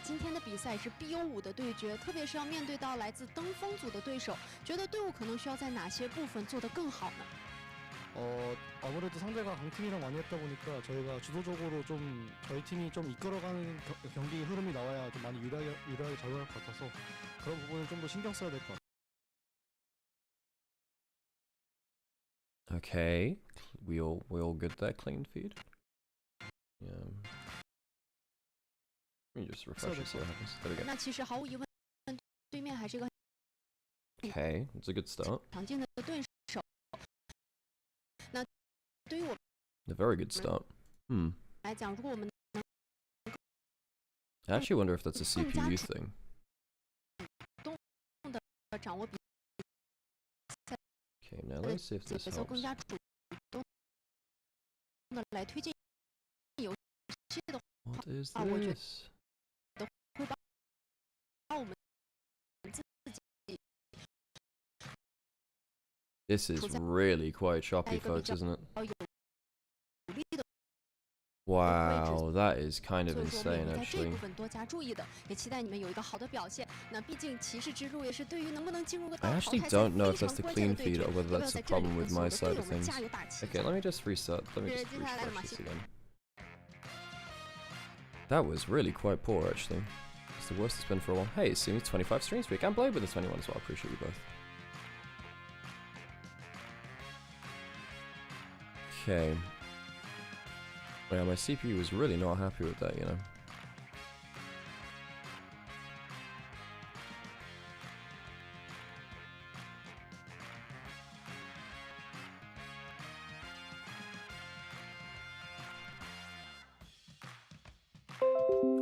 今天的比赛是 BO5的对决，特别是要面对到来自登峰组的对手，觉得队伍可能需要在哪些部分做得更好呢？ 아무래도 상대가 강팀이랑 많이 했다 보니까 저희가 주도적으로 좀 저희 팀이 좀 이끌어가는 경기 흐름이 나와야 좀 많이 유리하게 작용할 것 같아서 그런 부분은 좀 더 신경 써야 될 것 같아요. Okay, we all good there. Clean feed. Yeah. Let me just refresh and see what happens. There we go. 那其实毫无疑问，对面还是一个 Okay, it's a good start. 强劲的对手。那对于我 A very good start. 来讲，如果我们 I actually wonder if that's a CPU thing. 掌握比 Okay, now let's see if this 节奏更 helps. 加主动的来推进游戏的 What is 话，我觉 this? 得会把我们自己 This is really quite choppy, folks, isn't it? 有利的。 Wow, that is kind of 所以说，我 insane, 们在这 actually. 部分多加注意的，也期待你们有一个好的表现。那毕竟骑士之路也是对于能不能进入 I 到淘 actually 汰赛 don't know 非 if 常 that's the 关 clean 键的对 feed 决， or 要 whether 不要 that's 在 a 这里 problem 跟 with 所有 my 的 side 队友 of 们 things. 加油打气？ Okay, let me just reset. Let me 这是 just 接下来的马 refresh 戏 this again. That was really quite poor, actually. It's the worst it's been for a while. Hey, see me 25 stream streak. And Blade with the 21 as well. I appreciate you both. Okay. Yeah, my CPU was really not happy with that, you know.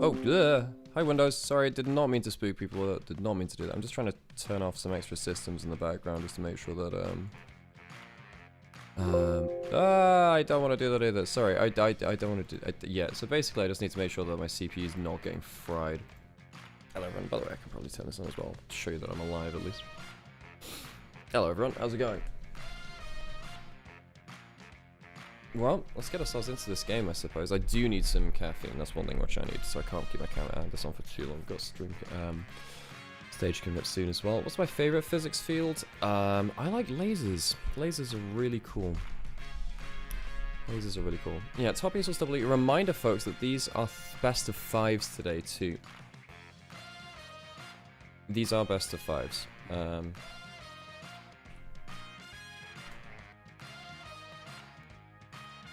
Oh, hi Windows. Sorry, did not mean to spook people. Did not mean to do that. I'm just trying to turn off some extra systems in the background just to make sure that I don't want to do that either. Sorry, I don't want to do. Yeah, so basically, I just need to make sure that my CPU is not getting fried. Hello everyone. By the way, I can probably turn this on as well to show you that I'm alive at least. Hello everyone. How's it going? Well, let's get ourselves into this game, I suppose. I do need some caffeine, that's one thing which I need, so I can't keep my camera this on for too long. I've got stream, stage coming up soon as well. What's my favourite physics field? I like lasers. Lasers are really cool. Lasers are really cool. Yeah, top Esports W. Reminder, folks, that these are best of 5s today, too. These are best of 5s.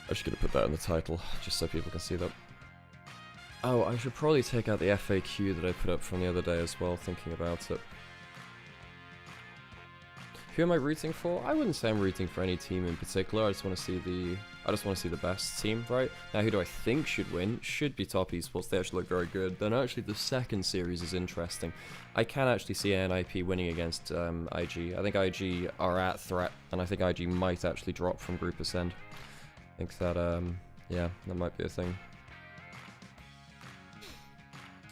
I should have put that in the title, just so people can see that. Oh, I should probably take out the FAQ that I put up from the other day as well, thinking about it. Who am I rooting for? I wouldn't say I'm rooting for any team in particular. I just want to see the best team, right? Now, who do I think should win? Should be Top Esports. They actually look very good. Then actually the second series is interesting. I can actually see NIP winning against IG. I think IG are at threat, and I think IG might actually drop from Group Ascend. I think that, yeah, that might be a thing.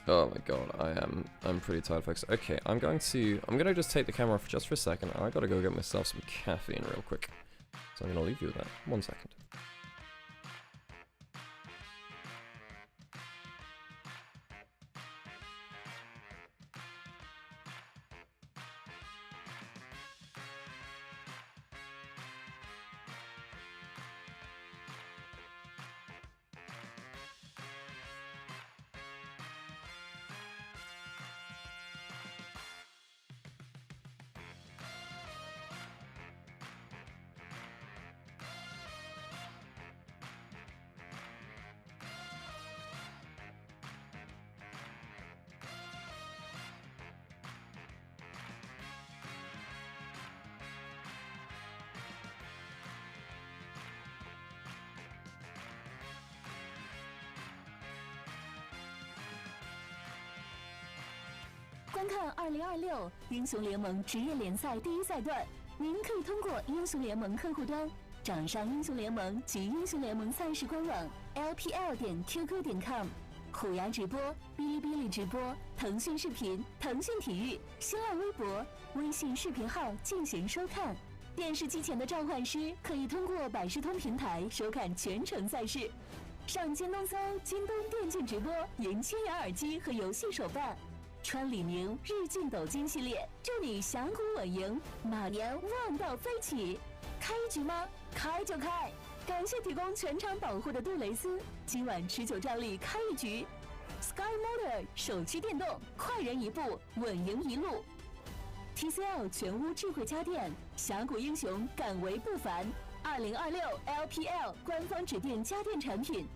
Oh my god, I'm pretty tired, folks. Okay, I'm gonna just take the camera off just for a second. I gotta go get myself some caffeine real quick. So I'm gonna leave you with that. 1 second.观看2026英雄联盟职业联赛第1赛段，您可以通过英雄联盟客户端、掌上英雄联盟及英雄联盟赛事官网 LPL.QQ.com、虎牙直播、哔哩哔哩直播、腾讯视频、腾讯体育、新浪微博、微信视频号进行收看。电视机前的召唤师可以通过百视通平台收看全程赛事。上京东搜“京东电竞直播”，赢千元耳机和游戏手办。穿李宁日进斗金系列，祝你峡谷稳赢，马年万道飞起。开一局吗？开就开！感谢提供全场保护的杜蕾斯，今晚持久战力开一局。Sky Motor 手机电动，快人一步，稳赢一路。TCL 全屋智慧家电，峡谷英雄敢为不凡。2026 LPL 官方指定家电产品，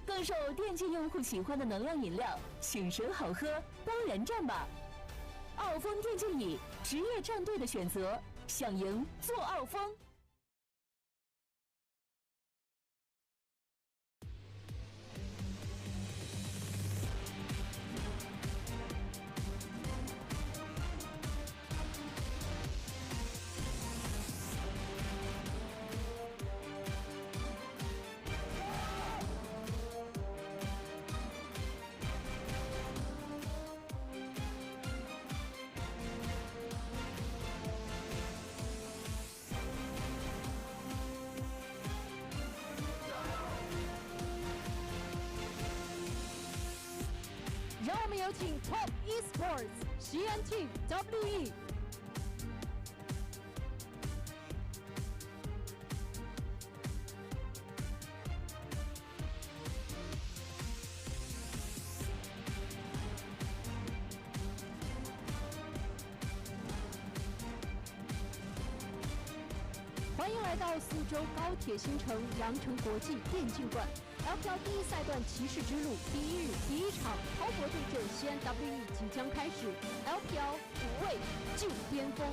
更受电竞用户喜欢的能量饮料，醒神好喝，当然战吧！傲风电竞椅，职业战队的选择，想赢做傲风。让我们有请 Top Esports 西安 Team WE。欢迎来到苏州高铁新城羊城国际电竞馆 LPL 第一赛段骑士之路第一日第一场滔博对阵西安 WE 即将开始 ，LPL 5位就巅峰。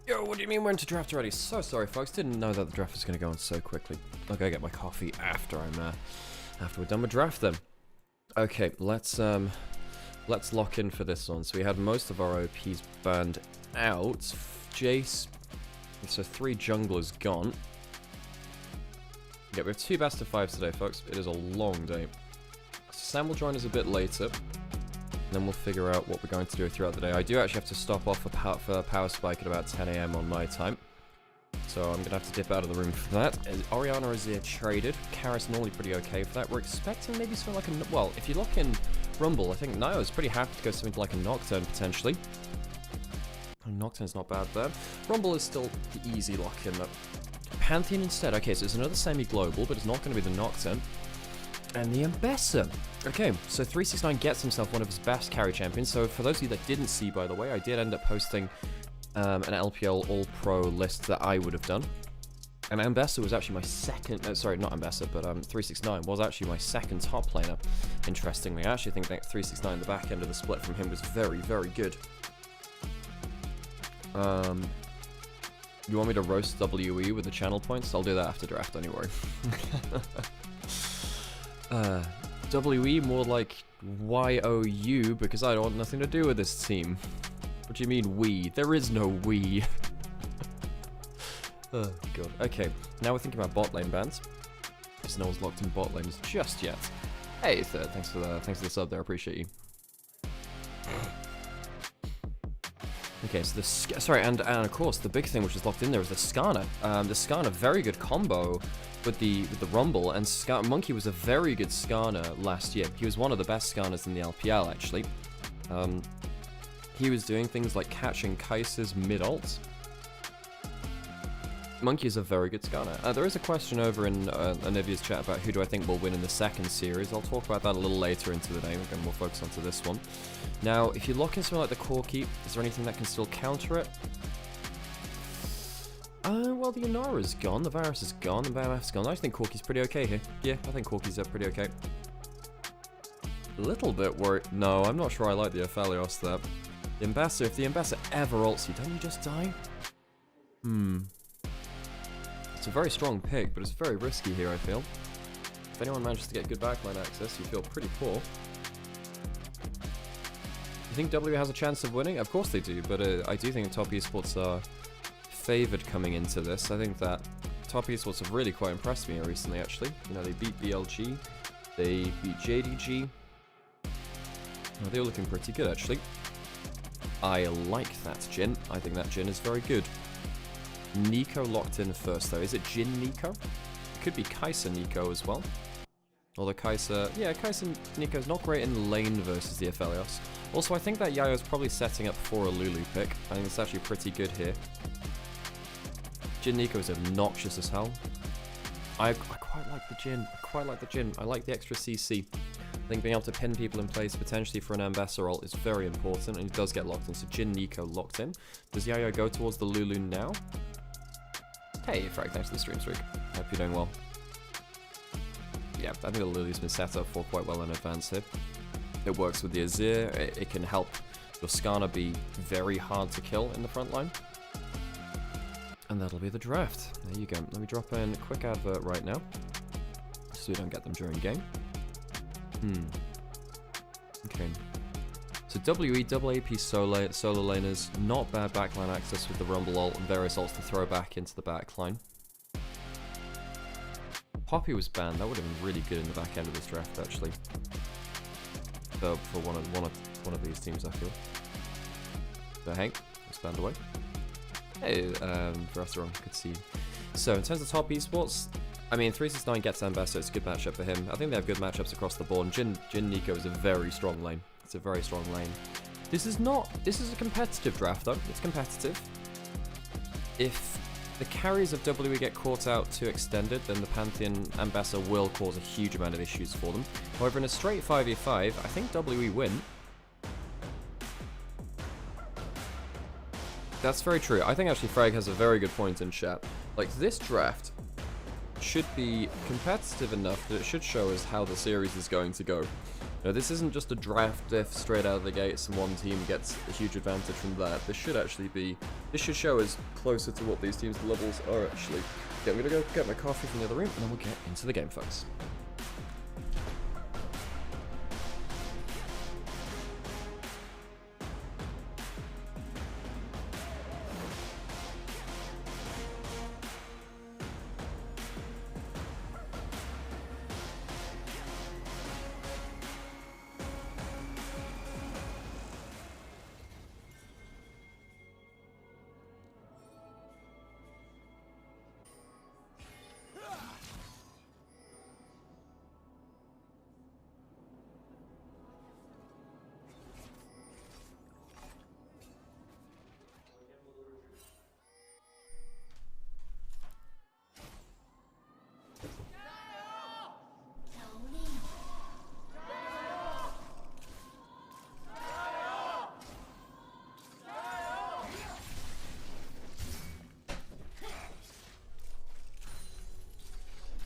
Yo, what do you mean we're into draft already? So sorry, folks. Didn't know that the draft was going to go on so quickly. I'll go get my coffee after we're done with draft then. Okay, let's lock in for this one. So we had most of our OPs burned out. Jace, so 3 junglers gone. Yeah, we have 2 best of 5s today, folks. It is a long day. Sam will join us a bit later. And then we'll figure out what we're going to do throughout the day. I do actually have to stop off for Power Spike at about 10 AM on my time. So I'm going to have to dip out of the room for that. Oriana Azir traded. Karis normally pretty okay for that. We're expecting maybe something like a... Well, if you lock in Rumble, I think Nio is pretty happy to go something like a Nocturne, potentially. Nocturne's not bad there. Rumble is still the easy lock-in though. Pantheon instead. Okay, so it's another semi-global, but it's not going to be the Nocturne. And the Ambessa. Okay, so 369 gets himself one of his best carry champions. So for those of you that didn't see, by the way, I did end up posting an LPL All-Pro list that I would have done. And Ambessa was actually my second, sorry, not Ambessa, but 369 was actually my second top laner, interestingly. I actually think that 369, the back end of the split from him was very, very good. You want me to roast WE with the channel points? I'll do that after draft, don't you worry. WE more like YOU, because I don't want nothing to do with this team. What do you mean we? There is no we. Oh god. Okay, now we're thinking about bot lane bans, because no one's locked in bot lanes just yet. Hey Third, thanks for the sub there, appreciate you. Okay, so sorry, and of course the big thing which is locked in there is the Skarner. The Skarner, very good combo with the Rumble, and Monkey was a very good Skarner last year. He was one of the best Skarners in the LPL actually. He was doing things like catching Kai'Sa's mid-ult. Monkey is a very good Skarner. There is a question over in Anivia's chat about who do I think will win in the second series. I'll talk about that a little later into the game. Again, we'll focus onto this one. Now, if you lock in something like the Core Keep, is there anything that can still counter it? Well, the Inara's gone, the Varus is gone, the BMF's gone. I think Corky's pretty okay here. Yeah, I think Corky's pretty okay. A little bit worried. No, I'm not sure I like the Aphelios there. The Ambassador, if the Ambassador ever ults you, don't you just die? It's a very strong pick, but it's very risky here, I feel. If anyone manages to get good backline access, you feel pretty poor. You think W has a chance of winning? Of course they do, but I do think top esports are favoured coming into this. I think that top esports have really quite impressed me recently, actually. You know, they beat BLG, they beat JDG. They were looking pretty good, actually. I like that Jhin. I think that Jhin is very good. Nico locked in first, though. Is it Jhin Nico? It could be Kai'Sa Nico as well. Although Kai'Sa... Yeah, Kai'Sa Nico's not great in lane versus the Aphelios. Also, I think that Yayo's probably setting up for a Lulu pick. I think it's actually pretty good here. Jhin Nico is obnoxious as hell. I quite like the Jhin. I quite like the Jhin. I like the extra CC. I think being able to pin people in place potentially for an Ambassador ult is very important, and he does get locked in. So Jhin Nico locked in. Does Yayo go towards the Lulu now? Hey, Frag, thanks for the stream streak. Hope you're doing well. Yeah, I think the Lulu's been set up for quite well in advance here. It works with the Azir. It can help your Skarner be very hard to kill in the front line. And that'll be the draft. There you go. Let me drop in a quick advert right now, so we don't get them during game. Okay. So WE, double AP solo laners, not bad backline access with the Rumble ult and various ults to throw back into the backline. Poppy was banned. That would have been really good in the back end of this draft, actually. For one of these teams, I feel. But Hank was banned away. Hey, Veratharon, good to see you. So in terms of top esports, I mean, 369 gets Ambassador. It's a good matchup for him. I think they have good matchups across the board. Jhin Nico is a very strong lane. It's a very strong lane. This is a competitive draft, though. It's competitive. If the carries of WE get caught out too extended, then the Pantheon Ambassador will cause a huge amount of issues for them. However, in a straight 5v5, I think WE win. That's very true. I think actually Frag has a very good point in chat. Like, this draft should be competitive enough that it should show us how the series is going to go. Now, this isn't just a draft diff straight out of the gates and one team gets a huge advantage from that. This should show us closer to what these teams' levels are actually. Okay, I'm gonna go get my coffee from the other room and then we'll get into the game, folks.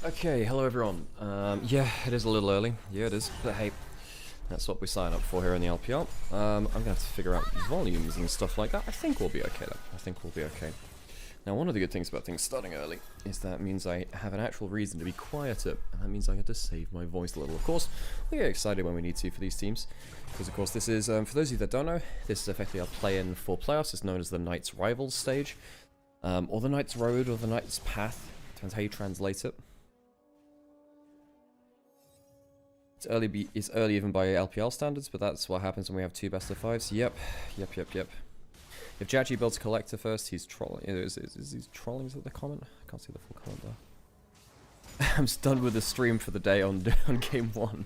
Okay, hello everyone. Yeah, it is a little early. Yeah, it is. But hey, that's what we sign up for here in the LPL. I'm gonna have to figure out volumes and stuff like that. I think we'll be okay though. I think we'll be okay. Now, one of the good things about things starting early is that means I have an actual reason to be quieter, and that means I get to save my voice a little. Of course, we get excited when we need to for these teams, because of course this is, for those of you that don't know, this is effectively our play-in for playoffs. It's known as the Knights Rivals stage, or the Knights Road, or the Knights Path. Depends how you translate it. It's early even by LPL standards, but that's what happens when we have 2 best-of-5s. Yep. If Jachi builds Collector first, he's trolling. Is he trolling? Is that the comment? I can't see the full comment there. I'm done with the stream for the day on game 1.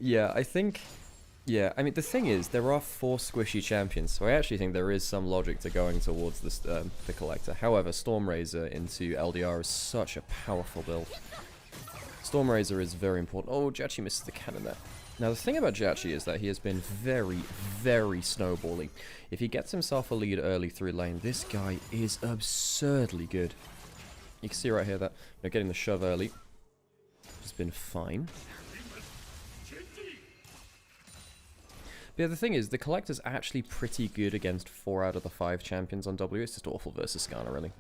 Yeah, I think... Yeah, I mean, the thing is, there are 4 squishy champions, so I actually think there is some logic to going towards this, the Collector. However, Stormrazor into LDR is such a powerful build. Stormrazor is very important. Oh, Jachi misses the cannon there. Now, the thing about Jachi is that he has been very, very snowballing. If he gets himself a lead early through lane, this guy is absurdly good. You can see right here that getting the shove early has been fine. But yeah, the thing is, the Collector's actually pretty good against 4 out of the 5 champions on W. It's just awful versus Skarner, really.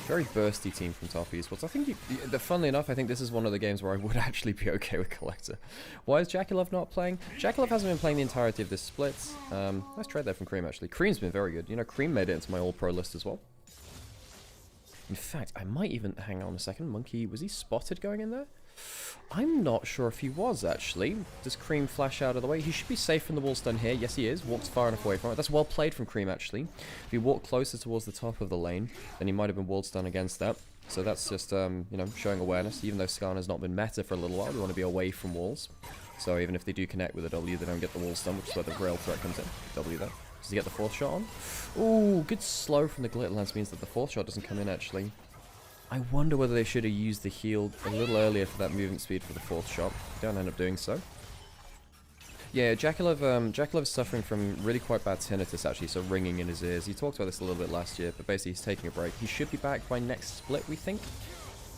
Very bursty team from top Esports. I think, funnily enough, I think this is one of the games where I would actually be okay with Collector. Why is Jakilov not playing? Jakilov hasn't been playing the entirety of this split. Nice trade there from Cream, actually. Cream's been very good. You know, Cream made it into my all-pro list as well. In fact, I might even... Hang on a second. Monkey, was he spotted going in there? I'm not sure if he was, actually. Does Cream flash out of the way? He should be safe from the wall stun here. Yes, he is. Walks far enough away from it. That's well played from Cream, actually. If he walked closer towards the top of the lane, then he might have been wall stun against that. So that's just, you know, showing awareness. Even though Skarner's not been meta for a little while, we want to be away from walls. So even if they do connect with a W, they don't get the wall stun, which is where the real threat comes in. W there. Does he get the 4th shot on? Ooh, good slow from the Glitter Lance means that the 4th shot doesn't come in, actually. I wonder whether they should have used the heal a little earlier for that movement speed for the 4th shot. Don't end up doing so. Yeah, Jakilov is suffering from really quite bad tinnitus, actually, so ringing in his ears. He talked about this a little bit last year, but basically he's taking a break. He should be back by next split, we think.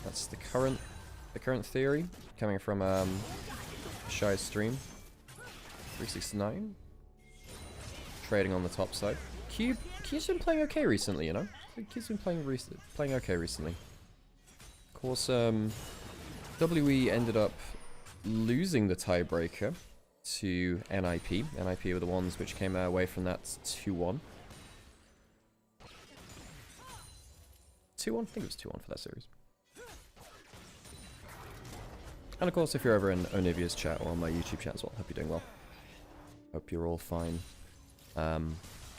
That's the current theory, coming from Shy's stream. 369. Trading on the top side. Cube's been playing okay recently, you know? Cube's been playing okay recently. Of course, WE ended up losing the tiebreaker to NIP. NIP were the ones which came away from that 2-1. 2-1? I think it was 2-1 for that series. And of course, if you're ever in Onivia's chat or on my YouTube chat as well, hope you're doing well. Hope you're all fine. Of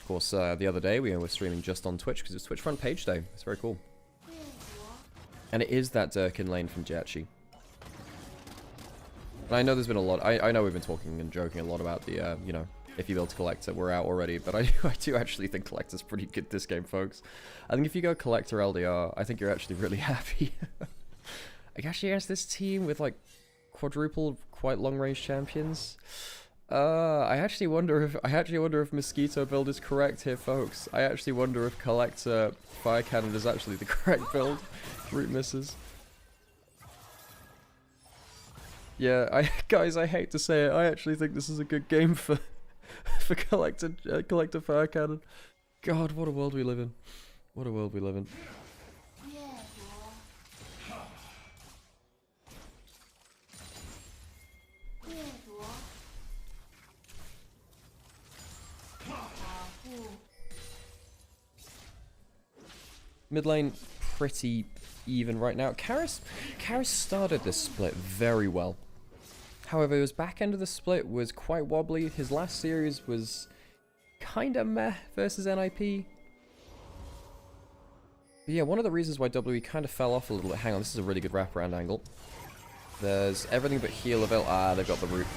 course, the other day we were streaming just on Twitch because it's Twitch front page day. It's very cool. And it is that Durkin lane from Jachi. And I know there's been a lot... I know we've been talking and joking a lot about the, you know, if you build Collector, we're out already. But I do actually think Collector's pretty good this game, folks. I think if you go Collector LDR, I think you're actually really happy. I actually against this team with, like, quadruple, quite long-range champions... I actually wonder if Mosquito build is correct here, folks. I actually wonder if Collector Fire Cannon is actually the correct build. Root misses. Yeah, guys, I hate to say it. I actually think this is a good game for Collector Fire Cannon. God, what a world we live in. What a world we live in. Mid lane, pretty even right now. Karis started this split very well. However, his back end of the split was quite wobbly. His last series was kinda meh versus NIP. But yeah, one of the reasons why WE kind of fell off a little bit. Hang on, this is a really good wraparound angle. There's everything but heal available. Ah, they've got the root.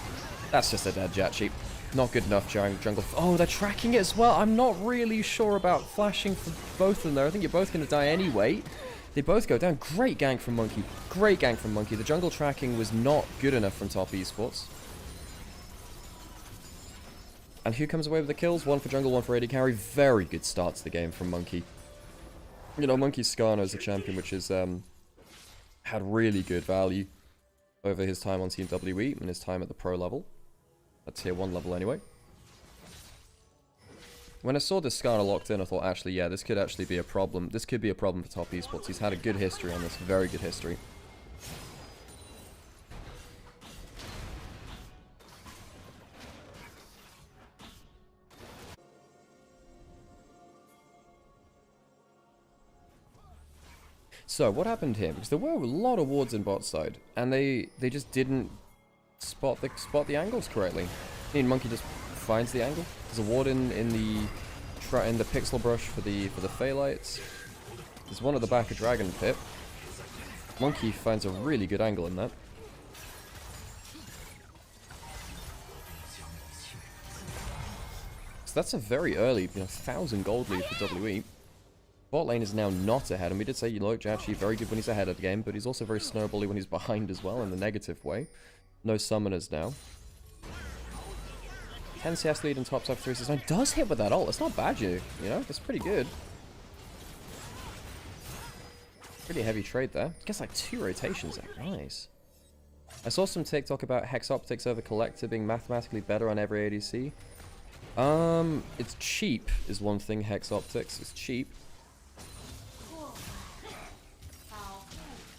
That's just a dead Jachi. Not good enough jungle. Oh, they're tracking it as well. I'm not really sure about flashing for both of them there. I think you're both going to die anyway. They both go down. Great gank from Monkey. Great gank from Monkey. The jungle tracking was not good enough from top Esports. And who comes away with the kills? One for jungle, one for AD carry. Very good start to the game from Monkey. You know, Monkey Skarner is a champion which is had really good value over his time on Team WE and his time at the pro level. At tier 1 level anyway. When I saw this Skarner locked in, I thought, actually, yeah, this could actually be a problem. This could be a problem for top esports. He's had a good history on this, very good history. So, what happened here? Because there were a lot of wards in bot side, and they just didn't spot the angles correctly. I mean, Monkey just finds the angle. There's a ward in the pixel brush for the Phaelites. There's one at the back of Dragon Pit. Monkey finds a really good angle in that. So that's a very early, 1,000 gold lead for WE. Bot lane is now not ahead, and we did say, Jachi very good when he's ahead of the game, but he's also very snowbally when he's behind as well, in the negative way. No summoners now. 10 CS lead in top side for 369. Does hit with that ult. It's not bad, That's pretty good. Pretty heavy trade there. Gets like 2 rotations there. Nice. I saw some TikTok about Hex Optics over Collector being mathematically better on every ADC. It's cheap is one thing, Hex Optics. It's cheap.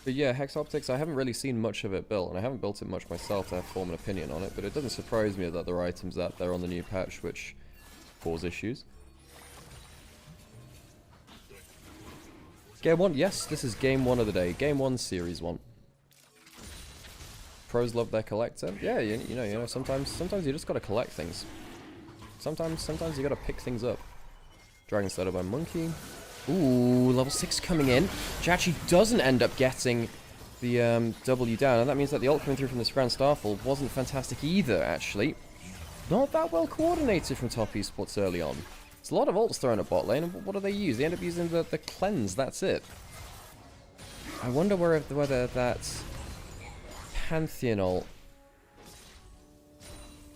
But yeah, Hex Optics, I haven't really seen much of it built, and I haven't built it much myself to form an opinion on it, but it doesn't surprise me that there are items out there on the new patch which cause issues. Game 1, yes, this is game 1 of the day. Game 1, Series 1. Pros love their collector. Yeah, you know, sometimes you just gotta collect things. Sometimes you gotta pick things up. Dragon started by Monkey. Ooh, level 6 coming in. Jachi doesn't end up getting the W down, and that means that the ult coming through from this Grand Starfall wasn't fantastic either, actually. Not that well coordinated from top esports early on. There's a lot of ults thrown at bot lane, and what do they use? They end up using the cleanse, that's it. I wonder whether that Pantheon ult...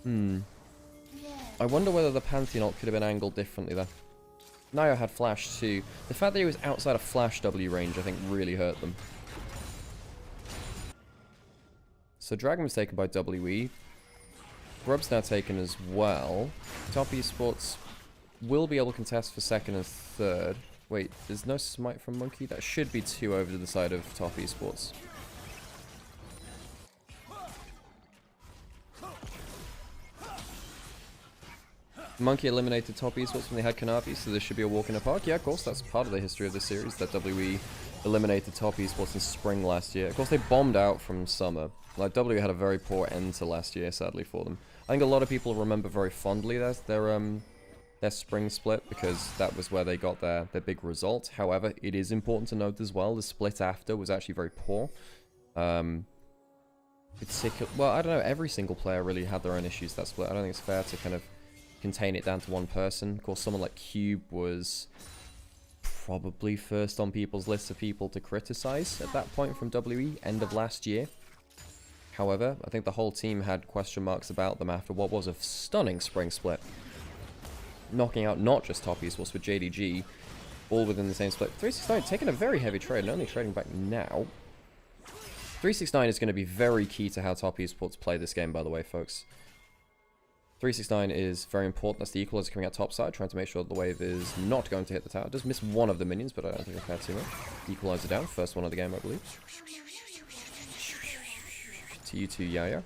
I wonder whether the Pantheon ult could have been angled differently there. Nio had flash too. The fact that he was outside of flash W range, I think, really hurt them. So Dragon was taken by WE. Grub's now taken as well. Top esports will be able to contest for 2nd and 3rd. Wait, there's no smite from Monkey? That should be 2 over to the side of top esports. Monkey eliminated top esports when they had Kanapi, so this should be a walk in the park. Yeah, of course, that's part of the history of this series, that WE eliminated top esports in spring last year. Of course, they bombed out from summer. Like, WE had a very poor end to last year, sadly, for them. I think a lot of people remember very fondly their spring split, because that was where they got their big result. However, it is important to note as well, the split after was actually very poor. Well, I don't know, every single player really had their own issues that split. I don't think it's fair to kind of contain it down to one person. Of course, someone like Cube was probably first on people's lists of people to criticize at that point from WE, end of last year. However, I think the whole team had question marks about them after what was a stunning spring split. Knocking out not just top esports, but JDG, all within the same split. 369 taking a very heavy trade and only trading back now. 369 is going to be very key to how top esports play this game, by the way, folks. 369 is very important. That's the equalizer coming out top side, trying to make sure that the wave is not going to hit the tower. It does miss one of the minions, but I don't think I care too much. Equalizer down, first one of the game, I believe. TU2 Yaya.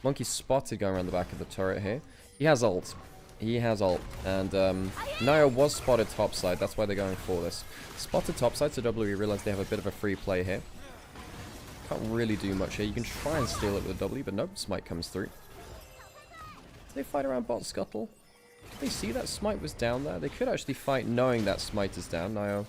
Monkey spotted going around the back of the turret here. He has ult. He has ult. And Nio was spotted topside. That's why they're going for this. Spotted topside, so WE realized they have a bit of a free play here. Can't really do much here. You can try and steal it with a W, but nope, smite comes through. Did they fight around bot scuttle? Did they see that smite was down there? They could actually fight knowing that smite is down, Nio.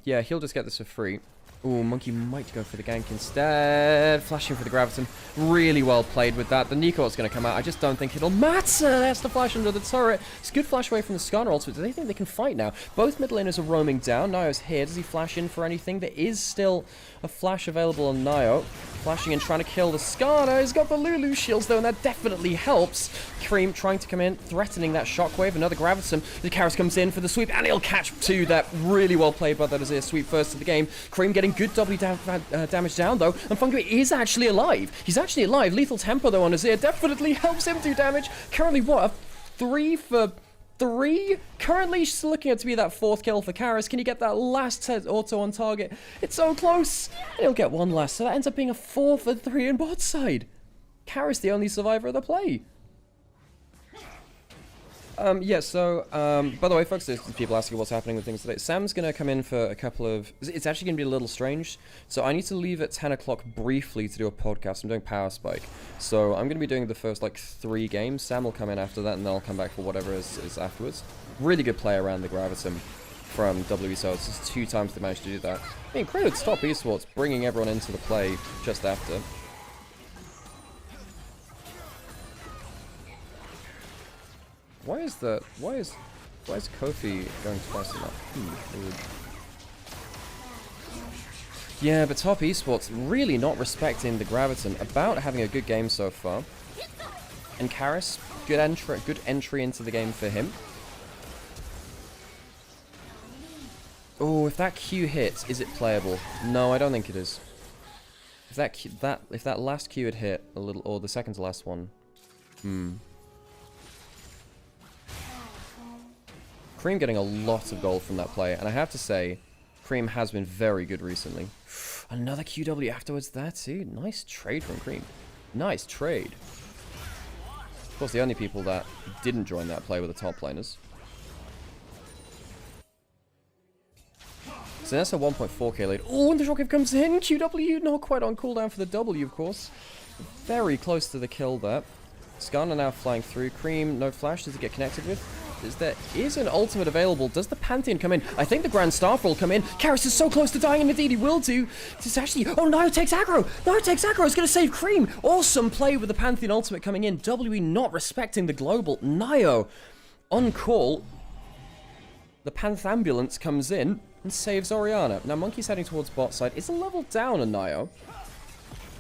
Yeah, he'll just get this for free. Ooh, Monkey might go for the gank instead. Flashing for the Graviton. Really well played with that. The Nico is going to come out. I just don't think it'll matter. That's the flash under the turret. It's a good flash away from the Skarner ult, but do they think they can fight now? Both mid laners are roaming down. Nio's here. Does he flash in for anything? There is still a flash available on Nio. Flashing and trying to kill the Skarner. He's got the Lulu shields though, and that definitely helps. Cream trying to come in, threatening that shockwave. Another Graviton. The Karis comes in for the sweep, and he'll catch two. That really well played by that Azir. Sweep first of the game. Cream getting good W damage down though, and Fungi is actually alive. He's actually alive. Lethal Tempo though on Azir definitely helps him do damage. Currently what, a 3 for 3? Currently still looking at to be that 4th kill for Karis. Can he get that last auto on target? It's so close. And he'll get one last, so that ends up being a 4 for 3 in bot side. Karis the only survivor of the play. Yeah, so, by the way, folks, there's people asking what's happening with things today. Sam's going to come in for a couple of... It's actually going to be a little strange. So I need to leave at 10 o'clock briefly to do a podcast. I'm doing Power Spike. So I'm going to be doing the first, like, 3 games. Sam will come in after that, and then I'll come back for whatever is afterwards. Really good play around the Graviton from WE, so it's just 2 times they managed to do that. I mean, credit to Top Esports, bringing everyone into the play just after. Why is Kofi going twice in that? Weird. Yeah, but Top Esports really not respecting the Graviton about having a good game so far. And Karis, good entry into the game for him. Oh, if that Q hits, is it playable? No, I don't think it is. If that last Q had hit a little, or the second to last one, Cream getting a lot of gold from that play, and I have to say, Cream has been very good recently. Another QW afterwards there too. Nice trade from Cream. Nice trade. Of course, the only people that didn't join that play were the top laners. So that's a 1.4k lead. Oh, and the shockwave comes in. QW not quite on cooldown for the W, of course. Very close to the kill there. Skarner now flying through. Cream, no flash. Does it get connected with? There is an ultimate available. Does the Pantheon come in? I think the Grand Staff will come in. Karis is so close to dying, and indeed he will do. It's actually... Oh, Nio takes aggro. Nio takes aggro. It's going to save Cream. Awesome play with the Pantheon ultimate coming in. WE not respecting the global. Nio on call. The Panth ambulance comes in and saves Orianna. Now, Monkey's heading towards bot side. It's a level down on Nio.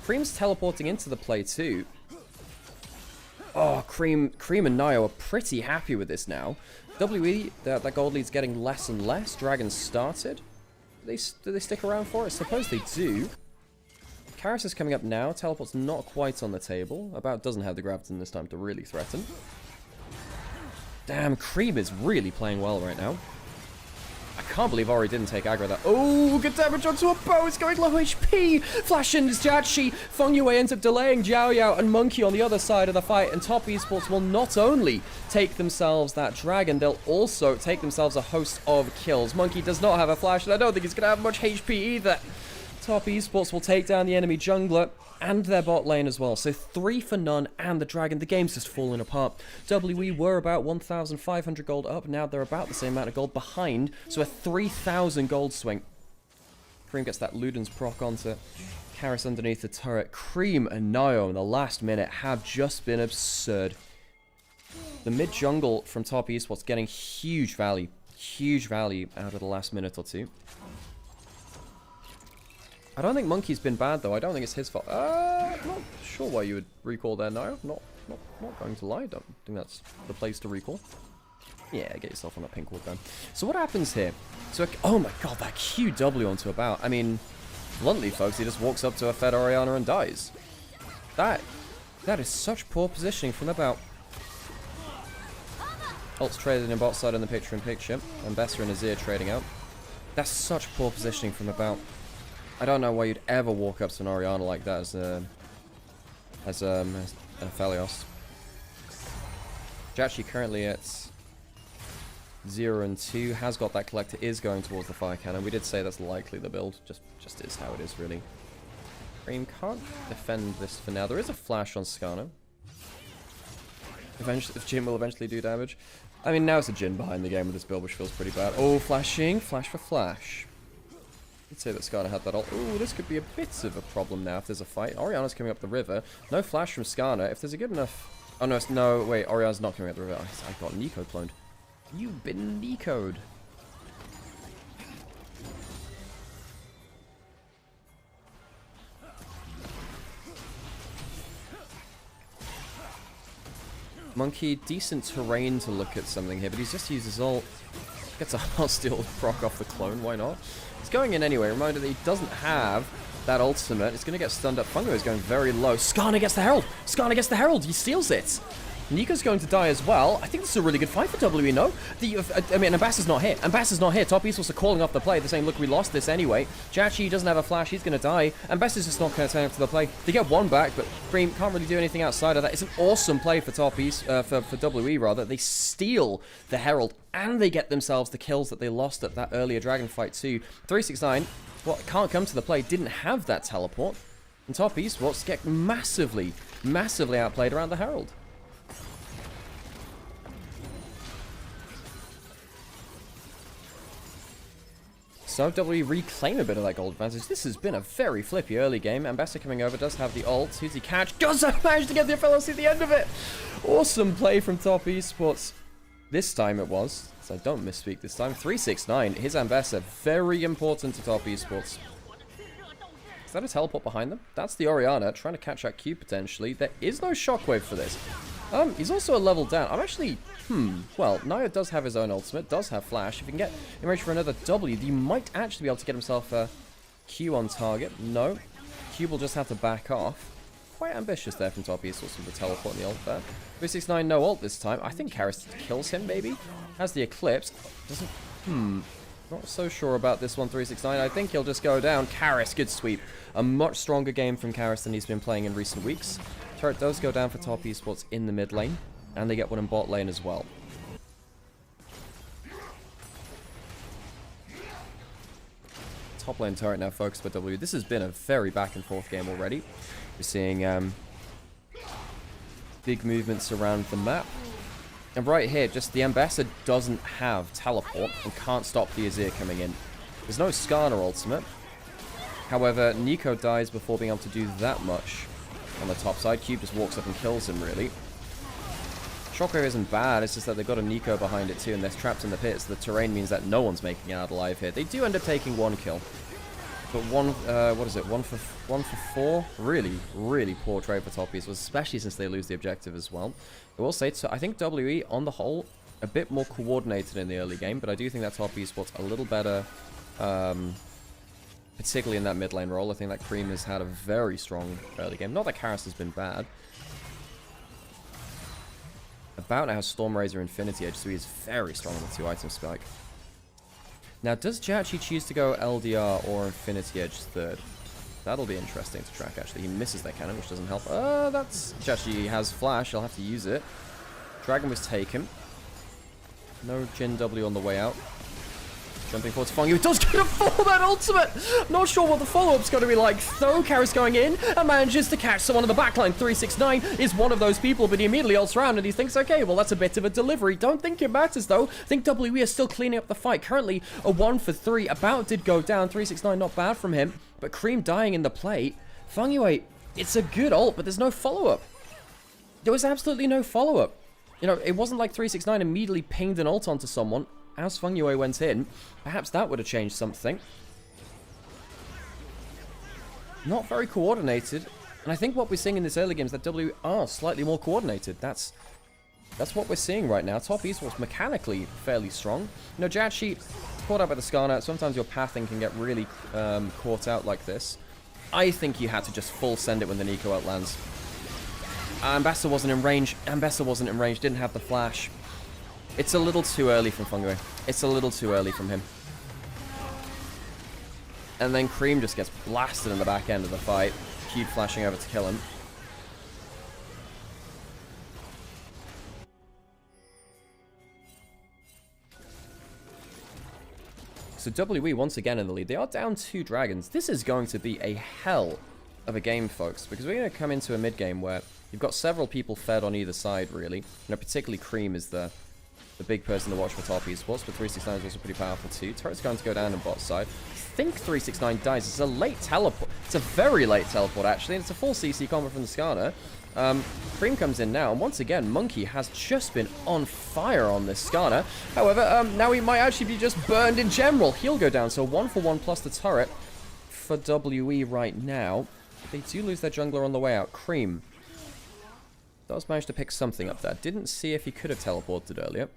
Cream's teleporting into the play too. Oh, Cream and Nio are pretty happy with this now. WE, that gold lead's getting less and less. Dragons started. Do they stick around for it? I suppose they do. Karis is coming up now. Teleport's not quite on the table. About doesn't have the Graviton this time to really threaten. Damn, Cream is really playing well right now. I can't believe Ori didn't take aggro that. Oh, good damage onto a bow. It's going low HP. Flash in Jachi. Feng Yue ends up delaying Jiao Yao and Monkey on the other side of the fight. And Top Esports will not only take themselves that dragon, they'll also take themselves a host of kills. Monkey does not have a flash, and I don't think he's going to have much HP either. Top Esports will take down the enemy jungler and their bot lane as well. So 3 for none, and the dragon. The game's just falling apart. WE were about 1,500 gold up. Now they're about the same amount of gold behind. So a 3,000 gold swing. Cream gets that Luden's proc onto Karis underneath the turret. Cream and Nio in the last minute have just been absurd. The mid jungle from Top Esports getting huge value out of the last minute or two. I don't think Monkey's been bad though. I don't think it's his fault. I'm not sure why you would recall there, Nio. Not going to lie. Don't think that's the place to recall. Yeah, get yourself on that pink ward then. So what happens here? So, oh my god, that QW onto a bow. I mean, bluntly, folks, he just walks up to a fed Orianna and dies. That is such poor positioning from the bow. Ult's traded in bot side in the picture-in-picture, and Besser and Azir trading out. That's such poor positioning from the bow. I don't know why you'd ever walk up to an Orianna like that as a Aphelios. Jachi currently at 0 and 2, has got that collector, is going towards the fire cannon. We did say that's likely the build, just is how it is really. Cream can't defend this for now. There is a flash on Skarner. If Jin will eventually do damage. I mean, now it's a Jin behind the game with this build, which feels pretty bad. Oh, flashing, flash for flash. Let's say that Skarner had that ult. Ooh, this could be a bit of a problem now if there's a fight. Orianna's coming up the river. No flash from Skarner. If there's a good enough... Oh, no, wait. Orianna's not coming up the river. I got Nico cloned. You've been Nico'd. Monkey, decent terrain to look at something here, but he's just used his ult. Gets a hostile proc off the clone, why not? He's going in anyway. Reminder that he doesn't have that ultimate. It's going to get stunned up. Fungo is going very low. Skarner gets the Herald. Skarner gets the Herald. He steals it. Nico's going to die as well. I think this is a really good fight for WE, no? I mean, Ambassador's not here. Ambassador's not here. Top Esports are calling off the play. They're saying, look, we lost this anyway. Jachi doesn't have a flash. He's going to die. Ambassador's just not going to turn up to the play. They get one back, but Cream can't really do anything outside of that. It's an awesome play for Top East, for WE, rather. They steal the Herald, and they get themselves the kills that they lost at that earlier Dragon fight too. 369, well, can't come to the play, didn't have that teleport. And Top Esports get massively, massively outplayed around the Herald. So WE reclaim a bit of that gold advantage. This has been a very flippy early game. Ambassador coming over, does have the ult. Who's he catch? Does manage to get the FLC at the end of it. Awesome play from Top Esports. This time it was, so I don't misspeak this time. 369, his Ambassador, very important to Top Esports. Is that a teleport behind them? That's the Orianna, trying to catch that Q potentially. There is no shockwave for this. He's also a level down. I'm actually, well, Naya does have his own ultimate, does have flash. If he can get in range for another W, he might actually be able to get himself a Q on target. No, Q will just have to back off. Quite ambitious there from Top Esports with the teleport and the ult there. 369, no ult this time. I think Karis kills him, maybe. Has the Eclipse. Doesn't, not so sure about this one, 369. I think he'll just go down. Karis, good sweep. A much stronger game from Karis than he's been playing in recent weeks. Turret does go down for Top Esports in the mid lane, and they get one in bot lane as well. Top lane turret now focused by W. This has been a very back and forth game already. We're seeing big movements around the map. And right here, just the Ambassador doesn't have teleport and can't stop the Azir coming in. There's no Skarner ultimate. However, Nico dies before being able to do that much on the top side. Cube just walks up and kills him, really. Shockwave isn't bad, it's just that they've got a Nico behind it too, and they're trapped in the pits. The terrain means that no one's making it out alive here. They do end up taking one kill. But what is it? One for four? Really, really poor trade for Top Esports, especially since they lose the objective as well. I will say, so I think WE, on the whole, a bit more coordinated in the early game, but I do think that Top Esports a little better, particularly in that mid lane role. I think that Cream has had a very strong early game. Not that Karis has been bad. About now has Storm Razor Infinity Edge, so he is very strong on the 2-item spike. Now, does Jachi choose to go LDR or Infinity Edge third? That'll be interesting to track, actually. He misses that cannon, which doesn't help. That's... Jachi has flash. He'll have to use it. Dragon was taken. No Jin W on the way out. Jumping forward to Fang Yu. It does get a full that ultimate! Not sure what the follow-up's going to be like, though. Karis going in and manages to catch someone on the backline. 369 is one of those people, but he immediately ults around and he thinks, okay, well, that's a bit of a delivery. Don't think it matters, though. I think WE are still cleaning up the fight. Currently, a 1 for 3. About did go down. 369, not bad from him. But Cream dying in the plate. Fang Yu, it's a good ult, but there's no follow-up. There was absolutely no follow-up. You know, it wasn't like 369 immediately pinged an ult onto someone as Fang Yu went in. Perhaps that would have changed something. Not very coordinated. And I think what we're seeing in this early game is that W are slightly more coordinated. That's what we're seeing right now. Top Esports mechanically fairly strong. You know, Jachi caught up by the Skarner. Sometimes your pathing can get really caught out like this. I think you had to just full send it when the Nico outlands. Ambassador wasn't in range. Didn't have the flash. It's a little too early from Fang Yu. It's a little too early from him. And then Cream just gets blasted in the back end of the fight. Cube flashing over to kill him. So WE once again in the lead. They are down 2 dragons. This is going to be a hell of a game, folks, because we're going to come into a mid game where you've got several people fed on either side, really. You know, particularly Cream is the big person to watch for Top Esports, but 369 is also pretty powerful too. Turret's going to go down on bot side. I think 369 dies. It's a late teleport. It's a very late teleport, actually, and it's a full CC combo from the Skarner. Cream comes in now, and once again, Monkey has just been on fire on this Skarner. However, now he might actually be just burned in general. He'll go down, so 1 for 1 plus the turret for WE right now. They do lose their jungler on the way out. Cream Does manage to pick something up there. Didn't see if he could have teleported earlier.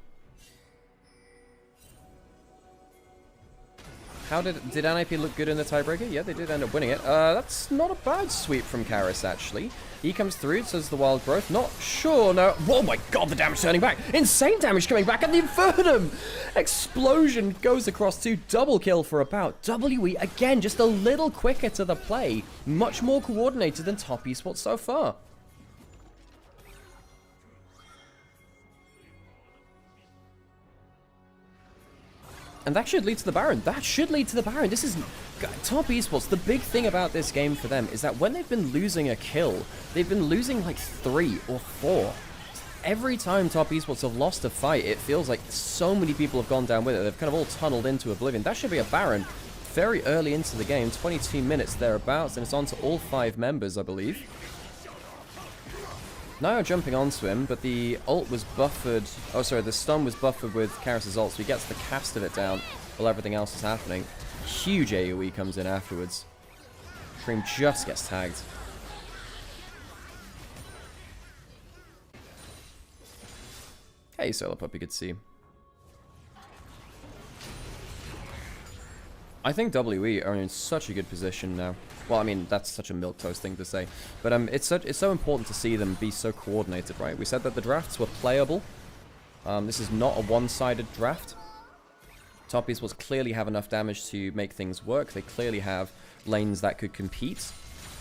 How did NIP look good in the tiebreaker? Yeah, they did end up winning it. That's not a bad sweep from Karis, actually. He comes through, says the wild growth. Not sure, no. Oh my god, the damage turning back. Insane damage coming back, and the Infernum explosion goes across to double kill for about. WE, again, just a little quicker to the play. Much more coordinated than Top Esports so far. And that should lead to the Baron. That should lead to the Baron. This is Top Esports. The big thing about this game for them is that when they've been losing a kill, they've been losing like 3 or 4. Every time Top Esports have lost a fight, it feels like so many people have gone down with it. They've kind of all tunneled into oblivion. That should be a Baron very early into the game. 22 minutes thereabouts, and it's on to all 5 members, I believe. Now jumping onto him, but the ult was buffered. Oh, sorry, the stun was buffered with Karis' ult, so he gets the cast of it down while everything else is happening. Huge AoE comes in afterwards. Cream just gets tagged. Hey, Solar Puppy, good to see you. I think WE are in such a good position now. Well, I mean, that's such a milquetoast thing to say. But it's so important to see them be so coordinated, right? We said that the drafts were playable. This is not a one-sided draft. Top Esports clearly have enough damage to make things work. They clearly have lanes that could compete.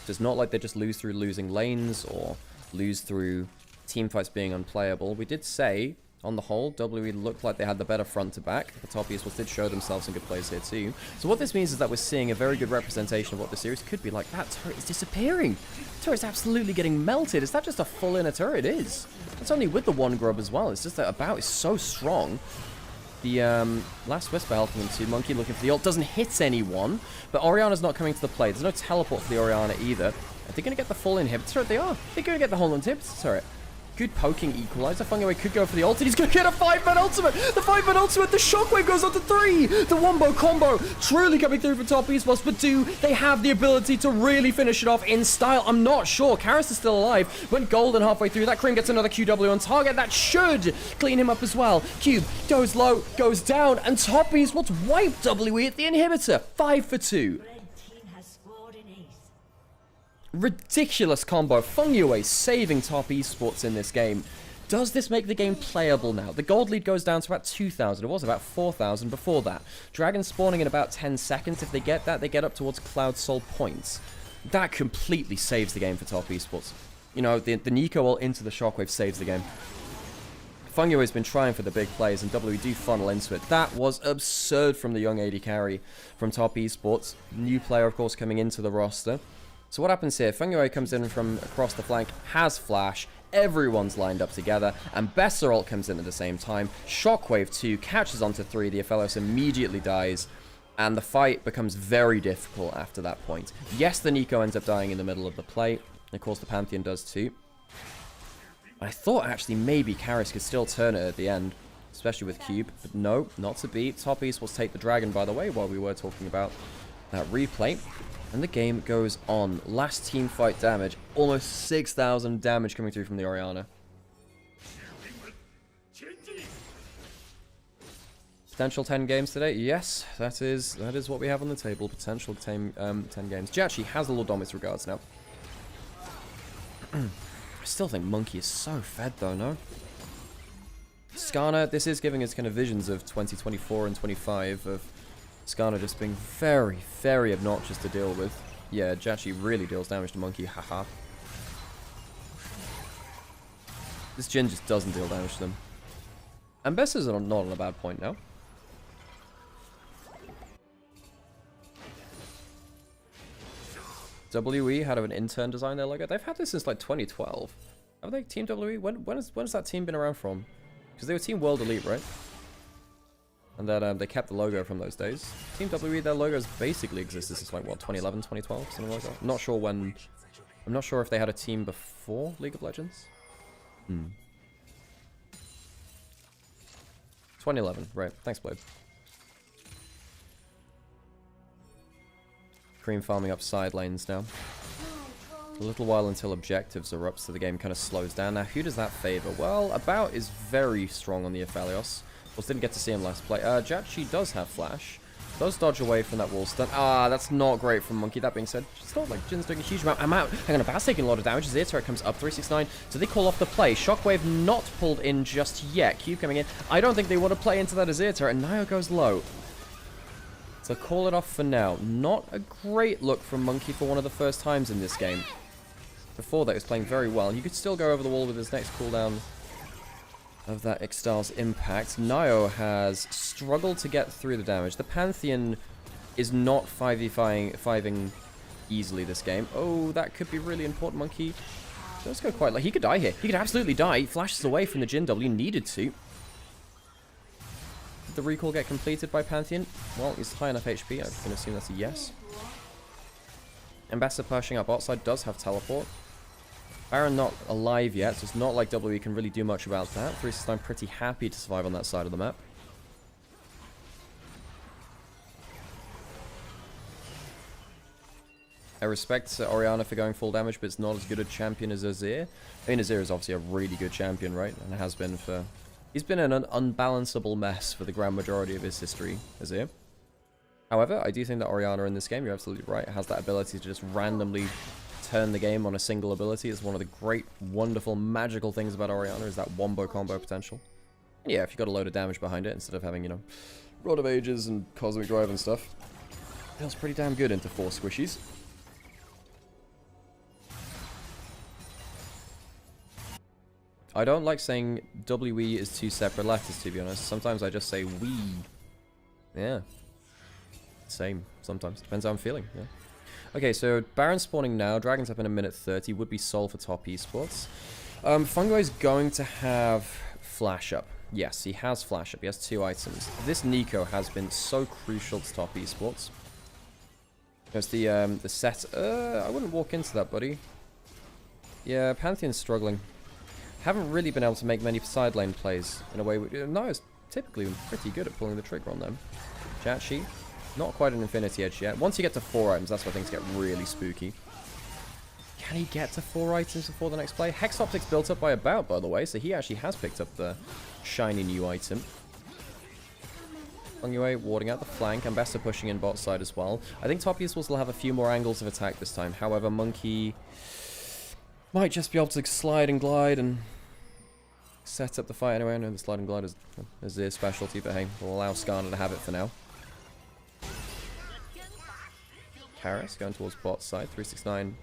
It's not like they just lose through losing lanes or lose through teamfights being unplayable. We did say, on the whole, WE looked like they had the better front to back. The Top Esports did show themselves in good plays here too. So what this means is that we're seeing a very good representation of what the series could be like. That turret is disappearing. The turret's absolutely getting melted. Is that just a full inner turret? It is. It's only with the one grub as well. It's just that About is so strong. The Last Whisper helping him too. Monkey looking for the ult. Doesn't hit anyone. But Orianna's not coming to the play. There's no teleport for the Orianna either. Are they going to get the full inhibitor? They are. They're going to get the whole inhibitor turret. Good poking equalizer. Fungaway could go for the ult, and he's going to get a 5-man ultimate. The 5-man ultimate. The shockwave goes on to 3. The wombo combo truly coming through for Top Esports, but do they have the ability to really finish it off in style? I'm not sure. Karis is still alive. Went golden halfway through. That Cream gets another QW on target. That should clean him up as well. Cube goes low, goes down, and Top Esports wipe WE at the inhibitor. 5 for 2. Ridiculous combo. Fungaway saving Top Esports in this game. Does this make the game playable now? The gold lead goes down to about 2,000. It was about 4,000 before that. Dragon spawning in about 10 seconds. If they get that, they get up towards Cloud Soul points. That completely saves the game for Top Esports. You know, the Nico ult into the shockwave saves the game. Fungaway's been trying for the big plays, and WE do funnel into it. That was absurd from the young AD carry from Top Esports. New player, of course, coming into the roster. So what happens here? Fungaway comes in from across the flank, has flash, everyone's lined up together, and Besser ult comes in at the same time. Shockwave 2 catches onto 3, the Aphelios immediately dies, and the fight becomes very difficult after that point. Yes, the Nico ends up dying in the middle of the play, and of course the Pantheon does too. I thought actually maybe Karis could still turn it at the end, especially with Cube, but no, not to be. Top Esports take the Dragon, by the way, while we were talking about that replay. And the game goes on. Last team fight damage. Almost 6,000 damage coming through from the Orianna. Potential 10 games today? Yes, that is what we have on the table. Potential 10 games. Jachi has the Lord Dominus regards now. I still think Monkey is so fed though, no? Skarner, this is giving us kind of visions of 2024 and 25 of Skarner just being very, very obnoxious to deal with. Yeah, Jachi really deals damage to Monkey, haha. This Jin just doesn't deal damage to them. And Besser's not on a bad point now. WE had an intern design their logo. They've had this since like 2012. Have they? Team WE? When has that team been around from? Because they were Team World Elite, right? And then they kept the logo from those days. Team WE, their logos basically existed since like what, 2011, 2012, something like that. I'm not sure when. I'm not sure if they had a team before League of Legends. 2011, right? Thanks, Blade. Cream farming up side lanes now. A little while until objectives are up, so the game kind of slows down. Now, who does that favor? Well, About is very strong on the Aphelios. Of course, didn't get to see him last play. Jachi does have flash. Does dodge away from that wall stun. Ah, that's not great from Monkey. That being said, it's not like Jin's doing a huge amount. I'm out. Hang on, Abat's taking a lot of damage. Zero turret comes up, 369. So they call off the play. Shockwave not pulled in just yet. Cube coming in. I don't think they want to play into that Azir turret, and Nio goes low. So call it off for now. Not a great look from Monkey for one of the first times in this game. Before that, he was playing very well. He could still go over the wall with his next cooldown of that Ixtal's impact. Nio has struggled to get through the damage. The Pantheon is not 5v5ing easily this game. Oh, that could be really important, Monkey. Let's go quite like he could die here. He could absolutely die. He flashes away from the Jin W. Needed to. Did the recall get completed by Pantheon? Well, he's high enough HP. I'm going to assume that's a yes. Ambassador pushing up outside does have teleport. Baron not alive yet, so it's not like WE can really do much about that. 369 pretty happy to survive on that side of the map. I respect Orianna for going full damage, but it's not as good a champion as Azir. I mean, Azir is obviously a really good champion, right? And has been for... He's been an unbalanceable mess for the grand majority of his history, Azir. However, I do think that Orianna in this game, you're absolutely right, has that ability to just randomly turn the game on a single ability. It's one of the great, wonderful, magical things about Orianna is that wombo combo potential. And yeah, if you got a load of damage behind it, instead of having, you know, Rod of Ages and Cosmic Drive and stuff, feels pretty damn good into 4 squishies. I don't like saying WE is 2 separate letters, to be honest. Sometimes I just say we. Yeah. Same, sometimes. Depends how I'm feeling, yeah. Okay, so Baron spawning now. Dragon's up in a minute 30. Would be Sol for top esports. Fungo is going to have flash up. Yes, he has flash up. He has 2 items. This Nico has been so crucial to top esports. There's the set. I wouldn't walk into that, buddy. Yeah, Pantheon's struggling. Haven't really been able to make many side lane plays in a way. No, it's typically been pretty good at pulling the trigger on them. Jachi. Not quite an Infinity Edge yet. Once you get to 4 items, that's where things get really spooky. Can he get to 4 items before the next play? Hex Optics built up by About, by the way, so he actually has picked up the shiny new item. Fengyue warding out the flank. Ambassador pushing in bot side as well. I think top esports will have a few more angles of attack this time. However, Monkey might just be able to slide and glide and set up the fight anyway. I know the slide and glide is his specialty, but hey, we'll allow Skarner to have it for now. Karis going towards bot side. 369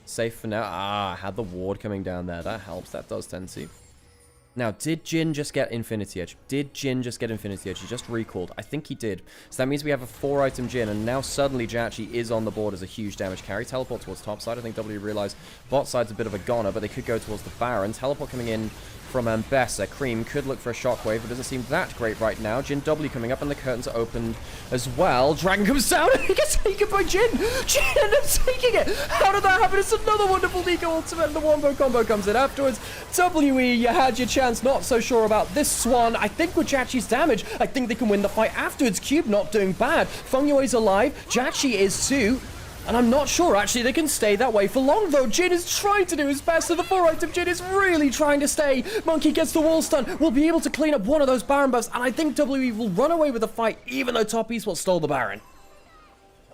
safe for now. Ah, had the ward coming down there. That helps. That does tend to. Now, did Jin just get Infinity Edge? Did Jin just get Infinity Edge? He just recalled. I think he did. So that means we have a 4-item Jin, and now suddenly Jachi is on the board as a huge damage carry. Teleport towards top side. I think W realized bot side's a bit of a goner, but they could go towards the Baron. Teleport coming in from Ambessa. Cream could look for a shockwave, but doesn't seem that great right now. Jin W coming up, and the curtains are opened as well. Dragon comes down, and he gets taken by Jin. Jin ends up taking it. How did that happen? It's another wonderful Nico ultimate, and the wombo combo comes in afterwards. WE, you had your chance. Not so sure about this Swan. I think with Jachi's damage, I think they can win the fight afterwards. Cube not doing bad. Fengyue's alive. Jachi is too. And I'm not sure, actually, they can stay that way for long, though. Jin is trying to do his best, so the 4-item Jin is really trying to stay. Monkey gets the wall stun. We'll be able to clean up one of those Baron buffs, and I think WE will run away with the fight, even though top esports stole the Baron.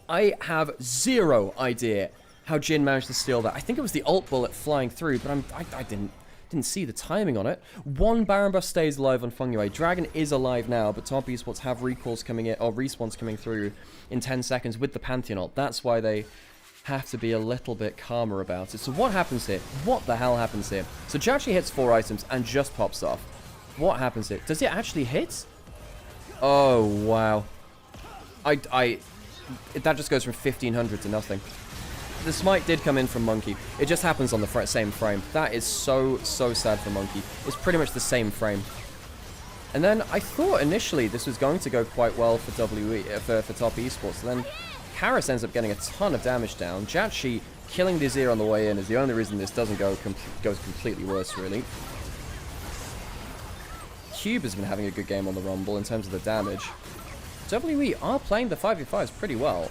I have zero idea how Jin managed to steal that. I think it was the ult bullet flying through, but I didn't see the timing on it. 1 Baron buff stays alive on Fengyue. Dragon is alive now, but top esports have recalls coming in, or respawns coming through in 10 seconds with the Pantheon ult. That's why they have to be a little bit calmer about it. So what happens here? What the hell happens here? So Jachi hits 4 items and just pops off. What happens here? Does it actually hit? Oh, wow. That just goes from 1500 to nothing. The smite did come in from Monkey. It just happens on the same frame. That is so sad for Monkey. It's pretty much the same frame. And then I thought initially this was going to go quite well for for top esports. And then Karis ends up getting a ton of damage down. Jachi killing the Azir on the way in is the only reason this doesn't goes completely worse, really. Cube has been having a good game on the Rumble in terms of the damage. WE are playing the 5v5s pretty well.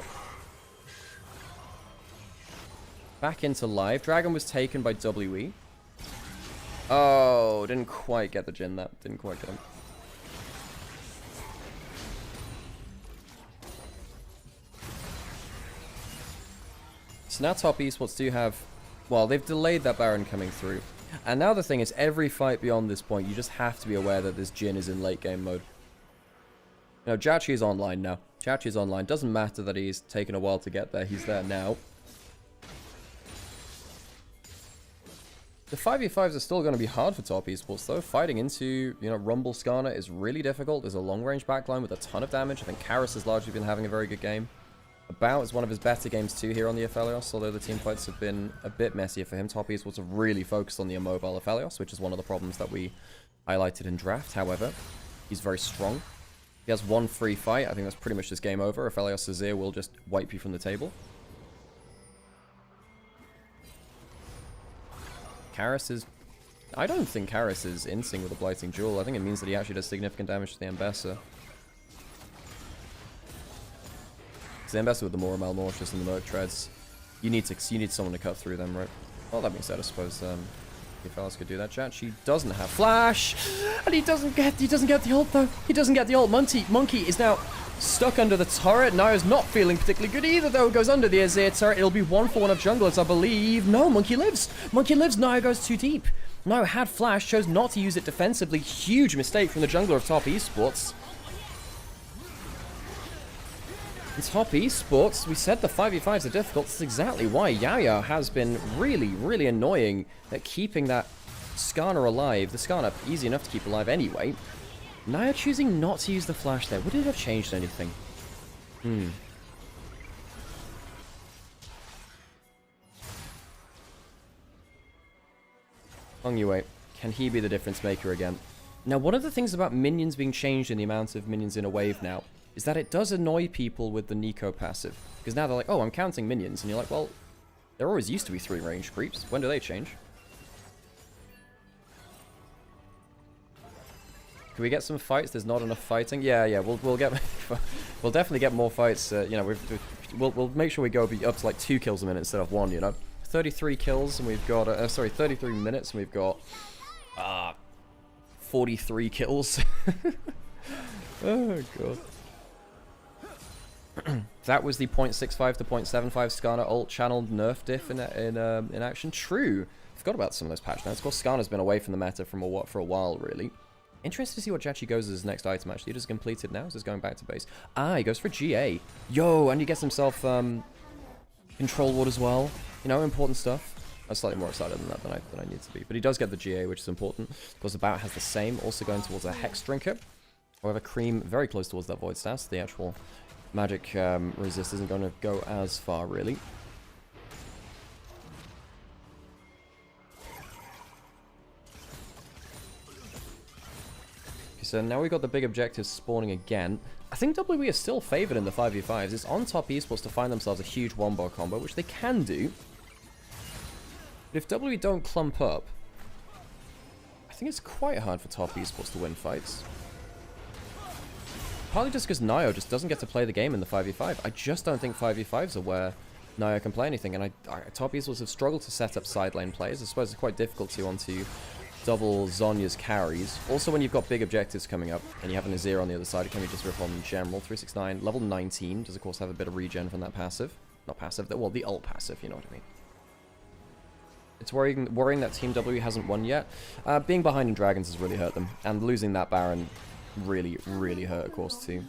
Back into live. Dragon was taken by WE. Oh, didn't quite get the Jin that. Didn't quite get him. So now top esports do have... Well, they've delayed that Baron coming through. And now the thing is, every fight beyond this point, you just have to be aware that this Jin is in late game mode. You know, Jachi is online now. Jachi is online. Doesn't matter that he's taken a while to get there. He's there now. The 5v5s are still going to be hard for top esports, though. Fighting into, you know, Rumble Skarner is really difficult. There's a long-range backline with a ton of damage. I think Karis has largely been having a very good game. About is one of his better games, too, here on the Aphelios, although the team fights have been a bit messier for him. Top esports have really focused on the immobile Aphelios, which is one of the problems that we highlighted in draft. However, he's very strong. He has one free fight. I think that's pretty much just game over. Aphelios Azir will just wipe you from the table. Karis is... I don't think Karis is in sync with the Blighting Jewel. I think it means that he actually does significant damage to the Ambessa. Because the Ambessa with the more Malmortius and the Merc Treads, you need someone to cut through them, right? Well, that being said, I suppose the fellas could do that. Chat, she doesn't have flash, and he doesn't get the ult though. He doesn't get the ult. Monkey is now stuck under the turret. Nao's not feeling particularly good either, though. Goes under the Azir turret. It'll be 1-for-1 of junglers, I believe. No, Monkey lives. Monkey lives. Nao goes too deep. Nao had flash, chose not to use it defensively. Huge mistake from the jungler of top esports. In top esports, we said the 5v5s are difficult. That's exactly why Yaya has been really, really annoying at keeping that Skarner alive. The Skarner, easy enough to keep alive anyway. Naya choosing not to use the flash there. Would it have changed anything? Hong Yue, can he be the difference maker again? Now, one of the things about minions being changed in the amount of minions in a wave now is that it does annoy people with the Nico passive. Because now they're like, oh, I'm counting minions. And you're like, well, there always used to be 3 range creeps. When do they change? Can we get some fights? There's not enough fighting. Yeah, we'll get, we'll definitely get more fights. You know, we'll make sure we go up to like 2 kills a minute instead of 1. You know, 33 kills and we've got 33 minutes and we've got 43 kills. Oh god. That was the 0.65 to 0.75 Skarner ult channeled nerf diff in action. True. Forgot about some of those patch notes. Of course, Skarner's been away from the meta for a while, really. Interested to see what Jachi goes as his next item, actually. He just completed now, so he's going back to base. Ah, he goes for GA. Yo, and he gets himself Control Ward as well. You know, important stuff. I'm slightly more excited than that than I need to be. But he does get the GA, which is important. Of course, the Bout has the same, also going towards a Hex Drinker. However, Cream very close towards that Void Staff. The actual magic resist isn't going to go as far, really. So now we've got the big objectives spawning again. I think WE is still favored in the 5v5s. It's on top esports to find themselves a huge one-bar combo, which they can do. But if WE don't clump up, I think it's quite hard for top esports to win fights. Partly just because Nio just doesn't get to play the game in the 5v5. I just don't think 5v5s are where Nio can play anything. And top esports have struggled to set up side lane plays. I suppose it's quite difficult to onto double Zhonya's carries. Also, when you've got big objectives coming up and you have an Azir on the other side, it can be just rip on general. 369, level 19 does of course have a bit of regen from that passive. Not passive, well, the ult passive, you know what I mean. It's worrying that Team W hasn't won yet. Being behind in Dragons has really hurt them. And losing that Baron really, really hurt, of course, too.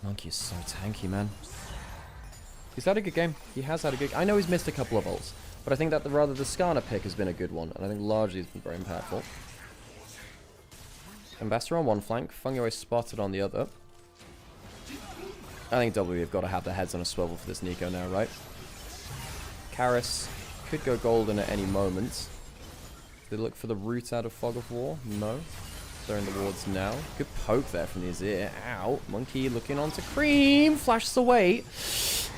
Monkey is so tanky, man. He's had a good game. He has had a good... I know he's missed a couple of ults. But I think that the Skarner pick has been a good one, and I think largely it's been very impactful. Ambassador on one flank, Fungyo is spotted on the other. I think W have got to have their heads on a swivel for this Nico now, right? Karis could go golden at any moment. Did they look for the root out of Fog of War? No. They're in the wards now. Good poke there from the Azir. Ow. Monkey looking onto Cream. Flashes away.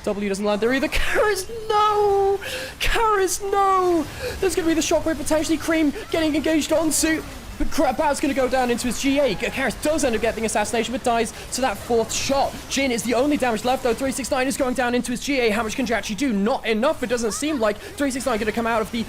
W doesn't land there either. Karis, no! Karis, no! There's going to be the shockwave potentially. Cream getting engaged onto. But Bao's going to go down into his GA. Karis does end up getting assassination, but dies to that 4th shot. Jin is the only damage left, though. 369 is going down into his GA. How much can Jachi do? Not enough. It doesn't seem like 369 going to come out of the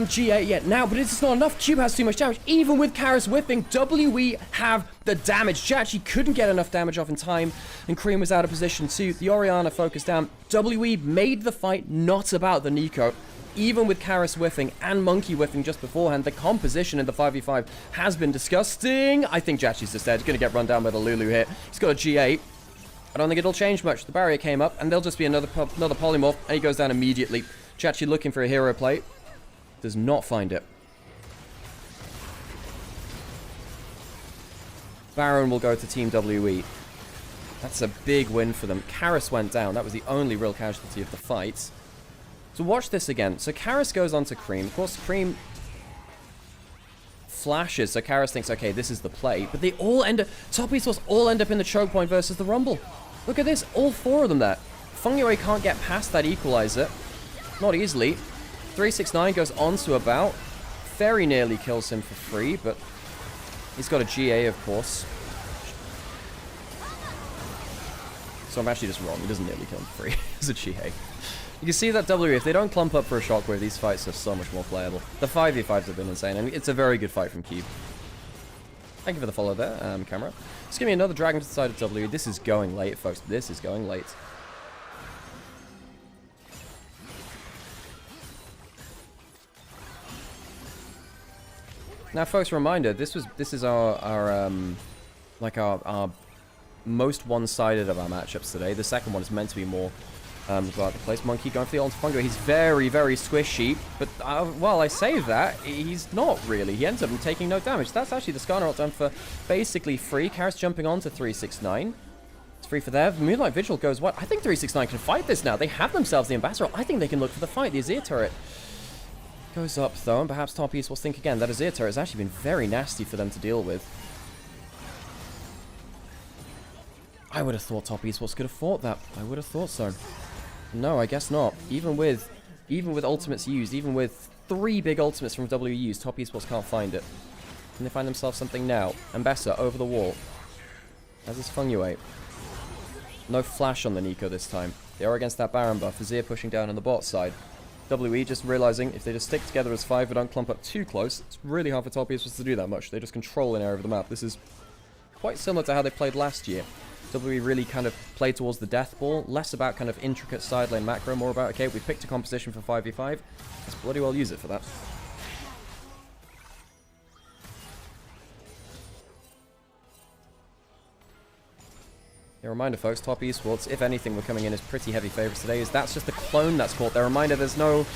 GA yet now, but it's not enough. Cube has too much damage. Even with Karis whipping, WE have the damage. Jachi couldn't get enough damage off in time, and Cream was out of position too. The Orianna focused down. WE made the fight not about the Nico. Even with Karis whiffing and Monkey whiffing just beforehand, the composition in the 5v5 has been disgusting. I think Jachi's just dead. He's going to get run down by the Lulu here. He's got a G8. I don't think it'll change much. The barrier came up, and there'll just be another polymorph, and he goes down immediately. Jachi looking for a hero play. Does not find it. Baron will go to Team WE. That's a big win for them. Karis went down. That was the only real casualty of the fight. So watch this again. So Karis goes on to Cream. Of course, Cream flashes. So Karis thinks, okay, this is the play. But they all end up... Top Esports all end up in the choke point versus the Rumble. Look at this. All 4 of them there. Fengyue can't get past that equalizer. Not easily. 369 goes on to about. Very nearly kills him for free, but he's got a GA, of course. So I'm actually just wrong. He doesn't nearly kill him for free. It's a GA. You can see that WE, if they don't clump up for a shockwave, these fights are so much more playable. The 5v5s have been insane, and it's a very good fight from Cube. Thank you for the follow there, camera. Just give me another dragon to the side of WE. This is going late, folks. This is going late. Now, folks, reminder, this is our most one-sided of our matchups today. The second one is meant to be more throughout the place. Monkey going for the ultimate Fungo. He's very, very squishy, but while I say that, he's not really. He ends up taking no damage. That's actually the Skarner ult done for basically free. Karis jumping on to 369. It's free for there. Moonlight Vigil goes what? I think 369 can fight this now. They have themselves the Ambassador. I think they can look for the fight. The Azir turret goes up though, and perhaps Top East will think again. That Azir turret has actually been very nasty for them to deal with. I would have thought Top Esports could have fought that. I would have thought so. No, I guess not. Even with ultimates used, even with 3 big ultimates from WE used, Top Esports can't find it. Can they find themselves something now? Ambessa over the wall. As is Fengyue. No flash on the Nico this time. They are against that Baron buff. Azir pushing down on the bot side. WE just realizing if they just stick together as 5 and don't clump up too close, it's really hard for Top Esports to do that much. They just control an area of the map. This is quite similar to how they played last year. WE really kind of played towards the death ball, less about kind of intricate side lane macro, more about, okay, we picked a composition for 5v5, let's bloody well use it for that. A reminder, folks, Top Esports, if anything, we're coming in as pretty heavy favorites today, is that's just a clone that's caught. Their reminder, there's not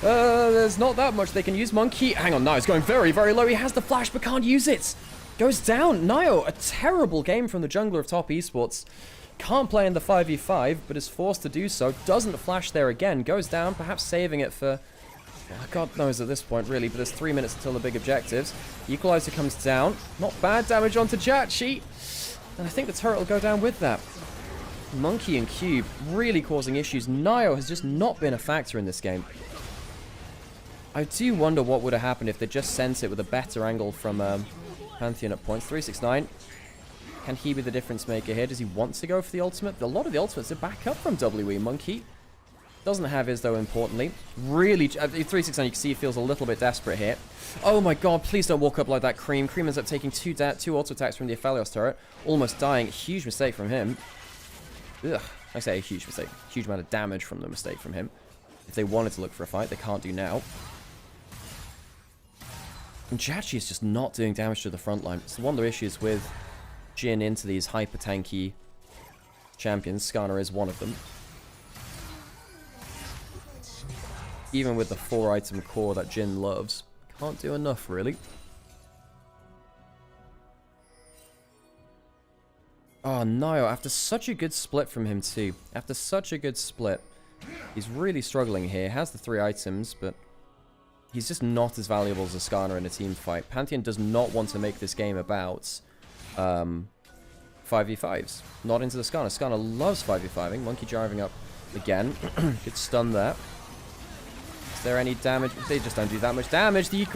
that much they can use. Monkey, hang on, Nio's going very, very low. He has the flash, but can't use it. Goes down. Nio, a terrible game from the jungler of Top Esports. Can't play in the 5v5, but is forced to do so. Doesn't flash there again. Goes down, perhaps saving it for... God knows at this point, really, but there's 3 minutes until the big objectives. Equalizer comes down. Not bad damage onto Jachi. And I think the turret will go down with that. Monkey and Cube really causing issues. Nio has just not been a factor in this game. I do wonder what would have happened if they just sent it with a better angle from Pantheon at points. 369. Can he be the difference maker here? Does he want to go for the ultimate? A lot of the ultimates are back up from WE. Monkey doesn't have his, though, importantly. Really, 369, you can see he feels a little bit desperate here. Oh my god, please don't walk up like that, Cream. Cream ends up taking two auto attacks from the Aphelios turret. Almost dying. Huge mistake from him. Ugh, I say a huge mistake. Huge amount of damage from the mistake from him. If they wanted to look for a fight, they can't do now. And Jachi is just not doing damage to the front line. It's one of the issues with Jin into these hyper tanky champions. Skarner is one of them. Even with the 4-item core that Jin loves, can't do enough, really. Oh, Nio, after such a good split from him, too. After such a good split. He's really struggling here. Has the 3 items, but he's just not as valuable as a Skarner in a team fight. Pantheon does not want to make this game about 5v5s. Not into the Skarner. Skarner loves 5v5ing. Monkey driving up again. Good stun there. there any damage? They just don't do that much damage. The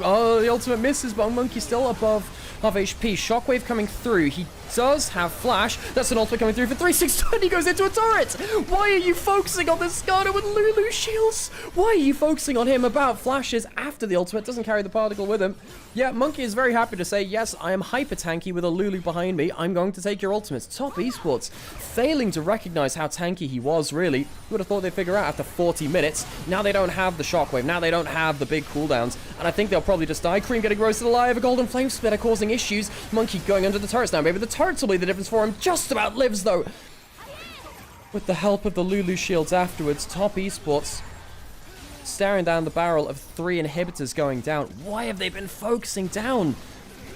ultimate misses, but Monkey still above half HP. Shockwave coming through. He does have flash. That's an ultimate coming through for 369. He goes into a turret. Why are you focusing on this Skarner with Lulu shields? Why are you focusing on him about flashes after the ultimate? Doesn't carry the particle with him. Yeah, Monkey is very happy to say, yes, I am hyper tanky with a Lulu behind me. I'm going to take your ultimates. Top Esports failing to recognize how tanky he was, really. You would have thought they'd figure out after 40 minutes. Now they don't have the shockwave. Now they don't have the big cooldowns. And I think they'll probably just die. Cream getting roasted alive. A golden flame splitter causing issues. Monkey going under the turrets now. Maybe the turrets will be the difference for him. Just about lives, though. With the help of the Lulu shields afterwards, Top Esports staring down the barrel of 3 inhibitors going down. Why have they been focusing down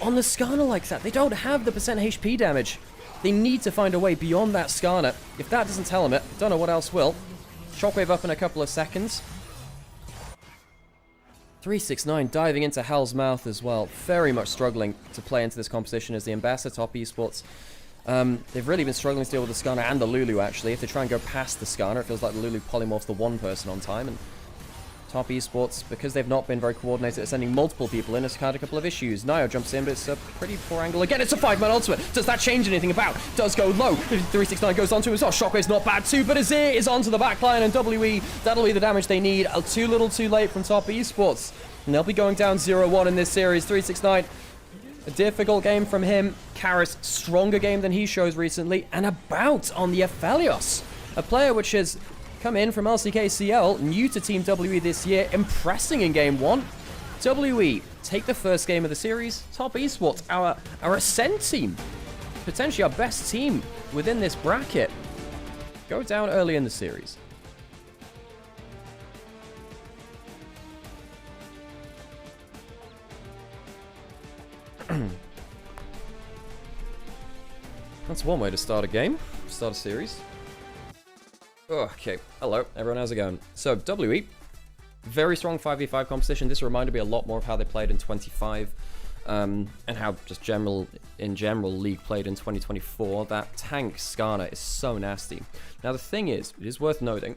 on the Skarner like that? They don't have the percent HP damage. They need to find a way beyond that Skarner. If that doesn't tell them it, don't know what else will. Shockwave up in a couple of seconds. 369 diving into Hell's Mouth as well. Very much struggling to play into this competition as the ambassador Top Esports. They've really been struggling to deal with the Skarner and the Lulu, actually. If they try and go past the Skarner, it feels like the Lulu polymorphs the one person on time. And Top Esports, because they've not been very coordinated at sending multiple people in, has had a couple of issues. Nio jumps in, but it's a pretty poor angle. Again, it's a 5-man ultimate. Does that change anything about? Does go low. 369 goes onto him as well. Shockwave's not bad too, but Azir is onto the backline, and WE, that'll be the damage they need. Too little too late from Top Esports. And they'll be going down 0-1 in this series. 369, a difficult game from him. Karis, stronger game than he shows recently. And a bout on the Aphelios, a player which has come in from LCKCL, new to Team WE this year, impressing in Game 1. WE take the first game of the series. Top Esports, our Ascent team, potentially our best team within this bracket, go down early in the series. That's one way to start a game, start a series. Okay, hello, everyone, how's it going? So, WE, very strong 5v5 competition. This reminded me a lot more of how they played in 25, and how just in general, League played in 2024. That tank Skarner is so nasty. Now, the thing is, it is worth noting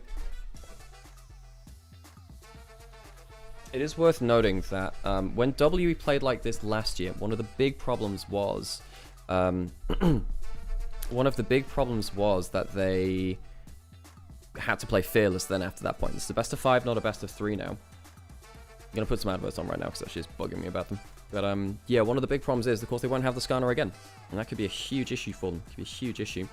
that when WE played like this last year, one of the big problems was, that they had to play Fearless then after that point. This is a best of 5, not a best of 3 now. I'm going to put some adverts on right now because that's just bugging me about them. But yeah, one of the big problems is, of course, they won't have the Skarner again. And that could be a huge issue for them. It could be a huge issue.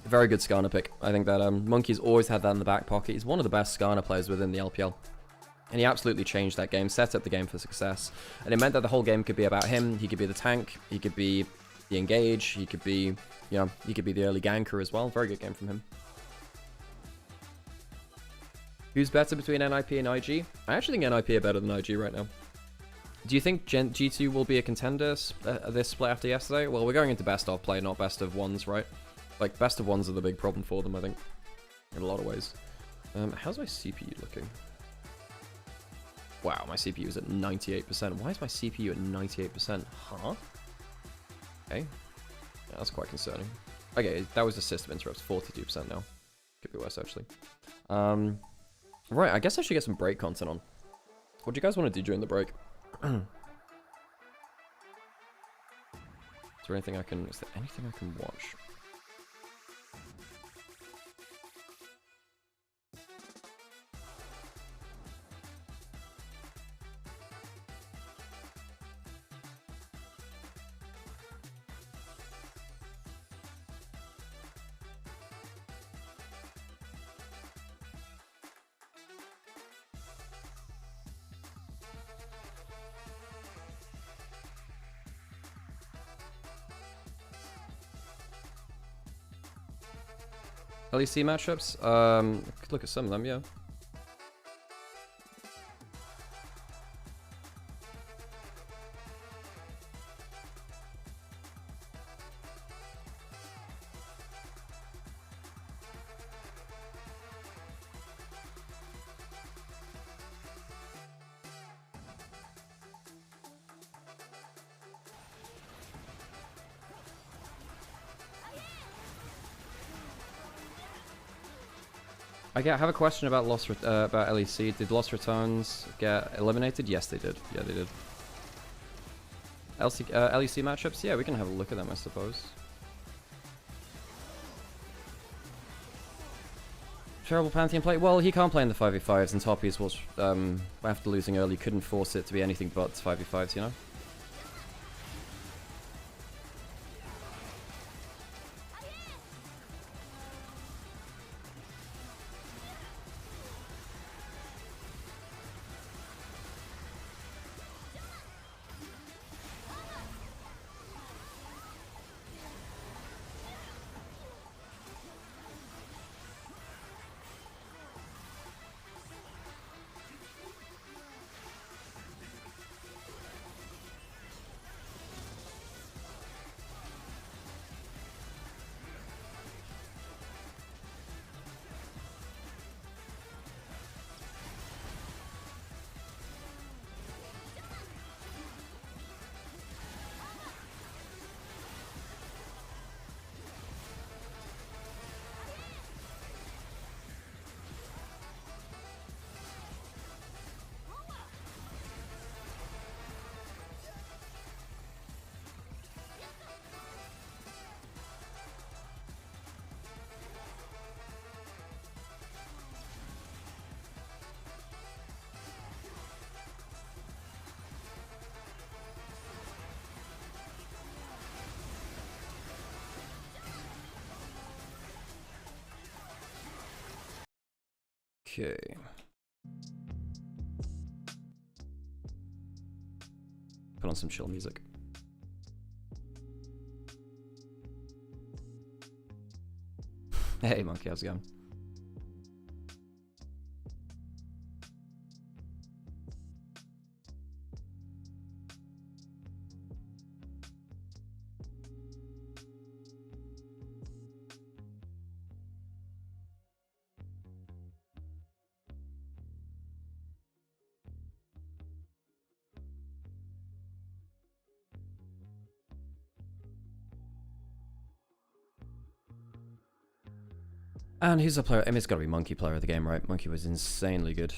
Very good Skarner pick. I think that Monkey's always had that in the back pocket. He's one of the best Skarner players within the LPL. And he absolutely changed that game, set up the game for success. And it meant that the whole game could be about him. He could be the tank. He could be the engage. He could be, you know, he could be the early ganker as well. Very good game from him. Who's better between NIP and IG? I actually think NIP are better than IG right now. Do you think G2 will be a contender this split after yesterday? Well, we're going into best of play, not best of ones, right? Like, best of ones are the big problem for them, I think. In a lot of ways. How's my CPU looking? Wow, my CPU is at 98%. Why is my CPU at 98%? Huh? Okay. Yeah, that's quite concerning. Okay, that was a system interrupt. 42% now. Could be worse, actually. Right, I guess I should get some break content on. What do you guys want to do during the break? Is there anything I can watch? LEC matchups? I could look at some of them, yeah. I have a question about about LEC. Did Lost Returns get eliminated? Yes, they did. Yeah, they did. LEC matchups? Yeah, we can have a look at them, I suppose. Terrible Pantheon play? Well, he can't play in the 5v5s, and Toppy's was, after losing early, couldn't force it to be anything but 5v5s, you know? Okay. Put on some chill music. Hey, Monkey, how's it going? And who's the player? I mean, it's got to be Monkey player of the game, right? Monkey was insanely good.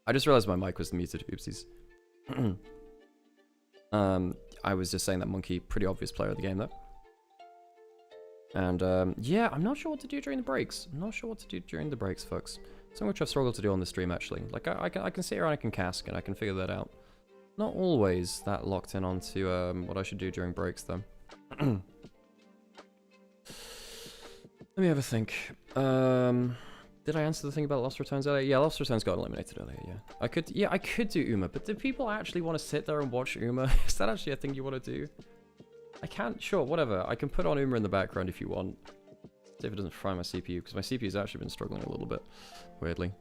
I just realized my mic was muted. Oopsies. I was just saying that Monkey, pretty obvious player of the game, though. And, yeah, I'm not sure what to do during the breaks. I'm not sure what to do during the breaks, folks. Something which I've struggled to do on the stream, actually. Like, I can sit here and I can cask, and I can figure that out. Not always that locked in onto, what I should do during breaks, though. Let me have a think. Did I answer the thing about Lost Returns earlier? Yeah, Lost Returns got eliminated earlier, yeah. I could do Uma, but do people actually want to sit there and watch Uma? Is that actually a thing you want to do? I can't, sure, whatever. I can put on Uma in the background if you want. See if it doesn't fry my CPU, because my CPU's actually been struggling a little bit, weirdly.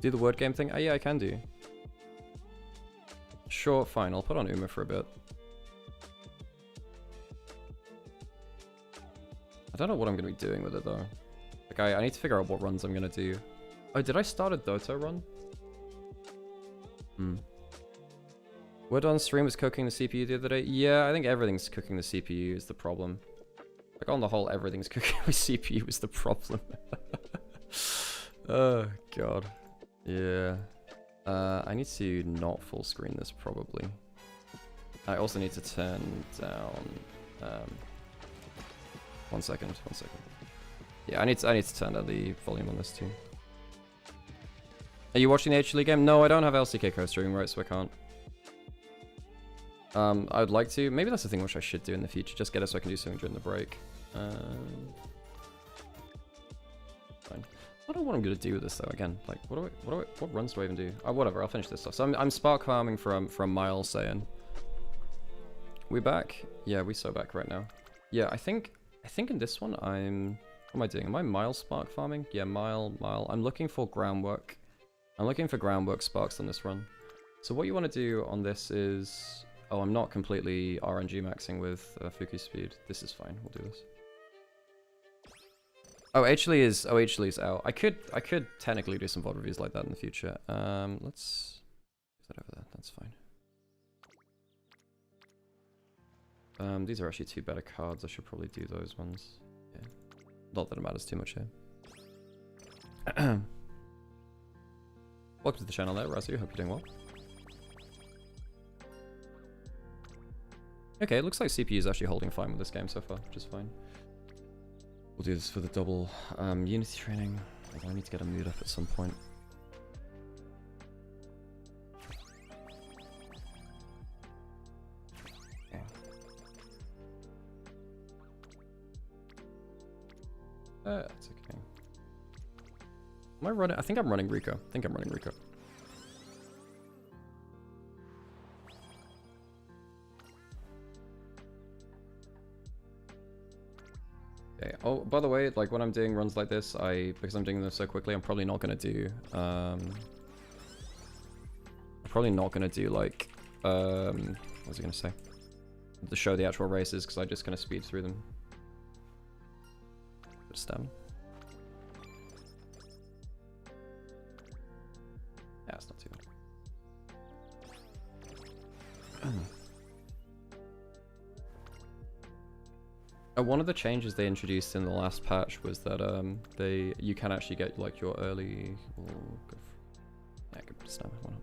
Do the word game thing? Oh yeah, I can do. Sure, fine, I'll put on Uma for a bit. I don't know what I'm going to be doing with it, though. Like, I need to figure out what runs I'm going to do. Oh, did I start a Doto run? What on stream was cooking the CPU the other day? Yeah, I think everything's cooking the CPU is the problem. Like on the whole, everything's cooking with CPU is the problem. Oh god. Yeah. I need to not full screen this probably. I also need to turn down. 1 second. Yeah, I need to turn down the volume on this too. Are you watching the HLE game? No, I don't have LCK co-streaming right, so I can't. I would like to. Maybe that's the thing which I should do in the future. Just get it so I can do something during the break. Fine. I don't know what I'm gonna do with this though. Again, like, what runs do I even do? Oh, whatever. I'll finish this stuff. So I'm spark farming from Miles saying. We back? Yeah, we so back right now. Yeah, I think in this one what am I doing? Am I Miles spark farming? Yeah, Mile. I'm looking for groundwork. I'm looking for groundwork sparks on this run. So what you want to do on this is... Oh, I'm not completely RNG maxing with Fuku speed. This is fine. We'll do this. Oh, HLE is out. I could technically do some VOD reviews like that in the future. Let's put that over there. That's fine. These are actually 2 better cards. I should probably do those ones. Yeah. Not that it matters too much here. Welcome to the channel there, Razu. Hope you're doing well. Okay, it looks like CPU is actually holding fine with this game so far, which is fine. We'll do this for the double Unity training. Although I need to get a mood up at some point. Okay. That's okay. Am I running? I think I'm running Rico. Okay. Oh, by the way, like when I'm doing runs like this, because I'm doing them so quickly, I'm probably not gonna do like what was I gonna say? To show the actual races, because I'm just gonna speed through them. Bit of stamina. Yeah, it's not too bad. One of the changes they introduced in the last patch was that you can actually get like your early. Yeah, good stamina. Why not?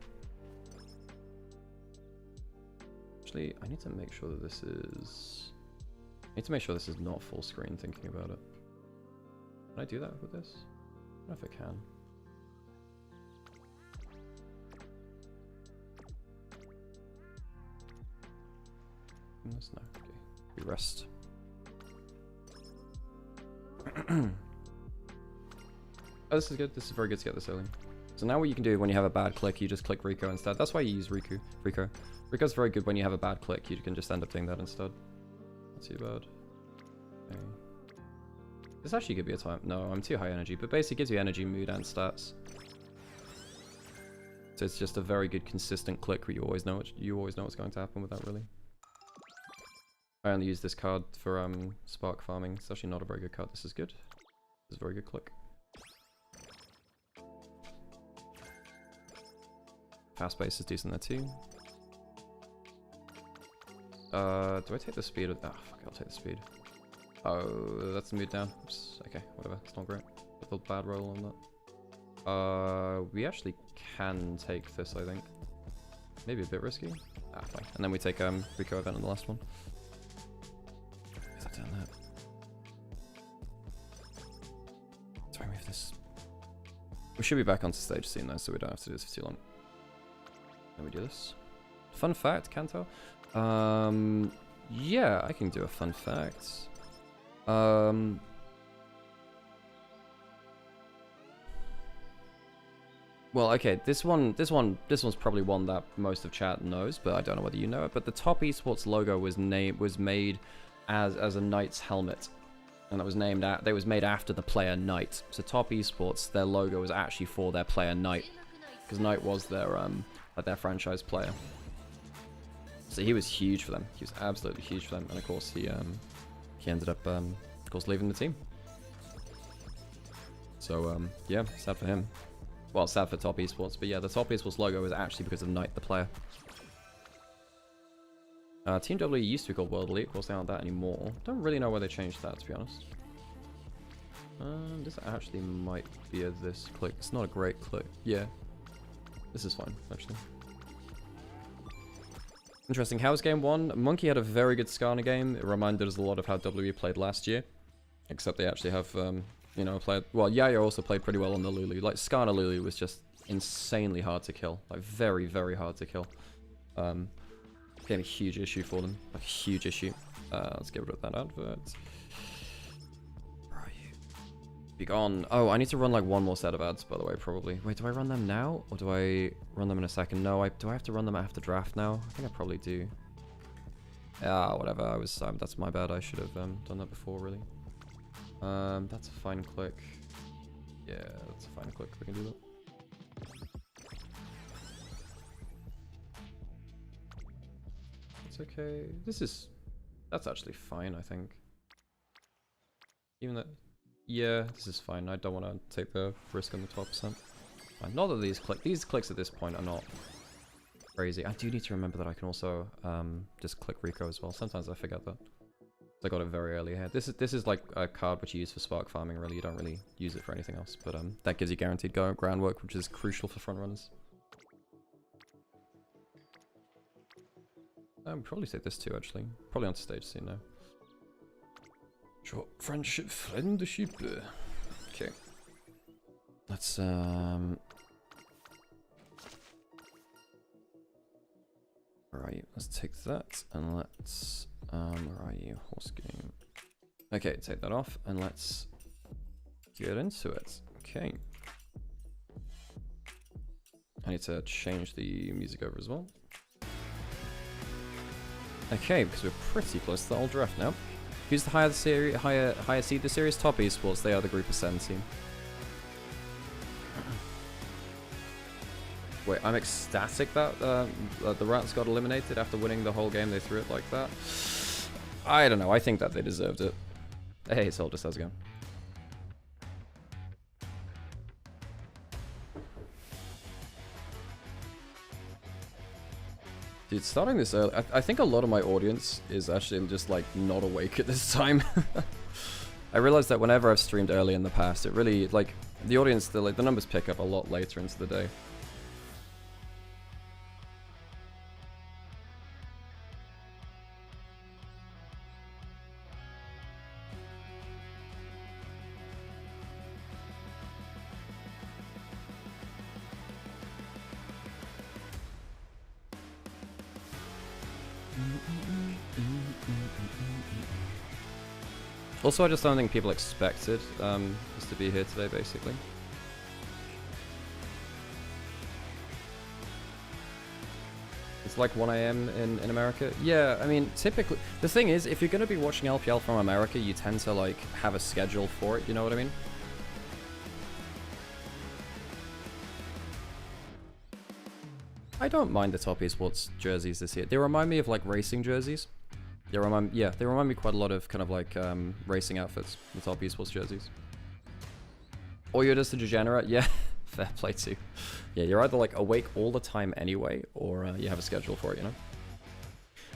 Actually, I need to make sure that this is. I need to make sure this is not full screen. Thinking about it. Can I do that with this? I don't know if I can. This no. Okay. We rest. Oh, this is good. This is very good to get this early. So now what you can do when you have a bad click, you just click Rico instead. That's why you use Rico. Rico's very good when you have a bad click. You can just end up doing that instead. Not too bad. Okay. This actually could be a time. No, I'm too high energy, but basically gives you energy, mood, and stats. So it's just a very good consistent click where you always know what's going to happen with that, really. I only use this card for spark farming. It's actually not a very good card. This is good. This is a very good click. Fast pace is decent there too. Do I take the speed? Ah, fuck, I'll take the speed. Oh, that's the mood down. Oops. Okay, whatever. It's not great. With a bad roll on that. We actually can take this, I think. Maybe a bit risky. Ah, fine. And then we take Rico event on the last one. Done that. Let's remove this. We should be back onto stage soon though, so we don't have to do this for too long. Then we do this. Fun fact, Kanto? Yeah, I can do a fun fact. Well, okay, this one's probably one that most of chat knows, but I don't know whether you know it. But the top esports logo was made as a knight's helmet, and that was made after the player Knight. So top esports, their logo was actually for their player Knight, because Knight was their their franchise player. So he was huge for them. He was absolutely huge for them, and of course he ended up of course leaving the team. So yeah, sad for him. Well, sad for Top Esports, but yeah, the Top Esports logo is actually because of Knight, the player. Team W used to be called World Elite, of course they aren't that anymore. Don't really know why they changed that, to be honest. This actually might be this click. It's not a great click. Yeah. This is fine, actually. Interesting. How was game 1? Monkey had a very good Skarner game. It reminded us a lot of how WE played last year. Except they actually have, you know, played... Well, Yaya also played pretty well on the Lulu. Like, Skarner Lulu was just insanely hard to kill. Like, very, very hard to kill. Became a huge issue for them. Like, a huge issue. Let's get rid of that advert. Where are you? Be gone. Oh, I need to run, like, one more set of ads, by the way, probably. Wait, do I run them now? Or do I run them in a second? No, do I have to run them after draft now? I think I probably do. Ah, whatever. That's my bad. I should have done that before, really. That's a fine click. Yeah, that's a fine click. We can do that. It's okay. That's actually fine, I think. Even that, yeah, this is fine. I don't want to take the risk on the 12%. Fine. Not that these clicks at this point are not crazy. I do need to remember that I can also just click Rico as well. Sometimes I forget that. I got it very early here. This is like a card which you use for spark farming, really. You don't really use it for anything else, but that gives you guaranteed groundwork, which is crucial for front runners. Probably take this too, actually. Probably on stage soon now. Sure. Friendship. Okay. Let's where are you? Let's take that and let's where are you? Horse game. Okay, take that off and let's get into it. Okay. I need to change the music over as well. Okay, because we're pretty close to the old draft now. Who's the higher seed the series? Top Esports. They are the Group of 7 team. Wait, I'm ecstatic that the Rats got eliminated after winning the whole game. They threw it like that. I don't know. I think that they deserved it. Hey, Soldier, how's it going? Dude, starting this early, I think a lot of my audience is actually just like not awake at this time. I realized that whenever I've streamed early in the past, it really, like, the audience, the numbers pick up a lot later into the day. Also, I just don't think people expected us to be here today, basically. It's like 1 AM in America. Yeah, I mean, typically... The thing is, if you're going to be watching LPL from America, you tend to, like, have a schedule for it, you know what I mean? I don't mind the Top Esports jerseys this year. They remind me of, like, racing jerseys. They remind me quite a lot of kind of like racing outfits, the Top Esports jerseys. Or you're just a degenerate, yeah, fair play too. Yeah, you're either like awake all the time anyway, or you have a schedule for it, you know?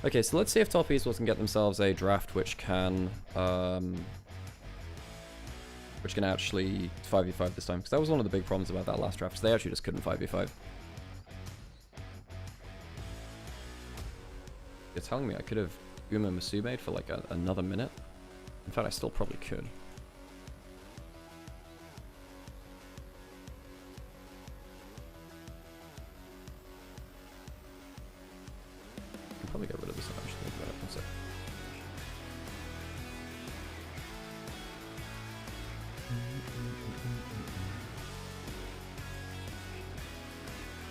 Okay, so let's see if Top Esports can get themselves a draft which can actually 5v5 this time, because that was one of the big problems about that last draft. They actually just couldn't 5v5. You're telling me I could have Uma Musume for like another minute? In fact, I still probably could. I can probably get rid of this eventually. One sec.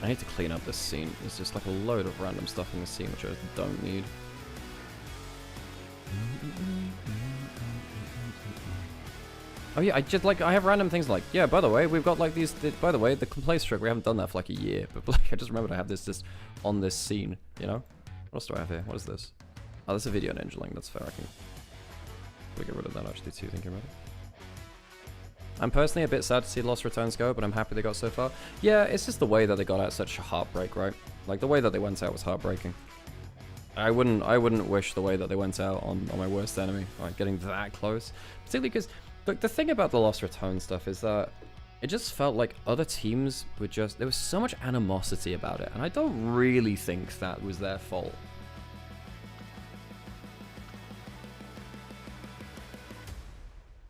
I need to clean up this scene. There's just like a load of random stuff in the scene which I don't need. Oh yeah, I have random things like, yeah, by the way, we've got like these, by the way, the play stroke, we haven't done that for like a year, but like, I just remembered I have this just on this scene, you know? What else do I have here? What is this? Oh, that's a video ninja link, that's fair, I can probably get rid of that actually too, thinking about it. I'm personally a bit sad to see Lost Returns go, but I'm happy they got so far. Yeah, it's just the way that they got out such a heartbreak, right? Like, the way that they went out was heartbreaking. I wouldn't wish the way that they went out on my worst enemy, like getting that close. Particularly because, look, the thing about the Lost Return stuff is that it just felt like other teams were just, there was so much animosity about it, and I don't really think that was their fault.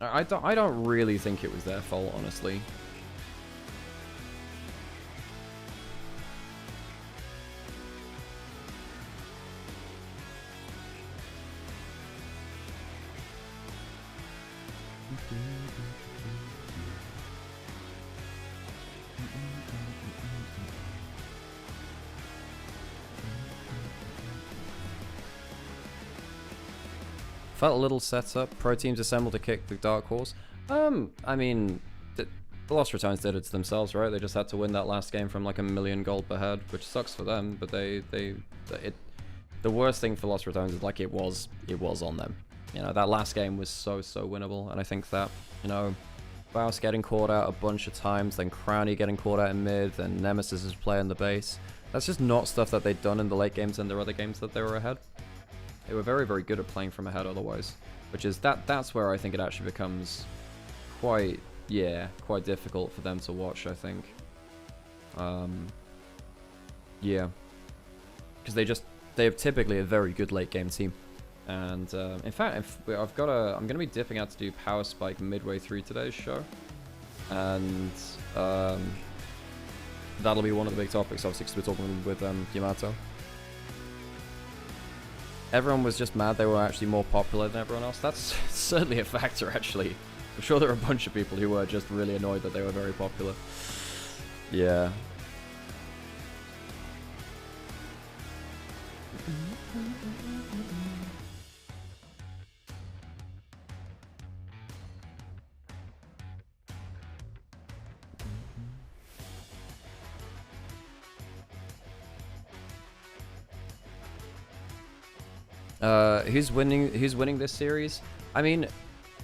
I don't really think it was their fault, honestly. Felt a little set up. Pro teams assembled to kick the Dark Horse. I mean, the Lost Returns did it to themselves, right? They just had to win that last game from like $1 million gold ahead, which sucks for them. But the worst thing for Lost Returns is like it was on them. You know, that last game was so winnable, and I think that, you know, Faust getting caught out a bunch of times, then Crowny getting caught out in mid, then Nemesis is playing the base. That's just not stuff that they'd done in the late games and their other games that they were ahead. They were very good at playing from ahead otherwise, which is that's where I think it actually becomes quite difficult for them to watch, I think. Yeah, because they have typically a very good late game team, and in fact, I'm gonna be dipping out to do Power Spike midway through today's show, and that'll be one of the big topics, obviously, because we're talking with Yamato. Everyone was just mad they were actually more popular than everyone else. That's certainly a factor, actually. I'm sure there are a bunch of people who were just really annoyed that they were very popular. Yeah. Who's winning this series? I mean,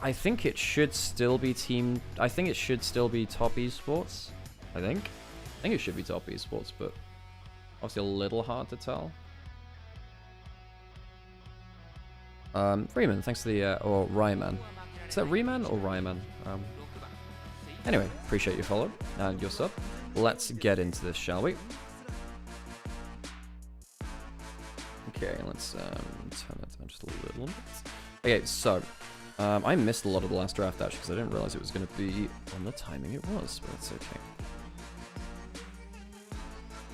I think it should still be I think it should still be Top Esports. I think it should be Top Esports, but obviously a little hard to tell. Riemann, thanks to the or Ryman. Is that Riemann or Ryman? Anyway, appreciate your follow and your sub. Let's get into this, shall we? Okay, let's turn that down just a little bit. Okay, so I missed a lot of the last draft actually because I didn't realize it was going to be on the timing it was, but that's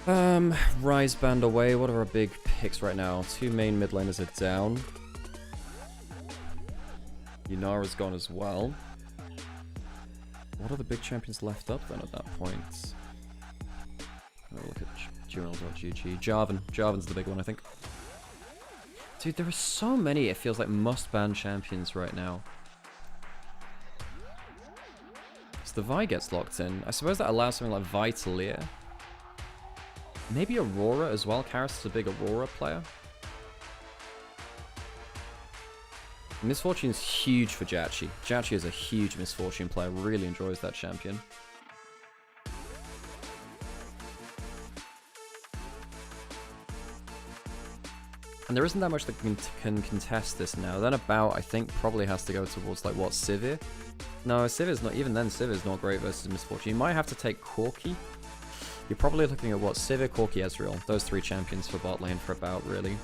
okay. Rise band away. What are our big picks right now? Two main mid laners are down. Yunara's gone as well. What are the big champions left up then at that point? I'll look at duels.gg. Jarvan's the big one, I think. Dude, there are so many, it feels like, must-ban champions right now. So the Vi gets locked in. I suppose that allows something like Vi to Leer. Maybe Aurora as well. Karis is a big Aurora player. Misfortune's huge for Jachi. Jachi is a huge Misfortune player. Really enjoys that champion. And there isn't that much that can contest this now. Then about, I think, probably has to go towards, like, what, Sivir? No, Sivir's not, even then, Sivir's not great versus Misfortune. You might have to take Corki. You're probably looking at, what, Sivir, Corki, Ezreal. Those three champions for bot lane for about, really.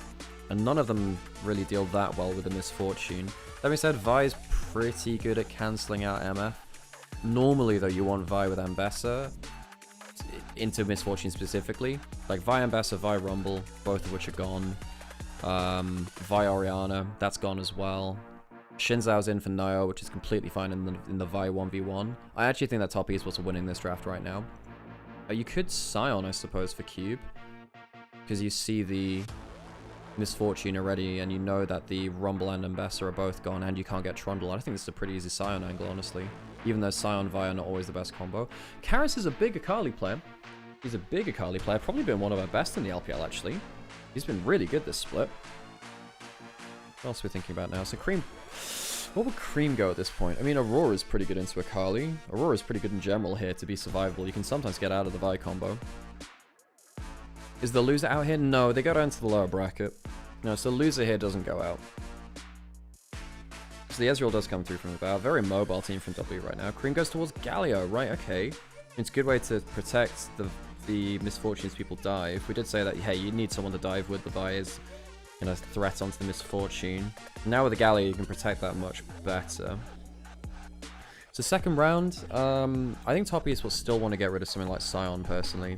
And none of them really deal that well with the Misfortune. That being said, Vi's pretty good at cancelling out MF. Normally, though, you want Vi with Ambessa into Misfortune specifically. Like, Vi Ambessa, Vi Rumble, both of which are gone. Vi Oriana, that's gone as well. Shinzao's in for Nio, which is completely fine in the Vi 1v1. I actually think that Top Esports are winning this draft right now. You could Scion, I suppose, for Cube. Because you see the Misfortune already, and you know that the Rumble and Ambessa are both gone, and you can't get Trundle. I think this is a pretty easy Scion angle, honestly. Even though Scion Vi are not always the best combo. Karis is a big Akali player. He's a big Akali player. Probably been one of our best in the LPL, actually. He's been really good this split. What else are we thinking about now? So Cream... What would Cream go at this point? I mean, Aurora's pretty good into Akali. Aurora's pretty good in general here to be survivable. You can sometimes get out of the Vi combo. Is the loser out here? No, they go down to the lower bracket. No, so loser here doesn't go out. So the Ezreal does come through from about. Very mobile team from W right now. Cream goes towards Galio, right, okay. It's a good way to protect the misfortunes people dive. We did say that, hey, you need someone to dive with the Vi as a threat onto the misfortune. Now with the Galio, you can protect that much better. So second round, I think Top East will still want to get rid of something like Sion, personally.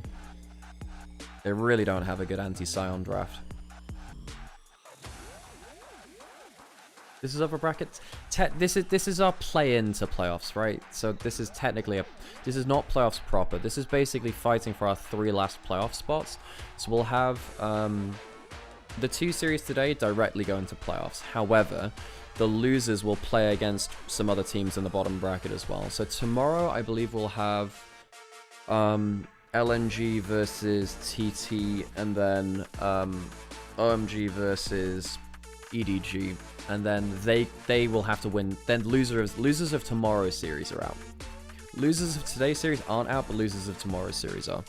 They really don't have a good anti-Sion draft. This is upper brackets. This is our play-in to playoffs, right? So this is technically this is not playoffs proper. This is basically fighting for our 3 last playoff spots. So we'll have the 2 series today directly go into playoffs. However, the losers will play against some other teams in the bottom bracket as well. So tomorrow, I believe we'll have LNG versus TT, and then OMG versus EDG, and then they will have to win. Then losers of tomorrow's series are out. Losers of today's series aren't out, but losers of tomorrow's series are.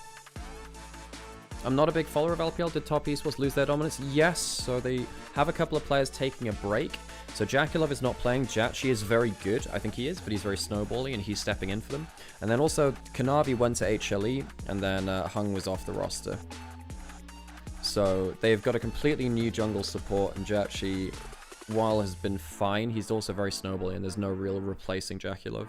I'm not a big follower of LPL. Did Top Esports lose their dominance? Yes, so they have a couple of players taking a break. So Jackulov is not playing. Jatchi is very good. I think he is, but he's very snowbally, and he's stepping in for them. And then also, Kanavi went to HLE, and then Hung was off the roster. So they've got a completely new jungle support, and Jatchi, while has been fine, he's also very snowbally, and there's no real replacing Jackulov.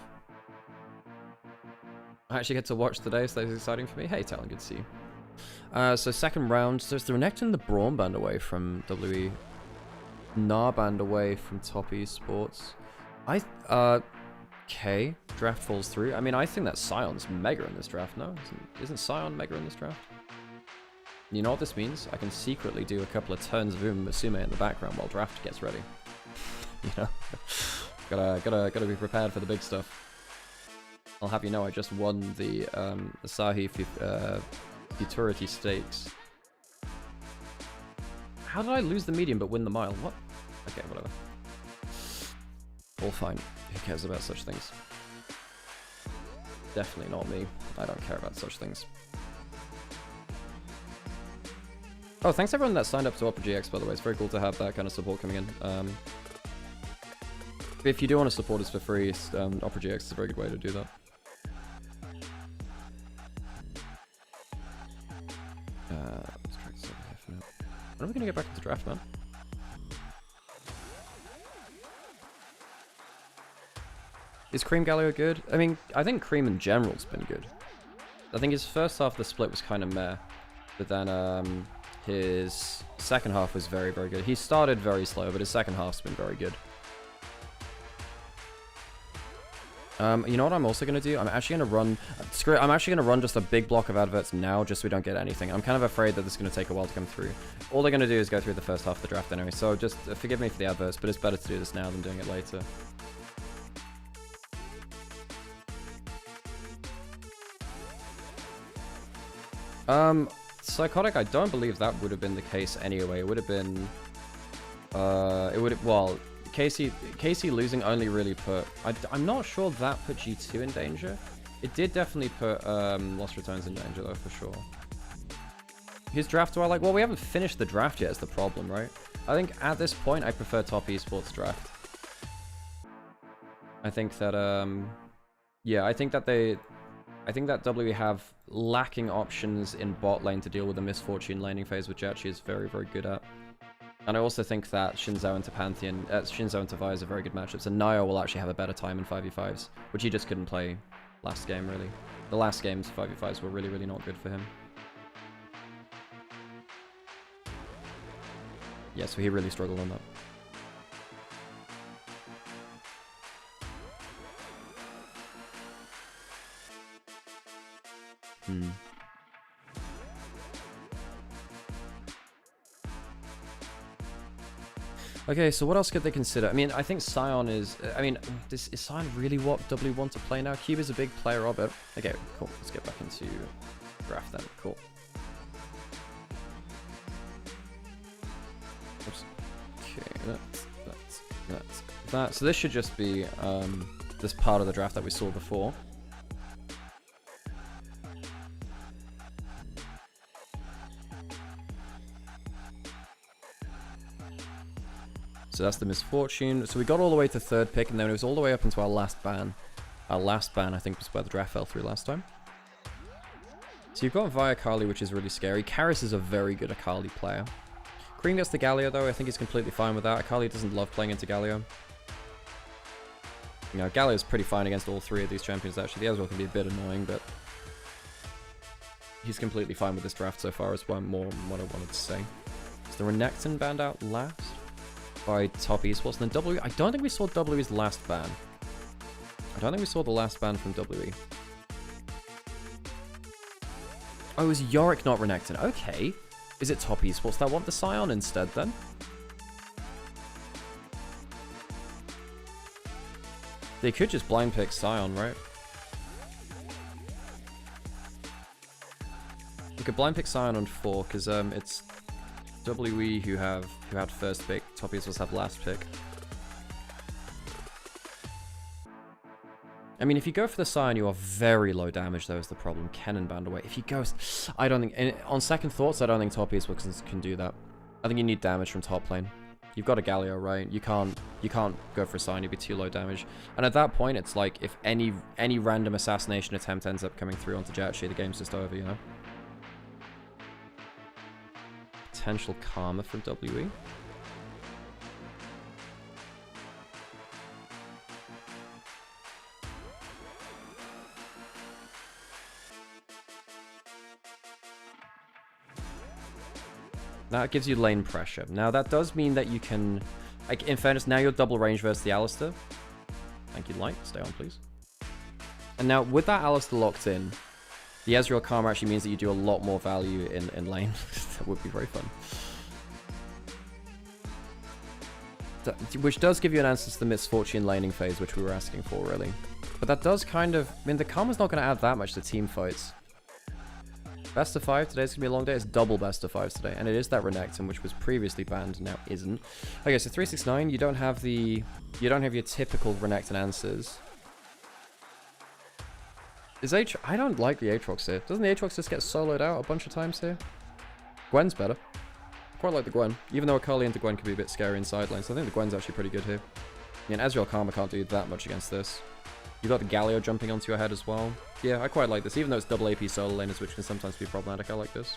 I actually get to watch today, so that's exciting for me. Hey, Talon, good to see you. So second round, so it's the Renekton and the Braum band away from WE. Nah band away from Top Esports. Okay, draft falls through. I mean, I think that Sion's mega in this draft, no? Isn't Sion mega in this draft? You know what this means? I can secretly do a couple of turns of Musume in the background while draft gets ready. You know? gotta be prepared for the big stuff. I'll have you know I just won the Asahi Futurity Stakes. How did I lose the medium but win the mile? What? Okay, whatever. All fine. Who cares about such things? Definitely not me. I don't care about such things. Oh, thanks everyone that signed up to Opera GX, by the way. It's very cool to have that kind of support coming in. If you do want to support us for free, Opera GX is a very good way to do that. Let's try this over here for now. When are we going to get back into draft, man? Is Cream Galio good? I mean, I think Cream in general's been good. I think his first half of the split was kind of meh, but then his second half was very, very good. He started very slow, but his second half's been very good. You know what I'm also going to do? I'm actually going to run... Screw it, I'm actually going to run just a big block of adverts now, just so we don't get anything. I'm kind of afraid that this is going to take a while to come through. All they're going to do is go through the first half of the draft anyway, so just forgive me for the adverts, but it's better to do this now than doing it later. Psychotic, I don't believe that would have been the case anyway. It would have been... well... Casey losing only really put... I'm not sure that put G2 in danger. It did definitely put Lost Returns in danger, though, for sure. His draft, do I like? Well, we haven't finished the draft yet, is the problem, right? I think at this point, I prefer Top Esports draft. I think that, yeah, I think that WE have lacking options in bot lane to deal with the misfortune laning phase, which actually is very, very good at. And I also think that Shinzo into Pantheon, Shinzo into Vi is a very good matchup. So Nio will actually have a better time in 5v5s, which he just couldn't play last game, really. The last game's 5v5s were really, really not good for him. Yeah, so he really struggled on that. Okay, so what else could they consider? I mean, I think Sion is... I mean, is Sion really what W want to play now? Cube is a big player of it. Okay, cool. Let's get back into draft then. Cool. Oops. Okay, that's... that. So this should just be this part of the draft that we saw before. So that's the misfortune. So we got all the way to 3rd pick, and then it was all the way up into our last ban. Our last ban, I think, was where the draft fell through last time. So you've got Vi Akali, which is really scary. Karis is a very good Akali player. Cream gets the Galio, though. I think he's completely fine with that. Akali doesn't love playing into Galio. You know, Galio's pretty fine against all 3 of these champions, actually. The Ezreal can be a bit annoying, but he's completely fine with this draft so far, is more what I wanted to say. Is the Renekton banned out last by Top Esports? And then W, I don't think we saw W's last ban. I don't think we saw the last ban from WE. Oh, it was Yorick, not Renekton. Okay. Is it Top Esports that want the Scion instead, then? They could just blind pick Scion, right? We could blind pick Scion on 4, because it's WE who had 1st pick, Top Esports have last pick. I mean, if you go for the Scion, you are very low damage, though, is the problem. Kennen banned away. If you go... I don't think... On second thoughts, I don't think Top Esports can do that. I think you need damage from top lane. You've got a Galio, right? You can't go for a Scion, you'd be too low damage. And at that point, it's like, if any random assassination attempt ends up coming through onto Jatshi, the game's just over, you know? Potential Karma from WE. Now it gives you lane pressure. Now that does mean that you can... Like, in fairness, now you're double range versus the Alistar. Thank you, Light. Stay on, please. And now, with that Alistar locked in, the Ezreal Karma actually means that you do a lot more value in lane. That would be very fun. Which does give you an answer to the misfortune laning phase, which we were asking for, really. But that does kind of... I mean, the Karma's not going to add that much to team fights. Best of 5, today's gonna be a long day. It's double best of 5s today, and it is that Renekton, which was previously banned, now isn't. Okay, so 369, you don't have your typical Renekton answers. I don't like the Aatrox here. Doesn't the Aatrox just get soloed out a bunch of times here? Gwen's better. Quite like the Gwen, even though Akali into Gwen can be a bit scary in side lanes. So I think the Gwen's actually pretty good here. I mean, Ezreal Karma can't do that much against this. You've got the Galio jumping onto your head as well. Yeah, I quite like this, even though it's double AP solo laners, which can sometimes be problematic. I like this.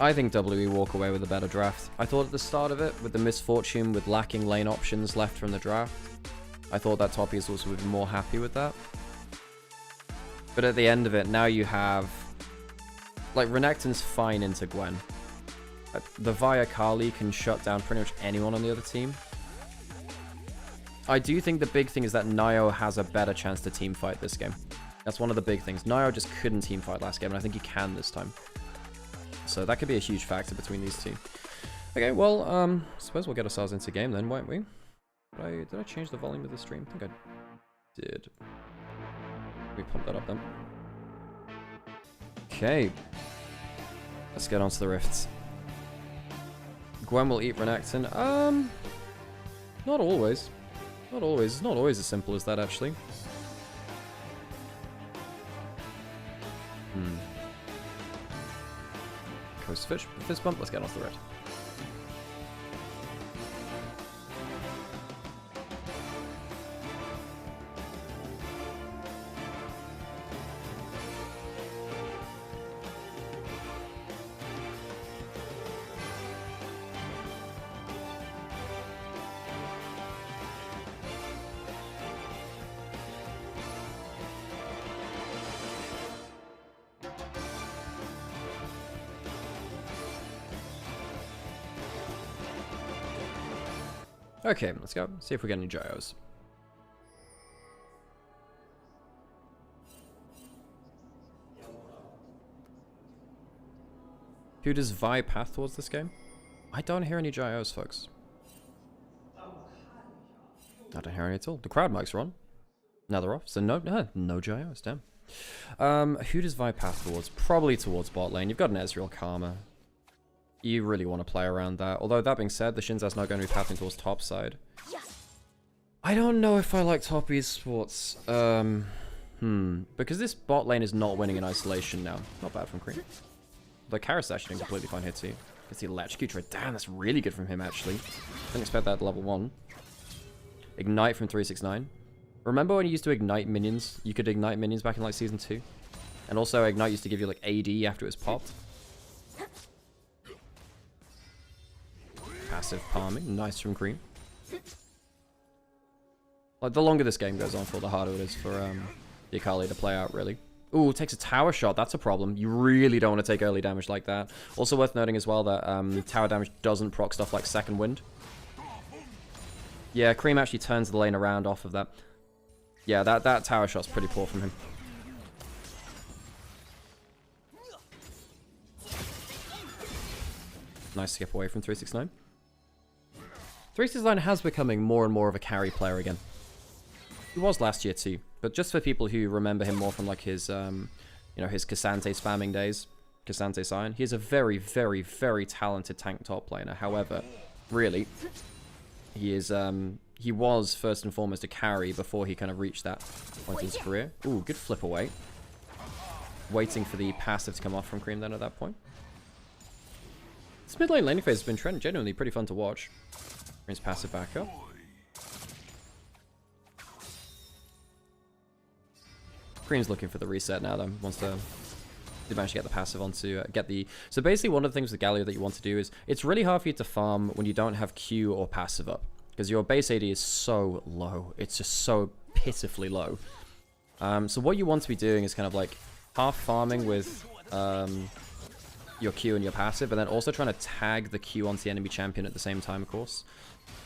I think WE walk away with a better draft. I thought at the start of it, with the misfortune with lacking lane options left from the draft, I thought that Top Esports would be more happy with that. But at the end of it, now you have... Like, Renekton's fine into Gwen. The Vi Akali can shut down pretty much anyone on the other team. I do think the big thing is that Nio has a better chance to team fight this game. That's one of the big things. Nio just couldn't team fight last game, and I think he can this time. So that could be a huge factor between these two. Okay, well, I suppose we'll get ourselves into game then, won't we? Did I change the volume of the stream? I think I did. Let me pump that up then. Okay. Let's get onto the rifts. Gwen will eat Renekton. Not always. Not always. It's not always as simple as that, actually. Coast Fish. Fist bump. Let's get onto the rift. Okay, let's go. See if we get any gyos. Who does Vi path towards this game? I don't hear any gyos, folks. I don't hear any at all. The crowd mics are on. Now they're off, so no gyos, damn. Who does Vi path towards? Probably towards bot lane. You've got an Ezreal Karma. You really want to play around that. Although, that being said, the Shinza's not going to be pathing towards top side. I don't know if I like top esports. Because this bot lane is not winning in isolation now. Not bad from Cream. The Karis actually did completely fine hits here. Gets the electrocutor. Damn, that's really good from him, actually. Didn't expect that at level 1. Ignite from 369. Remember when you used to ignite minions? You could ignite minions back in like Season 2? And also, Ignite used to give you like AD after it was popped. Passive palming. Nice from Cream. Like, the longer this game goes on for, the harder it is for the Akali to play out, really. Ooh, takes a tower shot. That's a problem. You really don't want to take early damage like that. Also worth noting as well that tower damage doesn't proc stuff like Second Wind. Yeah, Cream actually turns the lane around off of that. Yeah, that tower shot's pretty poor from him. Nice skip away from 369. 369 has becoming more and more of a carry player again. He was last year too, but just for people who remember him more from like his, you know, his Cassante spamming days, Cassante Sion, he is a very, very, very talented tank top laner. However, really, he is, he was first and foremost a carry before he kind of reached that point in his career. Ooh, good flip away. Waiting for the passive to come off from Cream then at that point. This mid lane laning phase has been genuinely pretty fun to watch. Cream's passive back up. Cream's looking for the reset now though. Wants to manage to get the passive onto get the... So basically one of the things with Galio that you want to do is it's really hard for you to farm when you don't have Q or passive up. Because your base AD is so low. It's just so pitifully low. So what you want to be doing is kind of like half farming with your Q and your passive, and then also trying to tag the Q onto the enemy champion at the same time, of course.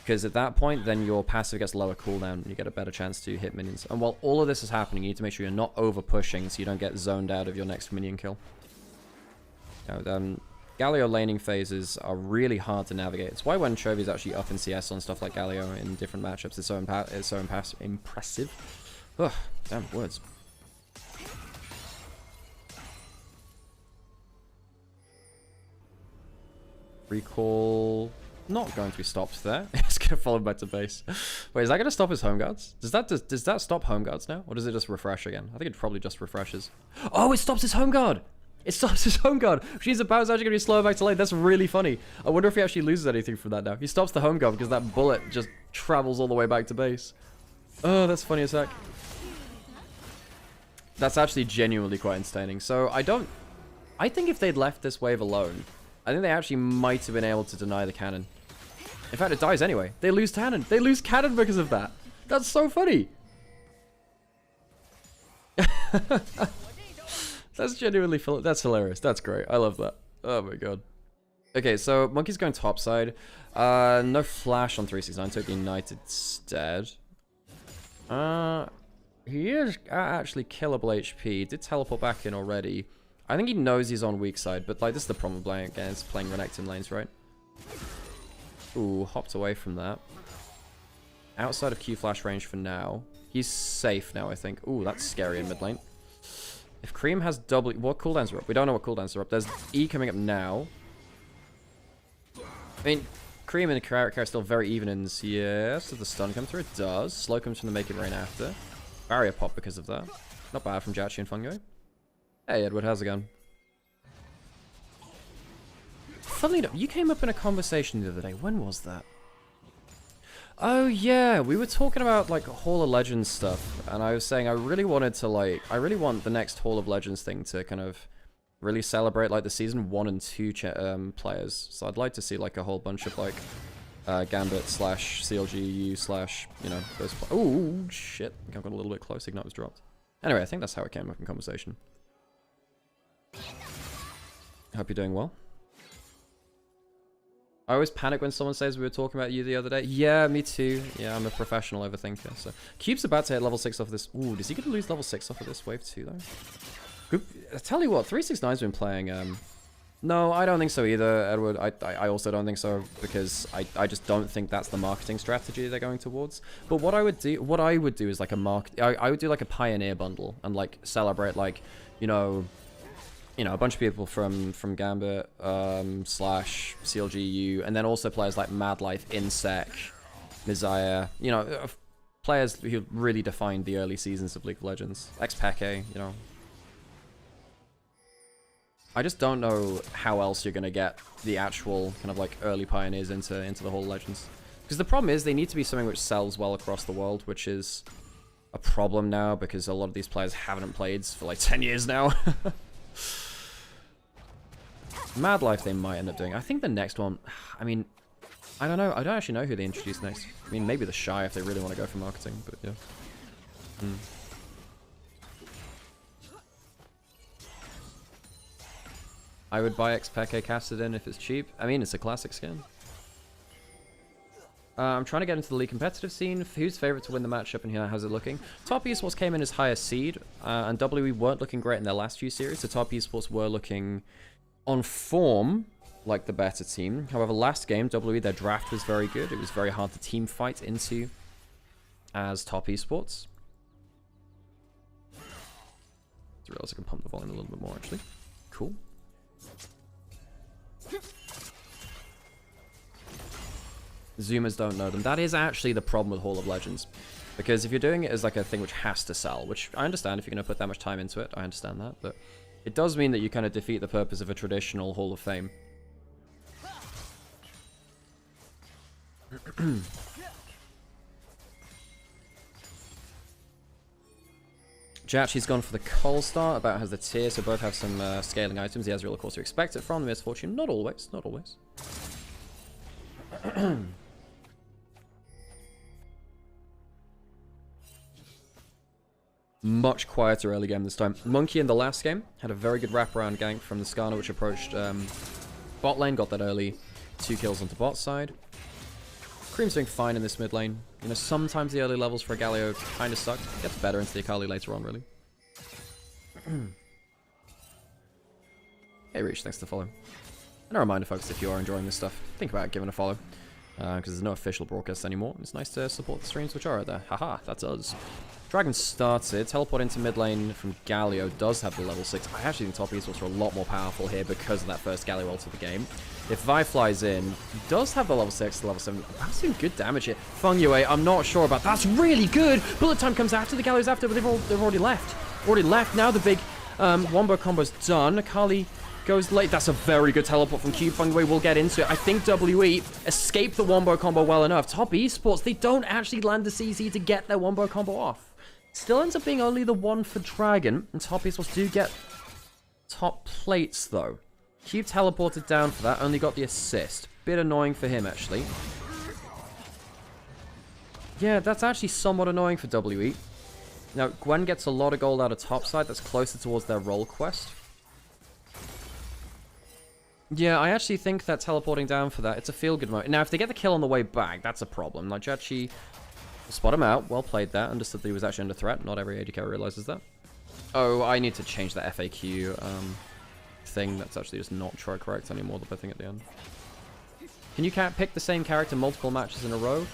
Because at that point, then your passive gets lower cooldown, and you get a better chance to hit minions. And while all of this is happening, you need to make sure you're not over pushing, so you don't get zoned out of your next minion kill. Now, Galio laning phases are really hard to navigate. It's why when Chovy's actually up in CS on stuff like Galio in different matchups, it's so impressive. Ugh, damn words. Recall... Not going to be stopped there. It's going to follow back to base. Wait, is that going to stop his home guards? Does that stop home guards now? Or does it just refresh again? I think it probably just refreshes. Oh, it stops his home guard! It stops his home guard! Which means the power's actually going to be slower back to lane. That's really funny. I wonder if he actually loses anything from that now. He stops the home guard because that bullet just travels all the way back to base. Oh, that's funny as heck. That's actually genuinely quite entertaining. So, I think if they'd left this wave alone, I think they actually might have been able to deny the cannon. In fact, it dies anyway. They lose cannon. They lose cannon because of that. That's so funny. That's genuinely... That's hilarious. That's great. I love that. Oh my god. Okay, so Monkey's going topside. No flash on 369. Took United instead. He is actually killable HP. He did teleport back in already. I think he knows he's on weak side, but like this is the problem against playing Renekton lanes, right? Ooh, hopped away from that. Outside of Q flash range for now. He's safe now, I think. Ooh, that's scary in mid lane. If Cream has double... What cooldowns are up? We don't know what cooldowns are up. There's E coming up now. I mean, Cream and Karak are still very even in CS. Does the stun come through? It does. Slow comes from the Make It Rain after. Barrier pop because of that. Not bad from Jachi and Fungo. Hey, Edward, how's it going? Funnily enough, you came up in a conversation the other day. When was that? Oh, yeah. We were talking about, like, Hall of Legends stuff. And I was saying I really wanted to, like... I really want the next Hall of Legends thing to kind of really celebrate, like, the Season 1 and 2 players. So I'd like to see, like, a whole bunch of, like, Gambit / CLGU / you know, those... Ooh, shit. I think I got a little bit close. Ignite was dropped. Anyway, I think that's how it came up in conversation. Hope you're doing well. I always panic when someone says we were talking about you the other day. Yeah, me too. Yeah, I'm a professional overthinker. So Cube's about to hit level 6 off of this. Ooh, is he going to lose level 6 off of this wave too, though? Good. I tell you what, 369's been playing No, I don't think so either, Edward. I also don't think so, because I just don't think that's the marketing strategy they're going towards. But what I would do is like I would do like a Pioneer bundle and like celebrate like, you know, a bunch of people from Gambit, slash CLGU, and then also players like Madlife, Insec, Nymaera, you know, players who really defined the early seasons of League of Legends. Xpeke, you know. I just don't know how else you're going to get the actual kind of like early pioneers into the whole Legends. Because the problem is they need to be something which sells well across the world, which is a problem now because a lot of these players haven't played for like 10 years now. Madlife they might end up doing. I think the next one, I mean, I don't know. I don't actually know who they introduce next. I mean, maybe the Shy if they really want to go for marketing, but yeah. I would buy Xpeke Cassidin if it's cheap. I mean, it's a classic skin. I'm trying to get into the League competitive scene. Who's favorite to win the matchup and how's it looking? Top Esports came in as highest seed, and WE weren't looking great in their last few series, so Top Esports were looking on form like the better team. However, last game, WE, their draft was very good. It was very hard to team fight into as Top Esports. I realize I can pump the volume a little bit more, actually. Cool. Zoomers don't know them. That is actually the problem with Hall of Legends. Because if you're doing it as like a thing which has to sell, which I understand if you're going to put that much time into it, I understand that, but it does mean that you kind of defeat the purpose of a traditional Hall of Fame. Jachi's gone for the Coal Star, about has the tier, so both have some scaling items. The Ezreal, of course, you expect it from. The Misfortune, not always, not always. Much quieter early game this time. Monkey in the last game had a very good wraparound gank from the Skarner, which approached bot lane, got that early 2 kills onto bot side. Cream's doing fine in this mid lane. You know, sometimes the early levels for a Galio kind of suck. Gets better into the Akali later on, really. Hey Reach, thanks for the follow. And a reminder, folks, if you are enjoying this stuff, think about giving a follow. Because there's no official broadcast anymore. It's nice to support the streams which are out there. Haha, that's us. Dragon started. Teleport into mid lane from Galio does have the level 6. I actually think Top Esports are a lot more powerful here because of that first Galio ult of the game. If Vi flies in, he does have the level 6 to level 7. That's doing good damage here. Feng Yue, I'm not sure about that. That's really good! Bullet time comes after, the Galio's after, but they've already left. Already left. Now the big Wombo combo's done. Akali goes late. That's a very good teleport from Cube. Feng Yue will get into it. I think WE escaped the Wombo combo well enough. Top Esports, they don't actually land the CC to get their Wombo combo off. Still ends up being only the one for Dragon, and Top Esports do get top plates, though. Cube teleported down for that, only got the assist. Bit annoying for him, actually. Yeah, that's actually somewhat annoying for WE. Now, Gwen gets a lot of gold out of topside. That's closer towards their role quest. Yeah, I actually think that teleporting down for that, it's a feel-good moment. Now, if they get the kill on the way back, that's a problem. Like, Jachi spot him out. Well played that. Understood that he was actually under threat. Not every AD carry realizes that. Oh, I need to change that FAQ thing. That's actually just not try correct anymore, the thing at the end. Can you pick the same character multiple matches in a row?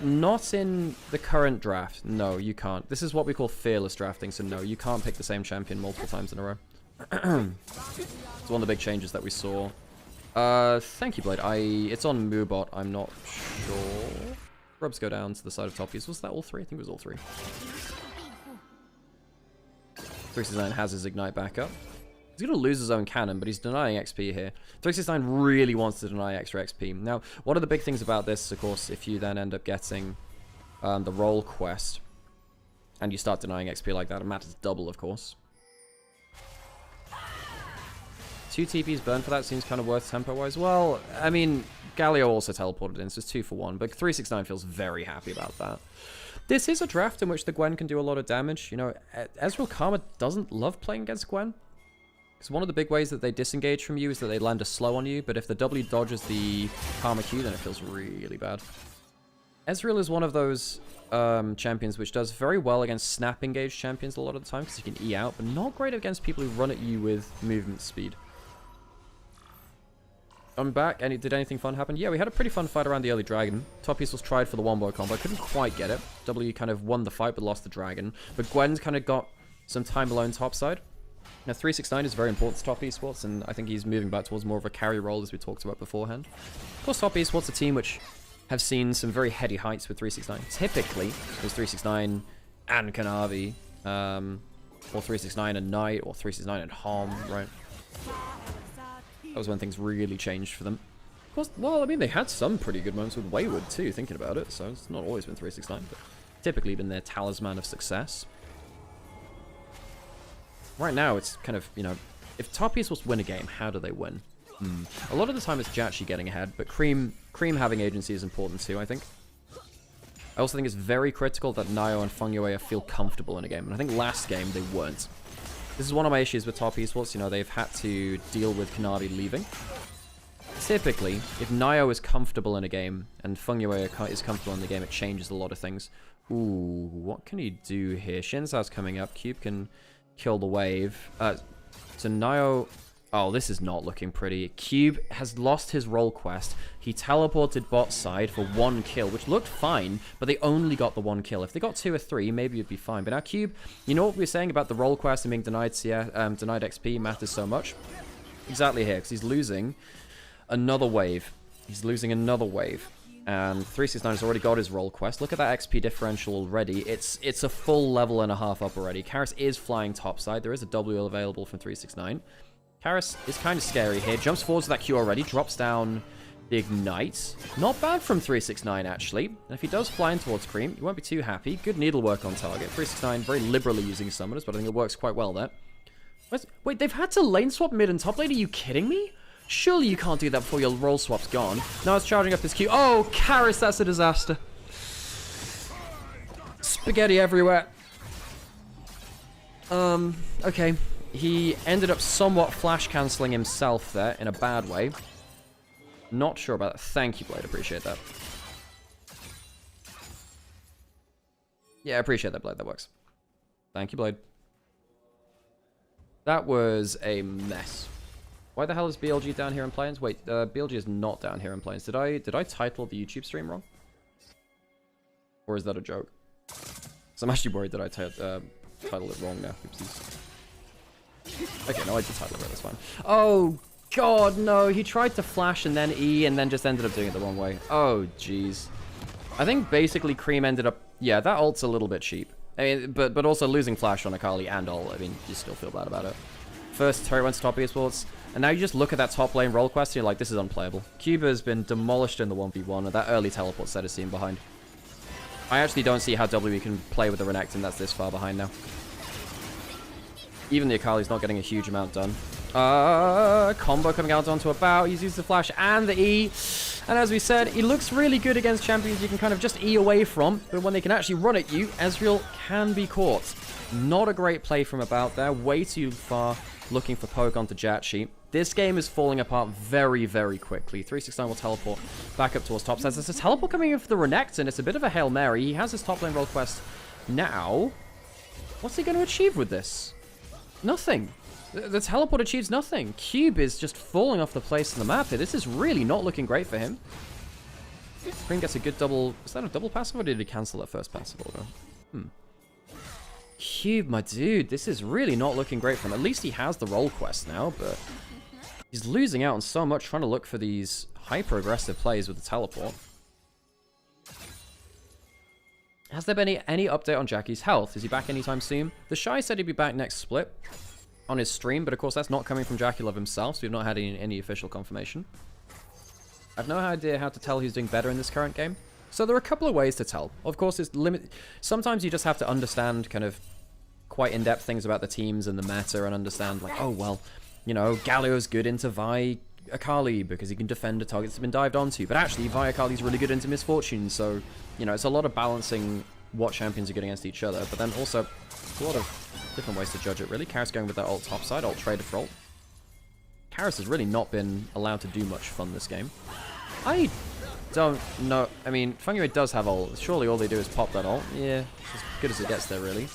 Not in the current draft. No, you can't. This is what we call fearless drafting, so no, you can't pick the same champion multiple times in a row. It's one of the big changes that we saw. Thank you, Blade. It's on Moobot. I'm not sure. Rubs go down to the side of Top Esports. Was that all three? I think it was all three. 369 has his Ignite back up. He's going to lose his own cannon, but he's denying XP here. 369 really wants to deny extra XP. Now, one of the big things about this, of course, if you then end up getting the role quest, and you start denying XP like that, it matters double, of course. 2 TPs burn for that seems kind of worth tempo-wise. Well, I mean, Galio also teleported in, so it's 2 for 1, but 369 feels very happy about that. This is a draft in which the Gwen can do a lot of damage. You know, Ezreal Karma doesn't love playing against Gwen. Because one of the big ways that they disengage from you is that they land a slow on you, but if the W dodges the Karma Q, then it feels really bad. Ezreal is one of those champions which does very well against snap engaged champions a lot of the time, because you can E out, but not great against people who run at you with movement speed. I'm back. Did anything fun happen? Yeah, we had a pretty fun fight around the early dragon. Top East was tried for the one-boy combo. Couldn't quite get it. W kind of won the fight, but lost the dragon. But Gwen's kind of got some time alone topside. Now, 369 is very important to Top Esports, and I think he's moving back towards more of a carry role, as we talked about beforehand. Of course, Top Esports, a team which have seen some very heady heights with 369. Typically, it was 369 and Kanavi, or 369 and Knight, or 369 and Hom, right? That was when things really changed for them. Of course, well, I mean, they had some pretty good moments with Wayward, too, thinking about it, so it's not always been 369, but typically been their talisman of success. Right now, it's kind of, you know, if Top Esports win a game, how do they win? A lot of the time it's Jachi getting ahead, but Cream having agency is important too, I think. I also think it's very critical that Nio and Fengyue feel comfortable in a game, and I think last game they weren't. This is one of my issues with Top Esports, you know, they've had to deal with Kanavi leaving. Typically, if Nio is comfortable in a game, and Fengyue is comfortable in the game, it changes a lot of things. Ooh, what can he do here? Shinzao's coming up, Cube can kill the wave. So Nio... Oh, this is not looking pretty. Cube has lost his role quest. He teleported bot side for 1 kill, which looked fine, but they only got the 1 kill. If they got 2 or 3, maybe it'd be fine. But now Cube, you know what we were saying about the role quest and being denied denied XP matters so much? Exactly here, because he's losing another wave. He's losing another wave. And 369 has already got his role quest. Look at that XP differential already. It's a full level and a half up already. Karis is flying topside. There is a W available from 369. Karis is kind of scary here. Jumps forwards to that Q already. Drops down the Ignite. Not bad from 369, actually. And if he does fly in towards Cream, you won't be too happy. Good needlework on target. 369 very liberally using summoners, but I think it works quite well there. Wait, they've had to lane swap mid and top lane? Are you kidding me? Surely you can't do that before your roll swap's gone. Now it's charging up his Q. Oh, Karis, that's a disaster. Spaghetti everywhere. Okay. He ended up somewhat flash cancelling himself there in a bad way. Not sure about that. Thank you, Blade. Appreciate that. Yeah, I appreciate that, Blade. That works. Thank you, Blade. That was a mess. Why the hell is BLG down here in Plains? Wait, BLG is not down here in Plains. Did I title the YouTube stream wrong? Or is that a joke? So I'm actually worried that I titled it wrong now. Oopsies. Okay, no, I did title it right, that's fine. Oh, God, no. He tried to flash and then E and then just ended up doing it the wrong way. Oh, jeez. I think basically Cream ended up... Yeah, that ult's a little bit cheap. I mean, but also losing flash on Akali and ult, I mean, you still feel bad about it. First turret went to top Esports, and now you just look at that top lane role quest and you're like, this is unplayable. Cuba has been demolished in the 1v1, and that early teleport set is seen behind. I actually don't see how W can play with the Renekton that's this far behind now. Even the Akali's not getting a huge amount done. Combo coming out onto a bow. He's used the flash and the E. And as we said, he looks really good against champions you can kind of just E away from. But when they can actually run at you, Ezreal can be caught. Not a great play from about there. Way too far looking for poke onto Jachi. This game is falling apart very, very quickly. 369 will teleport back up towards top side. There's a teleport coming in for the Renekton. It's a bit of a Hail Mary. He has his top lane role quest now. What's he going to achieve with this? Nothing. The teleport achieves nothing. Cube is just falling off the place on the map here. This is really not looking great for him. Cream gets a good double... Is that a double passive or did he cancel that first passive order? Cube, my dude, this is really not looking great for him. At least he has the role quest now, but he's losing out on so much trying to look for these hyper-aggressive plays with the teleport. Has there been any update on Jackie's health? Is he back anytime soon? The Shy said he'd be back next split on his stream, but of course that's not coming from Jackie Love himself, so we've not had any official confirmation. I've no idea how to tell who's doing better in this current game. So there are a couple of ways to tell. Of course, it's sometimes you just have to understand kind of quite in-depth things about the teams and the meta and understand like, oh, well, you know, Galio's good into Vi Akali because he can defend a target that's been dived onto. But actually, Vi Akali's really good into Misfortune, so, you know, it's a lot of balancing what champions are good against each other, but then also a lot of different ways to judge it, really. Karis going with that ult topside, ult traded for ult. Karis has really not been allowed to do much fun this game. I don't know. I mean, Fengyue does have ult. Surely all they do is pop that ult. Yeah, it's as good as it gets there, really.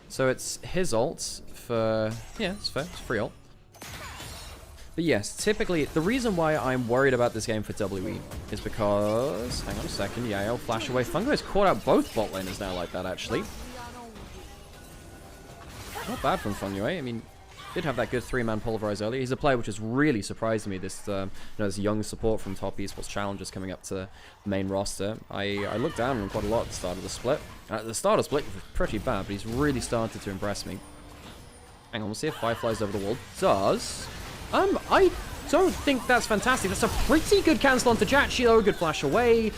So it's his ult for... Yeah, it's fair. It's free ult. But yes, typically, the reason why I'm worried about this game for WE is because... Hang on a second, Yael, flash away. Fungo has caught out both bot laners now like that, actually. Not bad from Fungo. I mean, did have that good 3-man pulverize earlier. He's a player which has really surprised me. This, this young support from top esports challengers coming up to the main roster. I looked down on him quite a lot at the start of the split. At the start of the split, he was pretty bad, but he's really started to impress me. Hang on, we'll see if Fireflies over the wall. Does. I don't think that's fantastic. That's a pretty good cancel onto Jachi, though. Good flash away.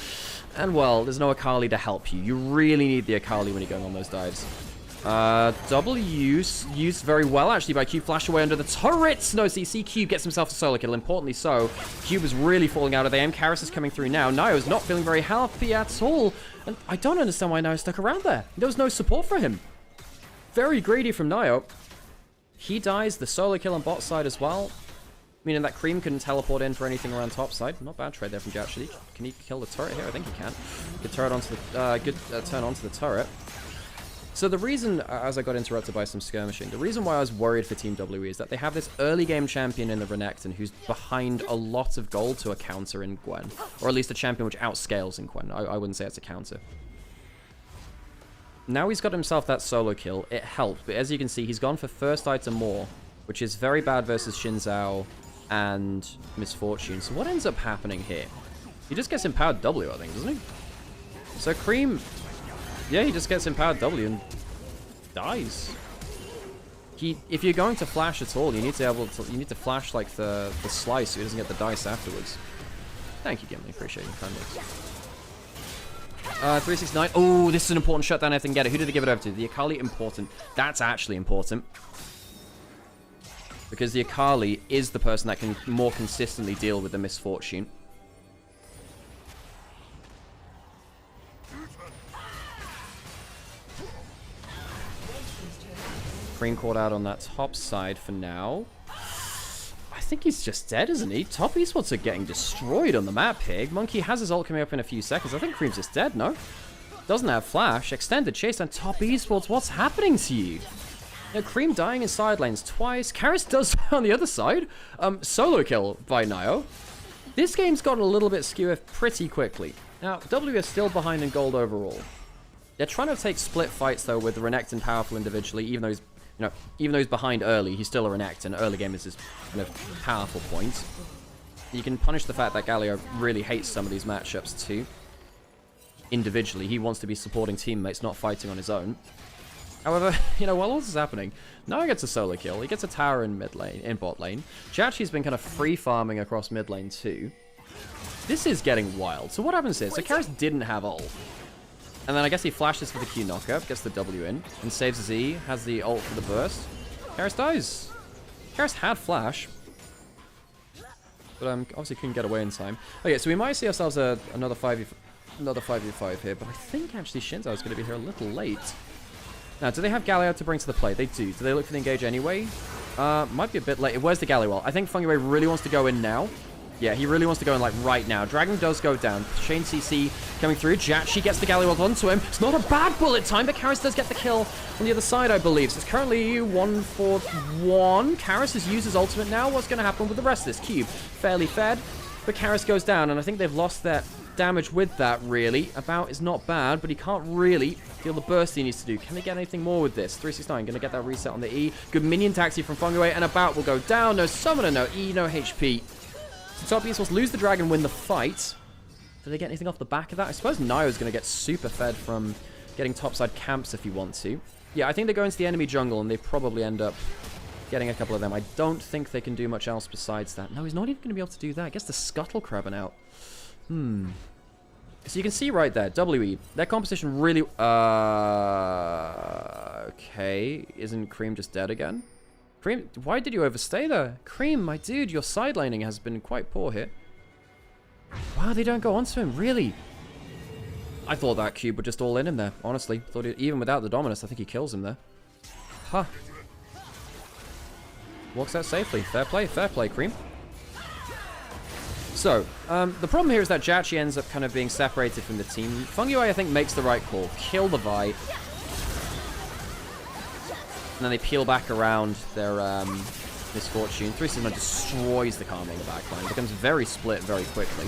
And, well, there's no Akali to help you. You really need the Akali when you're going on those dives. W used very well, actually, by Cube. Flash away under the turrets. No CC. Cube gets himself a solo kill. Importantly so, Cube is really falling out of the aim. Karis is coming through now. Nio's not feeling very healthy at all. And I don't understand why Nio stuck around there. There was no support for him. Very greedy from Nio. He dies, the solo kill on bot side as well. Meaning that Cream couldn't teleport in for anything around top side. Not bad trade there from Jachi. Can he kill the turret here? I think he can. Good turret onto the turn onto the turret. So the reason, as I got interrupted by some skirmishing, the reason why I was worried for Team WE is that they have this early game champion in the Renekton who's behind a lot of gold to a counter in Gwen. Or at least a champion which outscales in Gwen. I wouldn't say it's a counter. Now he's got himself that solo kill. It helped, but as you can see, he's gone for first item more, which is very bad versus Xin Zhao and Misfortune. So what ends up happening here? He just gets empowered W, I think, doesn't he? So Cream, yeah, he just gets empowered W and dies. If you're going to flash at all, you need to flash like the slice so he doesn't get the dice afterwards. Thank you, Gimli. Appreciate your kindness. 369. Oh, this is an important shutdown. I didn't get it. Who did they give it over to? The Akali. Important. That's actually important. Because the Akali is the person that can more consistently deal with the Misfortune. Cream caught out on that top side for now. I think he's just dead, isn't he? Top esports are getting destroyed on the map here. Monkey has his ult coming up in a few seconds. I think Cream's just dead, no? Doesn't have flash. Extended chase on top esports. What's happening to you? Now, Cream dying in side lanes twice. Karis does on the other side. Solo kill by Nio. This game's gotten a little bit skew pretty quickly. Now, W is still behind in gold overall. They're trying to take split fights, though, with Renekton powerful individually, even though he's even though he's behind early, he's still a Renekton. Early game is his kind of powerful point. You can punish the fact that Galio really hates some of these matchups too. Individually, he wants to be supporting teammates, not fighting on his own. However, while all this is happening, Nio gets a solo kill. He gets a tower in mid lane, in bot lane. Jachi's been kind of free farming across mid lane too. This is getting wild. So what happens here? So Karis didn't have ult. And then I guess he flashes for the Q knockup, gets the W in, and saves Z, has the ult for the burst. Karis dies. Karis had flash, but obviously couldn't get away in time. Okay, so we might see ourselves another 5v5 here, but I think actually Shinzo is going to be here a little late. Now, do they have Galio to bring to the play? They do. Do they look for the engage anyway? Might be a bit late. Where's the Galio? I think Fungi really wants to go in now. Yeah, he really wants to go in, like, right now. Dragon does go down. Shane CC coming through. Jachi gets the Galio onto him. It's not a bad bullet time, but Karis does get the kill on the other side, I believe. So it's currently 1-4-1. Karis has used his ultimate now. What's going to happen with the rest of this cube? Fairly fed, but Karis goes down, and I think they've lost their damage with that, really. About is not bad, but he can't really deal the burst he needs to do. Can they get anything more with this? 369 going to get that reset on the E. Good minion taxi from Fungi, and About will go down. No summoner, no E, no HP. So top esports lose the dragon, win the fight. Do they get anything off the back of that? I suppose Nio's going to get super fed from getting topside camps if he wants to. Yeah, I think they go into the enemy jungle and they probably end up getting a couple of them. I don't think they can do much else besides that. No, he's not even going to be able to do that. I guess the scuttle crabbing out. So you can see right there, WE, their composition really... Okay, isn't Cream just dead again? Cream, why did you overstay there? Cream, my dude, your side laning has been quite poor here. Wow, they don't go onto him, really? I thought that cube would just all in him there, honestly. Thought even without the Dominus, I think he kills him there. Huh. Walks out safely. Fair play, Cream. So, the problem here is that Jachi ends up kind of being separated from the team. Fungi, I think, makes the right call. Kill the Vi. And then they peel back around their Misfortune. 369 destroys the Kame in the backline. Becomes very split very quickly.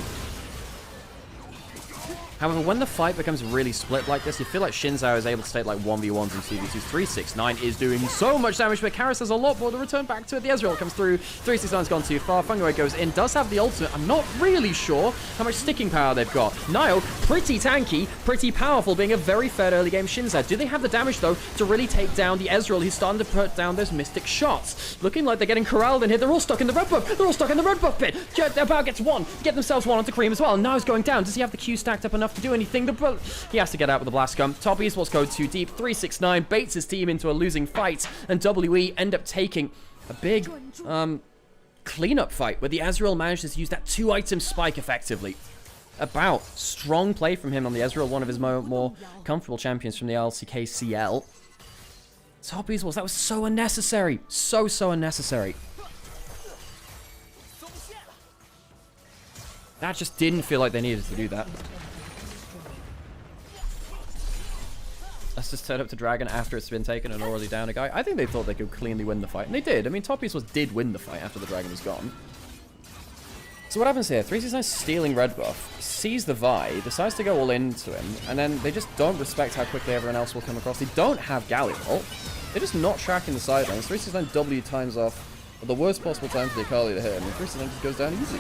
However, when the fight becomes really split like this, you feel like Shinzao is able to take like 1v1s and 2v2s. 369 is doing so much damage, but Karis has a lot more to return back to it. The Ezreal comes through. 369's gone too far. Fungaway goes in. Does have the ultimate. I'm not really sure how much sticking power they've got. Nio, pretty tanky, pretty powerful, being a very fair early game Shinzao. Do they have the damage, though, to really take down the Ezreal? He's starting to put down those mystic shots. Looking like they're getting corralled in here. They're all stuck in the red buff. They're all stuck in the red buff pit. About gets one. Get themselves one onto Cream as well. Nio's going down. Does he have the Q stacked up enough to do anything? He has to get out with the blast gun. Top Esports go too deep. 369 baits his team into a losing fight, and WE end up taking a big cleanup fight where the Ezreal manages to use that 2-item spike effectively. About strong play from him on the Ezreal, one of his more comfortable champions from the LCK CL. Top Esports, that was so unnecessary. So unnecessary. That just didn't feel like they needed to do that. Let's just turn up to Dragon after it's been taken and already down a guy. I think they thought they could cleanly win the fight, and they did. I mean, Top Esports did win the fight after the Dragon was gone. So what happens here? 369 stealing red buff, sees the Vi, decides to go all into him, and then they just don't respect how quickly everyone else will come across. They don't have Galio ult. They're just not tracking the sidelines. 369 W times off at the worst possible time for the Akali to hit him, and 369 just goes down easy.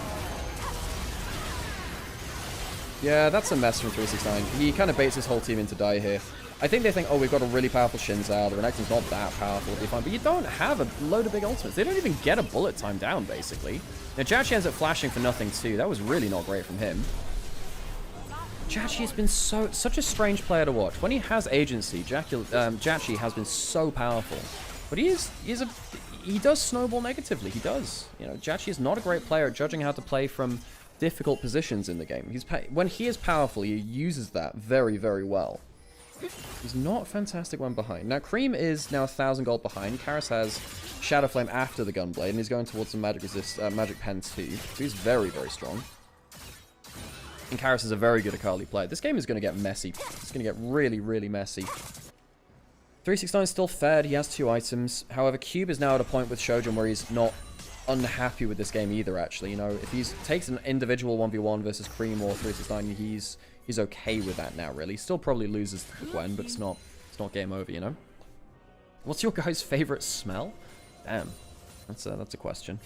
Yeah, that's a mess from 369. He kind of baits his whole team into die here. I think they think, oh, we've got a really powerful Shinzao. The Renekton's not that powerful. It'll be fine. But you don't have a load of big ultimates. They don't even get a bullet time down, basically. Now, Jachi ends up flashing for nothing, too. That was really not great from him. Jachi has been such a strange player to watch. When he has agency, Jachi has been so powerful. But he does snowball negatively. He does. You know, Jachi is not a great player at judging how to play from difficult positions in the game. When he is powerful, he uses that very, very well. He's not fantastic when behind. Now, Cream is now 1,000 gold behind. Karis has Shadow Flame after the Gunblade, and he's going towards some Magic Pen too. So he's very, very strong. And Karis is a very good Akali player. This game is going to get messy. It's going to get really, really messy. 369 is still fed. He has 2 items. However, Cube is now at a point with Shojin where he's not unhappy with this game either, actually. You know, if he takes an individual 1v1 versus Cream or 369, he's okay with that now, really. Still probably loses to Gwen, but it's not game over, you know? What's your guys' favorite smell? Damn. That's a question.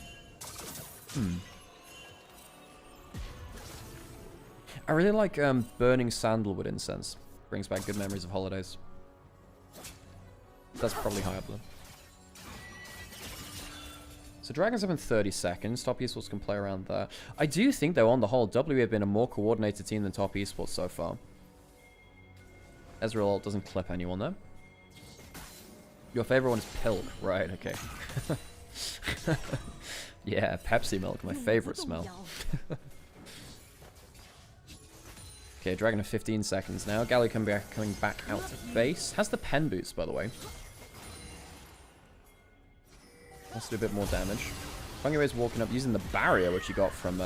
I really like burning sandalwood incense. Brings back good memories of holidays. That's probably high up though. So Dragon's up in 30 seconds. Top Esports can play around there. I do think, though, on the whole, W have been a more coordinated team than Top Esports so far. Ezreal ult doesn't clip anyone, though. Your favorite one is Pilk. Right, okay. Yeah, Pepsi milk, my favorite smell. Okay, Dragon of 15 seconds now. Galio coming back out to base. Has the pen boots, by the way. Wants to do a bit more damage. Fungaway's walking up using the barrier, which he got from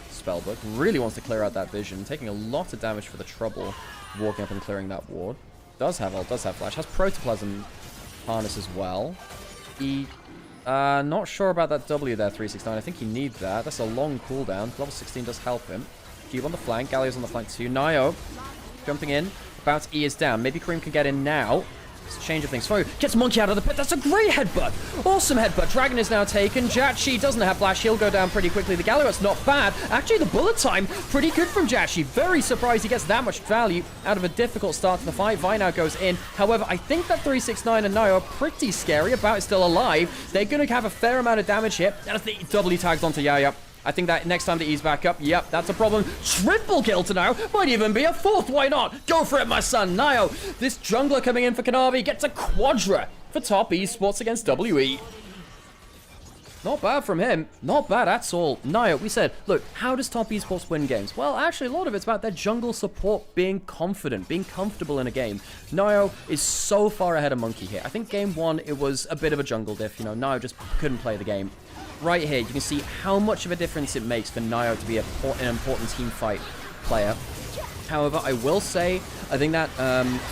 Spellbook. Really wants to clear out that vision. Taking a lot of damage for the trouble. Walking up and clearing that ward. Does have ult, does have flash. Has Protoplasm harness as well. He... not sure about that W there, 369. I think he needs that. That's a long cooldown. Level 16 does help him. Cube on the flank. Galio's on the flank too. Nio jumping in. About E is down. Maybe Cream can get in now. Change of things. So gets Monkey out of the pit. That's a great headbutt. Awesome headbutt. Dragon is now taken. Jachi doesn't have flash. He'll go down pretty quickly. The Galio's not bad. Actually, the bullet time, pretty good from Jachi. Very surprised he gets that much value out of a difficult start to the fight. Vi now goes in. However, I think that 369 and Nio are pretty scary. About is still alive. They're going to have a fair amount of damage here. That's the doubly tagged onto Yaya. I think that next time that he's back up, yep, that's a problem. Triple kill to now. Might even be a 4th. Why not? Go for it, my son. Nio, this jungler coming in for Kanavi, gets a quadra for Top Esports against WE. Not bad from him. Not bad at all. Nio, we said, look, how does Top Esports win games? Well, actually, a lot of it's about their jungle support being confident, being comfortable in a game. Nio is so far ahead of Monkey here. I think game 1, it was a bit of a jungle diff. You know, Nio just couldn't play the game. Right here, you can see how much of a difference it makes for Nio to be an important team fight player. However, I will say, I think that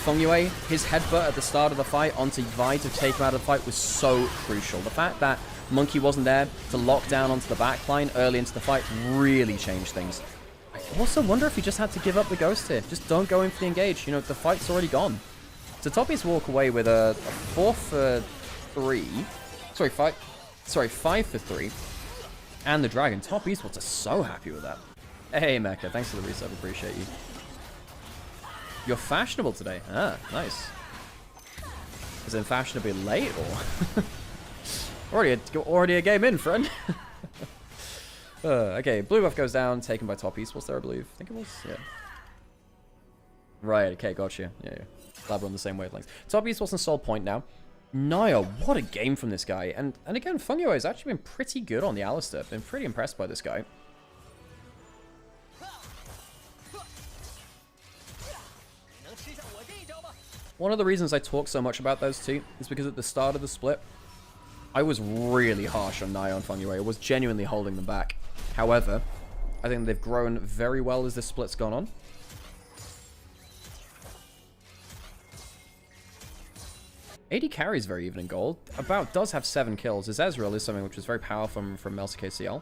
Fungaway, his headbutt at the start of the fight onto Vi to take him out of the fight was so crucial. The fact that Monkey wasn't there to lock down onto the backline early into the fight. Really changed things. I also wonder if he just had to give up the ghost here. Just don't go in for the engage. You know, the fight's already gone. So Toppy's walk away with a 4 for 3. Sorry, 5 for 3. And the dragon. Top Esports are so happy with that. Hey, Mecha, thanks for the resub. Appreciate you. You're fashionable today. Ah, nice. Is it fashionably late or already a game in, friend? Okay, blue buff goes down, taken by Top Esports there, I believe. I think it was, yeah. Right, okay, gotcha. Yeah. Glad we're on the same wavelength. Top Esports on Soul Point now. Naya, what a game from this guy. And again, Fungyo has actually been pretty good on the Alistar. Been pretty impressed by this guy. One of the reasons I talk so much about those two is because at the start of the split, I was really harsh on Naya and Fungyo. I was genuinely holding them back. However, I think they've grown very well as this split's gone on. AD carries very even in gold. About does have 7 kills. His Ezreal is something which is very powerful from Melsa KCL.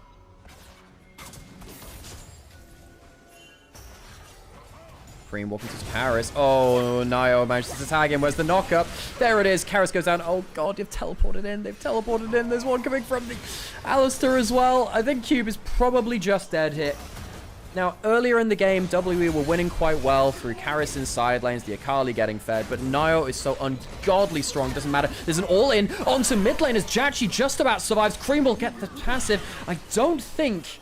Cream walking to Karis. Oh, Nio manages to tag him. Where's the knockup? There it is. Karis goes down. Oh, God, they've teleported in. They've teleported in. There's one coming from the Alistar as well. I think Cube is probably just dead here. Now, earlier in the game, WE were winning quite well through Karis in side lanes, the Akali getting fed, but Nio is so ungodly strong. Doesn't matter. There's an all-in onto mid lane as Jachi just about survives. Cream will get the passive. I don't think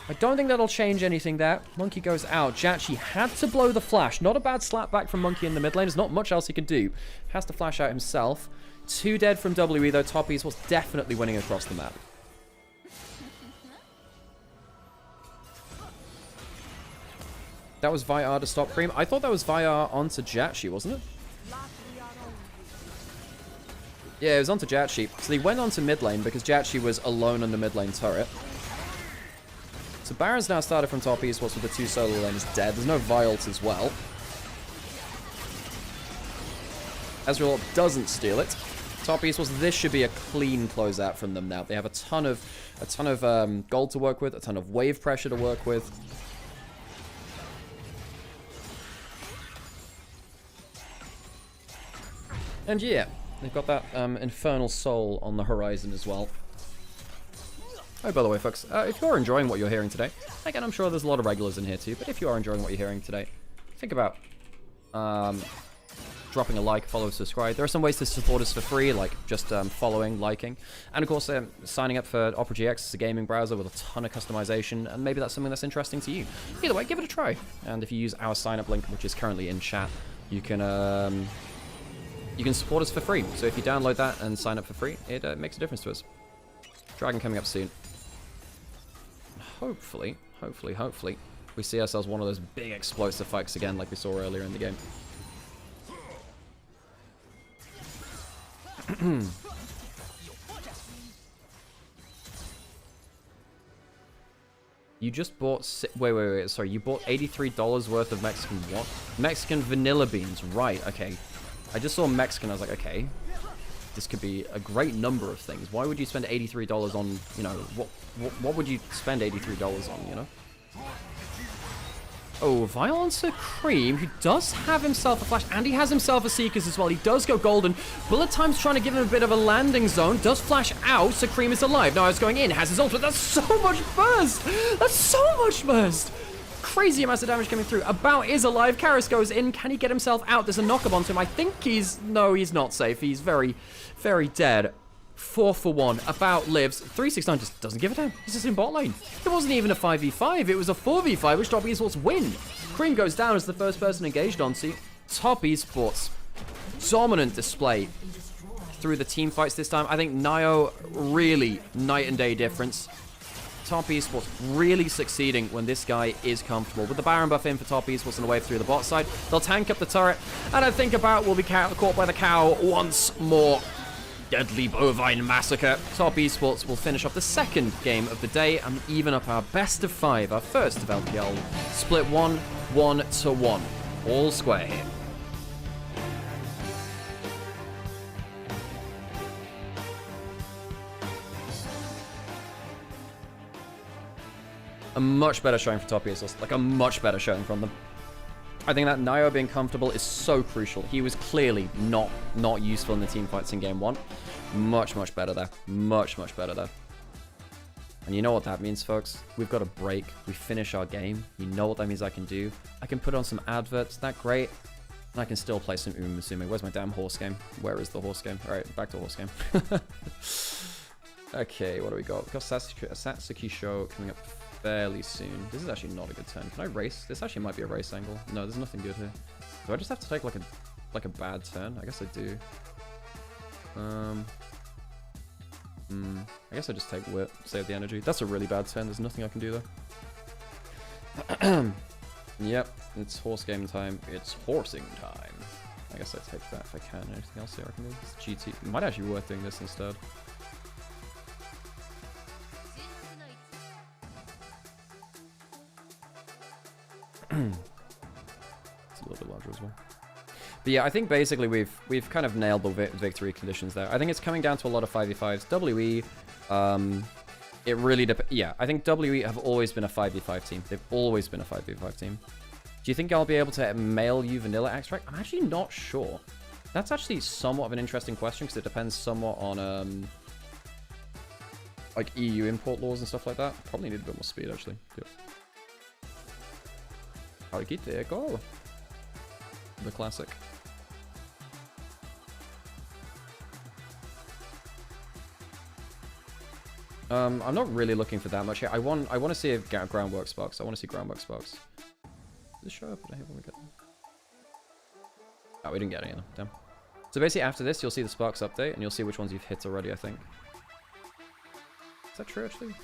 that'll change anything there. Monkey goes out. Jachi had to blow the flash. Not a bad slap back from Monkey in the mid lane. There's not much else he can do. Has to flash out himself. 2 dead from WE, though. Top East was definitely winning across the map. That was Vyar to stop Cream. I thought that was Vyar onto Jachi, wasn't it? Yeah, it was onto Jachi. So they went onto mid lane because Jachi was alone on the mid lane turret. So Baron's now started from top Esports with the 2 solo lanes dead. There's no Violets as well. Ezreal doesn't steal it. Top Esports, this should be a clean closeout from them now. They have a ton of gold to work with, a ton of wave pressure to work with. And yeah, they've got that Infernal Soul on the horizon as well. Oh, by the way, folks, if you're enjoying what you're hearing today, again, I'm sure there's a lot of regulars in here too, but if you are enjoying what you're hearing today, think about dropping a like, follow, subscribe. There are some ways to support us for free, like just following, liking, and of course, signing up for Opera GX as a gaming browser with a ton of customization, and maybe that's something that's interesting to you. Either way, give it a try. And if you use our sign-up link, which is currently in chat, you can support us for free. So if you download that and sign up for free, it makes a difference to us. Dragon coming up soon. Hopefully, we see ourselves one of those big explosive fights again like we saw earlier in the game. You just bought... Wait. Sorry, you bought $83 worth of Mexican what? Mexican vanilla beans. Right, okay. I just saw Mexican, I was like, okay. This could be a great number of things. Why would you spend $83 on, you know, what would you spend $83 on, you know? Oh, Violencer Cream, who does have himself a flash, and he has himself a Seekers as well. He does go golden. Bullet Time's trying to give him a bit of a landing zone. Does flash out, so Cream is alive. Now it's going in, has his ult, but that's so much burst! That's so much burst! Crazy amounts of damage coming through. About is alive. Karis goes in. Can he get himself out? There's a knockup onto him. I think he's... No, he's not safe. He's very, very dead. 4 for 1. About lives. 369 just doesn't give a damn. He's just in bot lane. It wasn't even a 5v5. It was a 4v5, which Top Esports win. Cream goes down as the first person engaged onto. Top Esports. Dominant display through the team fights this time. I think Nio really night and day difference. Top Esports really succeeding when this guy is comfortable. With the Baron buff in for Top Esports on the way through the bot side, they'll tank up the turret, and I think About will be caught by the cow once more. Deadly Bovine Massacre. Top Esports will finish off the second game of the day and even up our best of 5, our first of LPL. Split 1-1-1. All square here. A much better showing for top ESLs. Like, a much better showing from them. I think that Nio being comfortable is so crucial. He was clearly not useful in the team fights in game 1. Much better there. Much better there. And you know what that means, folks? We've got a break. We finish our game. You know what that means I can do? I can put on some adverts. That great. And I can still play some Musume. Where's my damn horse game? Where is the horse game? Alright, back to horse game. Okay, what do we got? We've got Satsuki show coming up fairly soon. This is actually not a good turn. Can I race? This actually might be a race angle. No, there's nothing good here. Do I just have to take like a bad turn? I guess I do. I guess I just take whip, save the energy. That's a really bad turn. There's nothing I can do there. Yep, it's horse game time. It's horsing time. I guess I take that if I can. Anything else here I can do? It's GT. It might actually be worth doing this instead. It's a little bit larger as well. But yeah, I think basically we've kind of nailed the victory conditions there. I think it's coming down to a lot of 5v5s. WE, it really depends. Yeah, I think WE have always been a 5v5 team. They've always been a 5v5 team. Do you think I'll be able to mail you vanilla extract? I'm actually not sure. That's actually somewhat of an interesting question because it depends somewhat on like EU import laws and stuff like that. Probably need a bit more speed actually. Yep. Harikite, go! The classic. I'm not really looking for that much here. I want to see a groundwork sparks. I want to see groundwork sparks. Did this show up? Did I when we get them? Oh, we didn't get any of them. Damn. So basically after this, you'll see the sparks update, and you'll see which ones you've hit already, I think. Is that true, actually?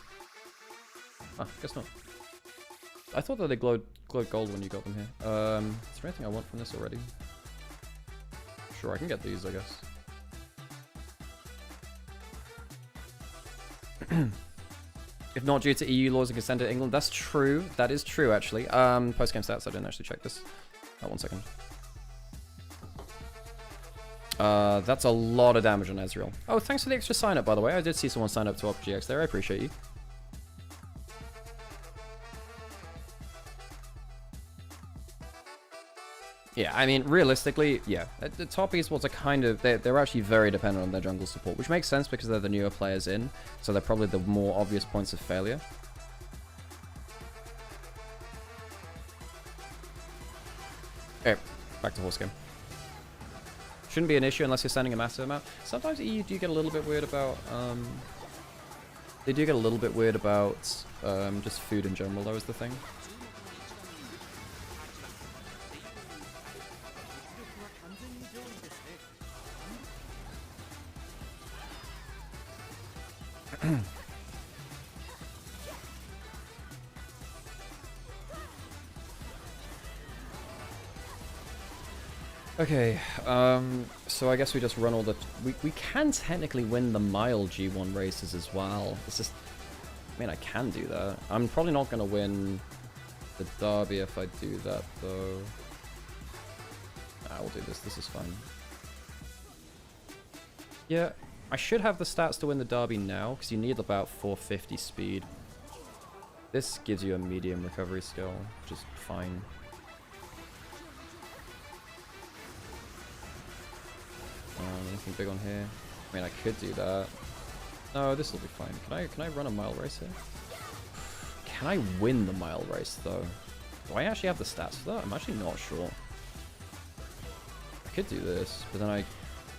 Ah, guess not. I thought that they glowed gold when you got them here. Is there anything I want from this already? Sure, I can get these, I guess. If not due to EU laws and consent to England, that's true. That is true, actually. Post-game stats, I didn't actually check this. 1 second. That's a lot of damage on Ezreal. Oh, thanks for the extra sign-up, by the way. I did see someone sign up to OpGX there. I appreciate you. Yeah, I mean, realistically, yeah. The top esports are kind of... They're actually very dependent on their jungle support, which makes sense because they're the newer players in, so they're probably the more obvious points of failure. Okay, back to horse game. Shouldn't be an issue unless you're sending a massive amount. Sometimes EU do get a little bit weird about... they do get a little bit weird about just food in general, though, is the thing. Okay, so I guess we just run all the... We can technically win the mile G1 races as well. It's just... I mean, I can do that. I'm probably not going to win the derby if I do that, though. Nah, we'll do this. This is fine. Yeah, I should have the stats to win the derby now, because you need about 450 speed. This gives you a medium recovery skill, which is fine. Anything big on here? I mean, I could do that. No, this will be fine. Can I run a mile race here? Can I win the mile race, though? Do I actually have the stats for that? I'm actually not sure. I could do this, but then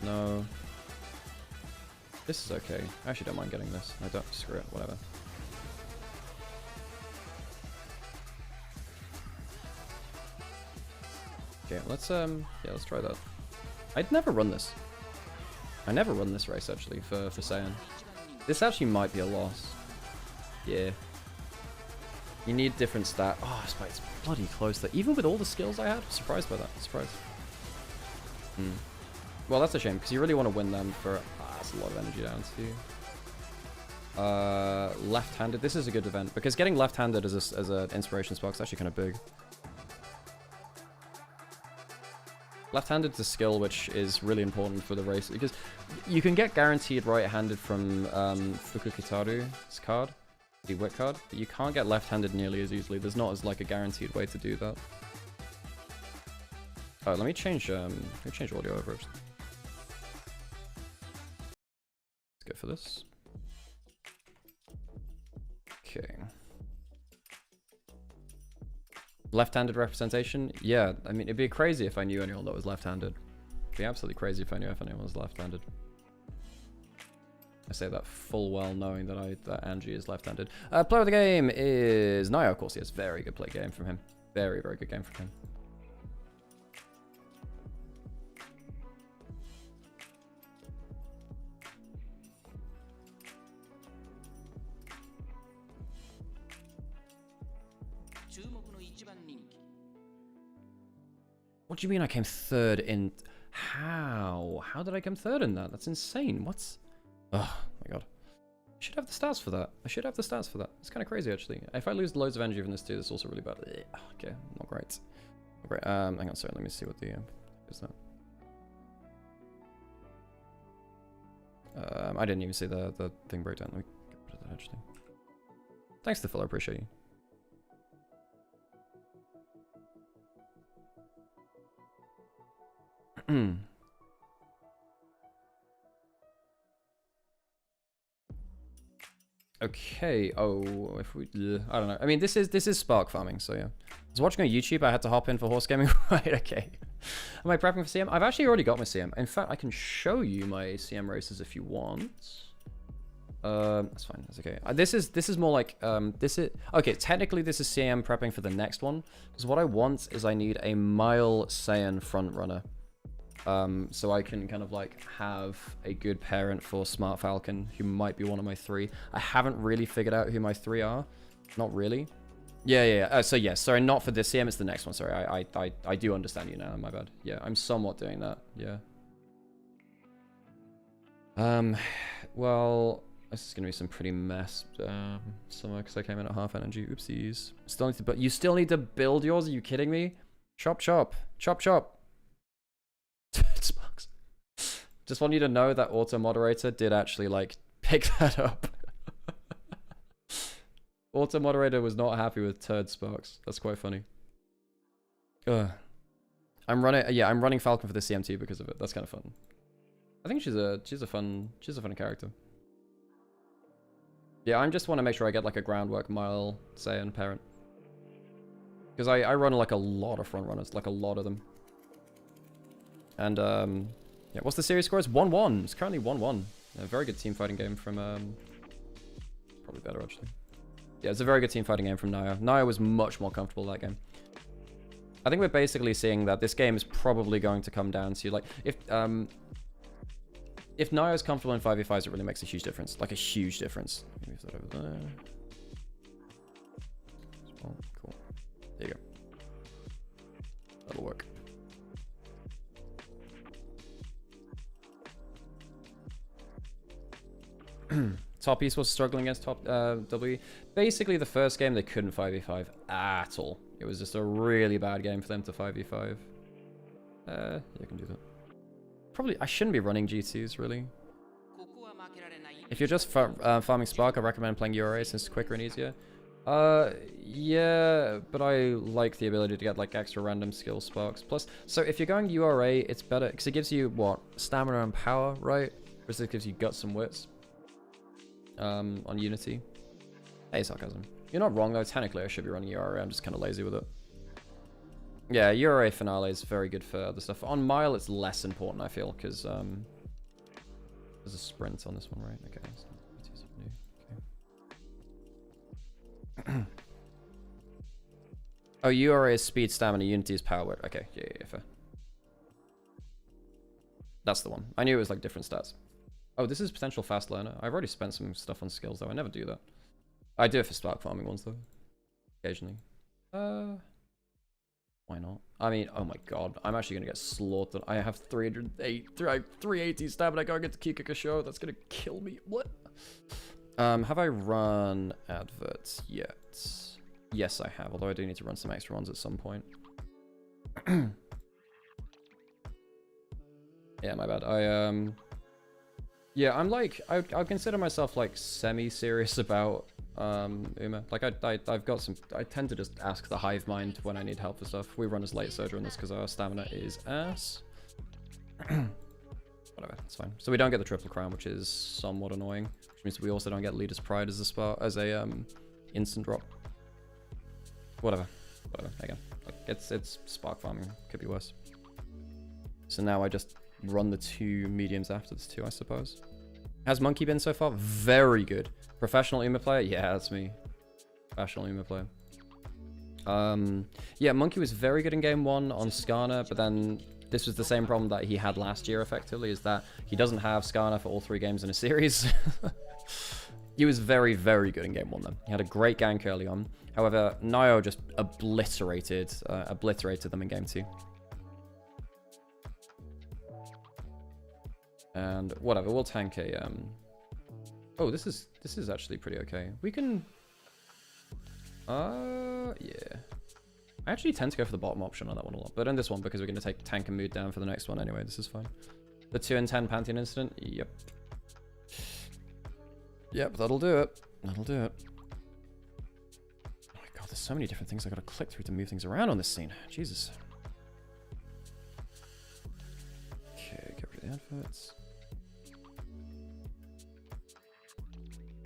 no. This is okay. I actually don't mind getting this. I don't... Screw it. Whatever. Okay, let's try that. I'd never run this. I never run this race, actually, for Saiyan. This actually might be a loss. Yeah. You need different stat. Oh, it's bloody close there. Even with all the skills I had, surprised by that. Surprised. Well, that's a shame, because you really want to win them for... that's a lot of energy down to you. Left-handed. This is a good event, because getting left-handed as an inspiration spark is actually kind of big. Left-handed is a skill which is really important for the race, because you can get guaranteed right-handed from Fukukitaru's card, the wit card, but you can't get left-handed nearly as easily. There's not as like a guaranteed way to do that. Oh, let me change audio over. Let's go for this. Okay. Left-handed representation? Yeah, I mean, it'd be crazy if I knew anyone that was left-handed. It'd be absolutely crazy if I knew anyone was left-handed. I say that full well knowing that Angie is left-handed. Player of the game is Nymaera, of course. Yes, very good play game from him. Very, very good game from him. What do you mean I came third in... How? How did I come third in that? That's insane. What's... Oh my god. I should have the stats for that. I should have the stats for that. It's kind of crazy, actually. If I lose loads of energy from this too, it's also really bad. Okay, not great. Not great. Hang on, sorry. Let me see what the... is that? I didn't even see the thing breakdown. Let me get rid of that, actually. Thanks to Phil, I appreciate you. Okay. Oh, if we, I don't know. I mean, this is spark farming, so yeah. I was watching on YouTube. I had to hop in for horse gaming. Right. Okay. Am I prepping for CM? I've actually already got my CM. In fact, I can show you my CM races if you want. That's fine. That's okay. This is more like okay. Technically, this is CM prepping for the next one because what I want is I need a Mile Saiyan front runner. So I can kind of like have a good parent for Smart Falcon, who might be one of my 3. I haven't really figured out who my 3 are. Not really. Yeah. So yes, sorry, not for this CM, it's the next one. Sorry, I do understand you now. My bad. Yeah, I'm somewhat doing that. Yeah. Well, this is gonna be some pretty messed summer because I came in at half energy. Oopsies. Still need to, but you still need to build yours. Are you kidding me? Chop, chop, chop, chop. Sparks. Just want you to know that auto moderator did actually like pick that up. Auto moderator was not happy with turd Sparks. That's quite funny. Ugh. I'm running Falcon for the CMT because of it. That's kind of fun. I think she's a fun character. Yeah, I just want to make sure I get like a groundwork Mile Saiyan parent. Because I run like a lot of front runners, like a lot of them. And, yeah, what's the series score? It's 1-1. It's currently 1-1. A very good team fighting game from, probably better, actually. Yeah, it's a very good team fighting game from Nymaera. Nymaera was much more comfortable that game. I think we're basically seeing that this game is probably going to come down to, like, if Nymaera's comfortable in 5v5s, it really makes a huge difference. Like, a huge difference. Move that over there. Oh, cool. There you go. That'll work. Top Esports was struggling against Top W. Basically, the first game they couldn't 5v5 at all. It was just a really bad game for them to 5v5. Yeah, I can do that. Probably, I shouldn't be running G2s, really. If you're just farming Spark, I recommend playing URA since it's quicker and easier. Yeah, but I like the ability to get like extra random skill sparks. Plus, so if you're going URA, it's better because it gives you what? Stamina and power, right? Whereas it gives you guts and wits. On Unity. Hey, sarcasm. You're not wrong though. Technically, I should be running URA. I'm just kind of lazy with it. Yeah, URA Finale is very good for other stuff. On Mile, it's less important, I feel, because there's a sprint on this one, right? Okay. Okay. Oh, URA is speed, stamina, Unity is power. Okay, yeah, fair. That's the one. I knew it was like different stats. Oh, this is potential fast learner. I've already spent some stuff on skills though. I never do that. I do it for spark farming ones though. Occasionally. Why not? I mean, oh my god. I'm actually gonna get slaughtered. I have 380 stamina. I can't get to Kikaka show. That's gonna kill me. What? Have I run adverts yet? Yes, I have. Although I do need to run some extra ones at some point. Yeah, my bad. Yeah, I'm like, I would consider myself like semi-serious about Uma. Like, I've got some... I tend to just ask the hive mind when I need help for stuff. We run as late surge on this because our stamina is ass. Whatever, it's fine. So we don't get the triple crown, which is somewhat annoying. Which means we also don't get Leader's Pride as a instant drop. Whatever. Again, like it's spark farming. Could be worse. So now I just run the 2 mediums after this 2, I suppose. How's Monkey been so far? Very good. Professional Uma player? Yeah, that's me. Professional Uma player. Yeah, Monkey was very good in game 1 on Skarner, but then this was the same problem that he had last year, effectively, is that he doesn't have Skarner for all 3 games in a series. He was very, very good in game 1, though. He had a great gank early on. However, Nio just obliterated them in game 2. And whatever, we'll tank a... Oh, this is actually pretty okay. We can... yeah. I actually tend to go for the bottom option on that one a lot. But in this one, because we're going to take tank and mood down for the next one anyway, this is fine. The 2 and 10 Pantheon incident? Yep. Yep, that'll do it. That'll do it. Oh my god, there's so many different things I gotta click through to move things around on this scene. Jesus. Okay, get rid of the adverts.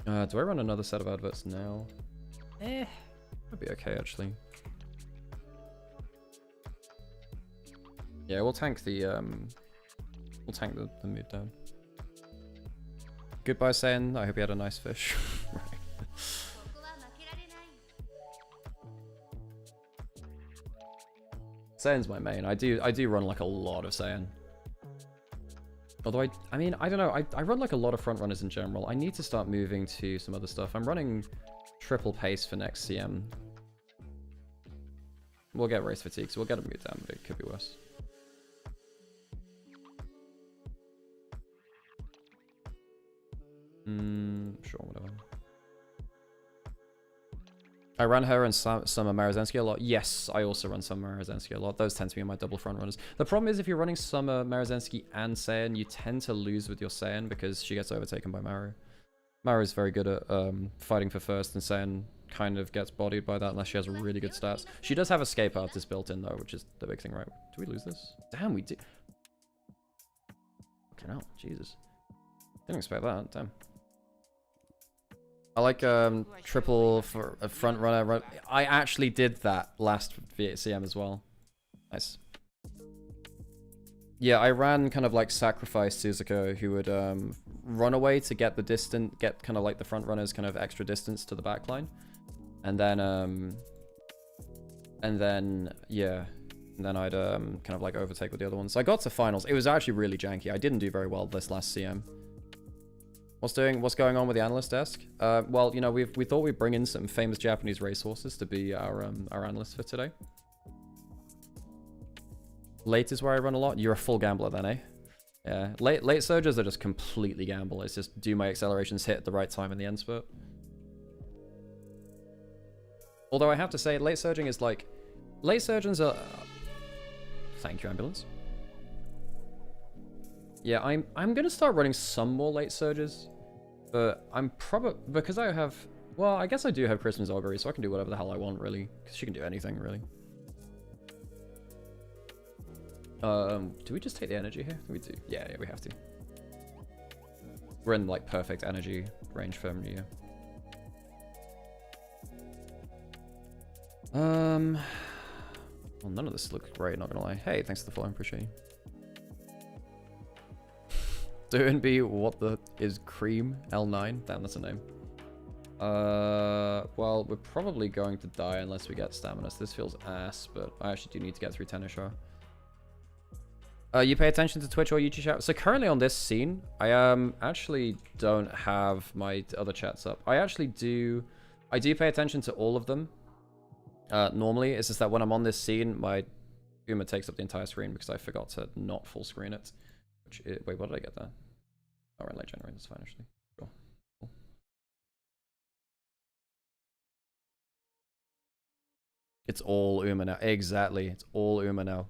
Do I run another set of adverts now? That'd be okay, actually. Yeah, we'll tank the mood down. Goodbye, Sen. I hope you had a nice fish. Right. Saiyan's my main. I do run like a lot of Saiyan. Although I mean, I don't know. I run like a lot of front runners in general. I need to start moving to some other stuff. I'm running triple pace for next CM. We'll get race fatigue, so we'll get a mood down, but it could be worse. Sure, whatever. I run her and Summer Marazensky a lot. Yes, I also run Summer Marazensky a lot. Those tend to be my double front runners. The problem is if you're running Summer Marazensky and Saiyan, you tend to lose with your Saiyan because she gets overtaken by Maru. Maru is very good at fighting for first, and Saiyan kind of gets bodied by that unless she has really good stats. She does have escape artist built in though, which is the big thing, right? Do we lose this? Damn, we do. Fucking hell, Jesus. Didn't expect that, damn. I like triple for a front runner. I actually did that last VCM as well. Nice. Yeah, I ran kind of like sacrifice Suzuka, who would run away to get the distance, get kind of like the front runners kind of extra distance to the back line, and then yeah, and then I'd kind of like overtake with the other ones. So I got to finals. It was actually really janky. I didn't do very well this last CM. What's going on with the analyst desk? Well, you know, we thought we'd bring in some famous Japanese racehorses to be our analysts for today. Late is where I run a lot. You're a full gambler then, eh? Yeah. Late surges are just completely gamble. It's just do my accelerations hit at the right time in the end spurt. Although I have to say, late surging is like, late surgeons are. Thank you, ambulance. Yeah, I'm gonna start running some more late surges, but I'm probably because I have. Well, I guess I do have Christmas augury, so I can do whatever the hell I want, really. Because she can do anything, really. Do we just take the energy here? We do. Yeah, we have to. We're in like perfect energy range for New Year. Well, none of this looks great, not gonna lie. Hey, thanks for the follow, appreciate you. Doing B, what the is cream L9? Damn, that's a name. Well, we're probably going to die unless we get stamina. So this feels ass, but I actually do need to get through tennis show. You pay attention to Twitch or YouTube chat? So currently on this scene, I actually don't have my other chats up. I do pay attention to all of them. Normally, it's just that when I'm on this scene, my Uma takes up the entire screen because I forgot to not full screen it. Wait, what did I get there? Oh, right, light generator, that's fine actually. Cool. It's all Uma now. Exactly, it's all Uma now.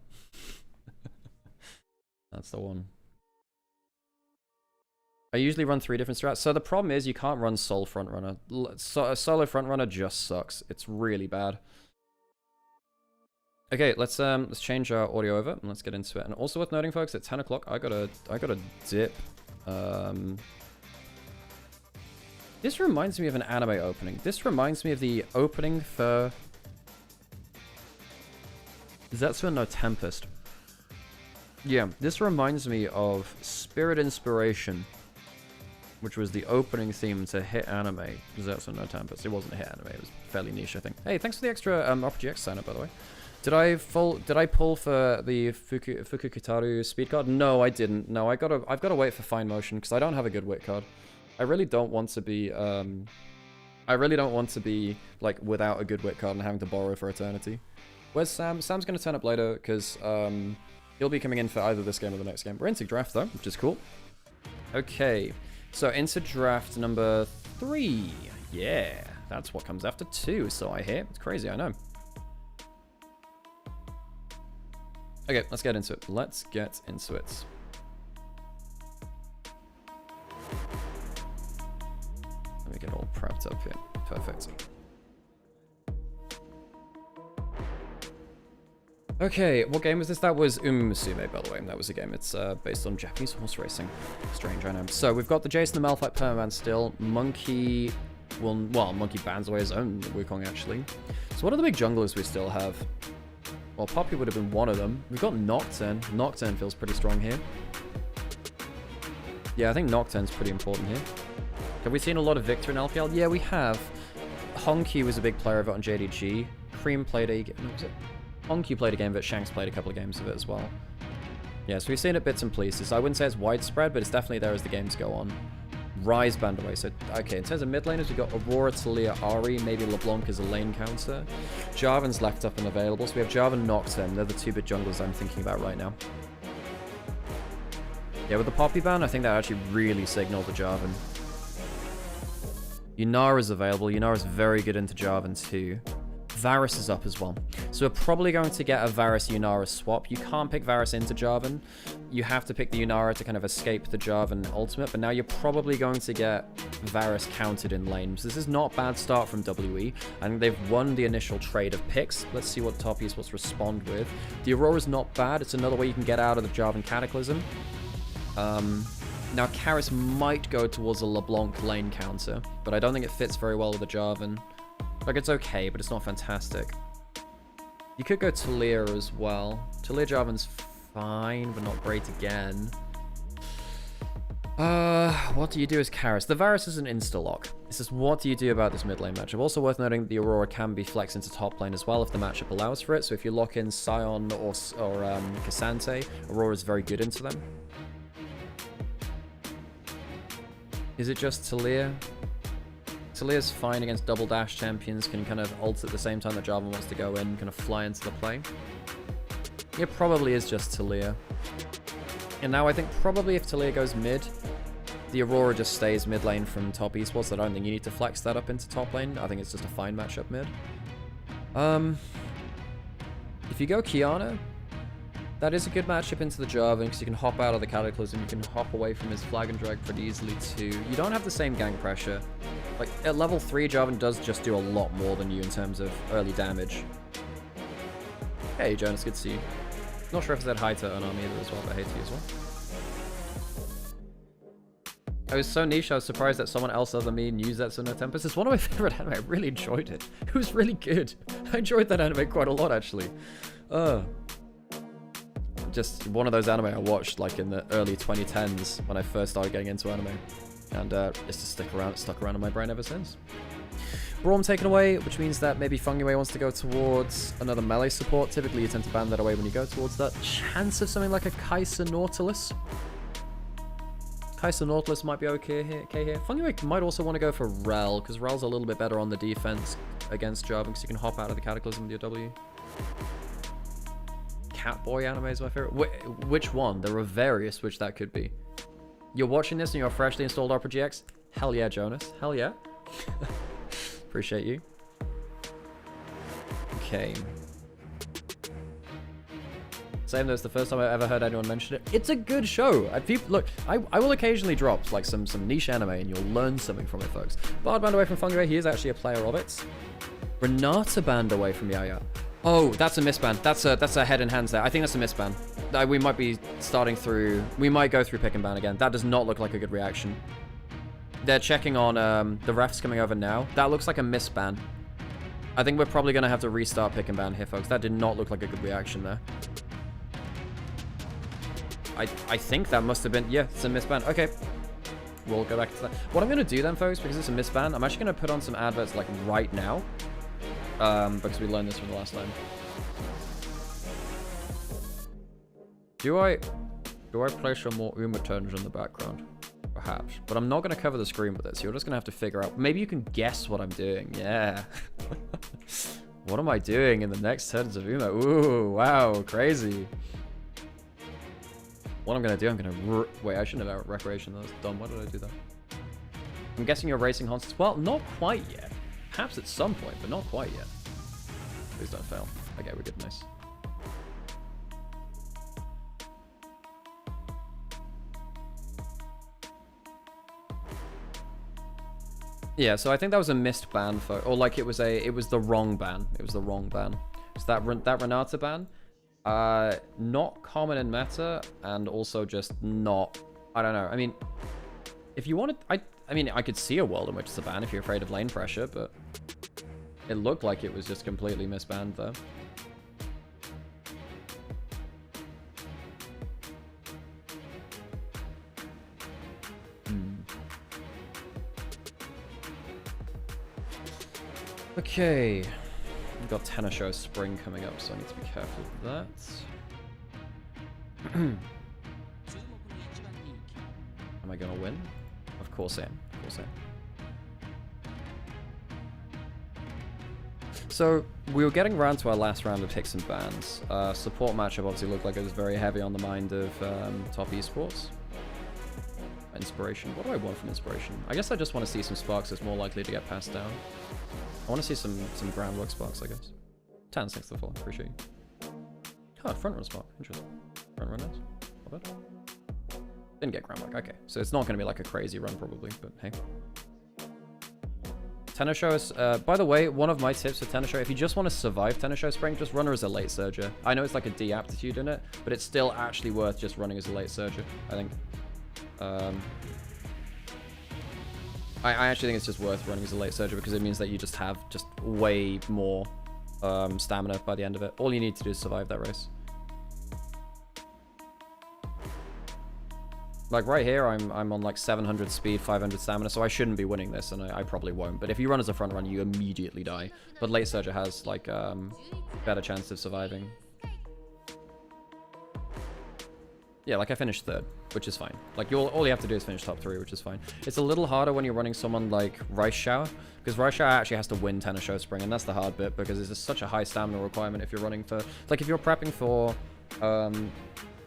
That's the one. I usually run 3 different strats. So the problem is you can't run solo frontrunner. A solo frontrunner just sucks. It's really bad. Okay, let's change our audio over and let's get into it. And also worth noting, folks, at 10 o'clock I gotta dip. This reminds me of an anime opening. This reminds me of the opening for Zetsu no Tempest. Yeah, this reminds me of Spirit Inspiration, which was the opening theme to hit anime. Zetsu no Tempest. It wasn't a hit anime, it was fairly niche, I think. Hey, thanks for the extra RPGX sign up, by the way. Did I pull for the Fukukitaru speed card? No, I didn't. No, I've got to wait for fine motion because I don't have a good wit card. I really don't want to be like without a good wit card and having to borrow for eternity. Where's Sam? Sam's gonna turn up later because he'll be coming in for either this game or the next game. We're into draft though, which is cool. Okay, so into draft number 3. Yeah, that's what comes after 2. So I hear. It's crazy, I know. Okay, let's get into it. Let's get into it. Let me get all prepped up here. Perfect. Okay, what game was this? That was Musume, by the way. That was a game. It's based on Japanese horse racing. Strange, I know. So we've got the Jason the Malphite Permaban still. Monkey... Well, Monkey bans away his own Wukong, actually. So what are the big junglers we still have? Well, Poppy would have been one of them. We've got Nocturne. Nocturne feels pretty strong here. Yeah, I think Nocturne's pretty important here. Have we seen a lot of Victor in LPL? Yeah, we have. Honky was a big player of it on JDG. Cream played a... No, was it? Honky played a game of it. Shanks played a couple of games of it as well. Yeah, so we've seen it bits and pieces. I wouldn't say it's widespread, but it's definitely there as the games go on. Rise banned away. So, okay, in terms of mid laners, we've got Aurora, Talia, Ahri, maybe LeBlanc as a lane counter. Jarvan's left up and available, so we have Jarvan, Nocturne. They're the 2 big junglers I'm thinking about right now. Yeah, with the Poppy ban, I think that actually really signaled the Jarvan. Yunara's available. Yunara's very good into Jarvan too. Varus is up as well. So we're probably going to get a Varus-Yunara swap. You can't pick Varus into Jarvan. You have to pick the Yunara to kind of escape the Jarvan ultimate, but now you're probably going to get Varus counted in lane. So this is not a bad start from WE, and they've won the initial trade of picks. Let's see what Top Esports respond with. The Aurora's not bad. It's another way you can get out of the Jarvan Cataclysm. Now Karis might go towards a LeBlanc lane counter, but I don't think it fits very well with the Jarvan. Like, it's okay, but it's not fantastic. You could go Talia as well. Talia Jarvan's fine, but not great again. What do you do as Karis? The Varus is an insta-lock. It's just, what do you do about this mid lane matchup? Also worth noting, the Aurora can be flexed into top lane as well if the matchup allows for it. So if you lock in Sion or Cassante, Aurora is very good into them. Is it just Talia? Talia's fine against double dash champions, can kind of ult at the same time that Jarvan wants to go in, kind of fly into the play. It probably is just Talia. And now I think probably if Talia goes mid, the Aurora just stays mid lane from top esports. I don't think you need to flex that up into top lane. I think it's just a fine matchup mid. If you go Kiana, that is a good matchup into the Jarvan because you can hop out of the Cataclysm, you can hop away from his flag and drag pretty easily too. You don't have the same gank pressure. Like, at level 3, Jarvan does just do a lot more than you in terms of early damage. Hey, Jonas, good to see you. Not sure if I said hi to Unarm either as well, but hey to you as well. I was so niche, I was surprised that someone else other than me knew Zetsu no Tempest. It's one of my favorite anime, I really enjoyed it. It was really good. I enjoyed that anime quite a lot, actually. Just one of those anime I watched like in the early 2010s when I first started getting into anime. And it's just stuck around in my brain ever since. Braum taken away, which means that maybe Fungiway wants to go towards another melee support. Typically you tend to ban that away when you go towards that. Chance of something like a Kai'Sa Nautilus. Kai'Sa Nautilus might be okay here. Fungiway might also want to go for Rel, because Rel's a little bit better on the defense against Jarvan, because you can hop out of the Cataclysm with your W. Catboy anime is my favorite. Which one? There are various which that could be. You're watching this and you're freshly installed RPGX? Hell yeah, Jonas. Hell yeah. Appreciate you. Okay. Same though, it's the first time I've ever heard anyone mention it. It's a good show. Look, I will occasionally drop like some niche anime and you'll learn something from it, folks. Bard banned away from Fungway, he is actually a player of it. Renata banned away from Yaya. Oh, that's a misban. That's a head and hands there. I think that's a misban. We might be starting through, we might go through pick and ban again. That does not look like a good reaction. They're checking on the refs coming over now. That looks like a misban. I think we're probably going to have to restart pick and ban here, folks. That did not look like a good reaction there. I think that must have been... Yeah, it's a misban. Okay. We'll go back to that. What I'm going to do then, folks, because it's a misban, I'm actually going to put on some adverts, like, right now. Because we learned this from the last time. Do I place some more Uma turns in the background? Perhaps. But I'm not going to cover the screen with it, so you're just going to have to figure out... Maybe you can guess what I'm doing. Yeah. What am I doing in the next turns of Uma? Ooh, wow, crazy. What I'm going to do, I'm going to... Wait, I shouldn't have recreation. That was dumb. Why did I do that? I'm guessing you're racing Hans. Well, not quite yet. Perhaps at some point, but not quite yet. Please don't fail. Okay, we're good. Nice. Yeah, so I think that was a missed ban, or like it was the wrong ban. It was the wrong ban. So that Renata ban, not common in meta, and also just not. I don't know. I mean, if you wanted, I mean, I could see a world in which it's a ban if you're afraid of lane pressure, but it looked like it was just completely misbanned though. Okay, we've got Tennis Show Spring coming up, so I need to be careful of that. Am I gonna win? Of course I am. Of course I am. So, we were getting around to our last round of picks and bans. Support matchup obviously looked like it was very heavy on the mind of top esports. Inspiration. What do I want from Inspiration? I guess I just want to see some sparks that's more likely to get passed down. I want to see some groundwork sparks, I guess. 10, thanks to the follow. Appreciate you. Oh, front run spark. Interesting. Front run nice. Not bad. Didn't get groundwork. Okay, so it's not going to be like a crazy run probably, but hey. Tennis Show is, by the way, one of my tips for Tennis Show, if you just want to survive Tennis Show Spring, just run her as a late surger. I know it's like a D aptitude in it, but it's still actually worth just running as a late surger, I think. I actually think it's just worth running as a late surger because it means that you just have just way more stamina by the end of it. All you need to do is survive that race. Like right here, I'm on like 700 speed, 500 stamina, so I shouldn't be winning this, and I probably won't. But if you run as a front run, you immediately die. But late surger has like better chance of surviving. Yeah, like I finished third, which is fine. Like all you have to do is finish top 3, which is fine. It's a little harder when you're running someone like Rice Shower, because Rice Shower actually has to win Tennis Show Spring, and that's the hard bit because it's just such a high stamina requirement if you're running for, like if you're prepping for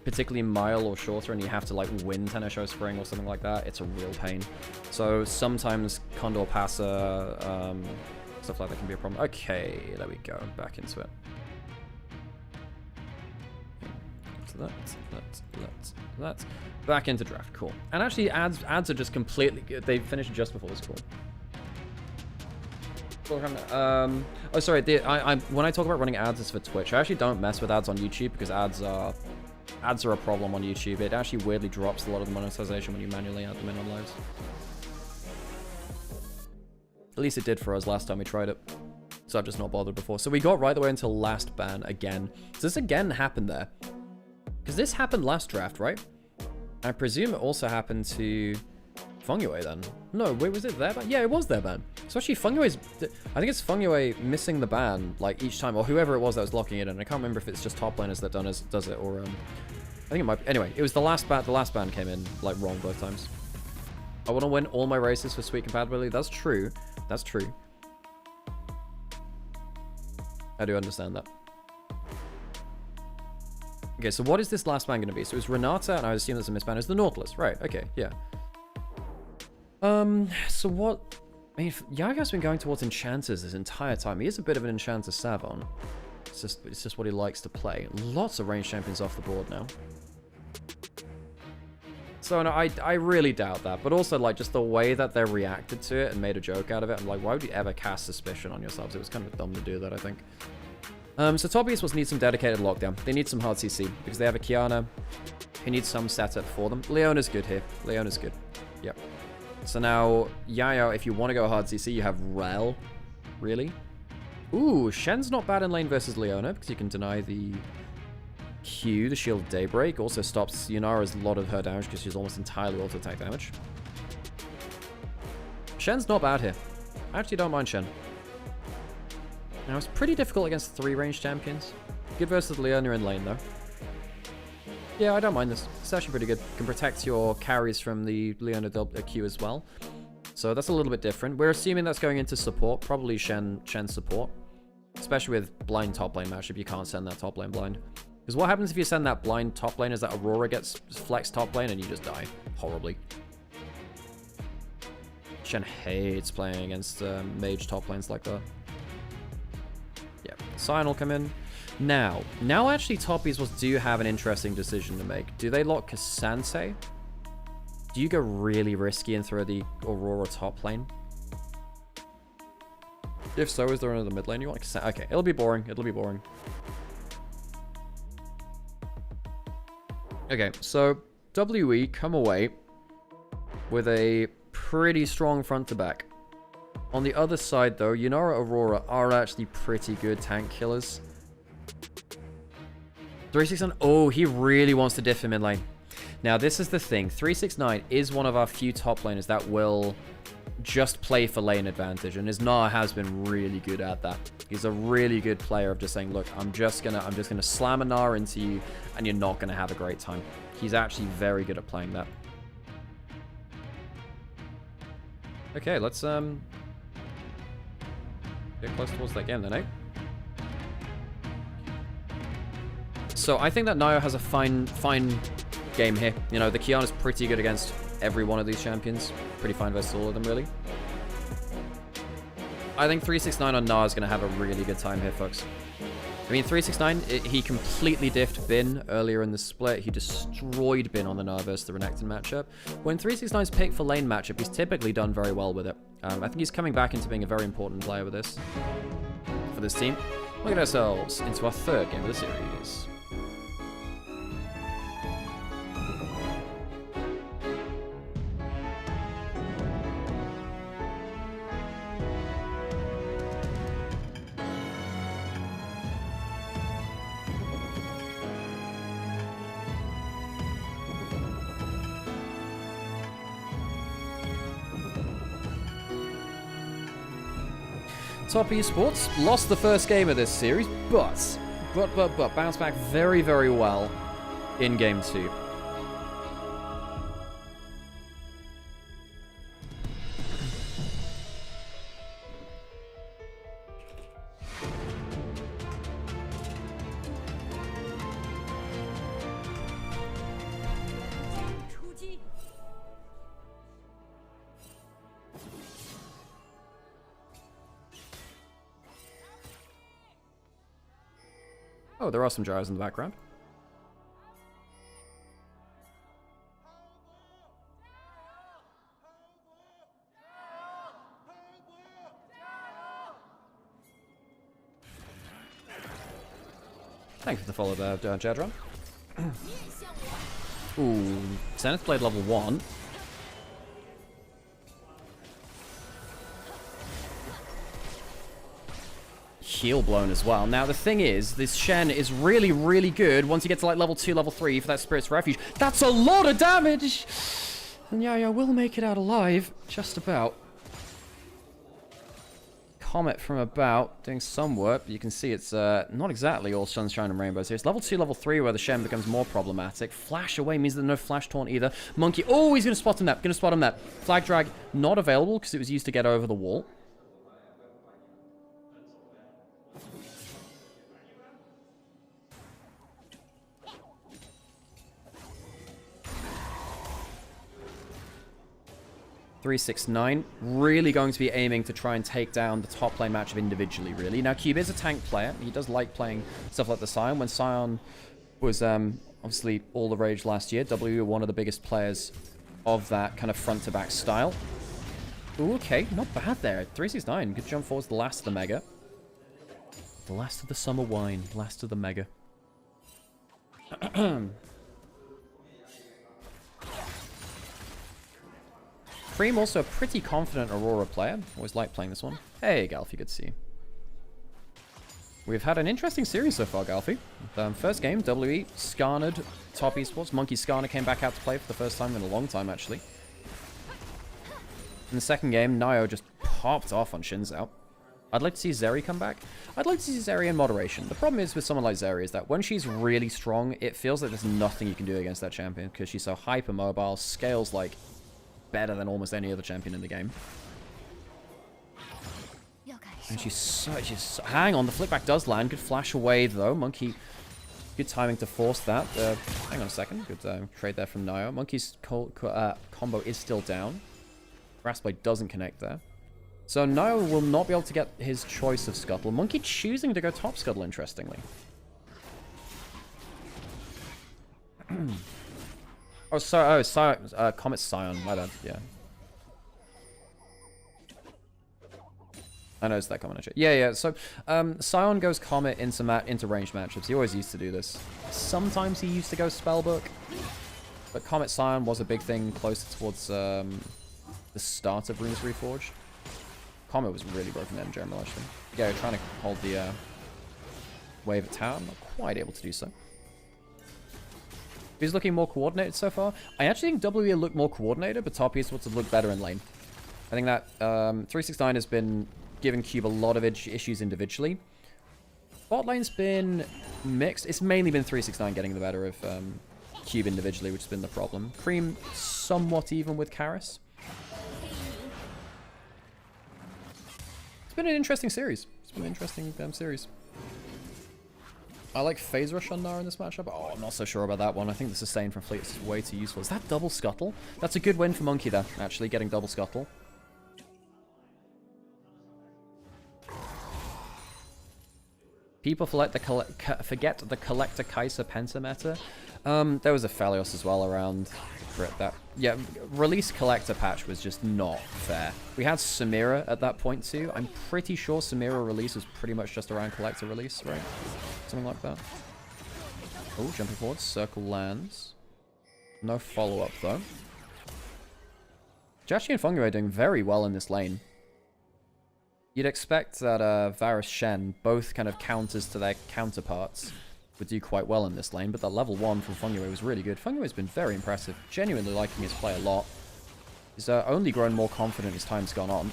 particularly mile or shorter and you have to like win Tennis Show Spring or something like that, it's a real pain. So sometimes Condor Passer, stuff like that can be a problem. Okay, there we go, back into it. That's back into draft. Cool. And actually ads are just completely good. They finished just before this call. Oh sorry, when I talk about running ads, it's for Twitch. I actually don't mess with ads on YouTube because ads are a problem on YouTube. It actually weirdly drops a lot of the monetization when you manually add them in on lives. At least it did for us last time we tried it. So I've just not bothered before. So we got right the way until last ban again. Does this again happen there? Because this happened last draft, right? I presume it also happened to Fungway then. No, wait, was it their ban? Yeah, it was their ban. So actually Fungway's... I think it's Fungway missing the ban, like, each time, or whoever it was that was locking it in. I can't remember if it's just top laners that does it, or... I think it might be... Anyway, it was the last ban came in, like, wrong both times. I want to win all my races for sweet compatibility. That's true. That's true. I do understand that. Okay, so what is this last ban going to be? So it's Renata, and I assume that's a misban. It's the Nautilus, right? Okay, yeah. So what... I mean, Yaga's been going towards enchanters this entire time. He is a bit of an enchanter savant. It's just what he likes to play. Lots of range champions off the board now. So no, I really doubt that. But also, like, just the way that they reacted to it and made a joke out of it. I'm like, why would you ever cast suspicion on yourselves? It was kind of dumb to do that, I think. So top Esports needs some dedicated lockdown. They need some hard CC because they have a Kiana who needs some setup for them. Leona's good here. Leona's good. Yep. So now, Yaya, if you want to go hard CC, you have Rel. Really? Ooh, Shen's not bad in lane versus Leona because you can deny the Q, the Shield of Daybreak. Also stops Yunara's lot of her damage because she's almost entirely auto-attack damage. Shen's not bad here. I actually don't mind Shen. Now, it's pretty difficult against 3 range champions. Good versus Leona in lane, though. Yeah, I don't mind this. It's actually pretty good. Can protect your carries from the Leona Q as well. So that's a little bit different. We're assuming that's going into support. Probably Shen support. Especially with blind top lane matchup, you can't send that top lane blind. Because what happens if you send that blind top lane is that Aurora gets flexed top lane and you just die horribly. Shen hates playing against mage top lanes like that. Yeah, Sion will come in. Now actually top Esports do have an interesting decision to make. Do they lock Cassante? Do you go really risky and throw the Aurora top lane? If so, is there another mid lane you want? Okay, it'll be boring. It'll be boring. Okay, so WE come away with a pretty strong front to back. On the other side, though, Yunara Aurora are actually pretty good tank killers. 369. Oh, he really wants to diff him in lane. Now, this is the thing. 369 is one of our few top laners that will just play for lane advantage, and his Gnar has been really good at that. He's a really good player of just saying, look, I'm just gonna slam a Gnar into you, and you're not gonna have a great time. He's actually very good at playing that. Okay, let's get close towards that game then, eh? So I think that Nio has a fine game here. You know, the Kiana's pretty good against every one of these champions. Pretty fine versus all of them, really. I think 369 on Gnar is going to have a really good time here, folks. I mean, 369, he completely diffed Bin earlier in the split. He destroyed Bin on the Gnar versus the Renekton matchup. When 369's picked for lane matchup, he's typically done very well with it. I think he's coming back into being a very important player with this. For this team. We'll get ourselves into our 3rd game of the series. Top Esports lost the first game of this series, but bounced back very, very well in game 2. Oh, there are some gyros in the background. Thanks for the follow there, Jadron. Ooh, Zenith Blade level 1. Heal blown as well. Now, the thing is, this Shen is really, really good once you get to, like, level 2, level 3 for that Spirit's Refuge. That's a lot of damage! And Yaya will make it out alive. Just about. Comet from about, doing some work. You can see it's not exactly all sunshine and rainbows here. It's level 2, level 3 where the Shen becomes more problematic. Flash away means there's no Flash Taunt either. Monkey, oh, he's going to spot him that. Going to spot him that. Flag Drag, not available because it was used to get over the wall. 369 really going to be aiming to try and take down the top lane matchup individually, really. Now, Cube is a tank player. He does like playing stuff like the Sion. When Sion was obviously all the rage last year, W were one of the biggest players of that kind of front-to-back style. Ooh, okay, not bad there. 369, good jump forwards, the last of the Mega. The last of the summer wine, last of the Mega. Cream also a pretty confident Aurora player. Always like playing this one. Hey, Galfy, good to see you. We've had an interesting series so far, Galfy. First game, WE, Skarnered, top esports. Monkey Skarner came back out to play for the first time in a long time, actually. In the second game, Nio just popped off on Shinzao. I'd like to see Zeri come back. I'd like to see Zeri in moderation. The problem is with someone like Zeri is that when she's really strong, it feels like there's nothing you can do against that champion because she's so hyper mobile, scales like better than almost any other champion in the game. And she's so... Hang on, the flick back does land. Good flash away, though. Monkey... Good timing to force that. Hang on a second. Good trade there from Nio. Monkey's combo is still down. Grassblade doesn't connect there. So Nio will not be able to get his choice of Scuttle. Monkey choosing to go top Scuttle, interestingly. Oh, sorry. Oh, Comet Scion. My bad. Yeah. I noticed that comment actually. Yeah. So, Scion goes Comet into ranged matchups. He always used to do this. Sometimes he used to go Spellbook. But Comet Scion was a big thing closer towards the start of Runes Reforged. Comet was really broken in general, actually. Yeah, trying to hold the wave at tower. Not quite able to do so. He's looking more coordinated so far. I actually think WE looked more coordinated, but top esports have looked better in lane. I think that 369 has been giving Cube a lot of issues individually. Bot lane's been mixed. It's mainly been 369 getting the better of Cube individually, which has been the problem. Cream somewhat even with Karis. It's been an interesting series. It's been an interesting series. I like Phase Rush on Nara in this matchup. Oh, I'm not so sure about that one. I think the sustain from Fleet is way too useful. Is that double Scuttle? That's a good win for Monkey there, actually, getting double Scuttle. People forget the Collector Kaiser Penta meta. There was a Phalios as well around that. Yeah, release Collector patch was just not fair. We had Samira at that point too. I'm pretty sure Samira release was pretty much just around Collector release, right? Something like that. Oh, jumping forward. Circle lands. No follow-up though. Jachi and Fungi are doing very well in this lane. You'd expect that Varus Shen, both kind of counters to their counterparts, would do quite well in this lane, but that level 1 from Fungiway was really good. Fungiway's been very impressive. Genuinely liking his play a lot. He's only grown more confident as time's gone on.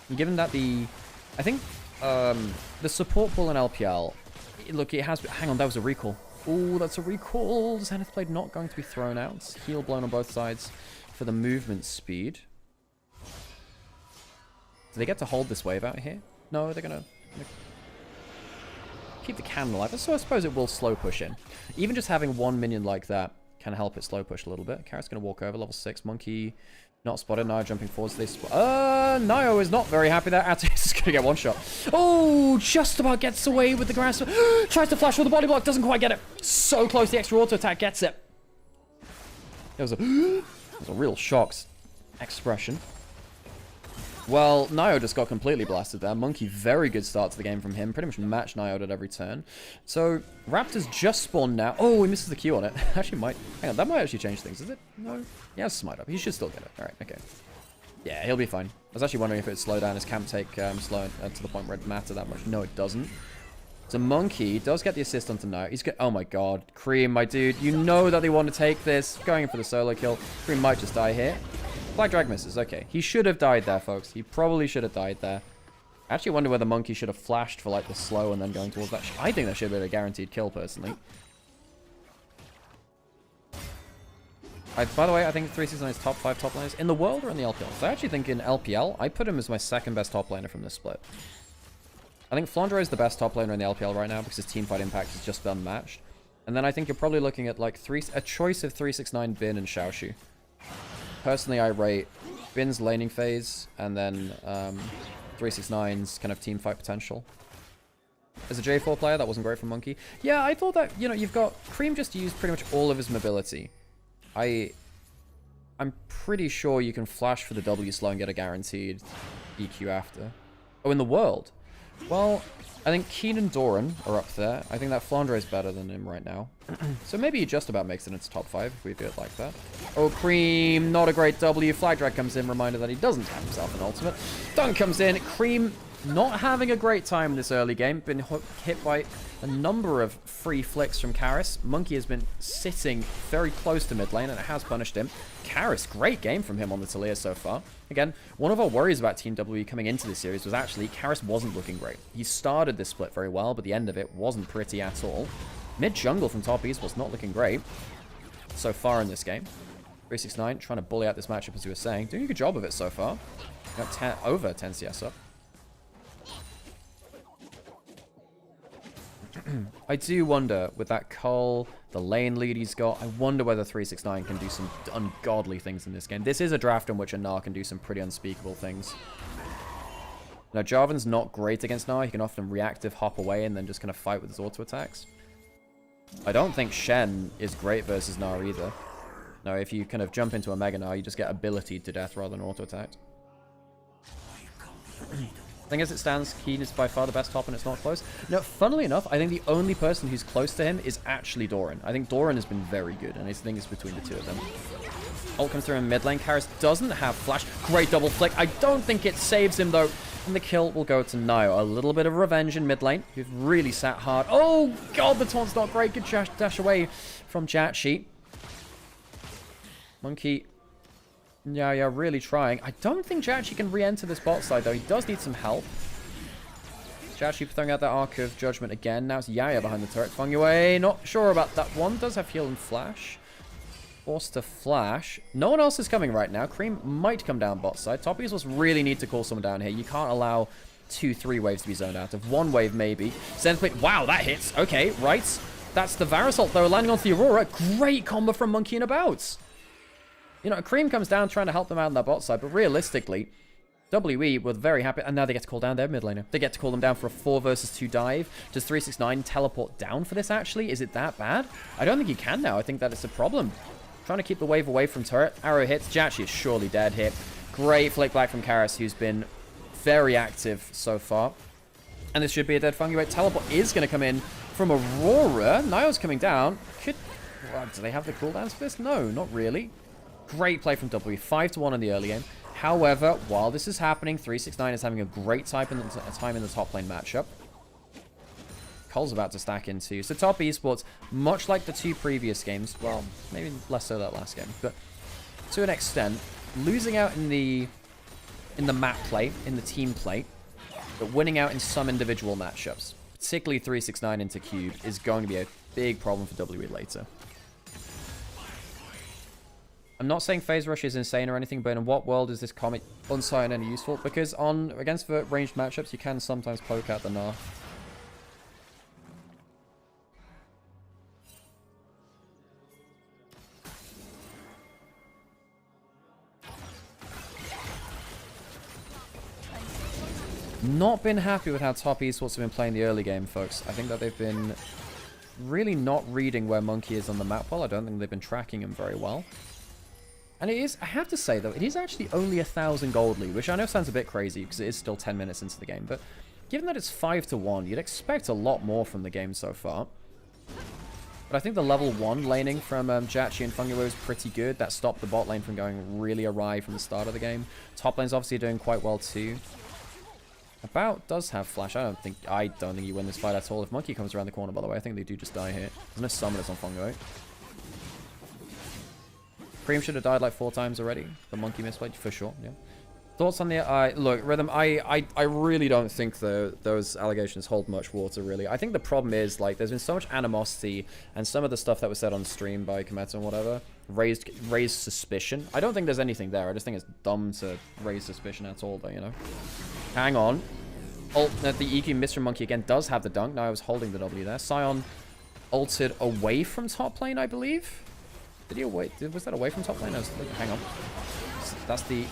And given that I think the support pool in LPL, look, it has... Hang on, that was a recall. Ooh, that's a recall. Zenith Blade not going to be thrown out. Heal blown on both sides for the movement speed. Do they get to hold this wave out here? No, they're gonna keep the cannon alive. So I suppose it will slow push in. Even just having one minion like that can help it slow push a little bit. Carrot's gonna walk over, level 6. Monkey not spotted. Nio jumping forwards. Nio is not very happy there. Atis is gonna get one shot. Oh, just about gets away with the grass. Tries to flash with the body block, doesn't quite get it. So close, the extra auto attack gets it. It was a real shocks expression. Well, Nio just got completely blasted there. Monkey, very good start to the game from him. Pretty much matched Nio at every turn. So, Raptors just spawned now. Oh, he misses the Q on it. Actually might... Hang on, that might actually change things, is it? No? He has Smite up. He should still get it. Alright, okay. Yeah, he'll be fine. I was actually wondering if it would slow down his camp take slow to the point where it matter that much. No, it doesn't. So, Monkey does get the assist onto Nio. He's got... Oh my god. Cream, my dude. You know that they want to take this. Going in for the solo kill. Cream might just die here. Black Drag misses. Okay. He should have died there, folks. He probably should have died there. I actually wonder whether Monkey should have flashed for, like, the slow and then going towards that. I think that should have been a guaranteed kill, personally. By the way, I think 369 is top 5 top laners in the world or in the LPL. So I actually think in LPL, I put him as my second best top laner from this split. I think Flandre is the best top laner in the LPL right now because his teamfight impact is just unmatched. And then I think you're probably looking at, like, a choice of 369, Bin, and Xiaoshu. Personally, I rate Bin's laning phase, and then 369's kind of team fight potential. As a J4 player, that wasn't great for Monkey. Yeah, I thought that, you know, you've got... Cream just used pretty much all of his mobility. I'm pretty sure you can flash for the W slow and get a guaranteed EQ after. Oh, in the world? Well, I think Keen and Doran are up there. I think that Flandre is better than him right now. So maybe he just about makes it into top 5 if we do it like that. Oh, Cream, not a great W. Flag Drag comes in, reminder that he doesn't have himself an ultimate. Dunk comes in. Cream not having a great time this early game. Been hit by a number of free flicks from Karis. Monkey has been sitting very close to mid lane, and it has punished him. Karis, great game from him on the Talia so far. Again, one of our worries about Team WWE coming into this series was actually Karis wasn't looking great. He started this split very well, but the end of it wasn't pretty at all. Mid jungle from Top Esports not looking great so far in this game. 369 trying to bully out this matchup, as you were saying. Doing a good job of it so far. Got over 10 CS up. I do wonder, with that Cull, the lane lead he's got, I wonder whether 369 can do some ungodly things in this game. This is a draft in which a Gnar can do some pretty unspeakable things. Now, Jarvan's not great against Gnar. He can often reactive hop away and then just kind of fight with his auto attacks. I don't think Shen is great versus Gnar either. No, if you kind of jump into a Mega Gnar, you just get ability to death rather than auto attacked. I think as it stands, Keen is by far the best top, and it's not close. No, funnily enough, I think the only person who's close to him is actually Doran. I think Doran has been very good, and I think it's between the two of them. Ult comes through in mid lane. Karis doesn't have flash. Great double flick. I don't think it saves him, though. And the kill will go to Nio. A little bit of revenge in mid lane, who's really sat hard. Oh, God, the taunt's not great. Good dash away from Jatchi. Monkey... Yeah, really trying. I don't think Jatchi can re-enter this bot side, though. He does need some help. Jatchi throwing out that Arc of Judgment again. Now it's Yaya behind the turret. Feng not sure about that one. Does have heal and flash. Forced to flash. No one else is coming right now. Cream might come down bot side. Top Esports really need to call someone down here. You can't allow 2-3 waves to be zoned out of. One wave, maybe. Zenith, wow, that hits. Okay, right. That's the Varus ult, though, landing onto the Aurora. Great combo from Monkey and About. You know, Cream comes down trying to help them out on that bot side, but realistically, WE were very happy, and now they get to call down their mid laner. They get to call them down for a 4 versus 2 dive. Does 369 teleport down for this, actually? Is it that bad? I don't think he can now. I think that it's a problem. Trying to keep the wave away from turret. Arrow hits. Jatchi is surely dead here. Great flick back from Karis, who's been very active so far. And this should be a dead Fungi. Teleport is going to come in from Aurora. Nio's coming down. Do they have the cooldowns for this? No, not really. Great play from W. 5-1 in the early game. However, while this is happening, 369 is having a great time in the top lane matchup. Cole's about to stack in too. So Top Esports, much like the 2 previous games, well, maybe less so that last game, but to an extent, losing out in the map play, in the team play, but winning out in some individual matchups, particularly 369 into Cube, is going to be a big problem for WE later. I'm not saying Phase Rush is insane or anything, but in what world is this comet unsighted and useful? Because against ranged matchups, you can sometimes poke out the Gnar. Not been happy with how Top Esports have been playing the early game, folks. I think that they've been really not reading where Monkey is on the map well. I don't think they've been tracking him very well. And it is, I have to say, though, it is actually only 1,000 gold lead, which I know sounds a bit crazy because it is still 10 minutes into the game. But given that it's 5-1, you'd expect a lot more from the game so far. But I think the level 1 laning from Jatchi and Fungi was pretty good. That stopped the bot lane from going really awry from the start of the game. Top lane's obviously doing quite well too. About does have flash. I don't think you win this fight at all. If Monkey comes around the corner, by the way, I think they do just die here. There's no summoners on Fungi. Cream should have died like 4 times already. The Monkey misplayed for sure. Yeah. Thoughts on the look, Rhythm? I really don't think those allegations hold much water. Really, I think the problem is like there's been so much animosity, and some of the stuff that was said on stream by Kometo and whatever raised suspicion. I don't think there's anything there. I just think it's dumb to raise suspicion at all. Though, you know. Hang on. The EQ missed from Monkey again does have the dunk. Now I was holding the W there. Sion ulted away from top lane, I believe. Did he away? Was that away from top lane? Hang on. That's the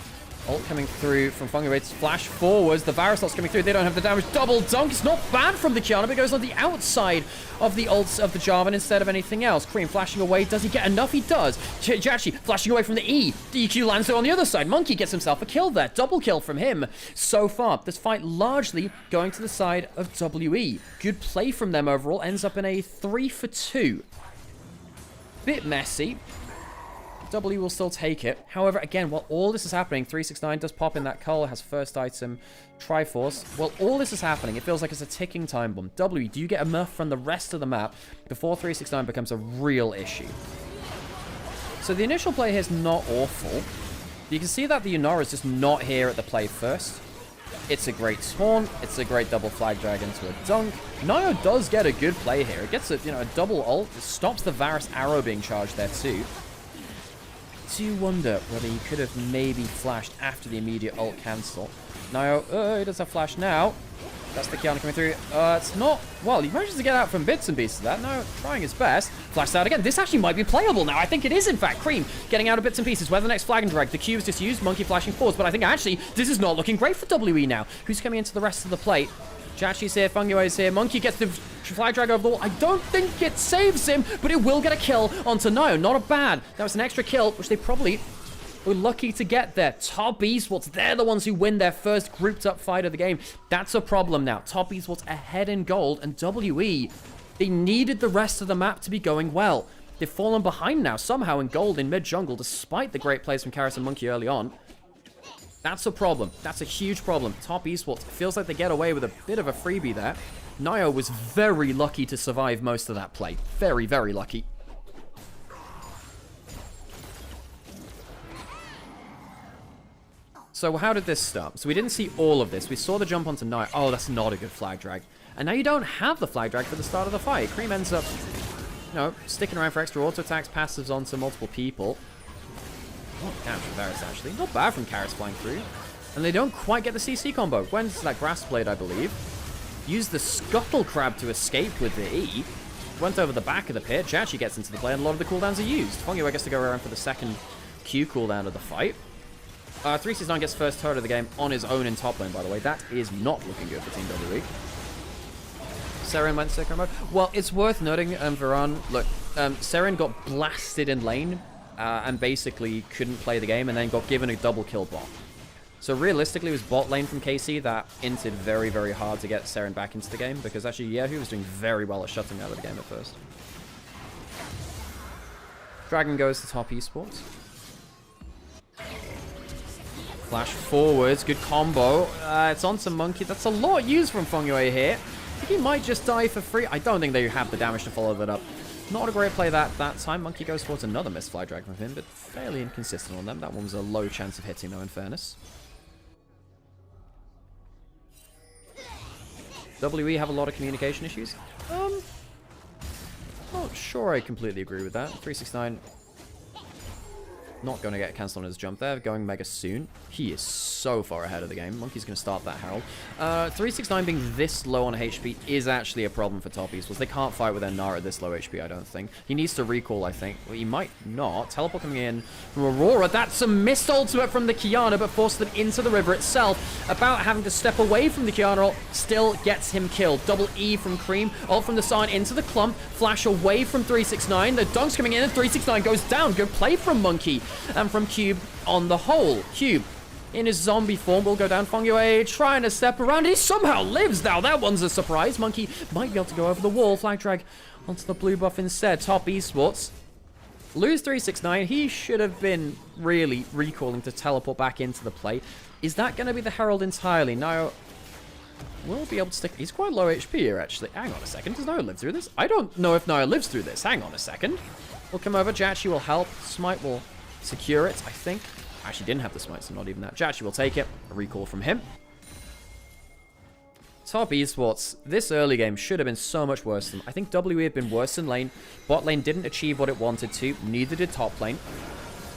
Ult coming through from Fungiwade's flash forwards. The Varus ult's coming through. They don't have the damage. Double dunk. It's not bad from the Kiana, but it goes on the outside of the ults of the Jarvan instead of anything else. Cream flashing away. Does he get enough? He does. Jachi flashing away from the E. DQ lands it on the other side. Monkey gets himself a kill there. Double kill from him so far. This fight largely going to the side of WE. Good play from them overall. Ends up in a 3-for-2. Bit messy. W will still take it. However, again, while all this is happening, 369 does pop in that cull, has first item, Triforce. While all this is happening, it feels like it's a ticking time bomb. W, do you get a Murph from the rest of the map before 369 becomes a real issue? So the initial play here is not awful. You can see that the Yunara is just not here at the play first. It's a great taunt. It's a great double flag drag into a dunk. Nio does get a good play here. It gets a, a double ult. It stops the Varus arrow being charged there too. Do wonder whether he could have maybe flashed after the immediate ult cancel. Nio, he does have flash now. That's the Kiana coming through. It's not... Well, he manages to get out from bits and pieces of that. Nio trying his best. Flashed out again. This actually might be playable now. I think it is, in fact. Cream getting out of bits and pieces. Where the next flag and drag. The Q is just used. Monkey flashing forwards. But I think actually this is not looking great for WE now. Who's coming into the rest of the plate? Jachi's here, Fungiwade's here. Monkey gets the flag drag over the wall. I don't think it saves him, but it will get a kill onto Nio. Not a bad. That was an extra kill, which they probably were lucky to get there. Top Esports, they're the ones who win their first grouped up fight of the game. That's a problem now. Top Esports ahead in gold, and WE, they needed the rest of the map to be going well. They've fallen behind now, somehow in gold in mid-jungle, despite the great plays from Karis and Monkey early on. That's a problem. That's a huge problem. Top Esports feels like they get away with a bit of a freebie there. Nio was very lucky to survive most of that play. Very, very lucky. So how did this start? So we didn't see all of this. We saw the jump onto Nio. Oh, that's not a good flag drag. And now you don't have the flag drag for the start of the fight. Cream ends up, sticking around for extra auto attacks, passives onto multiple people. Oh, damage from Varus, actually. Not bad from Karis flying through. And they don't quite get the CC combo. When's that grass blade, I believe. Used the scuttle crab to escape with the E. Went over the back of the pit. Jachi gets into the play, and a lot of the cooldowns are used. Fungiway gets to go around for the second Q cooldown of the fight. 369 gets first turret of the game on his own in top lane, by the way. That is not looking good for Team WE. Seren went second mode. Well, it's worth noting, Varan, look, Seren got blasted in lane. And basically couldn't play the game and then got given a double kill bot. So realistically, it was bot lane from KC that inted very, very hard to get Seren back into the game, because actually Yehu was doing very well at shutting out of the game at first. Dragon goes to top Esports. Flash forwards, good combo. It's on some Monkey. That's a lot used from Fungiway here. I think he might just die for free. I don't think they have the damage to follow that up. Not a great play that time. Monkey goes towards another missed fly drag from him, but fairly inconsistent on them. That one was a low chance of hitting, though, in fairness. WE have a lot of communication issues. Not sure I completely agree with that. 369 not going to get cancelled on his jump there. Going mega soon. He is so far ahead of the game. Monkey's going to start that Herald. 369 being this low on HP is actually a problem for top Esports. They can't fight with their Nara at this low HP, I don't think. He needs to recall, I think. Well, he might not. Teleport coming in from Aurora. That's a missed ultimate from the Kiana, but forced them into the river itself. About having to step away from the Kiana ult, still gets him killed. Double E from Cream. Ult from the sign into the clump. Flash away from 369. The dunk's coming in and 369 goes down. Good play from Monkey. And from Cube on the whole. Cube in his zombie form will go down. Fungiway trying to step around. He somehow lives now. That one's a surprise. Monkey might be able to go over the wall. Flag drag onto the blue buff instead. Top Esports lose 369. He should have been really recalling to teleport back into the play. Is that going to be the Herald entirely? No. We'll be able to stick. He's quite low HP here, actually. Hang on a second. Does Nio live through this? I don't know if Nio lives through this. Hang on a second. We'll come over. Jachi will help. Smite will secure it, I think. Actually didn't have the smite, so not even that. Jachi will take it. A recall from him. Top Esports, this early game should have been so much worse than... I think WE had been worse in lane. Bot lane didn't achieve what it wanted to. Neither did top lane.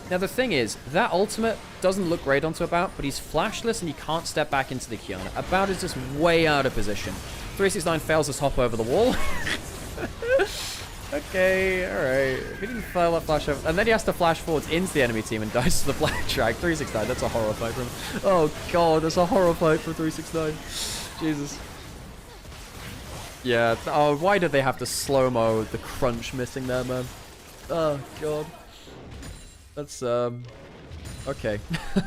Now the thing is, that ultimate doesn't look great onto About, but he's flashless and he can't step back into the Kiana. About is just way out of position. 369 fails his hop over the wall. Okay, alright. If he didn't file that flash over, and then he has to flash forwards into the enemy team and dies to the black drag. 369, that's a horror fight from him. Oh god, that's a horror fight for 369. Jesus. Yeah, oh, why did they have to slow-mo the crunch missing there, man? Oh god. That's, okay.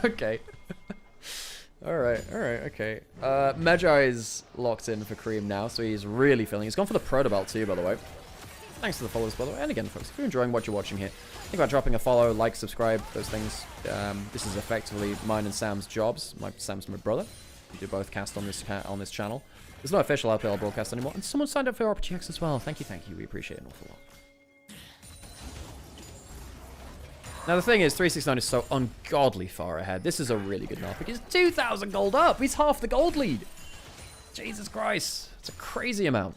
Okay. Alright, okay. Magi is locked in for Cream now, so he's really feeling. He's gone for the Proto Belt too, by the way. Thanks to the followers, by the way. And again, folks, if you're enjoying what you're watching here, think about dropping a follow, like, subscribe, those things. This is effectively mine and Sam's jobs. Sam's my brother. We do both cast on this channel. There's no official LPL broadcast anymore. And someone signed up for RPGX as well. Thank you. We appreciate it an awful lot. Now, the thing is, 369 is so ungodly far ahead. This is a really good nerf. He's 2,000 gold up. He's half the gold lead. Jesus Christ. It's a crazy amount.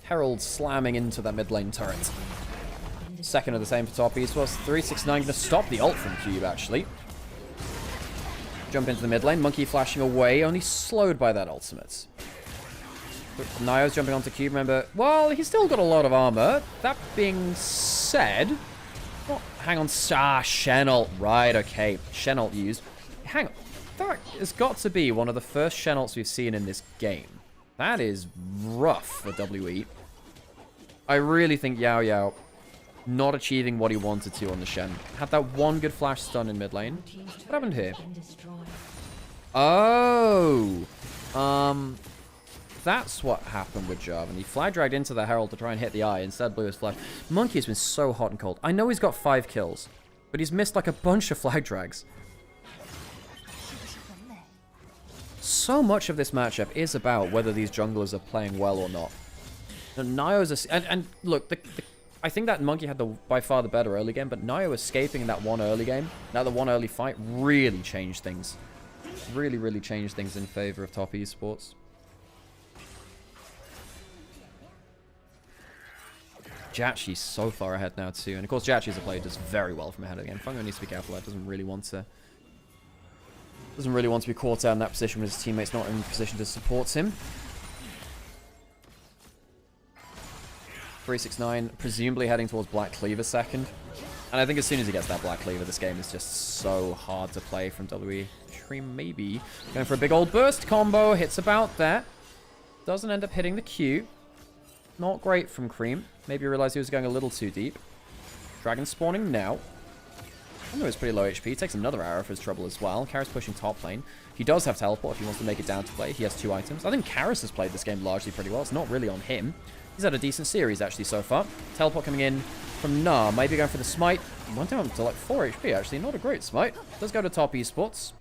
Herald slamming into that mid lane turret. Second of the same for top Esports. 369 going to stop the ult from Cube, actually. Jump into the mid lane. Monkey flashing away, only slowed by that ultimate. Nio's jumping onto Cube, remember. Well, he's still got a lot of armor. That being said... Oh, hang on. Shen ult. Right, okay. Shen ult used. Hang on. That has got to be one of the first Shen ults we've seen in this game. That is rough for WE. I really think Yao Yao not achieving what he wanted to on the Shen. Had that one good flash stun in mid lane. What happened here? Oh! That's what happened with Jarvan. He flag dragged into the Herald to try and hit the eye. Instead blew his flash. Monkey has been so hot and cold. I know he's got 5 kills, but he's missed like a bunch of flag drags. So much of this matchup is about whether these junglers are playing well or not. And Nio's and look, I think that Monkey had by far the better early game, but Nio escaping in that one early game, now the one early fight, really changed things. Really changed things in favor of top Esports. Jachi's so far ahead now too, and of course Jachi as a player does very well from ahead of the game. Fungo needs to be careful. That doesn't really want to be caught out in that position when his teammate's not in position to support him. 369 presumably heading towards Black Cleaver second. And I think as soon as he gets that Black Cleaver, this game is just so hard to play from WE. Dream maybe going for a big old burst combo. Hits about there. Doesn't end up hitting the Q. Not great from Cream. Maybe realized he was going a little too deep. Dragon spawning now. I know he's pretty low HP. Takes another arrow for his trouble as well. Karras pushing top lane. He does have teleport if he wants to make it down to play. He has 2 items. I think Karras has played this game largely pretty well. It's not really on him. He's had a decent series actually so far. Teleport coming in from Nah. Maybe going for the smite. Went down to like 4 HP actually. Not a great smite. Does go to top Esports.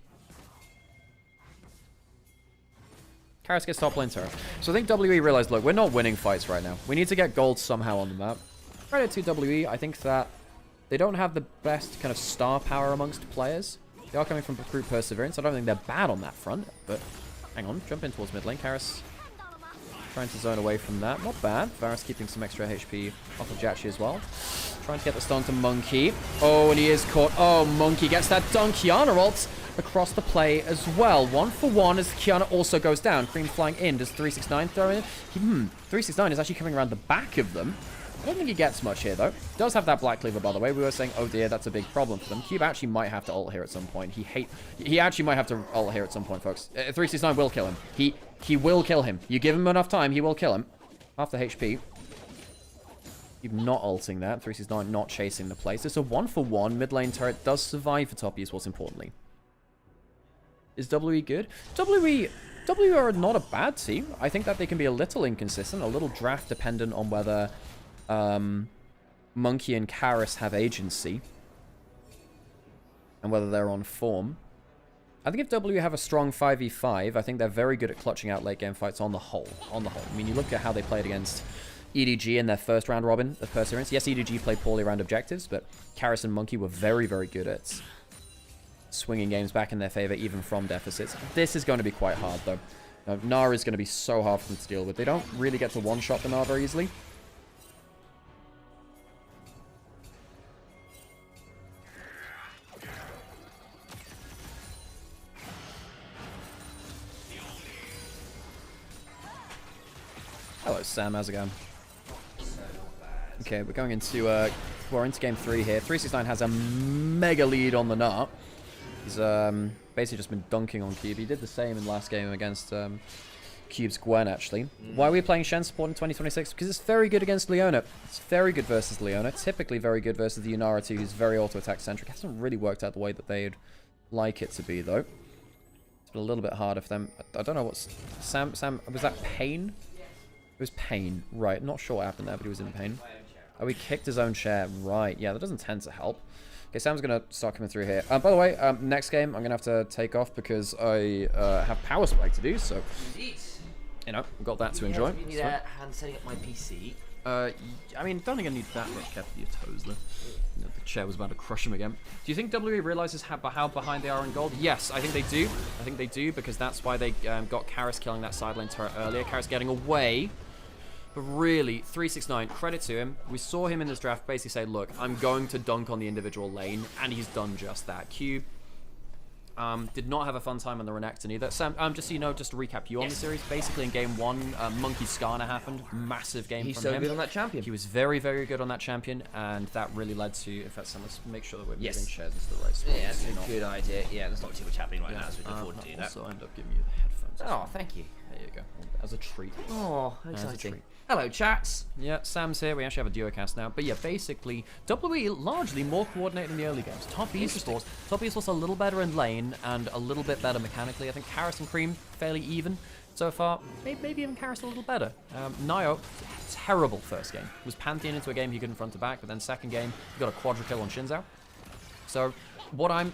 Karras gets top lane turret. So I think WE realized, look, we're not winning fights right now. We need to get gold somehow on the map. Credit to WE. I think that they don't have the best kind of star power amongst players. They are coming from group perseverance. I don't think they're bad on that front, but hang on. Jump in towards mid lane. Karras trying to zone away from that. Not bad. Varus keeping some extra HP off of Jachi as well. Trying to get the stun to Monkey. Oh, and he is caught. Oh, Monkey gets that dunk. Kiana ult across the play as well. 1 for 1 as Kiana also goes down. Cream flying in. Does 369 throw in? 369 is actually coming around the back of them. I don't think he gets much here, though. Does have that Black Cleaver, by the way. We were saying, oh dear, that's a big problem for them. Cube actually might have to ult here at some point. He actually might have to ult here at some point, folks. 369 will kill him. He will kill him. You give him enough time, he will kill him. Half the HP. Cube not ulting that. 369 not chasing the place. It's a 1 for 1. Mid lane turret does survive for top Esports, importantly. Is WE good? WE are not a bad team. I think that they can be a little inconsistent, a little draft dependent on whether Monkey and Karras have agency and whether they're on form. I think if W have a strong 5v5, I think they're very good at clutching out late game fights on the whole. I mean, you look at how they played against EDG in their first round robin of Perseverance. Yes, EDG played poorly around objectives, but Karras and Monkey were very, very good at swinging games back in their favor, even from deficits. This is going to be quite hard, though. Gnar is going to be so hard for them to deal with. They don't really get to one-shot the Gnar very easily. Hello, Sam. How's it going? Okay, we're going into we're into game 3 here. 369 has a mega lead on the Nut. He's basically just been dunking on Cube. He did the same in last game against Cube's Gwen, actually. Why are we playing Shen support in 2026? Because it's very good against Leona. It's very good versus Leona. Typically very good versus the Yunara 2, who's very auto-attack centric. Hasn't really worked out the way that they'd like it to be, though. It's been a little bit harder for them. I don't know what's... Sam, was that Pain? It was Pain. Right, not sure what happened there, but he was in pain. Oh, he kicked his own chair. Right, yeah, that doesn't tend to help. Okay, Sam's going to start coming through here. By the way, next game, I'm going to have to take off because I have power spike to do, so... You know, we've got that to enjoy. You need a hand setting up my PC. I mean, don't think I need that much careful with your toes, though. You know, the chair was about to crush him again. Do you think WWE realizes how behind they are in gold? Yes, I think they do. I think they do, because that's why they got Karis killing that side lane turret earlier. Karis getting away. But really, 369, credit to him. We saw him in this draft basically say, look, I'm going to dunk on the individual lane, and he's done just that. Cube did not have a fun time on the Renekton either. Sam, just so you know, just to recap you on the series, basically in game 1, Monkey Skarner happened. Massive game He's from so him. good on that champion. He was very, very good on that champion, and that really led to, in fact, Sam, let's make sure that we're moving chairs into the right spot. Yeah, that's a good idea. Yeah, there's not too much happening right now, so we can afford to do that. Also, I end up giving you the headphones. Oh, thank you. There you go. As a treat. Oh, As a exciting. treat. Hello, chats. Yeah, Sam's here. We actually have a duo cast now. But yeah, basically, WWE largely more coordinated in the early games. Top Esports a little better in lane and a little bit better mechanically. I think Karis and Cream fairly even so far. Maybe even Karis a little better. Nio, terrible first game. Was Pantheon into a game he couldn't front to back, but then second game, he got a quadra kill on Shinzao. So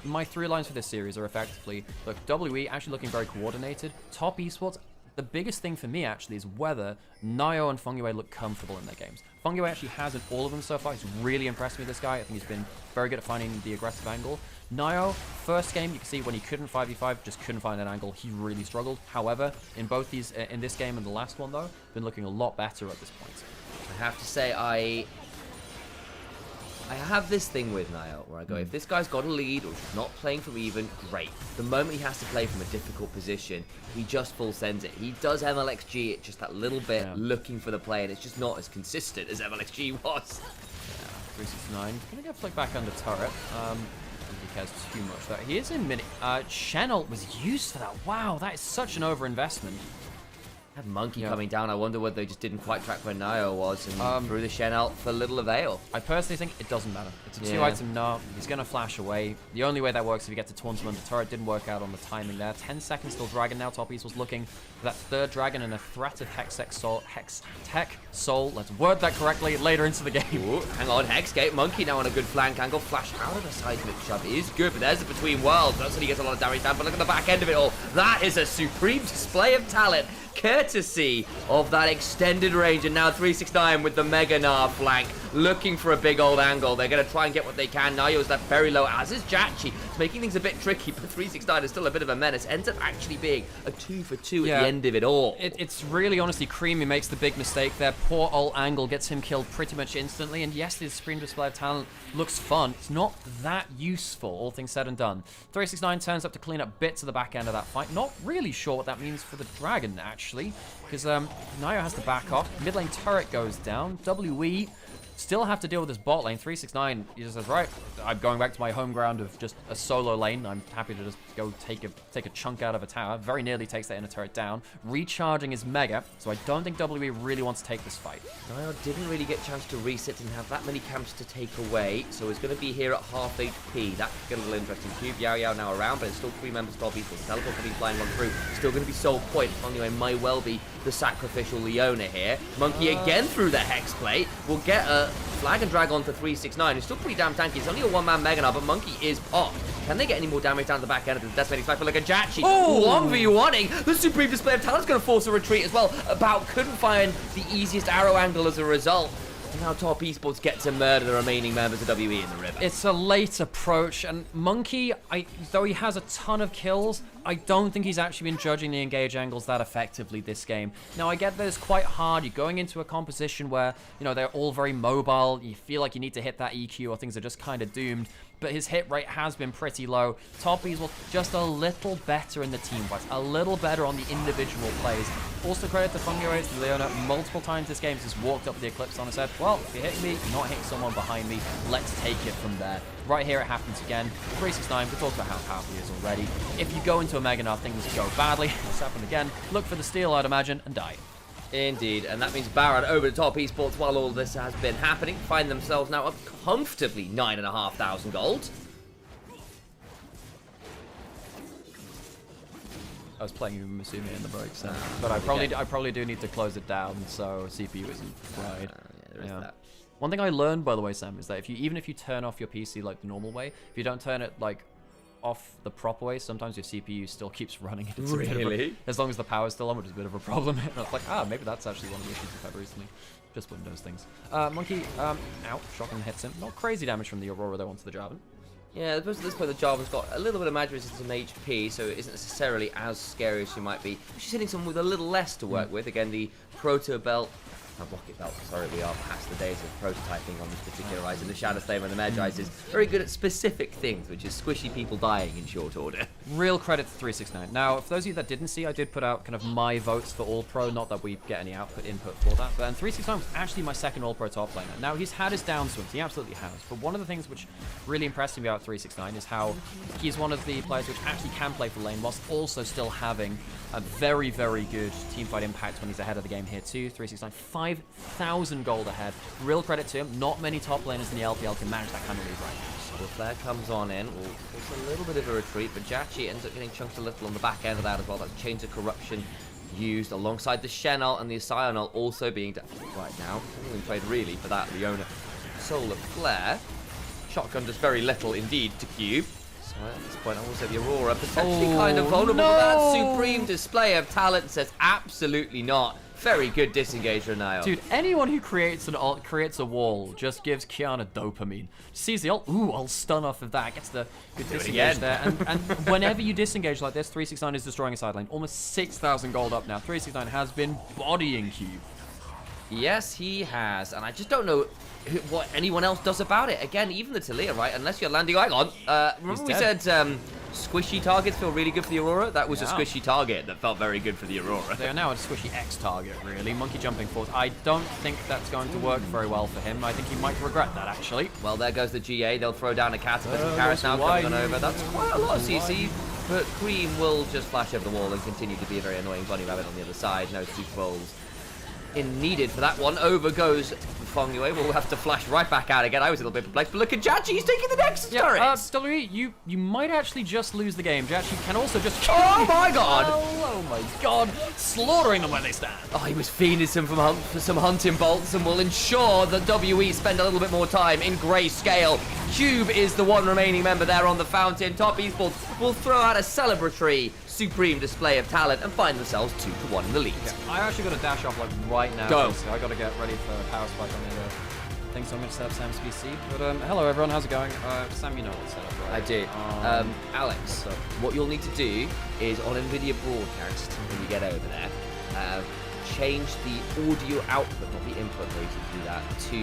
my 3 lines for this series are effectively, look, WWE actually looking very coordinated. Top Esports, the biggest thing for me, actually, is whether Nio and Fengyue look comfortable in their games. Fengyue actually has in all of them so far. He's really impressed me, this guy. I think he's been very good at finding the aggressive angle. Nio, first game, you can see when he couldn't 5v5, just couldn't find an angle. He really struggled. However, in both these, in this game and the last one, though, been looking a lot better at this point. I have to say, I have this thing with Niall where I go, if this guy's got a lead or he's not playing from even, great. The moment he has to play from a difficult position, he just full sends it. He does MLXG it just that little bit, looking for the play, and it's just not as consistent as MLXG was. Yeah, 369. Gonna get flicked back under turret. I don't think he cares too much though. He is in mini. Shen ult was used for that. Wow, that is such an overinvestment. Had Monkey coming down. I wonder whether they just didn't quite track where Nio was and threw the Shen out for little avail. I personally think it doesn't matter. It's a 2-item Nut. He's going to flash away. The only way that works is if you get to taunt him under turret. Didn't work out on the timing there. 10 seconds till Dragon now. Top East was looking for that third Dragon and a threat of Hextech Soul. Let's word that correctly later into the game. Ooh, hang on, Hexgate. Monkey now on a good flank angle. Flash out of the seismic shove is good, but there's the Between Worlds. That's when he gets a lot of damage down, but look at the back end of it all. That is a supreme display of talent, courtesy of that extended range, and now 369 with the Mega Gnar flank, looking for a big old angle. They're going to try and get what they can. Nayo's left very low, as is Jachi. It's making things a bit tricky, but 369 is still a bit of a menace. Ends up actually being a 2-for-2 at the end of it all. It's really, honestly, Creamy makes the big mistake there. Poor old angle gets him killed pretty much instantly, and yes, the supreme display of talent looks fun. It's not that useful, all things said and done. 369 turns up to clean up bits of the back end of that fight. Not really sure what that means for the Dragon, actually, because Nio has to back off. Mid lane turret goes down. WE still have to deal with this bot lane. 369, he just says, right, I'm going back to my home ground of just a solo lane. I'm happy to just go take a chunk out of a tower. Very nearly takes that inner turret down. Recharging his Mega, so I don't think WE really wants to take this fight. Nio didn't really get a chance to reset and have that many camps to take away, so he's going to be here at half HP. That could get a little interesting. Cube Yao Yao now around, but it's still 3 members, 12 people. Teleport going to be flying on through. Still going to be Soul Point. Anyway, might well be the sacrificial Leona here. Monkey again through the Hex Plate. We'll get a Flag and Drag on to 369. It's still pretty damn tanky. It's only a 1-man Mega Gnar, but Monkey is popped. Can they get any more damage down the back end of the Decimating Sniper like a Jachi? Oh! 1v1ing. The Supreme Display of Talent's going to force a retreat as well. About couldn't find the easiest arrow angle as a result. And now Top Esports get to murder the remaining members of WE in the river. It's a late approach, and Monkey, though he has a ton of kills, I don't think he's actually been judging the engage angles that effectively this game. Now, I get that it's quite hard. You're going into a composition where, you know, they're all very mobile. You feel like you need to hit that EQ or things are just kind of doomed. But his hit rate has been pretty low. Toppy's will just a little better in the team fights, a little better on the individual plays. Also credit to Fungua's Leona multiple times this game just walked up the Eclipse on and said, well, if you're hitting me, you're not hitting someone behind me, let's take it from there. Right here it happens again. 369, we talked about how powerful he is already. If you go into a Mega Nar, things go badly. It's happened again. Look for the steal, I'd imagine, and die. Indeed, and that means Baron over the top Esports while all this has been happening. Find themselves now up comfortably 9,500 gold. I was playing Musumi in the break, so. But I probably do need to close it down so CPU isn't fried. Yeah, there is that. One thing I learned, by the way, Sam, is that even if you turn off your PC like the normal way, if you don't turn it like off the proper way, sometimes your CPU still keeps running. It's really? As long as the power's still on, which is a bit of a problem. And I was like, maybe that's actually one of the issues we've had recently. Just Windows things. Monkey, out. Shotgun hits him. Not crazy damage from the Aurora though onto the Jarvan. Yeah, at this point the Jarvan's got a little bit of magic resistance and HP, so it isn't necessarily as scary as she might be. She's hitting someone with a little less to work with. Again, the Proto Belt. Rocket Belt, sorry, we are past the days of prototyping on this particular Ryzen. The Shadow Flame and the Magi's is very good at specific things, which is squishy people dying in short order. Real credit to 369. Now, for those of you that didn't see, I did put out kind of my votes for All Pro, not that we get any input for that, but 369 was actually my second All Pro top laner. Now, he's had his downswings, he absolutely has, but one of the things which really impressed me about 369 is how he's one of the players which actually can play for lane whilst also still having a very, very good teamfight impact when he's ahead of the game here too. 369, 5,000 gold ahead. Real credit to him. Not many top laners in the LPL can manage that kind of lead right now. So the flare comes on in. It's a little bit of a retreat, but Jachi ends up getting chunked a little on the back end of that as well. That's Chains of Corruption used alongside the Shen'el and the Sional also being right now. Hasn't been played really for that. Leona Solar Flare. Shotgun does very little indeed to Cube. So at this point, I will say the Aurora potentially kind of vulnerable. No! That supreme display of talent says absolutely not. Very good disengage, Renail. Dude, anyone who creates an ult, creates a wall, just gives Kiana dopamine. Sees the ult, ooh, I'll stun off of that. Gets the good disengage there. And whenever you disengage like this, 369 is destroying a side lane. Almost 6,000 gold up now. 369 has been bodying Cube. Yes, he has. And I just don't know what anyone else does about it. Again, even the Talia, right? Unless you're landing Icon. Remember we said squishy targets feel really good for the Aurora? That was a squishy target that felt very good for the Aurora. They are now a squishy X target, really. Monkey jumping forward. I don't think that's going to work very well for him. I think he might regret that, actually. Well, there goes the GA. They'll throw down a Catapult and Karis now coming on over. That's quite a lot of CC. But Cream will just flash over the wall and continue to be a very annoying bunny rabbit on the other side. No Super Bowls in needed for that one. Over goes Fongwei. We'll have to flash right back out again. I was a little bit perplexed, but look at Jachi. He's taking the next turret. WWE, you might actually just lose the game. Jachi can also just... Oh my god! Oh my god! Slaughtering them where they stand. Oh, he was fiending for some hunting bolts and will ensure that WE spend a little bit more time in grayscale. Cube is the one remaining member there on the fountain. Top Esports will throw out a celebratory supreme display of talent and find themselves 2-1 in the lead. Yeah, I actually got to dash off like right now. Go. So I got to get ready for power spike on the thing, so I'm going to set up Sam's PC. But hello everyone, how's it going? Sam, you know what's set up, right? I do. Alex, what you'll need to do is on NVIDIA Broadcast, when you get over there, change the audio output, not the input, where you can do that, to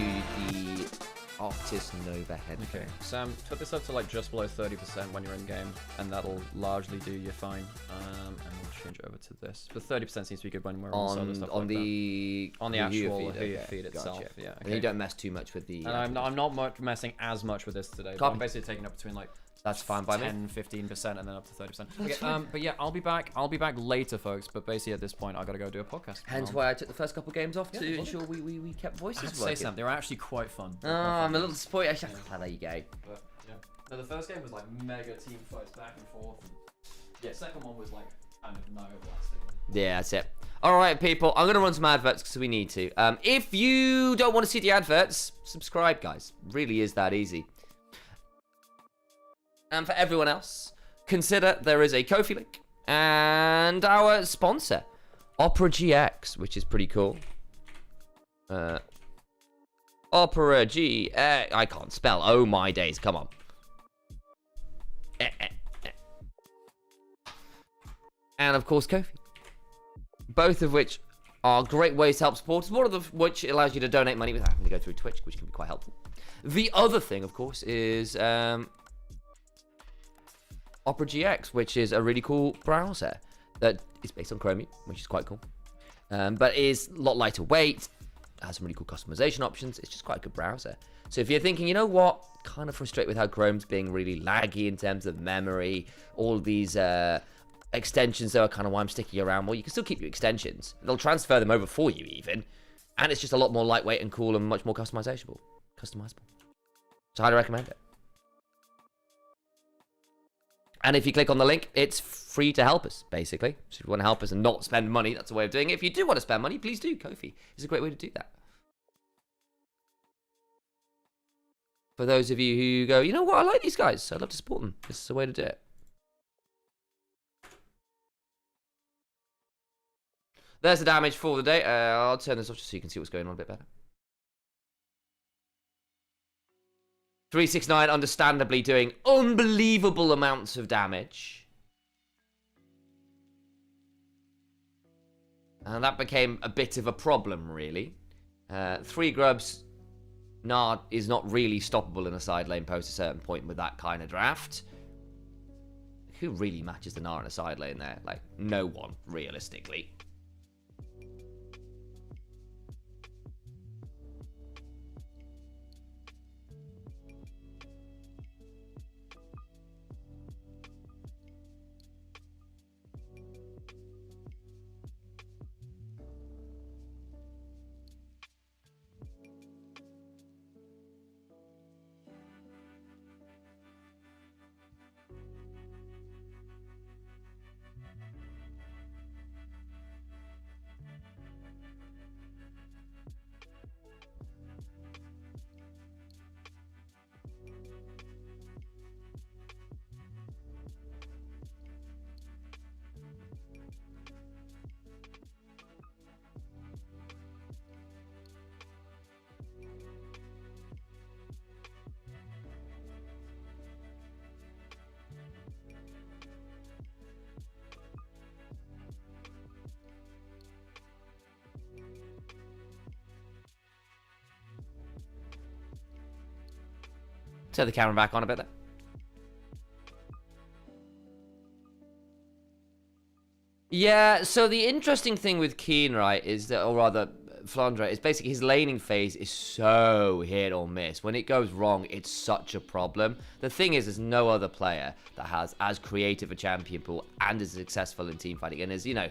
the Arctis Nova headphone. Okay, Sam, put this up to like just below 30% when you're in game, and that'll largely do you fine. And we'll change over to this. But 30% seems to be good when we're on solo stuff on like the actual feed, feed itself. Gotcha. Yeah, okay. And you don't mess too much with the. And I'm not messing as much with this today. But I'm basically taking up between like. That's fine by me. 10-15% and then up to 30%. Okay, but yeah, I'll be back later, folks. But basically at this point, I gotta go do a podcast. Hence why I took the first couple games off to ensure we kept voices working. Say something. They were actually quite fun. Oh, I'm a little disappointed. Oh, there you go. But, yeah. No, the first game was like mega team fights back and forth. And, yeah, second one was like kind of no blasting. Yeah, that's it. All right, people. I'm gonna run some adverts because we need to. If you don't want to see the adverts, subscribe, guys. Really is that easy. And for everyone else, consider there is a Ko-fi link and our sponsor, Opera GX, which is pretty cool. Opera GX. I can't spell. Oh my days! Come on. and of course Ko-fi. Both of which are great ways to help supporters, one of them which allows you to donate money without having to go through Twitch, which can be quite helpful. The other thing, of course, is Opera GX, which is a really cool browser that is based on Chromium, which is quite cool, but is a lot lighter weight, has some really cool customization options. It's just quite a good browser. So if you're thinking, you know what, kind of frustrated with how Chrome's being really laggy in terms of memory, all these extensions though are kind of why I'm sticking around. Well, you can still keep your extensions. They'll transfer them over for you even. And it's just a lot more lightweight and cool and much more customizable. So I highly recommend it. And if you click on the link, it's free to help us, basically. So if you want to help us and not spend money, that's a way of doing it. If you do want to spend money, please do. Ko-fi is a great way to do that. For those of you who go, you know what, I like these guys. I'd love to support them. This is the way to do it. There's the damage for the day. I'll turn this off just so you can see what's going on a bit better. 369 understandably doing unbelievable amounts of damage. And that became a bit of a problem, really. 3 grubs is not really stoppable in a side lane post a certain point with that kind of draft. Who really matches the Gnar in a side lane there? Like, no one, realistically. Turn the camera back on a bit there. Yeah, so the interesting thing with Keen, right, is that, or rather, Flandre, is basically his laning phase is so hit or miss. When it goes wrong, it's such a problem. The thing is, there's no other player that has as creative a champion pool and is successful in team fighting and is, you know,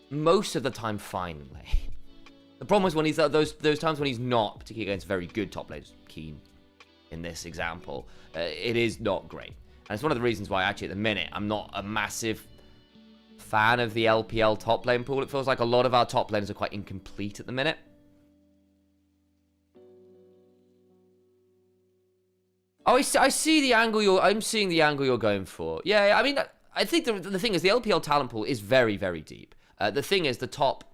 most of the time fine in lane. The problem is when he's those times when he's not, particularly against very good top laners, Keen in this example, it is not great. And it's one of the reasons why actually at the minute I'm not a massive fan of the LPL top lane pool. It feels like a lot of our top lanes are quite incomplete at the minute. Oh, I see the angle I'm seeing the angle you're going for. Yeah, I mean, I think the thing is the LPL talent pool is very, very deep. The thing is the top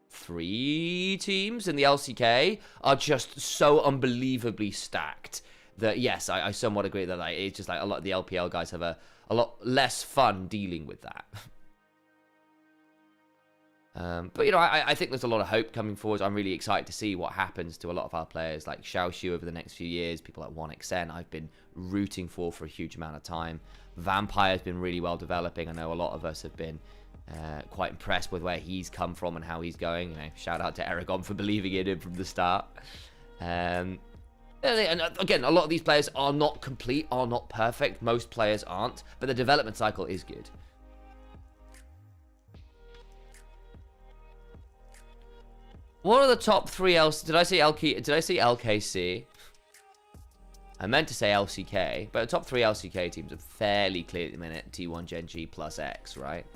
3 teams in the LCK are just so unbelievably stacked that, yes, I somewhat agree that like, it's just like a lot of the LPL guys have a lot less fun dealing with that. But, you know, I think there's a lot of hope coming forward. I'm really excited to see what happens to a lot of our players like Xiaoxiu over the next few years. People like 1xN I've been rooting for a huge amount of time. Vampire's been really well developing. I know a lot of us have been quite impressed with where he's come from and how he's going. You know, shout out to Aragon for believing in him from the start. And again, a lot of these players are not complete, are not perfect. Most players aren't, but the development cycle is good. What are the top 3 else? Did I say LKC? I meant to say LCK, but the top 3 LCK teams are fairly clear at the minute. T1, GENG plus X, right?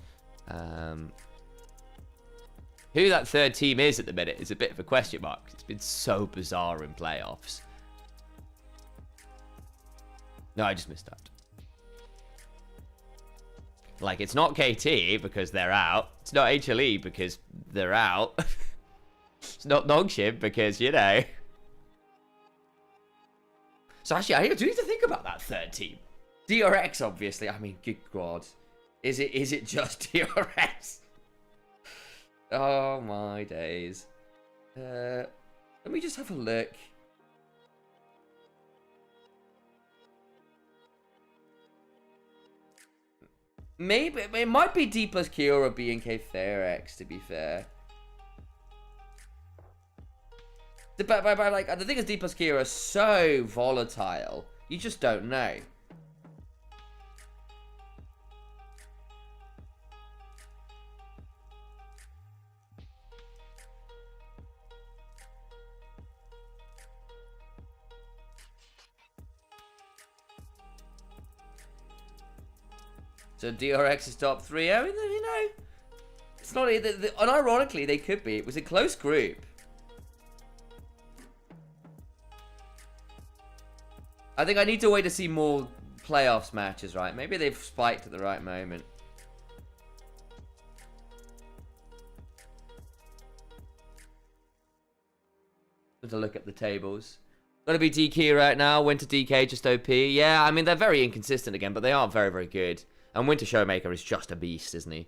Who that third team is at the minute is a bit of a question mark. It's been so bizarre in playoffs. No, I just missed out. Like, it's not KT because they're out. It's not HLE because they're out. It's not Nongshim because, you know. So actually, I do need to think about that third team. DRX, obviously. I mean, good God. Is it just DRS? Oh my days. Let me just have a look. Maybe it might be D plus Kiora B and K Fairx, to be fair. But like the thing is, D plus Kiora is so volatile. You just don't know. So DRX is top 3. I mean, you know, it's not. Unironically, they could be. It was a close group. I think I need to wait to see more playoffs matches, right? Maybe they've spiked at the right moment. To look at the tables. Gotta be DK right now. Winter DK just OP. Yeah, I mean, they're very inconsistent again, but they are very, very good. And Winter Showmaker is just a beast, isn't he?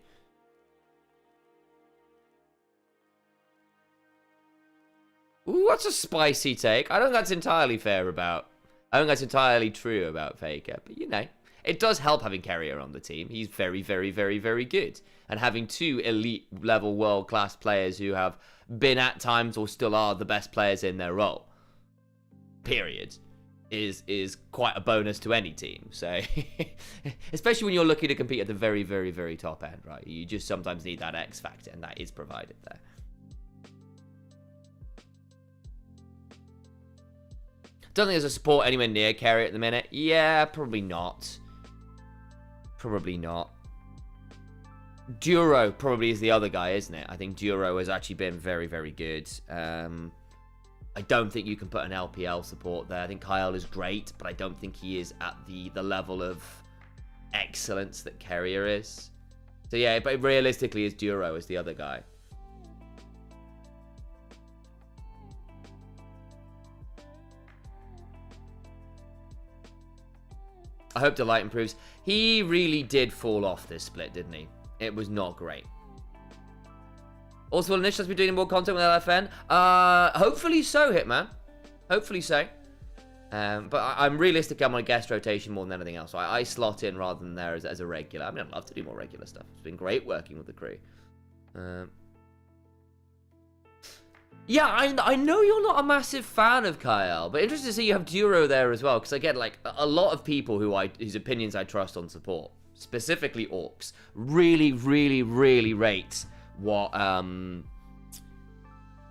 Ooh, that's a spicy take. I don't think that's entirely fair about... I don't think that's entirely true about Faker. But, you know, it does help having Carrier on the team. He's very, very, very, very good. And having two elite-level world-class players who have been at times or still are the best players in their role, period, is quite a bonus to any team. So, especially when you're looking to compete at the very, very, very top end, right? You just sometimes need that X factor, and that is provided there. Don't think there's a support anywhere near Carry at the minute. Yeah, probably not. Probably not. Duro probably is the other guy, isn't it? I think Duro has actually been very, very good. I don't think you can put an LPL support there. I think Kyle is great, but I don't think he is at the level of excellence that Carrier is. So yeah, but realistically, is Duro is the other guy. I hope Delight improves. He really did fall off this split, didn't he? It was not great. Also, will Initialise be doing more content with LFN? Hopefully so, Hitman. Hopefully so. But I'm realistic. I'm on a guest rotation more than anything else. So I slot in rather than there as a regular. I mean, I'd love to do more regular stuff. It's been great working with the crew. Yeah, I know you're not a massive fan of Kyle, but interesting to see you have Duro there as well. Because again, like a lot of people whose opinions I trust on support, specifically Orcs, really, really, really rate what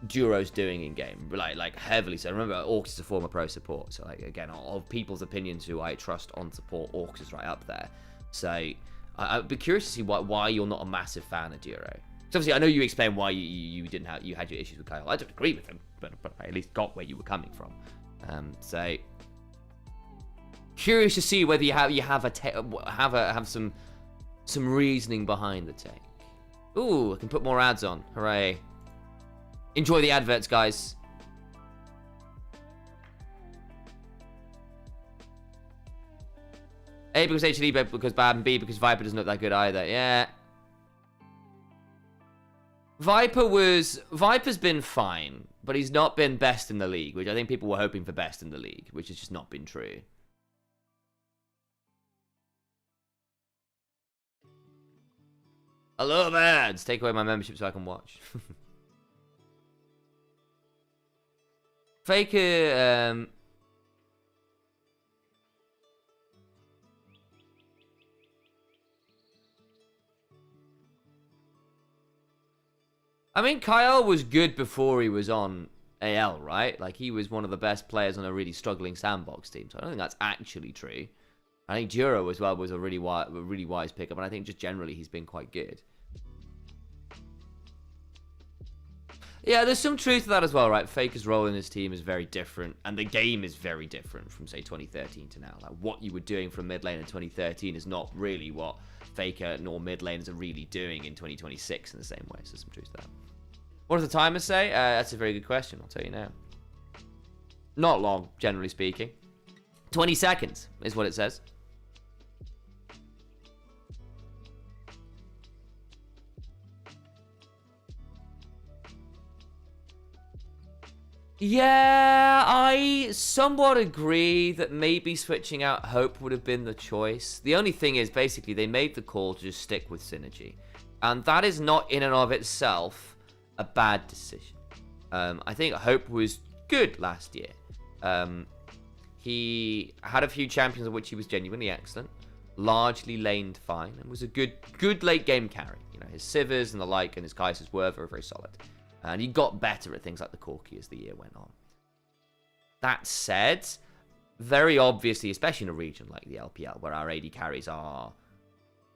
Duro's doing in game, like heavily so. Remember, Orcs is a former pro support, so like again, of people's opinions who I trust on support, Orcs is right up there. So I'd be curious to see why you're not a massive fan of Duro. So obviously, I know you explained why you had your issues with Kyle. I don't agree with him, but I at least got where you were coming from. So curious to see whether you have some reasoning behind the take. Ooh, I can put more ads on. Hooray! Enjoy the adverts, guys. A because HD, B because bad, and B because Viper doesn't look that good either. Yeah. Viper's been fine, but he's not been best in the league, which I think people were hoping for best in the league, which has just not been true. I love ads. Take away my membership so I can watch. Faker, I mean, Kyle was good before he was on AL, right? Like, he was one of the best players on a really struggling sandbox team, so I don't think that's actually true. I think Duro as well was a really wise pickup, and I think just generally he's been quite good. Yeah, there's some truth to that as well, right? Faker's role in his team is very different, and the game is very different from, say, 2013 to now. Like, what you were doing from mid lane in 2013 is not really what Faker nor mid laners are really doing in 2026 in the same way, so there's some truth to that. What does the timer say? That's a very good question, I'll tell you now. Not long, generally speaking. 20 seconds is what it says. Yeah, I somewhat agree that maybe switching out Hope would have been the choice. The only thing is, basically, they made the call to just stick with Synergy. And that is not in and of itself a bad decision. I think Hope was good last year. He had a few champions of which he was genuinely excellent, largely laned fine, and was a good late game carry. You know, his Sivers and the like and his Kaisers were very solid. And he got better at things like the Corki as the year went on. That said, very obviously, especially in a region like the LPL, where our AD carries are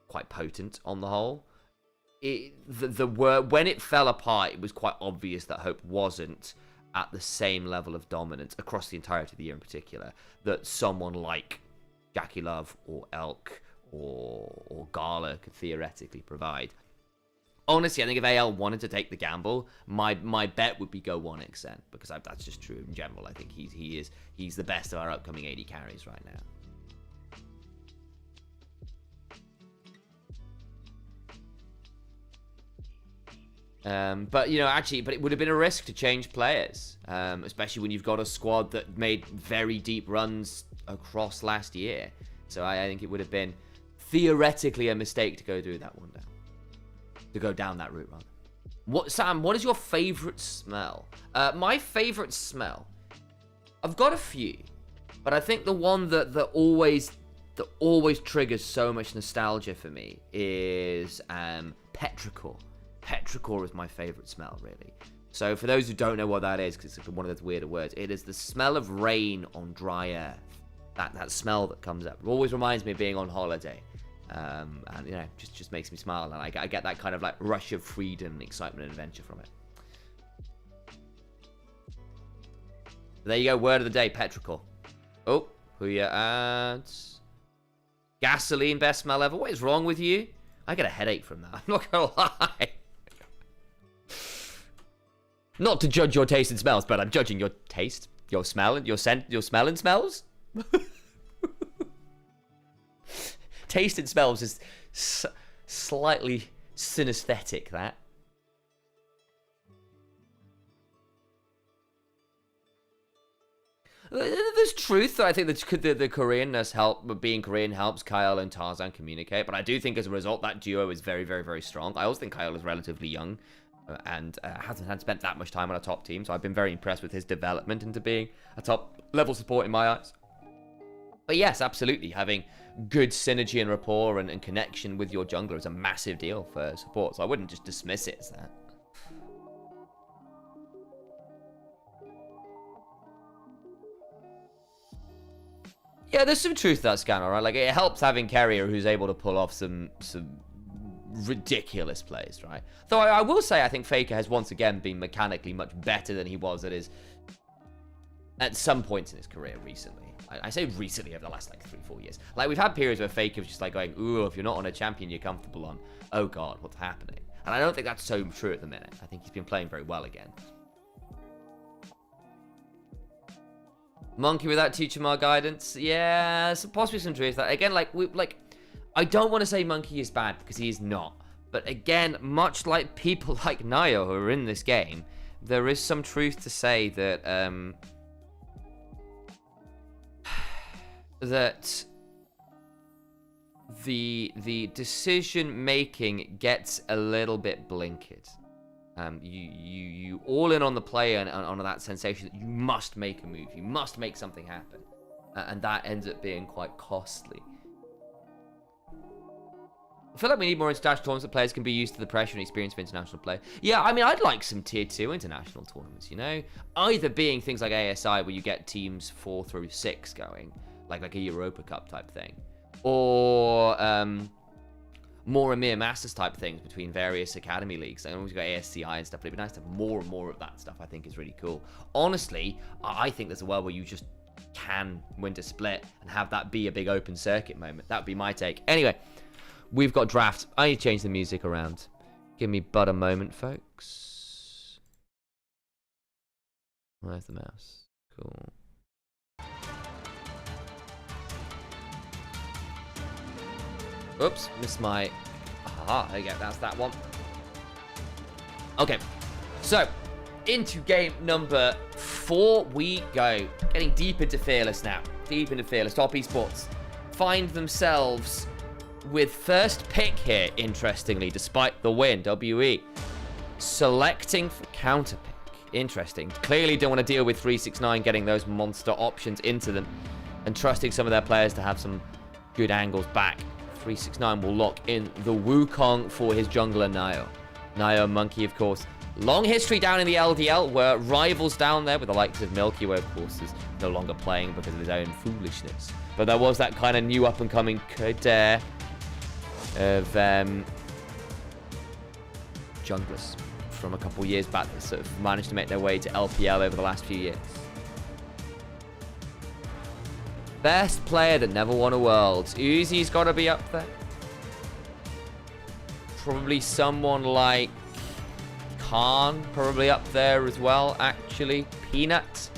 quite potent on the whole, when it fell apart, it was quite obvious that Hope wasn't at the same level of dominance across the entirety of the year in particular that someone like Jackie Love or Elk or Gala could theoretically provide. Honestly, I think if AL wanted to take the gamble, my bet would be go 1xN, because that's just true in general. I think he's the best of our upcoming AD carries right now. But it would have been a risk to change players, especially when you've got a squad that made very deep runs across last year. So I think it would have been theoretically a mistake to go do that one down. To go down that route, rather. Sam, what is your favorite smell? My favorite smell, I've got a few, but I think the one that always triggers so much nostalgia for me is petrichor. Petrichor is my favorite smell, really. So for those who don't know what that is, because it's one of those weirder words, it is the smell of rain on dry earth. That smell that comes up. It always reminds me of being on holiday. And just makes me smile, and I get that kind of like rush of freedom and excitement and adventure from it. There you go, word of the day, petrichor. Oh, who you at? Gasoline, best smell ever. What is wrong with you? I get a headache from that, I'm not gonna lie. Not to judge your taste and smells, but I'm judging your taste, your smell, and your scent, your smell and smells. Taste and smells is slightly synesthetic, that. There's truth. I think the Koreanness being Korean helps Kyle and Tarzan communicate, but I do think as a result that duo is very strong. I also think Kyle is relatively young and hasn't had spent that much time on a top team, so I've been very impressed with his development into being a top level support in my eyes. But yes, absolutely, having good synergy and rapport and connection with your jungler is a massive deal for support, so I wouldn't just dismiss it as that. Yeah, there's some truth to that, Scanner, right? Like, it helps having Carrier who's able to pull off some ridiculous plays, right? Though I will say I think Faker has once again been mechanically much better than he was at some points in his career recently. I say recently, over the last, like, 3-4 years. Like, we've had periods where Faker was just, like, going, ooh, if you're not on a champion you're comfortable on, oh, God, what's happening? And I don't think that's so true at the minute. I think he's been playing very well again. Monkey without teacher Mar guidance? Yeah, possibly some truth. Again, I don't want to say Monkey is bad, because he is not. But again, much like people like Nio who are in this game, there is some truth to say that, that the decision making gets a little bit blinkered. You all in on the player and on that sensation that you must make a move, you must make something happen, and that ends up being quite costly. I feel like we need more international tournaments that players can be used to the pressure and experience of international play. Yeah, I mean, I'd like some tier 2 international tournaments, you know? Either being things like ASI where you get teams 4 through 6 going, like a Europa Cup type thing, or more EMEA Masters type things between various academy leagues. I know we've got ASCI and stuff, but it'd be nice to have more and more of that stuff. I think is really cool. Honestly, I think there's a world where you just can win to split and have that be a big open circuit moment. That would be my take. Anyway, we've got draft. I need to change the music around. Give me but a moment, folks. Where's the mouse? Cool. Oops, missed my... Aha, there you go, that's that one. Okay, so, into game number before we go, getting deep into Fearless now. Deep into Fearless. Top Esports find themselves with first pick here, interestingly, despite the win. WE selecting for counter pick. Interesting. Clearly don't want to deal with 369 getting those monster options into them and trusting some of their players to have some good angles back. 369 will lock in the Wukong for his jungler, Nio. Nio Monkey, of course. Long history down in the LDL, were rivals down there with the likes of Milky Way, of course, is no longer playing because of his own foolishness. But there was that kind of new up-and-coming cadet of junglers from a couple years back that sort of managed to make their way to LPL over the last few years. Best player that never won a Worlds. Uzi's got to be up there. Probably someone like Khan, probably up there as well, actually. Peanut,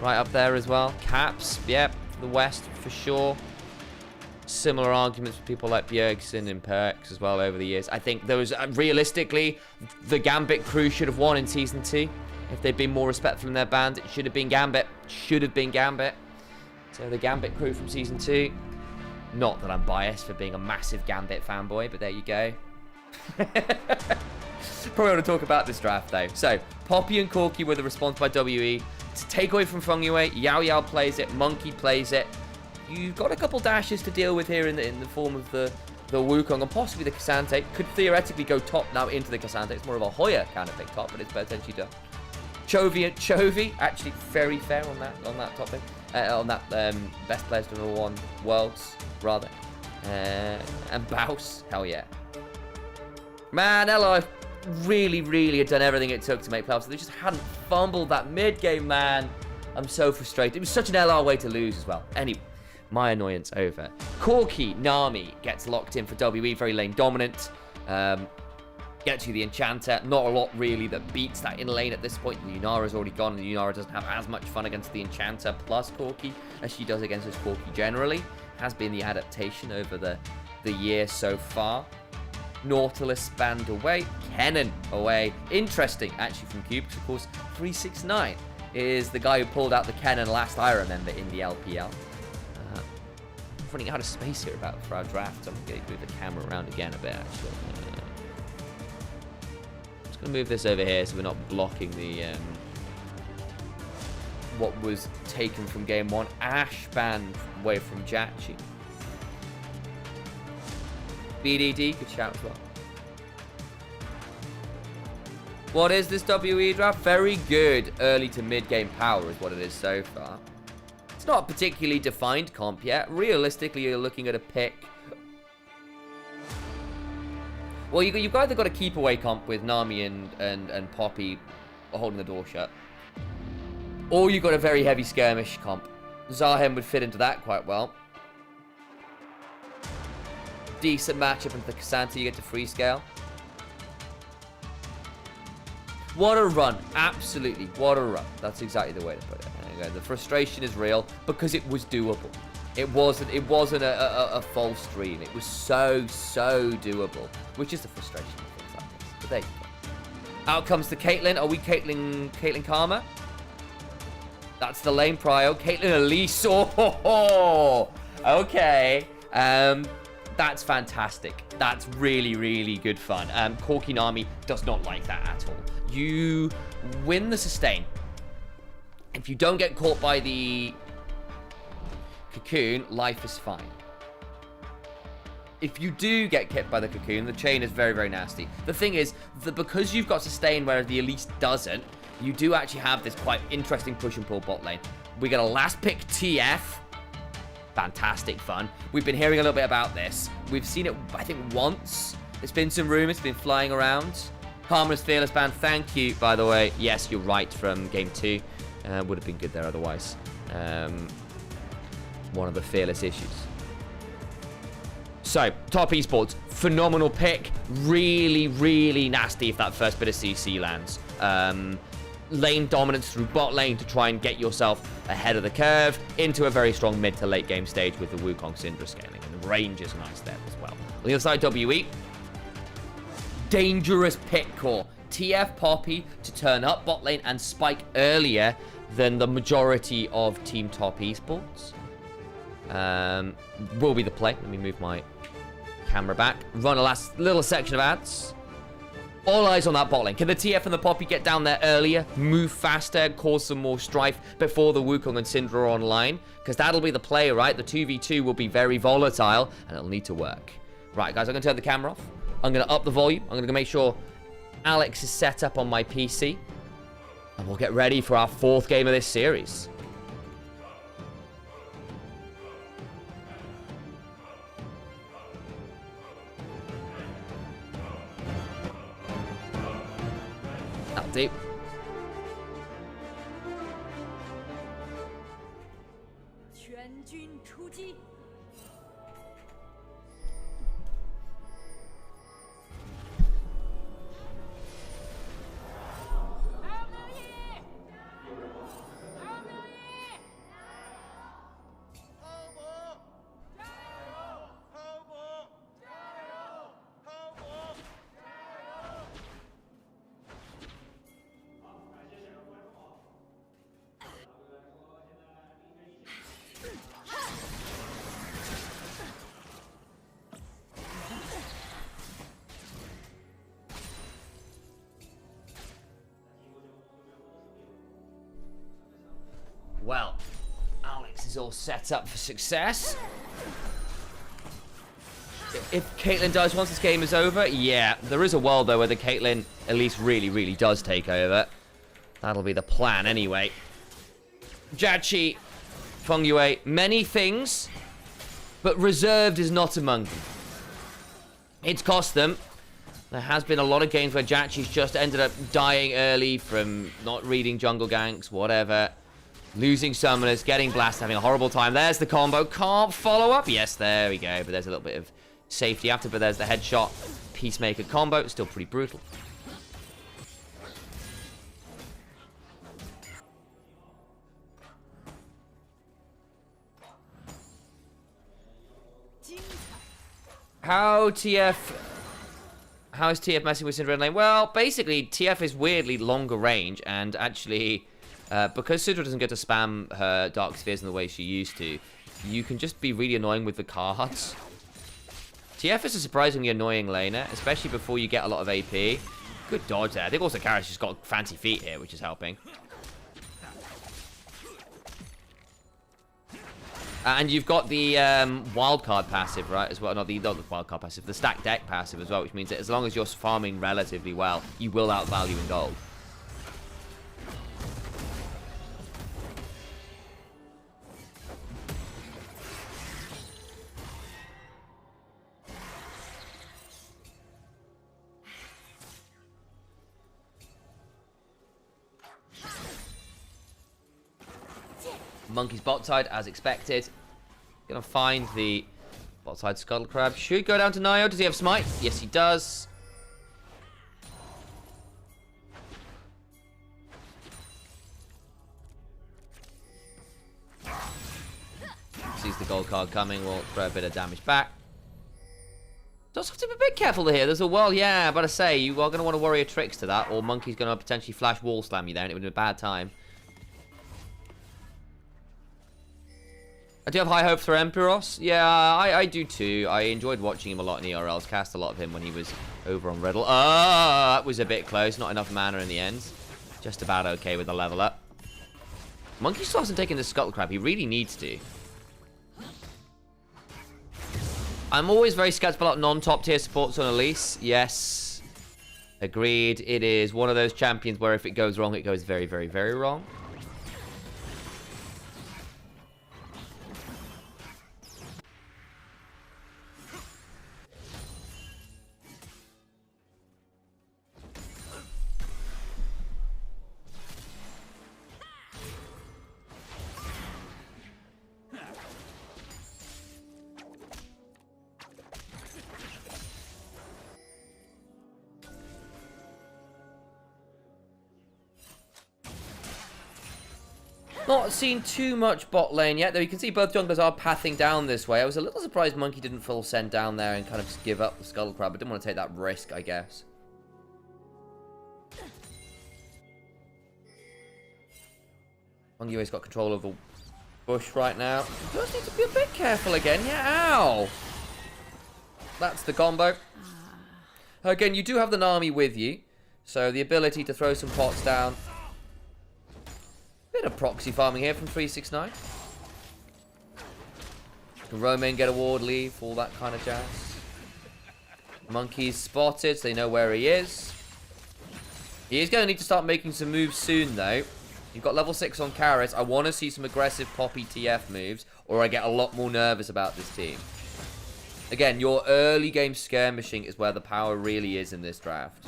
right up there as well. Caps, yep, the West for sure. Similar arguments for people like Bjergsen and Perks as well over the years. I think those, realistically, the Gambit crew should have won in Season 2. If they'd been more respectful in their band, it should have been Gambit. Should have been Gambit. So the Gambit crew from Season 2. Not that I'm biased for being a massive Gambit fanboy, but there you go. Probably want to talk about this draft, though. So, Poppy and Corki were the response by WE. To take away from Fengyue, Yao Yao plays it, Monkey plays it. You've got a couple dashes to deal with here in the form of the Wukong and possibly the Cassante. Could theoretically go top now into the Cassante. It's more of a Hoya kind of pick top, but it's potentially done. Chovy, actually very fair on that topic. On that best players to number 1 Worlds, rather. And Baus, hell yeah. Man, LR really had done everything it took to make playoffs. They just hadn't fumbled that mid-game, man. I'm so frustrated. It was such an LR way to lose as well. Anyway, my annoyance over. Corki, Nami gets locked in for WE, very lane dominant. Gets you the Enchanter. Not a lot, really, that beats that in lane at this point. The Yunara's already gone, and the Yunara doesn't have as much fun against the Enchanter plus Corki as she does against this Corki generally. Has been the adaptation over the year so far. Nautilus banned away. Kennen away. Interesting, actually, from Cube, because, of course, 369 is the guy who pulled out the Kennen last I remember in the LPL. Running out of space here for our draft, so I'm going to move the camera around again a bit, actually. Just going to move this over here so we're not blocking the what was taken from game 1. Ashe banned away from Jachi. BDD, good shout as well. What is this WE draft? Very good early to mid-game power is what it is so far. It's not a particularly defined comp yet. Realistically, you're looking at a pick. Well, you've either got a keep away comp with Nami and Poppy holding the door shut, or you've got a very heavy skirmish comp. Zahem would fit into that quite well. Decent matchup into the Cassante, you get to free scale. What a run. Absolutely. What a run. That's exactly the way to put it. The frustration is real because it was doable. It wasn't a false dream. It was so doable. Which is the frustration of things like this. But there you go. Out comes the Caitlyn. Are we Caitlyn Karma? That's the lane prio. Caitlyn Elise. Oh, okay. That's fantastic. That's really good fun. Corki Nami does not like that at all. You win the sustain. If you don't get caught by the cocoon, life is fine. If you do get kicked by the cocoon, the chain is very nasty. The thing is that because you've got sustain whereas the Elise doesn't, you do actually have this quite interesting push and pull bot lane. We get a last pick TF. Fantastic fun. We've been hearing a little bit about this. We've seen it, I think, once. There's been some rumors, it's been flying around. Karma's Fearless ban, thank you, by the way. Yes, you're right from game 2. Would have been good there otherwise. One of the Fearless issues. So, top esports, phenomenal pick. Really nasty if that first bit of CC lands. Lane dominance through bot lane to try and get yourself ahead of the curve into a very strong mid to late game stage with the Wukong Syndra scaling. And the range is nice there as well. On the other side, WE. Dangerous pick call. TF Poppy to turn up bot lane and spike earlier than the majority of Team Top Esports. Will be the play. Let me move my camera back. Run a last little section of ads. All eyes on that bot lane. Can the TF and the Poppy get down there earlier, move faster, cause some more strife before the Wukong and Syndra are online? Because that'll be the play, right? The 2v2 will be very volatile, and it'll need to work. Right, guys, I'm going to turn the camera off. I'm going to up the volume. I'm going to make sure Alex is set up on my PC. And we'll get ready for our 4th game of this series. That'll do. Well, Alex is all set up for success. If Caitlyn dies once this game is over, yeah, there is a world though where the Caitlyn at least really does take over. That'll be the plan anyway. Jachi, Feng Yue, many things, but reserved is not among them. It's cost them. There has been a lot of games where Jachi's just ended up dying early from not reading jungle ganks, whatever. Losing summoners, getting blasted, having a horrible time. There's the combo. Can't follow up. Yes, there we go. But there's a little bit of safety after. But there's the headshot. Peacemaker combo. Still pretty brutal. How is TF messing with Syndra in lane? Well, basically, TF is weirdly longer range, and actually, because Syndra doesn't get to spam her Dark Spheres in the way she used to, you can just be really annoying with the cards. TF is a surprisingly annoying laner, especially before you get a lot of AP. Good dodge there. I think also Kara's just got fancy feet here, which is helping. And you've got the wildcard passive, right, as well. Not the wildcard passive, the stack deck passive as well, which means that as long as you're farming relatively well, you will outvalue in gold. Monkey's bot side, as expected. Gonna find the bot side Scuttle Crab. Should go down to Nio. Does he have smite? Yes, he does. Sees the gold card coming. Will throw a bit of damage back. Does have to be a bit careful here. There's a wall. Yeah, but I say you are gonna want to worry a tricks to that, or Monkey's gonna potentially flash wall slam you there, and it would be a bad time. I do have high hopes for Empiros. Yeah, I do too. I enjoyed watching him a lot in ERLs. Cast a lot of him when he was over on Riddle. Oh, that was a bit close. Not enough mana in the end. Just about okay with the level up. Monkey still hasn't taken the Scuttle Crab. He really needs to. I'm always very skeptical about non-top tier supports on Elise. Yes. Agreed. It is one of those champions where if it goes wrong, it goes very, very, very wrong. Not seen too much bot lane yet, though you can see both junglers are pathing down this way. I was a little surprised Monkey didn't full send down there and kind of just give up the Scuttle Crab, but didn't want to take that risk, I guess. Fungyue's got control of the bush right now. Does need to be a bit careful again. Yeah, ow. That's the combo. Again, you do have the Nami with you, so the ability to throw some pots down. Bit of proxy farming here from 369. Can Romain get a ward leave, all that kind of jazz. Monkey's spotted, so they know where he is. He is going to need to start making some moves soon, though. You've got level 6 on Karis. I want to see some aggressive Poppy TF moves, or I get a lot more nervous about this team. Again, your early game skirmishing is where the power really is in this draft.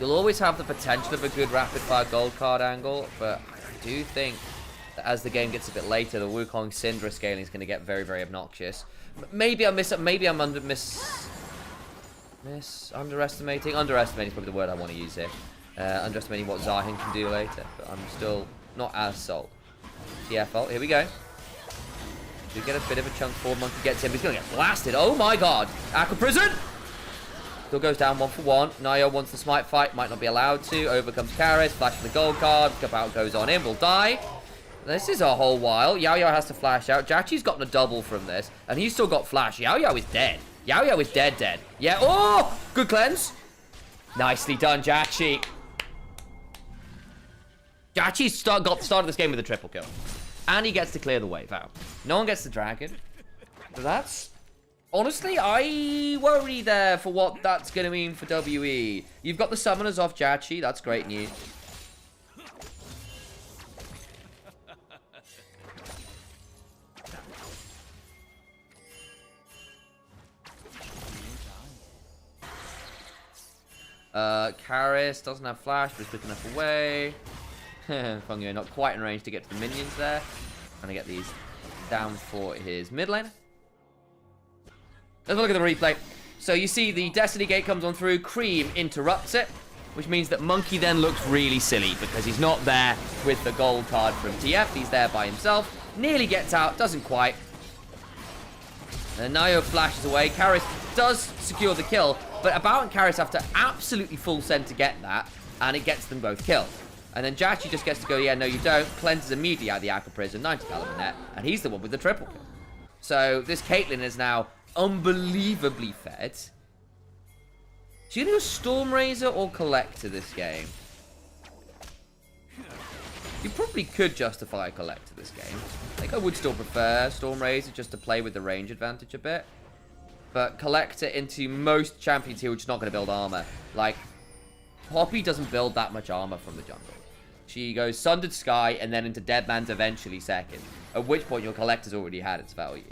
You'll always have the potential of a good rapid-fire gold card angle, but I do think that as the game gets a bit later, the Wukong Syndra scaling is going to get very, very obnoxious. Maybe I'm underestimating. Underestimating is probably the word I want to use here. Underestimating what Zahin can do later, but I'm still not as sold. TF ult, here we go. Do get a bit of a chunk forward. Monkey gets him. He's going to get blasted. Oh my god. Aqua Prison. Still goes down 1 for 1. Nio wants the smite fight. Might not be allowed to. Overcomes Karis. Flash for the gold card. Kapout goes on in. Will die. This is a whole while. Yao Yao has to flash out. Jachi's gotten a double from this. And he's still got flash. Yao Yao is dead. Yao Yao is dead. Yeah. Oh! Good cleanse. Nicely done, Jachi. Jachi's got the start of this game with a triple kill. And he gets to clear the wave out. No one gets the dragon. But that's... Honestly, I worry there for what that's going to mean for WE. You've got the summoners off Jachi. That's great news. Karis doesn't have flash, but he's quick enough away. Fungyue not quite in range to get to the minions there. Trying to get these down for his mid lane. Let's look at the replay. So you see the Destiny Gate comes on through. Cream interrupts it, which means that Monkey then looks really silly because he's not there with the gold card from TF. He's there by himself. Nearly gets out, doesn't quite. And Nio flashes away. Karis does secure the kill, but About and Karis have to absolutely full send to get that, and it gets them both killed. And then Jachi just gets to go, yeah, no you don't. Cleanses immediately out of the Aqua Prison, 90 caliber net, and he's the one with the triple kill. So this Caitlyn is now unbelievably fed. She's going to go Storm Razor or Collector this game. You probably could justify a Collector this game. I think I would still prefer Storm Razor just to play with the range advantage a bit. But Collector into most champions here, which is not going to build armor. Like, Poppy doesn't build that much armor from the jungle. She goes Sundered Sky and then into Deadman's eventually second. At which point your Collector's already had its value.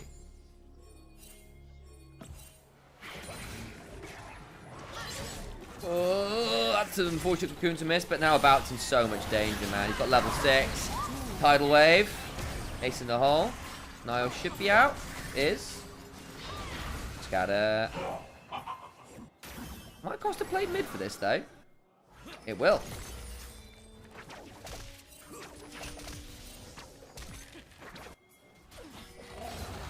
Oh, that's an unfortunate Cocoon to miss, but now About's in so much danger, man. He's got level 6. Tidal Wave. Ace in the hole. Niall should be out. Is. Scatter. Might cost a play mid for this, though. It will.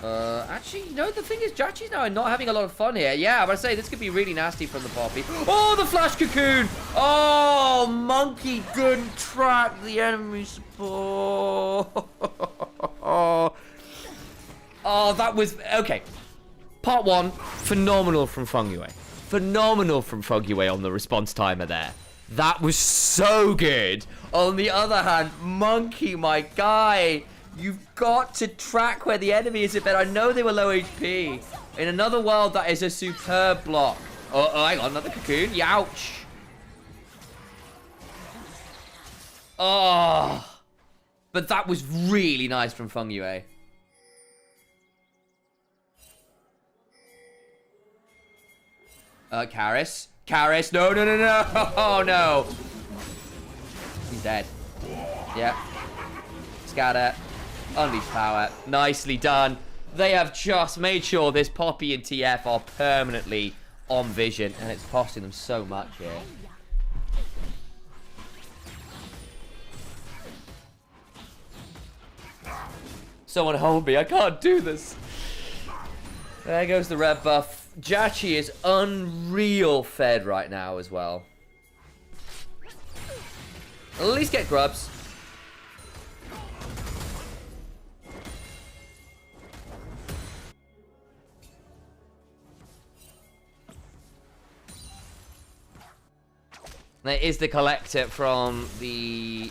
Actually, you know, the thing is, Jachi's now not having a lot of fun here. Yeah, but I say this could be really nasty from the Poppy. Oh, the flash cocoon! Oh, Monkey couldn't track the enemy support. Oh, that was... Okay. Part 1, phenomenal from Fungyue. Phenomenal from Fungyue on the response timer there. That was so good. On the other hand, Monkey, my guy... You've got to track where the enemy is a bit. I know they were low HP. In another world, that is a superb block. Oh, hang on. Another cocoon. Youch. Oh. But that was really nice from Fungyue. Karis. Karis. No, no, no, no. Oh, no. He's dead. Yep. Scatter. Unleash power. Nicely done. They have just made sure this Poppy and TF are permanently on vision, and it's costing them so much here. Someone hold me. I can't do this. There goes the red buff. Jachi is unreal fed right now as well. At least get grubs. There is the collector from the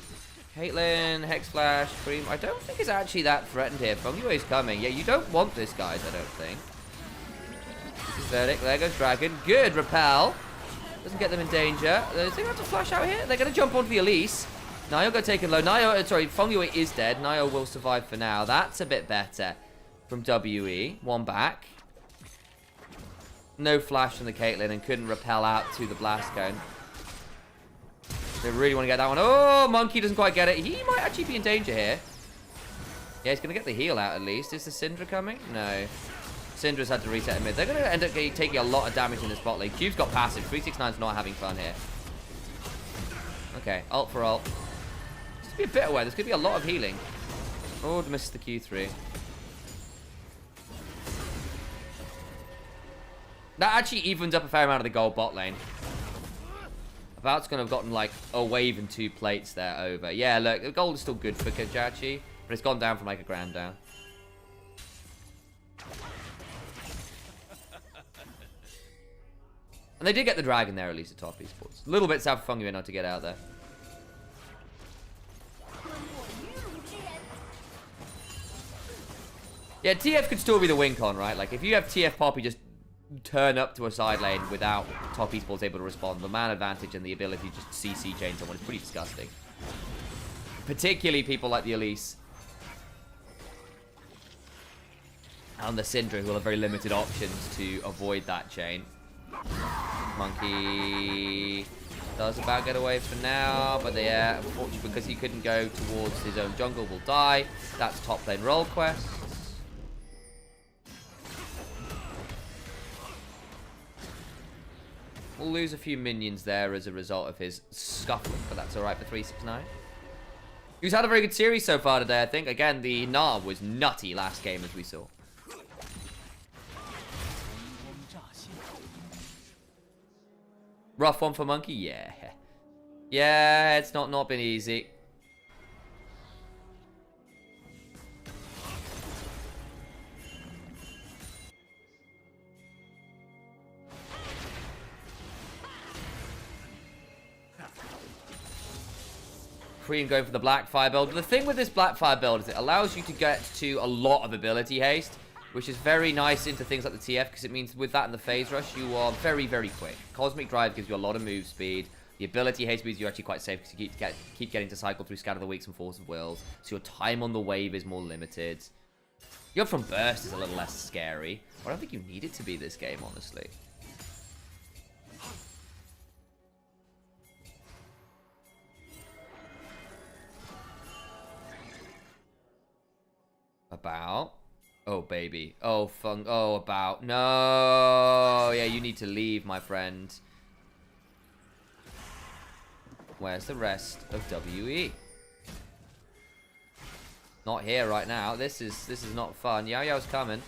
Caitlyn, Hex Flash, Cream. I don't think it's actually that threatened here. Fungyui's coming. Yeah, you don't want this, guys, I don't think. This is Verdict. There goes Dragon. Good, Repel. Doesn't get them in danger. They have to flash out here. They're going to jump onto the Elise. Nio got taken low. Fungyui is dead. Nio will survive for now. That's a bit better from WE. One back. No flash from the Caitlyn and couldn't repel out to the Blast Cone. They really want to get that one. Oh, Monkey doesn't quite get it. He might actually be in danger here. Yeah, he's going to get the heal out at least. Is the Syndra coming? No. Syndra's had to reset in mid. They're going to end up taking a lot of damage in this bot lane. Cube's got passive. 369's not having fun here. Okay, ult for ult. Just be a bit aware. There's going to be a lot of healing. Oh, misses the Q3. That actually evens up a fair amount of the gold bot lane. About's gonna have gotten like a wave and 2 plates there over. Yeah, look, the gold is still good for Kajachi, but it's gone down from like a grand down. And they did get the dragon there at least at top esports. A little bit south of Fungyue not to get out there. Yeah, TF could still be the win con, right? Like if you have TF Poppy just turn up to a side lane without top esports able to respond, the man advantage and the ability to just CC chain someone is pretty disgusting. Particularly people like the Elise and the Syndra, who will have very limited options to avoid that chain. Monkey does about get away for now, but yeah, unfortunately because he couldn't go towards his own jungle will die. That's top lane role quest. We'll lose a few minions there as a result of his scuffling, but that's alright for 369. He's had a very good series so far today, I think. Again, the Gnar was nutty last game, as we saw. Rough one for Monkey? Yeah. Yeah, it's not been easy. Cream going for the Blackfire build. The thing with this Blackfire build is it allows you to get to a lot of ability haste, which is very nice into things like the TF, because it means with that and the phase rush, you are very, very quick. Cosmic Drive gives you a lot of move speed. The ability haste means you're actually quite safe because you keep getting to cycle through Scatter the Weeks and Force of Wills, so your time on the wave is more limited. Your from Burst is a little less scary. I don't think you need it to be this game, honestly. About. Oh, baby. Oh, oh, about. No. Yeah, you need to leave, my friend. Where's the rest of WE? Not here right now. This is not fun. Yao Yao's coming.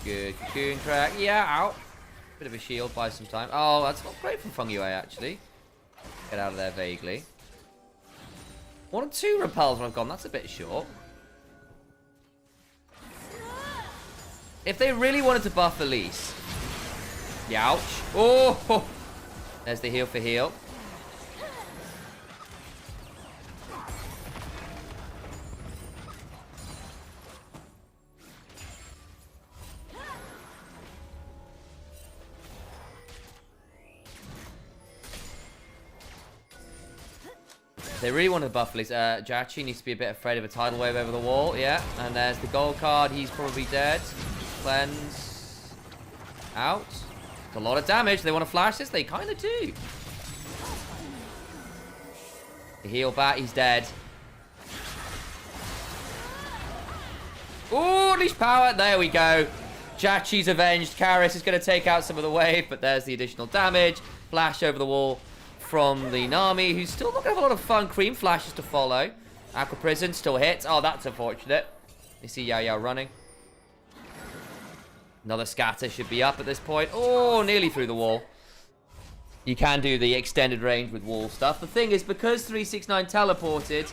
Good cocoon crack. Yeah, out. Bit of a shield, buy some time. Oh, that's not great from Fungyue, actually. Get out of there vaguely. 1 or 2 repels when I've gone. That's a bit short. If they really wanted to buff Elise. Youch. Oh! There's the heal for heal. They really want to buff Elise. Jachi needs to be a bit afraid of a tidal wave over the wall. Yeah, and there's the gold card. He's probably dead. Cleanse. Out. It's a lot of damage. They want to flash this? They kind of do. The heal back. He's dead. Ooh, unleash power. There we go. Jachi's avenged. Karis is going to take out some of the wave, but there's the additional damage. Flash over the wall from the Nami, who's still not going to have a lot of fun. Cream flashes to follow. Aqua Prison still hits. Oh, that's unfortunate. You see Yao Yao running. Another scatter should be up at this point. Oh, nearly through the wall. You can do the extended range with wall stuff. The thing is, because 369 teleported,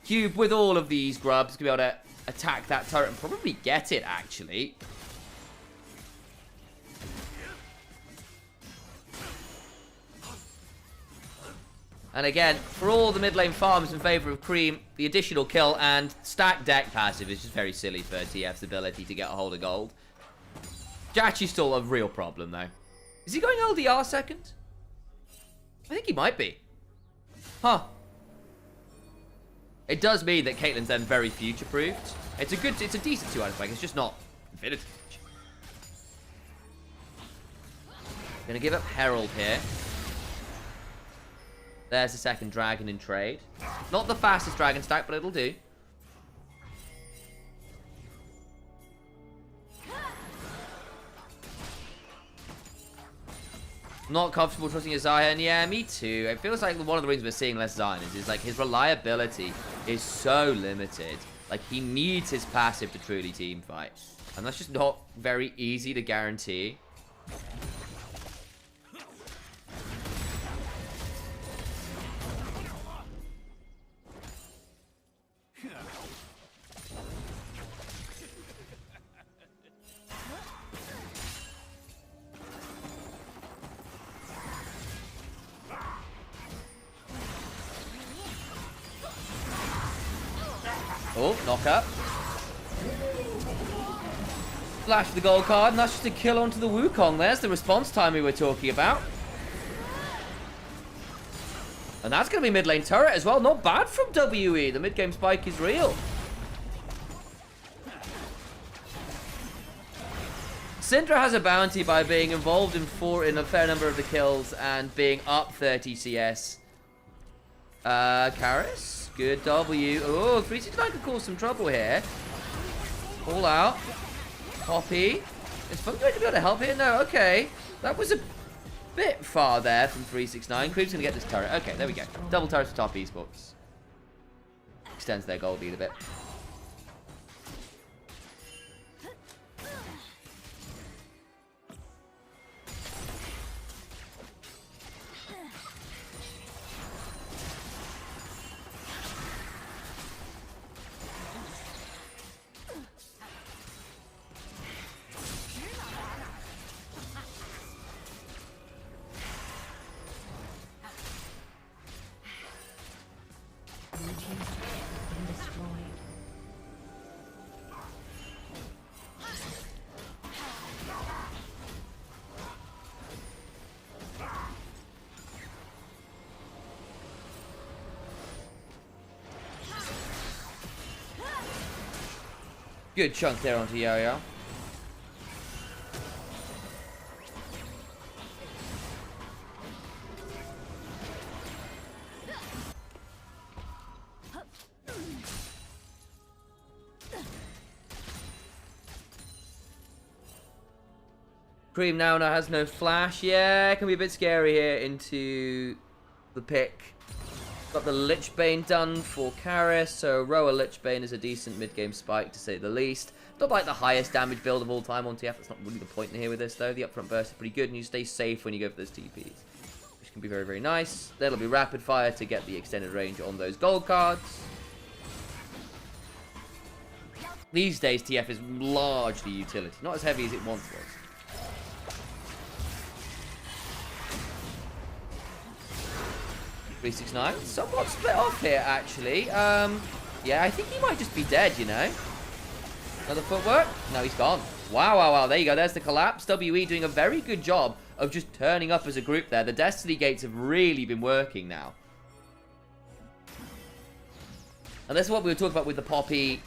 Cube with all of these grubs can be able to attack that turret and probably get it, actually. And again, for all the mid lane farms in favor of Cream, the additional kill and stack deck passive is just very silly for TF's ability to get a hold of gold. Jachi's still a real problem, though. Is he going LDR second? I think he might be. Huh. It does mean that Caitlyn's then very future-proofed. It's a decent 2 out of spike. It's just not Infinity. Gonna give up Herald here. There's the second dragon in trade. Not the fastest dragon stack, but it'll do. Not comfortable trusting a Zion. Yeah, me too. It feels like one of the reasons we're seeing less Zion is like his reliability is so limited. Like, he needs his passive to truly team fight. And that's just not very easy to guarantee. Oh, knock up. Flash the gold card, and that's just a kill onto the Wukong. There's the response time we were talking about. And that's going to be mid lane turret as well. Not bad from WE. The mid game spike is real. Syndra has a bounty by being involved in a fair number of the kills and being up 30 CS. Karis? Good W. Oh, 369 could cause some trouble here. All out. Poppy. Is Funk going to be able to help here? No, okay. That was a bit far there from 369. Creep's going to get this turret. Okay, there we go. Double turret for top esports. Extends their gold lead a bit. Good chunk there onto Yo-Yo. Cream now has no flash. Yeah, it can be a bit scary here into the pick. Got the Lichbane done for Karis, so Roa Lichbane is a decent mid-game spike to say the least. Not like the highest damage build of all time on TF, that's not really the point in here with this though. The upfront burst is pretty good and you stay safe when you go for those TPs, which can be very, very nice. That'll be rapid fire to get the extended range on those gold cards. These days TF is largely utility, not as heavy as it once was. Somewhat split off here, actually. Yeah, I think he might just be dead, you know. Another footwork? No, he's gone. Wow, wow, wow. There you go. There's the collapse. WE doing a very good job of just turning up as a group there. The Destiny Gates have really been working now. And this is what we were talking about with the Poppy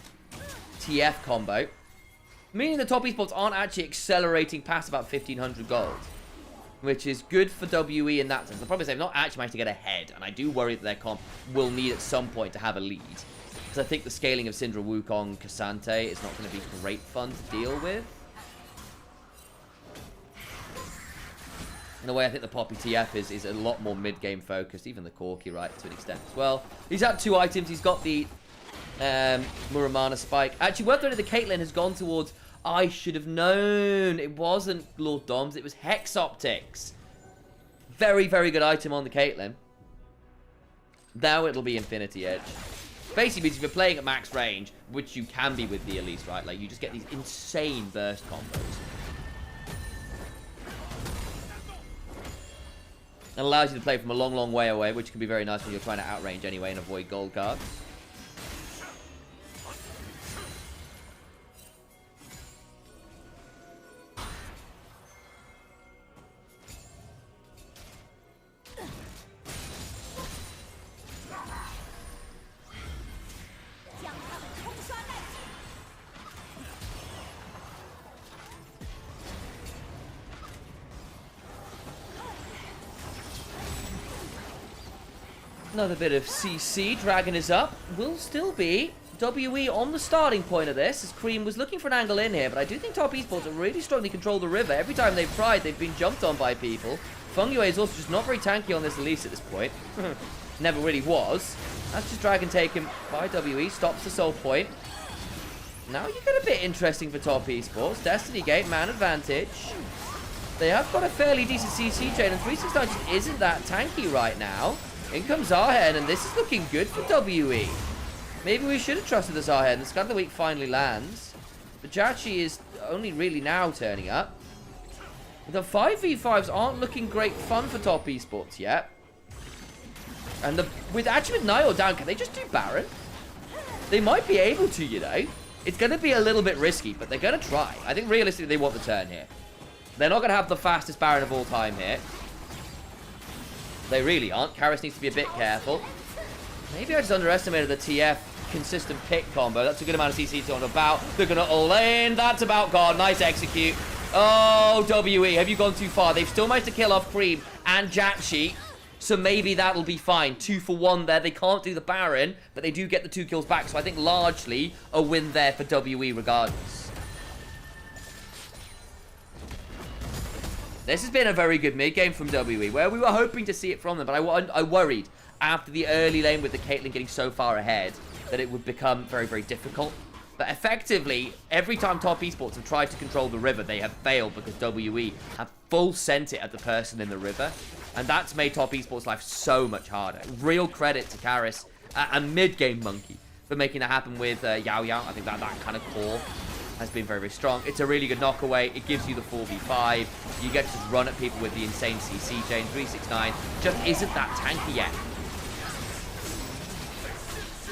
TF combo. Meaning the top esports aren't actually accelerating past about 1,500 gold. Which is good for WE in that sense. The problem is they've not actually managed to get ahead, and I do worry that their comp will need at some point to have a lead. Because I think the scaling of Syndra, Wukong, Cassante is not going to be great fun to deal with. In a way, I think the Poppy TF is a lot more mid-game focused, even the Corki, right, to an extent as well. He's had 2 items. He's got the Muramana Spike. Actually, worth noting, the Caitlyn has gone towards... I should have known. It wasn't Lord Doms. It was Hex Optics. Very, very good item on the Caitlyn. Now it'll be Infinity Edge. Basically means if you're playing at max range, which you can be with the Elise, right? Like, you just get these insane burst combos. It allows you to play from a long, long way away, which can be very nice when you're trying to outrange anyway and avoid gold cards. Another bit of CC. Dragon is up. Will still be WE on the starting point of this, as Cream was looking for an angle in here, but I do think Top Esports have really strongly controlled the river. Every time they've tried, they've been jumped on by people. Fungyue is also just not very tanky on this Elise at this point. Never really was. That's just Dragon taken by WE. Stops the soul point. Now you get a bit interesting for Top Esports. Destiny Gate, man advantage. They have got a fairly decent CC chain, and 369 just isn't that tanky right now. In comes Zarhead, and this is looking good for WE. Maybe we should have trusted the Zarhead, and the Scan of the Week finally lands. But Jachi is only really now turning up. The 5v5s aren't looking great fun for Top Esports yet. And with Nymaera down, can they just do Baron? They might be able to, you know. It's going to be a little bit risky, but they're going to try. I think realistically they want the turn here. They're not going to have the fastest Baron of all time here. They really aren't. Karras needs to be a bit careful. Maybe I just underestimated the TF consistent pick combo. That's a good amount of CC to on about. They're going to all in. That's about gone. Nice execute. Oh, WE, have you gone too far? They've still managed to kill off Cream and Jachi. So maybe that'll be fine. 2 for 1 there. They can't do the Baron, but they do get the 2 kills back. So I think largely a win there for WE regardless. This has been a very good mid-game from WE, where we were hoping to see it from them, but I worried after the early lane with the Caitlyn getting so far ahead that it would become very, very difficult. But effectively, every time Top Esports have tried to control the river, they have failed because WE have full sent it at the person in the river. And that's made Top Esports' life so much harder. Real credit to Karras and mid-game Monkey for making that happen with Yao Yao. I think that kind of core has been very, very strong. It's a really good knockaway. It gives you the 4v5. You get to just run at people with the insane CC chain. 369 just isn't that tanky yet.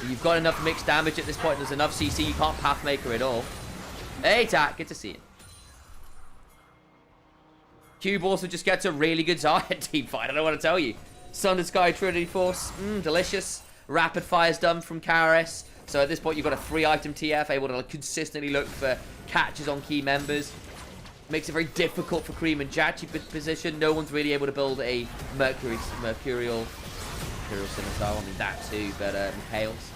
You've got enough mixed damage at this point. There's enough CC. You can't Pathmaker at all. Hey, Tak. Good to see you. Cube also just gets a really good Zarya team fight. I don't know what to tell you. Sun and Sky Trinity Force. Delicious. Rapid Fire's done from Karras. So at this point, you've got a 3-item TF, able to consistently look for catches on key members. Makes it very difficult for Cream and Jachi position. No one's really able to build a Mercurial Scimitar. I mean, that too, but Mikhail's.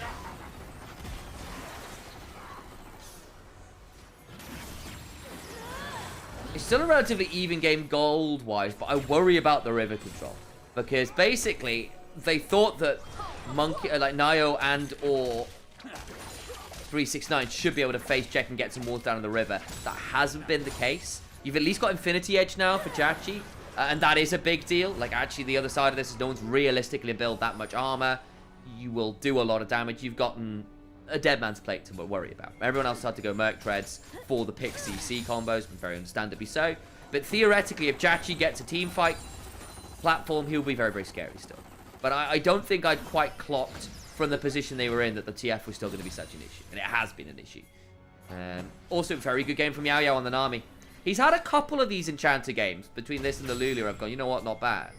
It's still a relatively even game gold-wise, but I worry about the river control. Because basically, they thought that Monkey, like Nio and or 369 should be able to face check and get some walls down in the river. That hasn't been the case. You've at least got Infinity Edge now for Jachi, and that is a big deal. Like, actually, the other side of this is no one's realistically built that much armor. You will do a lot of damage. You've gotten a dead man's plate to worry about. Everyone else had to go Merc Treads for the pick CC combos, and very understandably so. But theoretically, if Jachi gets a team fight platform, he'll be very, very scary still. But I don't think I'd quite clocked from the position they were in that the TF was still going to be such an issue. And it has been an issue. Also, very good game from Yao Yao on the Nami. He's had a couple of these Enchanter games. Between this and the Lulu, I've gone, you know what, not bad.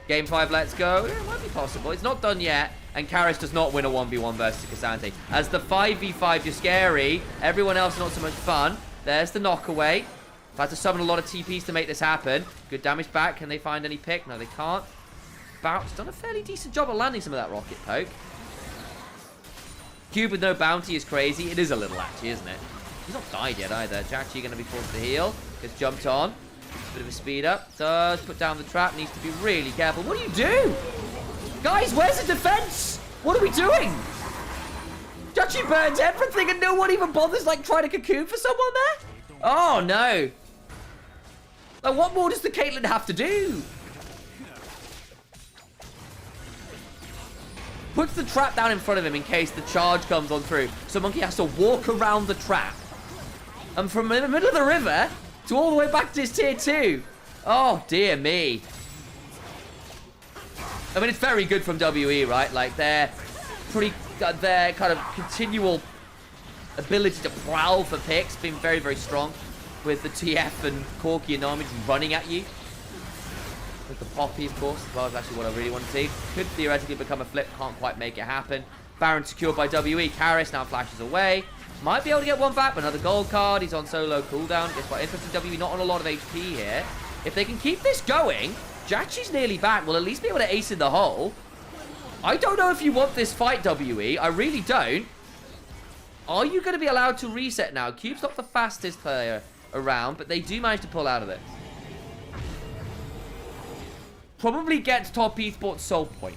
Game 5, let's go. Yeah, it might be possible. It's not done yet. And Karras does not win a 1v1 versus Cassante. As the 5v5 is scary, everyone else not so much fun. There's the knockaway. I've had to summon a lot of TPs to make this happen. Good damage back. Can they find any pick? No, they can't. Bout's done a fairly decent job of landing some of that rocket poke. Cube with no bounty is crazy. It is a little actually, isn't it? He's not died yet either. Jachi going to be forced to heal. Gets jumped on. Bit of a speed up. Does put down the trap. Needs to be really careful. What do you do? Guys, where's the defense? What are we doing? Jachi burns everything and no one even bothers like trying to cocoon for someone there? Oh no. Like, what more does the Caitlyn have to do? Puts the trap down in front of him in case the charge comes on through. So Monkey has to walk around the trap. And from in the middle of the river to all the way back to his tier 2. Oh, dear me. I mean, it's very good from WE, right? Like, their kind of continual ability to prowl for picks being very, very strong. With the TF and Corki and Nami just running at you. With the Poppy, of course, as well, is actually what I really want to see. Could theoretically become a flip, can't quite make it happen. Baron secured by WE. Karis now flashes away. Might be able to get one back, but another gold card. He's on solo cooldown. Guess what? Interesting, WE not on a lot of HP here. If they can keep this going, Jachi's nearly back. Will at least be able to ace in the hole. I don't know if you want this fight, WE. I really don't. Are you going to be allowed to reset now? Cube's not the fastest player around, but they do manage to pull out of it. Probably gets top esports soul point.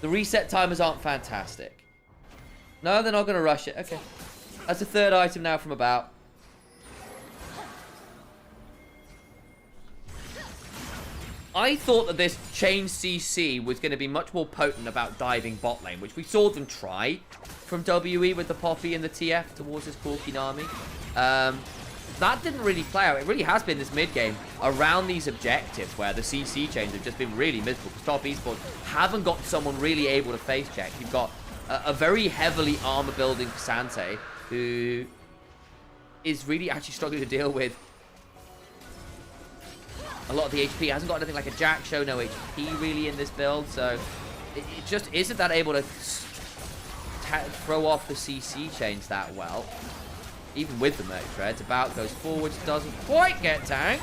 The reset timers aren't fantastic. No, they're not going to rush it. Okay. That's the third item now from about. I thought that this chain CC was going to be much more potent about diving bot lane, which we saw them try from WE with the Poppy and the TF towards this Corki Nami. That didn't really play out. It really has been this mid-game around these objectives where the CC chains have just been really miserable because top esports haven't got someone really able to face check. You've got a very heavily armor-building Kasante who is really actually struggling to deal with a lot of the HP. Hasn't got anything like a Jack show, no HP really in this build, so it just isn't that able to throw off the CC chains that well. Even with the Merc Treads, about goes forwards, doesn't quite get tanked.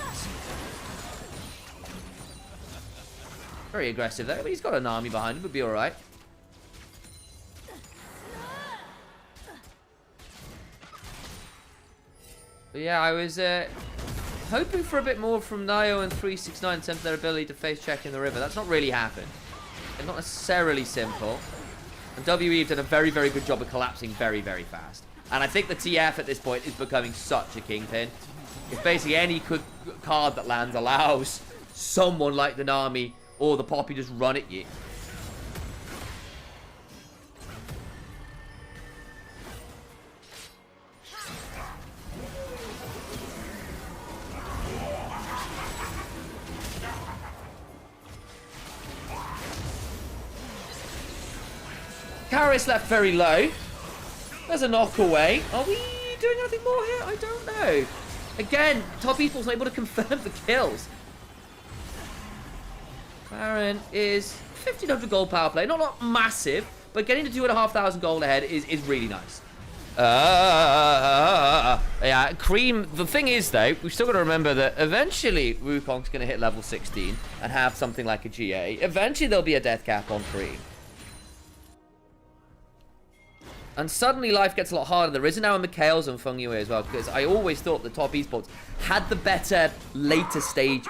Very aggressive there, but he's got an army behind him, would be alright. But yeah, I was hoping for a bit more from Nio and 369 in terms of their ability to face check in the river. That's not really happened. It's not necessarily simple. And WE have done a very, very good job of collapsing very, very fast. And I think the TF at this point is becoming such a kingpin. If basically any card that lands allows someone like the Nami or the Poppy just run at you. Karis left very low. There's a knock away. Are we doing anything more here? I don't know. Again, top esports not able to confirm the kills. Baron is 1,500 gold power play. Not massive, but getting to 2,500 gold ahead is really nice. Yeah, Cream. The thing is, though, we've still got to remember that eventually Wukong's going to hit level 16 and have something like a GA. Eventually, there'll be a death cap on Cream. And suddenly life gets a lot harder. There is now a Mikhails and Feng Yue as well, because I always thought the top esports had the better later stages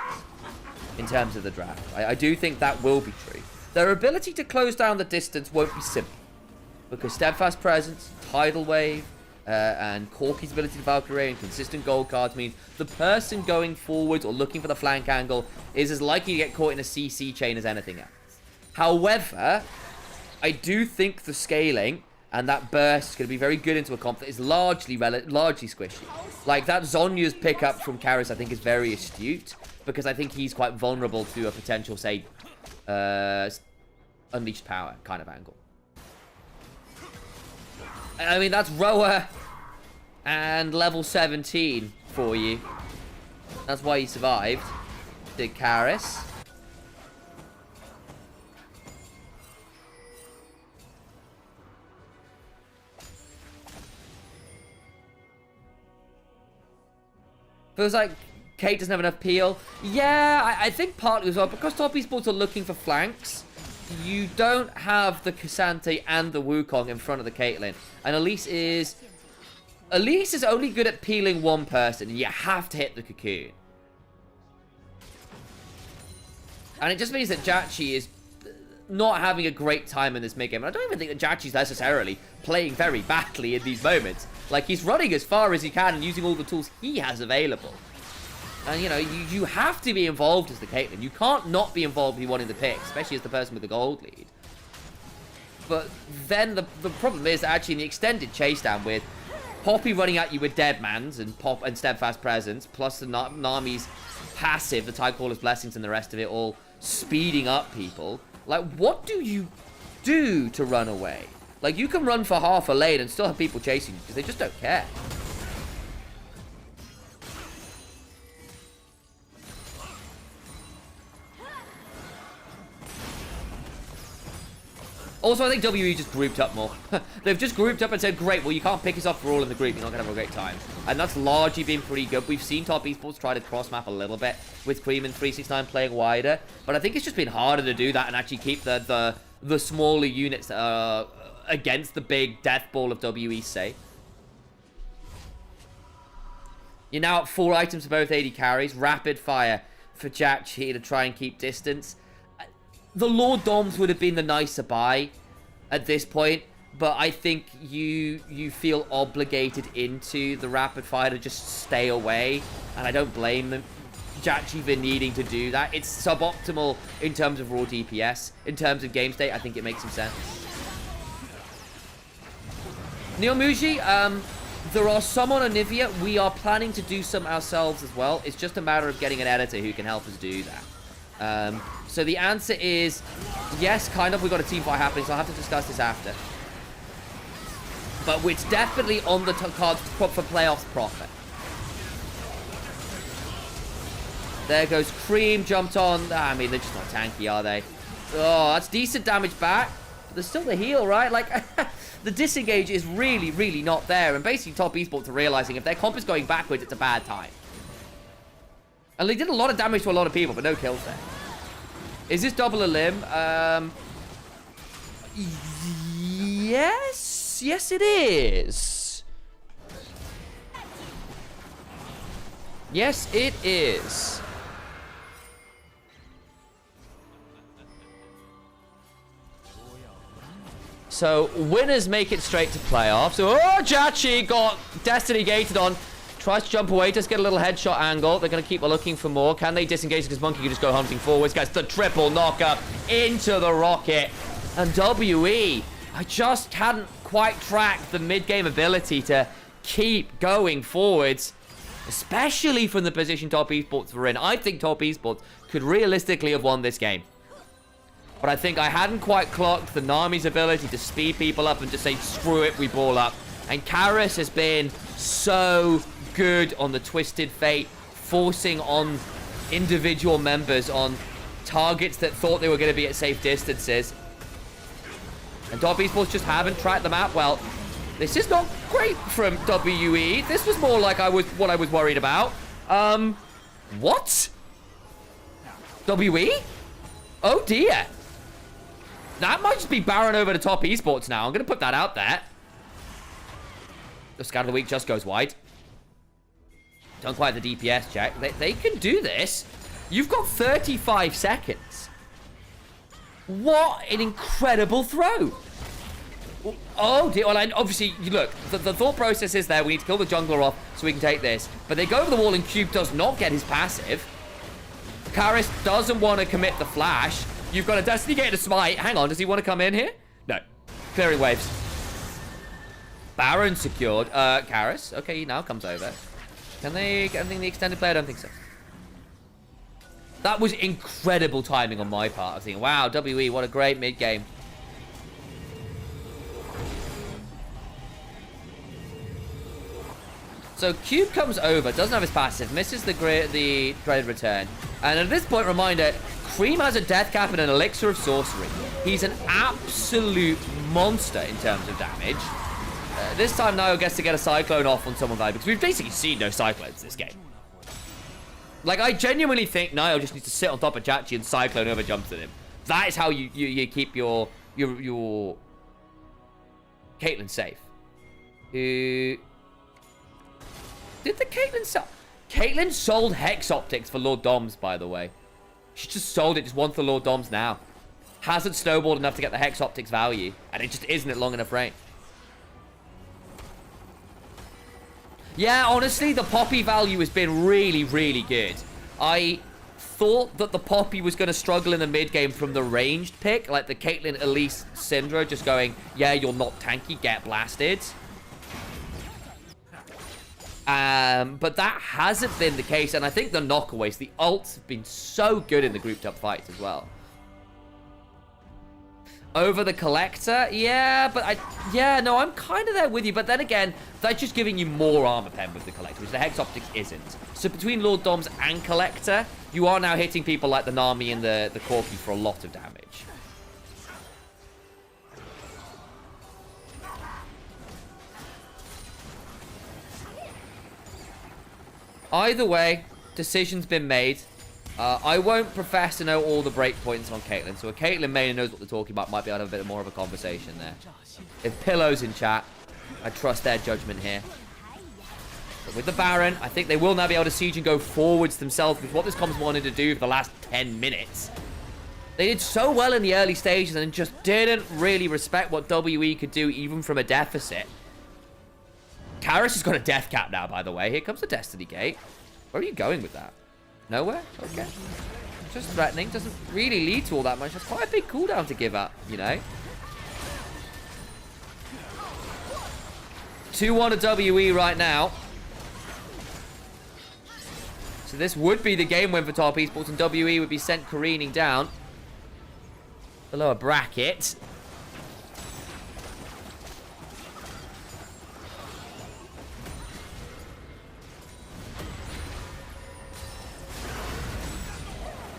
in terms of the draft. I do think that will be true. Their ability to close down the distance won't be simple, because Steadfast Presence, Tidal Wave, and Corki's ability to Valkyrie and consistent gold cards means the person going forward or looking for the flank angle is as likely to get caught in a CC chain as anything else. However, I do think the scaling and that burst is going to be very good into a comp that is largely squishy. Like, that Zonya's pickup from Karis, I think, is very astute, because I think he's quite vulnerable to a potential, say, Unleashed Power kind of angle. I mean, that's Roa and level 17 for you. That's why he survived. Did Karis. Feels like Kate doesn't have enough peel. Yeah, I think partly as well, because top esports are looking for flanks, you don't have the Kasante and the Wukong in front of the Caitlyn. And Elise is only good at peeling one person, and you have to hit the cocoon. And it just means that Jachi is not having a great time in this mid-game. And I don't even think that Jachi's necessarily playing very badly in these moments. Like, he's running as far as he can and using all the tools he has available. And, you know, you have to be involved as the Caitlyn. You can't not be involved if you want in the pick, especially as the person with the gold lead. But then the problem is actually in the extended chase down with Poppy running at you with Deadmans and Steadfast Presence, plus the Nami's passive, the Tidecaller's Blessings and the rest of it all speeding up people. Like, what do you do to run away? Like, you can run for half a lane and still have people chasing you because they just don't care. Also, I think WE just grouped up more. They've just grouped up and said, great, well, you can't pick us up for all in the group. You're not going to have a great time. And that's largely been pretty good. We've seen top esports try to cross-map a little bit with Cream and 369 playing wider. But I think it's just been harder to do that and actually keep the smaller units against the big death ball of WE safe. You're now at 4 items for both AD carries. Rapid fire for Jachi to try and keep distance. The Lord Doms would have been the nicer buy at this point, but I think you feel obligated into the rapid fire to just stay away, and I don't blame them. Jachi for needing to do that. It's suboptimal in terms of raw DPS. In terms of game state, I think it makes some sense. Neomuji, there are some on Anivia. We are planning to do some ourselves as well. It's just a matter of getting an editor who can help us do that. So the answer is yes, kind of. We've got a team fight happening, so I'll have to discuss this after. But it's definitely on the cards for playoffs proper. There goes Cream, jumped on. I mean, they're just not tanky, are they? Oh, that's decent damage back. But there's still the heal, right? Like, the disengage is really, really not there. And basically, top esports are realizing if their comp is going backwards, it's a bad time. And they did a lot of damage to a lot of people, but no kills there. Is this double a limb? Yes. Yes, it is. Yes, it is. So, winners make it straight to playoffs. Oh, Jachi got Destiny gated on. Tries to jump away, just get a little headshot angle. They're going to keep looking for more. Can they disengage? Because Monkey can just go hunting forwards. Gets the triple knockup into the rocket. And WE, I just hadn't quite tracked the mid-game ability to keep going forwards. Especially from the position top esports were in. I think top esports could realistically have won this game. But I think I hadn't quite clocked the Nami's ability to speed people up and just say, screw it, we ball up. And Karis has been so good on the Twisted Fate, forcing on individual members on targets that thought they were going to be at safe distances. And top esports just haven't tracked the map well. This is not great from WE. This was more like what I was worried about. What? WE? Oh dear. That might just be Baron over to top esports now. I'm going to put that out there. The scout of the week just goes wide. Don't quite the DPS check. They can do this. You've got 35 seconds. What an incredible throw. Oh, dear. Well, obviously, look, the thought process is there. We need to kill the jungler off so we can take this. But they go over the wall and Cube does not get his passive. Karis doesn't want to commit the flash. You've got a Destiny Gate to smite. Hang on, does he want to come in here? No. Clearing waves. Baron secured. Karis. Okay, he now comes over. Can they get anything in the extended play? I don't think so. That was incredible timing on my part. I was thinking, wow, WE, what a great mid-game. So Cube comes over, doesn't have his passive, misses the dreaded return. And at this point, reminder, Cream has a death cap and an elixir of sorcery. He's an absolute monster in terms of damage. This time, Nio gets to get a Cyclone off on someone valuable, because we've basically seen no Cyclones this game. Like, I genuinely think Nio just needs to sit on top of Jachi and Cyclone over jumps at him. That is how you keep your Caitlyn safe. Did the Caitlyn sell? Caitlyn sold Hex Optics for Lord Doms, by the way. She just sold it, just wants the Lord Doms now. Hasn't snowballed enough to get the Hex Optics value, and it just isn't at long enough range. Yeah, honestly, the Poppy value has been really, really good. I thought that the Poppy was going to struggle in the mid game from the ranged pick, like the Caitlyn, Elise, Syndra just going, yeah, you're not tanky, get blasted. But that hasn't been the case, and I think the knockaways, the ults have been so good in the grouped up fights as well. Over the Collector? Yeah, but no, I'm kind of there with you. But then again, they're just giving you more armor pen with the Collector, which the Hex Optics isn't. So between Lord Doms and Collector, you are now hitting people like the Nami and the Corki for a lot of damage. Either way, decision's been made. I won't profess to know all the breakpoints on Caitlyn, so a Caitlyn main who knows what they're talking about might be able to have a bit more of a conversation there. If Pillow's in chat, I trust their judgment here. But with the Baron, I think they will now be able to siege and go forwards themselves with what this com's wanted to do for the last 10 minutes. They did so well in the early stages and just didn't really respect what WE could do even from a deficit. Karis has got a death cap now, by the way. Here comes the Destiny Gate. Where are you going with that? Nowhere? Okay. Just threatening. Doesn't really lead to all that much. That's quite a big cooldown to give up, you know? 2-1 to WE right now. So this would be the game win for Top Esports, and WE would be sent careening down below a bracket.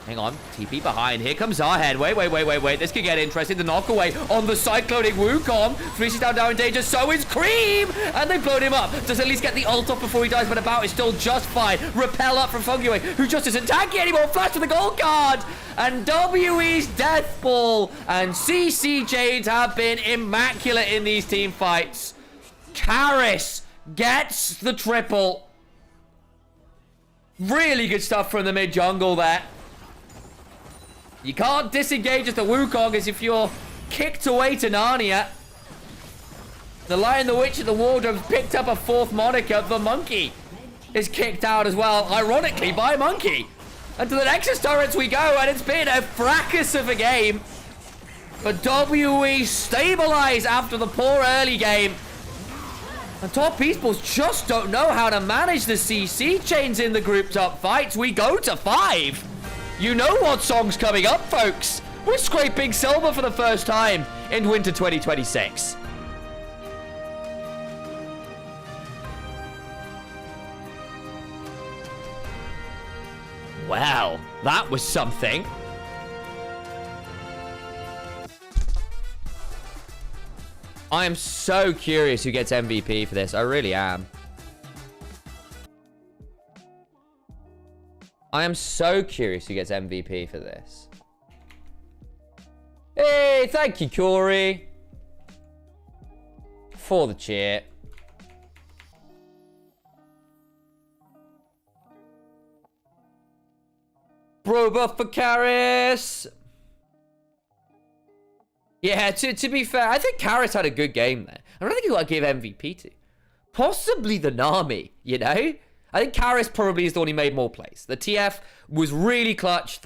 Hang on, TP behind. Here comes Zarhead. Wait. This could get interesting. The knockaway on the cycloning Wukong. 3C down in danger. So is Cream! And they've blown him up. Does at least get the ult off before he dies, but about is still just fine. Repel up from Fungyue, who just isn't tanky anymore. Flash to the gold card. And WE's Death Ball and CC Jades have been immaculate in these team fights. Karis gets the triple. Really good stuff from the mid jungle there. You can't disengage as the Wukong as if you're kicked away to Narnia. The Lion, the Witch, and the Wardrobe picked up a fourth moniker. The Monkey is kicked out as well, ironically, by Monkey. And to the Nexus turrets we go, and it's been a fracas of a game. But WE stabilize after the poor early game. And Top Esports just don't know how to manage the CC chains in the grouped up fights. We go to 5. You know what song's coming up, folks. We're scraping silver for the first time in winter 2026. Wow, that was something. I am so curious who gets MVP for this. I really am. I am so curious who gets MVP for this. Hey, thank you, Corey. For the cheer. Bro buff for Karis. Yeah, to be fair, I think Karis had a good game there. I don't think who I'd give MVP to. Possibly the Nami, you know? I think Karis probably is the one who made more plays. The TF was really clutch.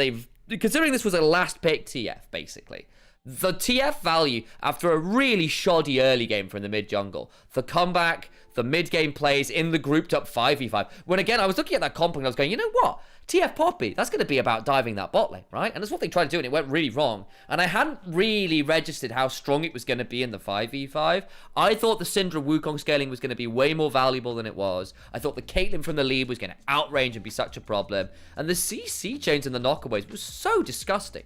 Considering this was a last pick TF, basically. The TF value after a really shoddy early game from the mid jungle. The comeback, the mid game plays in the grouped up 5v5. When again, I was looking at that comp and I was going, you know what? TF Poppy, that's going to be about diving that bot lane, right? And that's what they tried to do, and it went really wrong. And I hadn't really registered how strong it was going to be in the 5v5. I thought the Syndra Wukong scaling was going to be way more valuable than it was. I thought the Caitlyn from the lead was going to outrange and be such a problem. And the CC chains and the knockaways was so disgusting.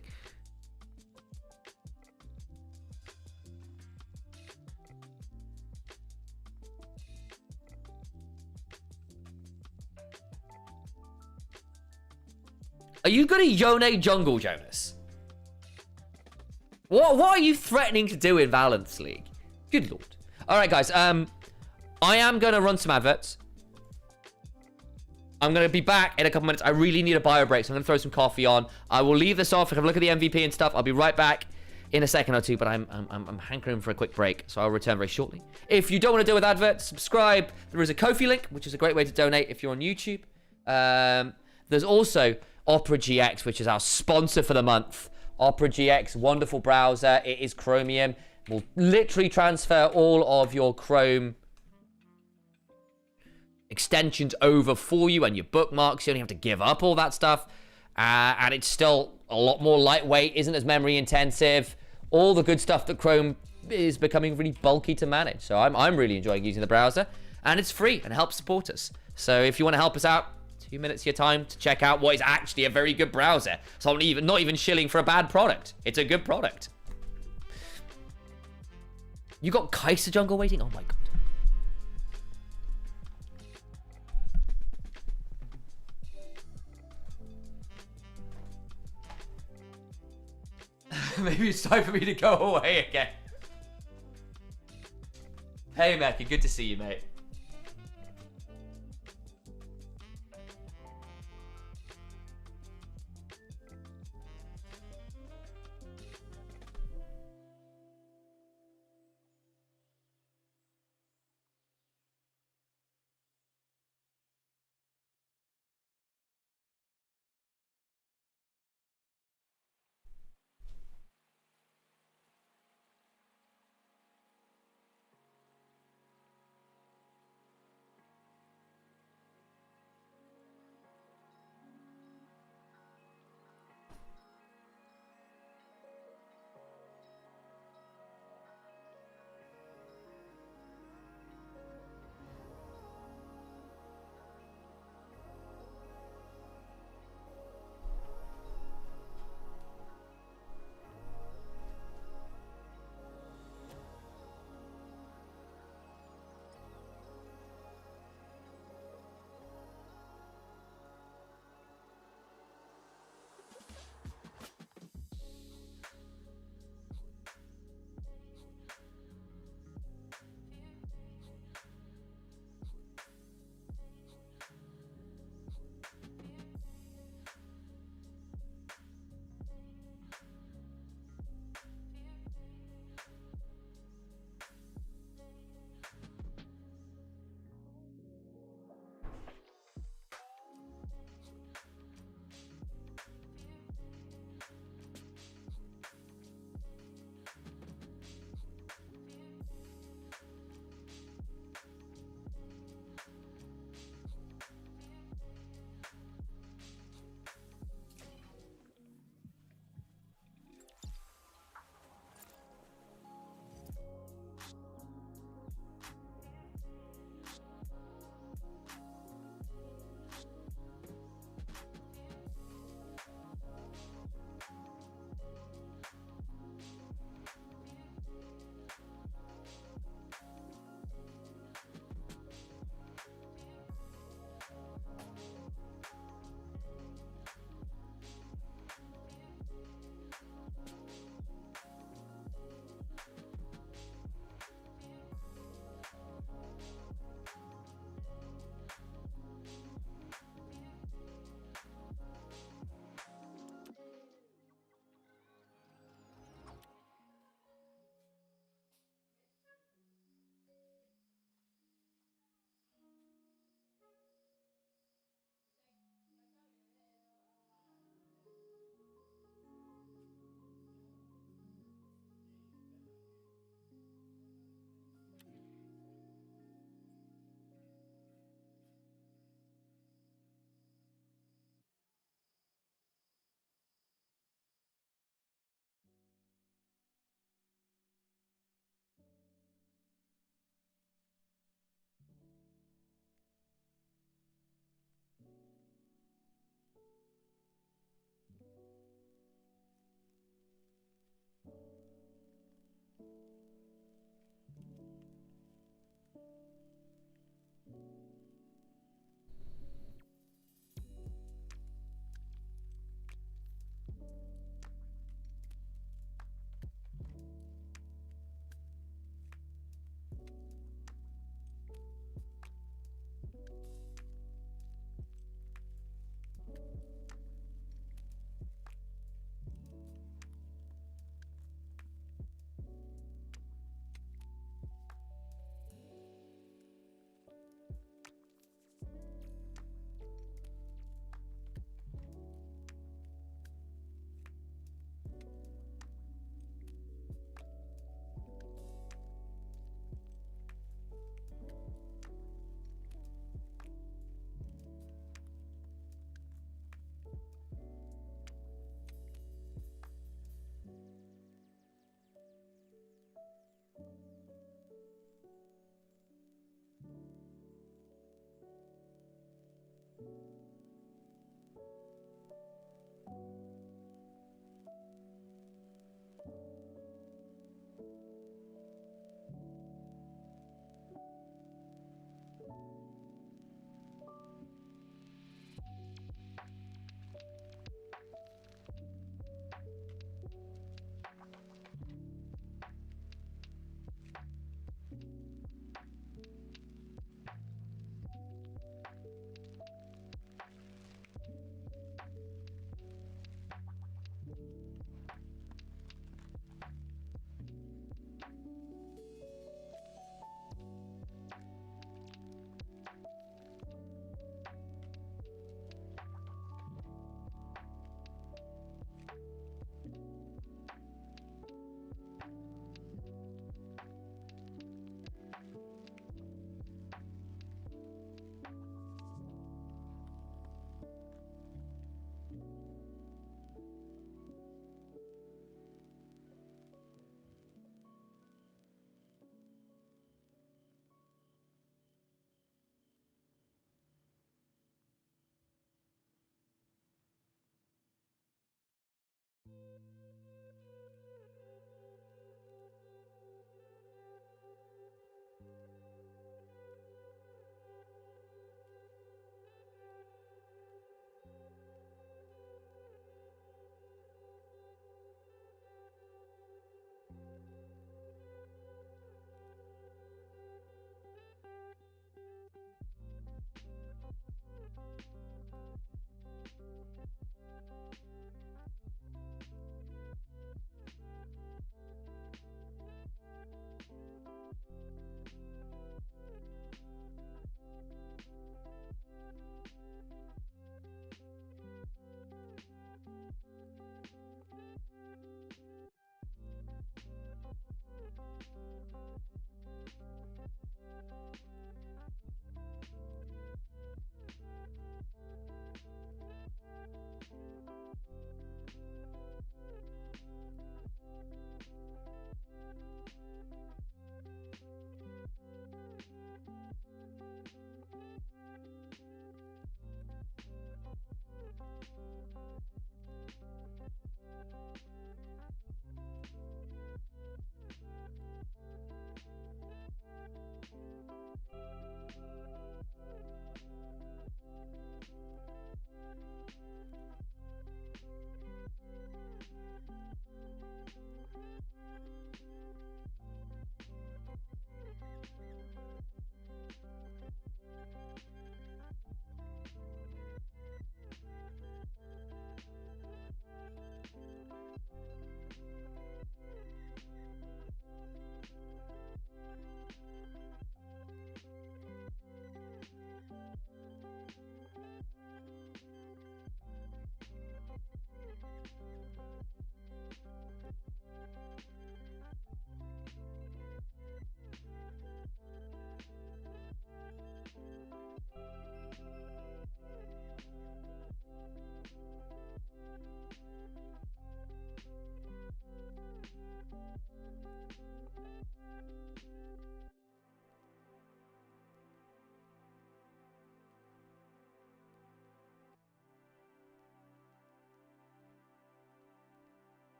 Are you going to Yone jungle, Jonas? What are you threatening to do in Valence League? Good lord. All right, guys. I am going to run some adverts. I'm going to be back in a couple minutes. I really need a bio break, so I'm going to throw some coffee on. I will leave this off. Have a look at the MVP and stuff. I'll be right back. in a second or two, but I'm hankering for a quick break, so I'll return very shortly. If you don't want to deal with adverts, subscribe. There is a Ko-fi link, which is a great way to donate if you're on YouTube. There's also Opera GX, which is our sponsor for the month. Opera GX, wonderful browser. It is Chromium. Will literally transfer all of your Chrome extensions over for you and your bookmarks. You don't have to give up all that stuff. And it's still a lot more lightweight, isn't as memory intensive. All the good stuff that Chrome is becoming really bulky to manage. So I'm really enjoying using the browser. And it's free and helps support us. So if you want to help us out, 2 minutes of your time to check out what is actually a very good browser. So I'm not even shilling for a bad product. It's a good product. You got Kaiser Jungle waiting? Oh my god. Maybe it's time for me to go away again. Hey, Mackie, good to see you, mate.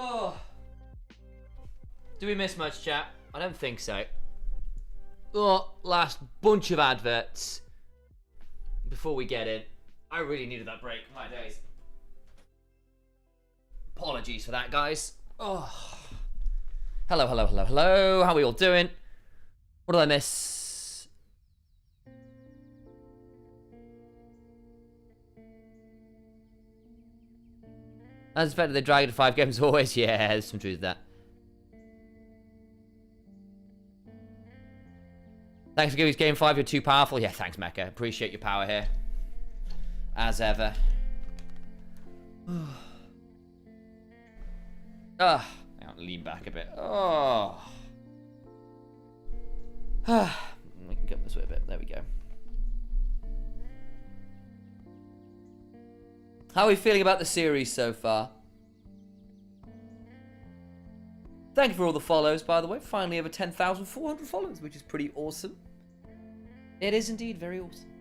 Oh. Do we miss much, chat? I don't think so. Oh, last bunch of adverts before we get in. I really needed that break. My days. Apologies for that, guys. Oh. Hello, hello, hello, hello. How are we all doing? What did I miss? As better they drag it to 5 games always. Yeah, there's some truth to that. Thanks for giving us game 5. You're too powerful. Yeah, thanks, Mecha. Appreciate your power here. As ever. Hang on, lean back a bit. Oh. We can come this way a bit. There we go. How are we feeling about the series so far? Thank you for all the follows, by the way. Finally over 10,400 followers, which is pretty awesome. It is indeed very awesome.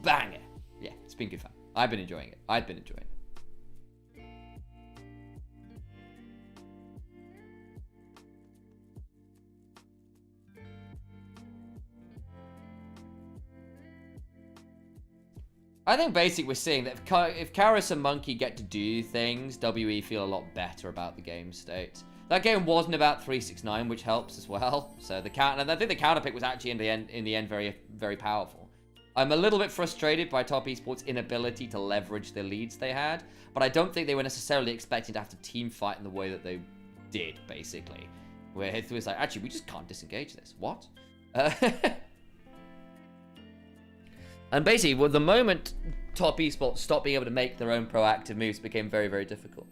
Banger. Yeah, it's been good fun. I've been enjoying it. I've been enjoying it. I think basically we're seeing that if Karis and Monkey get to do things, WE feel a lot better about the game state. That game wasn't about 369, which helps as well. So the counter, and I think the counter pick was actually in the end very, very powerful. I'm a little bit frustrated by Top Esports' inability to leverage the leads they had, but I don't think they were necessarily expecting to have to team fight in the way that they did, basically. Where it was like, actually, we just can't disengage this. What? And basically, well, the moment Top Esports stopped being able to make their own proactive moves, it became very, very difficult.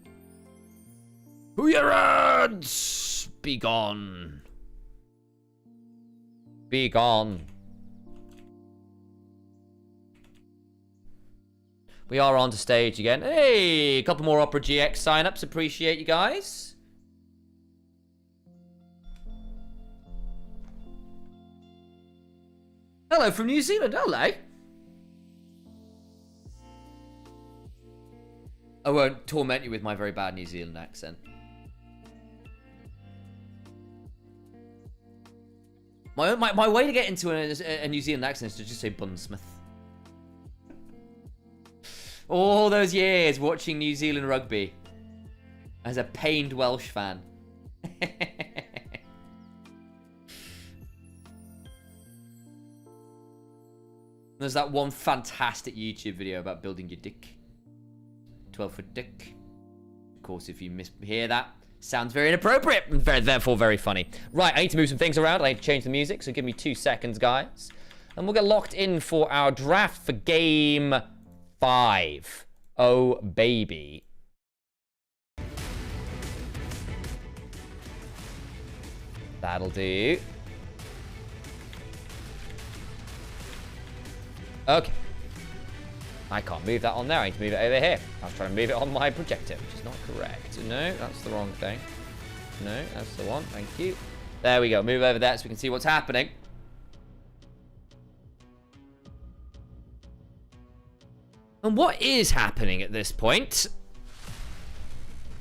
Who your ads? Be gone. Be gone. We are on to stage again. Hey, a couple more Opera GX signups. Appreciate you guys. Hello from New Zealand. Hello. I won't torment you with my very bad New Zealand accent. My way to get into a New Zealand accent is to just say Bunsmith. All those years watching New Zealand rugby as a pained Welsh fan. There's that one fantastic YouTube video about building your dick. 12-foot dick. Of course, if you hear that, sounds very inappropriate and therefore very funny. Right, I need to move some things around. I need to change the music, so give me 2 seconds, guys. And we'll get locked in for our draft for game 5. Oh, baby. That'll do. Okay. I can't move that on there. I need to move it over here. I was trying to move it on my projector, which is not correct. No, that's the wrong thing. No, that's the one. Thank you. There we go. Move over there so we can see what's happening. And what is happening at this point?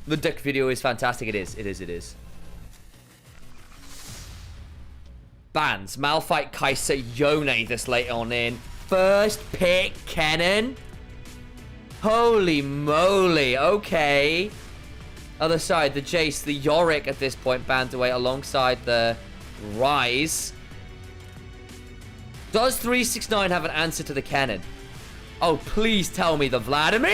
The deck video is fantastic. It is. It is. It is. Bans. Malphite, Kai'Sa, Yone this late on in. First pick, Kennen. Holy moly. Okay. Other side, the Jace, the Yorick at this point banned away alongside the Rise. Does 369 have an answer to the Kennen? Oh, please tell me the Vladimir.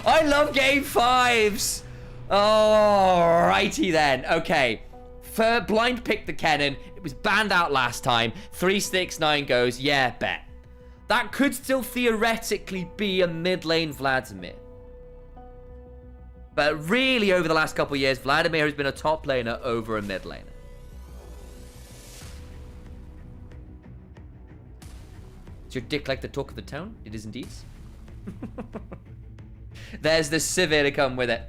I love game 5s. Alrighty then. Okay. Blind pick the Kennen. It was banned out last time. 369 goes, yeah, bet. That could still theoretically be a mid lane Vladimir. But really, over the last couple of years, Vladimir has been a top laner over a mid laner. Is your dick like the talk of the town? It is indeed. There's the Sivir to come with it.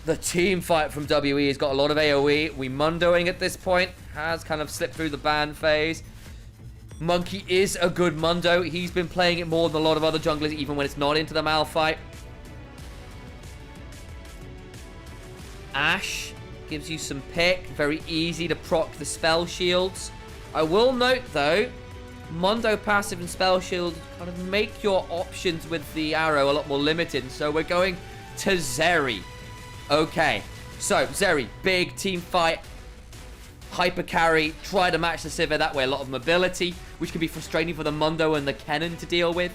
The team fight from WE has got a lot of AoE. We Mundoing at this point. Has kind of slipped through the ban phase. Monkey is a good Mundo. He's been playing it more than a lot of other junglers, even when it's not into the Malphite. Ashe gives you some pick. Very easy to proc the spell shields. I will note, though, Mundo passive and spell shield kind of make your options with the arrow a lot more limited. So we're going to Zeri. Okay, so Zeri, big team fight. Hyper carry, try to match the Sivir that way. A lot of mobility, which can be frustrating for the Mundo and the Kennen to deal with.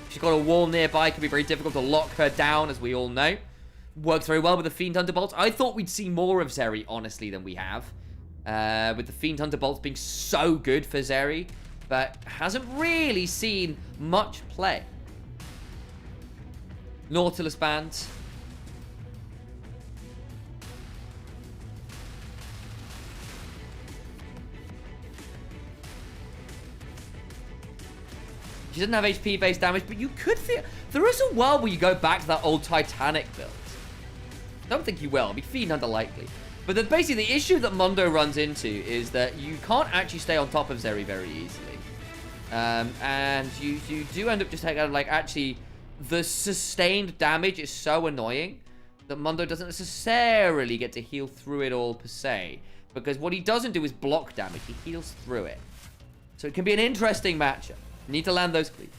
She's got a wall nearby, it can be very difficult to lock her down, as we all know. Works very well with the Fiend Hunter Bolts. I thought we'd see more of Zeri, honestly, than we have. With the Fiend Hunter Bolts being so good for Zeri, but hasn't really seen much play. Nautilus band. She doesn't have HP-based damage, but you could feel... There is a world where you go back to that old Titanic build. Don't think you will. It'll be Fiend Hunter likely. But basically, the issue that Mundo runs into is that you can't actually stay on top of Zeri very easily. And you do end up just taking out, like, actually, the sustained damage is so annoying that Mundo doesn't necessarily get to heal through it all, per se. Because what he doesn't do is block damage. He heals through it. So it can be an interesting matchup. Need to land those cleaves.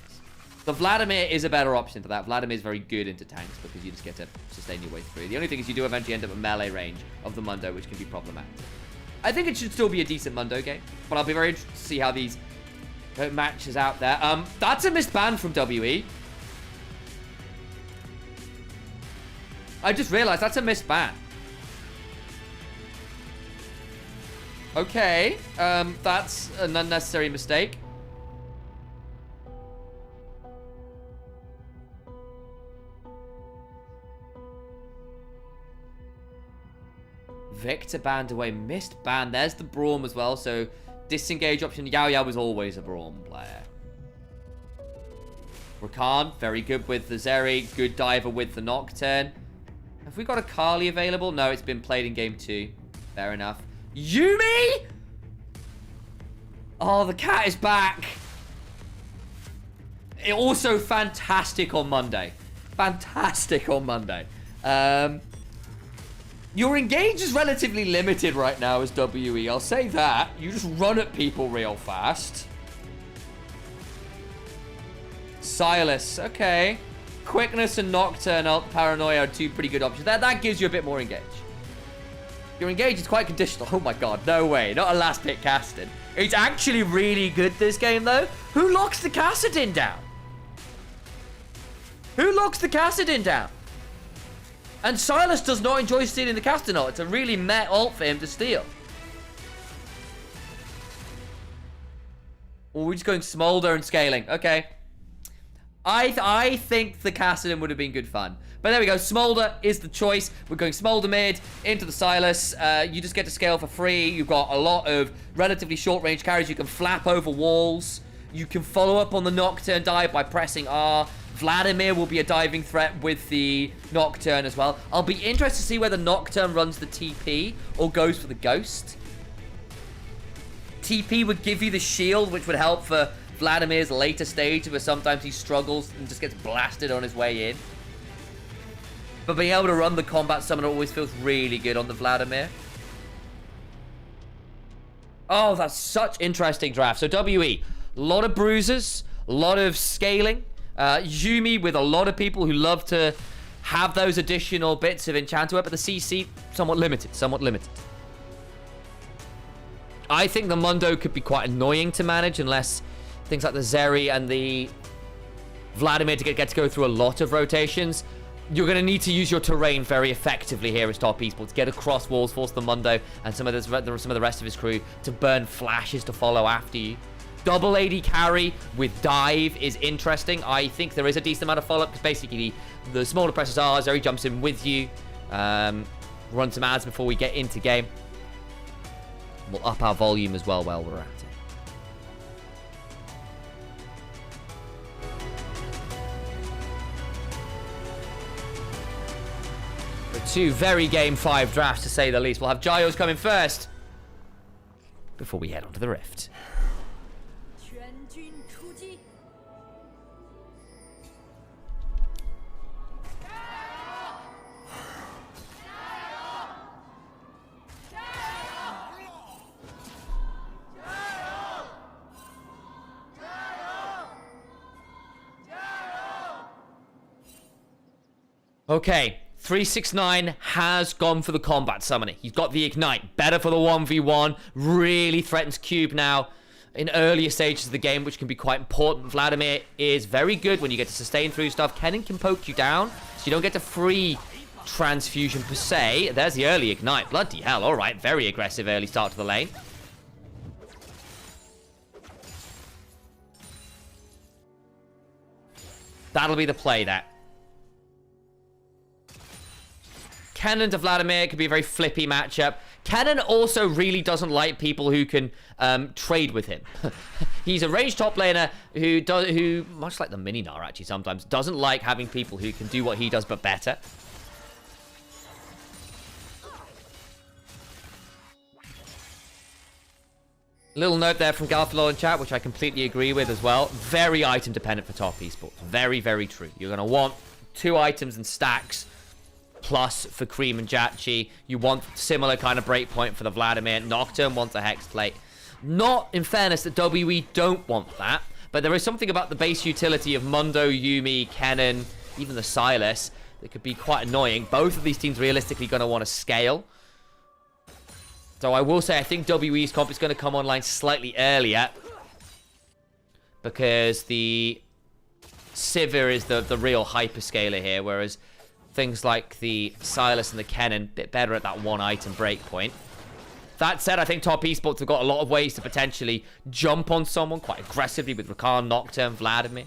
The Vladimir is a better option for that. Vladimir is very good into tanks because you just get to sustain your way through. The only thing is you do eventually end up at melee range of the Mundo, which can be problematic. I think it should still be a decent Mundo game, but I'll be very interested to see how these matches out there. That's a missed ban from WE. I just realized that's a missed ban. Okay, that's an unnecessary mistake. Victor banned away. Missed ban. There's the Braum as well. So, disengage option. Yao Yao was always a Braum player. Rakan, very good with the Zeri. Good diver with the Nocturne. Have we got a Kali available? No, it's been played in game 2. Fair enough. Yuumi? Oh, the cat is back. It also fantastic on Monday. Fantastic on Monday. Your engage is relatively limited right now as WE. I'll say that. You just run at people real fast. Silas. Okay. Quickness and Nocturne, Paranoia are two pretty good options. That gives you a bit more engage. Your engage is quite conditional. Oh my god. No way. Not a last hit casting. It's actually really good this game though. Who locks the Kassadin down? Who locks the Kassadin down? And Silas does not enjoy stealing the casting ult. It's a really meh ult for him to steal. Or we're just going Smolder and scaling. Okay. I think the Kassadin would have been good fun. But there we go. Smolder is the choice. We're going Smolder mid into the Silas. You just get to scale for free. You've got a lot of relatively short range carries. You can flap over walls. You can follow up on the Nocturne dive by pressing R. Vladimir will be a diving threat with the Nocturne as well. I'll be interested to see whether Nocturne runs the TP or goes for the Ghost. TP would give you the shield, which would help for Vladimir's later stage, where sometimes he struggles and just gets blasted on his way in. But being able to run the combat summoner always feels really good on the Vladimir. Oh, that's such interesting draft. So WE, a lot of bruisers, a lot of scaling. Yuumi with a lot of people who love to have those additional bits of enchant work, but the CC somewhat limited. I think the Mundo could be quite annoying to manage unless things like the Zeri and the Vladimir to get to go through a lot of rotations. You're going to need to use your terrain very effectively here as top Esports to get across walls, force the Mundo and some of the rest of his crew to burn flashes to follow after you. Double AD carry with dive is interesting. I think there is a decent amount of follow-up because basically the smaller presses are, Zeri jumps in with you. Run some ads before we get into game. We'll up our volume as well while we're at it. Two very game 5 drafts, to say the least. We'll have Giles coming first before we head on to the Rift. Okay, 369 has gone for the combat summoning. He's got the Ignite. Better for the 1v1. Really threatens Cube now in earlier stages of the game, which can be quite important. Vladimir is very good when you get to sustain through stuff. Kennen can poke you down, so you don't get to free transfusion per se. There's the early Ignite. Bloody hell, alright. Very aggressive early start to the lane. That'll be the play there. Kennen to Vladimir could be a very flippy matchup. Kennen also really doesn't like people who can trade with him. He's a ranged top laner who, much like the mini Gnar actually sometimes, doesn't like having people who can do what he does but better. Little note there from Galfalo in chat, which I completely agree with as well. Very item dependent for top esports. Very, very true. You're going to want 2 items and stacks. Plus for Cream and Jachi, you want similar kind of breakpoint for the Vladimir. Nocturne wants a Hex Plate. Not, in fairness, that WE don't want that, but there is something about the base utility of Mundo, Yuumi, Kennen, even the Silas that could be quite annoying. Both of these teams realistically going to want to scale. So I will say I think WE's comp is going to come online slightly earlier because the Sivir is the real hyperscaler here, whereas things like the Silas and the Kennen, a bit better at that 1 item breakpoint. That said, I think top esports have got a lot of ways to potentially jump on someone quite aggressively with Rakan, Nocturne, Vladimir.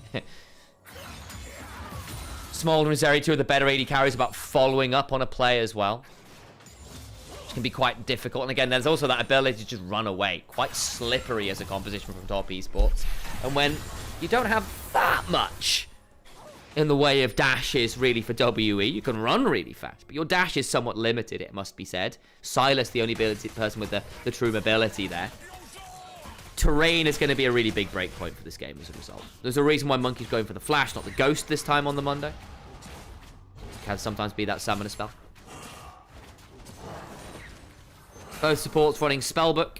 Smolder and Zeri, 2 of the better AD carries about following up on a play as well, which can be quite difficult. And again, there's also that ability to just run away. Quite slippery as a composition from top esports. And when you don't have that much in the way of dashes, really, for WE. You can run really fast, but your dash is somewhat limited, it must be said. Silas, the only person with the true mobility there. Terrain is going to be a really big breakpoint for this game as a result. There's a reason why Monkey's going for the Flash, not the Ghost this time on the Mundo. It can sometimes be that summoner spell. Both supports running Spellbook.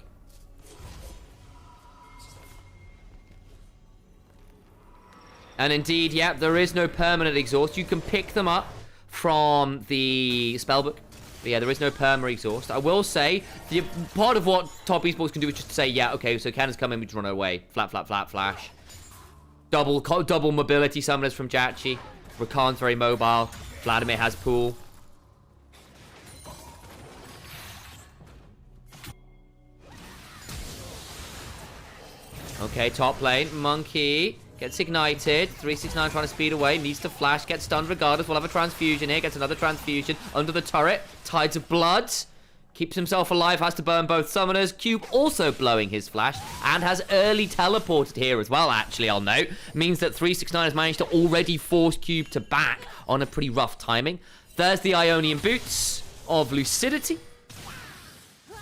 And indeed, yeah, there is no permanent exhaust. You can pick them up from the spellbook. But yeah, there is no perma exhaust. I will say, part of what top esports can do is just say, yeah, okay, so Cannon's coming, we just run away. Flat, flat, flat, flash. Double mobility summoners from Jachi. Rakan's very mobile. Vladimir has pool. Okay, top lane. Monkey gets ignited. 369 trying to speed away. Needs to flash. Gets stunned regardless. We'll have a transfusion here. Gets another transfusion under the turret. Tides of blood. Keeps himself alive. Has to burn both summoners. Cube also blowing his flash. And has early teleported here as well, actually, I'll note. Means that 369 has managed to already force Cube to back on a pretty rough timing. There's the Ionian Boots of Lucidity.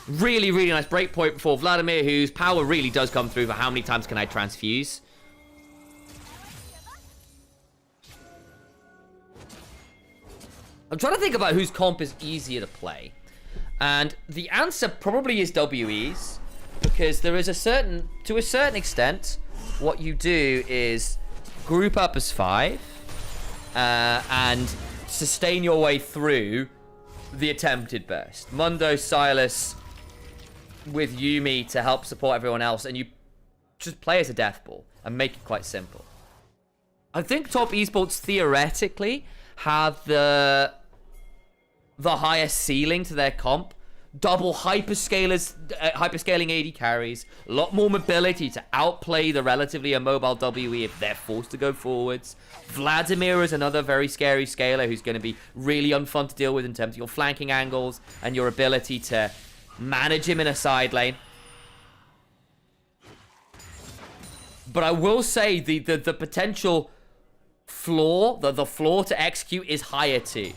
Really, really nice breakpoint for Vladimir, whose power really does come through for how many times can I transfuse. I'm trying to think about whose comp is easier to play. And the answer probably is WE's, because there is to a certain extent, what you do is group up as 5 and sustain your way through the attempted burst. Mundo, Silas with Yuumi to help support everyone else, and you just play as a death ball and make it quite simple. I think top esports theoretically have the highest ceiling to their comp. Double hyperscaling AD carries, a lot more mobility to outplay the relatively immobile WE if they're forced to go forwards. Vladimir is another very scary scaler who's going to be really unfun to deal with in terms of your flanking angles and your ability to manage him in a side lane. But I will say the potential floor, the floor to execute is higher too.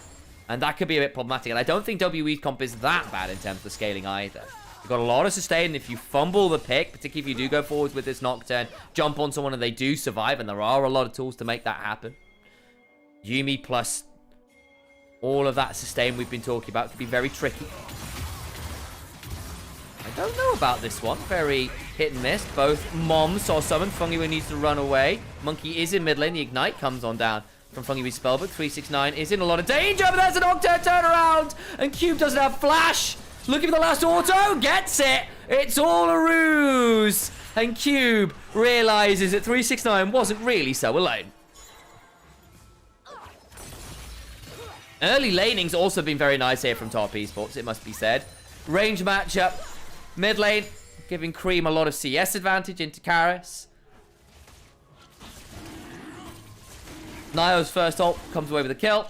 And that could be a bit problematic. And I don't think WE's comp is that bad in terms of the scaling either. You've got a lot of sustain. If you fumble the pick, particularly if you do go forwards with this Nocturne, jump on someone and they do survive, and there are a lot of tools to make that happen. Yuumi plus all of that sustain we've been talking about could be very tricky. I don't know about this one. Very hit and miss. Both Moms saw summon. Fungiway needs to run away. Monkey is in mid lane. The Ignite comes on down from Fungiway's spellbook. 369 is in a lot of danger, but there's an Nocturne turnaround. And Cube doesn't have flash. Looking for the last auto. Gets it. It's all a ruse. And Cube realizes that 369 wasn't really so alone. Early laning's also been very nice here from top Esports, it must be said. Range matchup. Mid lane, giving Cream a lot of CS advantage into Karis. Nio's first ult comes away with a kill.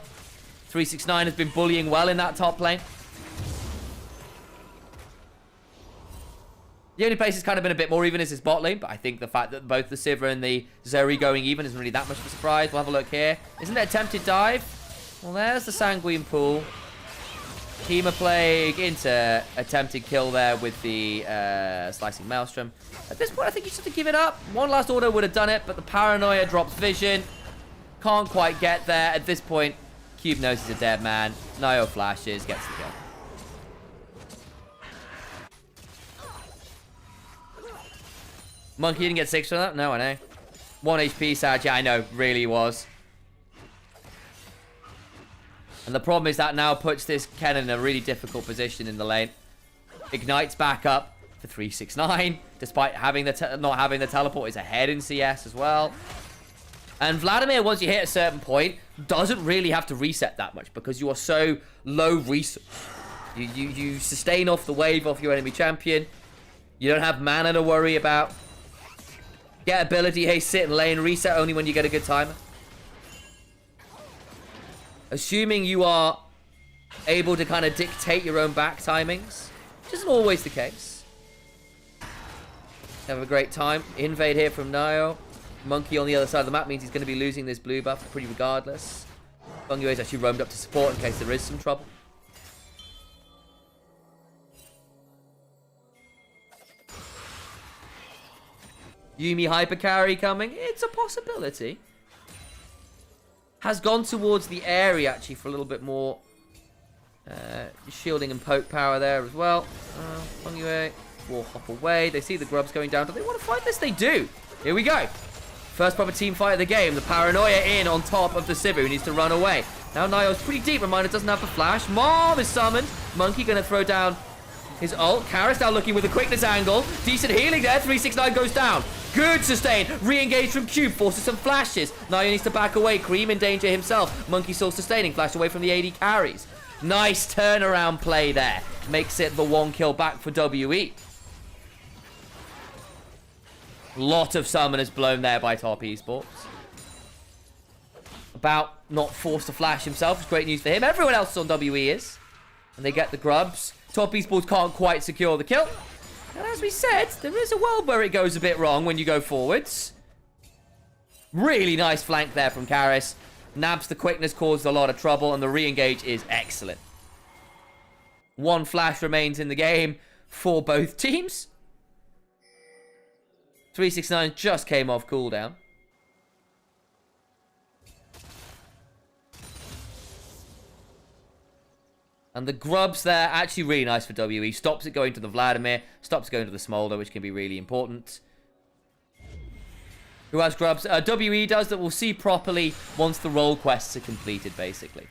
369 has been bullying well in that top lane. The only place it's kind of been a bit more even is his bot lane, but I think the fact that both the Sivir and the Zeri going even isn't really that much of a surprise. We'll have a look here. Isn't there attempted dive? Well, there's the Sanguine Pool. Kima Plague into attempted kill there with the Slicing Maelstrom. At this point, I think you just have to give it up. One last auto would have done it, but the Paranoia drops vision. Can't quite get there. At this point, Cube knows he's a dead man. Nio flashes, gets the kill. Monkey didn't get 6 from that? No, I know. 1 HP, sad. Yeah, I know. Really was. And the problem is that now puts this Kennen in a really difficult position in the lane. Ignites back up for 369, despite having the not having the teleport. Is ahead in CS as well. And Vladimir, once you hit a certain point, doesn't really have to reset that much because you are so low resource. You sustain off the wave off your enemy champion. You don't have mana to worry about. Get ability, hey, sit in lane, reset only when you get a good timer. Assuming you are able to kind of dictate your own back timings, which isn't always the case. Have a great time. Invade here from Nio. Monkey on the other side of the map means he's going to be losing this blue buff pretty regardless. Fungiway's actually roamed up to support in case there is some trouble. Yuumi hyper carry coming. It's a possibility. Has gone towards the area, actually, for a little bit more shielding and poke power there as well. Fungiway will hop away. They see the grubs going down. Do they want to fight this? They do. Here we go. First proper team fight of the game. The Paranoia in on top of the Sivir, who needs to run away. Now Nio's pretty deep. Reminder, doesn't have the flash. Mob is summoned. Monkey going to throw down his ult. Karis now looking with a quickness angle. Decent healing there. 369 goes down. Good sustain. Re-engage from Cube. Forces some flashes. Nio needs to back away. Cream in danger himself. Monkey still sustaining. Flash away from the AD carries. Nice turnaround play there. Makes it the 1 kill back for WE. Lot of summoners blown there by top Esports. About not forced to flash himself. It's great news for him. Everyone else on WE is. And they get the grubs. Top Esports can't quite secure the kill. And as we said, there is a world where it goes a bit wrong when you go forwards. Really nice flank there from Karis. Nabs the quickness, caused a lot of trouble, and the re-engage is excellent. 1 flash remains in the game for both teams. 369 just came off cooldown. And the grubs there, actually really nice for WE. Stops it going to the Vladimir. Stops going to the Smolder, which can be really important. Who has grubs? WE does, that we'll see properly once the role quests are completed, basically.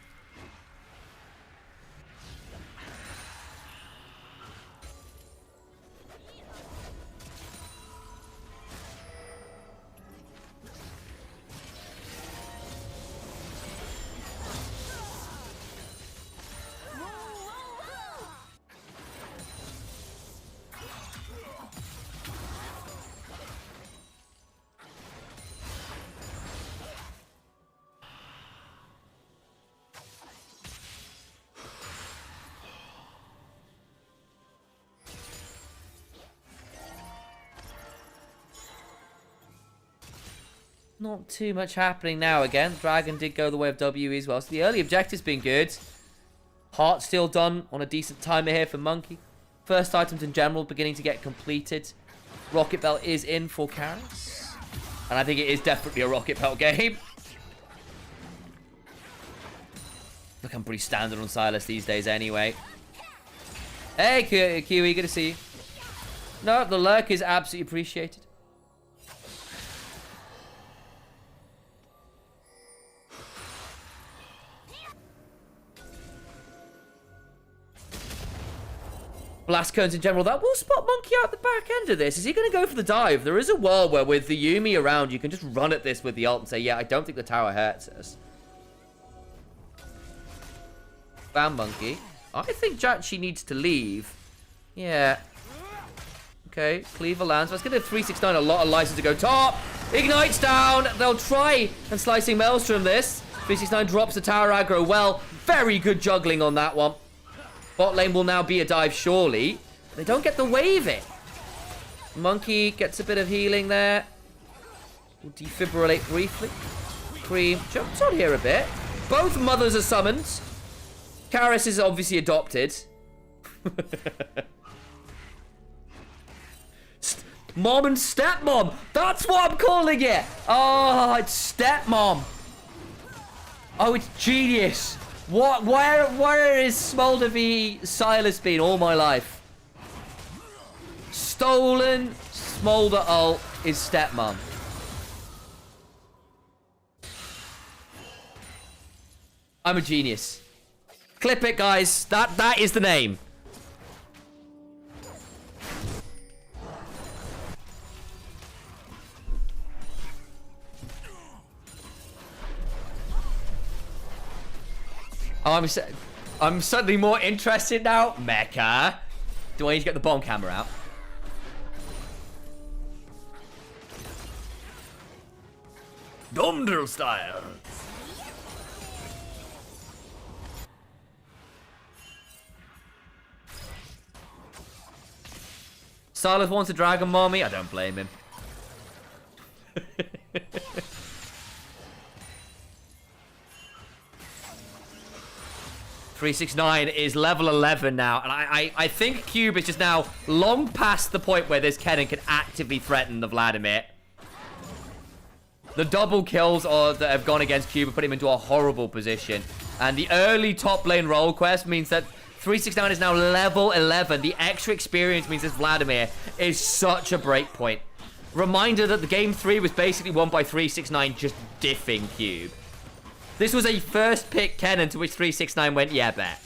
Not too much happening now again. Dragon did go the way of WE as well. So the early objective's been good. Heart still done on a decent timer here for Monkey. First items in general beginning to get completed. Rocket Belt is in for Karis. And I think it is definitely a Rocket Belt game. Look, I'm pretty standard on Silas these days anyway. Hey, Kiwi, good to see you. No, the lurk is absolutely appreciated. Blast cones in general, that will spot Monkey out the back end of this. Is he going to go for the dive? There is a world where with the Yuumi around, you can just run at this with the ult and say, yeah, I don't think the tower hurts us. Bam, Monkey. I think Jachi needs to leave. Yeah. Okay, Cleaver lands. Let's get a 369, a lot of license to go top. Ignites down. They'll try and slicing Maelstrom this. 369 drops the tower aggro well. Very good juggling on that one. Bot lane will now be a dive, surely. They don't get the wave in. Monkey gets a bit of healing there. Will defibrillate briefly. Cream jumps on here a bit. Both mothers are summoned. Karis is obviously adopted. Mom and stepmom. That's what I'm calling it. Oh, it's stepmom. Oh, it's genius. What? Where is Smolder v Silas been all my life? Stolen Smolder ult is stepmom. I'm a genius. Clip it, guys. That is the name. Oh, I'm suddenly more interested now. Mecha. Do I need to get the bomb camera out? Dundle style. Silas wants a dragon mommy. I don't blame him. 369 is level 11 now, and I think Cube is just now long past the point where this Kennen can actively threaten the Vladimir. The double kills that have gone against Cube have put him into a horrible position, and the early top lane role quest means that 369 is now level 11. The extra experience means this Vladimir is such a break point. Reminder that the game 3 was basically won by 369 just diffing Cube. This was a first pick Kennen to which 369 went, yeah, bet.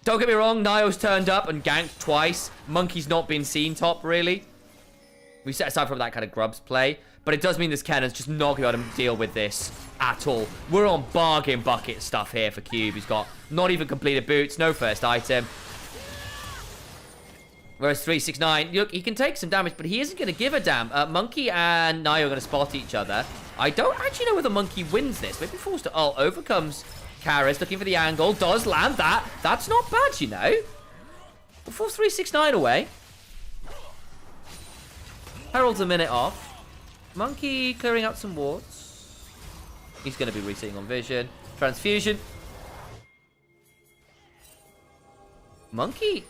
Don't get me wrong, Nio's turned up and ganked twice. Monkey's not been seen top, really. We set aside from that kind of grubs play. But it does mean this Kennen's just not going to be able to deal with this at all. We're on bargain bucket stuff here for Cube. He's got not even completed boots, no first item. Whereas 369, look, he can take some damage, but he isn't going to give a damn. Monkey and Nio are going to spot each other. I don't actually know whether Monkey wins this. Maybe forced to ult. Overcomes Karis, looking for the angle. Does land that. That's not bad, you know. We'll force 369 away. Herald's a minute off. Monkey clearing out some wards. He's going to be resetting on vision. Transfusion. Monkey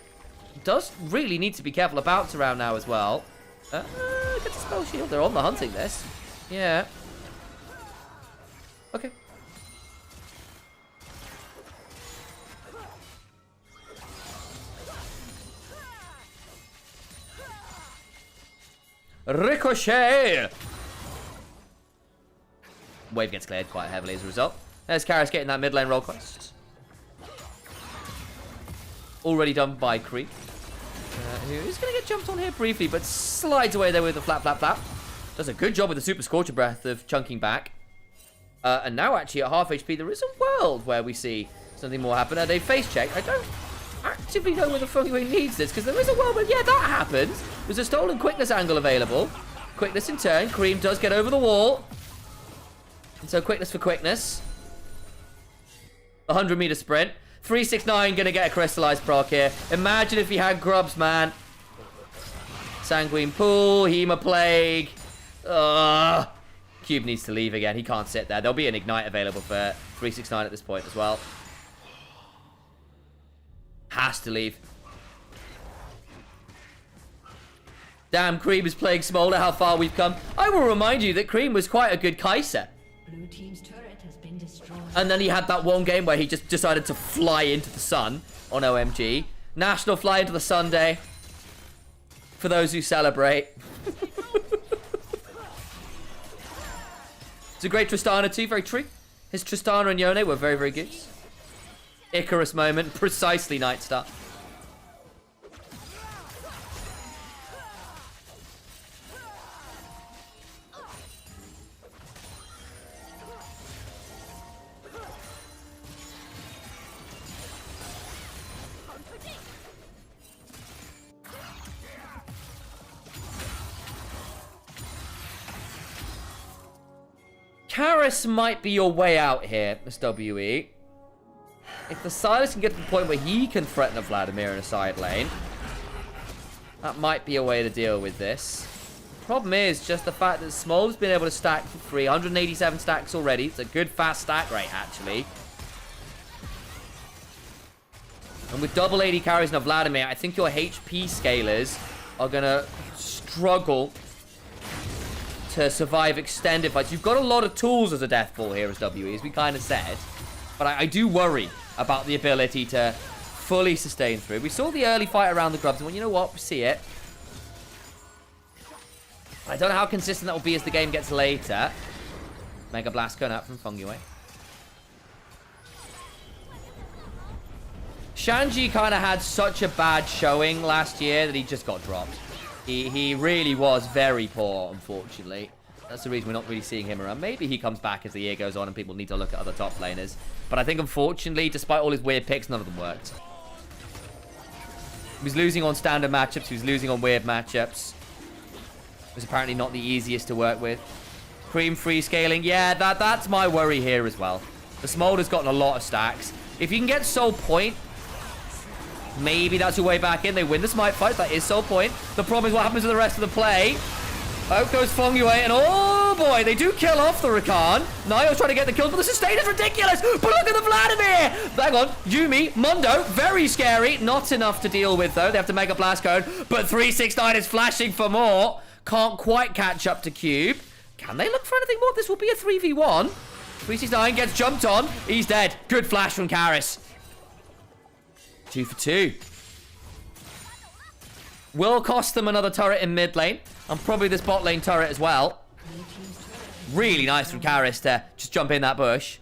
does really need to be careful about around now as well. Get the spell shield. They're on the hunting this. Yeah. Okay. Ricochet! Wave gets cleared quite heavily as a result. There's Karis getting that mid lane roll quest. Already done by Creep. Who's going to get jumped on here briefly, but slides away there with the flap, flap, flap. Does a good job with the Super Scorcher Breath of chunking back. And now actually at half HP, there is a world where we see something more happen. They face check. I don't actively know whether Funny needs this, because there is a world where, yeah, that happens. There's a stolen quickness angle available. Quickness in turn. Cream does get over the wall. And so quickness for quickness. 100-meter sprint. 369 going to get a crystallized proc here. Imagine if he had grubs, man. Sanguine Pool, Hema Plague. Cube needs to leave again. He can't sit there. There'll be an Ignite available for 369 at this point as well. Has to leave. Damn, Cream is playing Smolder. How far we've come. I will remind you that Cream was quite a good Kai'Sa. Blue team's turret has been destroyed. And then he had that one game where he just decided to fly into the sun on OMG. National Fly into the Sunday. For those who celebrate. It's a great Tristana too, very true. His Tristana and Yone were very, very good. Icarus moment, precisely Nightstar. Karis might be your way out here, Miss WE. If the Silas can get to the point where he can threaten a Vladimir in a side lane, that might be a way to deal with this. The problem is just the fact that Smol's been able to stack for free. 187 stacks already. It's a good fast stack rate, actually. And with double 80 carries and a Vladimir, I think your HP scalers are going to struggle to survive extended fights. You've got a lot of tools as a Deathball here as WE, as we kind of said. But I do worry about the ability to fully sustain through. We saw the early fight around the Grubs and went, you know what, we see it. I don't know how consistent that will be as the game gets later. Mega Blast going out from Fungiway. Shanji kind of had such a bad showing last year that he just got dropped. He really was very poor, unfortunately. That's the reason we're not really seeing him around. Maybe he comes back as the year goes on and people need to look at other top laners. But I think, unfortunately, despite all his weird picks, none of them worked. He was losing on standard matchups. He was losing on weird matchups. It was apparently not the easiest to work with. Cream free scaling. Yeah, that's my worry here as well. The Smolder's gotten a lot of stacks. If you can get Soul Point, maybe that's your way back in. They win the Smite fight. That is Soul Point. The problem is what happens to the rest of the play. Out goes Fungiway, and oh boy, they do kill off the Rakan. Nio's trying to get the kills, but the sustain is ridiculous. But look at the Vladimir. Hang on, Yuumi, Mundo, very scary. Not enough to deal with, though. They have to Mega Blast Code, but 369 is flashing for more. Can't quite catch up to Cube. Can they look for anything more? This will be a 3v1. 369 gets jumped on. He's dead. Good flash from Karis. 2 for 2. Will cost them another turret in mid lane. And probably this bot lane turret as well. Really nice from Karis to just jump in that bush.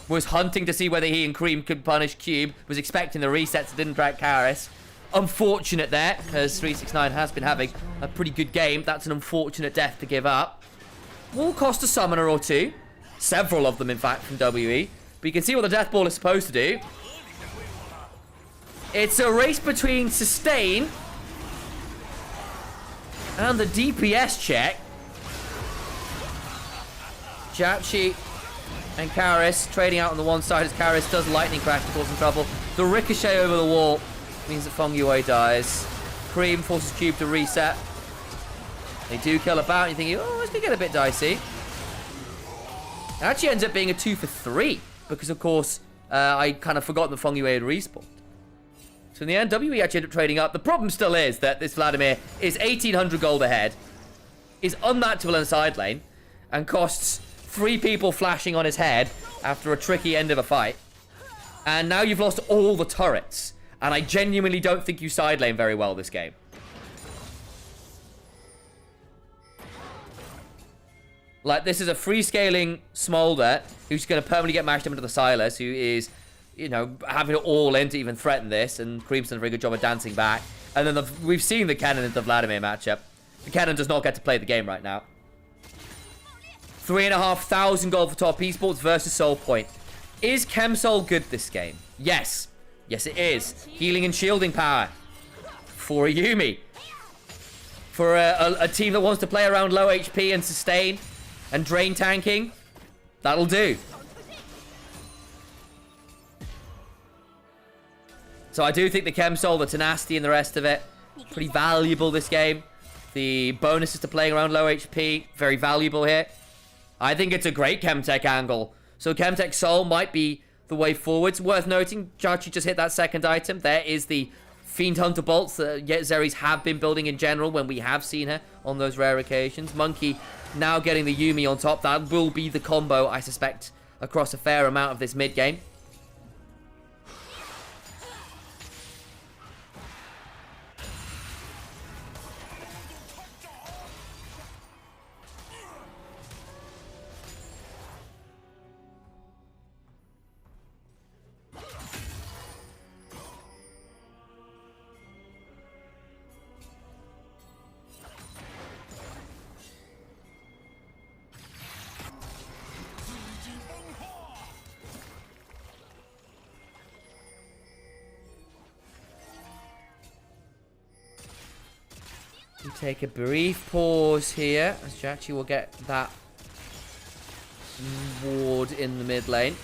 Was hunting to see whether he and Cream could punish Cube. Was expecting the resets, didn't track Karis. Unfortunate there, because 369 has been having a pretty good game. That's an unfortunate death to give up. Will cost a summoner or two. Several of them, in fact, from WE. But you can see what the Death Ball is supposed to do. It's a race between sustain and the DPS check. Japchi and Karis trading out on the one side as Karis does lightning crash to cause some trouble. The ricochet over the wall means that Fungiway dies. Cream forces Cube to reset. They do kill about, and you're thinking, oh, this could get a bit dicey. It actually ends up being a 2 for 3, because of course, I kind of forgot that Fungiway had respawned. So in the end, WE actually ended up trading up. The problem still is that this Vladimir is 1,800 gold ahead, is unmatchable in the side lane, and costs 3 people flashing on his head after a tricky end of a fight. And now you've lost all the turrets. And I genuinely don't think you side lane very well this game. Like, this is a free scaling Smolder who's going to permanently get mashed up into the Silas, who is, you know, having it all in to even threaten this, and Cream's done a very good job of dancing back. And then we've seen the Kennen into the Vladimir matchup. The Kennen does not get to play the game right now. 3,500 gold for top esports versus Soul Point. Is Chemsol good this game? Yes. Yes, it is. Healing and shielding power. For a Yuumi. For a team that wants to play around low HP and sustain and drain tanking, that'll do. So I do think the Chemsol, the tenacity and the rest of it, pretty valuable this game. The bonuses to playing around low HP, very valuable here. I think it's a great Chemtech angle. So Chemtech Soul might be the way forwards. Worth noting, Jachi just hit that second item. There is the Fiend Hunter bolts that Zeris have been building in general when we have seen her on those rare occasions. Monkey now getting the Yuumi on top. That will be the combo, I suspect, across a fair amount of this mid game. We take a brief pause here as Jachi will get that ward in the mid lane.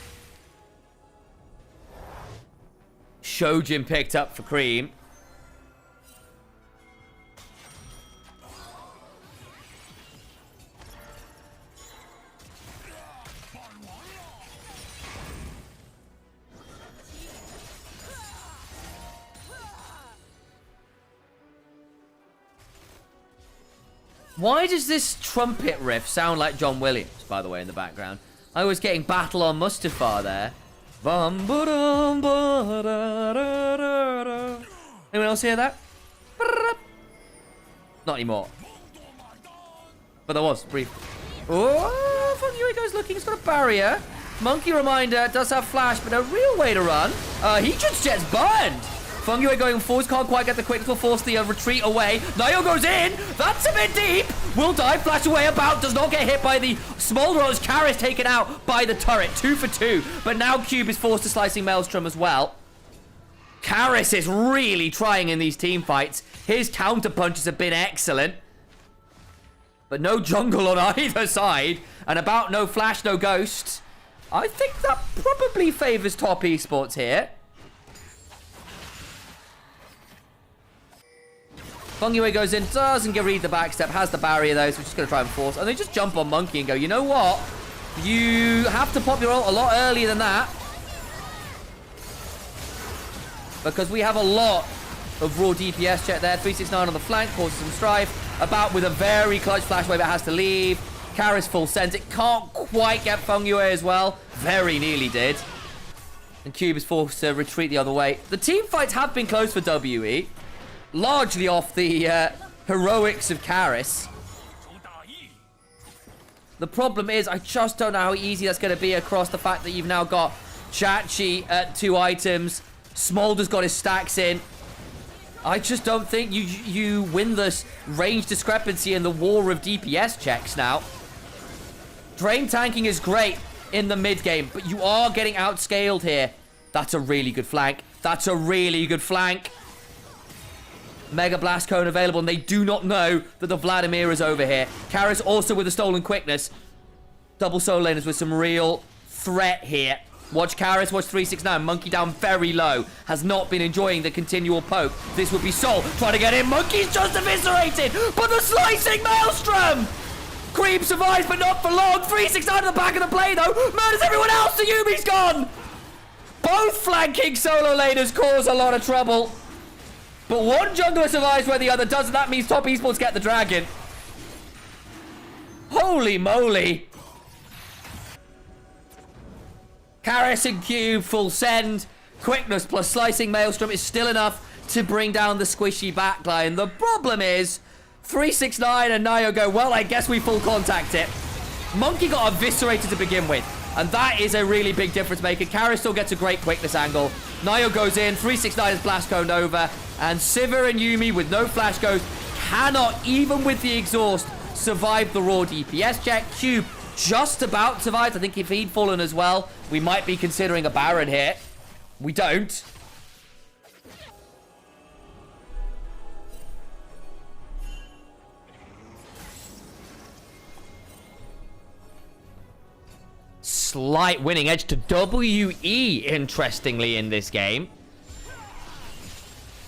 Shojin picked up for Cream. Why does this trumpet riff sound like John Williams, by the way, in the background? I was getting Battle on Mustafar there. Anyone else hear that? Not anymore. But there was, brief. Oh, Funky goes looking, he's got a barrier. Monkey Reminder does have flash, but no real way to run. He just gets burned. Fungi going forwards, can't quite get the quickness, will force the retreat away. Nio goes in, that's a bit deep. Will die, flash away about, does not get hit by the Smolder as Karis taken out by the turret. 2 for 2, but now Cube is forced to Slicing Maelstrom as well. Karis is really trying in these team fights. His counter punches have been excellent. But no jungle on either side, and about no flash, no ghost. I think that probably favors top esports here. Fungiway goes in, doesn't get read the backstep, has the barrier though, so we're just going to try and force. And they just jump on Monkey and go, you know what? You have to pop your ult a lot earlier than that. Because we have a lot of raw DPS check there. 369 on the flank, causes some strife. About with a very clutch flash wave, it has to leave. Karis full sent. It can't quite get Fungiway as well. Very nearly did. And Cube is forced to retreat the other way. The team fights have been close for WE. Largely off the heroics of Karis. The problem is, I just don't know how easy that's going to be across the fact that you've now got Chachi at 2 items. Smolder's got his stacks in. I just don't think you win this range discrepancy in the war of DPS checks now. Drain tanking is great in the mid game, but you are getting outscaled here. That's a really good flank. That's a really good flank. Mega Blast Cone available, and they do not know that the Vladimir is over here. Karis also with a stolen quickness. Double solo laners with some real threat here. Watch Karis, watch 369. Monkey down very low. Has not been enjoying the continual poke. This would be Soul trying to get in. Monkey's just eviscerated, but the Slicing Maelstrom! Creep survives, but not for long. 369 at the back of the play, though. Murders everyone else. The Yumi's gone. Both flanking solo laners cause a lot of trouble. But one jungler survives where the other doesn't. That means top esports get the dragon. Holy moly. Karis and Cube full send. Quickness plus Slicing Maelstrom is still enough to bring down the squishy backline. The problem is 369 and Nio go, well, I guess we full contact it. Monkey got eviscerated to begin with, and that is a really big difference maker. Karis still gets a great quickness angle. Nio goes in, 369 is blast coned over, and Sivir and Yuumi with no flash ghost cannot, even with the exhaust, survive the raw DPS check. Cube just about survived. I think if he'd fallen as well, we might be considering a Baron here. We don't. Slight winning edge to WE, interestingly, in this game.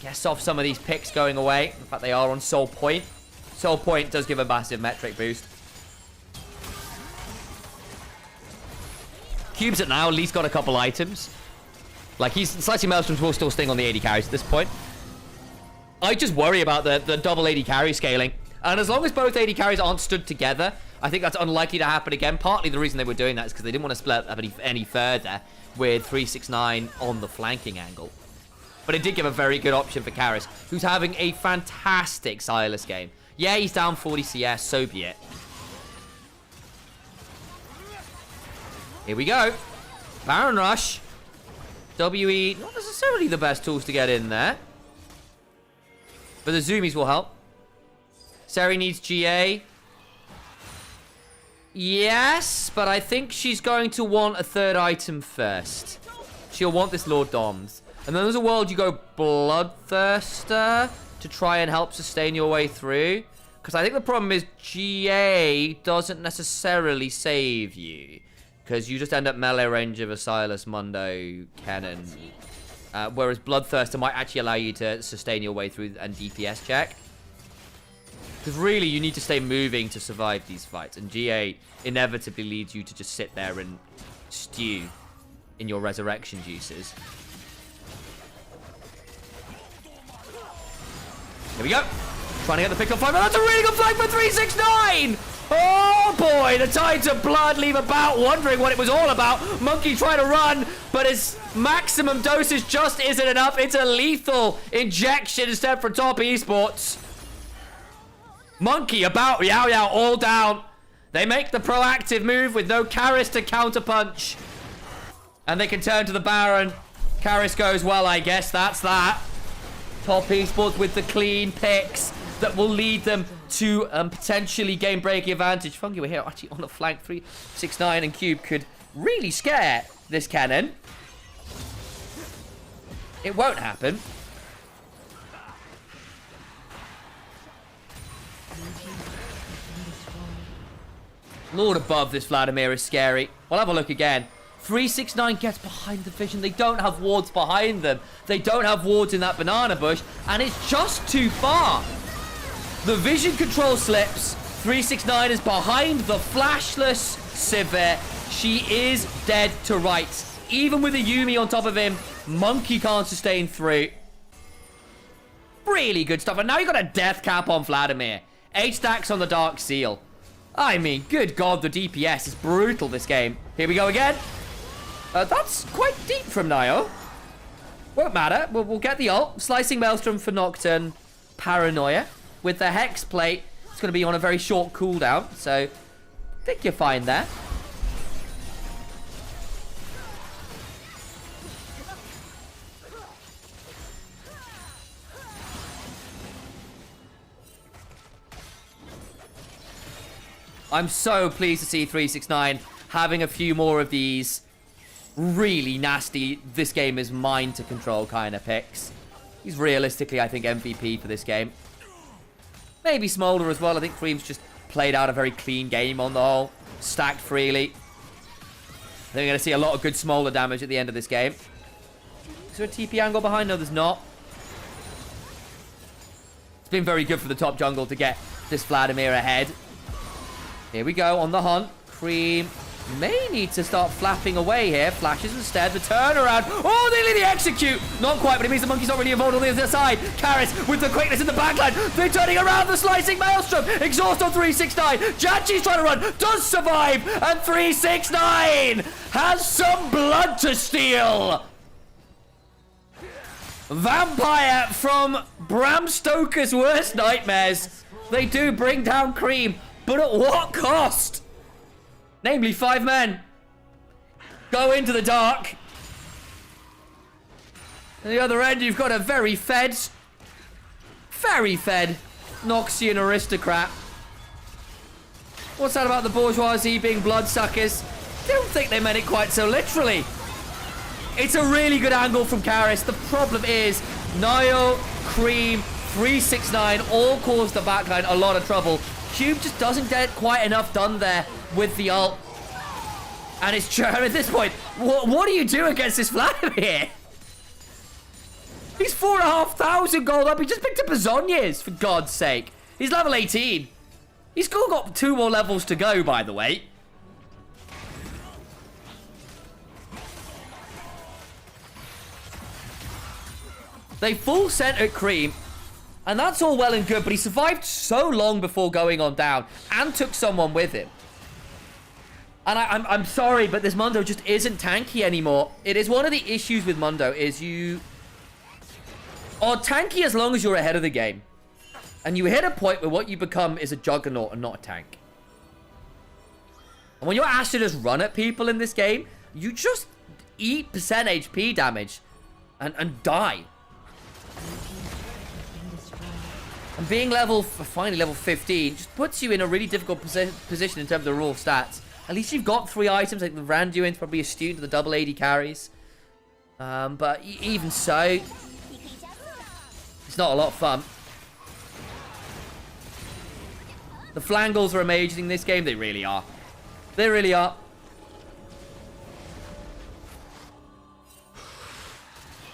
Guess off some of these picks going away. In fact, they are on Soul Point. Soul Point does give a massive metric boost. Cube's at now at least got a couple items. Like, Slicing Maelstroms will still sting on the AD carries at this point. I just worry about the double AD carry scaling. And as long as both AD carries aren't stood together, I think that's unlikely to happen again. Partly the reason they were doing that is because they didn't want to split up any further with 369 on the flanking angle. But it did give a very good option for Karras, who's having a fantastic Sylas game. Yeah, he's down 40 CS, so be it. Here we go. Baron Rush. WE, not necessarily the best tools to get in there. But the zoomies will help. Seri needs GA. Yes, but I think she's going to want a third item first. She'll want this Lord Doms. And then there's a world you go Bloodthirster to try and help sustain your way through. Because I think the problem is GA doesn't necessarily save you. Because you just end up melee range of a Sylas, Mundo, Cannon. Whereas Bloodthirster might actually allow you to sustain your way through and DPS check. Because really, you need to stay moving to survive these fights. And GA inevitably leads you to just sit there and stew in your resurrection juices. Here we go. Trying to get the pick up flag. That's a really good flag for 369! Oh boy, the Tides of Blood leave about wondering what it was all about. Monkey trying to run, but his maximum dosage just isn't enough. It's a lethal injection instead for top esports. Monkey about, Yao Yao all down. They make the proactive move with no Karras to counterpunch. And they can turn to the Baron. Karras goes, well, I guess that's that. Top esports with the clean picks that will lead them to potentially game-breaking advantage. Fungi were here actually on the flank. 369 and Cube could really scare this cannon. It won't happen. Lord above, this Vladimir is scary. We'll have a look again. 369 gets behind the vision. They don't have wards behind them. They don't have wards in that banana bush. And it's just too far. The vision control slips. 369 is behind the flashless Sivir. She is dead to rights. Even with a Yuumi on top of him, Monkey can't sustain through. Really good stuff. And now you got a death cap on Vladimir. 8 stacks on the Dark Seal. I mean, good God, the DPS is brutal this game. Here we go again. That's quite deep from Nio. Won't matter. We'll get the ult. Slicing Maelstrom for Nocturne. Paranoia. With the Hex plate, it's going to be on a very short cooldown. So, I think you're fine there. I'm so pleased to see 369 having a few more of these really nasty, this game is mine to control kind of picks. He's realistically, I think, MVP for this game. Maybe Smolder as well. I think Cream's just played out a very clean game on the whole. Stacked freely. I think we're going to see a lot of good Smolder damage at the end of this game. Is there a TP angle behind? No, there's not. It's been very good for the top jungle to get this Vladimir ahead. Here we go on the hunt. Cream may need to start flapping away here. Flashes instead. The turnaround. Oh, nearly the execute. Not quite, but it means the Monkey's not really involved on the other side. Karras with the quickness in the backline. They're turning around the Slicing Maelstrom. Exhaust on 369. Janchi's trying to run. Does survive. And 369 has some blood to steal. Vampire from Bram Stoker's worst nightmares. They do bring down Cream. But at what cost? Namely, 5 men. Go into the dark. At the other end, you've got a very fed Noxian aristocrat. What's that about the bourgeoisie being bloodsuckers? I don't think they meant it quite so literally. It's a really good angle from Karras. The problem is, Nio, Cream, 369 all cause the backline a lot of trouble. Cube just doesn't get quite enough done there with the ult. And it's Churn at this point. What do you do against this Vladimir? He's 4,500 gold up. He just picked up a Zhonya's, for God's sake. He's level 18. He's still got 2 more levels to go, by the way. They full center Cream, and that's all well and good, but he survived so long before going on down and took someone with him. And I'm sorry, but this Mundo just isn't tanky anymore. It is one of the issues with Mundo is you are tanky as long as you're ahead of the game. And you hit a point where what you become is a juggernaut and not a tank. And when you're asked to just run at people in this game, you just eat % HP damage and die. And being finally level 15 just puts you in a really difficult position in terms of raw stats. At least you've got 3 items. Like the Randuin's probably a student of the double AD carries. But even so, it's not a lot of fun. The Flangles are amazing in this game. They really are. They really are.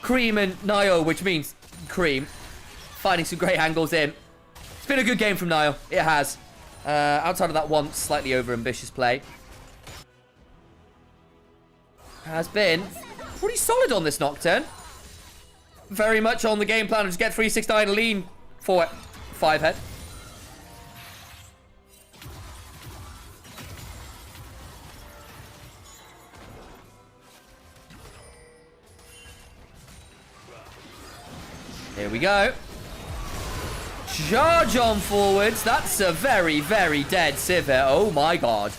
Cream and Nio, which means Cream, finding some great angles in. It's been a good game from Nio. It has. Outside of that one slightly over-ambitious play. Has been pretty solid on this Nocturne. Very much on the game plan. Just get 369 lean for it. 5 head. Here we go. Charge on forwards. That's a very, very dead Sivir. Oh my god.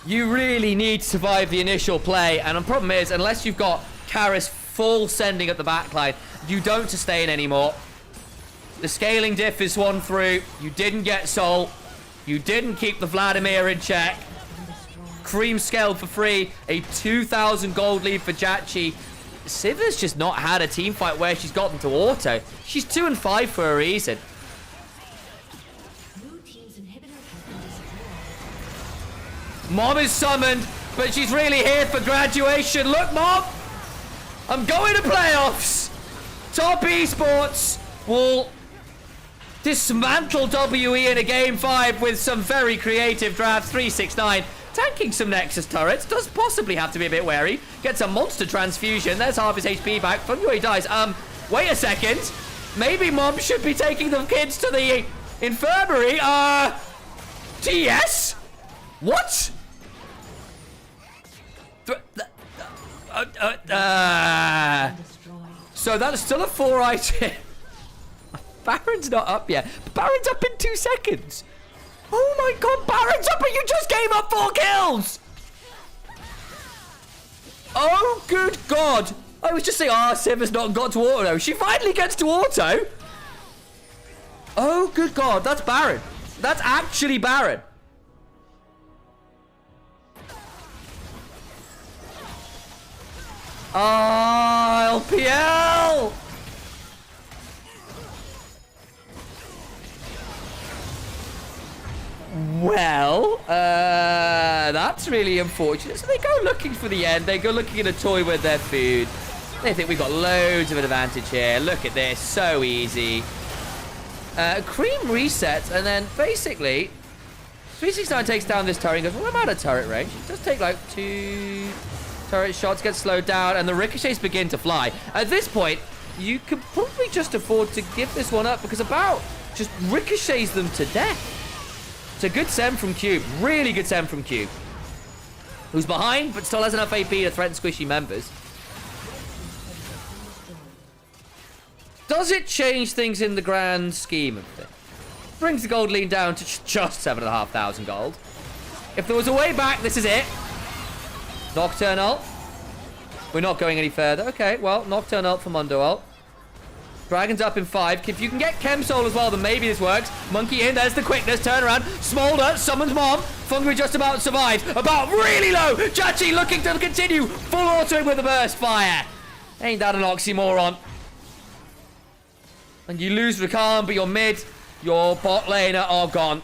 You really need to survive the initial play. And the problem is, unless you've got Karis full sending at the backline, you don't sustain anymore. The scaling diff is one through. You didn't get Soul. You didn't keep the Vladimir in check. Cream scaled for free. A 2,000 gold lead for Jachi. Sivir's just not had a team fight where she's gotten to auto. She's 2 and 5 for a reason. Mom is summoned, but she's really here for graduation. Look, Mom! I'm going to playoffs! Top Esports will dismantle WE in a Game 5 with some very creative drafts. 369. Tanking some Nexus turrets. Does possibly have to be a bit wary. Gets a monster transfusion. There's half his HP back. Fungi dies. Wait a second. Maybe Mom should be taking the kids to the infirmary. TES? What? So that's still a 4 item. Baron's not up yet. But Baron's up in 2 seconds. Oh my god, Baron's up, but you just gave up 4 kills! Oh, good god. I was just saying, Sivir's not got to auto. She finally gets to auto. Oh, good god, that's Baron. That's actually Baron. LPL! Well, that's really unfortunate. So they go looking for the end. They go looking at a toy with their food. They think we've got loads of an advantage here. Look at this. So easy. Cream resets, and then basically 369 takes down this turret and goes, well, I'm out of turret range. It does take like 2 turret shots, get slowed down, and the ricochets begin to fly. At this point, you can probably just afford to give this one up because about just ricochets them to death. It's a good send from Cube. Really good send from Cube. Who's behind, but still has enough AP to threaten squishy members. Does it change things in the grand scheme of things? Brings the gold lean down to just 7,500 gold. If there was a way back, this is it. Nocturne ult. We're not going any further. Okay, well, Nocturne ult for Mundo ult. Dragon's up in 5. If you can get Chem Soul as well, then maybe this works. Monkey in, there's the quickness, turn around. Smolder, summons Mom. Fungi just about survived. About really low. Jachi looking to continue. Full autoing with a burst fire. Ain't that an oxymoron? And you lose Rakan, but your mid, your bot laner are gone.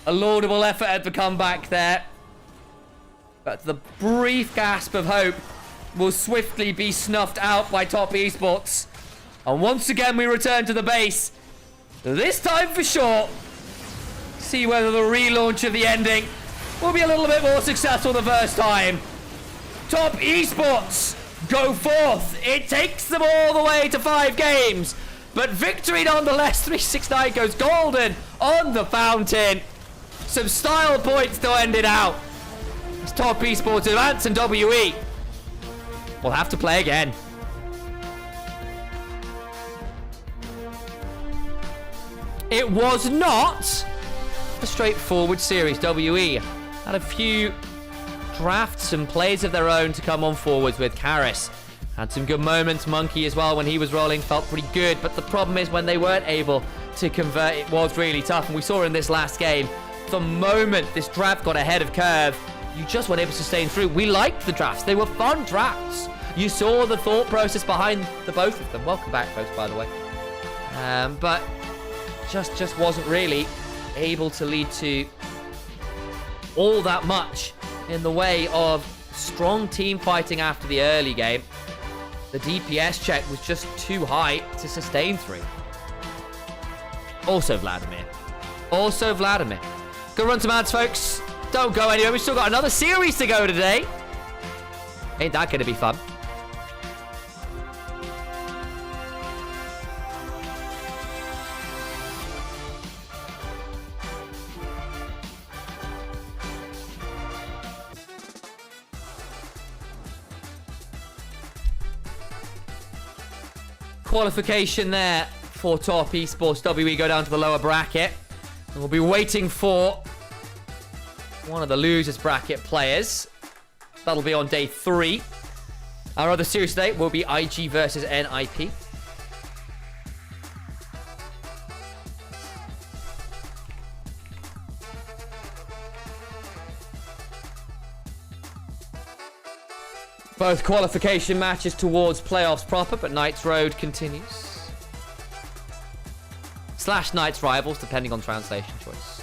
A laudable effort at the comeback there. But the brief gasp of hope will swiftly be snuffed out by Top Esports. And once again, we return to the base. This time for sure. See whether the relaunch of the ending will be a little bit more successful the first time. Top Esports go forth. It takes them all the way to 5 games. But victory nonetheless. 369 goes golden on the fountain. Some style points to end it out. It's Top Esports advance and WE will have to play again. It was not a straightforward series. WE had a few drafts and plays of their own to come on forwards with. Karis had some good moments. Monkey as well, when he was rolling, felt pretty good. But the problem is when they weren't able to convert, it was really tough. And we saw in this last game, the moment this draft got ahead of Curve, you just weren't able to sustain through. We liked the drafts. They were fun drafts. You saw the thought process behind the both of them. Welcome back, folks, by the way. But just wasn't really able to lead to all that much in the way of strong team fighting after the early game. The DPS check was just too high to sustain through. Also Vladimir. Good run to Mads, folks. Don't go anywhere. We've still got another series to go today. Ain't that going to be fun? Qualification there for Top Esports. WE go down to the lower bracket. And we'll be waiting for one of the losers bracket players. That'll be on day 3. Our other series today will be IG versus NIP. Both qualification matches towards playoffs proper, but Knights Road continues. / Knights Rivals, depending on translation choice.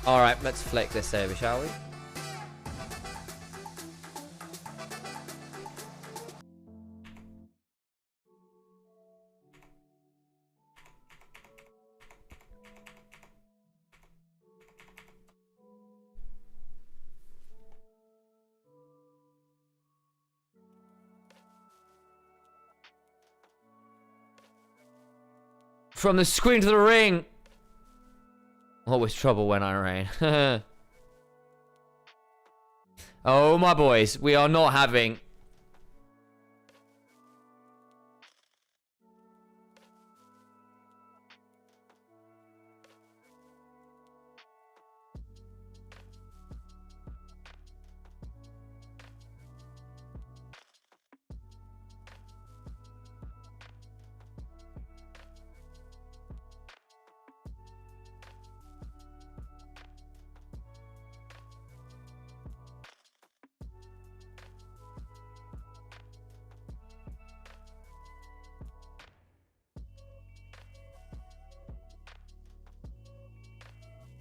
Alright, let's flick this over, shall we? From the screen to the ring. Always trouble when I rain. Oh, my boys. We are not having...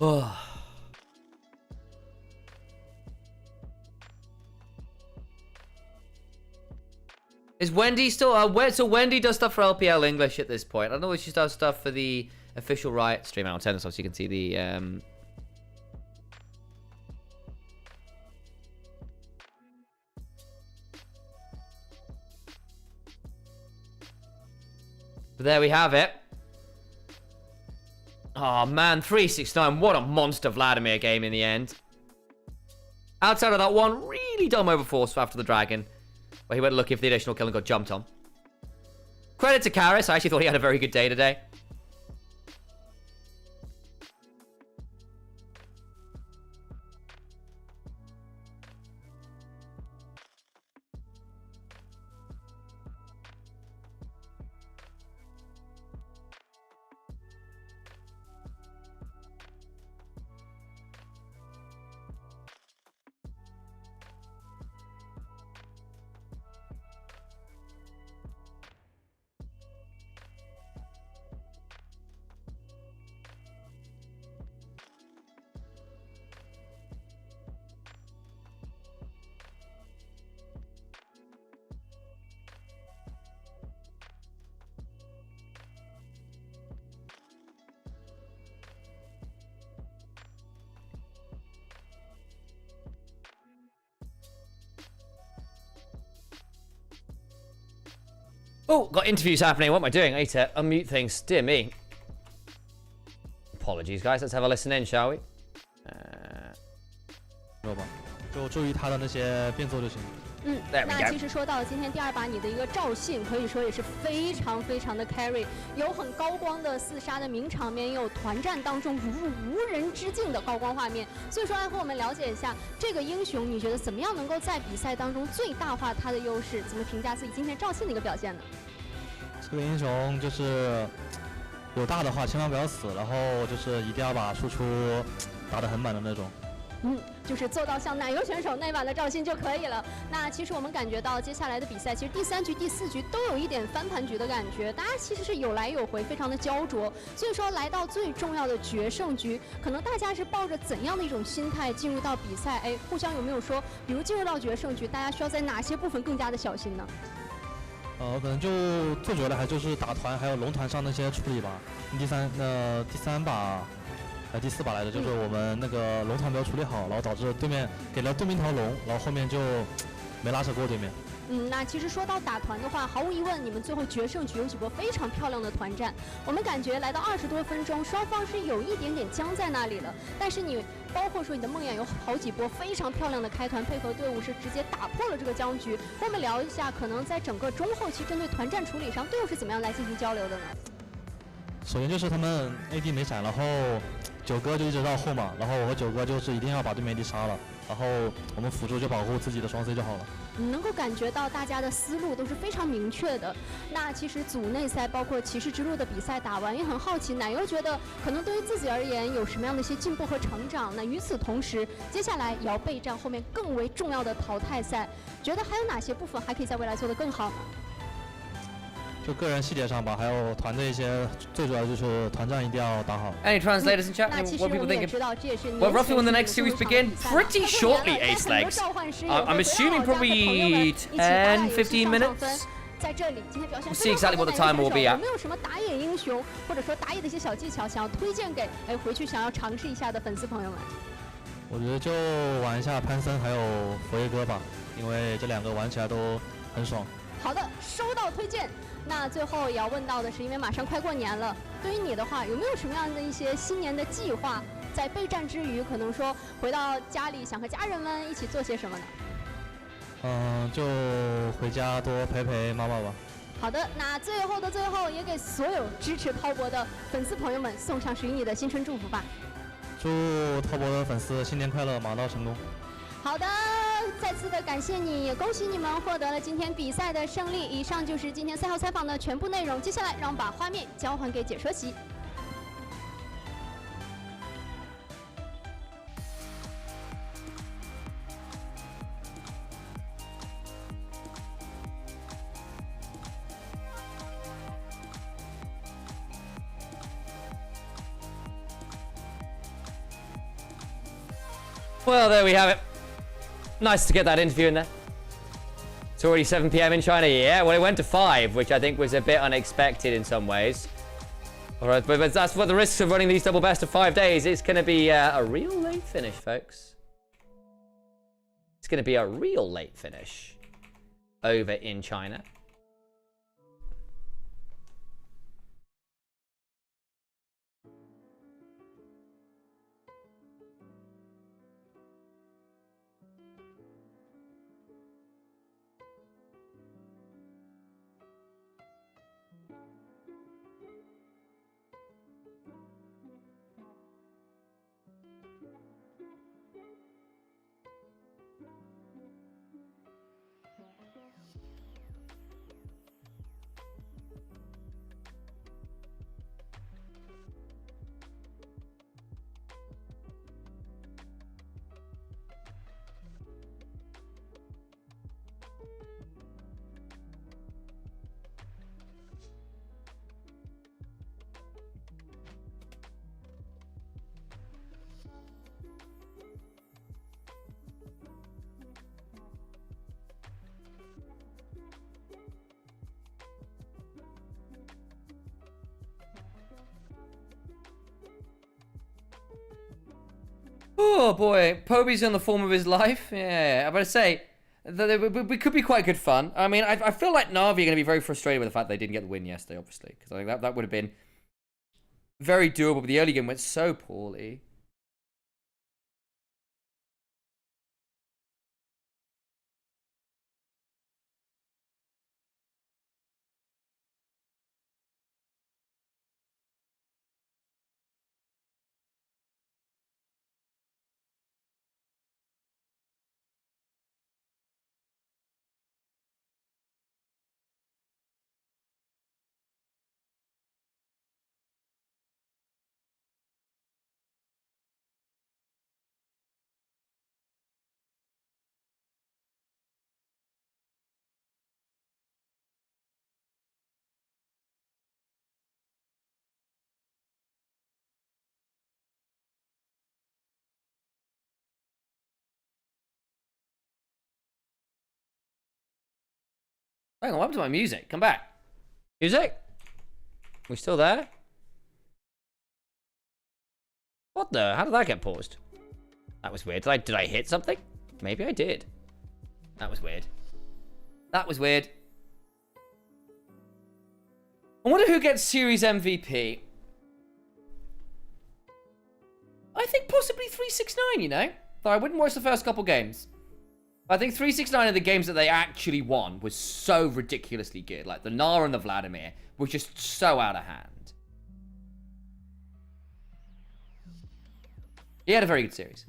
Oh. Is Wendy still... so Wendy does stuff for LPL English at this point. I know she does stuff for the official Riot stream out on tennis, so you can see the... But there we have it. Oh, man, 369. What a monster Vladimir game in the end. Outside of that one really dumb overforce after the Dragon, where he went lucky for the additional kill and got jumped on. Credit to Karis. I actually thought he had a very good day today. Oh, got interviews happening. What am I doing? I need to unmute things. Dear me. Apologies, guys. Let's have a listen in, shall we? 就注意他的那些变奏就行。那其实说到今天第2把你的一个赵信，可以说也是非常的 carry， 有很高光的4杀的名场面，也有团战当中无人之境的高光画面。所以说来和我们了解一下这个英雄，你觉得怎么样能够在比赛当中最大化他的优势？怎么评价自己今天赵信的一个表现呢？这个英雄就是有大的话千万不要死，然后就是一定要把输出打得很满的那种。就是做到像奶油选手那把的赵信就可以了。那其实我们感觉到接下来的比赛，其实第3局、第4局都有一点翻盘局的感觉，大家其实是有来有回，非常的焦灼。所以说来到最重要的决胜局，可能大家是抱着怎样的一种心态进入到比赛？互相有没有说，比如进入到决胜局，大家需要在哪些部分更加的小心呢？可能就最主要的还就是打团还有龙团上那些处理吧。第三把。第4把来的就是我们那个龙团没有处理好，然后导致对面给了对面一条龙，然后后面就没拉扯过对面。那其实说到打团的话，毫无疑问，你们最后决胜局有几波非常漂亮的团战。我们感觉来到20多分钟，双方是有一点点僵在那里了。但是你包括说你的梦魇有好几波非常漂亮的开团，配合队伍是直接打破了这个僵局。和我们聊一下，可能在整个中后期针对团战处理上，队伍是怎么样来进行交流的呢？首先就是他们 AD 没闪，然后9哥就一直绕后嘛，然后我和9哥就是一定要把对面 AD 杀了，然后我们辅助就保护自己的双 C 就好了。能够感觉到大家的思路都是非常明确的。那其实组内赛包括骑士之路的比赛打完，也很好奇奶油觉得可能对于自己而言有什么样的一些进步和成长。那与此同时，接下来也要备战后面更为重要的淘汰赛，觉得还有哪些部分还可以在未来做得更好呢？就个人细节上吧，还有团队一些，最主要就是团战一定要打好。Any translators in chat? What people think? Well, roughly when the next series begin? Pretty shortly, Ace Legs. I'm assuming probably 10, 15 minutes. 在这里，今天表现 See exactly what the time will be at. 有没有什么打野英雄，或者说打野的一些小技巧，想要推荐给回去想要尝试一下的粉丝朋友们？我觉得就玩一下潘森还有佛爷哥吧，因为这2个玩起来都很爽。好的，收到推荐。那最后也要问到的是，因为马上快过年了，对于你的话，有没有什么样的一些新年的计划？在备战之余，可能说回到家里想和家人们一起做些什么呢？就回家多陪陪妈妈吧。好的，那最后的最后，也给所有支持滔博的粉丝朋友们送上属于你的新春祝福吧。祝滔博的粉丝新年快乐，马到成功。好的，再次的感谢你，也恭喜你们获得了今天比赛的胜利。以上就是今天赛后采访的全部内容，接下来让我们把画面交还给解说席。Well, there we have it. Nice to get that interview in there. It's already 7 PM in China. Yeah, well, it went to 5, which I think was a bit unexpected in some ways. All right, but that's what the risks of running these double best of 5 days. It's going to be a real late finish, folks. It's going to be a real late finish over in China. Oh boy, Poby's on the form of his life. Yeah, I'm gonna say We could be quite good fun. I mean, I feel like Na'Vi are going to be very frustrated with the fact they didn't get the win yesterday, obviously. Because I think that would have been very doable, but the early game went so poorly. Hang on, what happened to my music? Come back. Music? We still there? What the? How did that get paused? That was weird. Did I hit something? Maybe I did. That was weird. That was weird. I wonder who gets Series MVP. I think possibly 369, you know? Though I wouldn't watch the first couple games. I think 369 of the games that they actually won was so ridiculously good. Like, the Nara and the Vladimir were just so out of hand. He had a very good series.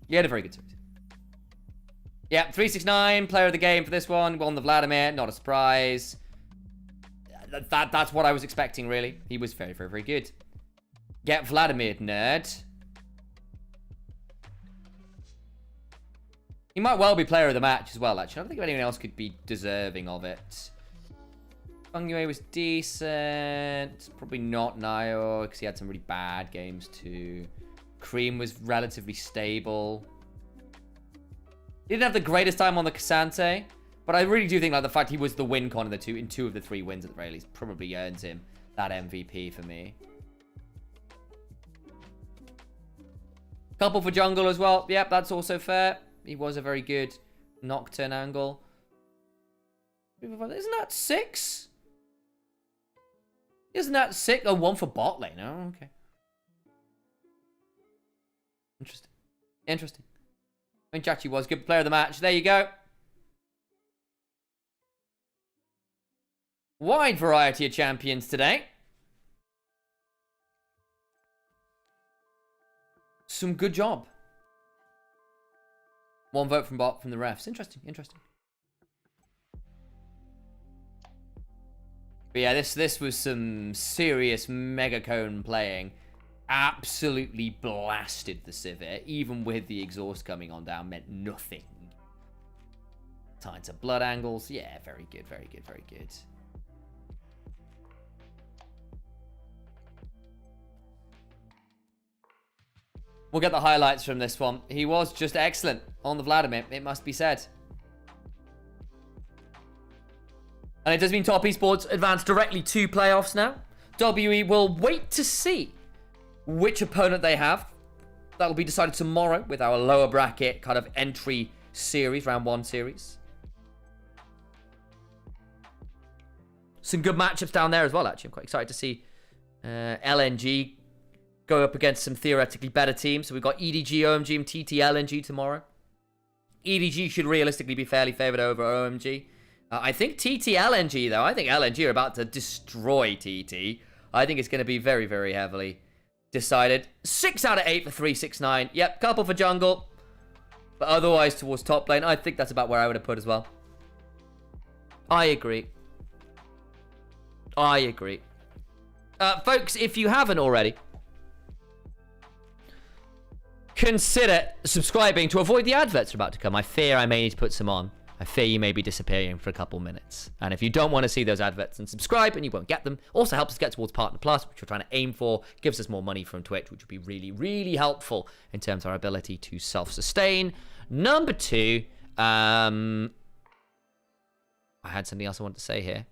Yeah, 369, player of the game for this one. Won the Vladimir, not a surprise. That's what I was expecting, really. He was very, very, very good. Get Vladimir, nerd. He might well be player of the match as well, actually. I don't think anyone else could be deserving of it. Fungway was decent. Probably not Nio, because he had some really bad games too. Cream was relatively stable. He didn't have the greatest time on the Cassante, but I really do think like the fact he was the win con in two of the 3 wins at the very least probably earns him that MVP for me. Couple for jungle as well. Yep, that's also fair. He was a very good Nocturne angle. Isn't that 6? Isn't that 6? Oh, 1 for bot lane. Oh, okay. Interesting. I mean, Jachi was good player of the match. There you go. Wide variety of champions today. Some good job. 1 vote from bot from the refs. Interesting. But yeah, this was some serious Megacone playing. Absolutely blasted the Sivir. Even with the exhaust coming on down, meant nothing. Tons of blood angles. Yeah, very good. We'll get the highlights from this one. He was just excellent on the Vladimir, it must be said. And it does mean Top Esports advance directly to playoffs now. WE will wait to see which opponent they have. That'll be decided tomorrow with our lower bracket kind of entry series, round 1 series. Some good matchups down there as well, actually. I'm quite excited to see LNG go up against some theoretically better teams. So we've got EDG, OMG, and TT LNG tomorrow. EDG should realistically be fairly favored over OMG. I think TT LNG, though, I think LNG are about to destroy TT. I think it's going to be very, very heavily decided. 6 out of 8 for 369. Yep, couple for jungle. But otherwise towards top lane, I think that's about where I would have put as well. I agree. Folks, if you haven't already, consider subscribing to avoid the adverts that are about to come. I fear I may need to put some on. I fear you may be disappearing for a couple minutes. And if you don't want to see those adverts, then subscribe and you won't get them. Also helps us get towards Partner Plus, which we're trying to aim for. Gives us more money from Twitch, which would be really, really helpful in terms of our ability to self-sustain. Number 2, I had something else I wanted to say here.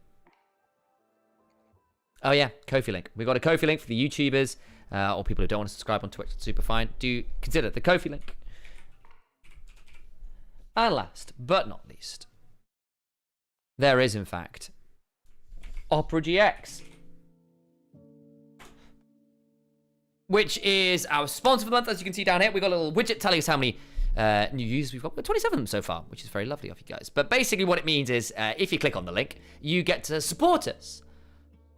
Oh yeah, Ko-fi link. We've got a Ko-fi link for the YouTubers or people who don't want to subscribe on Twitch. Super fine. Do consider the Ko-fi link. And last but not least, there is in fact Opera GX, which is our sponsor for the month. As you can see down here, we've got a little widget telling us how many new users we've got. We've got 27 of them so far, which is very lovely of you guys. But basically what it means is if you click on the link, you get to support us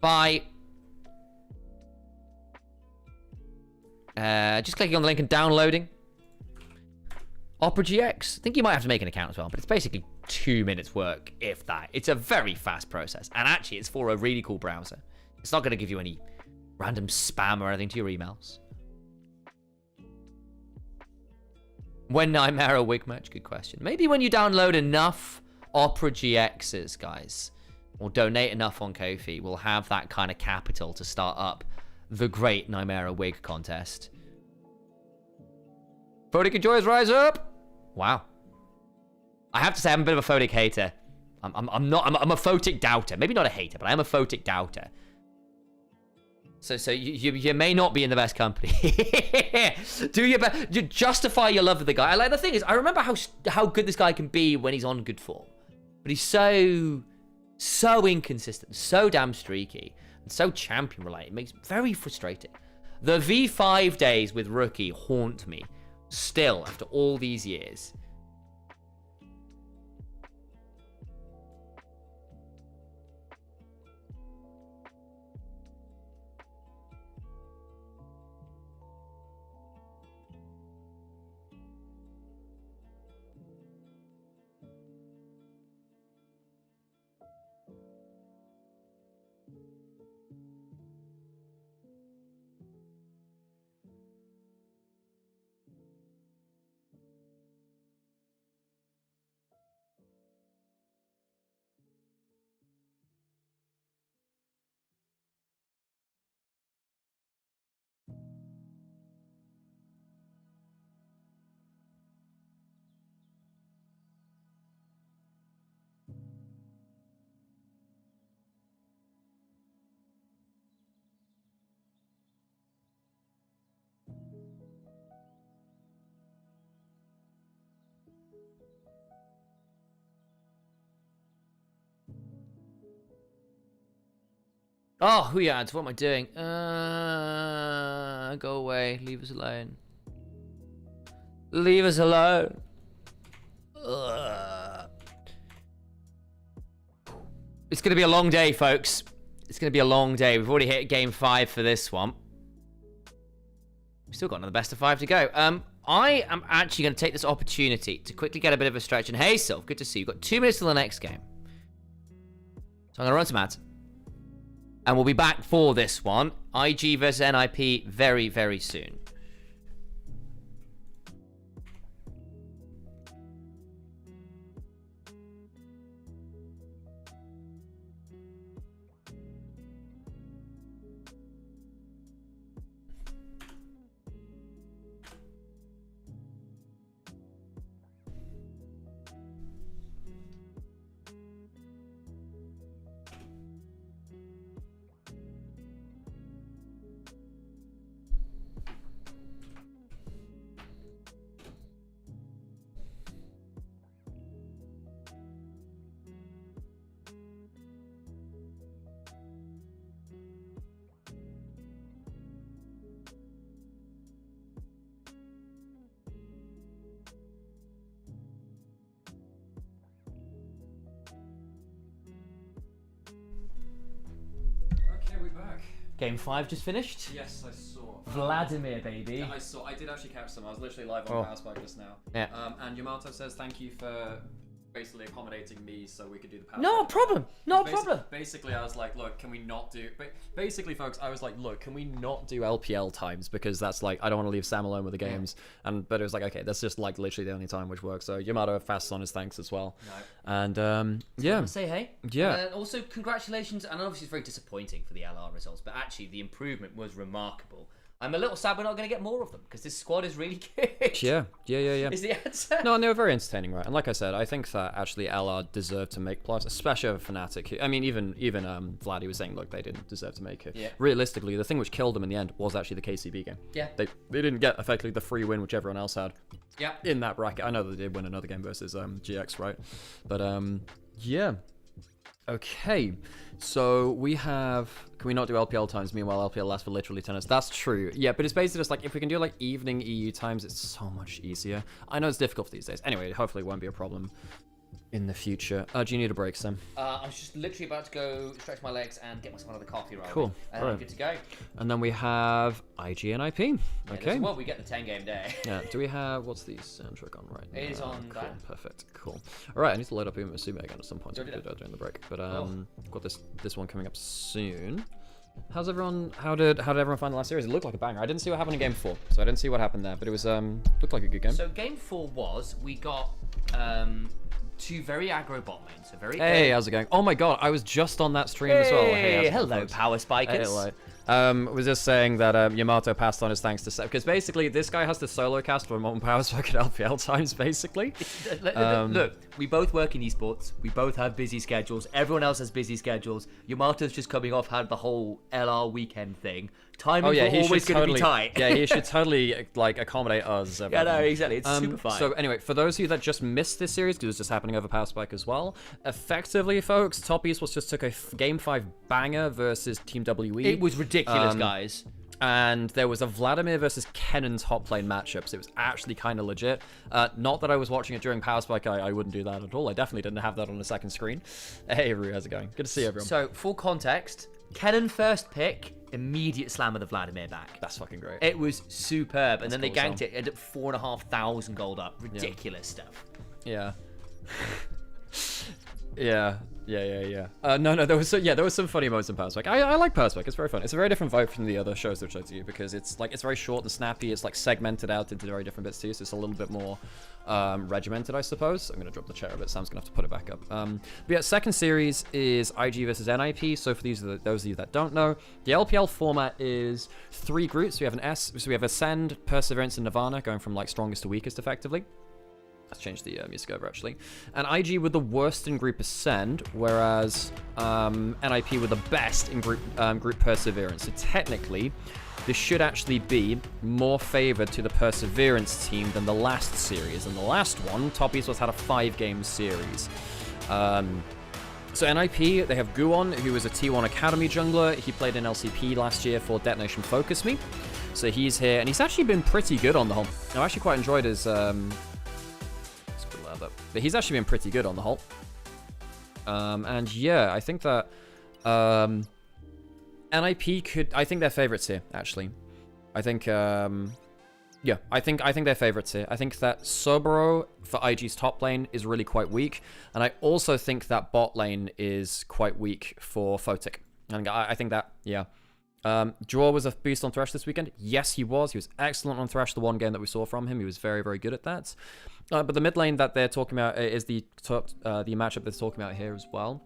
by just clicking on the link and downloading Opera GX. I think you might have to make an account as well, but it's basically 2 minutes work, if that. It's a very fast process, and actually it's for a really cool browser. It's not going to give you any random spam or anything to your emails. When Nymaera wig merch? Good question. Maybe when you download enough Opera GXs, guys, or donate enough on Ko-fi, we'll have that kind of capital to start up the great Nymaera wig contest. Photic enjoys rise up. Wow. I have to say I'm a bit of a Photic hater. I'm a Photic doubter. Maybe not a hater, but I am a Photic doubter. So you may not be in the best company. Do your best. You justify your love of the guy. Like, the thing is, I remember how good this guy can be when he's on good form, but he's so inconsistent, so damn streaky, and so champion related. It makes it very frustrating. The V5 days with Rookie haunt me still after all these years. Oh, who ads? What am I doing? Go away. Leave us alone. Leave us alone. It's going to be a long day, folks. It's going to be a long day. We've already hit game 5 for this one. We've still got another best of 5 to go. I am actually going to take this opportunity to quickly get a bit of a stretch. And hey, Sylph, good to see you. You've got 2 minutes till the next game. So I'm going to run some ads. And we'll be back for this one. IG versus NIP very, very soon. Game 5 just finished. Yes, I saw. Vladimir, baby. Yeah, I saw. I did actually catch some. I was literally live on Powerspark just now. Yeah. And Yamato says thank you for basically accommodating me so we could do the Powerspark. No problem. No problem. Basically, I was like, look, can we not do... Basically, folks, I was like, look, can we not do LPL times? Because that's like, I don't want to leave Sam alone with the games. Yeah. But it was like, okay, that's just like literally the only time which works. So Yamato passes on his thanks as well. No. And yeah. Say hey. Yeah. Also, congratulations. And obviously, it's very disappointing for the LR results, but actually, the improvement was remarkable. I'm a little sad we're not going to get more of them because this squad is really good. Yeah. Is the answer? No, and they were very entertaining, right? And like I said, I think that actually LR deserved to make playoffs, especially over Fnatic. I mean, even Vladdy was saying, look, they didn't deserve to make it. Yeah. Realistically, the thing which killed them in the end was actually the KCB game. Yeah. They didn't get effectively the free win which everyone else had. Yeah. In that bracket. I know they did win another game versus GX, right? But yeah. Okay, so we have... Can we not do LPL times? Meanwhile, LPL lasts for literally 10 minutes. That's true. Yeah, but it's basically just like, if we can do like evening EU times, it's so much easier. I know it's difficult for these days. Anyway, hopefully it won't be a problem in the future. Do you need a break, Sam? I was just literally about to go stretch my legs and get myself another coffee roll. Cool. And I'm good to go. And then we have IG and IP. Okay. Well, we get the 10 game day. Yeah. Do we have... What's the soundtrack on right now? It is on cool. that. Perfect. Cool. All right, I need to load up Uma Sume again at some point. So we Don't can do do that during the break. But Oh. got this one coming up soon. How's everyone? How did everyone find the last series? It looked like a banger. I didn't see what happened in game 4, so I didn't see what happened there. But it was looked like a good game. So game 4 was, we got 2 very aggro bot lanes. So very Hey, how's it going? Oh my god, I was just on that stream as well. Hey, how's it hello, going, folks? power spikers. Hey, was just saying that Yamato passed on his thanks to Seb, because basically this guy has to solo cast for Molten Power Spike at LPL times, basically. Look, we both work in esports. We both have busy schedules. Everyone else has busy schedules. Yamato's just coming off had the whole LR weekend thing. Timing's always going to be tight. Yeah, he should totally like accommodate us. Yeah, no, exactly. It's super fine. So anyway, for those of you that just missed this series, because it's just happening over Power Spike as well, effectively, folks, Top Esports just took a Game 5 banger versus Team WE. It was ridiculous, guys. And there was a Vladimir versus Kennen top lane matchup, so it was actually kind of legit. Not that I was watching it during Power Spike, I wouldn't do that at all. I definitely didn't have that on the second screen. Hey, Rue, how's it going? Good to see everyone. So, full context, Kennen first pick, immediate slam of the Vladimir back. That's fucking great. It was superb. And then they cool, ganked it, ended up 4,500 gold up. Ridiculous stuff. Yeah. Yeah. No, there was some funny moments in Power Spike. I like Power Spike. It's very fun. It's a very different vibe from the other shows which I do, because it's very short and snappy. It's like segmented out into very different bits too, so it's a little bit more regimented, I suppose. I'm gonna drop the chair a bit. Sam's gonna have to put it back up. But yeah, second series is IG versus NIP. So for those of you that don't know, the LPL format is 3 groups. We have so we have Ascend, Perseverance, and Nirvana, going from like strongest to weakest, effectively. Let's change the music over, actually. And IG with the worst in group Ascend, whereas NIP with the best in group Perseverance. So technically, this should actually be more favored to the Perseverance team than the last series. And the last one, Top Esports had a 5-game series. So NIP, they have Guon, who is a T1 Academy jungler. He played in LCP last year for Detonation Focus Me. So he's here, and he's actually been pretty good on the whole. I actually quite enjoyed his... But he's actually been pretty good on the whole. And yeah, I think that NIP could... I think they're favorites here, actually. I think... yeah, I think they're favorites here. I think that Soboro for IG's top lane is really quite weak. And I also think that bot lane is quite weak for Photic. And I think that, yeah. Draw was a beast on Thresh this weekend. Yes, he was. He was excellent on Thresh, the one game that we saw from him. He was very, very good at that. But the mid lane that they're talking about is the matchup they're talking about here as well.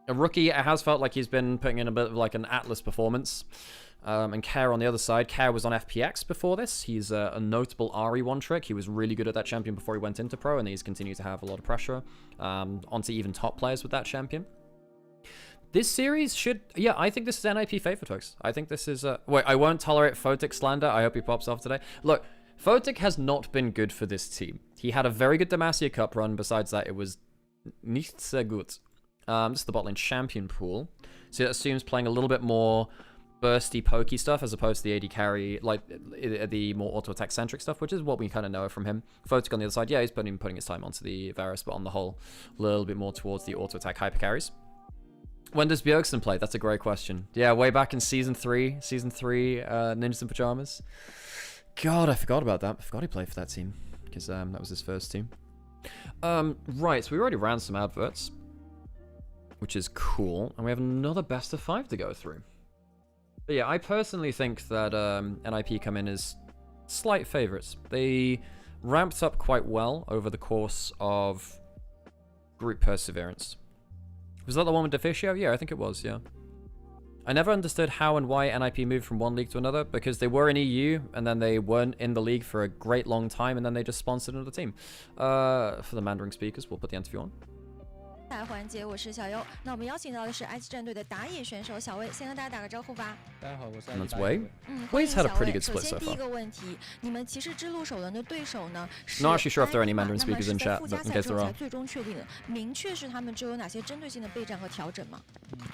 A rookie has felt like he's been putting in a bit of like an Atlas performance. And Care on the other side. Care was on FPX before this. He's a notable Ari one-trick. He was really good at that champion before he went into pro, and he's continued to have a lot of pressure onto even top players with that champion. This series should... Yeah, I think this is NIP favorite, folks. I think this is... Wait, I won't tolerate Photic slander. I hope he pops off today. Look, Photic has not been good for this team. He had a very good Demacia Cup run. Besides that, it was nicht sehr gut. This is the bot lane champion pool. So that assumes playing a little bit more bursty, pokey stuff as opposed to the AD carry, like the more auto-attack centric stuff, which is what we kind of know from him. Photic on the other side, yeah, he's putting his time onto the Varus, but on the whole, a little bit more towards the auto-attack hyper carries. When does Bjergsen play? That's a great question. Yeah, way back in Season 3, Ninjas in Pajamas. God, I forgot about that. I forgot he played for that team, because that was his first team. Right, so we already ran some adverts, which is cool, and we have another best of 5 to go through. But yeah, I personally think that NIP come in as slight favorites. They ramped up quite well over the course of Group Perseverance. Was that the one with Deficio? Yeah, I think it was, yeah. I never understood how and why NIP moved from one league to another, because they were in EU and then they weren't in the league for a great long time and then they just sponsored another team. For the Mandarin speakers, we'll put the interview on. 下环节，我是小优。那我们邀请到的是埃及战队的打野选手小魏，先跟大家打个招呼吧。大家好，我是 That's Wei. 欢迎 Wei's had a 小 pretty 魏。 good 首 split 先 so 第一 far. 个问题，你们骑士之路首轮的对手呢是 Not actually sure if there are any 那 Mandarin 么 speakers 是 in 在 chat, 附 but 加 in 赛 case 之 there 后 are. 才最终确定的，明确是他们之后有哪些针对性的备战和调整吗？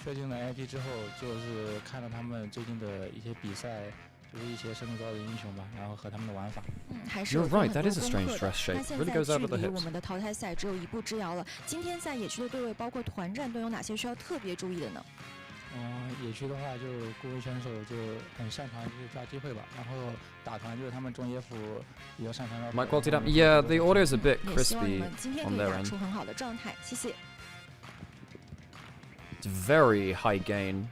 确定了 IP 之后，就是看了他们最近的一些比赛，就是一些深度高的英雄吧，然后和他们的玩法。还是有 You're 做 right, 很多 that is a 功 strange 课的。 dress shape. 那现 Really 在 goes 距 over the 离我 hips. 们的淘汰赛只有一步之遥了。今天在野区的对位，包括团战，都有哪些需要特别注意的呢？野区的话，就各位选手就很擅长就是抓机会吧，然后打团就是他们中野辅比较擅长。Mic quality down. Yeah, the audio is a bit 也希望你 crispy 们今天可 on 以 their 打 end. 出很好的状态，谢谢。 It's very high gain.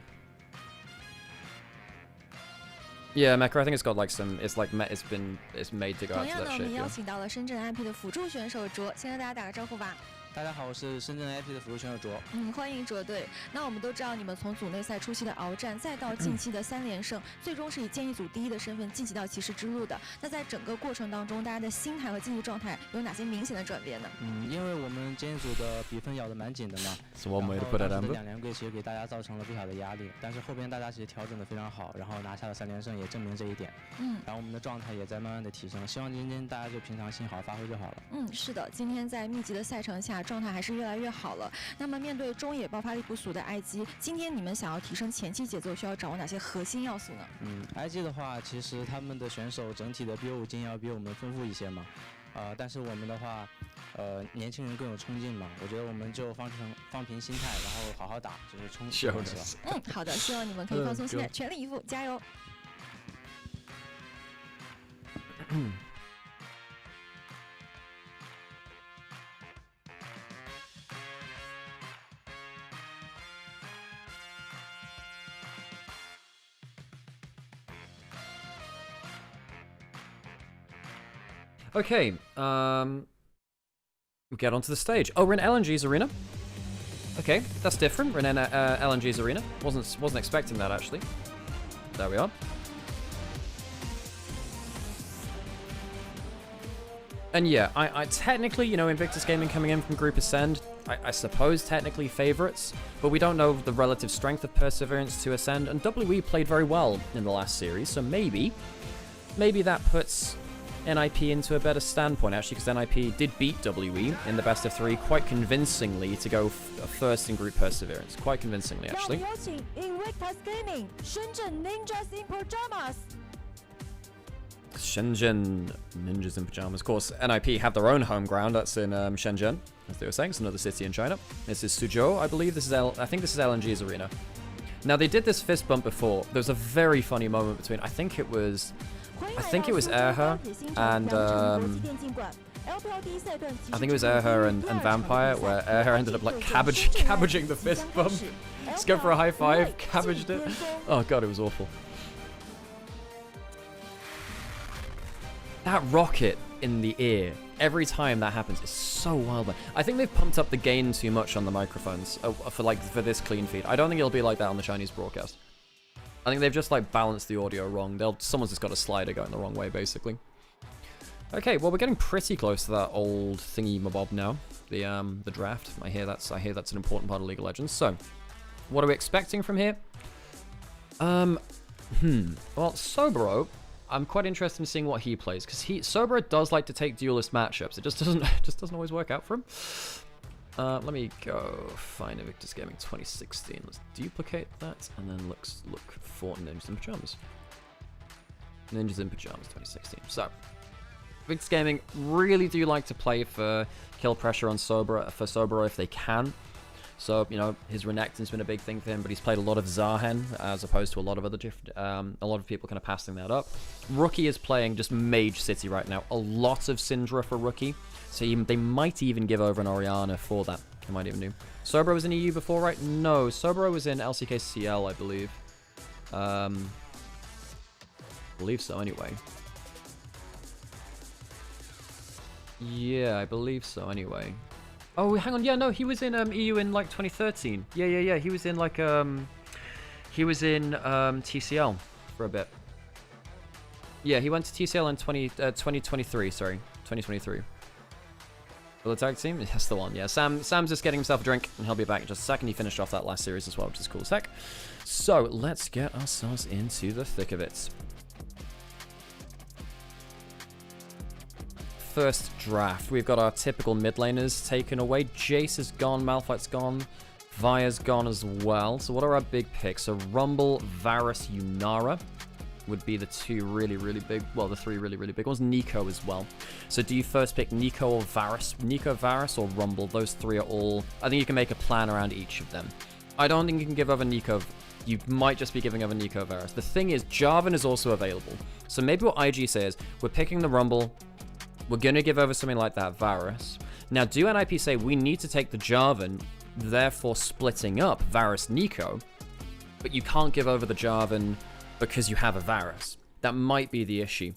Yeah, Mecha, I think it's got like some. It's like it's made to go 同 out to 样呢， that 我 shape. 们邀 Yeah. 请到了深圳 IP 的辅助选手卓，先跟大家打个招呼吧。大家好，我是深圳 IP 的辅助选手卓。欢迎卓队。那我们都知道，你们从组内赛初期的鏖战，再到近期的3连胜，最终是以建议组第1的身份晋级到骑士之路的。那在整个过程当中，大家的心态和竞技状态有哪些明显的转变呢？因为我们建议组的比分咬得蛮紧的嘛， It's one way to put it, 然后 Amber. 2连跪其实给大家造成了不小的压力，但是后边大家其实调整的非常好，然后拿下了3连胜，也证明这一点。然后我们的状态也在慢慢的提升，希望今天大家就平常心好好发挥就好了。是的，今天在密集的赛程下，状态还是越来越好了。那么面对中野爆发力不俗的埃及，今天你们想要提升前期节奏，需要掌握哪些核心要素呢？埃及的话，其实他们的选手整体的 BO5 经验要比我们丰富一些嘛，但是我们的话，年轻人更有冲劲嘛，我觉得我们就放平心态，然后好好打，就是冲是吧？好的，希望你们可以放松心态，全力以赴，加油！ Okay, we get onto the stage. Oh, we're in LNG's arena. Okay, that's different. We're in LNG's arena. Wasn't expecting that actually. There we are. And yeah, I technically, you know, Invictus Gaming coming in from Group Ascend, I suppose technically favorites, but we don't know the relative strength of Perseverance to Ascend, and WE played very well in the last series, so maybe that puts NIP into a better standpoint, actually, because NIP did beat WE in the best of 3 quite convincingly to go first in Group Perseverance. Quite convincingly, actually. 让我们有请 Invictus Gaming 深圳 Ninjas in Pajamas。 Shenzhen Ninjas in Pajamas. Of course, NIP have their own home ground. That's in Shenzhen, as they were saying. It's another city in China. This is Suzhou, I believe. I think this is LNG's arena. Now, they did this fist bump before. There was a very funny moment between, I think it was Erher and I think it was Erher and Vampire, where Erher ended up like cabbaging the fist bump. Just go for a high five, cabbaged it. Oh god, it was awful. That rocket in the ear, every time that happens, is so wild, man. I think they've pumped up the gain too much on the microphones for this clean feed. I don't think it'll be like that on the Chinese broadcast. I think they've just like balanced the audio wrong. Someone's just got a slider going the wrong way, basically. Okay, well we're getting pretty close to that old thingy mabob now. The draft. I hear that's an important part of League of Legends. So, what are we expecting from here? Well, Sobero, I'm quite interested in seeing what he plays, because Sobero does like to take duelist matchups. It just doesn't always work out for him. Let me go find Invictus Gaming 2016. Let's duplicate that and then look for Ninjas in Pajamas. Ninjas in Pajamas 2016. So, Invictus Gaming really do like to play for kill pressure on Sobero if they can. So, you know, his Renekton's been a big thing for him, but he's played a lot of Zahen as opposed to a lot of other a lot of people kind of passing that up. Rookie is playing just Mage City right now. A lot of Syndra for Rookie. So they might even give over an Orianna for that. I might even do. Sobero was in EU before, right? No, Sobero was in LCKCL, I believe. Believe so, anyway. Yeah, I believe so, anyway. Oh, hang on. Yeah, no, he was in EU in like 2013. Yeah. He was in like He was in TCL for a bit. Yeah, he went to TCL in 2023, sorry. 2023. Will the tag team? That's the one, yeah. Sam's just getting himself a drink, and he'll be back in just a second. He finished off that last series as well, which is cool as heck. So, let's get ourselves into the thick of it. First draft, we've got our typical mid laners taken away. Jace is gone, Malphite's gone, Via's gone as well. So what are our big picks? So Rumble, Varus, Yunara would be the two really, really big, well, the three really, really big ones. Nico as well. So do you first pick Nico or Varus? Nico, Varus, or Rumble? Those three are all, I think you can make a plan around each of them. I don't think you can give over Nico. You might just be giving over Nico Varus. The thing is, Jarvan is also available. So maybe what IG says, we're picking the Rumble, we're going to give over something like that Varus. Now, do NIP say we need to take the Jarvan, therefore splitting up Varus-Nico, but you can't give over the Jarvan because you have a Varus? That might be the issue.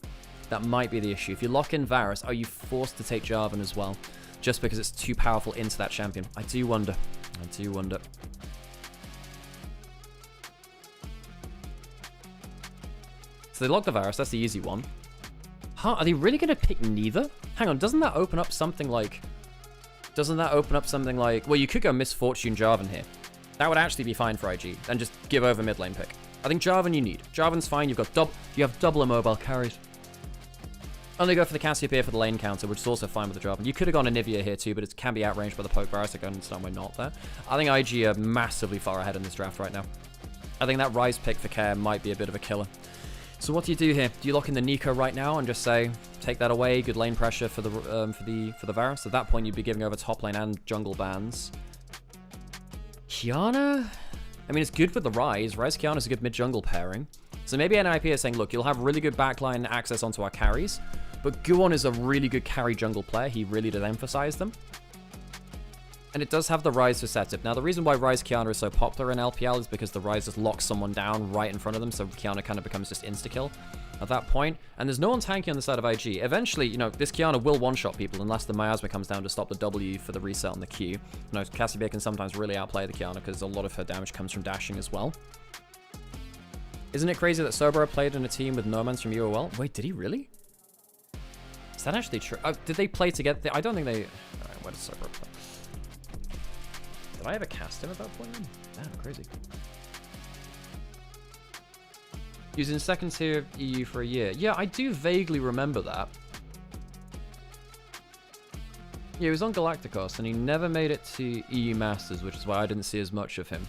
That might be the issue. If you lock in Varus, are you forced to take Jarvan as well? Just because it's too powerful into that champion? I do wonder. I do wonder. So they lock the Varus, that's the easy one. Huh, are they really going to pick neither? Hang on, doesn't that open up something like... Well, you could go Misfortune Jarvan here. That would actually be fine for IG. And just give over mid lane pick. I think Jarvan you need. Jarvan's fine, you have double immobile carries. Only go for the Cassiopeia for the lane counter, which is also fine with the Jarvan. You could have gone Anivia here too, but it can be outranged by the poke Varus. I can understand why not there. I think IG are massively far ahead in this draft right now. I think that Rise pick for Care might be a bit of a killer. So what do you do here? Do you lock in the Nico right now and just say, take that away, good lane pressure for the Varus? At that point, you'd be giving over top lane and jungle bans. Kiana? I mean, it's good with the Rise. Rise Kiana is a good mid-jungle pairing. So maybe NIP is saying, look, you'll have really good backline access onto our carries, but Guon is a really good carry jungle player. He really did emphasize them. And it does have the Rise for setup. Now, the reason why Rise Kiana is so popular in LPL is because the Rise just locks someone down right in front of them, so Kiana kind of becomes just insta-kill at that point. And there's no one tanky on the side of IG. Eventually, you know, this Kiana will one-shot people unless the miasma comes down to stop the W for the reset on the Q. You know, Cassiopeia can sometimes really outplay the Kiana because a lot of her damage comes from dashing as well. Isn't it crazy that Sobera played in a team with Nomans from UOL? Wait, did he really? Is that actually true? Oh, did they play together? I don't think they... Alright, where does Sobera play? Did I ever cast him at that point? Damn, crazy. He was in second tier EU for a year. Yeah, I do vaguely remember that. Yeah, he was on Galacticos, and he never made it to EU Masters, which is why I didn't see as much of him.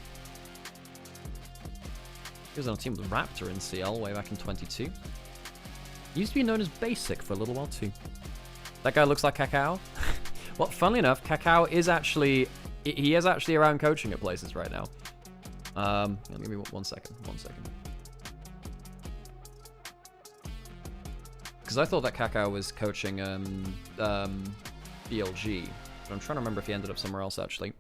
He was on a team with Raptor in CL way back in 22. He used to be known as Basic for a little while too. That guy looks like Kakao. Well, funnily enough, Kakao is actually... He is actually around coaching at places right now. Give me one second. Because I thought that Kakao was coaching BLG. But I'm trying to remember if he ended up somewhere else, actually.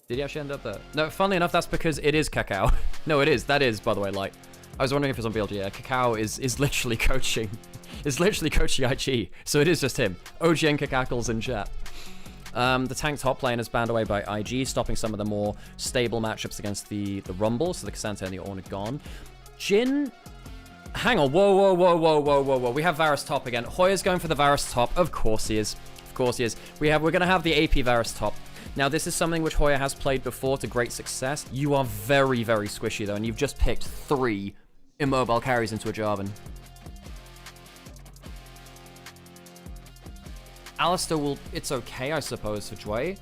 Did he actually end up there? No, funnily enough, that's because it is Kakao. No, it is. That is, by the way, Light. I was wondering if it was on BLG. Yeah, Kakao is literally coaching. Is literally coaching IG. So it is just him. OG and Kakackles in chat. The tank top lane is banned away by IG, stopping some of the more stable matchups against the Rumble, so the Cassandra and the Ornn are gone. Jhin... Hang on, whoa. We have Varus top again. Hoya's going for the Varus top. Of course he is. Of course he is. We're going to have the AP Varus top. Now, this is something which Hoya has played before to great success. You are very, very squishy, though, and you've just picked 3 immobile carries into a Jarvan. Alistar will... It's okay, I suppose, for Dway.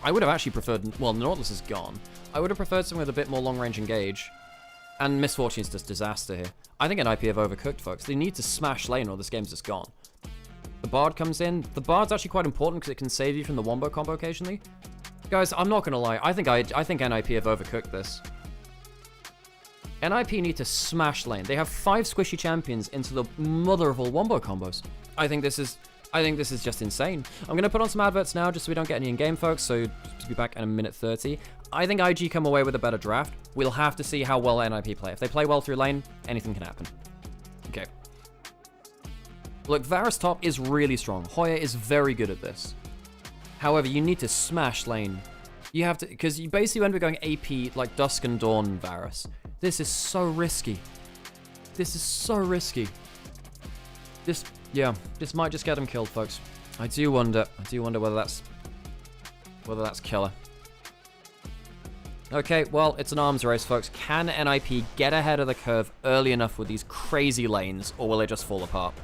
I would have actually preferred... Well, Nautilus is gone. I would have preferred something with a bit more long-range engage. And Misfortune's just disaster here. I think NIP have overcooked, folks. They need to smash lane or this game's just gone. The Bard comes in. The Bard's actually quite important because it can save you from the Wombo combo occasionally. Guys, I'm not going to lie. I think NIP have overcooked this. NIP need to smash lane. They have 5 squishy champions into the mother of all Wombo combos. I think this is just insane. I'm going to put on some adverts now just so we don't get any in-game, folks, so just be back in a minute 30. I think IG come away with a better draft. We'll have to see how well NIP play. If they play well through lane, anything can happen. Okay. Look, Varus top is really strong. Hoya is very good at this. However, you need to smash lane. You have to, because you basically end up going AP, like Dusk and Dawn Varus. This is so risky. This is so risky. This might just get him killed, folks. I do wonder whether that's killer. Okay, well, it's an arms race, folks. Can NIP get ahead of the curve early enough with these crazy lanes, or will they just fall apart?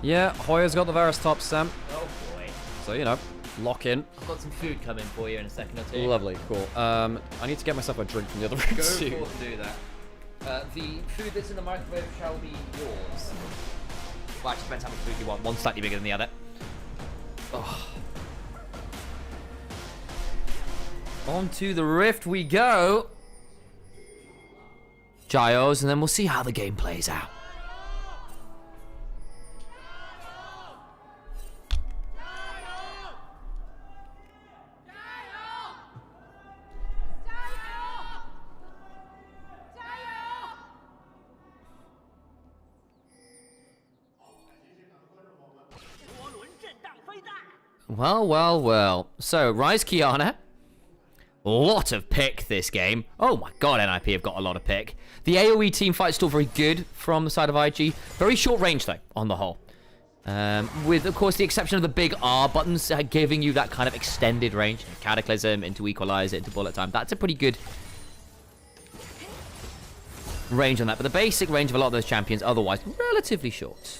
Yeah, Hoya's got the Varus top, Sam. Oh boy. So, you know, lock in. I've got some food coming for you in a second or two. Lovely, cool. I need to get myself a drink from the other room Go too. forth and do that. The food that's in the microwave shall be yours. Well, actually depends how much food you want. One's slightly bigger than the other. Oh. On to the Rift we go. Gyos, and then we'll see how the game plays out. Well, well, well. So, Rise Kiana. Lot of pick this game. Oh my god, NIP have got a lot of pick. The AoE team fight is still very good from the side of IG. Very short range, though, on the whole. With, of course, the exception of the big R buttons giving you that kind of extended range. Cataclysm, into Equalizer, into Bullet Time. That's a pretty good range on that. But the basic range of a lot of those champions, otherwise, relatively short.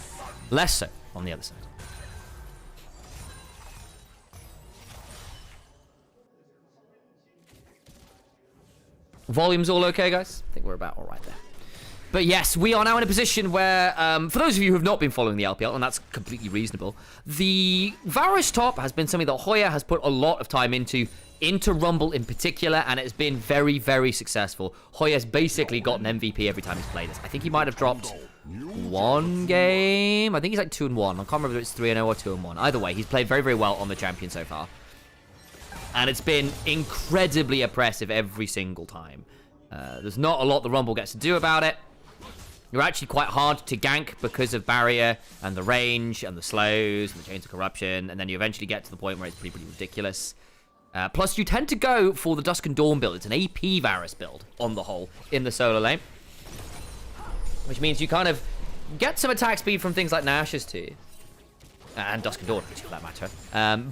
Less so on the other side. Volume's all okay, guys? I think we're about all right there. But yes, we are now in a position where, for those of you who have not been following the LPL, and that's completely reasonable, the Varus top has been something that Hoya has put a lot of time into Rumble in particular, and it's been very, very successful. Hoya's basically got an MVP every time he's played this. I think he might have dropped one game. I think he's like 2-1. I can't remember if it's 3-0 or 2-1. Either way, he's played very, very well on the champion so far. And it's been incredibly oppressive every single time. There's not a lot the Rumble gets to do about it. You're actually quite hard to gank because of barrier and the range and the slows and the chains of corruption. And then you eventually get to the point where it's pretty ridiculous. Plus, you tend to go for the Dusk and Dawn build. It's an AP Varus build on the whole in the solo lane. Which means you kind of get some attack speed from things like Nash's too. And Dusk and Dawn, for that matter.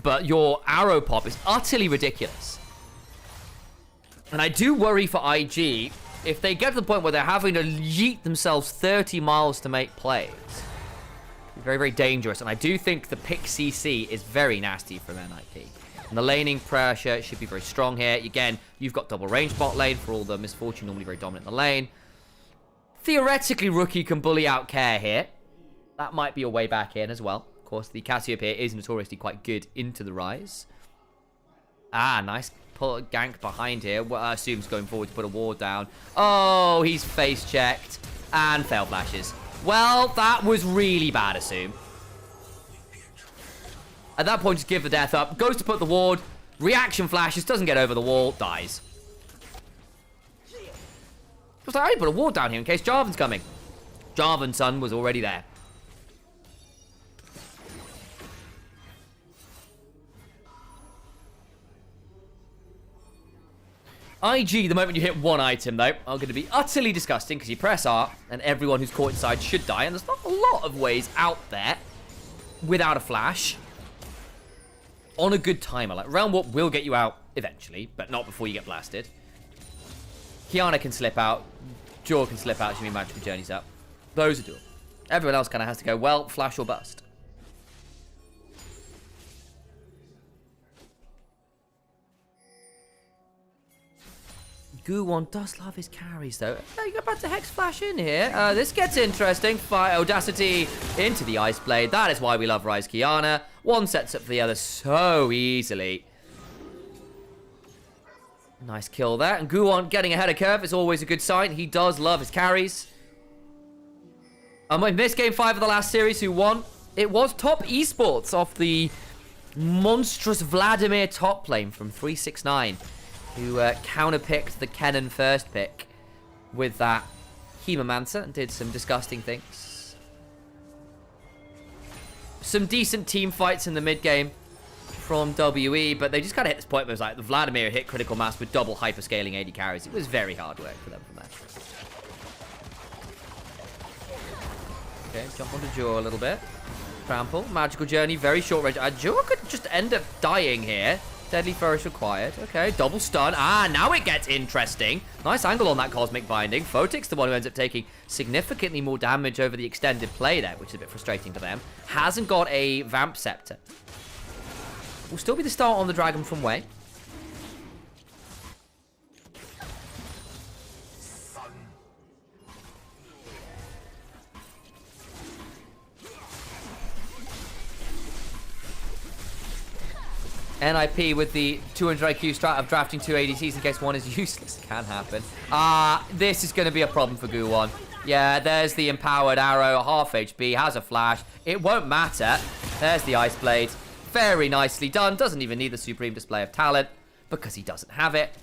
But your arrow pop is utterly ridiculous. And I do worry for IG if they get to the point where they're having to yeet themselves 30 miles to make plays. Very, very dangerous. And I do think the pick CC is very nasty from NIP. And the laning pressure should be very strong here. Again, you've got double range bot lane for all the misfortune, normally very dominant in the lane. Theoretically, Rookie can bully out Care here. That might be a way back in as well. Of course, the Cassiopeia is notoriously quite good into the Rise. Ah, nice pull gank behind here. Well, assumes going forward to put a ward down. Oh, he's face checked and fail flashes. Well, that was really bad, Assume. At that point, just give the death up. Goes to put the ward. Reaction flashes, doesn't get over the wall, dies. Just like, I put a ward down here in case Jarvan's coming. Jarvan's son was already there. IG, the moment you hit one item, though, are going to be utterly disgusting because you press R and everyone who's caught inside should die. And there's not a lot of ways out there without a flash on a good timer. Like, round what will get you out eventually, but not before you get blasted. Kiana can slip out. Jaw can slip out. She mean magical journeys up. Those are doable. Everyone else kind of has to go, well, flash or bust. Guwon does love his carries, though. You go back to Hex Flash in here. This gets interesting. Fire Audacity into the Ice Blade. That is why we love Rise Kiana. One sets up for the other so easily. Nice kill there. And Guwon getting ahead of curve is always a good sign. He does love his carries. In this game 5 of the last series, who won? It was Top Esports off the monstrous Vladimir top lane from 369. who counterpicked the Kennen first pick with that Hemomancer and did some disgusting things. Some decent team fights in the mid game from WE, but they just kind of hit this point where it was like the Vladimir hit critical mass with double hyperscaling AD carries. It was very hard work for them from there. Okay, jump onto Jaw a little bit. Trample, magical journey, very short range. Jaw could just end up dying here. Deadly flourish required. Okay, double stun. Ah, now it gets interesting. Nice angle on that cosmic binding. Photic's the one who ends up taking significantly more damage over the extended play there, which is a bit frustrating for them. Hasn't got a Vamp Scepter. Will still be the start on the Dragon from Wei. NIP with the 200 IQ strat of drafting 2 ADCs in case one is useless. Can happen. This is going to be a problem for Guwon. Yeah, there's the empowered arrow, half HP, has a flash. It won't matter. There's the Ice Blade. Very nicely done. Doesn't even need the supreme display of talent because he doesn't have it.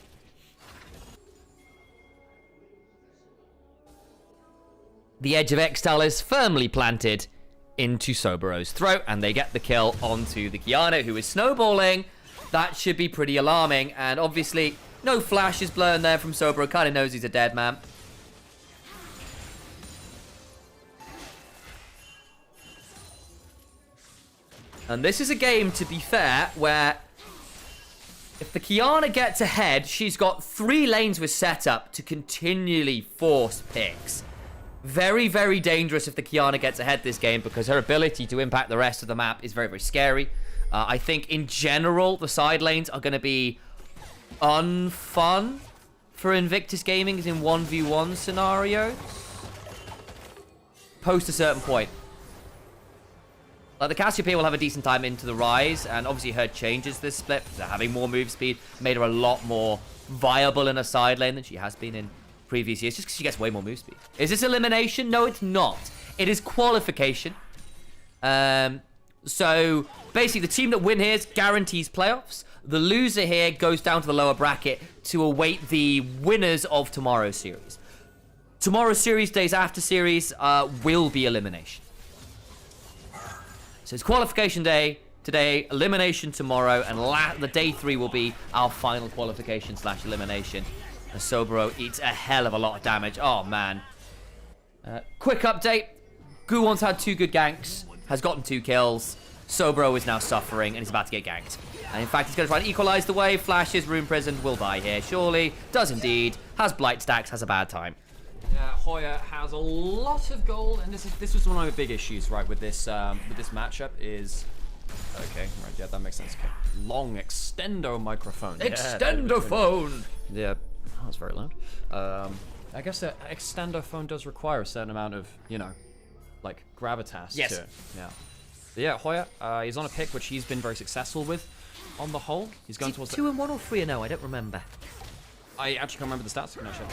The edge of Extal is firmly planted into Sobero's throat, and they get the kill onto the Kiana, who is snowballing. That should be pretty alarming, and obviously no flash is blown there from Sobero. Kind of knows he's a dead man. And this is a game, to be fair, where if the Kiana gets ahead, she's got 3 lanes with setup to continually force picks. Very, very dangerous if the Kiana gets ahead this game because her ability to impact the rest of the map is very, very scary. I think in general, the side lanes are going to be unfun for Invictus Gaming in 1v1 scenarios. Post a certain point. Like the Cassiopeia will have a decent time into the Rise, and obviously her changes this split. So having more move speed made her a lot more viable in a side lane than she has been in previous years, just because she gets way more move speed. Is this elimination? No, it's not. It is qualification. So basically the team that win here guarantees playoffs. The loser here goes down to the lower bracket to await the winners of tomorrow's series. Tomorrow's series, days after series, will be elimination. So it's qualification day today, elimination tomorrow, and the day 3 will be our final qualification / elimination. And Sobero eats a hell of a lot of damage. Oh, man. Quick update. Guwon's had 2 good ganks, has gotten 2 kills. Sobero is now suffering, and he's about to get ganked. And in fact, he's going to try and equalize the way. Flashes, Rune Prison, will die here, surely. Does indeed. Has Blight stacks, has a bad time. Hoya has a lot of gold, and this was one of my big issues, right, with this matchup is... Okay, right, yeah, that makes sense. Okay. Long extendo microphone. Extendophone! Yeah, that was very loud. I guess that extendophone does require a certain amount of, you know, like, gravitas. Yes. Yeah. But yeah, Hoya, he's on a pick which he's been very successful with on the whole. He's going towards 2-1 or 3-0, I don't remember. I actually can't remember the stats. No, sure.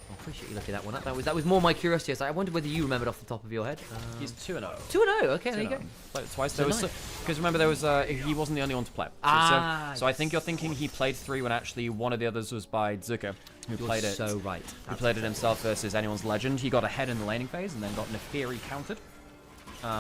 I appreciate you looking that one up. That was more my curiosity. I wondered whether you remembered off the top of your head. He's 2-0. 2-0, okay, there you go. Played it twice. So nice. Because remember, there was he wasn't the only one to play. So I think you're thinking he played 3 when actually one of the others was by Zuka, who played it. So right. Who played it himself versus anyone's legend. He got ahead in the laning phase and then got Neferi countered,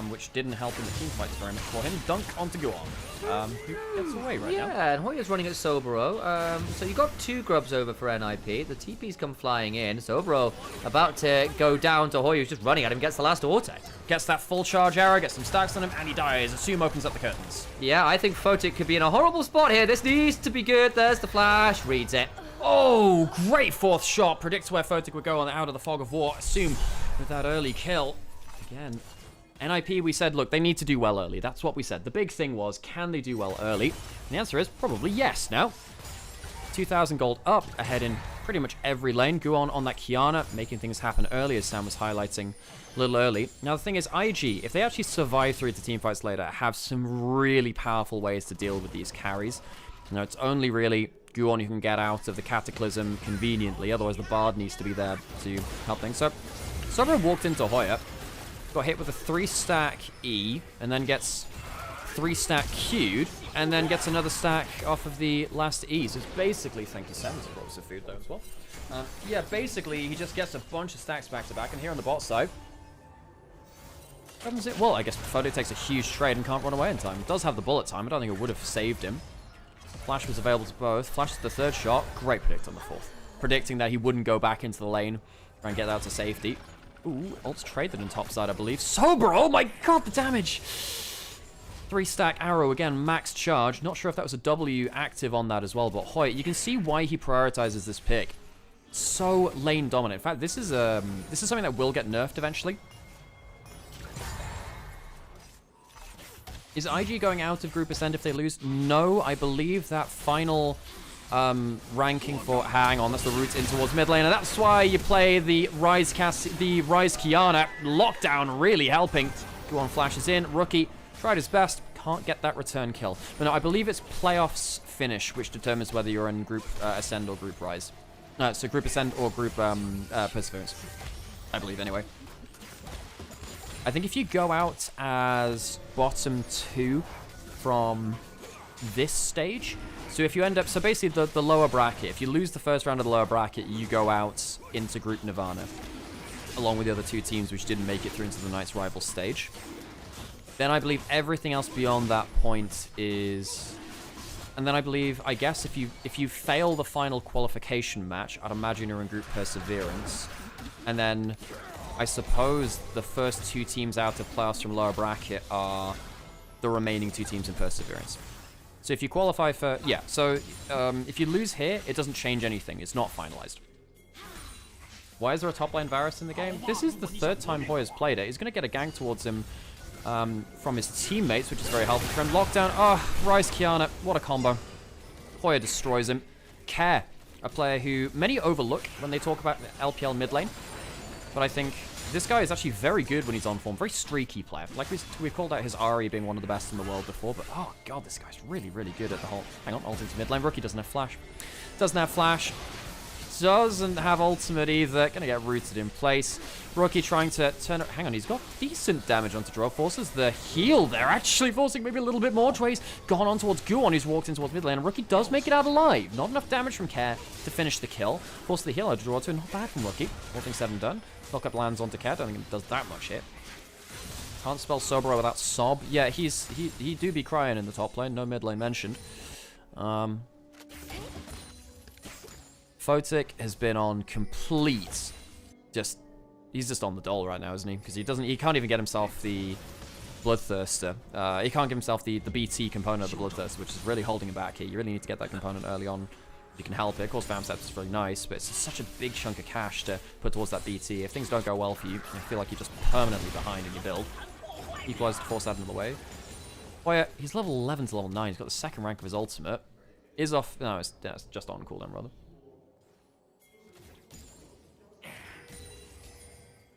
which didn't help in the team fights very much for him. Dunk onto Guwon, who gets away right now. Yeah, and Hoya's running at Sobero. So you got 2 grubs over for NIP. The TP's come flying in. Sobero about to go down to Hoya, who's just running at him, gets the last auto. Gets that full charge arrow, gets some stacks on him, and he dies. Assume opens up the curtains. Yeah, I think Photic could be in a horrible spot here. This needs to be good. There's the flash. Reads it. Oh, great 4th shot. Predicts where Photic would go on out of the fog of war. Assume with that early kill. Again, NIP, we said, look, they need to do well early. That's what we said. The big thing was, can they do well early? And the answer is probably yes. Now, 2,000 gold up, ahead in pretty much every lane. Guwon on that Kiana, making things happen early, as Sam was highlighting a little early. Now, the thing is, IG, if they actually survive through to teamfights later, have some really powerful ways to deal with these carries. You know, it's only really Guwon who can get out of the Cataclysm conveniently, otherwise the Bard needs to be there to help things. So, Sobero walked into Hoya, got hit with a 3-stack E, and then gets 3-stack queued, and then gets another stack off of the last E. So it's basically, thank you, Sam, it's explosive food though as well. Yeah, basically, he just gets a bunch of stacks back to back, and here on the bot side, well, I guess Photo takes a huge trade and can't run away in time. Does have the bullet time. I don't think it would have saved him. Flash was available to both. Flash is the third shot. Great predict on the fourth. Predicting that he wouldn't go back into the lane. Try and get out to safety. Ooh, ult's traded in top side, I believe. Sober! Oh my god, the damage! 3-stack arrow, again, max charge. Not sure if that was a W active on that as well, but Hoyt, you can see why he prioritizes this pick. So lane dominant. In fact, this is something that will get nerfed eventually. Is IG going out of Group Ascend if they lose? No, I believe that final ranking for... Hang on, that's the route in towards mid lane, and that's why you play the Rise Kiana. Lockdown really helping. Go flashes in. Rookie tried his best. Can't get that return kill. But no, I believe it's playoffs finish, which determines whether you're in Group Ascend or Group Rise. So Group Ascend or Group Perseverance. I believe, anyway. I think if you go out as bottom 2 from this stage, so if you end up, so basically the lower bracket, if you lose the first round of the lower bracket, you go out into Group Nirvana, along with the other 2 teams which didn't make it through into the Knights Rival stage. Then I believe everything else beyond that point is... And then I believe, I guess if you fail the final qualification match, I'd imagine you're in Group Perseverance, and then... I suppose the first 2 teams out of playoffs from lower bracket are the remaining 2 teams in Perseverance. So if you qualify for... Yeah, so if you lose here, it doesn't change anything. It's not finalized. Why is there a top lane Varus in the game? This is the 3rd time Hoya's played it. He's going to get a gank towards him from his teammates, which is very helpful for him. Lockdown. Oh, Rise Kiana. What a combo. Hoya destroys him. Care, a player who many overlook when they talk about LPL mid lane. But I think this guy is actually very good when he's on form. Very streaky player. Like we called out his Ari being one of the best in the world before. But oh god, this guy's really, really good at the whole... Hang on, ult into mid lane. Rookie doesn't have flash. Doesn't have flash. Doesn't have ultimate either. Gonna get rooted in place. Rookie trying to turn... Hang on, he's got decent damage onto Draw. Forces the heal there. Actually forcing maybe a little bit more. Tway's gone on towards Guon, who's walked in towards mid lane. And Rookie does make it out alive. Not enough damage from Care to finish the kill. Force the heal out of Draw 2. Not bad from Rookie. 4-7 done. Lockup lands onto Care. Don't think it does that much hit. Can't spell Sobro without Sob. Yeah, he do be crying in the top lane. No mid lane mentioned. Photic has been on complete... He's just on the dole right now, isn't he? Because he can't even get himself the Bloodthirster. He can't give himself the BT component of the Bloodthirster, which is really holding him back here. You really need to get that component early on. You can help it. Of course, Vamsteps is really nice, but it's such a big chunk of cash to put towards that BT. If things don't go well for you, I feel like you're just permanently behind in your build. Equalizer to force that into the way. Oh yeah, he's level 11 to level 9. He's got the 2nd rank of his ultimate. Is off... No, it's just on cooldown, rather.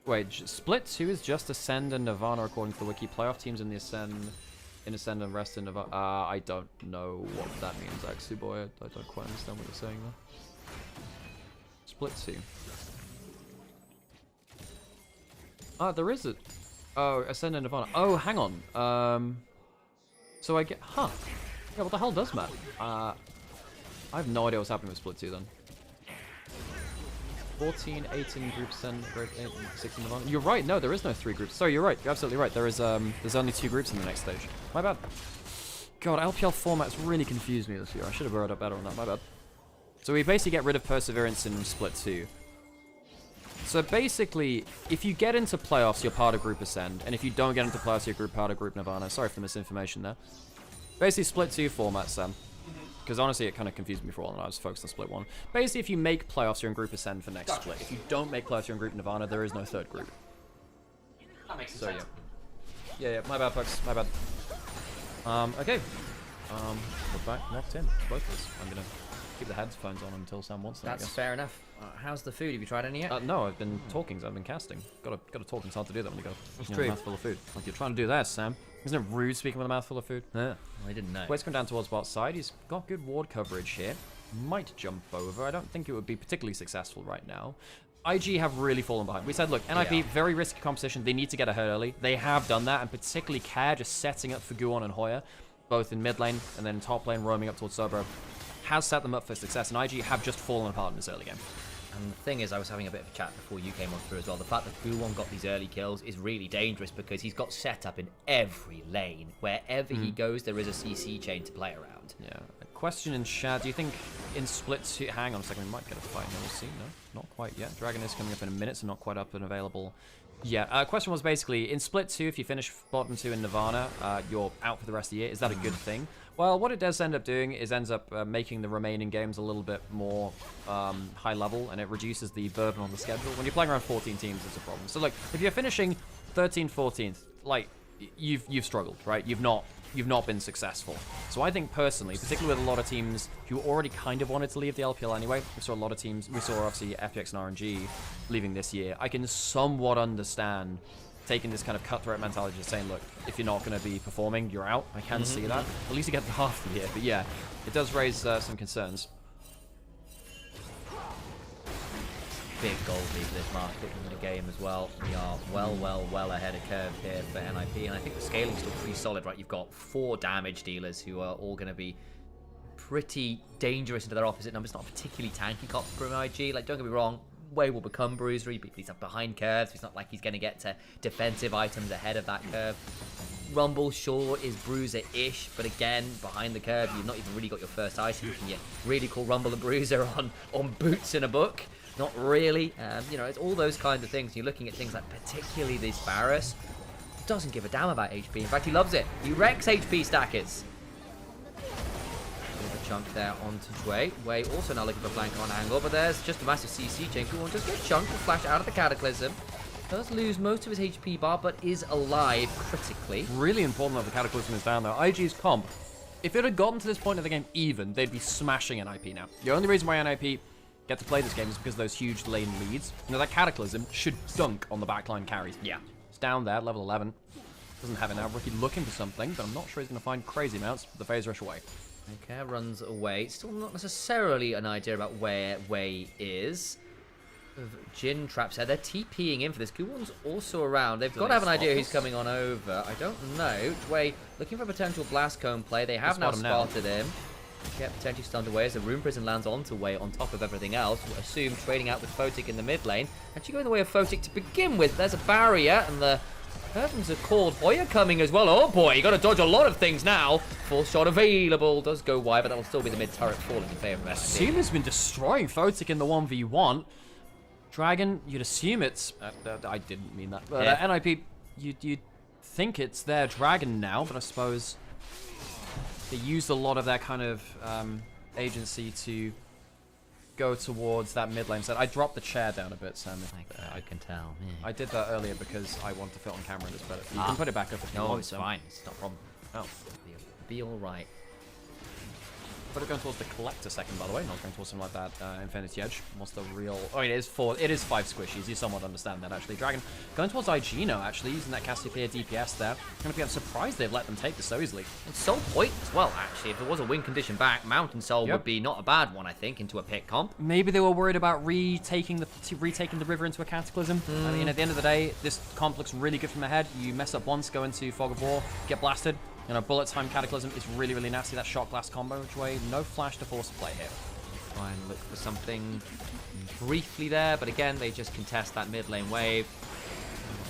Wait, Split 2 is just Ascend and Nirvana according to the wiki. Playoff teams in the Ascend and rest in Nirvana. I don't know what that means actually, boy. I don't quite understand what you're saying there. Split 2. Ah, there is a... Oh, Ascend and Nirvana. Oh, hang on. So I get... Huh. Yeah, what the hell does matter? I have no idea what's happening with Split 2 then. 14, 18 groups and 16 Nirvana. You're right, no, there is no 3 groups. Sorry, you're right, you're absolutely right. There is there's only 2 groups in the next stage. My bad. God, LPL formats really confused me this year. I should have brought up better on that, my bad. So we basically get rid of Perseverance in Split 2. So basically, if you get into playoffs, you're part of Group Ascend, and if you don't get into playoffs, you're part of Group Nirvana. Sorry for the misinformation there. Basically, Split 2 format, Sam. Because honestly, it kind of confused me for a while, and I was focused on Split 1. Basically, if you make playoffs, you're in Group Ascend for next split. If you don't make playoffs, you're in Group Nirvana. There is no 3rd group. That makes sense. So yeah, my bad, folks. My bad. Okay. We're back locked in. Both of us. I'm gonna keep the headphones on until Sam wants them. That's fair enough. How's the food? Have you tried any yet? No, I've been talking. I've been casting. Got to talk. It's hard to do that when you got a mouthful of food. Like you're trying to do that, Sam. Isn't it rude speaking with a mouthful of food? I didn't know. Wait's going down towards bot side. He's got good ward coverage here. Might jump over. I don't think it would be particularly successful right now. IG have really fallen behind. We said, look, NIP, very risky composition. They need to get ahead early. They have done that, and particularly Care just setting up for Guon and Hoya, both in mid lane and then in top lane, roaming up towards Sobro, has set them up for success, and IG have just fallen apart in this early game. And the thing is, I was having a bit of a chat before you came on through as well. The fact that Guon got these early kills is really dangerous because he's got set up in every lane. Wherever he goes, there is a CC chain to play around. Yeah. A question in chat. Do you think in split 2... Hang on a second, we might get a fight here. We'll see. No, not quite yet. Dragon is coming up in a minute, so not quite up and available. Yeah, question was basically, in split 2, if you finish bottom 2 in Nirvana, you're out for the rest of the year. Is that a good thing? Well, what it does end up doing is ends up making the remaining games a little bit more high level, and it reduces the burden on the schedule. When you're playing around 14 teams, it's a problem. So, look, if you're finishing 13th, 14th, like, you've struggled, right? You've not been successful. So I think personally, particularly with a lot of teams who already kind of wanted to leave the LPL anyway, we saw a lot of teams, we saw obviously FPX and RNG leaving this year. I can somewhat understand taking this kind of cutthroat mentality, just saying, look, if you're not going to be performing, you're out. I can see that. At least you get the half the year. But yeah, it does raise some concerns. Big goal lead this market in the game as well. We are well ahead of curve here for NIP, and I think the scaling's still pretty solid, right? You've got 4 damage dealers who are all going to be pretty dangerous into their opposite numbers. Not a particularly tanky cop from IG. Like, don't get me wrong, Way will become bruisery, but he's up behind curves. It's not like he's going to get to defensive items ahead of that curve. Rumble, sure, is bruiser-ish, but again, behind the curve, you've not even really got your first item. Can you really call Rumble a bruiser on boots in a book? Not really. You know, it's all those kinds of things. You're looking at things like particularly this Varus. Doesn't give a damn about HP. In fact, he loves it. He wrecks HP stackers. Bit of a chunk there onto Way. Way also now looking for flank on angle, but there's just a massive CC chain. Guon just gets chunked and flash out of the Cataclysm. Does lose most of his HP bar, but is alive critically. Really important that the Cataclysm is down though. IG's comp, if it had gotten to this point of the game even, they'd be smashing NIP now. The only reason why NIP get to play this game is because of those huge lane leads. You know, that Cataclysm should dunk on the backline carries. Yeah. It's down there, level 11. Doesn't have it now. Rookie looking for something, but I'm not sure he's going to find crazy amounts. The phase rush away. Okay, runs away. Still not necessarily an idea about where Way is. Jin traps there. They're TPing in for this. Guon's also around. They've got to have an idea who's coming on over. I don't know. Way looking for a potential blast cone play. They have now spotted him. Get potentially stunned away as the Rune Prison lands onto Way on top of everything else. We'll assume trading out with Photic in the mid lane. Actually going the way of Photic to begin with. There's a barrier and the curtains are called. Hoya coming as well. Oh boy, you got to dodge a lot of things now. Full shot available. Does go wide, but that will still be the mid turret falling in favor of SC. Seamus been destroying Photic in the 1v1. Dragon, you'd assume it's... I didn't mean that. But yeah. NIP, you'd think it's their Dragon now, but I suppose they used a lot of that kind of agency to go towards that mid lane. So I dropped the chair down a bit, Sam. I can tell. Yeah. I did that earlier because I want to fit on camera and it's better. You can put it back up if you want. No, it's fine. It's not a problem. Oh. Be all right. But it's going towards the Collector second, by the way, not going towards something like that Infinity Edge. What's the real... Oh, it is 5 squishies. You somewhat understand that, actually. Dragon going towards Igino, actually, using that Cassiopeia DPS there. I'm surprised they've let them take this so easily. And Soul Point as well, actually. If there was a win condition back, Mountain Soul would be not a bad one, I think, into a pick comp. Maybe they were worried about retaking the river into a Cataclysm. I mean, at the end of the day, this comp looks really good from ahead. You mess up once, go into Fog of War, get blasted. You know, bullet time Cataclysm is really, really nasty. That shot blast combo, which way, no flash to force a play here. Try and look for something briefly there, but again, they just contest that mid lane wave.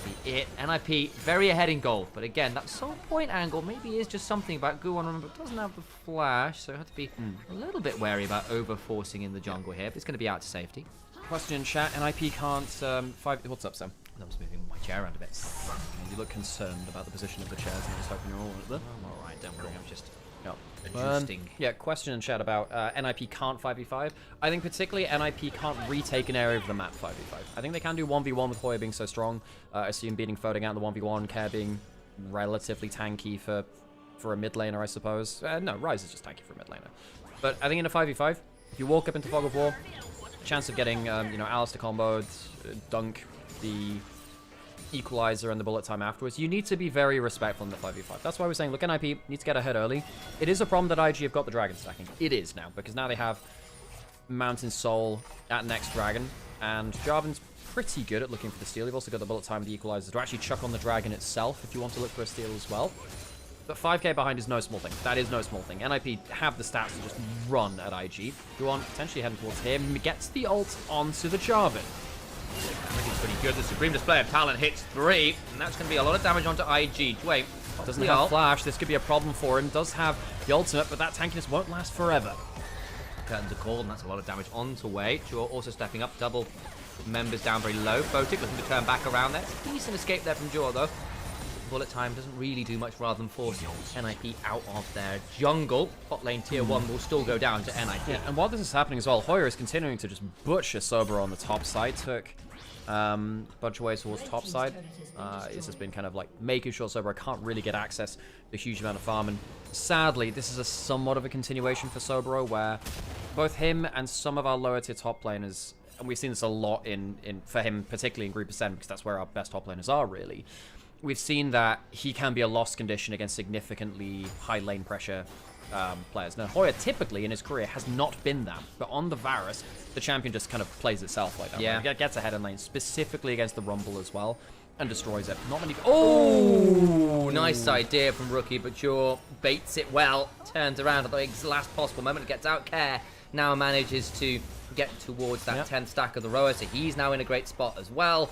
That'll be it. NIP very ahead in gold, but again, that Soul Point angle maybe is just something about Guon. Remember, it doesn't have the flash, so I have to be a little bit wary about over forcing in the jungle here. But it's going to be out to safety. Question in chat: NIP can't What's up, Sam? I was moving my chair around a bit. You look concerned about the position of the chairs, and I was hoping you're all at them. I'm all right, don't worry. I'm just adjusting. Yeah, question in chat about NIP can't 5v5. I think particularly NIP can't retake an area of the map 5v5. I think they can do 1v1 with Hoya being so strong. Assume beating Foden out in the 1v1, Care being relatively tanky for a mid laner, I suppose. No, Ryze is just tanky for a mid laner. But I think in a 5v5, if you walk up into Fog of War, chance of getting you know, Alistair comboed, dunk the equalizer and the bullet time afterwards. You need to be very respectful in the 5v5. That's why we're saying, look, NIP needs to get ahead early. It is a problem that IG have got the Dragon stacking. It is now, because now they have Mountain Soul at next Dragon. and Jarvan's pretty good at looking for the steal. You've also got the bullet time, the equalizer to actually chuck on the dragon itself if you want to look for a steal as well. But 5k behind is no small thing. That is no small thing. NIP have the stats to just run at IG. Guan potentially heading towards him. Gets the ult onto the Jarvan. I think it's pretty good. The Supreme Display of Talent hits 3, and that's going to be a lot of damage onto IG. Wait, doesn't have flash. This could be a problem for him. Does have the ultimate, but that tankiness won't last forever. Curtains are called, and that's a lot of damage onto Wei. Jor also stepping up, double members down very low. Photic looking to turn back around there. Decent escape there from Jor, though. Bullet time doesn't really do much rather than force NIP out of their jungle. Bot lane tier 1 will still go down to NIP. Yeah, and while this is happening as well, Hoyer is continuing to just butcher Sober on the top side. Took bunch away towards top side. This has been kind of like making sure Sober can't really get access to a huge amount of farm. And sadly, this is a somewhat of a continuation for Sobero, where both him and some of our lower tier top laners, and we've seen this a lot for him, particularly in Group Ascent, because that's where our best top laners are, really. We've seen that he can be a lost condition against significantly high lane pressure players. Now, Hoyer typically in his career has not been that, but on the Varus, the champion just kind of plays itself like that. Yeah. Right? Gets ahead in lane, specifically against the Rumble as well, and destroys it. Not many... Oh! Nice idea from Rookie, but Jor baits it well, turns around at the last possible moment, gets out care, now manages to get towards that 10th stack of the rower, so he's now in a great spot as well.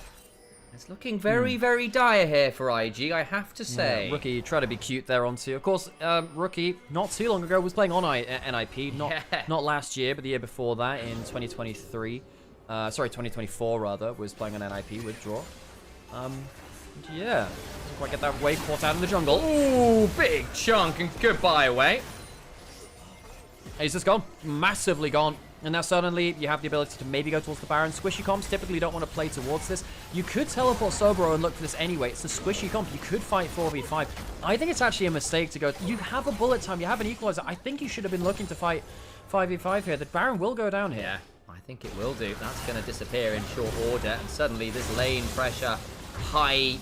It's looking very, very dire here for IG, I have to say. Yeah, Rookie tried to be cute there onto. Of course, Rookie, not too long ago, was playing on NIP. Not last year, but the year before that, in 2023. Sorry, 2024, rather, was playing on NIP with Draw. Yeah. Doesn't quite get that Wei caught out in the jungle. Ooh, big chunk, and goodbye, Wei. He's just gone. Massively gone. And now suddenly you have the ability to maybe go towards the Baron. Squishy comps typically don't want to play towards this. You could teleport Sobero and look for this anyway. It's the squishy comp. You could fight 4v5. I think it's actually a mistake to go. You have a bullet time. You have an equalizer. I think you should have been looking to fight 5v5 here. The Baron will go down here. Yeah, I think it will do. That's going to disappear in short order. And suddenly this lane pressure, high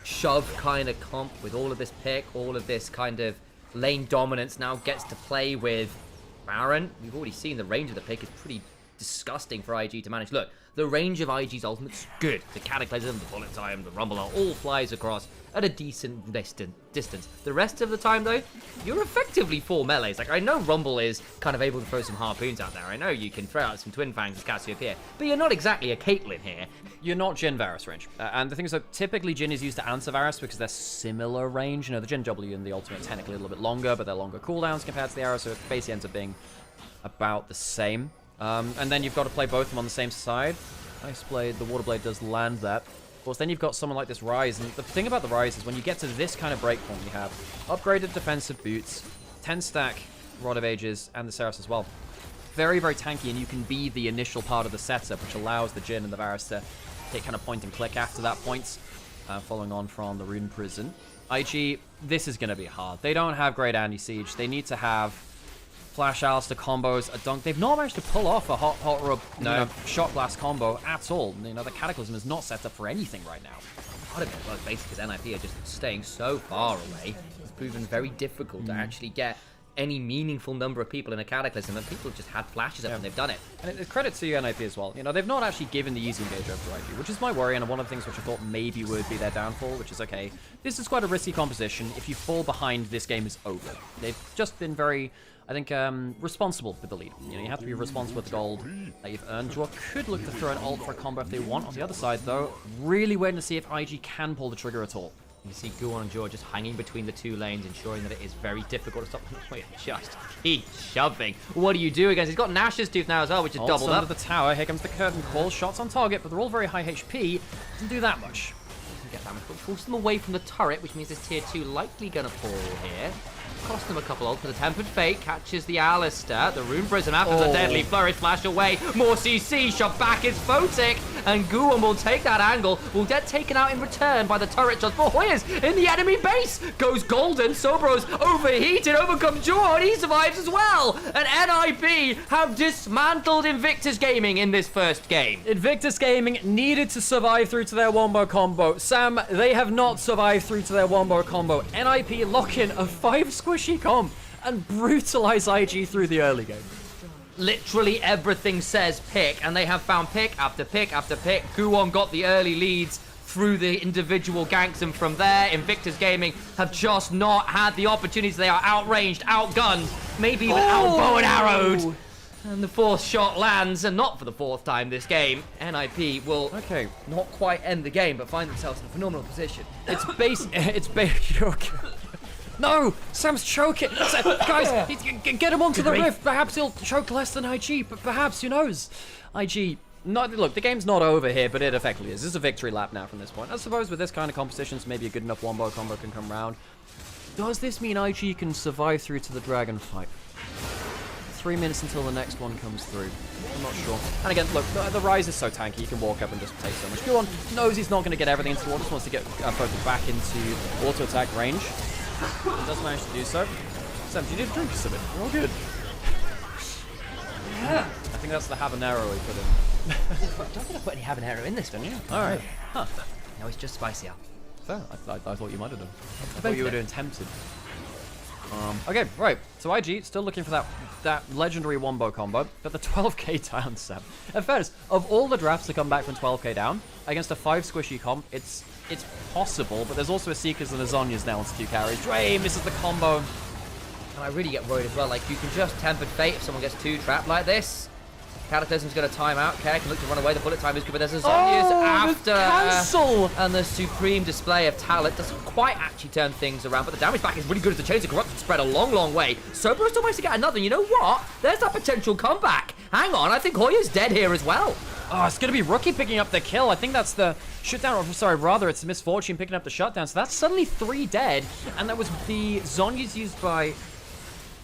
shove kind of comp with all of this pick, all of this kind of lane dominance now gets to play with Baron. We've already seen the range of the pick is pretty disgusting for IG to manage. Look, the range of IG's ultimate's good. The Cataclysm, the Bullet Time, the Rumble all flies across at a decent distance. The rest of the time, though, you're effectively 4 melees. Like, I know Rumble is kind of able to throw some harpoons out there. I know you can throw out some Twin Fangs with Cassiopeia, but you're not exactly a Caitlyn here. You're not Jhin Varus range. And the thing is that typically Jhin is used to answer Varus because they're similar range. You know, the Jhin W and the ultimate are technically a little bit longer, but they're longer cooldowns compared to the arrow, so it basically ends up being about the same. And then you've got to play both of them on the same side. Nice blade. The Water Blade does land that. Of course, then you've got someone like this Ryze. And the thing about the Ryze is when you get to this kind of breakpoint, you have upgraded defensive boots, 10 stack Rod of Ages, and the Ceres as well. Very, very tanky, and you can be the initial part of the setup, which allows the Jhin and the Varus to hit kind of point and click after that point, following on from the Rune Prison. IG, this is going to be hard. They don't have great anti-siege. They need to have Flash Alistair combos, a dunk. They've not managed to pull off a hot rub, shot blast combo at all. You know, the Cataclysm is not set up for anything right now. Part of it was basically because NIP are just staying so far away. It's proven very difficult to actually get any meaningful number of people in a Cataclysm, and people just had flashes up and they've done it. And it's credit to NIP as well. You know, they've not actually given the easy engage over to IG, which is my worry, and one of the things which I thought maybe would be their downfall, which is, okay, this is quite a risky composition. If you fall behind, this game is over. They've just been very, I think, responsible with the lead. You know, you have to be responsible with the gold that you've earned. Draw could look to throw an ult for a combo if they want. On the other side, though, really waiting to see if IG can pull the trigger at all. You see Guan and Jor just hanging between the two lanes, ensuring that it is very difficult to stop. Wait, just keep shoving. What do you do against? He's got Nash's Tooth now as well, which is doubled up. Under the tower. Here comes the curtain call. Shots on target, but they're all very high HP. Doesn't do that much. Get damage, but force them away from the turret, which means this tier 2 likely gonna fall here. Cost them a couple ults, but the Tempered Fate catches the Alistair. The Rune Prism after the deadly flourish flash away. More CC, shot back is Photic, and Guan will take that angle. Will get taken out in return by the turret shots. But Hoyer's in the enemy base. Goes golden. Sobro's overheated, overcomes Jor, and he survives as well. And NIP have dismantled Invictus Gaming in this first game. Invictus Gaming needed to survive through to their wombo combo. Sam, they have not survived through to their wombo combo. NIP lock in a 5 squishy comp and brutalize IG through the early game. literally everything says pick, and they have found pick after pick after pick. Guwon got the early leads through the individual ganks, and from there, Invictus Gaming have just not had the opportunities. They are outranged, outgunned, maybe even out-bow and arrowed. And the fourth shot lands, and not for the fourth time this game. NIP will not quite end the game, but find themselves in a phenomenal position. It's No! Sam's choking! Guys, get him onto the rift! Perhaps he'll choke less than IG, but perhaps, who knows? IG, look, the game's not over here, but it effectively is. This is a victory lap now from this point. I suppose with this kind of competitions, maybe a good enough wombo combo can come round. Does this mean IG can survive through to the dragon fight? 3 minutes until the next one comes through. I'm not sure. And again, look, the Rise is so tanky, you can walk up and just take so much. Guwon knows he's not going to get everything into the wall, just wants to get focused back into auto-attack range. He does manage to do so. Sam, you did drink some of it. You're all good. Yeah. I think that's the habanero we put in. I don't think I put any habanero in this one. Alright. Huh. No, it's just spicier. Fair. I thought you might have done. I thought you were doing tempted. Okay, right. So IG still looking for that legendary wombo combo, but the 12k down, Sam. In fairness, of all the drafts to come back from 12k down against a 5 squishy comp, it's possible, but there's also a Seekers and a Zhonya's now onto 2 carries. Dre misses the combo. And I really get worried as well. Like, you can just Tempered Fate if someone gets 2 trapped like this. Cataclysm's going to time out. Care can look to run away. The bullet time is good, but there's a Zhonya's after. Cancel! And the supreme display of talent doesn't quite actually turn things around, but the damage back is really good as the Chains of Corruption spread a long, long way. Sober still managed to get another. You know what? There's that potential comeback. Hang on, I think Hoya's dead here as well. Oh, it's going to be Rookie picking up the kill. I think that's the shutdown, or sorry, rather it's Misfortune picking up the shutdown. So that's suddenly 3 dead, and that was the Zhonya's used by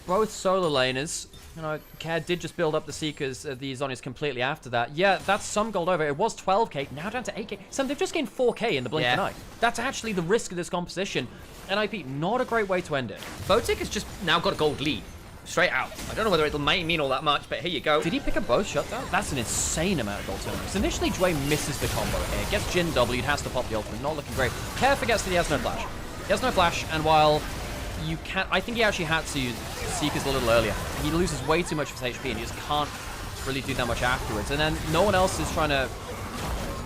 both solo laners. You know, Care did just build up the Seekers, the Zhonya's completely after that. Yeah, that's some gold over. It was 12k, now down to 8k. Sam, they've just gained 4k in the blink of an eye. That's actually the risk of this composition. NIP, not a great way to end it. Photic has just now got a gold lead. Straight out. I don't know whether it'll mean all that much, but here you go. Did he pick up both shutdown? That's an insane amount of gold turnovers. Initially, Dway misses the combo here. Gets Jin W'd, has to pop the ultimate. Not looking great. Care forgets that he has no flash. He has no flash, and while you can't... I think he actually had to use Seekers a little earlier. He loses way too much of his HP, and he just can't really do that much afterwards. And then no one else is trying to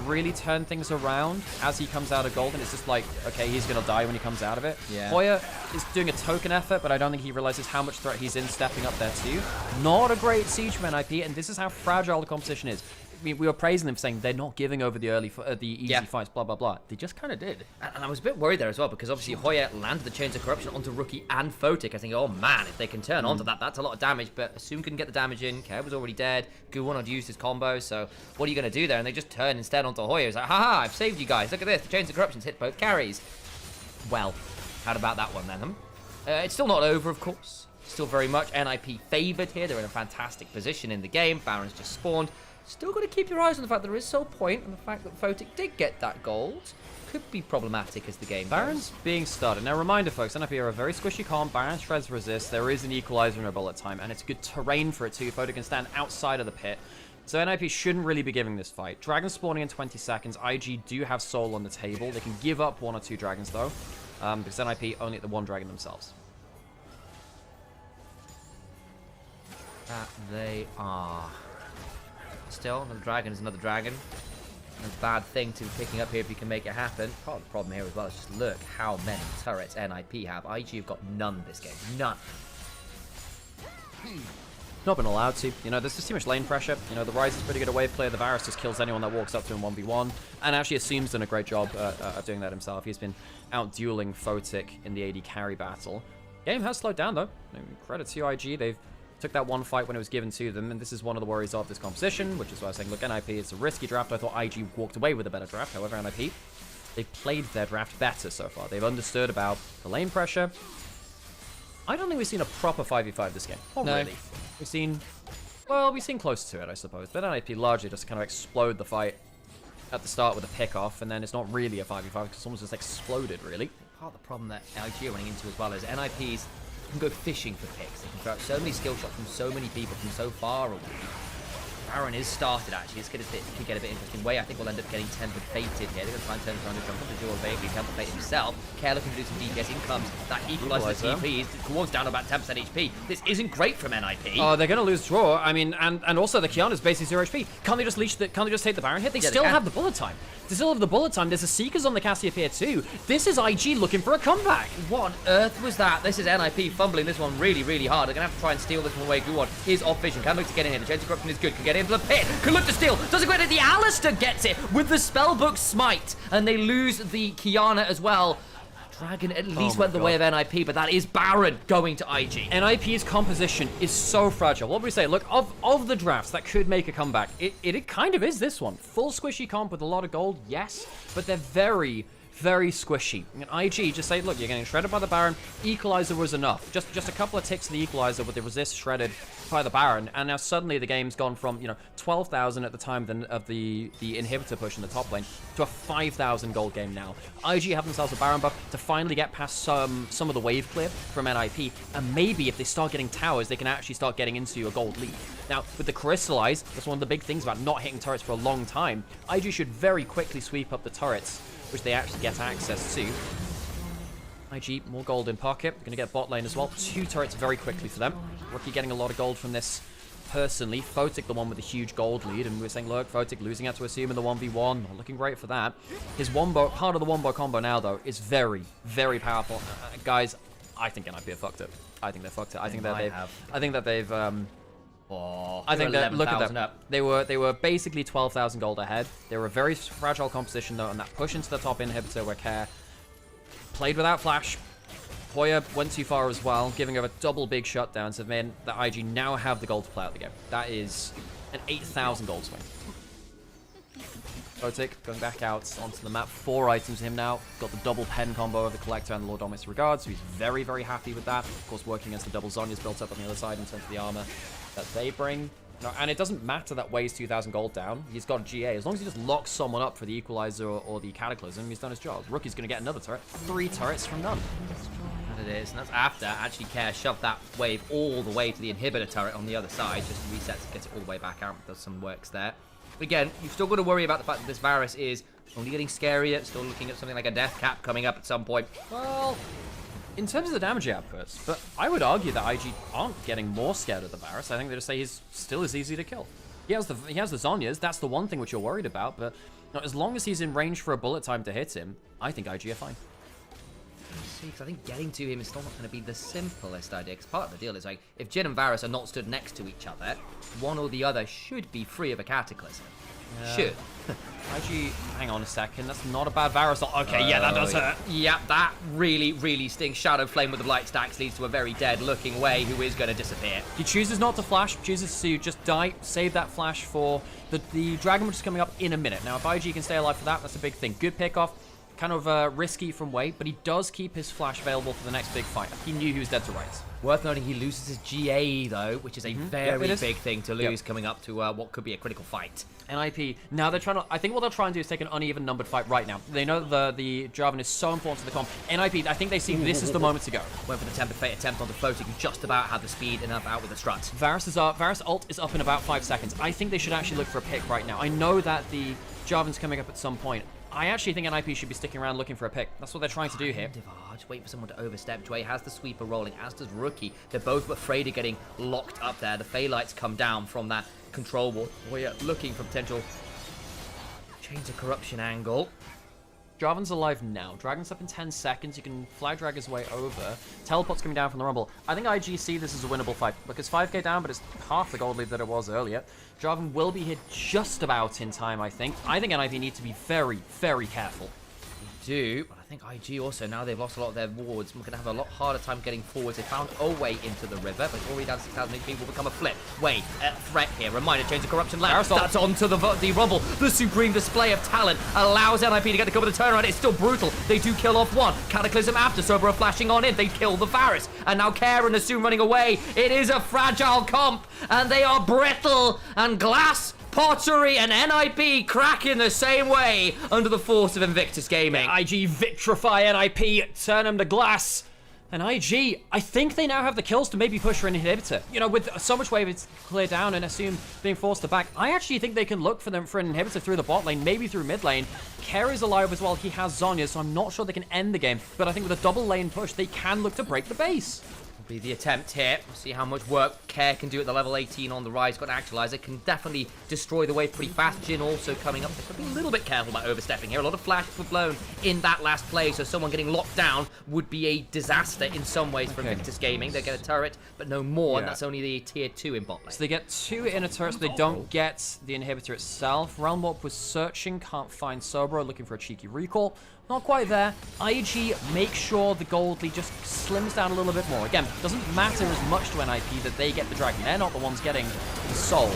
really turn things around as he comes out of gold, and it's just like, okay, he's gonna die when he comes out of it. Yeah. Hoya is doing a token effort, but I don't think he realizes how much threat he's in stepping up there too. Not a great siege from NIP, and this is how fragile the competition is. I mean, we were praising them, saying they're not giving over the early, the easy fights, blah blah blah. They just kind of did. And I was a bit worried there as well, because obviously Hoya landed the Chains of Corruption onto Rookie and Photic. I think, oh man, if they can turn onto that, that's a lot of damage. But Assume couldn't get the damage in. Care was already dead. Guwon had used his combo, so what are you going to do there? And they just turn instead onto Hoya. It's like, haha, I've saved you guys. Look at this. The Chains of Corruption's hit both carries. Well, how about that one then? It's still not over, of course. Still very much NIP favoured here. They're in a fantastic position in the game. Baron's just spawned. Still got to keep your eyes on the fact that there is so point, and the fact that Photic did get that gold could be problematic as the game Baron's being started. Now, reminder, folks, NIP are a very squishy comp. Baron shreds resist. There is an equalizer in a bullet time, and it's good terrain for it too. Photic can stand outside of the pit. So NIP shouldn't really be giving this fight. Dragon spawning in 20 seconds. IG do have soul on the table. They can give up 1 or 2 dragons, though, because NIP only at the 1 dragon themselves. That they are. Still, another dragon is another dragon. A bad thing to be picking up here if you can make it happen. Part of the problem here as well is just look how many turrets NIP have. IG have got none this game. None. Not been allowed to. You know, there's just too much lane pressure. You know, the Rise is pretty good at wave clear. The Varus just kills anyone that walks up to him 1v1. And actually, Assume's done a great job of doing that himself. He's been out-dueling Photic in the AD carry battle. Game has slowed down, though. Credit to IG. They've took that one fight when it was given to them, and this is one of the worries of this composition, which is why I was saying, look, NIP, it's a risky draft. I thought IG walked away with a better draft. However, NIP, they've played their draft better so far. They've understood about the lane pressure. I don't think we've seen a proper 5v5 this game. Not really. We've seen, well, we've seen close to it, I suppose. But NIP largely just kind of explode the fight at the start with a pick-off, and then it's not really a 5v5 because it's almost just exploded, really. Part of the problem that IG are running into as well is NIP's can go fishing for picks. They can throw out so many skill shots from so many people from so far away. Baron is started, actually. It's going to get a bit interesting way. I think we'll end up getting Temper fated here. They're going to try and turn this around and jump onto Duel vaguely. Temper fate himself. Care looking to do some DPS. In comes that equalizer TP. Towards down about 10% HP. This isn't great from NIP. Oh, they're going to lose draw. I mean, and also the Kiana's basically 0 HP. Can't they just can't they just take the Baron hit? They still have the bullet time. They still have the bullet time. There's a Seekers on the Cassiopeia too. This is IG looking for a comeback. What on earth was that? This is NIP fumbling this one really, really hard. They're going to have to try and steal this one away. Guwon is off vision. Can look to get in here. The Chains of Corruption is good. Can get into the pit. Can look to steal. Doesn't quite. The Alistair gets it with the Spellbook Smite. And they lose the Kiana as well. Dragon at least went the way of NIP, but that is Baron going to IG. NIP's composition is so fragile. What would we say? Look, of the drafts that could make a comeback, it kind of is this one. Full squishy comp with a lot of gold, yes, but they're very, very squishy. And IG just say, look, you're getting shredded by the Baron. Equalizer was enough. Just a couple of ticks of the Equalizer with the resist shredded by the Baron, and now suddenly the game's gone from 12,000 at the time of the inhibitor push in the top lane to a 5,000 gold game now. IG have themselves a Baron buff to finally get past some of the wave clear from NIP, and maybe if they start getting towers, they can actually start getting into a gold lead. Now with the Crystallize, that's one of the big things about not hitting turrets for a long time. IG should very quickly sweep up the turrets, which they actually get access to. IG, more gold in pocket. Going to get bot lane as well. 2 turrets very quickly for them. Rookie getting a lot of gold from this personally. Photic, the one with the huge gold lead. And we were saying, look, Photic losing out to Assume in the 1v1. Not looking great for that. His wombo, part of the wombo combo now, though, is very, very powerful. Guys, I think NIP have fucked it. I think they fucked it. I think that they've I think that, look at that. They were basically 12,000 gold ahead. They were a very fragile composition, though, and that push into the top inhibitor where Care played without flash. Hoya went too far as well, giving her a double big shutdown, so man, the IG now have the gold to play out the game. That is an 8,000 gold swing. Photic going back out onto the map. 4 items to him now. Got the double pen combo of the Collector and the Lord Domus Regard, so he's very, very happy with that. Of course, working against the double Zhonya's built up on the other side in terms of the armor that they bring. No, and it doesn't matter that weighs 2,000 gold down. He's got GA. As long as he just locks someone up for the Equalizer or the Cataclysm, he's done his job. Rookie's going to get another turret. 3 turrets from none. And it is, and that's after actually Care shoved that wave all the way to the inhibitor turret on the other side. Just resets and gets it all the way back out. Does some works there. Again, you've still got to worry about the fact that this Varus is only getting scarier. Still looking at something like a death cap coming up at some point. Well, in terms of the damage outputs, but I would argue that IG aren't getting more scared of the Varus. I think they just say he's still as easy to kill. He has the Zhonyas. That's the one thing which you're worried about. But as long as he's in range for a bullet time to hit him, I think IG are fine. Because I think getting to him is still not going to be the simplest idea. Because part of the deal is, like, if Jhin and Varus are not stood next to each other, one or the other should be free of a Cataclysm. Yeah. Should. IG, hang on a second. That's not a bad Varus. Okay, yeah, that does hurt. Yeah, that really, really stings. Shadow Flame with the Blight stacks leads to a very dead-looking Wei who is going to disappear. He chooses not to flash, chooses to just die, save that flash for the Dragon, which is coming up in a minute. Now, if IG can stay alive for that, that's a big thing. Good pick-off. Kind of risky from Wei, but he does keep his flash available for the next big fight. He knew he was dead to rights. Worth noting, he loses his GA, though, which is a very big thing to lose coming up to what could be a critical fight. NIP, now they're trying to... I think what they'll try and do is take an uneven numbered fight right now. They know that the Jarvan is so important to the comp. NIP, I think they see this is the moment to go. Went for the Tempered Fate attempt on the floating, just about had the speed enough out with the strut. Varus ult is up in about 5 seconds. I think they should actually look for a pick right now. I know that the Jarvan's coming up at some point. I actually think NIP should be sticking around looking for a pick. That's what they're trying to do here. Just wait for someone to overstep. Jway has the sweeper rolling, as does Rookie. They're both afraid of getting locked up there. The Phaelites come down from that control wall. We're looking for potential Chains of Corruption angle. Jarvan's alive now. Dragon's up in 10 seconds. You can flag drag his way over. Teleport's coming down from the Rumble. I think IG see this is a winnable fight because 5k down, but it's half the gold lead that it was earlier. Jarvan will be hit just about in time, I think. I think NIP need to be very, very careful. Do, but I think IG also, now they've lost a lot of their wards, we're going to have a lot harder time getting forwards. They found a way into the river, but already down to 6,000 HP will become a flip. Wei, threat here. Reminder, Chains of Corruption left. That's onto the Rumble. The supreme display of talent allows NIP to get the cover of the turnaround. It's still brutal. They do kill off one. Cataclysm after, Sober flashing on in. They kill the Varus. And now Karen is soon running away. It is a fragile comp, and they are brittle and glass. Pottery and NIP cracking the same way under the force of Invictus Gaming. IG vitrify NIP, turn them to glass. And IG, I think they now have the kills to maybe push for an inhibitor. You know, with so much wave it's clear down and assume being forced to back, I actually think they can look for them for an inhibitor through the bot lane, maybe through mid lane. Kerry's alive as well, he has Zhonya, so I'm not sure they can end the game. But I think with a double lane push, they can look to break the base. Be the attempt here. We'll see how much work Care can do at the level 18 on the rise. Got an Actualizer, can definitely destroy the wave pretty fast. Jin also coming up. They've got to be a little bit careful about overstepping here. A lot of flashes were blown in that last play, so someone getting locked down would be a disaster in some ways for Invictus Gaming. They get a turret, but no more, and that's only the tier 2 in bot lane. So they get 2 inner turrets, but they don't get the inhibitor itself. Realm Warp was searching, can't find Sobro, looking for a cheeky recall. Not quite there. IG make sure the gold lead just slims down a little bit more. Again, doesn't matter as much to NIP that they get the dragon. They're not the ones getting the soul.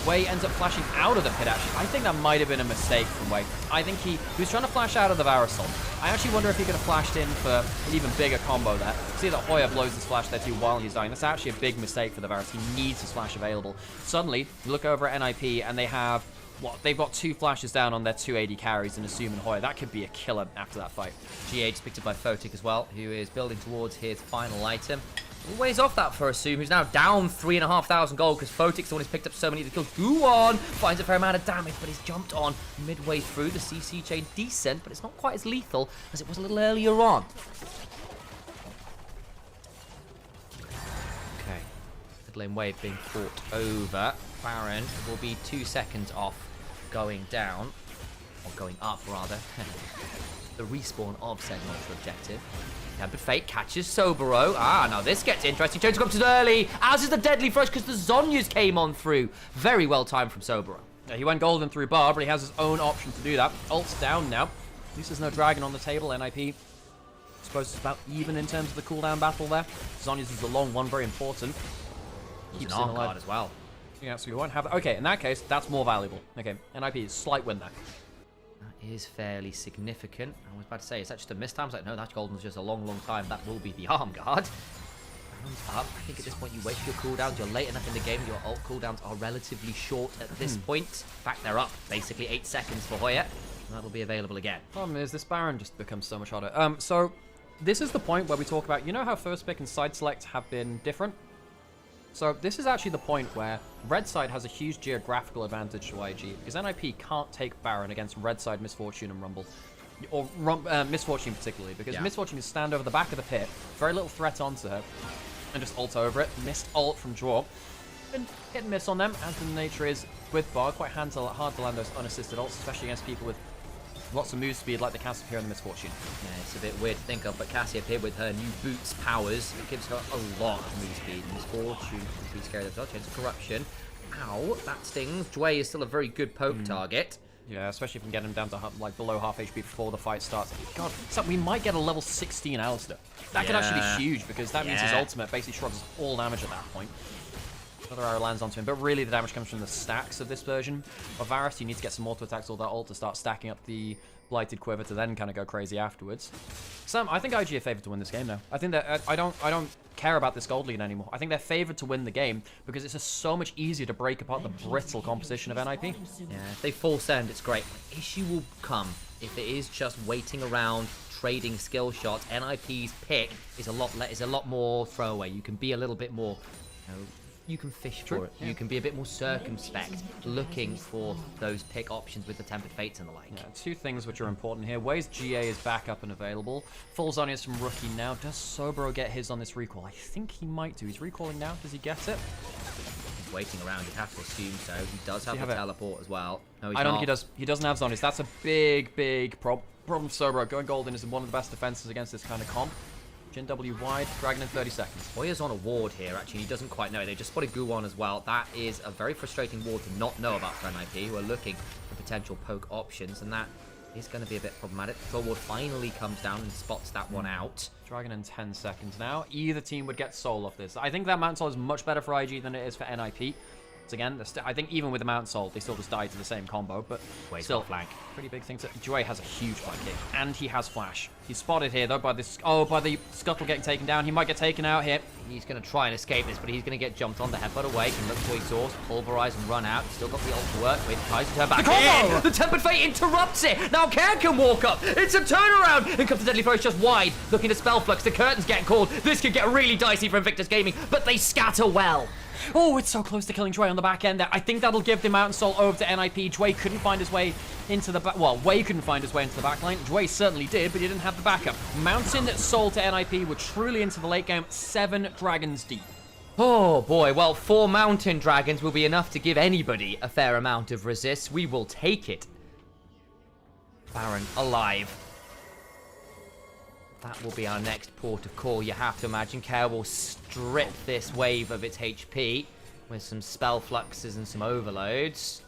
Wei ends up flashing out of the pit, actually. I think that might have been a mistake from Wei. I think he was trying to flash out of the Varusol. I actually wonder if he could have flashed in for an even bigger combo there. See that Hoya blows his flash there too while he's dying. That's actually a big mistake for the Varus. He needs his flash available. Suddenly, you look over at NIP and they have... they've got 2 flashes down on their 2 AD carries and Assume and Hoya. That could be a killer after that fight. GH picked up by Photic as well, who is building towards his final item. Ways off that for Assume, who's now down 3,500 gold because Photic's the one who's picked up so many of the kills. Guwon finds a fair amount of damage, but he's jumped on midway through. The CC chain decent, but it's not quite as lethal as it was a little earlier on. Okay, mid lane wave being fought over. Baron will be 2 seconds off going down, or going up rather. The respawn of said monster objective. Tempered Fate catches Sobero. Now this gets interesting. Change corrupted early, as is the Deadly Flush because the Zhonyas came on through. Very well timed from Sobero. Yeah, he went golden through bar, but he has his own option to do that. Ult's down now. At least there's no dragon on the table. NIP, I suppose it's about even in terms of the cooldown battle there. Zhonya's is the long one, very important. Keeps an arm guard as well. Yeah, so we won't have... Okay, in that case, that's more valuable. Okay, NIP is slight win there. That is fairly significant. I was about to say, is that just a miss time? Like, no, that golden's just a long, long time. That will be the arm guard. Rounds up. I think at this point you wait for your cooldowns. You're late enough in the game. Your ult cooldowns are relatively short at this point. In fact, they're up basically 8 seconds for Hoya. And that'll be available again. Problem is, this Baron just becomes so much harder. So, this is the point where we talk about... You know how first pick and side select have been different? So this is actually the point where red side has a huge geographical advantage to IG, because NIP can't take Baron against red side Misfortune and Rumble. Or Misfortune particularly, because Misfortune can stand over the back of the pit, very little threat onto her, and just ult over it. Missed ult from draw. Been hit and miss on them, as the nature is with Bar. Quite hard to land those unassisted ults, especially against people with lots of move speed like the Cassiopeia and the Misfortune. Yeah, it's a bit weird to think of, but Cassiopeia with her new boots powers, it gives her a lot of move speed. Misfortune can be scared of well. Chance of corruption. Ow, that stings. Jway is still a very good poke target. Yeah, especially if we can get him down to like below half HP before the fight starts. God, so we might get a level 16 Alistar. That could actually be huge, because that means his ultimate basically shrugs all damage at that point. Another arrow lands onto him, but really the damage comes from the stacks of this version of Varus. You need to get some auto attacks or that ult to start stacking up the Blighted Quiver to then kind of go crazy afterwards. Sam, I think IG are favored to win this game now. I think that I don't care about this gold lead anymore. I think they're favored to win the game because it's just so much easier to break apart the brittle composition of NIP. Yeah, if they full send, it's great. Issue will come if it is just waiting around, trading skill shots. NIP's pick is a lot more throwaway. You can be a little bit more, you can fish for it. Yeah. You can be a bit more circumspect, looking for those pick options with the Tempered Fates and the like. Yeah, 2 things which are important here. Wei's GA is back up and available. Full Zhonya's from Rookie now. Does Sobero get his on this recall? I think he might do. He's recalling now. Does he get it? He's waiting around. You'd have to assume so. He does have the teleport as well. No, he's I don't not. think he does. He doesn't have Zhonya's. That's a big problem for Sobero. Going golden is one of the best defenses against this kind of comp. Jin W wide, Dragon in 30 seconds. Hoya's on a ward here, actually. He doesn't quite know it. They just spotted Guwon as well. That is a very frustrating ward to not know about for NIP, who are looking for potential poke options, and that is going to be a bit problematic. Troll ward finally comes down and spots that one out. Dragon in 10 seconds now. Either team would get soul off this. I think that Mantle is much better for IG than it is for NIP. shots again. I think even with the Mount Soul, they still just died to the same combo, but still flank. Pretty big thing to... Jue has a huge flank kick, and he has flash. He's spotted here, though, by this... Oh, by the Scuttle getting taken down. He might get taken out here. He's going to try and escape this, but he's going to get jumped on. The headbutt away, can look to exhaust, pulverize, and run out. Still got the ult to work with. Tries to turn back in. The Tempered Fate interrupts it. Now Cairn can walk up. It's a turnaround. And comes the Deadly Flourish just wide. Looking to Spell Flux. The curtains get called. This could get really dicey for Invictus Gaming, but they scatter well. Oh, it's so close to killing Jue on the back end there. I think that'll give the Mountain Soul over to NIP. Jue couldn't find his way into the back. Well, Wei couldn't find his way into the back line. Jue certainly did, but he didn't have the backup. Mountain Soul to NIP were truly into the late game, 7 dragons deep. Oh boy, well, 4 Mountain Dragons will be enough to give anybody a fair amount of resist. We will take it. Baron alive. That will be our next port of call. You have to imagine Kair will strip this wave of its HP with some spell fluxes and some overloads.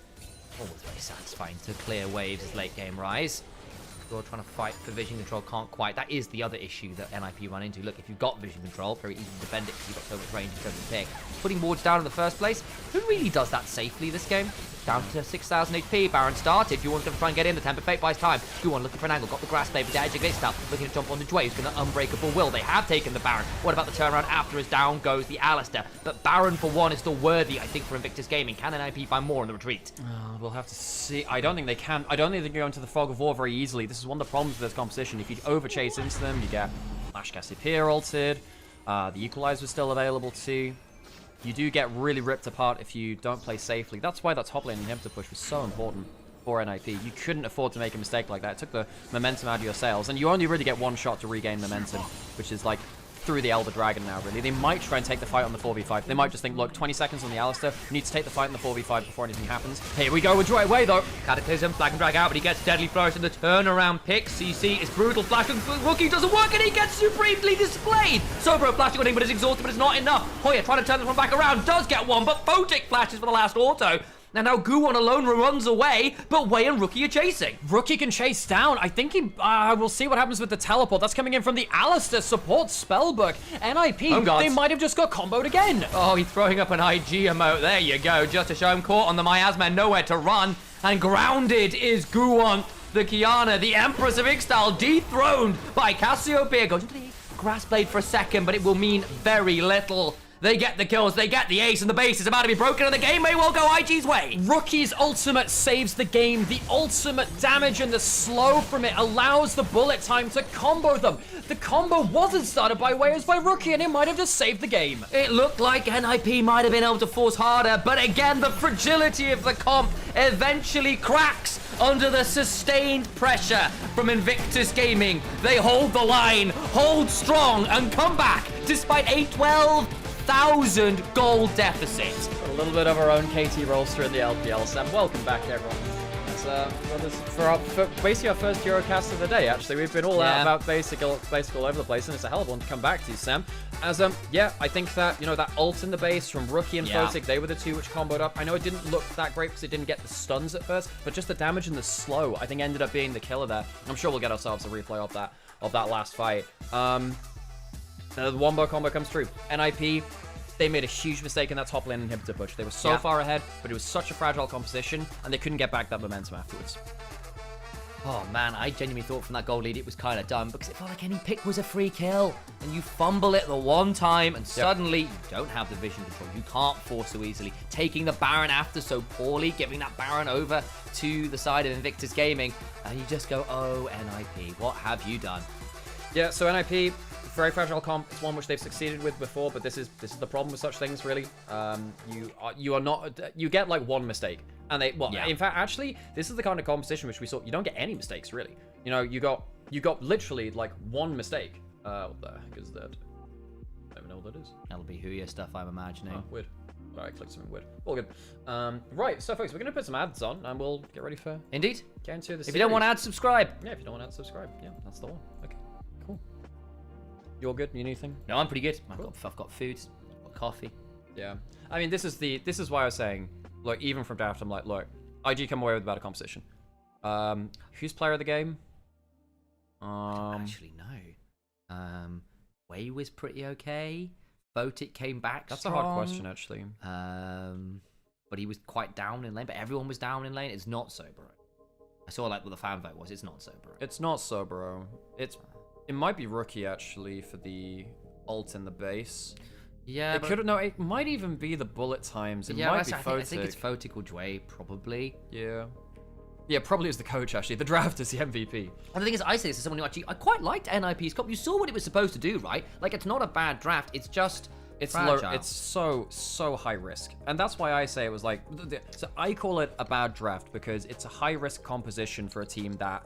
Always very satisfying to clear waves as late game rise. You're trying to fight for vision control, can't quite. That is the other issue that NIP run into. Look, if you've got vision control, very easy to defend it because you've got so much range in terms of pick. Putting wards down in the first place, who really does that safely this game? Down to 6,000 HP, Baron started. Guwon's going to try and get in, the Tempered Fate buys time. Guwon looking for an angle, got the Grass Blade with the edge of Glitch now. Looking to jump onto Jue, who's going to Unbreakable Will. They have taken the Baron. What about the turnaround after as down goes the Alistair? But Baron for one is still worthy, I think, for Invictus Gaming. Can NIP find more in the retreat? We'll have to see. I don't think they can. I don't think they can go into the Fog of War very easily. This is one of the problems with this composition. If you overchase into them, you get Flash Cassiopeia ulted. The Equalizer is still available too. You do get really ripped apart if you don't play safely. That's why that top lane inhibitor push was so important for NIP. You couldn't afford to make a mistake like that. It took the momentum out of your sails, and you only really get one shot to regain momentum, which is like through the Elder Dragon now, really. They might try and take the fight on the 4v5. They might just think, look, 20 seconds on the Alistair. We need to take the fight in the 4v5 before anything happens. Here we go with Jue away, though. Cataclysm, flag and drag out, but he gets Deadly Flourish in the turnaround pick. CC is brutal, flash and Rookie doesn't work, and he gets supremely displayed. Sobro flashing on him, but it's exhausted, but it's not enough. Hoya trying to turn this one back around, does get one, but Photic flashes for the last auto. And now Guwon alone runs away, but Wei and Rookie are chasing. Rookie can chase down. I think he... we'll see what happens with the teleport. That's coming in from the Alistair support spellbook. NIP, they might have just got comboed again. Oh, he's throwing up an IG emote. There you go. Just to show him caught on the miasma, nowhere to run. And grounded is Guwon, the Kiana, the Empress of Ixtal, dethroned by Cassiopeia. Goes into the Grass Blade for a second, but it will mean very little. They get the kills, they get the ace, and the base is about to be broken, and the game may well go IG's way. Rookie's ultimate saves the game. The ultimate damage and the slow from it allows the bullet time to combo them. The combo wasn't started by Wei, it was by Rookie, and it might have just saved the game. It looked like NIP might have been able to force harder, but again, the fragility of the comp eventually cracks under the sustained pressure from Invictus Gaming. They hold the line, hold strong, and come back despite a 12,000 gold deficit. A little bit of our own KT roster in the LPL, Sam. Welcome back, everyone. For basically our first Eurocast of the day, actually. We've been all out about basic all over the place, and it's a hell of one to come back to, Sam. As, yeah, I think that, you know, that ult in the base from Rookie and Photic, they were the two which comboed up. I know it didn't look that great because it didn't get the stuns at first, but just the damage and the slow, I think, ended up being the killer there. I'm sure we'll get ourselves a replay of that last fight. The Wombo combo comes through. NIP, they made a huge mistake in that top lane inhibitor push. They were so far ahead, but it was such a fragile composition, and they couldn't get back that momentum afterwards. Oh man, I genuinely thought from that goal lead it was kind of done because it felt like any pick was a free kill. And you fumble it the one time, and suddenly you don't have the vision control. You can't force so easily. Taking the Baron after so poorly, giving that Baron over to the side of Invictus Gaming, and you just go, oh, NIP, what have you done? Yeah, so NIP, very fragile comp. It's one which they've succeeded with before, but this is the problem with such things, really. You get like one mistake, and in fact, actually, this is the kind of composition which we saw. You don't get any mistakes, really. You know, you got literally like one mistake. What the heck is that? I don't even know what that is. That'll be Huya stuff, I'm imagining. Oh, weird. All right, click something weird. All good. Right, so folks, we're gonna put some ads on, and we'll get ready for get into the series. If you don't want ads, subscribe. Yeah, if you don't want ads, subscribe. Yeah, that's the one. Okay. Cool. You're good? You need anything? No, I'm pretty good. Cool. I've got food, I've got coffee. Yeah. I mean, this is why I was saying, look, even from draft, I'm like, look, IG come away with a better composition. Who's player of the game? I don't actually know. Wei was pretty okay. Photic came back. That's strong. a hard question, actually. but he was quite down in lane. But everyone was down in lane. It's not so, bro. I saw like what the fan vote was. It's not so, bro. It's not so, bro. It might be Rookie actually for the ult in the base. Yeah, it could. No, it might even be the bullet times. It might be Photic. I think it's Photic or Dway, probably. Yeah. Yeah, probably as the coach, actually. The draft is the MVP. And the thing is, I say this as someone who actually, I quite liked NIP's comp. You saw what it was supposed to do, right? Like, it's not a bad draft. It's just it's low. It's so high risk. And that's why I say it was like, so I call it a bad draft because it's a high risk composition for a team that,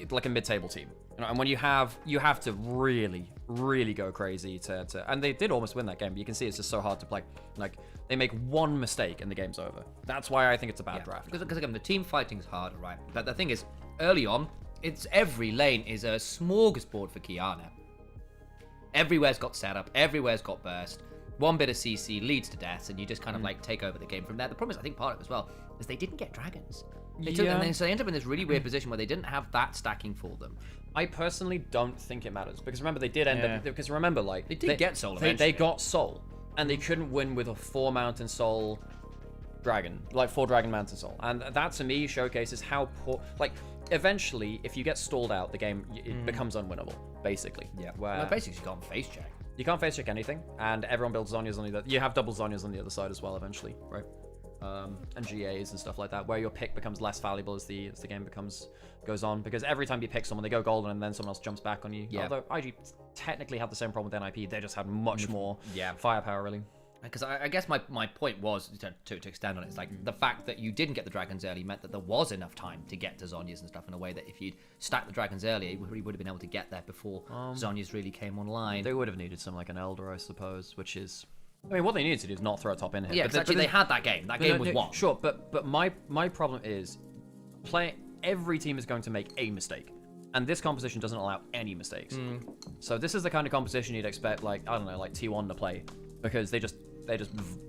like a mid-table team. You know, and when you have to really go crazy to and they did almost win that game, but you can see it's just so hard to play. Like, they make one mistake and the game's over. That's why I think it's a bad draft. Because again, the team fighting is harder, right? But the thing is, early on, it's every lane is a smorgasbord for Qiyana. Everywhere's got setup, everywhere's got burst. One bit of CC leads to deaths, and you just kind of like take over the game from there. The problem is, I think part of it as well is they didn't get dragons. They took, and then, so they ended up in this really weird position where they didn't have that stacking for them. I personally don't think it matters because remember they did end up because remember like they did get soul. They got soul and they couldn't win with a 4 mountain soul dragon, like 4 dragon mountain soul, and that to me showcases how poor. Like eventually, if you get stalled out, the game it becomes unwinnable. Basically, Where basically you can't face check. You can't face check anything, and everyone builds Zhonya's on the other. You have double Zhonya's on the other side as well eventually, right? And GAs and stuff like that, where your pick becomes less valuable as the game goes on, because every time you pick someone, they go golden, and then someone else jumps back on you. Yeah. Although IG technically had the same problem with NIP, they just had much more firepower, really. Because I guess my point was, to extend on it, it's like the fact that you didn't get the dragons early meant that there was enough time to get to Zhonya's and stuff in a way that if you'd stacked the dragons earlier, you would have been able to get there before Zhonya's really came online. They would have needed something like an Elder, I suppose, which is... I mean, what they needed to do is not throw a top in here. Yeah, but they had that game. That game was won. Sure, but my problem is, every team is going to make a mistake. And this composition doesn't allow any mistakes. So this is the kind of composition you'd expect, like, I don't know, like T1 to play. Because they just,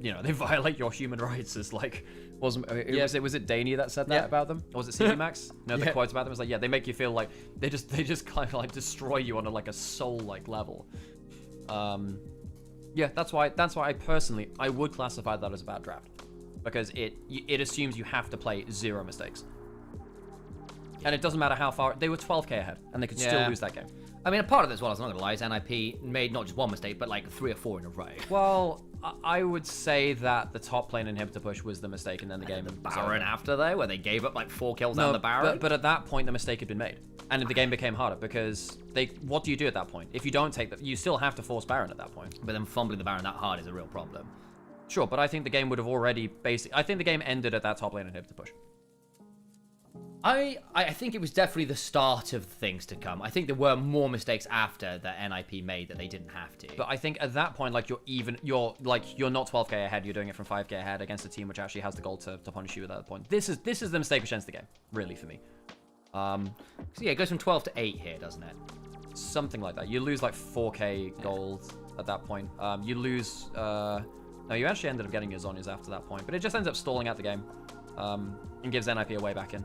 you know, they violate your human rights as like, was it Danny that said that about them? Or was it CD Max? No, the quotes about them was like, they make you feel like they just kind of like destroy you on a soul-like level. Yeah, that's why I personally would classify that as a bad draft, because it assumes you have to play 0 mistakes, and it doesn't matter how far they were 12k ahead, and they could still lose that game. I mean, a part of it as well, I'm not gonna lie, is NIP made not just one mistake, but like 3 or 4 in a row. Well, I would say that the top lane inhibitor push was the mistake, and then the game. The Baron after though, where they gave up like 4 kills down the Baron. But at that point, the mistake had been made, and the game became harder because what do you do at that point? If you don't take that, you still have to force Baron at that point. But then fumbling the Baron that hard is a real problem. Sure, but I think the game would have already I think the game ended at that top lane inhibitor push. I think it was definitely the start of things to come. I think there were more mistakes after that NIP made that they didn't have to. But I think at that point, like, you're not 12k ahead, you're doing it from 5k ahead against a team which actually has the goal to punish you at that point. This is the mistake which ends the game, really, for me. So yeah, it goes from 12 to 8 here, doesn't it? Something like that. You lose like 4k gold at that point. You lose no, you actually ended up getting your Zhonya's after that point, but it just ends up stalling out the game. And gives NIP a way back in.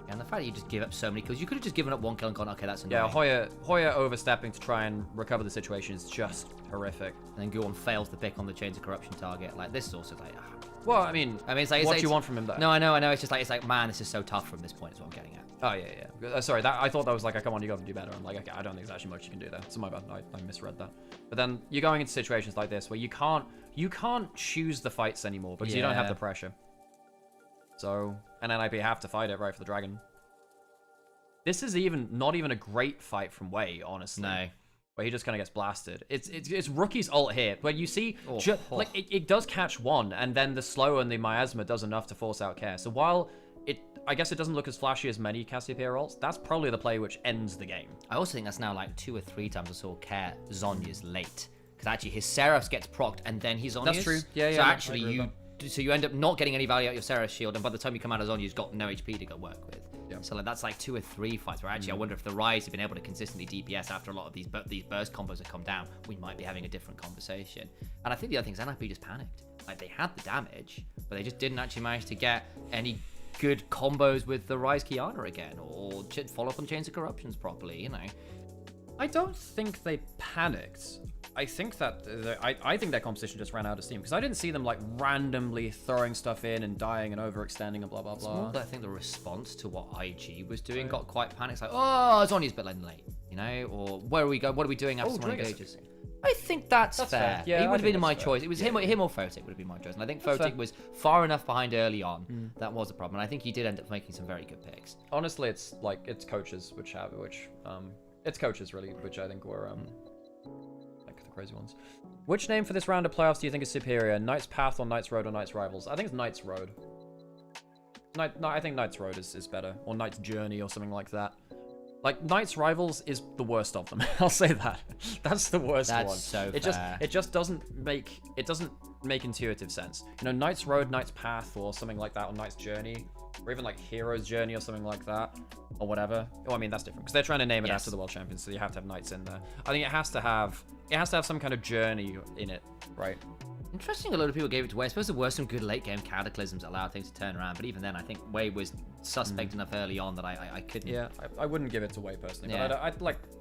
And the fact that you just give up so many kills, you could have just given up 1 kill and gone, okay, that's annoying. Yeah, Hoya overstepping to try and recover the situation is just horrific. And then Guon fails the pick on the Chains of Corruption target. Like, this is also like... Well, I mean, it's like... What do you want from him, though? No, I know. It's like, man, this is so tough from this point is what I'm getting at. Oh, yeah. Sorry, I thought that was like, come on, you got to do better. I'm like, okay, I don't think there's actually much you can do there. It's my bad. I misread that. But then you're going into situations like this where you can't choose the fights anymore because you don't have the pressure. So, and NIP have to fight it, right, for the dragon. This is not even a great fight from Wei, honestly. No. Where he just kind of gets blasted. It's Rookie's ult here, where you see, like, it does catch one, and then the slow and the miasma does enough to force out Care. So while I guess it doesn't look as flashy as many Cassiopeia ults, that's probably the play which ends the game. I also think that's now like 2 or 3 times I saw Care Zhonya's late. Because actually his Seraphs gets procced, and then he's Zhonya's. That's true. Yeah. So actually you end up not getting any value out of your Seraph's shield, and by the time you come out of Zhonya's got no HP to go work with. Yeah. So like, that's like 2 or 3 fights where actually I wonder if the Rise have been able to consistently DPS after a lot of these burst combos have come down, we might be having a different conversation. And I think the other thing is NIP just panicked. Like, they had the damage, but they just didn't actually manage to get any good combos with the Rise Qiyana again, or follow up on Chains of Corruptions properly, you know. I don't think they panicked. I think that I think their composition just ran out of steam because I didn't see them like randomly throwing stuff in and dying and overextending and blah blah blah. I think the response to what IG was doing got quite panicked. It's like, oh, Zhonya's a bit late, you know, or where are we going? What are we doing after someone engages? I think that's fair. Yeah, it would have been my choice. It was him or Photic would have been my choice. And I think Photic was far enough behind early on. That was a problem. And I think he did end up making some very good picks. Honestly, it's coaches it's coaches really, which I think were like the crazy ones. Which name for this round of playoffs do you think is superior? Knight's Path or Knight's Road or Knight's Rivals? I think it's Knight's Road. I think Knight's Road is better, or Knight's Journey or something like that. Like, Knight's Rivals is the worst of them. I'll say that. That's the worst one. That's so fair. It just doesn't make intuitive sense. You know, Knight's Road, Knight's Path, or something like that, or Knight's Journey, or even like Hero's Journey or something like that, or whatever. Oh, I mean that's different because they're trying to name it after the World Champions, so you have to have Knights in there. I think it has to have some kind of journey in it, right? Interesting, a lot of people gave it to Wei. I suppose there were some good late game cataclysms that allowed things to turn around, but even then, I think Wei was suspect enough early on that I couldn't. Yeah, I wouldn't give it to Wei personally. Yeah. But I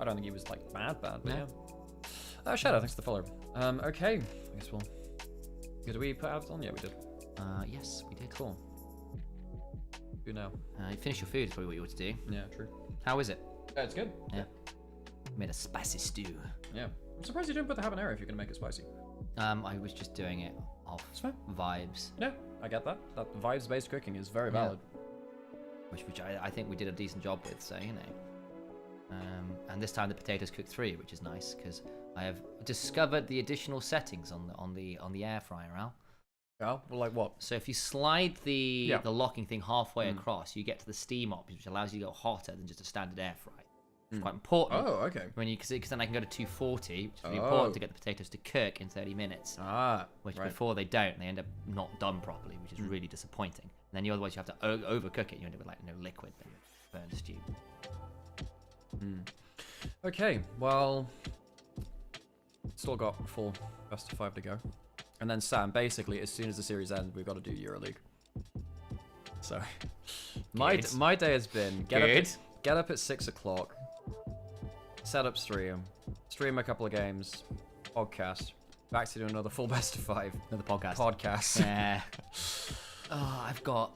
don't think he was like bad, but yeah. Shadow, thanks for the follow. Okay, I guess did we put ads on? Yeah, we did. Yes, we did. Cool. Do now. You finish your food is probably what you ought to do. Yeah, true. How is it? It's good. Yeah. Made a spicy stew. Yeah. I'm surprised you didn't put the habanero if you're gonna make it spicy. I was just doing it off vibes. Yeah, I get that. That vibes-based cooking is very valid. Which I think we did a decent job with, so you know. And this time the potatoes cooked 3, which is nice because I have discovered the additional settings on the air fryer, Al. Oh, well, like what? So if you slide the locking thing halfway across, you get to the steam option, which allows you to go hotter than just a standard air fry. It's quite important. Oh, okay. Because then I can go to 240, which is really important to get the potatoes to cook in 30 minutes. Which before they don't, they end up not done properly, which is really disappointing. And then otherwise you have to overcook it. You end up with like no liquid, then burnt stew. Okay, well, still got a full best of 5 to go. And then Sam, basically, as soon as the series ends, we've got to do EuroLeague. So, my day has been get up at 6 o'clock, set up stream a couple of games, podcast, back to do another full best of 5. Another podcast. Yeah. I've got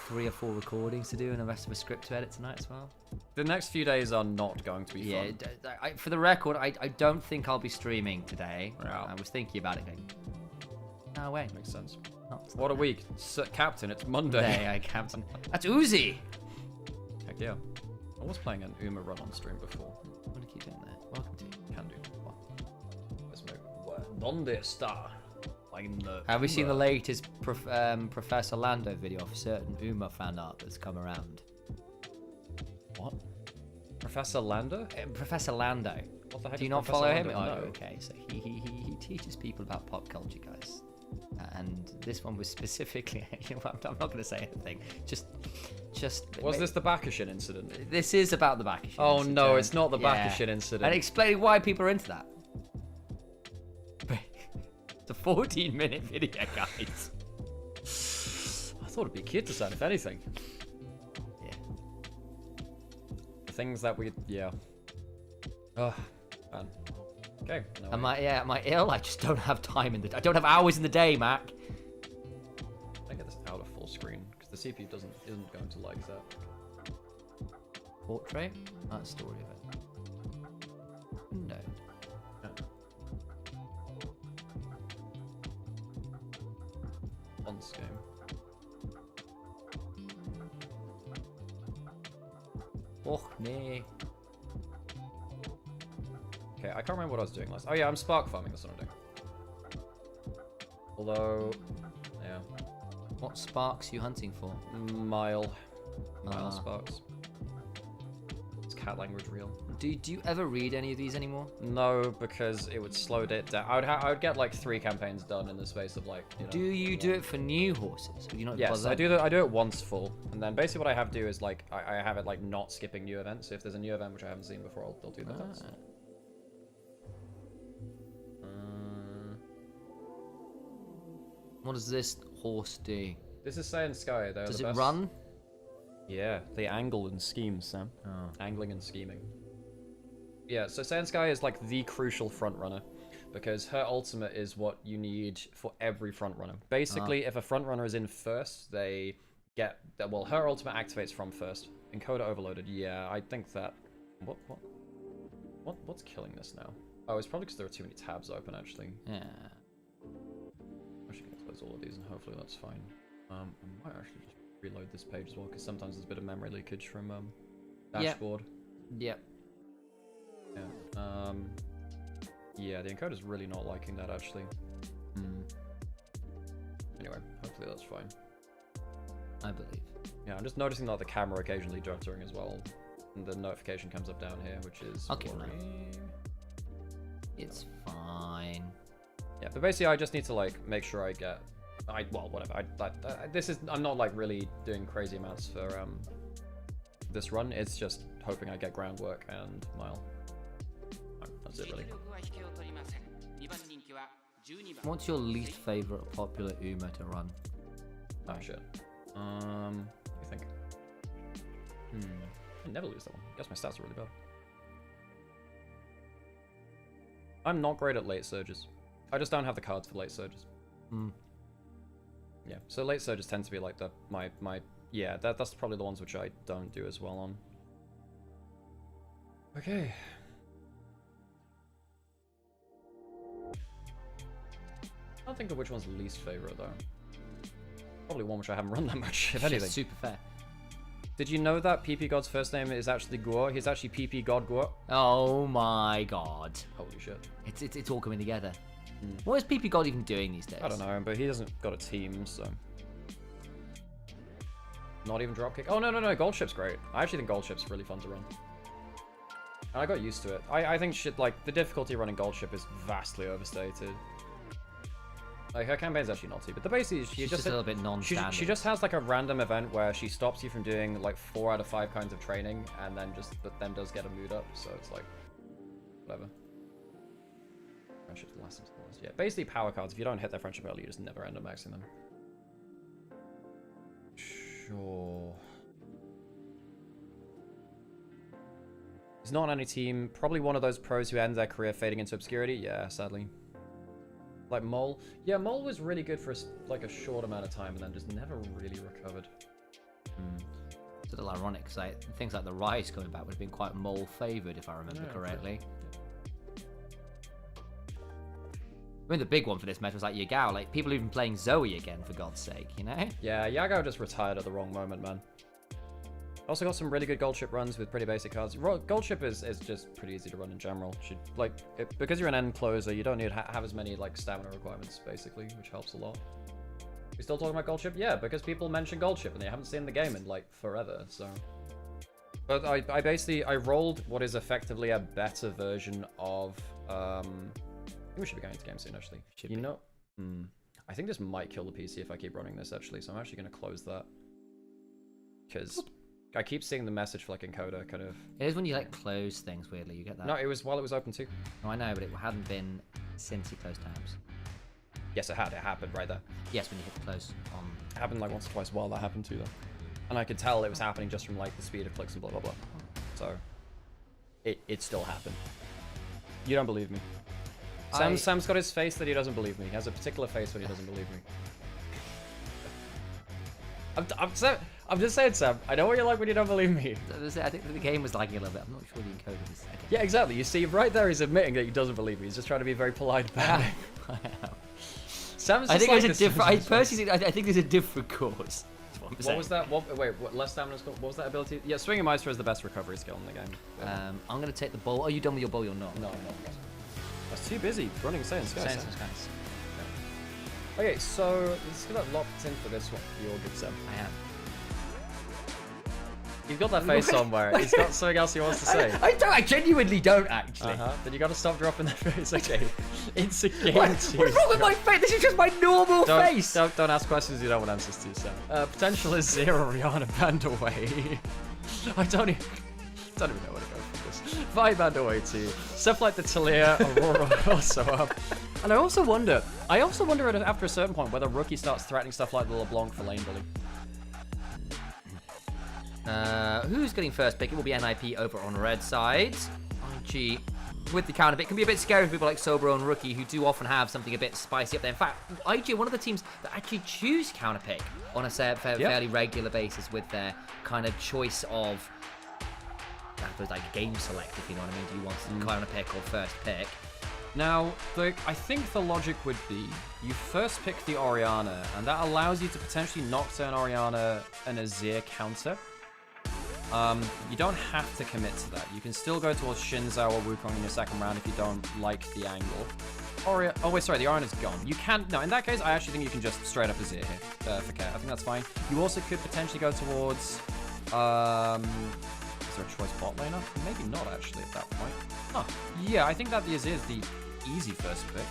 3 or 4 recordings to do and the rest of a script to edit tonight as well. The next few days are not going to be fun. Yeah, for the record, I don't think I'll be streaming today. Yeah. I was thinking about it going, no way. Makes sense. What a week. Captain, it's Monday. Captain. That's Uzi! Heck yeah. I was playing an Uma run on stream before. I'm going to keep doing that. Welcome to. Can do. Let's move. ¿Dónde está? Have we seen the latest Professor Lando video of certain Uma fan art that's come around? What? Professor Lando? Professor Lando. What the heck? Do you not follow him? No. Oh, okay, so he teaches people about pop culture, guys. And this one was specifically. I'm not going to say anything. Just. Was this the Bakashin incident? This is about the Bakashin. Oh incident. no, it's not the Bakashin incident. And explain why people are into that. It's a 14-minute video, guys. I thought it'd be cute to sound, if anything. Yeah. The things that we, man. Okay. Am I ill? I just don't have time I don't have hours in the day, Mac. I get this out of full screen because the CPU isn't going to like that. Portrait? That's story event. No. Once game. Oh, nee. Okay, I can't remember what I was doing last. Oh yeah, I'm spark farming. That's what I'm doing. Although, yeah. What sparks are you hunting for? Mile sparks. Is cat language real? Do you ever read any of these anymore? No, because it would slow it down. I would get like 3 campaigns done in the space of like. Do you do it for new horses? Or you not? Yes, I do it once full, and then basically what I have to do is like I have it like not skipping new events. So if there's a new event which I haven't seen before, I'll do that. What does this horse do? This is Saiyan Sky. Does it run? Yeah, they angle and scheme, Sam. Angling and scheming. Yeah, so Sky is like the crucial front runner because her ultimate is what you need for every front runner. Basically, if a front runner is in first, they get well. Her ultimate activates from first. Encoder overloaded. Yeah, I think that. What's killing this now? Oh, it's probably because there are too many tabs open. Actually. Yeah. I'm actually gonna close all of these and hopefully that's fine. I might actually just reload this page as well because sometimes there's a bit of memory leakage from dashboard. Yep. Yeah. Yeah, the encoder's really not liking that actually. Anyway, hopefully that's fine. I believe. Yeah, I'm just noticing that the camera occasionally juttering as well. And the notification comes up down here, which is worrying. It's fine. Yeah, but basically I just need to like make sure I get well, whatever. I'm not like really doing crazy amounts for this run. It's just hoping I get groundwork and mile. That's it really. What's your least favorite popular Uma to run? Oh shit. What do you think? I never lose that one. I guess my stats are really bad. I'm not great at late surges. I just don't have the cards for late surges. Yeah, so late surges tend to be like yeah, that's probably the ones which I don't do as well on. Okay. I don't think of which one's least favorite though. Probably one which I haven't run that much, if anything. Super fair. Did you know that PP God's first name is actually Guo? He's actually PP God Guo. Oh my god. Holy shit. It's all coming together. What is PP God even doing these days? I don't know, but he hasn't got a team, so... Not even dropkick. Oh, no, Gold Ship's great. I actually think Gold Ship's really fun to run. And I got used to it. I think shit, like, the difficulty running Gold Ship is vastly overstated. Like, her campaign's actually not too, but the basics, she's just a little bit non-standard. She just has, like, a random event where she stops you from doing, like, 4 out of 5 kinds of training, and then then does get a mood up, so it's like, whatever. Friendship's the last. Yeah, basically power cards. If you don't hit their friendship early, you just never end up maxing them. Sure. He's not on any team. Probably one of those pros who end their career fading into obscurity. Yeah, sadly. Like Mole. Yeah, Mole was really good for like a short amount of time and then just never really recovered. It's a little ironic because things like the Rise coming back would have been quite Mole favoured if I remember correctly. I mean, the big one for this meta was like Yagao. Like, people even playing Zoe again, for God's sake, you know? Yeah, Yagao just retired at the wrong moment, man. Also got some really good Gold Ship runs with pretty basic cards. Gold Ship is just pretty easy to run in general. Because you're an end closer, you don't need to have as many like stamina requirements, basically, which helps a lot. We still talking about Gold Ship? Yeah, because people mention Gold Ship and they haven't seen the game in like forever, so... But I rolled what is effectively a better version of... I think we should be going into game soon, actually. You know, I think this might kill the PC if I keep running this, actually, so I'm actually going to close that. Because I keep seeing the message for, like, encoder, kind of... It is when you, like, close things, weirdly, you get that. No, it was while it was open, too. No, I know, but it hadn't been since you closed tabs. Yes, it had. It happened right there. Yes, when you hit the close on... It happened, like, once or twice while that happened, too, though. And I could tell it was happening just from, like, the speed of clicks and blah, blah, blah. So, it still happened. You don't believe me. Sam's got his face that he doesn't believe me. He has a particular face when he doesn't believe me. I'm just saying, Sam. I know what you're like when you don't believe me. I think the game was lagging a little bit. I'm not sure the encoder was... Okay. Yeah, exactly. You see, right there he's admitting that he doesn't believe me. He's just trying to be very polite about it. Sam's I think there's a different... I personally think, I think there's a different cause. What was that? Wait, less stamina skill? What was that ability? Yeah, Swinging Maestro is the best recovery skill in the game. I'm going to take the ball. Are you done with your ball? You're not. No, I'm not. I was too busy running Saiyan Skies. Saiyan Skies. Okay, so let's get that locked in for this one. You're good, Sam. I am. You've got that face somewhere. He's got something else he wants to say. I genuinely don't, actually. Then you got to stop dropping that face. Okay. It's a game. What's wrong with my face? This is just my normal face. Don't ask questions you don't want answers to, Sam. Potential is 0. Rihanna banned away. I don't even know where to go from this. Vi banned away too. Stuff like the Talia, Aurora also up. And I also wonder after a certain point whether Rookie starts threatening stuff like the LeBlanc for lane bully. Who's getting first pick? It will be NIP over on red side. strategy with the counter pick can be a bit scary for people like Sobro and Rookie, who do often have something a bit spicy up there. In fact, IG are one of the teams that actually choose counter pick on a fairly regular basis with their kind of choice of, I suppose, like game select, if you know what I mean. Do you want counter pick or first pick? Now, I think the logic would be you first pick the Orianna, and that allows you to potentially Nocturne, Orianna, and Azir counter. You don't have to commit to that. You can still go towards Shinzao or Wukong in your second round if you don't like the angle. Oh wait, sorry, the Orianna's gone. You can't. No, in that case, I actually think you can just straight up Azir here for Care. I think that's fine. You also could potentially go towards. Is there a choice bot laner? Maybe not actually at that point. Huh. Yeah, I think that the Azir is the easy first pick.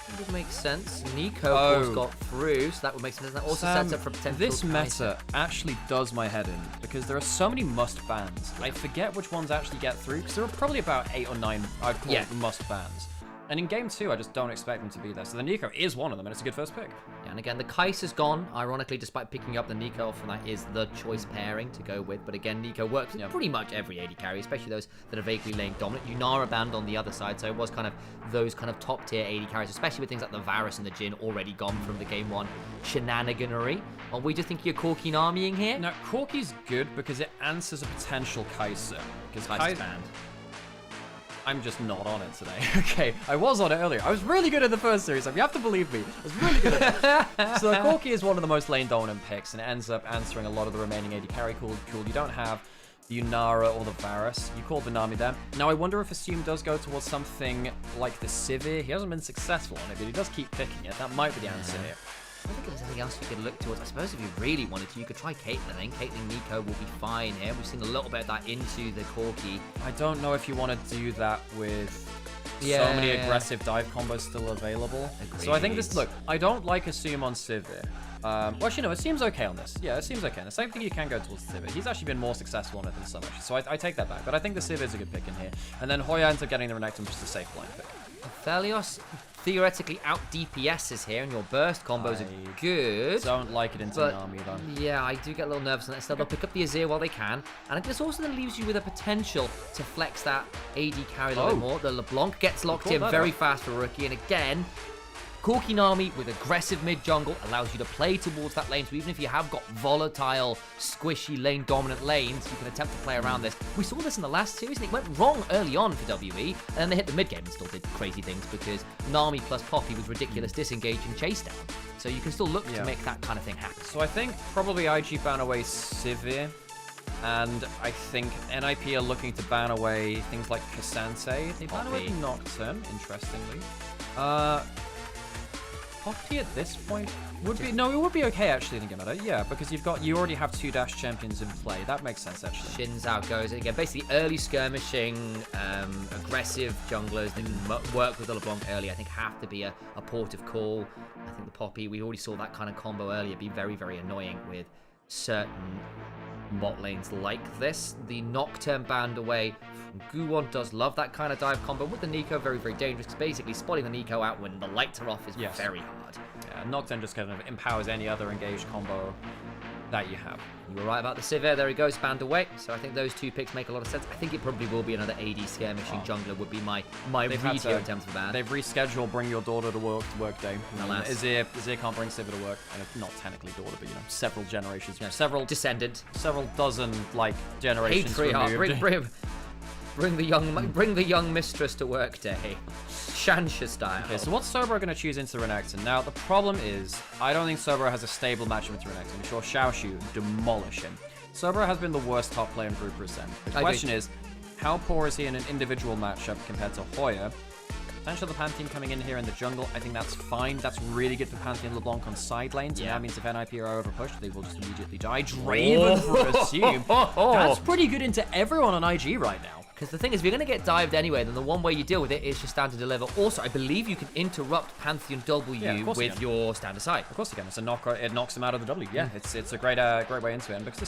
It would make sense. Nico, of course, got through, so that would make sense. That also sets up for potential. This meta actually does my head in, because there are so many must bans. I forget which ones actually get through, because there are probably about 8 or 9 I'd call must bans. And in game 2, I just don't expect them to be there. So the Nico is one of them, and it's a good first pick. Yeah, and again, the Kais is gone, ironically, despite picking up the Nico, often that is the choice pairing to go with. But again, Nico works in pretty much every AD carry, especially those that are vaguely lane dominant. Yunara banned on the other side, so it was kind of those kind of top tier AD carries, especially with things like the Varus and the Jhin already gone from the game 1 shenaniganery. Are we just thinking of Corki Namiing here? No, Corki's good because it answers a potential Kai'Sa. Because Kai'Sa's banned. I'm just not on it today. Okay, I was on it earlier. I was really good in the first series, so you have to believe me. I was really good at it. So Corki is one of the most lane dominant picks, and it ends up answering a lot of the remaining AD carry. Cool. You don't have the Yunara or the Varus. You called the Nami there. Now, I wonder if Assume does go towards something like the Sivir. He hasn't been successful on it, but he does keep picking it. That might be the answer here. I don't think there's anything else you could look towards. I suppose if you really wanted to, you could try Caitlyn. I think Caitlyn Nico will be fine here. We've seen a little bit of that into the Corki. I don't know if you want to do that with so many aggressive dive combos still available. Agreed. So I think this, look, I don't like Assume on Sivir. Well, actually, no, it seems okay on this. Yeah, it seems okay. The same thing you can go towards Sivir. He's actually been more successful on it than so much. So I take that back. But I think the Sivir is a good pick in here. And then Hoya ends up getting the Renekton, which is a safe blind pick. Aphelios theoretically out DPSs here, and your burst combos are good. Don't like it into Nami, though. Yeah, I do get a little nervous on that. Still, they'll pick up the Azir while they can. And this also then leaves you with a potential to flex that AD carry a little bit more. The LeBlanc gets locked in very fast for Rookie. And again, Corki Nami with aggressive mid jungle allows you to play towards that lane. So even if you have got volatile, squishy lane dominant lanes, you can attempt to play around this. We saw this in the last series, and it went wrong early on for WE, and then they hit the mid game and still did crazy things because Nami plus Poppy was ridiculous disengage and chase down. So you can still look to make that kind of thing happen. So I think probably IG ban away Sivir, and I think NIP are looking to ban away things like Cassante. They ban away Nocturne, interestingly. Poppy at this point would be it would be okay actually thinking about it. Yeah, because you already have 2 dash champions in play. That makes sense actually. Shinzao goes again. Basically, early skirmishing, aggressive junglers that can work with the LeBlanc early. I think have to be a port of call. I think the Poppy, we already saw that kind of combo earlier be very, very annoying with certain bot lanes like this. The Nocturne banned away from Guwon does love that kind of dive combo. With the Nico, very, very dangerous. Because basically, spotting the Nico out when the lights are off is very hard. Yeah, Nocturne just kind of empowers any other engaged combo that you have. You were right about the Sivir. There he goes, banned away. So I think those 2 picks make a lot of sense. I think it probably will be another AD skirmishing jungler would be my read here in terms of ban. They've rescheduled Bring Your Daughter to Work day. Azir can't bring Sivir to work. Not technically daughter, but several generations. Several descendant. Several dozen generations removed. Bring the young mistress to work day. Shansha style. Okay, so what's Sobro going to choose into Renekton? Now, the problem is, I don't think Sobro has a stable matchup with Renekton. I'm sure Xiaoshu demolish him. Sobro has been the worst top player in Group Percent. The question is, how poor is he in an individual matchup compared to Hoya? Potential the Pantheon coming in here in the jungle, I think that's fine. That's really good for Pantheon LeBlanc on side lanes. And that means if NIP are overpushed, they will just immediately die. Draven for Assume. That's pretty good into everyone on IG right now. Because the thing is, if you're going to get dived anyway, then the one way you deal with it is just stand to deliver. Also, I believe you can interrupt Pantheon W with your stand aside. Of course you can. It's it knocks him out of the W. Yeah, it's a great way into it. And because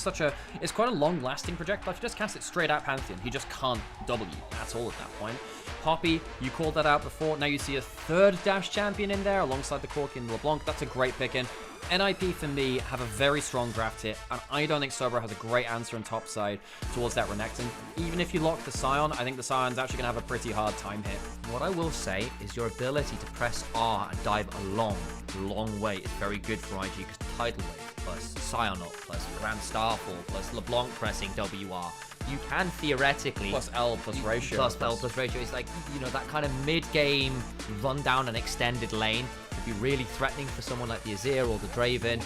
it's quite a long-lasting projectile. If you just cast it straight at Pantheon, he just can't W. That's all at that point. Poppy, you called that out before. Now you see a 3rd dash champion in there alongside the Corki and LeBlanc. That's a great pick in. NIP for me have a very strong draft here, and I don't think Sobro has a great answer on top side towards that Renekton. Even if you lock the Scion, I think the Scion's actually going to have a pretty hard time here. What I will say is your ability to press R and dive a long way is very good for IG, because Tidal Wave plus Scion up plus Grand Starfall plus LeBlanc pressing WR. You can theoretically... Plus L plus ratio. Plus L plus ratio. It's like, you know, that kind of mid-game run-down and extended lane could be really threatening for someone like the Azir or the Draven,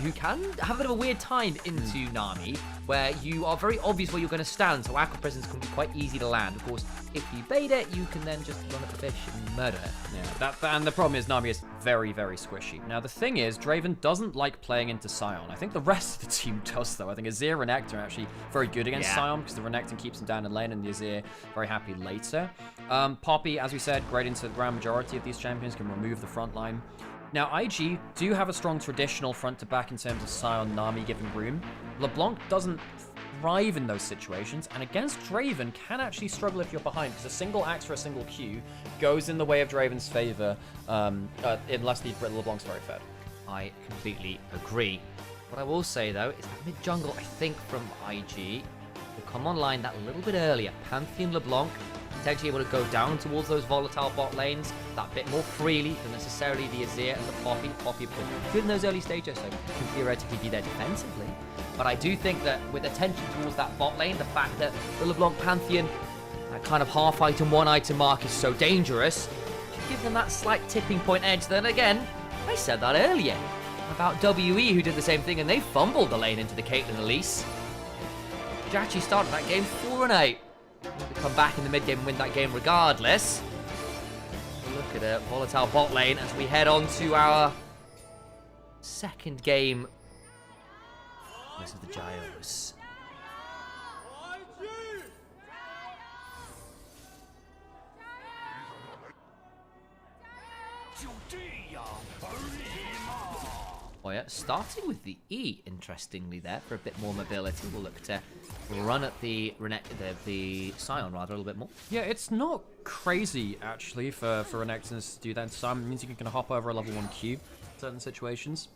who can have a bit of a weird time into Nami, where you are very obvious where you're going to stand, so Aqua Presence can be quite easy to land. Of course, if you bait it, you can then just run up the fish and murder it. Yeah, and the problem is Nami is very, very squishy. Now, the thing is, Draven doesn't like playing into Scion. I think the rest of the team does, though. I think Azir and Renekton are actually very good against Scion, because the Renekton keeps him down in lane, and the Azir very happy later. Poppy, as we said, great into the grand majority of these champions, can remove the front line. Now, IG do have a strong traditional front to back in terms of Scion, Nami giving room. LeBlanc doesn't thrive in those situations, and against Draven can actually struggle if you're behind, because a single axe for a single Q goes in the way of Draven's favor unless the LeBlanc's very fed. I completely agree. What I will say, though, is that mid-jungle, I think, from IG will come online that little bit earlier. Pantheon LeBlanc potentially able to go down towards those volatile bot lanes that bit more freely than necessarily the Azir and the Poppy. Poppy good in those early stages, so can theoretically be there defensively. But I do think that with attention towards that bot lane, the fact that the LeBlanc Pantheon, that kind of half item, one item mark is so dangerous, can give them that slight tipping point edge. Then again, I said that earlier about WE, who did the same thing, and they fumbled the lane into the Caitlyn Elise. Jachi started that game 4-8. To come back in the mid game and win that game regardless. Look at it, volatile bot lane as we head on to our second game. This is the Gios. Oh yeah, starting with the E, interestingly there, for a bit more mobility. We'll look to run at the Scion rather a little bit more. Yeah, it's not crazy, actually, for Renekton to do that. Scion means you can hop over a level 1 Q in certain situations.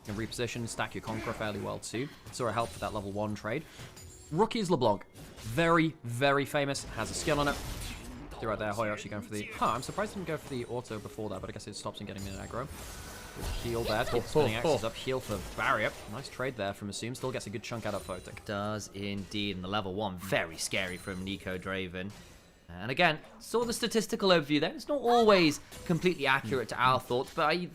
You can reposition, stack your Conqueror fairly well too. Sort of help for that level 1 trade. Rookie is LeBlanc. Very, very famous. Has a skill on it. Do right there, Hoy actually going for the... I'm surprised he didn't go for the auto before that, but I guess it stops him getting in aggro. Good heal there. Spinning axes up, heal for barrier. Nice trade there from Assume. Still gets a good chunk out of Photic. Does indeed. And the level 1, very scary from Nico Draven. And again, saw the statistical overview there. It's not always completely accurate to our thoughts, but I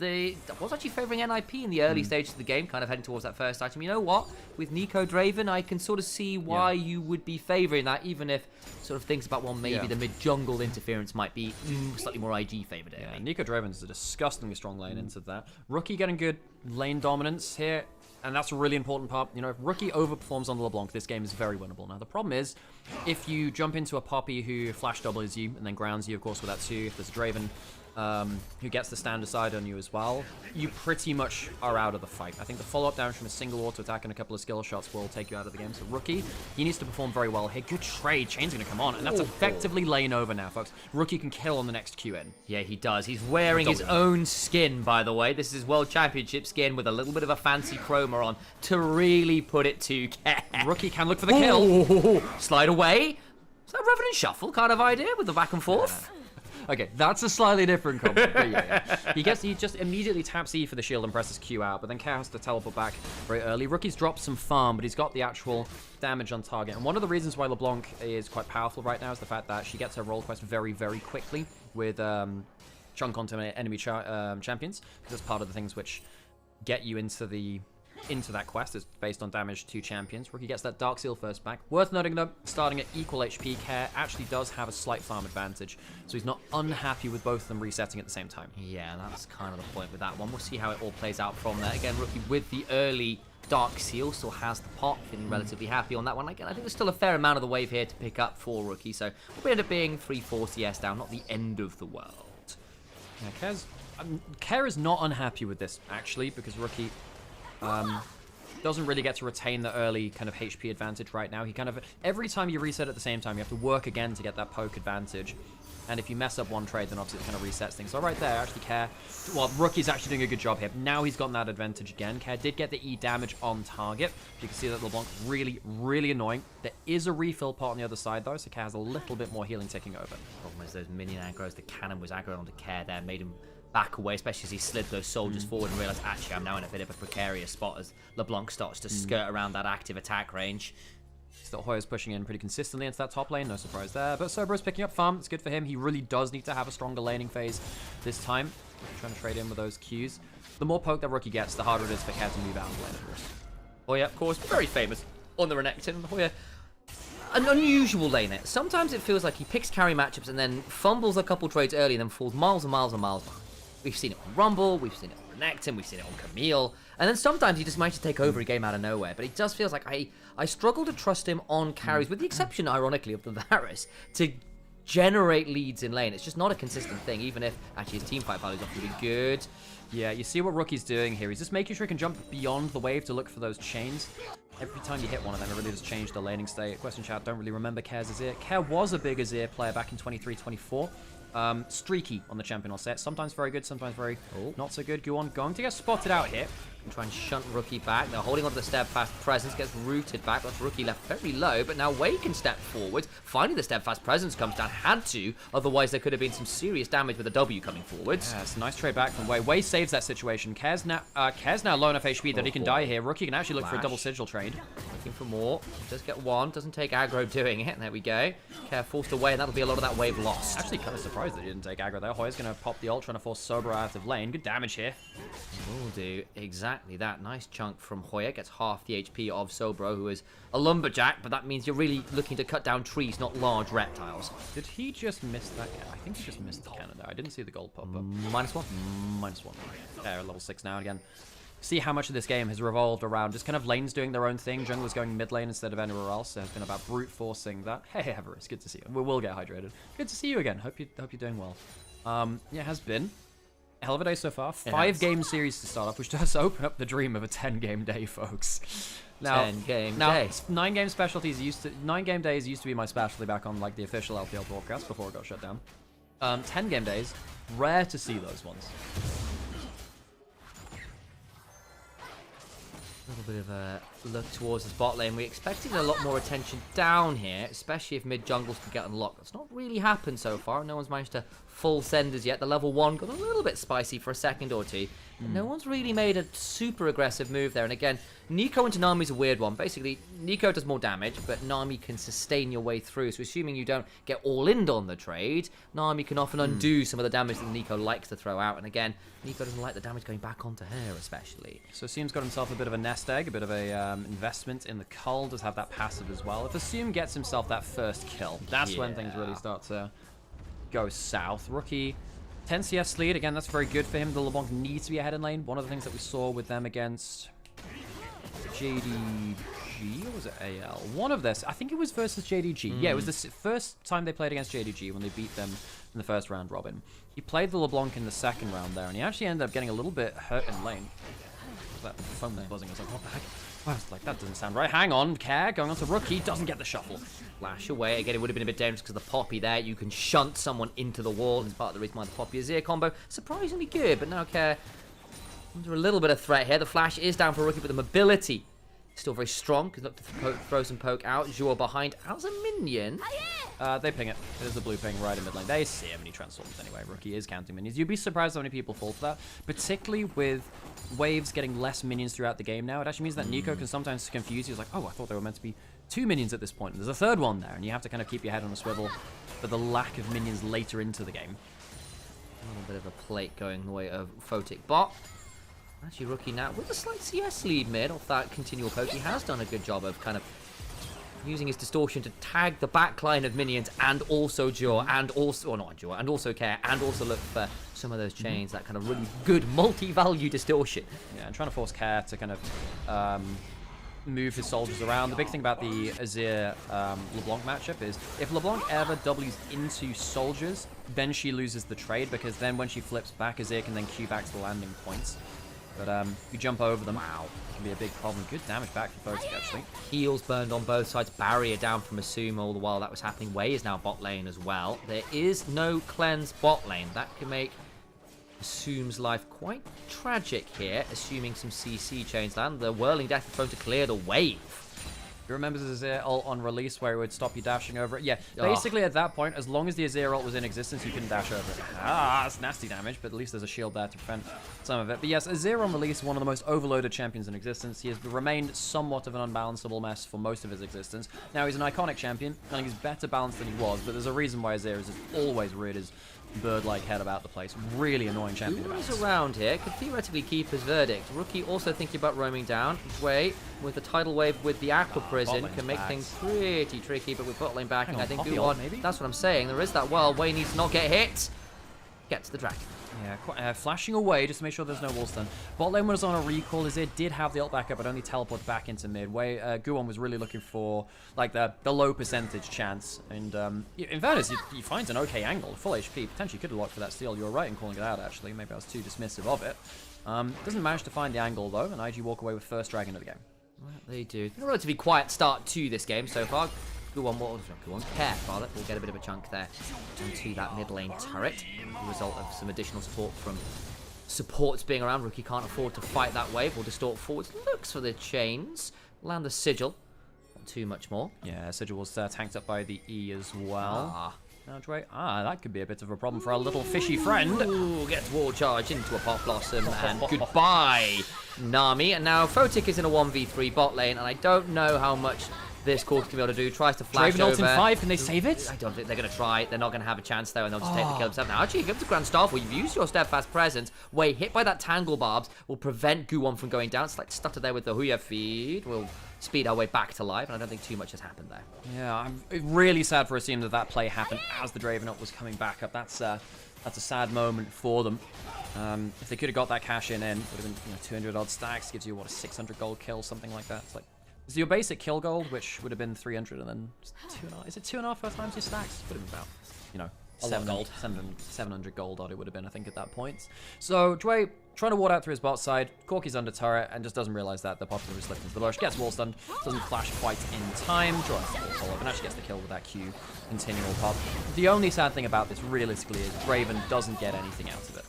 was actually favouring NIP in the early stages of the game, kind of heading towards that first item. You know what? With Nico Draven, I can sort of see why you would be favouring that, even if sort of thinks about, well, maybe the mid-jungle interference might be slightly more IG favoured. Yeah, Nico Draven is a disgustingly strong lane into that. Rookie getting good lane dominance here. And that's a really important part. You know, if Rookie overperforms on the LeBlanc, this game is very winnable. Now, the problem is, if you jump into a Poppy who flash doubles you and then grounds you, of course, with that too, if there's a Draven who gets the stand aside on you as well, you pretty much are out of the fight. I think the follow-up damage from a single auto attack and a couple of skill shots will take you out of the game. So Rookie, he needs to perform very well here. Good trade. Chain's going to come on, and that's effectively lane over now, folks. Rookie can kill on the next Q in. Yeah, he does. He's wearing his own skin, by the way. This is World Championship skin with a little bit of a fancy chroma on to really put it to care. Rookie can look for the kill. Slide away. Is that Revenant Shuffle kind of idea with the back and forth? Okay, that's a slightly different combo. But yeah. He just immediately taps E for the shield and presses Q out, but then K has to teleport back very early. Rookie's dropped some farm, but he's got the actual damage on target. And one of the reasons why LeBlanc is quite powerful right now is the fact that she gets her role quest very, very quickly with chunk onto enemy champions, because that's part of the things which get you into that quest is based on damage to champions. Rookie gets that Dark Seal first back. Worth noting though, starting at equal HP, Care actually does have a slight farm advantage, so he's not unhappy with both of them resetting at the same time. Yeah, that's kind of the point with that one. We'll see how it all plays out from there. Again, Rookie with the early Dark Seal still has the pot, feeling relatively happy on that one. Again, I think there's still a fair amount of the wave here to pick up for Rookie, so we'll end up being 340 S down, not the end of the world. Yeah, Care is not unhappy with this, actually, because Rookie doesn't really get to retain the early kind of HP advantage right now. He kind of, every time you reset at the same time, you have to work again to get that poke advantage. And if you mess up one trade, then obviously it kind of resets things. So right there, actually, Care, well, Rookie's actually doing a good job here. Now he's gotten that advantage again. Care did get the E damage on target. You can see that LeBlanc really, really annoying. There is a refill pot on the other side, though, so Care has a little bit more healing ticking over. Problem is those minion aggros, the cannon was aggro onto Care there, made him back away, especially as he slid those soldiers forward and realized, actually, I'm now in a bit of a precarious spot as LeBlanc starts to skirt around that active attack range. Still, Hoya's pushing in pretty consistently into that top lane, no surprise there. But Sobro's picking up farm, it's good for him. He really does need to have a stronger laning phase this time. Trying to trade in with those Qs. The more poke that Rookie gets, the harder it is for Care to move out of the lane, of course. Hoya, of course, very famous on the Renekton. Hoya, an unusual laner. Sometimes it feels like he picks carry matchups and then fumbles a couple trades early and then falls miles and miles and miles behind. We've seen it on Rumble, we've seen it on Renekton, we've seen it on Camille, and then sometimes he just manages to take over a game out of nowhere. But it does feels like I struggle to trust him on carries, with the exception, ironically, of the Varus, to generate leads in lane. It's just not a consistent thing, even if actually his team fight value is often really good. Yeah, you see what Rookie's doing here. He's just making sure he can jump beyond the wave to look for those chains. Every time you hit one of them, it really does change the laning state. Question chat, don't really remember Care's Azir. Care was a big Azir player back in 23-24. Streaky on the champion set. Sometimes very good, sometimes very not so good. Guon going to get spotted out here. And try and shunt Rookie back. They're holding on to the steadfast presence, gets rooted back. That's Rookie left very low, but now Wei can step forward. Finally, the steadfast presence comes down. Had to, otherwise there could have been some serious damage with a W coming forwards. Yeah, it's a nice trade back from Wei. Wei saves that situation. Care's now low enough HP that he can die here. Rookie can actually look for a double sigil trade. Looking for more. Does get one. Doesn't take aggro doing it. There we go. Care forced away, and that'll be a lot of that wave lost. Actually, kind of surprised that he didn't take aggro there. Hoya's going to pop the ult, trying to force Sobro out of lane. Good damage here. Will do exactly that. Nice chunk from Hoya. Gets half the HP of Sobro, who is a lumberjack, but that means you're really looking to cut down trees, not large reptiles. Did he just miss that? I think he just missed the cannon there. I didn't see the gold pop up. -1? -1. Okay, level 6 now again. See how much of this game has revolved around just kind of lanes doing their own thing. Junglers going mid lane instead of anywhere else. So it's been about brute forcing that. Hey, Everest, good to see you. We will get hydrated. Good to see you again. Hope you're doing well. Yeah, it has been a hell of a day so far. 5-game series to start off, which does open up the dream of a 10-game day, folks. Now, 10-game day. 9-game specialties 9-game days used to be my specialty back on like the official LPL broadcast before it got shut down. 10-game days, rare to see those ones. A little bit of a look towards the bot lane. We're expecting a lot more attention down here, especially if mid jungles can get unlocked. That's not really happened so far. No one's managed to full senders yet. The level 1 got a little bit spicy for a second or two. But no one's really made a super aggressive move there. And again, Nico into Nami's a weird one. Basically, Nico does more damage, but Nami can sustain your way through. So assuming you don't get all in on the trade, Nami can often undo some of the damage that Nico likes to throw out. And again, Nico doesn't like the damage going back onto her, especially. So Assume's got himself a bit of a nest egg, a bit of a investment in the cull. Does have that passive as well. If Assume gets himself that first kill, that's when things really start to go south. Rookie 10 CS lead, again, that's very good for him. The LeBlanc needs to be ahead in lane. One of the things that we saw with them against JDG, or was it AL? One of this, I think it was versus JDG. Yeah, it was the first time they played against JDG when they beat them in the first round robin. He played the LeBlanc in the second round there, and he actually ended up getting a little bit hurt in lane. That phone was buzzing. I was like, what the heck? I was like, that doesn't sound right. Hang on, Care going on to Rookie, doesn't get the shuffle. Flash away. Again, it would have been a bit dangerous because of the Poppy there. You can shunt someone into the wall. It's part of the reason why the Poppy Azir combo surprisingly good, but now Care under a little bit of threat here. The flash is down for Rookie, but the mobility is still very strong. He's looked to throw some poke out. Zhua behind. How's a minion? They ping it. It is the blue ping right in mid lane. They see how many transforms anyway. Rookie is counting minions. You'd be surprised how many people fall for that, particularly with waves getting less minions throughout the game now. It actually means that Nico can sometimes confuse you. He's like, oh, I thought they were meant to be 2 minions at this point. And there's a third one there, and you have to kind of keep your head on a swivel for the lack of minions later into the game. A little bit of a plate going the way of Photic bot. Actually, Rookie now with a slight CS lead mid off that continual poke. He has done a good job of kind of using his distortion to tag the backline of minions and also Jaw and also, or not Jaw, and also Care and also look for some of those chains, that kind of really good multi-value distortion. Yeah, and trying to force Care to kind of move his soldiers around. The big thing about the Azir LeBlanc matchup is if LeBlanc ever W's into soldiers, then she loses the trade, because then when she flips back, Azir can then queue back to the landing points. But you jump over them. Wow. Can be a big problem. Good damage back from Photic, actually. Heals burned on both sides. Barrier down from Assume all the while that was happening. Wei is now bot lane as well. There is no cleanse bot lane. That can make Assume's life quite tragic here, assuming some CC chains land. The Whirling Death is thrown to clear the wave. You remember the Azir ult on release where it would stop you dashing over it? Yeah, basically at that point, as long as the Azir ult was in existence, you couldn't dash over it. Ah, that's nasty damage, but at least there's a shield there to prevent some of it. But yes, Azir on release, one of the most overloaded champions in existence. He has remained somewhat of an unbalanceable mess for most of his existence. Now, he's an iconic champion. I think he's better balanced than he was, but there's a reason why Azir is always reared his bird-like head about the place. Really annoying champion to balance. Who's around here could theoretically keep his verdict. Rookie also thinking about roaming down. Wei, with the tidal wave with the Aqua Prison, can make things pretty tricky, but with bot lane backing, I think Guwon, maybe? That's what I'm saying. There is that world. Wei needs to not get hit. Gets the dragon. Yeah, flashing away just to make sure there's no wall stun. Bot lane was on a recall. Azir did have the ult back up, but only teleport back into mid. Guwon was really looking for like the low percentage chance. And in fairness, he finds an okay angle. Full HP. Potentially could have locked for that steal. You were right in calling it out, actually. Maybe I was too dismissive of it. Doesn't manage to find the angle, though, and IG walk away with first dragon of the game. Well, they do. A relatively quiet start to this game so far. Guwon care, rather. We'll get a bit of a chunk there into that mid lane turret. The result of some additional support from supports being around. Rookie can't afford to fight that wave. Will distort forwards. Looks for the chains. Land the sigil. Not too much more. Yeah, sigil was tanked up by the E as well. That could be a bit of a problem for our little fishy friend. Ooh, gets wall charge into a Pop Blossom, and goodbye, Nami. And now Photic is in a 1v3 bot lane, and I don't know how much this Corki can be able to do. Tries to flash Draven over. ult in 5, can they save it? I don't think they're going to try. They're not going to have a chance though, and they'll just take the kill themselves. Now, actually, give it to Grand Starfall. You've used your Steadfast Presence. Wei, hit by that Tangle Barbs, will prevent Guwon from going down. Slight stutter there with the Huya feed. We'll speed our way back to life, and I don't think too much has happened there. Yeah, I'm really sad for Assume that play happened as the Draven ult was coming back up. That's a sad moment for them. If they could have got that cash in, would have been 200 odd stacks. Gives you what, a 600 gold kill, something like that. It's like your basic kill gold, which would have been 300, and then 2.5. Is it 2.5 times your stacks? Would have been about 700 gold odd it would have been, I think, at that point. So Dway trying to ward out through his bot side. Corki's under turret and just doesn't realize that the popular is slipped into the bush. Gets wall stunned, doesn't flash quite in time. Draws the full follow-up and actually gets the kill with that Q continual pop. The only sad thing about this, realistically, is Draven doesn't get anything out of it.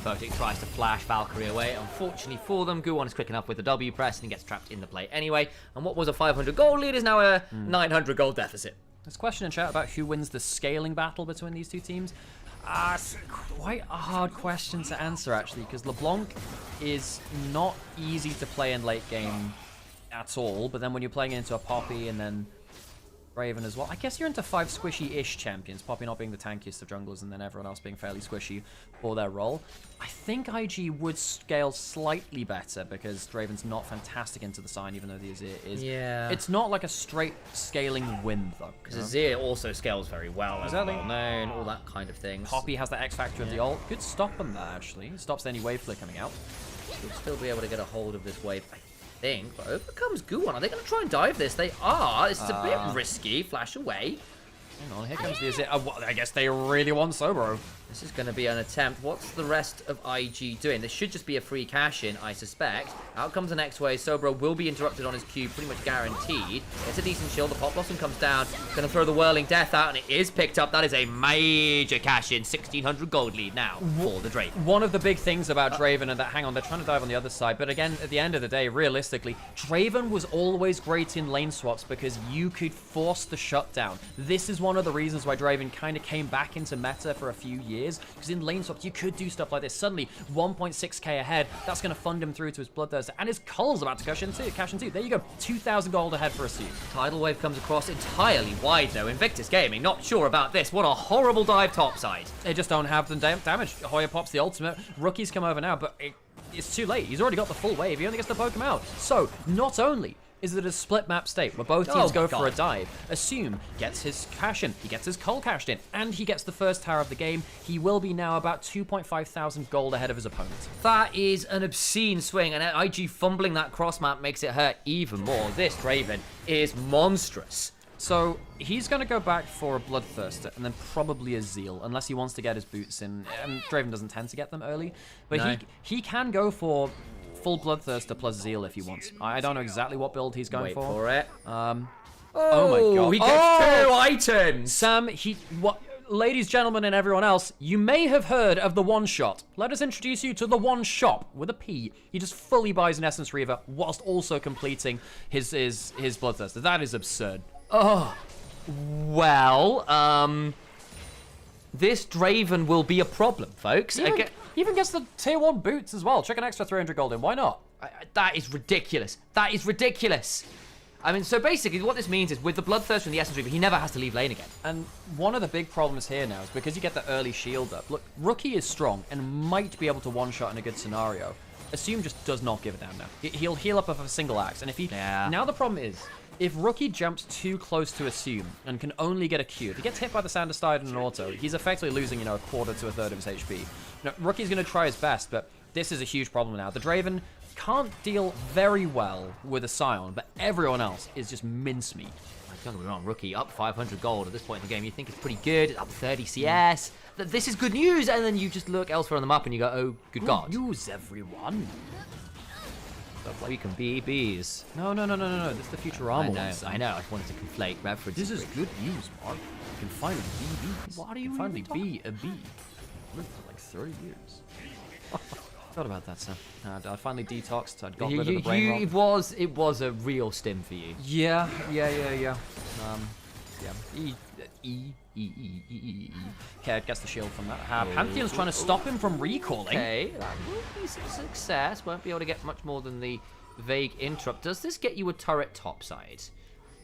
Photic tries to flash Valkyrie away. Unfortunately for them, Guwon is quick enough with the W press and he gets trapped in the play anyway. And what was a 500 gold lead is now a 900 gold deficit. There's a question in chat about who wins the scaling battle between these two teams. It's quite a hard question to answer, actually, because LeBlanc is not easy to play in late game at all, but then when you're playing into a Poppy and then Raven as well, I guess you're into 5 squishy-ish champions, Poppy not being the tankiest of junglers and then everyone else being fairly squishy for their role. I think IG would scale slightly better because Draven's not fantastic into the sign, even though the Azir is. Yeah. It's not like a straight scaling win, though. Because Azir also scales very well, exactly. Well known, all that kind of thing. Poppy has the X factor of the ult. Good stop on that, actually. Stops any wave flare coming out. Should still be able to get a hold of this wave, I think. But over comes Guwon. Are they going to try and dive this? They are. This is a bit risky. Flash away. Hang on, here comes the Azir. I guess they really want Sobro. This is going to be an attempt. What's the rest of IG doing? This should just be a free cash-in, I suspect. Out comes the next wave. Sobro will be interrupted on his Q, pretty much guaranteed. It's a decent shield. The Pop Blossom comes down. Going to throw the Whirling Death out, and it is picked up. That is a major cash-in. 1,600 gold lead now for the Draven. One of the big things about Draven, and that, hang on, they're trying to dive on the other side. But again, at the end of the day, realistically, Draven was always great in lane swaps because you could force the shutdown. This is one of the reasons why Draven kind of came back into meta for a few years, because in lane swaps, you could do stuff like this. Suddenly, 1.6k ahead, that's going to fund him through to his Bloodthirster, and his Cull's about to cash in too. There you go, 2,000 gold ahead for a suit. Tidal Wave comes across entirely wide, though. Invictus Gaming, not sure about this. What a horrible dive topside. They just don't have the damage. Hoya pops the ultimate. Rookies come over now, but it's too late. He's already got the full wave. He only gets to poke him out. So, not only is it a split map state where both teams go for a dive, Assume gets his cash in, he gets his Cull cashed in, and he gets the first tower of the game. He will be now about 2.5 thousand gold ahead of his opponent. That is an obscene swing, and IG fumbling that cross map makes it hurt even more. This Draven is monstrous. So he's going to go back for a Bloodthirster and then probably a Zeal, unless he wants to get his boots in. Draven doesn't tend to get them early, but he can go for full Bloodthirster plus Zeal if he wants. I don't know exactly what build he's going Wait for. for it. Oh my god. He gets 2 items! Sam, ladies, gentlemen, and everyone else, you may have heard of the One Shot. Let us introduce you to the One Shop with a P. He just fully buys an Essence Reaver whilst also completing his Bloodthirster. That is absurd. Oh, well, this Draven will be a problem, folks. He even gets the tier 1 boots as well. Chuck an extra 300 gold in. Why not? That is ridiculous. That is ridiculous. I mean, so basically what this means is with the Bloodthirster and the Essence Reaver, he never has to leave lane again. And one of the big problems here now is because you get the early shield up. Look, Rookie is strong and might be able to one-shot in a good scenario. Assume just does not give a damn now. He'll heal up with a single axe. And if he... Yeah. Now the problem is, if Rookie jumps too close to Assume and can only get a Q, if he gets hit by the Sanderstein and an auto, he's effectively losing, you know, a quarter to a third of his HP. Now, Rookie's going to try his best, but this is a huge problem now. The Draven can't deal very well with a Scion, but everyone else is just mincemeat. Don't get me wrong, Rookie up 500 gold at this point in the game. You think it's pretty good, up 30 CS. This is good news, and then you just look elsewhere on the map and you go, oh, good God. News, everyone. We can be bees. No. This is the Futurama. I know. I just wanted to conflate references. This is good news, Mark. You can finally be bees. What are you finally be a bee? Lived for like 30 years. Forgot about that, Sam. I finally detoxed. I'd got rid of the brain rot. It was a real stim for you. Yeah. Okay, gets the shield from that. Pantheon's trying to stop him from recalling. Okay, that will be some success. Won't be able to get much more than the vague interrupt. Does this get you a turret topside?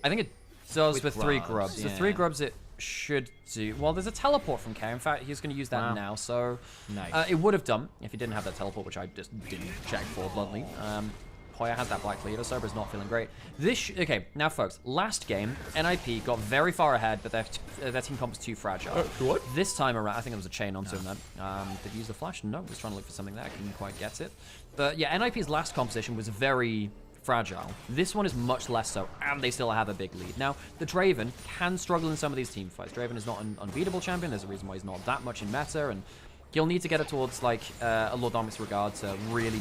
I think it does with 3 grubs, grubs. The 3 grubs it should do. Well, there's a teleport from K. In fact, he's going to use that now, so nice. It would have done if he didn't have that teleport, which I just didn't check for bluntly. Hoya has that Black Leader, Sober's not feeling great. Okay, now folks, last game, NIP got very far ahead, but their team comp was too fragile. What? This time around, I think it was a chain onto him then. Did he use the flash? No, he was trying to look for something there, couldn't quite get it. But yeah, NIP's last composition was very fragile. This one is much less so, and they still have a big lead. Now, the Draven can struggle in some of these team fights. Draven is not an unbeatable champion. There's a reason why he's not that much in meta, and he'll need to get it towards, like, a Lord Dominic's regard to really...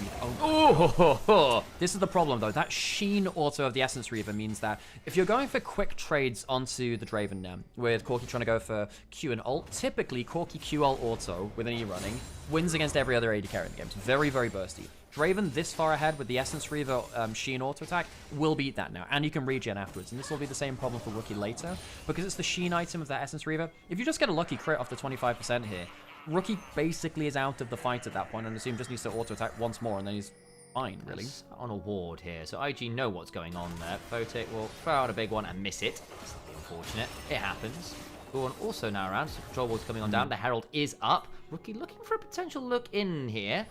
This is the problem, though. That Sheen auto of the Essence Reaver means that if you're going for quick trades onto the Draven now, with Corki trying to go for Q and ult, typically Corki Q ult auto with an E running wins against every other AD carry in the game. It's very, very bursty. Draven this far ahead with the Essence Reaver Sheen auto attack will beat that now, and you can regen afterwards. And this will be the same problem for Rookie later, because it's the Sheen item of that Essence Reaver. If you just get a lucky crit off the 25% here, Rookie basically is out of the fight at that point, and Assume just needs to auto attack once more, and then he's fine, really. On a ward here, so IG know what's going on there. Photic will throw out a big one and miss it. It's unfortunate. It happens. Gorn also now around, so control ward's coming on down. The Herald is up. Rookie looking for a potential look in here.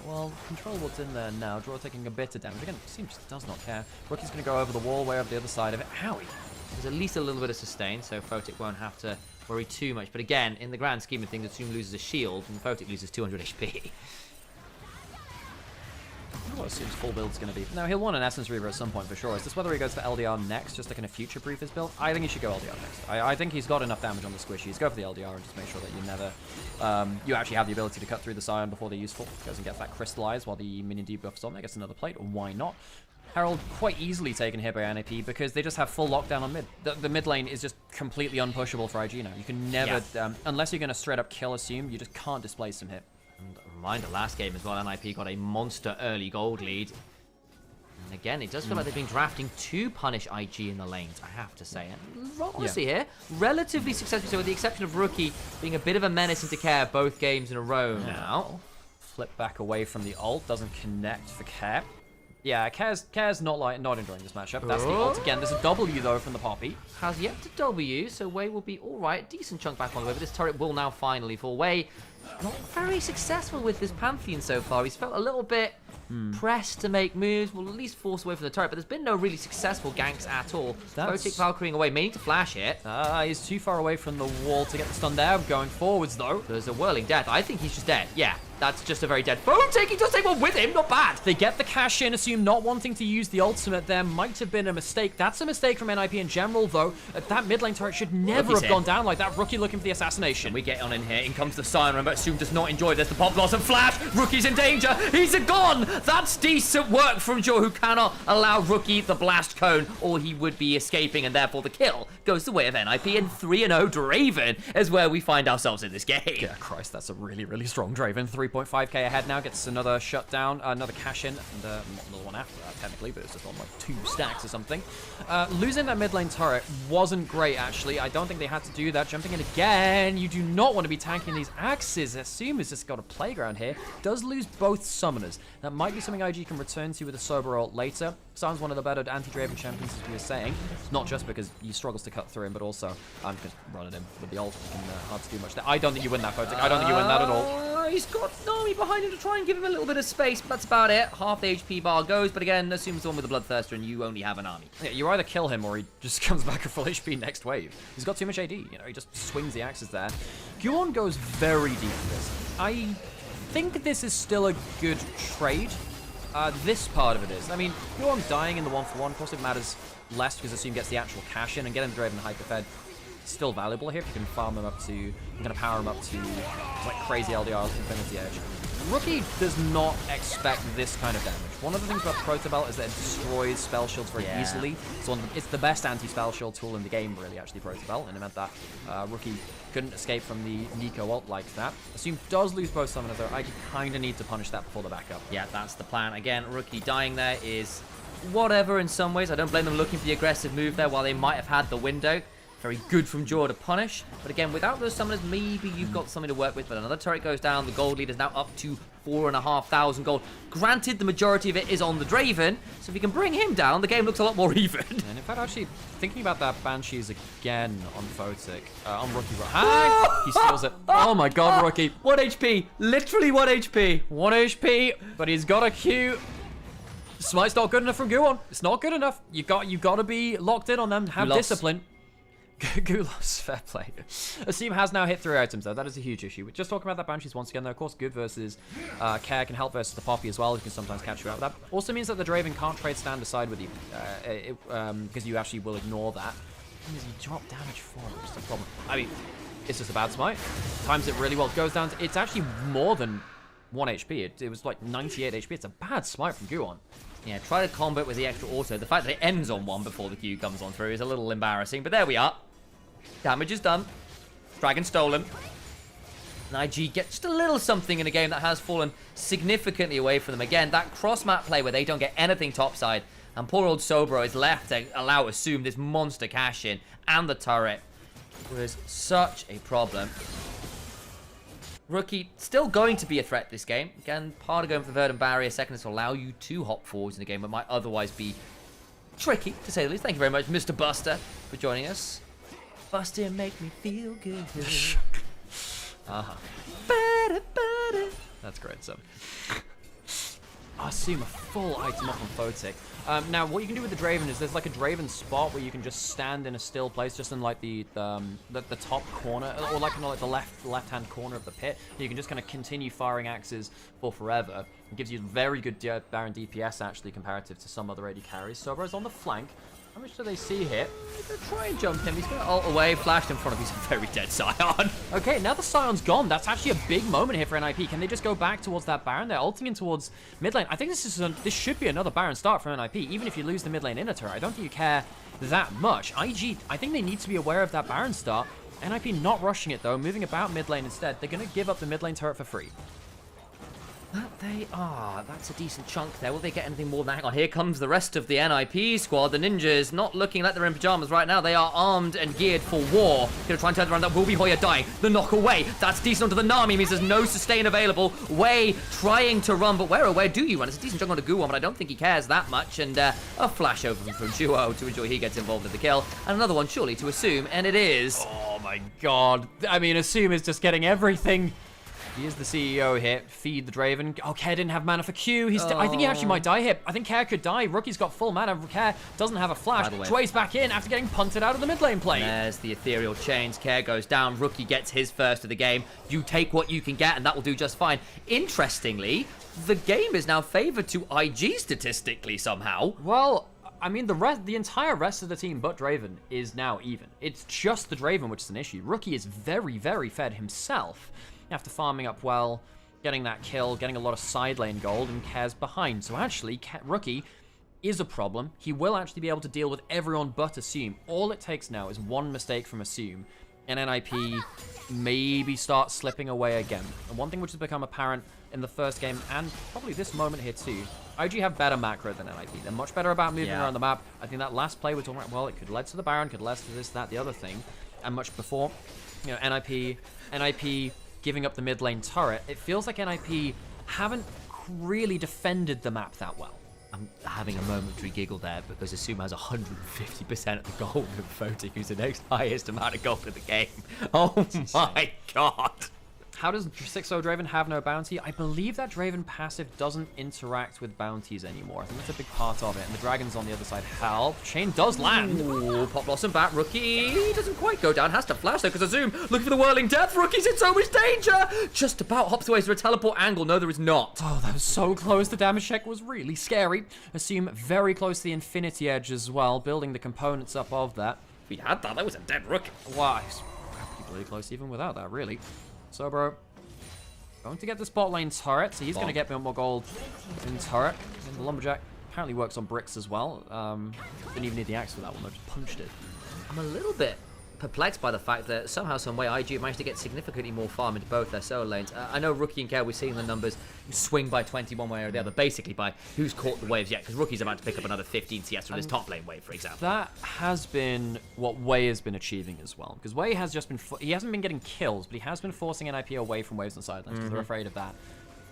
Well, control ward's in there now. Draw taking a bit of damage. Again, Assume just does not care. Rookie's going to go over the wall, way over the other side of it. Owie! There's at least a little bit of sustain, so Photic won't have to worry too much. But again, in the grand scheme of things, Assume loses a shield, and Photic loses 200 HP. What Assume's full build's going to be. Now, he'll want an Essence Reaver at some point for sure. Is this whether he goes for LDR next, just to kind of future-proof his build? I think he should go LDR next. I think he's got enough damage on the squishies. Go for the LDR and just make sure that you never... you actually have the ability to cut through the Scion before they're useful. Goes and gets that Crystallize while the minion debuff's on there. Gets another plate. Why not? Herald quite easily taken here by NAP because they just have full lockdown on mid. The mid lane is just completely unpushable for IG now. You can never... unless you're going to straight up kill Assume, you just can't displace him here. And a reminder, last game as well, NIP got a monster early gold lead. And again, it does feel like they've been drafting to punish IG in the lanes, I have to say. And honestly here, relatively successful, so with the exception of Rookie being a bit of a menace into Care both games in a row now. Flip back away from the ult, doesn't connect for Care. Yeah, Care's not enjoying this matchup. That's the ult again. There's a W though from the Poppy. Has yet to W, so Wei will be alright. Decent chunk back on the way, but this turret will now finally fall. Wei not very successful with this Pantheon so far. He's felt a little bit pressed to make moves, will at least force away from the turret, but there's been no really successful ganks at all. Photic Valkyrie away, may need to flash it. He's too far away from the wall to get the stun there. Going forwards though. There's a whirling death. I think he's just dead. Yeah, That's just a very dead foe. He does take one with him. Not bad. They get the cash in. Assume not wanting to use the ultimate there might have been a mistake. That's a mistake from NIP in general, though. That mid lane turret should never have gone down like that. Rookie looking for the assassination. We get on in here. In comes the Siren, but Assume does not enjoy this. The pop blossom flash. Rookie's in danger. He's a gone. That's decent work from Joe, who cannot allow Rookie the blast cone, or he would be escaping, and therefore the kill goes the way of NIP. And 3-0 Draven is where we find ourselves in this game. Yeah, Christ, that's a really, really strong Draven. 3.5k ahead now, gets another shutdown, another cash in, and another one after that, technically, but it's just on like 2 stacks or something. Losing that mid lane turret wasn't great, actually. I don't think they had to do that. Jumping in again, you do not want to be tanking these axes. Assume has just got a playground here. Does lose both summoners. That might be something IG can return to with a Sober ult later. Sounds one of the better anti-Draven champions, as we were saying. Not just because he struggles to cut through him, but also I'm just running him with the ult. And, hard to do much there. I don't think you win that, Photic. I don't think you win that at all. He's got Nami behind him to try and give him a little bit of space, but that's about it. Half the HP bar goes, but again, assumes the one with the Bloodthirster and you only have an army. Yeah, you either kill him or he just comes back at full HP next wave. He's got too much AD, you know, he just swings the axes there. Guon goes very deep for this. I think this is still a good trade. This part of it is. I mean, Guon dying in the 1-for-1, of course it matters less because Assume gets the actual cash in and getting the Draven hyper-fed. Still valuable here if you can farm him up to, you're going to power him up to like crazy LDRs, Infinity Edge. Rookie does not expect this kind of damage. One of the things about Protobelt is that it destroys spell shields very easily. So it's the best anti-spell shield tool in the game, really, actually, Protobelt, and it meant that Rookie couldn't escape from the Nico ult like that. Assume does lose both summoners, though. I kind of need to punish that before the backup. Yeah, that's the plan. Again, Rookie dying there is whatever in some ways. I don't blame them looking for the aggressive move there while they might have had the window. Very good from Jaw to punish. But again, without those summoners, maybe you've got something to work with. But another turret goes down. The gold lead is now up to 4,500 gold. Granted, the majority of it is on the Draven. So if you can bring him down, the game looks a lot more even. And in fact, actually, thinking about that Banshees again on Photic, on Rookie. He steals it. Oh my god, Rookie. 1 HP. Literally 1 HP. 1 HP, but he's got a Q. Smite's not good enough from Guon. It's not good enough. You got to be locked in on them. Have discipline. Gulos, fair play. Asim has now hit 3 items, though. That is a huge issue. Just talking about that Banshees once again, though. Of course, good versus Care can help versus the Poppy as well. You can sometimes catch you out. That also means that the Draven can't trade stand aside with you, because you actually will ignore that. You drop damage for it, which is a problem. I mean, it's just a bad smite. Times it really well. It goes down to, it's actually more than 1 HP. It was like 98 HP. It's a bad smite from Guon. Yeah, try to combo it with the extra auto. The fact that it ends on 1 before the Q comes on through is a little embarrassing, but there we are. Damage is done. Dragon stolen. And IG get just a little something in a game that has fallen significantly away from them. Again, that cross-map play where they don't get anything topside, and poor old Sobro is left to allow Assume this monster cash in, and the turret was such a problem. Rookie still going to be a threat this game. Again, part of going for the Verdant Barrier second is to allow you to hop forwards in a game that might otherwise be tricky, to say the least. Thank you very much, Mr. Buster, for joining us. Buster, make me feel good. That's great, so. I see a full item up on Photic. Now, what you can do with the Draven is there's like a Draven spot where you can just stand in a still place, just in like the top corner, or like, like the left-hand corner of the pit. You can just kind of continue firing axes for forever. It gives you very good Baron DPS, actually, comparative to some other AD carries. Sobro's on the flank. How much do they see here? They're trying to jump him. He's going to ult away, flashed in front of his very dead Scion. Okay, now the Scion's gone. That's actually a big moment here for NIP. Can they just go back towards that Baron? They're ulting in towards mid lane. I think this should be another Baron start for NIP. Even if you lose the mid lane inner turret, I don't think you care that much. IG, I think they need to be aware of that Baron start. NIP not rushing it, though, moving about mid lane instead. They're going to give up the mid lane turret for free. That they are. That's a decent chunk there. Will they get anything more than that? Hang on, here comes the rest of the NIP squad. The ninjas not looking like they're in pajamas right now. They are armed and geared for war. Gonna try and turn around. That will be Hoya dying. The knock away. That's decent onto the Nami. Means there's no sustain available. Wei trying to run, but where do you run? It's a decent chunk onto Guwon, but I don't think he cares that much. And a flash over from Duo to ensure he gets involved in the kill. And another one surely to Assume, and it is. Oh my god. I mean, Assume is just getting everything. He is the CEO here. Feed the Draven. Oh, Care didn't have mana for Q. I think he actually might die here. I think Care could die. Rookie's got full mana. Care doesn't have a flash. Sway's back in after getting punted out of the mid lane play. There's the ethereal chains. Care goes down. Rookie gets his first of the game. You take what you can get, and that will do just fine. Interestingly, the game is now favored to IG statistically somehow. Well, I mean, the entire rest of the team but Draven is now even. It's just the Draven which is an issue. Rookie is very, very fed himself after farming up well, getting that kill, getting a lot of side lane gold, and Care's behind. So actually, Rookie is a problem. He will actually be able to deal with everyone but Assume. All it takes now is one mistake from Assume, and NIP maybe start slipping away again. And one thing which has become apparent in the first game, and probably this moment here too, IG have better macro than NIP. They're much better about moving around the map. I think that last play we're talking about, well, it could lead to the Baron, could lead to this, that, the other thing. And much before, you know, NIP giving up the mid lane turret, it feels like NIP haven't really defended the map that well. I'm having a momentary giggle there because Assume has 150% of the gold and voting, who's the next highest amount of gold in the game. Oh my god. How does 6-0 Draven have no bounty? I believe that Draven passive doesn't interact with bounties anymore. I think that's a big part of it. And the dragons on the other side help. Chain does land. Ooh, Pop Blossom back. Rookie doesn't quite go down. Has to flash though because Assume looking for the whirling death. Rookie's in so much danger. Just about hops away to a teleport angle. No, there is not. Oh, that was so close. The damage check was really scary. Assume very close to the Infinity Edge as well, building the components up of that. If we had that, that was a dead Rookie. Wow, he's pretty bloody close even without that, really. So, bro, going to get the spot lane turret, so he's going to get more gold in turret. And the Lumberjack apparently works on bricks as well. Didn't even need the axe for that one, though, just punched it. I'm a little bit perplexed by the fact that somehow, some way, IG managed to get significantly more farm into both their solo lanes. I know Rookie and Care, we're seeing the numbers swing by 20 one way or the other, basically by who's caught the waves yet, because Rookie's about to pick up another 15 CS from his top lane wave, for example. That has been what Wei has been achieving as well, because Wei has just been, he hasn't been getting kills, but he has been forcing NIP away from waves and side lanes, because they're afraid of that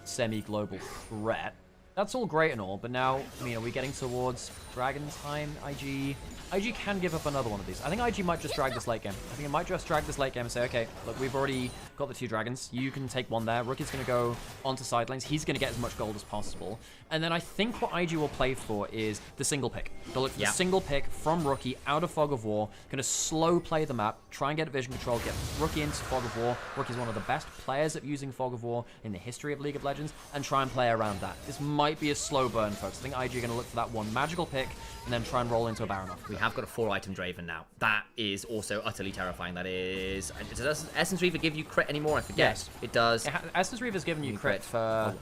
semi-global threat. That's all great and all, but now, I mean, are we getting towards Dragon time? IG can give up another one of these. I think IG might just drag this late game. I think it might just drag this late game and say, okay, look, we've already got the 2 dragons. You can take one there. Rookie's going to go onto side lanes. He's going to get as much gold as possible. And then I think what IG will play for is the single pick. They'll look for the single pick from Rookie out of Fog of War. Going to slow play the map, try and get vision control, get Rookie into Fog of War. Rookie's one of the best players at using Fog of War in the history of League of Legends, and try and play around that. This might be a slow burn, folks. I think IG are going to look for that one magical pick and then try and roll into a Baron off. We have got a 4-item Draven now. That is also utterly terrifying. That is... Does Essence Reaver give you crit anymore? I forget. Yes. It does. Essence Reaver's given you crit for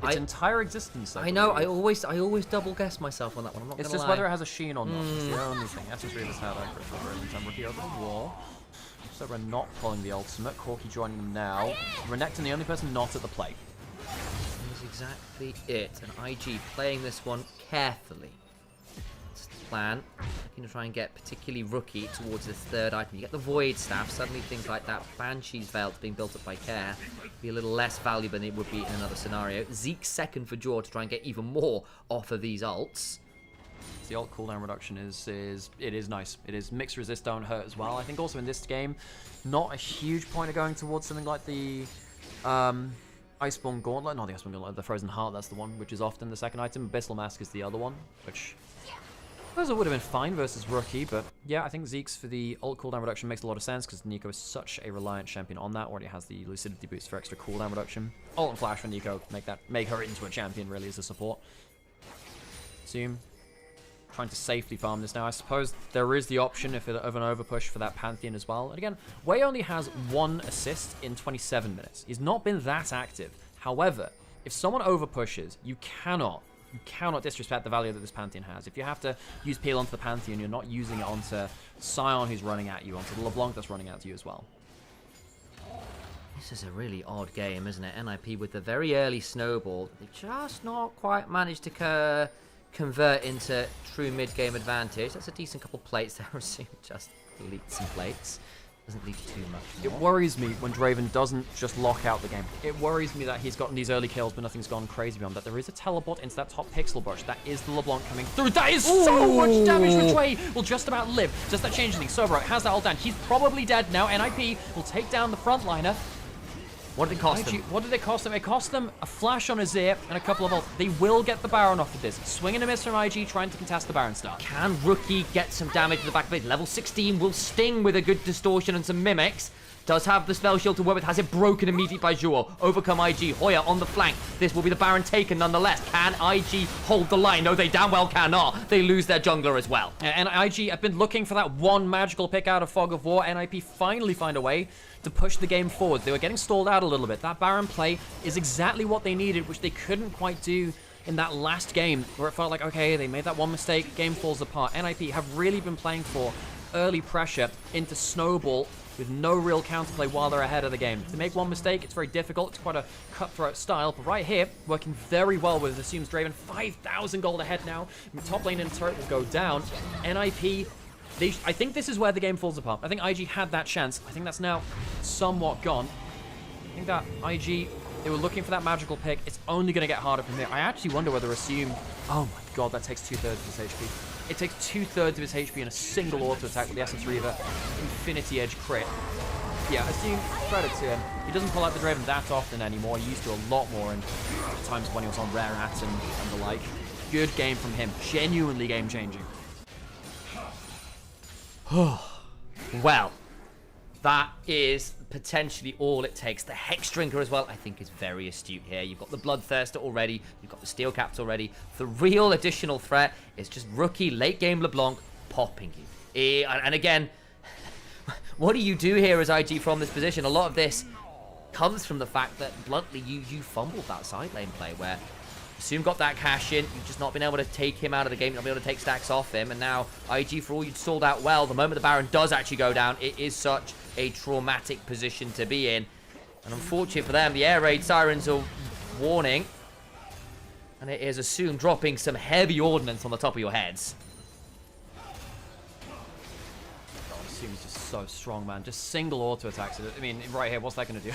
its entire existence. I know. I always double guess myself on that one. I'm not It's gonna just lie. whether it has a sheen or not. It's the only thing. Essence Reaver's had a crit for every time. Rookie over the wall. So we're not pulling the ultimate. Corky joining them now. Renekton, the only person not at the plate. That's exactly it. And IG playing this one carefully. That's the plan. Looking to try and get particularly Rookie towards the 3rd item. You get the Void Staff. Suddenly things like that Banshee's Veil being built up by Care be a little less valuable than it would be in another scenario. Zeke's second for Jaw to try and get even more off of these ults. The ult cooldown reduction is nice. It is mixed resist, don't hurt as well. I think also in this game, not a huge point of going towards something like the Iceborne Gauntlet. Not the Iceborne Gauntlet, the Frozen Heart, that's the one, which is often the second item. Abyssal Mask is the other one, which I suppose it would have been fine versus Rookie, but yeah, I think Zeke's for the ult cooldown reduction makes a lot of sense because Nico is such a reliant champion on that. Already has the Lucidity boost for extra cooldown reduction. Ult and Flash for Nico make her into a champion really as a support. Assume trying to safely farm this now. I suppose there is the option of an overpush for that Pantheon as well. And again, Wei only has 1 assist in 27 minutes. He's not been that active. However, if someone overpushes, you cannot disrespect the value that this Pantheon has. If you have to use Peel onto the Pantheon, you're not using it onto Sion who's running at you, onto the LeBlanc that's running at you as well. This is a really odd game, isn't it? NIP with the very early snowball. They've just not quite managed to convert into true mid-game advantage. That's a decent couple plates there. Assume just delete some plates. Doesn't leave too much more. It worries me when Draven doesn't just lock out the game. It worries me that he's gotten these early kills, but nothing's gone crazy beyond that. There is a teleport into that top pixel bush. That is the LeBlanc coming through. That is so much damage, which Wei will just about live. Does that change anything? Sobro has that ult down. He's probably dead now. NIP will take down the frontliner. What did it cost them? What did it cost them? It cost them a flash on his ear and a couple of ults. They will get the Baron off of this. Swing and a miss from IG, trying to contest the Baron start. Can Rookie get some damage to the back of it? Level 16 will sting with a good distortion and some mimics. Does have the spell shield to work with. Has it broken immediately by Jewel. Overcome IG. Hoya on the flank. This will be the Baron taken nonetheless. Can IG hold the line? No, they damn well cannot. They lose their jungler as well. And IG have been looking for that one magical pick out of Fog of War. NIP finally find a way to push the game forward. They were getting stalled out a little bit. That Baron play is exactly what they needed, which they couldn't quite do in that last game, where it felt like, okay, they made that one mistake, game falls apart. NIP have really been playing for early pressure into Snowball with no real counterplay while they're ahead of the game. To make one mistake, it's very difficult. It's quite a cutthroat style, but right here, working very well with Assumes Draven. 5,000 gold ahead now. Top lane and turret will go down. NIP, I think this is where the game falls apart. I think IG had that chance. I think that's now somewhat gone. I think that IG, they were looking for that magical pick. It's only going to get harder from here. I actually wonder whether Assume... Oh my god, that takes 2/3 of his HP. It takes 2/3 of his HP in a single auto attack with the Essence Reaver Infinity Edge crit. Yeah, Assume, credit to him. He doesn't pull out the Draven that often anymore. He used to a lot more in times when he was on Rare Hats and the like. Good game from him. Genuinely game-changing. Well, that is potentially all it takes. The Hex Drinker as well, I think, is very astute here. You've got the Bloodthirster already. You've got the Steel Caps already. The real additional threat is just Rookie, late game LeBlanc, popping you. And again, what do you do here as IG from this position? A lot of this comes from the fact that, bluntly, you fumbled that side lane play where Assume got that cash in. You've just not been able to take him out of the game. You've not been able to take stacks off him. And now, IG, for all you'd stalled out well, the moment the Baron does actually go down, it is such a traumatic position to be in. And unfortunately for them, the air raid sirens are warning. And it is Assume dropping some heavy ordnance on the top of your heads. Assume's just so strong, man. Just single auto attacks. I mean, right here, what's that going to do?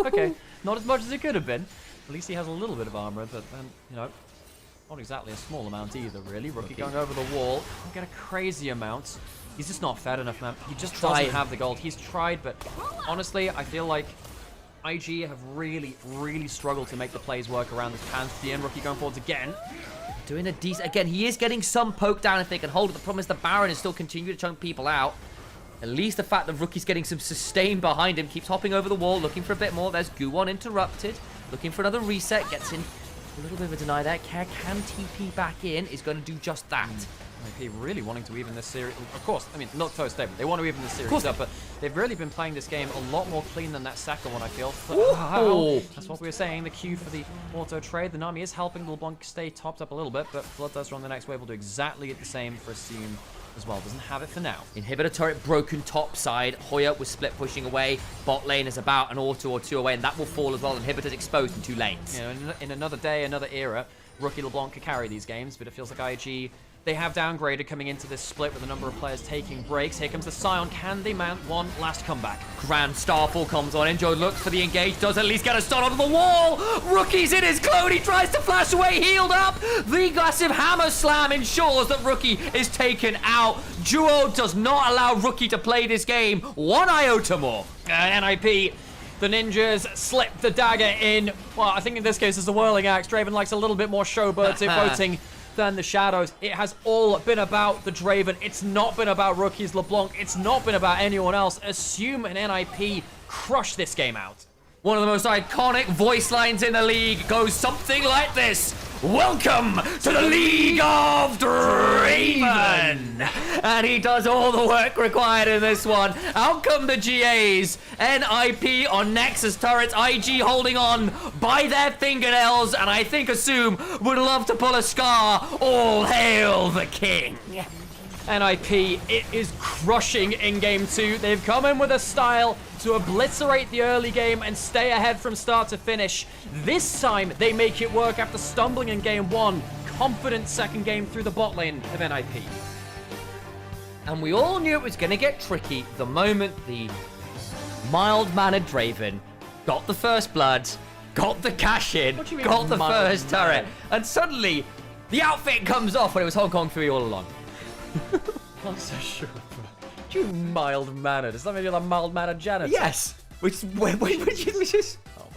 Okay, not as much as it could have been. At least he has a little bit of armor, but then, you know, not exactly a small amount either, really. Rookie going over the wall. Don't get a crazy amount. He's just not fed enough, man. He just doesn't have the gold. He's tried, but honestly, I feel like IG have really, really struggled to make the plays work around this Pantheon. Rookie going forwards again. Doing a decent... Again, he is getting some poke down if they can hold it. The problem is the Baron is still continuing to chunk people out. At least the fact that Rookie's getting some sustain behind him. Keeps hopping over the wall, looking for a bit more. There's Guwon interrupted. Looking for another reset. Gets in a little bit of a deny there. Can TP back in. Is going to do just that. NIP really wanting to even this series. Of course, I mean, not so stable. They want to even this series up, but they've really been playing this game a lot more clean than that second one, I feel. That's what we were saying. The queue for the auto trade. The Nami is helping the LeBlanc stay topped up a little bit, but Bloodthirster on the next wave will do exactly the same for Assume as well. Doesn't have it for now. Inhibitor turret broken top side. Hoya was split pushing away. Bot lane is about an auto or two away, and that will fall as well. Inhibitor's exposed in 2 lanes. You know, in another day, another era, Rookie LeBlanc could carry these games, but it feels like IG... They have downgraded coming into this split with a number of players taking breaks. Here comes the Scion. Can they mount one last comeback? Grand Starfall comes on. Enjo looks for the engage. Does at least get a stun onto the wall. Rookie's in his clone. He tries to flash away. Healed up. The aggressive hammer slam ensures that Rookie is taken out. Duo does not allow Rookie to play this game one iota more. NIP. The ninjas slip the dagger in. Well, I think in this case it's the whirling axe. Draven likes a little bit more showboat voting than the shadows. It has all been about the Draven. It's not been about Rookie's LeBlanc. It's not been about anyone else. Assume and NIP crush this game out. One of the most iconic voice lines in the league goes something like this. Welcome to the League of Draven! And he does all the work required in this one. Out come the GAs. NIP on Nexus turrets. IG holding on by their fingernails. And I think Assume would love to pull a Scar. All hail the king. NIP, it is crushing in game 2. They've come in with a style to obliterate the early game and stay ahead from start to finish. This time, they make it work after stumbling in game 1. Confident second game through the bot lane of NIP. And we all knew it was going to get tricky the moment the mild-mannered Draven got the first blood, got the cash in, got the first turret, and suddenly the outfit comes off when it was Hong Kong 3 all along. I'm so sure, bro. You mild-mannered. Does that mean you're a mild-mannered janitor? Yes. Which is... Oh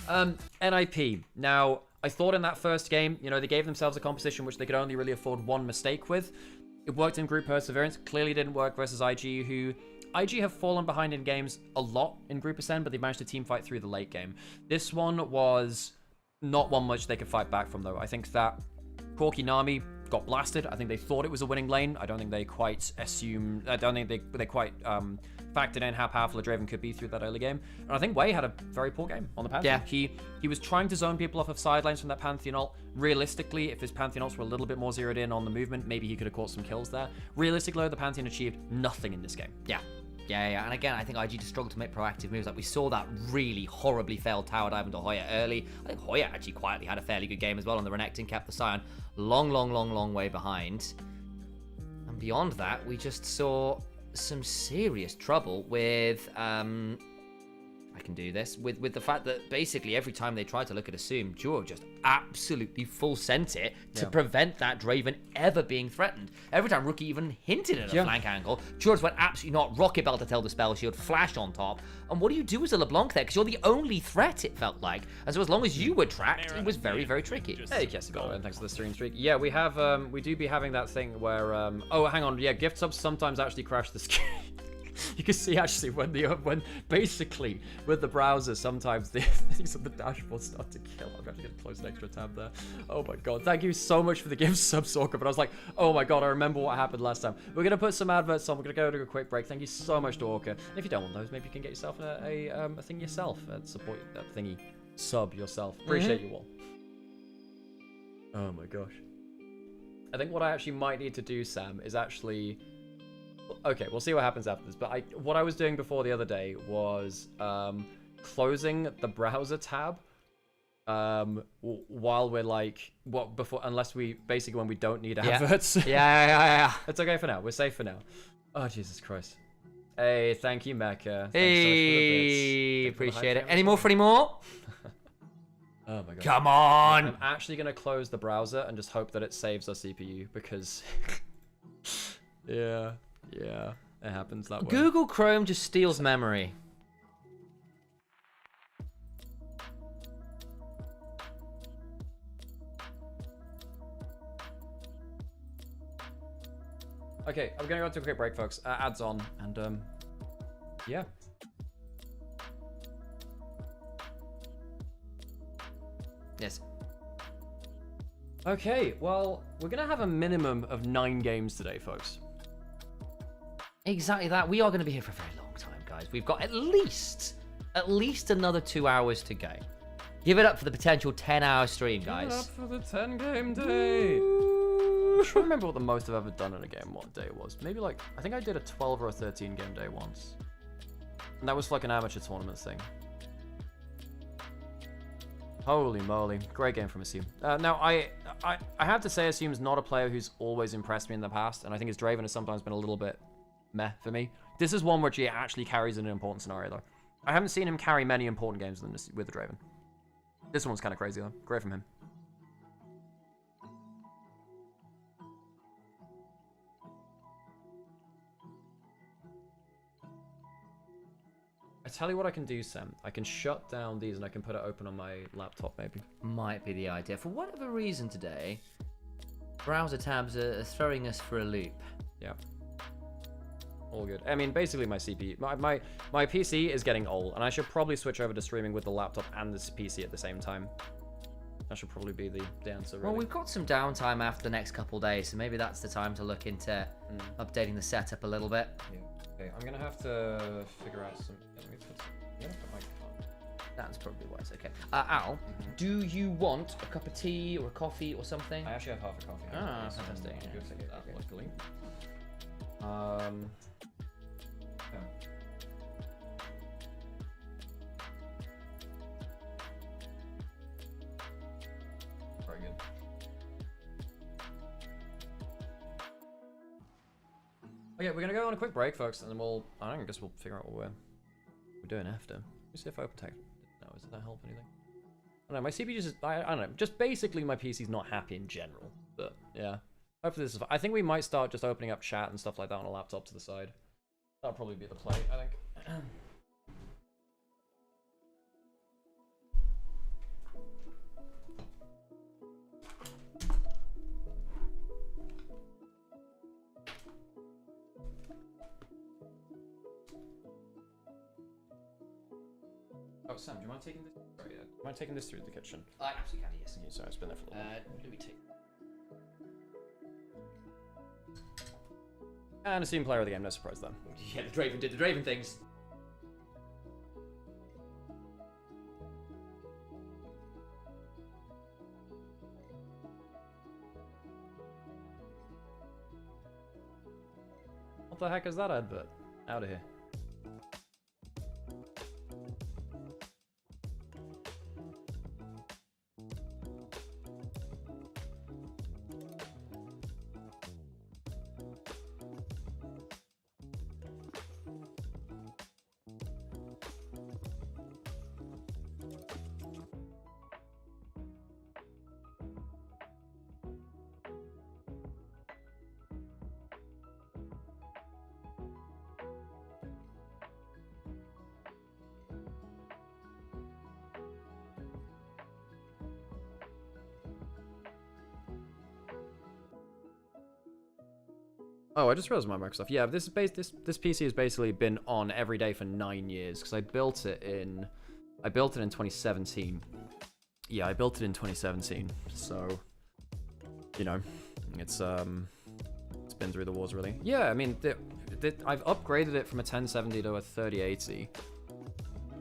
NIP. Now, I thought in that first game, you know, they gave themselves a composition which they could only really afford one mistake with. It worked in Group Perseverance. Clearly didn't work versus IG, who... IG have fallen behind in games a lot in Group Ascend, but they managed to team fight through the late game. This one was not one much they could fight back from, though. I think that Corki Nami got blasted. I think they thought it was a winning lane. I don't think they quite assumed... I don't think they quite factored in how powerful a Draven could be through that early game. And I think Wei had a very poor game on the Pantheon. Yeah. He was trying to zone people off of sidelines from that Pantheon ult. Realistically, if his Pantheon ults were a little bit more zeroed in on the movement, maybe he could have caught some kills there. Realistically, though, the Pantheon achieved nothing in this game. Yeah. And again, I think IG just struggled to make proactive moves. Like, we saw that really horribly failed tower dive into Hoya early. I think Hoya actually quietly had a fairly good game as well, and the Renekton kept the Scion long way behind. And beyond that, we just saw some serious trouble with... I can do this. With the fact that basically every time they tried to look at Assume, Duo just absolutely full sent it to prevent that Draven ever being threatened. Every time Rookie even hinted at a flank angle, Duo went absolutely not. Rocket Belt to tell the spell shield, flash on top. And what do you do as a LeBlanc there? Because you're the only threat, it felt like. And so as long as you were tracked, it was very, very tricky. Hey, Cassie Bell, thanks for the stream streak. Yeah, we have, we do be having that thing where, oh, hang on, yeah, gift subs sometimes actually crash the screen. You can see actually when basically with the browser sometimes the things on the dashboard start to kill. I'm actually gonna close an extra tab there. Oh my god, thank you so much for the gift sub, Sorka. But I was like, oh my god, I remember what happened last time. We're gonna put some adverts on. We're gonna go to a quick break. Thank you so much to Orca. If you don't want those, maybe you can get yourself a thing yourself. Support that thingy, sub yourself. Appreciate you all. Oh my gosh. I think what I actually might need to do, Sam, is actually. Okay, we'll see what happens after this. But what I was doing before the other day was closing the browser tab while we're like unless we basically when we don't need adverts. Yeah. It's okay for now. We're safe for now. Oh Jesus Christ! Hey, thank you, Mecca. Hey, appreciate it. Any more for any more? Oh my god! Come on! I'm actually gonna close the browser and just hope that it saves our CPU because yeah. Yeah, it happens that way. Google Chrome just steals memory. Okay, I'm gonna go to a quick break, folks. Ads on, and yeah. Yes. Okay, well, we're gonna have a minimum of 9 games today, folks. Exactly that. We are going to be here for a very long time, guys. We've got at least another 2 hours to go. Give it up for the potential 10-hour stream, guys. Give it up for the 10-game day. I'm trying to remember what the most I've ever done in a game, what day it was. Maybe like, I think I did a 12 or a 13-game day once. And that was for like an amateur tournament thing. Holy moly. Great game from Assume. Now, I have to say Assume's not a player who's always impressed me in the past. And I think his Draven has sometimes been a little bit meh for me. This is one which he actually carries in an important scenario, though. I haven't seen him carry many important games with the Draven. This one's kind of crazy, though. Great from him. I tell you what I can do, Sam. I can shut down these and I can put it open on my laptop, maybe. Might be the idea. For whatever reason today, browser tabs are throwing us for a loop. Yeah. All good. I mean, basically my CPU, my PC is getting old, and I should probably switch over to streaming with the laptop and this PC at the same time. That should probably be the answer, really. Well, we've got some downtime after the next couple days, so maybe that's the time to look into updating the setup a little bit. Yeah. Okay, I'm gonna have to figure out some. That's probably wise. Okay. Al, do you want a cup of tea or a coffee or something? I actually have half a coffee. Ah, fantastic. Luckily. Very good. Okay, we're gonna go on a quick break, folks, and then I guess we'll figure out what we're doing after. Let me see if open text. No, does that help anything? I don't know, my CPU just, I don't know, just basically my PC's not happy in general, but yeah. Hopefully this is, I think we might start just opening up chat and stuff like that on a laptop to the side. That'll probably be the play, I think. Oh, Sam, do you mind taking this? Sorry, do you mind taking this through the kitchen? I absolutely can, yes. Yeah, sorry, it's been there for a little while. Let me take. And a team player of the game, no surprise there. Yeah, the Draven did the Draven things. What the heck is that advert? Out of here. Oh, I just realized my Microsoft. Yeah, this PC has basically been on every day for 9 years because I built it in 2017. Yeah, I built it in 2017. So, you know, it's been through the wars really. Yeah, I mean, I've upgraded it from a 1070 to a 3080.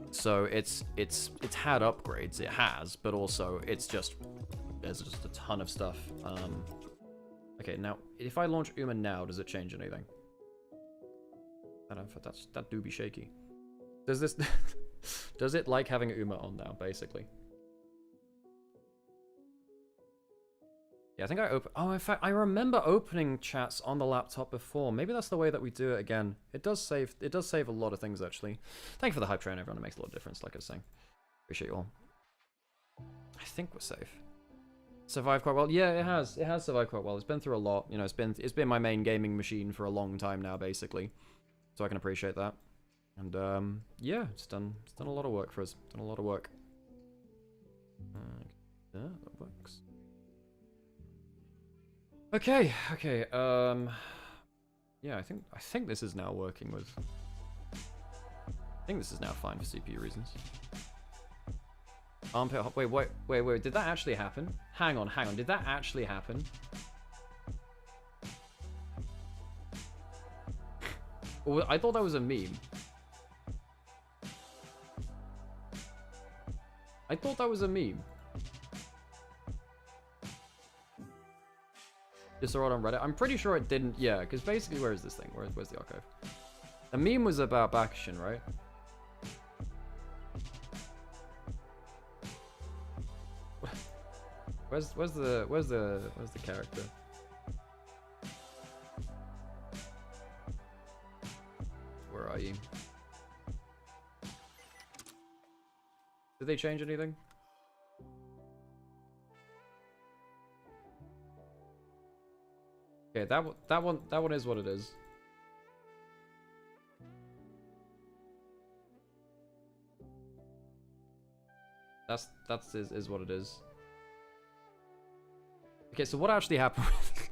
So it's had upgrades, it has, but also there's just a ton of stuff. Okay, now, if I launch Uma now, does it change anything? That do be shaky. Does this... does it like having Uma on now, basically? Yeah, I think I open... Oh, in fact, I remember opening chats on the laptop before. Maybe that's the way that we do it again. It does save a lot of things, actually. Thank you for the hype train, everyone. It makes a lot of difference, like I was saying. Appreciate you all. I think we're safe. Survived quite well. Yeah, it has. It has survived quite well. It's been through a lot. You know, it's been my main gaming machine for a long time now, basically. So I can appreciate that. And yeah, it's done a lot of work for us. Done a lot of work. Yeah, that works. Okay. Yeah, I think this is now working with. I think this is now fine for CPU reasons. Armpit hop. Wait. Did that actually happen? Hang on. Did that actually happen? Well, I thought that was a meme. I thought that was a meme. Just saw it on Reddit. I'm pretty sure it didn't. Yeah, because basically, where is this thing? Where's the archive? The meme was about Bakishin, right? Where's the character? Where are you? Did they change anything? Okay, that one is what it is. That's is what it is. Okay, so what actually happened with...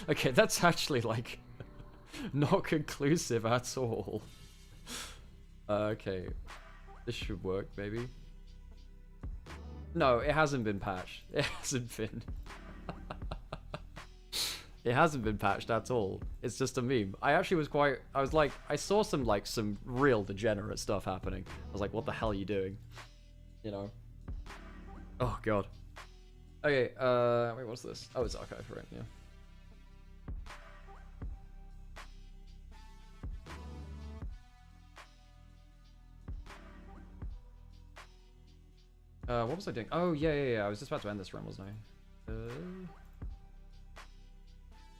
Okay, that's actually, like, not conclusive at all. Okay. This should work, maybe. No, it hasn't been patched. It hasn't been. It hasn't been patched at all. It's just a meme. I actually was quite... I was like... I saw some real degenerate stuff happening. I was like, what the hell are you doing? You know? Oh, God. Okay, wait, what's this? Oh, it's archive, right, yeah. What was I doing? Oh, yeah, I was just about to end this run, wasn't I?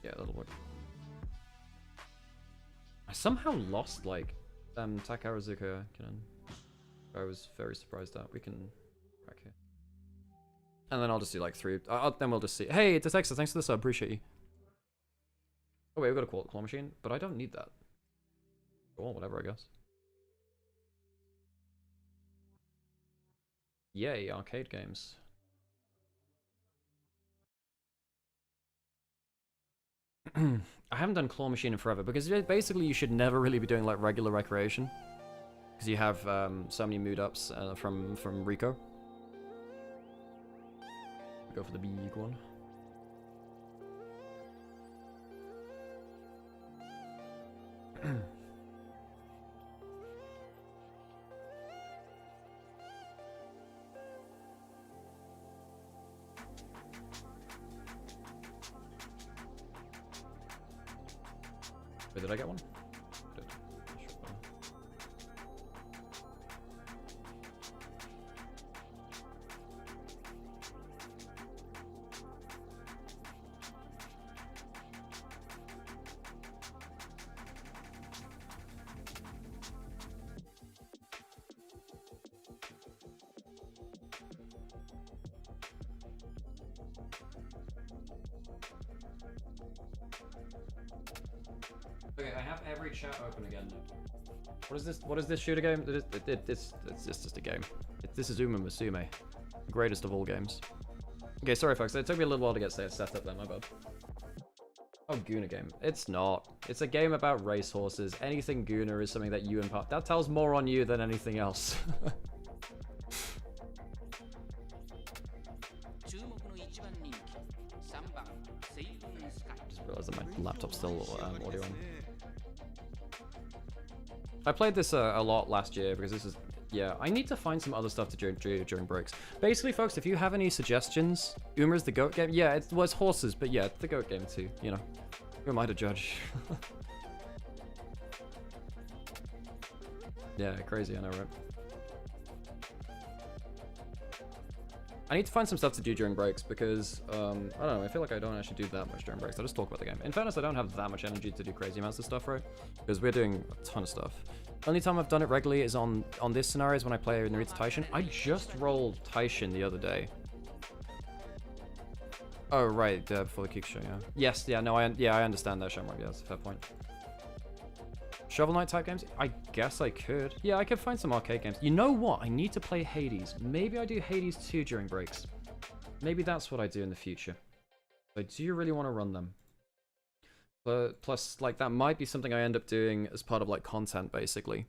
Yeah, that'll work. I somehow lost, like, Takarazuka Kinan. I was very surprised at. We can crack here. And then I'll just do like 3. Then we'll just see. Hey, it's Texas. Thanks for the sub. Appreciate you. Oh wait, we've got a claw machine, but I don't need that. Or whatever, I guess. Yay, arcade games. I haven't done claw machine in forever because basically you should never really be doing like regular recreation. Because you have so many mood ups from Rico. Go for the big one. Wait, did I get one? Did. Okay, I have every chat open again. What is this? What is this shooter game? It's just a game. This is Uma Musume, the greatest of all games. Okay, sorry folks, it took me a little while to get set up there, my bad. Oh, Guna game. It's not. It's a game about racehorses. Anything Guna is something that you impart. That tells more on you than anything else. Just realized that my laptop's still audio on. I played this a lot last year because this is, yeah, I need to find some other stuff to do during breaks. Basically, folks, if you have any suggestions, Uma's the GOAT game. Yeah, it was horses, but yeah, it's the GOAT game too, you know. Who am I to judge? Yeah, crazy, I know, right? I need to find some stuff to do during breaks because, I don't know, I feel like I don't actually do that much during breaks. I just talk about the game. In fairness, I don't have that much energy to do crazy amounts of stuff, right? Because we're doing a ton of stuff. Only time I've done it regularly is on this scenario is when I play Narita Taishin. I just rolled Taishin the other day. Oh, right, before the kick show, yeah. Yes, yeah, no, I understand that, Shamrock, yeah, that's a fair point. Shovel Knight type games? I guess I could. Yeah, I could find some arcade games. You know what? I need to play Hades. Maybe I do Hades 2 during breaks. Maybe that's what I do in the future. But do you really want to run them? But plus, like, that might be something I end up doing as part of, like, content, basically.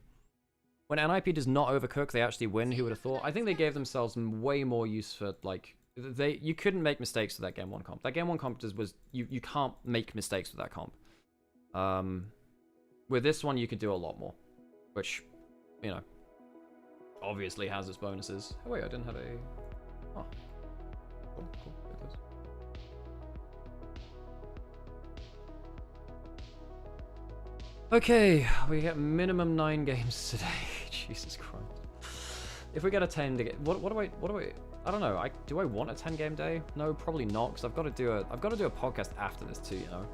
When NIP does not overcook, they actually win. Who would have thought? I think they gave themselves way more use for, like... You couldn't make mistakes with that Game 1 comp. That Game 1 comp was... You can't make mistakes with that comp. With this one, you could do a lot more. Which, you know, obviously has its bonuses. Oh wait, I didn't have a... Oh. Cool, cool. There it goes. Okay, we get minimum 9 games today. Jesus Christ. If we get a 10 to get... What do I... I don't know. Do I want a 10 game day? No, probably not, because I've got to do a podcast after this too, you know.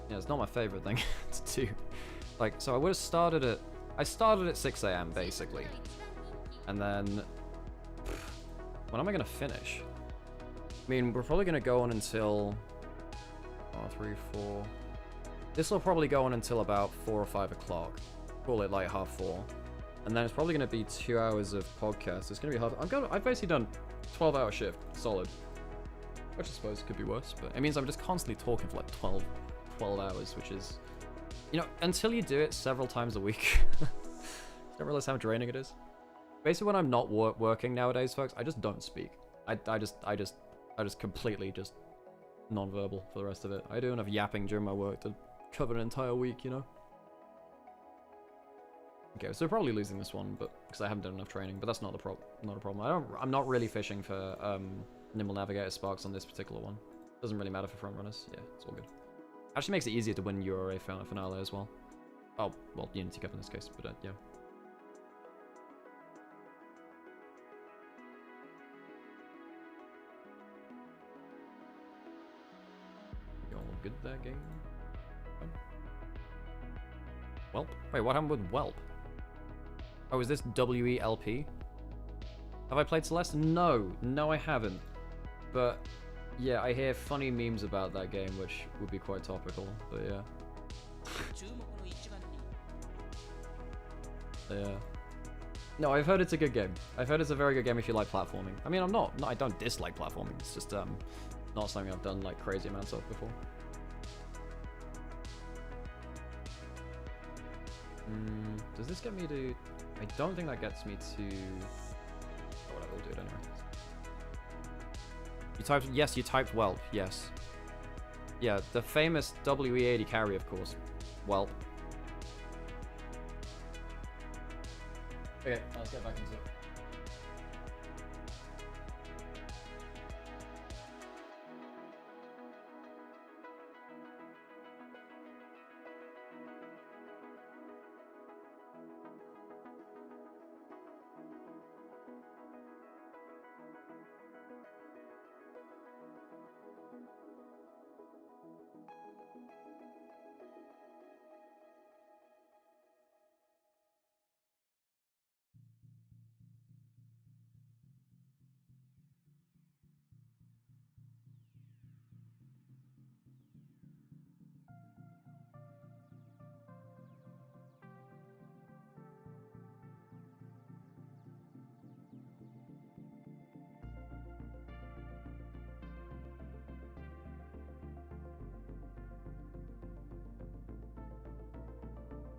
Yeah, it's not my favorite thing to do. Like, so I would have started at... I started at 6 AM, basically. And then... When am I going to finish? I mean, we're probably going to go on until... 3, 4... This will probably go on until about 4 or 5 o'clock. Call it like 4:30. And then it's probably going to be 2 hours of podcast. It's going to be hard. I've basically done 12-hour shift, solid. Which I suppose could be worse, but it means I'm just constantly talking for like 12 hours, which is, you know, until you do it several times a week, you don't realize how draining it is. Basically, when I'm not working nowadays, folks, I just don't speak. I just completely just non-verbal for the rest of it. I do enough yapping during my work to cover an entire week, you know. Okay, so we're probably losing this one, but because I haven't done enough training, but that's not a problem. I'm not really fishing for Nimble Navigator sparks on this particular one. Doesn't really matter for front runners. Yeah, it's all good. Actually makes it easier to win URA finale as well. Oh, well, Unity Cup in this case, but yeah. You all good there, game? Welp? Wait, what happened with Welp? Oh, is this WELP? Have I played Celeste? No, I haven't. But yeah, I hear funny memes about that game, which would be quite topical. But yeah. Yeah. No, I've heard it's a good game. I've heard it's a very good game if you like platforming. I mean, I don't dislike platforming. It's just not something I've done like crazy amounts of before. Does this get me to... I don't think that gets me to... Oh, whatever, we'll do it anyway. You typed... Yes, you typed Whelp, yes. Yeah, the famous WE80 carry, of course. Whelp. Okay, let's get back into it.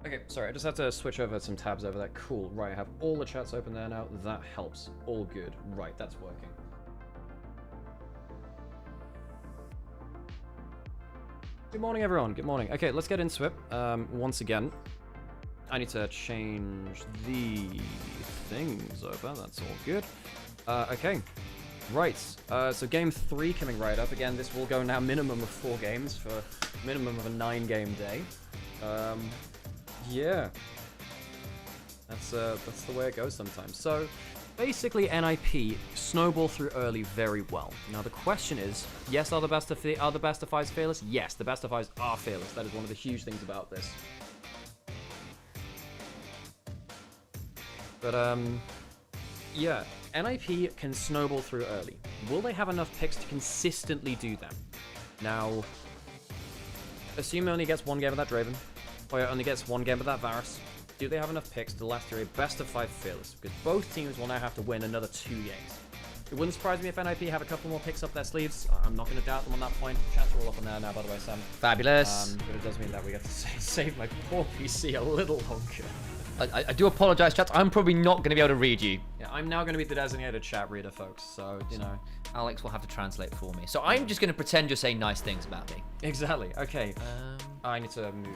Okay, sorry, I just had to switch over some tabs over there. Cool, right, I have all the chats open there now. That helps. All good. Right, that's working. Good morning, everyone. Good morning. Okay, let's get into it. Once again, I need to change the things over. That's all good. Okay. Right, so game 3 coming right up. Again, this will go now minimum of 4 games for minimum of a 9-game day. Yeah, that's the way it goes sometimes. So, basically, NIP snowball through early very well. Now the question is, yes, are the best of 5s fearless? Yes, the best of 5s are fearless. That is one of the huge things about this. But yeah, NIP can snowball through early. Will they have enough picks to consistently do that? Now, assume only gets 1 game of that Draven. Or only gets 1 game of that Varus. Do they have enough picks to last through a best of 5 fearless? Because both teams will now have to win another 2 games. It wouldn't surprise me if NIP have a couple more picks up their sleeves. I'm not going to doubt them on that point. Chats are all up on there now, by the way, Sam. Fabulous. But it does mean that we get to save my poor PC a little longer. I do apologise, chat. I'm probably not going to be able to read you. Yeah, I'm now going to be the designated chat reader, folks. So, you know. Alex will have to translate for me. So I'm just going to pretend you're saying nice things about me. Exactly. Okay. I need to move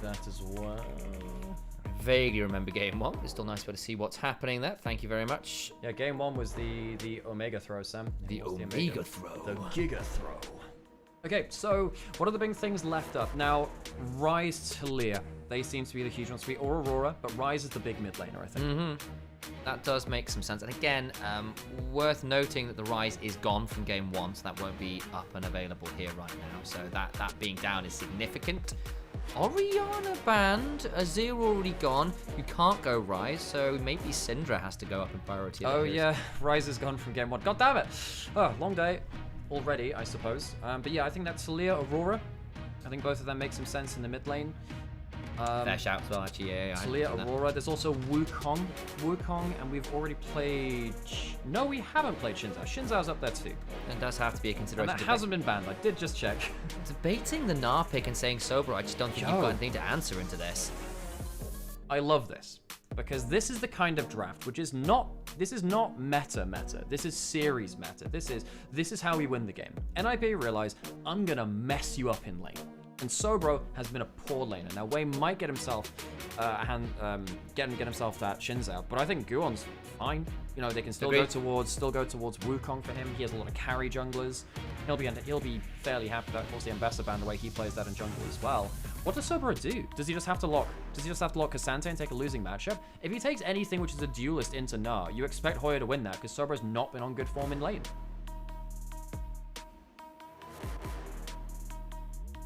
that as well. Vaguely remember game 1. It's still nice to be able to see what's happening there. Thank you very much. Yeah, game 1 was the Omega throw, Sam. The Omega throw. The Giga throw. Okay, so what are the big things left up? Now, Ryze to Leah. They seem to be the huge ones for me. Or Aurora, but Ryze is the big mid laner, I think. That does make some sense. And again, worth noting that the Ryze is gone from game 1, so that won't be up and available here right now. So that being down is significant. Orianna banned, Azir already gone. You can't go Ryze, so maybe Syndra has to go up in priority. Oh yeah, Ryze is gone from game 1. God damn it! Oh, long day already, I suppose. But yeah, I think that's Talia, Aurora. I think both of them make some sense in the mid lane. Fair shout as well, actually. Yeah, Talia, Aurora. There's also Wukong. and we've already played... No, we haven't played Xin Zhao. Xin Zhao's up there too. It does have to be a consideration. And that hasn't been banned. I did just check. Debating the Gnar pick and saying Sober, I just don't think you've got anything to answer into this. I love this. Because this is the kind of draft which is not... This is not meta. This is series meta. This is how we win the game. NIP realize, I'm gonna mess you up in lane. And Sobro has been a poor laner. Now, Wei might get himself get himself that Xin Zhao, but I think Guon's fine. You know, they can still go towards Wukong for him. He has a lot of carry junglers. He'll be fairly happy with that. Of course, the Ambassador ban, the way he plays that in jungle as well. What does Sobro do? Does he just have to lock Cassante and take a losing matchup? If he takes anything which is a duelist into Gnar, you expect Hoya to win that because Sobro's not been on good form in lane.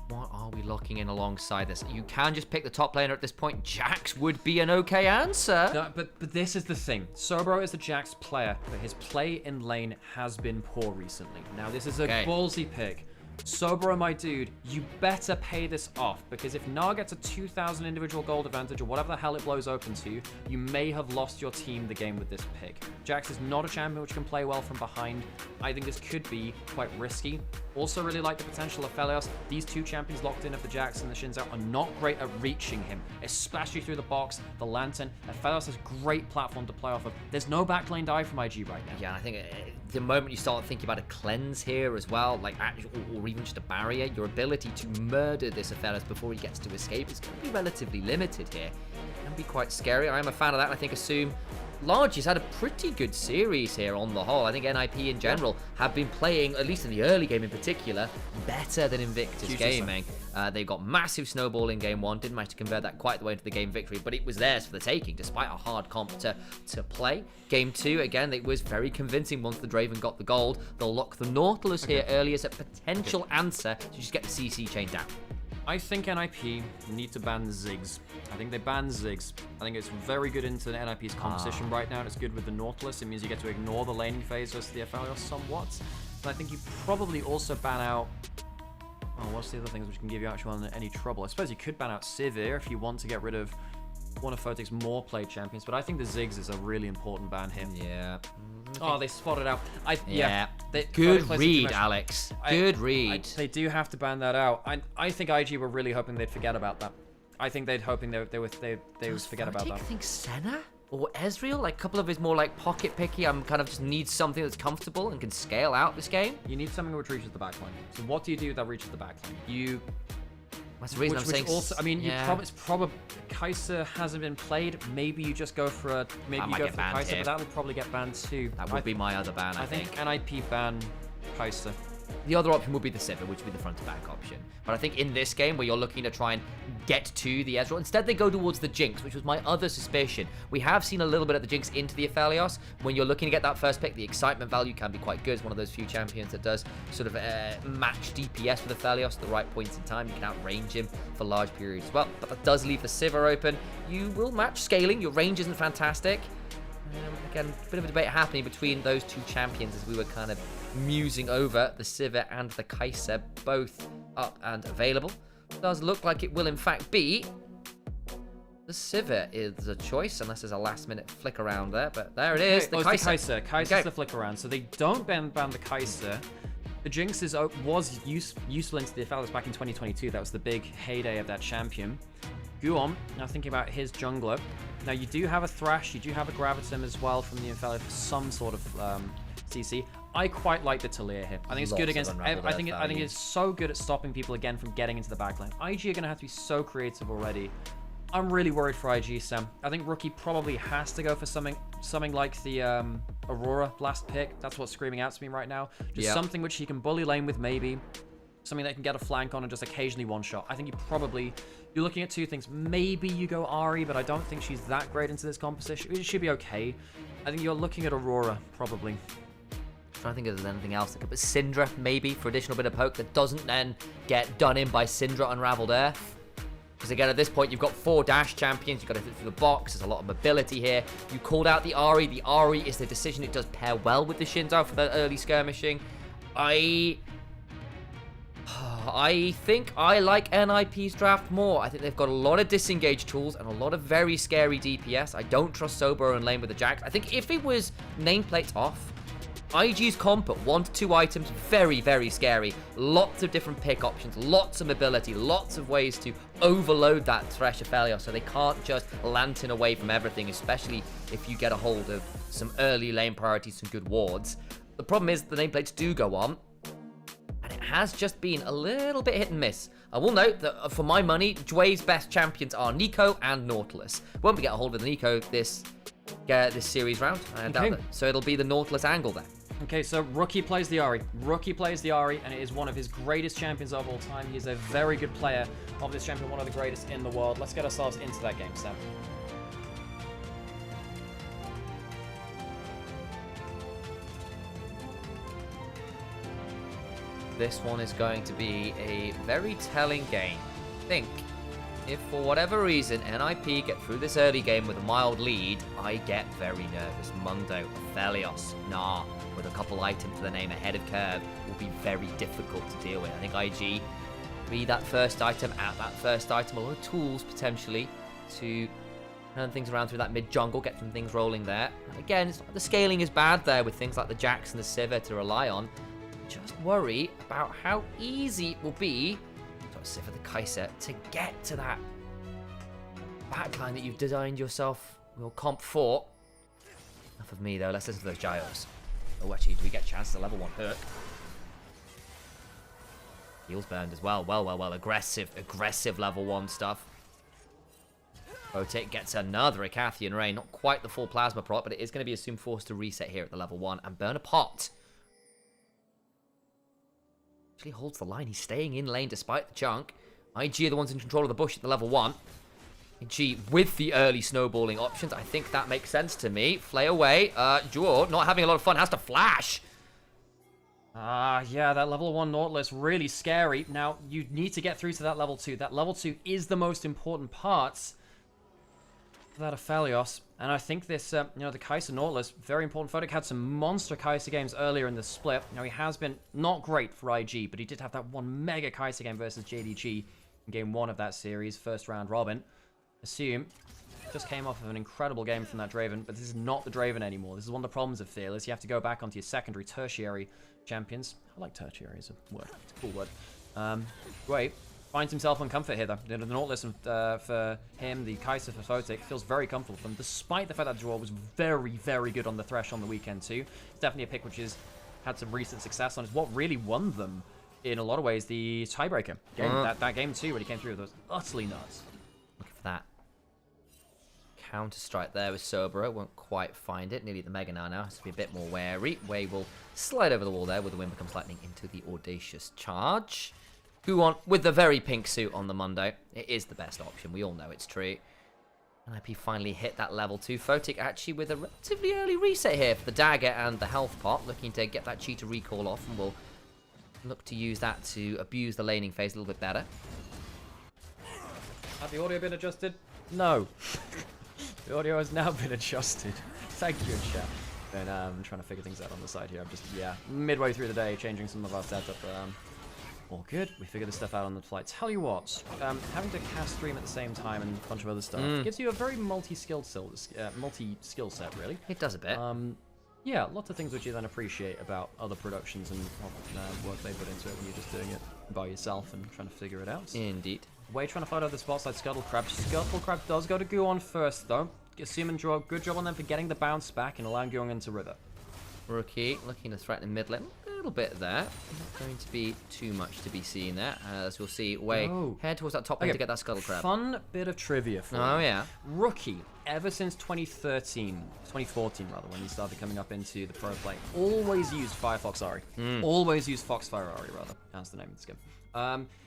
What are we locking in alongside this? You can just pick the top laner at this point. Jax would be an okay answer. No, but this is the thing. Sobro is the Jax player, but his play in lane has been poor recently. Now, this is a ballsy pick. Sobro, my dude, you better pay this off, because if Gnar gets a 2,000 individual gold advantage or whatever the hell it blows open to, you may have lost your team the game with this pick. Jax is not a champion which can play well from behind. I think this could be quite risky. Also really like the potential of Felios. These two champions locked in of the Jax and the Shinzo are not great at reaching him, especially through the box, the Lantern. And Felios has great platform to play off of. There's no backline dive from IG right now. Yeah, and I think the moment you start thinking about a cleanse here as well, like or even just a barrier, your ability to murder this Felios before he gets to escape is going to be relatively limited here. It can be quite scary. I am a fan of that. I think Assume Large has had a pretty good series here on the whole. I think NIP in general have been playing, at least in the early game in particular, better than Invictus Gaming. They got massive snowball in game 1, didn't manage to convert that quite the way into the game victory, but it was theirs for the taking, despite a hard comp to play. Game 2, again, it was very convincing once the Draven got the gold. They'll lock the Nautilus here early as a potential answer to just get the CC chain down. I think NIP need to ban Ziggs. I think they ban Ziggs. I think it's very good into the NIP's composition right now, and it's good with the Nautilus. It means you get to ignore the laning phase versus the Aphelios somewhat. But I think you probably also ban out... Oh, what's the other things which can give you actually any trouble? I suppose you could ban out Sivir if you want to get rid of one of Photic's more played champions, but I think the Ziggs is a really important ban here. Yeah. Oh, they spotted out. Good read, Alex. Good read. They do have to ban that out. I think IG were really hoping they'd forget about that. I think they'd hoping they would forget about that. I think Senna or Ezreal, like a couple of his more like pocket picky. I'm kind of just need something that's comfortable and can scale out this game. You need something which reaches the backline. So what do you do that reaches the backline? That's the reason I'm saying. Also, I mean, it's probably Kai'Sa hasn't been played. Maybe you just go for Kai'Sa, but that would probably get banned too. That would be my other ban. I think NIP ban Kai'Sa. The other option would be the Sivir, which would be the front to back option. But I think in this game where you're looking to try and get to the Ezreal, instead they go towards the Jinx, which was my other suspicion. We have seen a little bit of the Jinx into the Aphelios. When you're looking to get that first pick, the excitement value can be quite good. It's one of those few champions that does sort of match DPS with Aphelios at the right points in time. You can outrange him for large periods as well. But that does leave the Sivir open. You will match scaling. Your range isn't fantastic. Again, a bit of a debate happening between those two champions as we were kind of musing over the Sivir and the Kai'Sa, both up and available. Does look like it will in fact be the Sivir is a choice, unless there's a last minute flick around there, but there it is. The Kai'Sa. Kai'Sa's the flick around, so they don't ban the Kai'Sa. The Jinx was useful into the Aphelios back in 2022. That was the big heyday of that champion. Guon, now thinking about his jungler. Now you do have a Thrash, you do have a Graviton as well from the Aphelios for some sort of CC. I quite like the Talir here. I think it's good against. I think it's so good at stopping people again from getting into the backline. IG are going to have to be so creative already. I'm really worried for IG, Sam. I think Rookie probably has to go for something like the Aurora last pick. That's what's screaming out to me right now. Just something which he can bully lane with, maybe. Something that can get a flank on and just occasionally one-shot. I think you're looking at two things. Maybe you go Ahri, but I don't think she's that great into this composition. It should be okay. I think you're looking at Aurora, probably. I'm trying to think if there's anything else. But Syndra, maybe, for additional bit of poke that doesn't then get done in by Syndra Unraveled Earth. Because again, at this point, you've got 4 dash champions. You've got to hit through the box. There's a lot of mobility here. You called out the Ahri. The Ahri is the decision. It does pair well with the Shinzo for the early skirmishing. I think I like NIP's draft more. I think they've got a lot of disengage tools and a lot of very scary DPS. I don't trust Sobo and lane with the Jax. I think if it was nameplate off, IG's comp at 1 to 2 items, very, very scary. Lots of different pick options, lots of mobility, lots of ways to overload that Thresh Aphelios so they can't just lantern away from everything, especially if you get a hold of some early lane priorities, some good wards. The problem is the nameplates do go on, and it has just been a little bit hit and miss. I will note that for my money, Jue's best champions are Nico and Nautilus. Won't we get a hold of the Nico this series round? I doubt that. So it'll be the Nautilus angle there. Okay, so Rookie plays the Ahri. Rookie plays the Ahri, and it is one of his greatest champions of all time. He is a very good player of this champion, one of the greatest in the world. Let's get ourselves into that game, Sam. This one is going to be a very telling game. Think, if for whatever reason NIP get through this early game with a mild lead, I get very nervous. Mundo, Aphelios, Nah, with a couple items to the name ahead of curve will be very difficult to deal with. I think IG be that first item, at that first item, a lot of tools potentially to turn things around through that mid jungle, get some things rolling there. And again, the scaling is bad there with things like the Jax and the Sivir to rely on. Just worry about how easy it will be, for the Kai'Sa to get to that backline that you've designed yourself your comp for. Enough of me though, let's listen to those gyros. Oh, actually, do we get a chance to level 1 hook? Heals burned as well. Well. Aggressive level 1 stuff. Photic gets another Icathian Ray. Not quite the full plasma prot, but it is going to be assumed forced to reset here at the level 1 and burn a pot. Actually holds the line. He's staying in lane despite the chunk. IG are the ones in control of the bush at the level 1. IG with the early snowballing options. I think that makes sense to me. Flay away. Duo, not having a lot of fun, has to flash. Yeah, that level 1 Nautilus, really scary. Now, you need to get through to that level 2. That level 2 is the most important part for that Aphelios. And I think this, the Kai'Sa Nautilus, very important. Photic had some monster Kai'Sa games earlier in the split. Now, he has been not great for IG, but he did have that one mega Kai'Sa game versus JDG in game 1 of that series, first round robin. Assume just came off of an incredible game from that Draven, but this is not the Draven anymore. This is one of the problems of Fearless. You have to go back onto your secondary, tertiary champions. I like tertiary as a word. It's a cool word. Wait. Finds himself on comfort here, though. The Nautilus for him, the Kai'Sa for Photic, feels very comfortable for him, despite the fact that Draw was very, very good on the Thresh on the weekend, too. It's definitely a pick which has had some recent success on. It's what really won them, in a lot of ways, the tiebreaker game. That game, too, when he came through, was utterly nuts. Looking for that counter-strike there with Cerberus. Won't quite find it. Nearly the Mega now. Has to be a bit more wary. Wei will slide over the wall there, with the wind becomes lightning into the audacious charge. Guon with the very pink suit on the Monday. It is the best option. We all know it's true. And IP finally hit that level 2. Photic actually with a relatively early reset here for the dagger and the health pot. Looking to get that cheetah recall off, and we'll look to use that to abuse the laning phase a little bit better. Have the audio been adjusted? No. The audio has now been adjusted. Thank you, chat. And I'm trying to figure things out on the side here. I'm just, midway through the day, changing some of our setup. All good. We figure this stuff out on the fly. Tell you what, having to cast stream at the same time and a bunch of other stuff gives you a very multi-skill set, really. It does a bit. Yeah, lots of things which you then appreciate about other productions and work they put into it when you're just doing it by yourself and trying to figure it out. Indeed. Way trying to find out the spot side Scuttle Crab. Scuttle Crab does go to Guon first, though. Assume and draw. Good job on them for getting the bounce back and allowing Guon into River. Rookie looking to threaten mid lane. A little bit there. Not going to be too much to be seen there. As we'll see, Wei head towards that top lane to get that Scuttle Crab. Fun bit of trivia for you. Oh, yeah. Rookie, ever since 2014 rather, when he started coming up into the pro play, always used Firefox Ari. Always used Foxfire Ari, rather. That's the name of this game.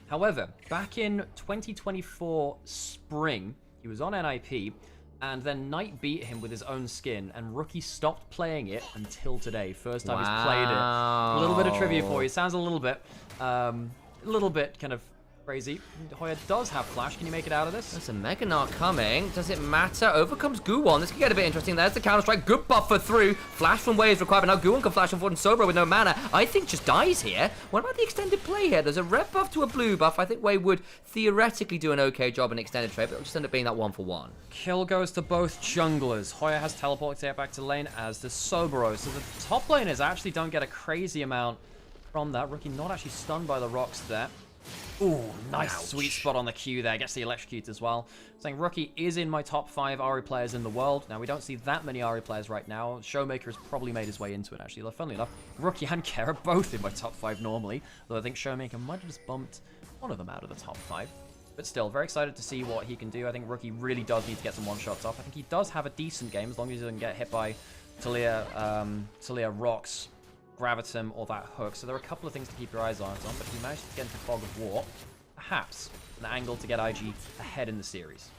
However, back in 2024 spring, he was on NIP, and then Knight beat him with his own skin, and Rookie stopped playing it until today. First time he's played it. A little bit of trivia for you. Sounds a little bit kind of crazy. Hoya does have flash. Can you make it out of this? There's a Mega Gnar coming. Does it matter? Overcomes Guon. This could get a bit interesting. There's the counter-strike. Good buffer through. Flash from Wei is required, but now Guon can flash forward and Sobro with no mana. I think just dies here. What about the extended play here? There's a red buff to a blue buff. I think Wei would theoretically do an okay job in extended trade, but it'll just end up being that 1-for-1. Kill goes to both junglers. Hoya has teleport to get back to lane, as does Sobro. So the top laners actually don't get a crazy amount from that. Rookie not actually stunned by the rocks there. Ooh, nice sweet spot on the Q there. Gets the electrocute as well. Saying Rookie is in my top 5 Ahri players in the world. Now, we don't see that many Ahri players right now. Showmaker has probably made his way into it, actually. Funnily enough, Rookie and Kera both in my top 5 normally. Though I think Showmaker might have just bumped one of them out of the top 5. But still, very excited to see what he can do. I think Rookie really does need to get some one-shots off. I think he does have a decent game, as long as he doesn't get hit by Talia rocks, Gravitum, or that hook. So there are a couple of things to keep your eyes on, but he managed to get into Fog of War. Perhaps an angle to get IG ahead in the series.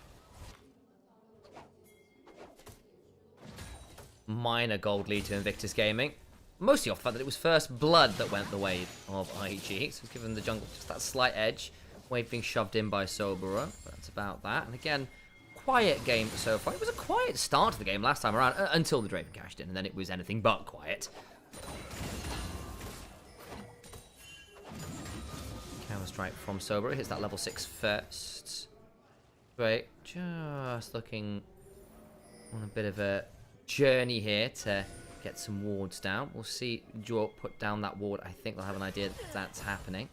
Minor gold lead to Invictus Gaming. Mostly off the fact that it was First Blood that went the way of IG. So it's given the jungle just that slight edge. Wave being shoved in by Sobura. But that's about that. And again, quiet game so far. It was a quiet start to the game last time around until the Draven cashed in. And then it was anything but quiet. Counter-strike from Sobro. Hits that level 6 first. Great. Just looking on a bit of a journey here to get some wards down. We'll see Joe put down that ward. I think they'll have an idea that that's happening.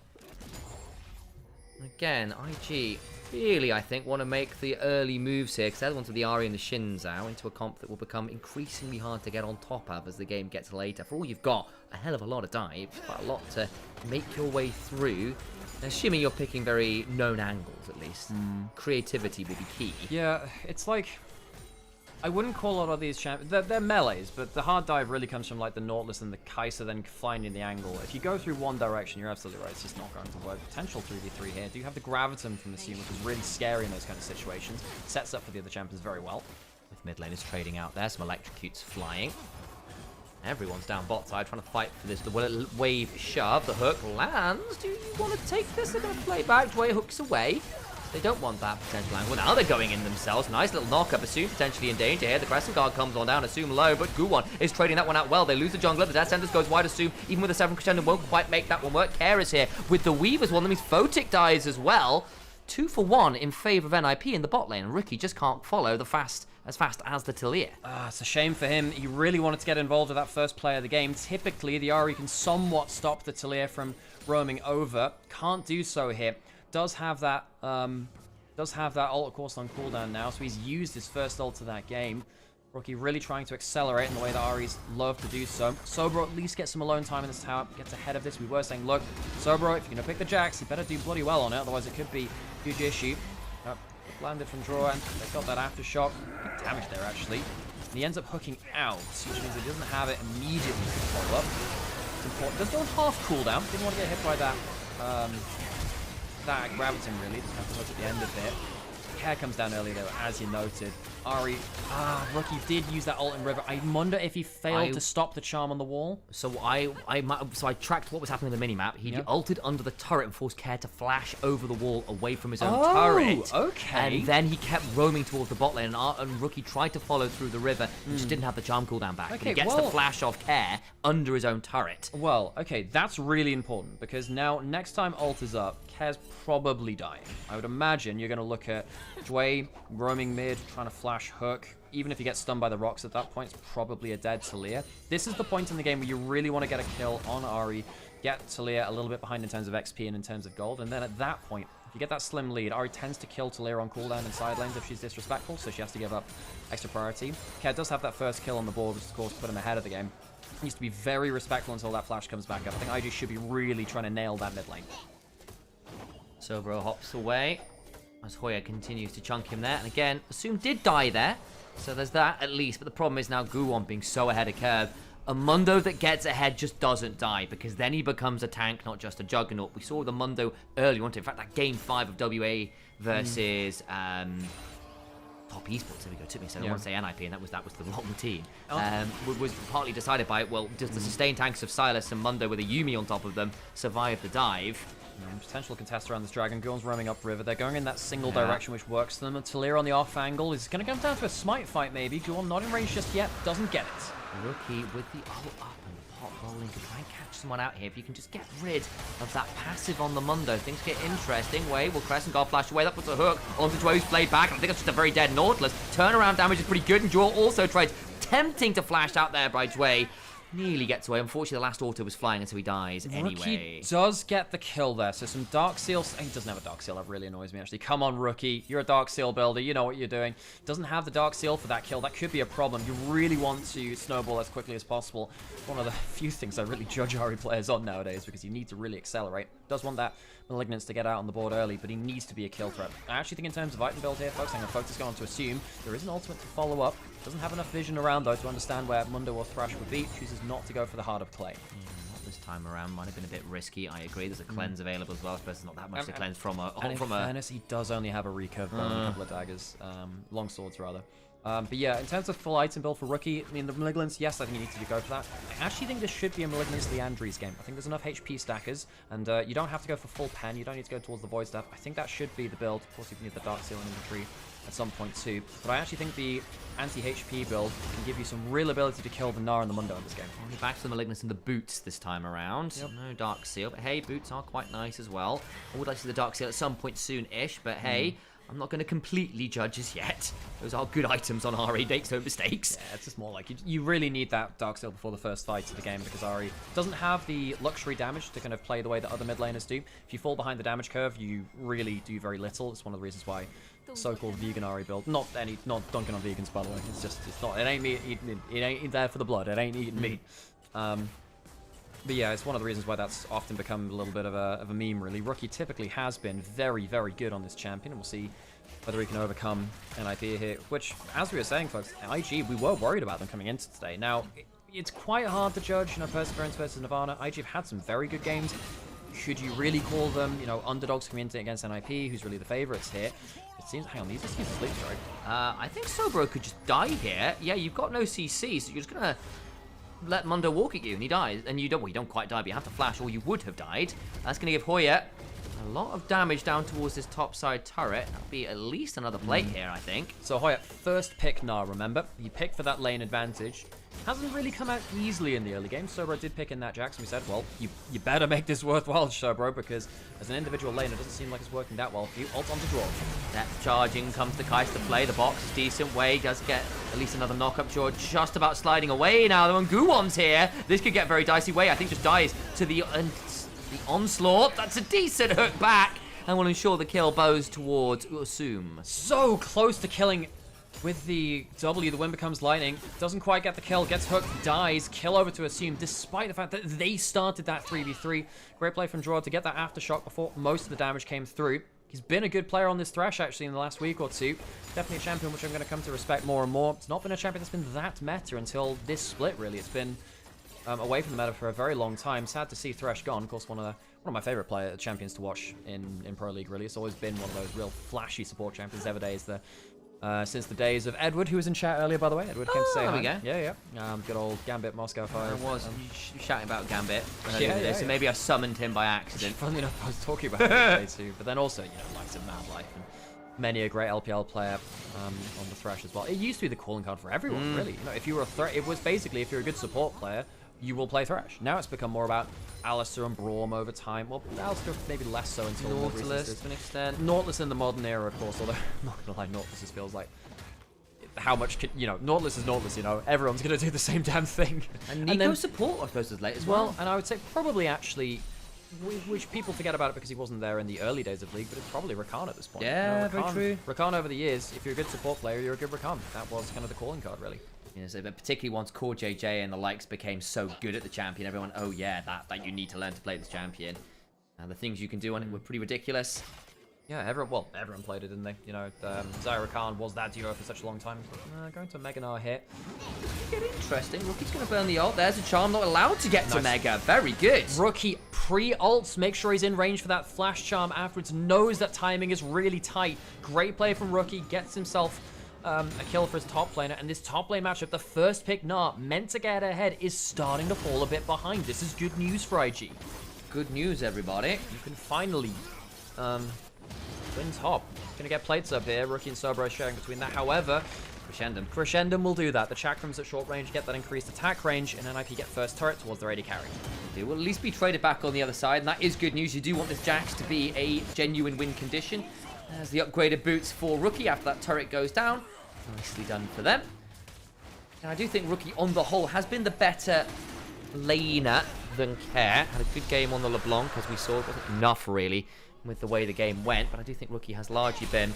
Again, IG really, I think, want to make the early moves here, because they're the ones with the Ari and the Shin Zhao into a comp that will become increasingly hard to get on top of as the game gets later. For all you've got, a hell of a lot of dives, quite a lot to make your way through. Assuming you're picking very known angles, at least. Creativity will be key. Yeah, it's like... I wouldn't call a lot of these champions... They're melees, but the hard dive really comes from like the Nautilus and the Kai'Sa then finding the angle. If you go through one direction, you're absolutely right, it's just not going to work. Potential 3v3 here. Do you have the Graviton from the scene, which is really scary in those kind of situations. Sets up for the other champions very well. With mid laners trading out there, some electrocutes flying. Everyone's down bot side trying to fight for this. The wave shove, the hook lands. Do you want to take this? They're going to play back. Dway hooks away. They don't want that potential angle. Now they're going in themselves. Nice little knock-up. Assume potentially in danger here. The Crescent Guard comes on down. Assume low, but Guwon is trading that one out well. They lose the jungler. The Death Sentence goes wide. Assume, even with a 7 crescendo, won't quite make that one work. Care is here with the Weavers. One that means Photic dies as well. 2 for 1 in favor of NIP in the bot lane. And Rookie just can't follow as fast as the Talia. It's a shame for him. He really wanted to get involved with that first play of the game. Typically, the Ahri can somewhat stop the Talia from roaming over. Can't do so here. Does have that ult, of course, on cooldown now, so he's used his first ult of that game. Rookie really trying to accelerate in the way that Ahri's love to do so. Sobro at least gets some alone time in this tower, gets ahead of this. We were saying, look, Sobro, if you're going to pick the Jax, you better do bloody well on it, otherwise it could be a huge issue. Landed from draw, and they got that aftershock. Big damage there, actually. And he ends up hooking out, which means he doesn't have it immediately to follow up. It's important. Does go on half cooldown. Didn't want to get hit by that Graviton, really. Doesn't have to hook at the end of it. Care comes down early, though, as you noted. Ahri, Rookie did use that ult in River. I wonder if he failed to stop the charm on the wall. So I tracked what was happening in the minimap. He ulted under the turret and forced Care to flash over the wall away from his own turret. Okay. And then he kept roaming towards the bot lane, and Rookie tried to follow through the river and just didn't have the charm cooldown back. Okay, but he gets the flash of Care under his own turret. Well, okay, that's really important, because now, next time ult is up, Care's probably dying. I would imagine you're going to look at Dway roaming mid, trying to flash hook. Even if he gets stunned by the rocks at that point, it's probably a dead Talia. This is the point in the game where you really want to get a kill on Ahri, get Talia a little bit behind in terms of XP and in terms of gold, and then at that point, if you get that slim lead, Ahri tends to kill Talia on cooldown in side lanes if she's disrespectful, so she has to give up extra priority. Care does have that first kill on the board, which of course put him ahead of the game. He needs to be very respectful until that flash comes back up. I think IG should be really trying to nail that mid lane. Sobro hops away as Hoya continues to chunk him there. And again, Assume did die there. So there's that at least. But the problem is now Guwon being so ahead of curve. A Mundo that gets ahead just doesn't die, because then he becomes a tank, not just a juggernaut. We saw the Mundo early on. In fact, that game 5 of WA versus Top Esports, there we go, took me so I don't want to say NIP, and that was the wrong team. Was partly decided by, well, does the sustained tanks of Silas and Mundo with a Yuumi on top of them survive the dive? Potential contest around this dragon. Guwon's roaming up river. They're going in that single direction, which works for them. And Talia on the off angle is going to come down to a smite fight, maybe. Guwon not in range just yet. Doesn't get it. Rookie with the ult up and the pot rolling to try and catch someone out here. If you can just get rid of that passive on the Mundo, things get interesting. Will Crescent Guard flash away? That puts a hook onto Dway, who's played back. I think it's just a very dead Nautilus. Turnaround damage is pretty good, and Jewel also tried tempting to flash out there by Dway. Nearly gets away. Unfortunately, the last auto was flying, and so he dies anyway. Rookie does get the kill there. So some Dark Seals. He doesn't have a Dark Seal. That really annoys me, actually. Come on, Rookie. You're a Dark Seal builder. You know what you're doing. Doesn't have the Dark Seal for that kill. That could be a problem. You really want to snowball as quickly as possible. One of the few things I really judge Ahri players on nowadays, because you need to really accelerate. Does want that Malignance to get out on the board early, but he needs to be a kill threat. I actually think in terms of item build here, folks, I'm going to focus on to Assume. There is an ultimate to follow up. Doesn't have enough vision around, though, to understand where Mundo or Thrash would be. Chooses not to go for the Heart of Clay. Not this time around. Might have been a bit risky. I agree. There's a cleanse available as well. I suppose there's not that much to cleanse from a... And in fairness, he does only have a recurve bow and a couple of daggers. Long swords, rather. But yeah, in terms of full item build for Rookie, I mean, the Malignance, yes, I think you need to go for that. I actually think this should be a Malignance Leandri's game. I think there's enough HP stackers, and you don't have to go for full pen. You don't need to go towards the Void Staff. I think that should be the build. Of course, you need the Dark Seal in inventory at some point too. But I actually think the anti-HP build can give you some real ability to kill the Gnar and the Mundo in this game. Only back to the Malignance and the Boots this time around. Yep. No Dark Seal, but hey, Boots are quite nice as well. I would like to see the Dark Seal at some point soon-ish, but hey, I'm not going to completely judge as yet. Those are good items on Ari, makes no mistakes. Yeah, it's just more like you really need that Dark Steel before the first fight of the game because Ari doesn't have the luxury damage to kind of play the way that other mid laners do. If you fall behind the damage curve, you really do very little. It's one of the reasons why so-called vegan Ari build, not dunking on vegans by the way. It ain't meat eating. It ain't there for the blood. It ain't eating meat. But yeah, it's one of the reasons why that's often become a little bit of a meme, really. Rookie typically has been very, very good on this champion, and we'll see whether he can overcome NIP here, which, as we were saying, folks, IG, we were worried about them coming into today. Now, it's quite hard to judge, Perseverance versus Nirvana. IG have had some very good games. Could you really call them, underdogs coming into against NIP, who's really the favorites here? It seems, hang on, these just use a sleep strike. I think Sobro could just die here. Yeah, you've got no CC, so you're just gonna let Mundo walk at you, and he dies. And you don't quite die, but you have to flash, or you would have died. That's going to give Hoya a lot of damage down towards this top side turret. That'll be at least another plate here, I think. So Hoya, first pick now, remember? He picked for that lane advantage. Hasn't really come out easily in the early game. Sobro did pick in that Jax, and we said, well, you better make this worthwhile, Sobro, because as an individual lane, it doesn't seem like it's working that well for you. Ult onto draw. Depth charging comes to Kais to play. The box is decent. Wei does get at least another knock-up. George just about sliding away now. The Guwon's here. This could get very dicey. Wei, I think, just dies to the onslaught. That's a decent hook back, and will ensure the kill bows towards Usum. So close to killing with the W. The wind becomes lightning. Doesn't quite get the kill. Gets hooked. Dies. Kill over to Assume, despite the fact that they started that 3v3. Great play from Draw to get that aftershock before most of the damage came through. He's been a good player on this Thresh, actually, in the last week or two. Definitely a champion which I'm going to come to respect more and more. It's not been a champion that's been that meta until this split, really. It's been away from the meta for a very long time. Sad to see Thresh gone. Of course, one of my favorite champions to watch in Pro League, really. It's always been one of those real flashy support champions. Everdays, since the days of Edward, who was in chat earlier, by the way. Edward came to say hi. Yeah. Good old Gambit Moscow 5. I was shouting about Gambit earlier so maybe I summoned him by accident. Funnily enough, I was talking about him today too. But then also, likes of Mad Life and many a great LPL player on the Thresh as well. It used to be the calling card for everyone, really. If you were it was basically, if you're a good support player, you will play Thresh. Now it's become more about Alistair and Braum over time. Well, Alistair maybe less so until Nautilus to an extent. Nautilus in the modern era, of course, although I'm not gonna lie, Nautilus just feels like how much Nautilus is Nautilus, everyone's gonna do the same damn thing. And Nico support, I suppose, is late as well. And I would say probably actually, which people forget about it because he wasn't there in the early days of League, but it's probably Rakan at this point. Yeah, very true. Rakan over the years, if you're a good support player, you're a good Rakan. That was kind of the calling card, really. So, but particularly once Core JJ and the likes became so good at the champion, everyone, oh yeah, that you need to learn to play this champion. And the things you can do on it were pretty ridiculous. Yeah, everyone played it, didn't they? Zyra Khan was that duo for such a long time. Going to Mega Gnar here. Get interesting. Rookie's going to burn the ult. There's a charm, not allowed to get to Mega. Very good. Rookie pre-ults, make sure he's in range for that flash charm afterwards. Knows that timing is really tight. Great play from Rookie. Gets himself a kill for his top laner, and this top lane matchup, the first pick Gnar, meant to get ahead, is starting to fall a bit behind. This is good news for IG. Good news, everybody. You can finally win top. Gonna get plates up here. Rookie and Sobro sharing between that. However, Crescendum will do that. The Chakrams at short range get that increased attack range, and NIP get first turret towards their AD carry. They will at least be traded back on the other side, and that is good news. You do want this Jax to be a genuine win condition. As the upgraded boots for Rookie after that turret goes down. Nicely done for them. And I do think Rookie, on the whole, has been the better laner than Care. Had a good game on the LeBlanc, as we saw. It wasn't enough, really, with the way the game went. But I do think Rookie has largely been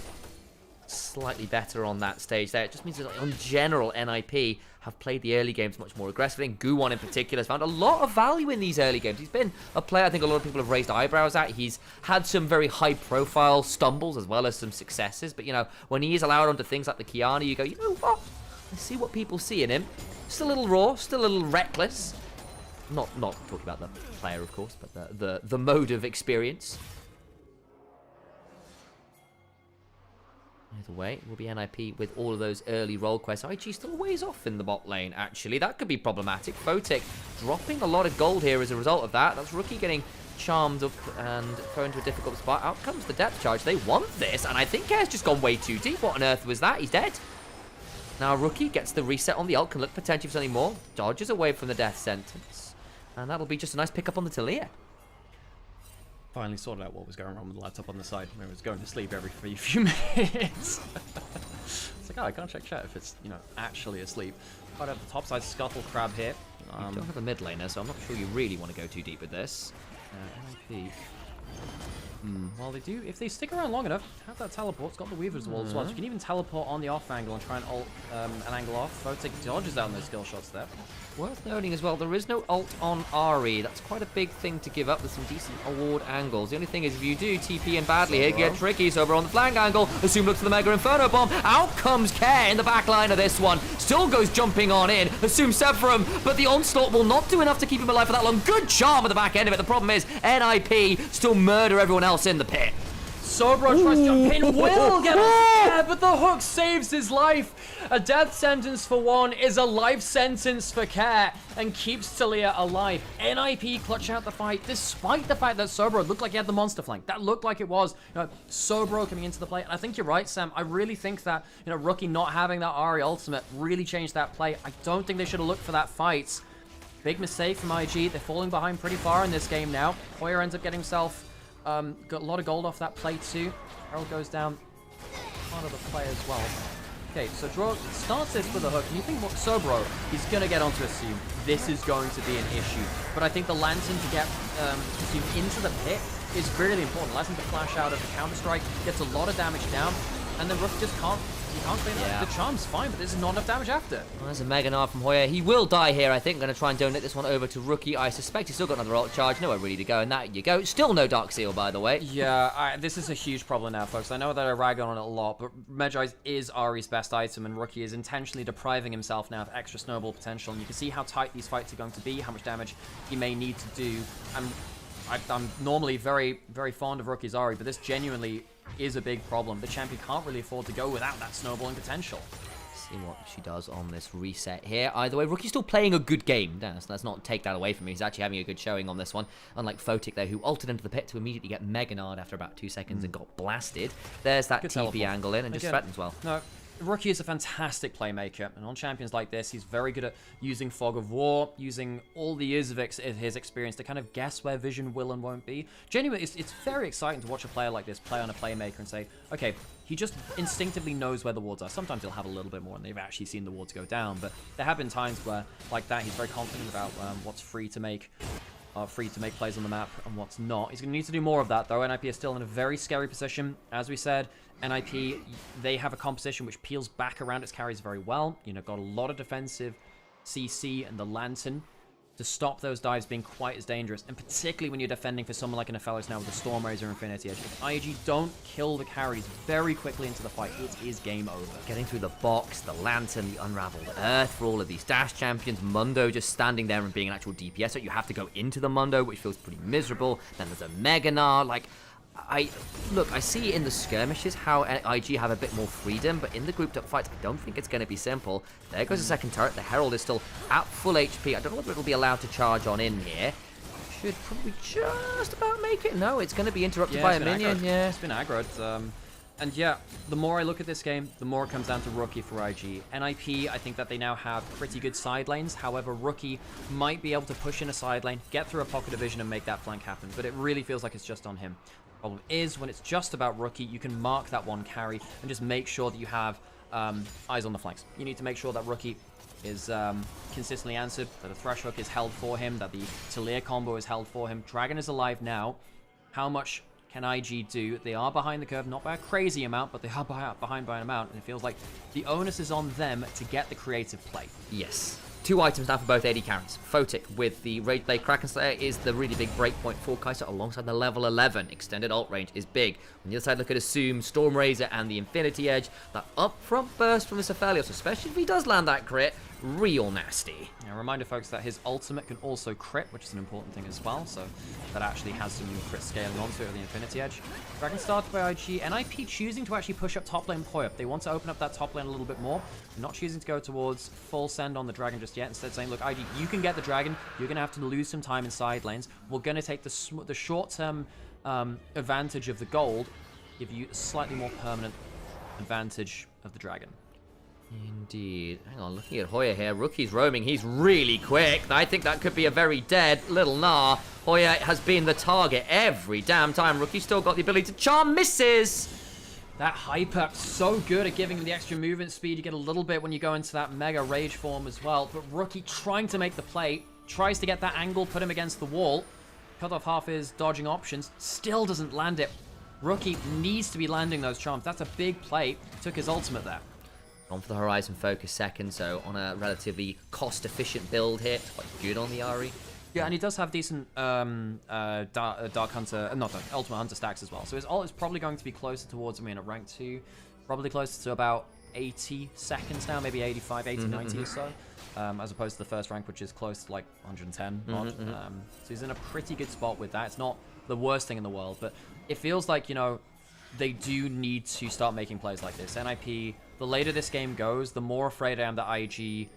slightly better on that stage there. It just means that, in general, NIP have played the early games much more aggressively. And Guwon, in particular, has found a lot of value in these early games. He's been a player I think a lot of people have raised eyebrows at. He's had some very high-profile stumbles as well as some successes. But, when he is allowed onto things like the Kiana, you go, you know what? Let's see what people see in him. Still a little raw, still a little reckless. Not talking about the player, of course, but the mode of experience. Either way, it will be NIP with all of those early role quests. IG still a ways off in the bot lane, actually. That could be problematic. Photic dropping a lot of gold here as a result of that. That's Rookie getting charmed up and thrown into a difficult spot. Out comes the depth charge. They want this, and I think Care's just gone way too deep. What on earth was that? He's dead. Now Rookie gets the reset on the ult, can look potentially for something more. Dodges away from the death sentence. And that'll be just a nice pick up on the Talia. finally sorted out what was going on with the laptop on the side. It was going to sleep every few minutes. It's like, oh, I can't check chat if it's, you know, actually asleep. But at the top side, Scuttle Crab here. You don't have a mid laner, so I'm not sure you really want to go too deep with this. NIP. Well, they do, if they stick around long enough, have that teleport. It's got the Weaver's Wall as well. So you can even teleport on the off angle and try and ult an angle off. Photic dodges out on those skill shots there. Worth noting as well, there is no ult on Ari. That's quite a big thing to give up with some decent award angles. The only thing is, if you do TP in badly, it can get tricky. So over on the flank angle, Assume looks for the Mega Inferno Bomb. Out comes Care in the back line of this one. Still goes jumping on in. Assume set for him, but the onslaught will not do enough to keep him alive for that long. Good charm at the back end of it. The problem is, NIP still murder everyone else in the pit. Sobro tries to jump in, will get there, but the hook saves his life. A death sentence for one is a life sentence for Care and keeps Talia alive. NIP clutch out the fight despite the fact that Sobro looked like he had the monster flank. That looked like it was, you know, Sobro coming into the play. And I think you're right, Sam. I really think that, you know, Rookie not having that Ari ultimate really changed that play. I don't think they should have looked for that fight. Big mistake from IG. They're falling behind pretty far in this game now. Hoyer ends up getting himself got a lot of gold off that play too. Harold goes down part of the play as well. Okay, so Draw starts this with a hook, and you think, Sobro, he's going to get onto Assume. This is going to be an issue. But I think the Lantern to get Assume into the pit is really important. Allows him to flash out of the counter-strike, gets a lot of damage down, and then Rook just can't play that. The charm's fine, but there's not enough damage after. Well, there's a Mega Nard from Hoyer. He will die here, I think. Going to try and donate this one over to Rookie. I suspect he's still got another ult charge. Nowhere really to go, and that you go. Still no Dark Seal, by the way. Yeah, this is a huge problem now, folks. I know that I rag on it a lot, but Medjay is Ari's best item, and Rookie is intentionally depriving himself now of extra snowball potential. And you can see how tight these fights are going to be, how much damage he may need to do. I'm normally very, very fond of Rookie's Ari, but this genuinely is a big problem. The champion can't really afford to go without that snowballing potential. See what she does on this reset here. Either way, Rookie's still playing a good game. Let's not take that away from him. He's actually having a good showing on this one. Unlike Photic there, who ulted into the pit to immediately get Mega Nard after about 2 seconds and got blasted. There's that Good TP teleport. angle in and just threatens well. No, Rookie is a fantastic playmaker, and on champions like this, he's very good at using Fog of War, using all the years of his experience to kind of guess where vision will and won't be. Genuinely, it's very exciting to watch a player like this play on a playmaker and say, okay, he just instinctively knows where the wards are. Sometimes he'll have a little bit more, and they've actually seen the wards go down, but there have been times where, like that, he's very confident about what's free to make plays on the map and what's not. He's going to need to do more of that, though. NIP is still in a very scary position. As we said, NIP, they have a composition which peels back around its carries very well. You know, got a lot of defensive CC and the Lantern to stop those dives being quite as dangerous, and particularly when you're defending for someone like an Nephelis now with the Storm Razor Infinity Edge. If IG don't kill the carries very quickly into the fight, it is game over. Getting through the box, the Lantern, the Unraveled Earth for all of these Dash champions. Mundo just standing there and being an actual DPS, so you have to go into the Mundo, which feels pretty miserable. Then there's a Mega Nard, like... I see in the skirmishes how IG have a bit more freedom, but in the grouped up fights, I don't think it's going to be simple. There goes the second turret. The Herald is still at full HP. I don't know whether it'll be allowed to charge on in here. Should probably just about make it. No, it's going to be interrupted by a minion. Yeah, it's been aggroed. And yeah, the more I look at this game, the more it comes down to Rookie for IG. NIP, I think that they now have pretty good side lanes. However, Rookie might be able to push in a side lane, get through a pocket of vision and make that flank happen. But it really feels like it's just on him. Problem is, when it's just about Rookie, you can mark that one carry and just make sure that you have eyes on the flanks. You need to make sure that Rookie is consistently answered, that a Thresh Hook is held for him, that the Talia combo is held for him. Dragon is alive now. How much can IG do? They are behind the curve, not by a crazy amount, but they are behind by an amount, and it feels like the onus is on them to get the creative play. Yes. 2 items now for both AD carries. Photic with the Rage Blade Kraken Slayer is the really big breakpoint for Kai'Sa alongside the level 11. Extended ult range is big. On the other side, look at Assume, Storm Razor, and the Infinity Edge. That upfront burst from this Aphelios, especially if he does land that crit, real nasty. Yeah, reminder, folks, that his ultimate can also crit, which is an important thing as well. So that actually has some crit scaling onto it with the Infinity Edge. Dragon started by IG. NIP choosing to actually push up top lane Poyup. They want to open up that top lane a little bit more. They're not choosing to go towards full send on the Dragon just yet. Instead saying, look, IG, you can get the Dragon. You're going to have to lose some time in side lanes. We're going to take the short-term advantage of the gold, give you a slightly more permanent advantage of the Dragon. Indeed. Hang on, looking at Hoya here. Rookie's roaming. He's really quick. I think that could be a very dead little Gnar. Hoya has been the target every damn time. Rookie's still got the ability to charm. Misses! That hyper, so good at giving him the extra movement speed. You get a little bit when you go into that mega rage form as well. But Rookie trying to make the play, tries to get that angle, put him against the wall. Cut off half his dodging options, still doesn't land it. Rookie needs to be landing those charms. That's a big play. Took his ultimate there. On for the Horizon Focus second, so on a relatively cost-efficient build here. It's quite good on the Ahri. Yeah, and he does have decent Dark Hunter, not Dark, Ultimate Hunter stacks as well. So his ult is probably going to be closer towards, I mean, at rank 2, probably closer to about 80 seconds now, maybe 85, 80, 90 or so. As opposed to the first rank, which is close to like 110 odd. So he's in a pretty good spot with that. It's not the worst thing in the world, but it feels like, you know, they do need to start making plays like this. NIP, the later this game goes, the more afraid I am that IG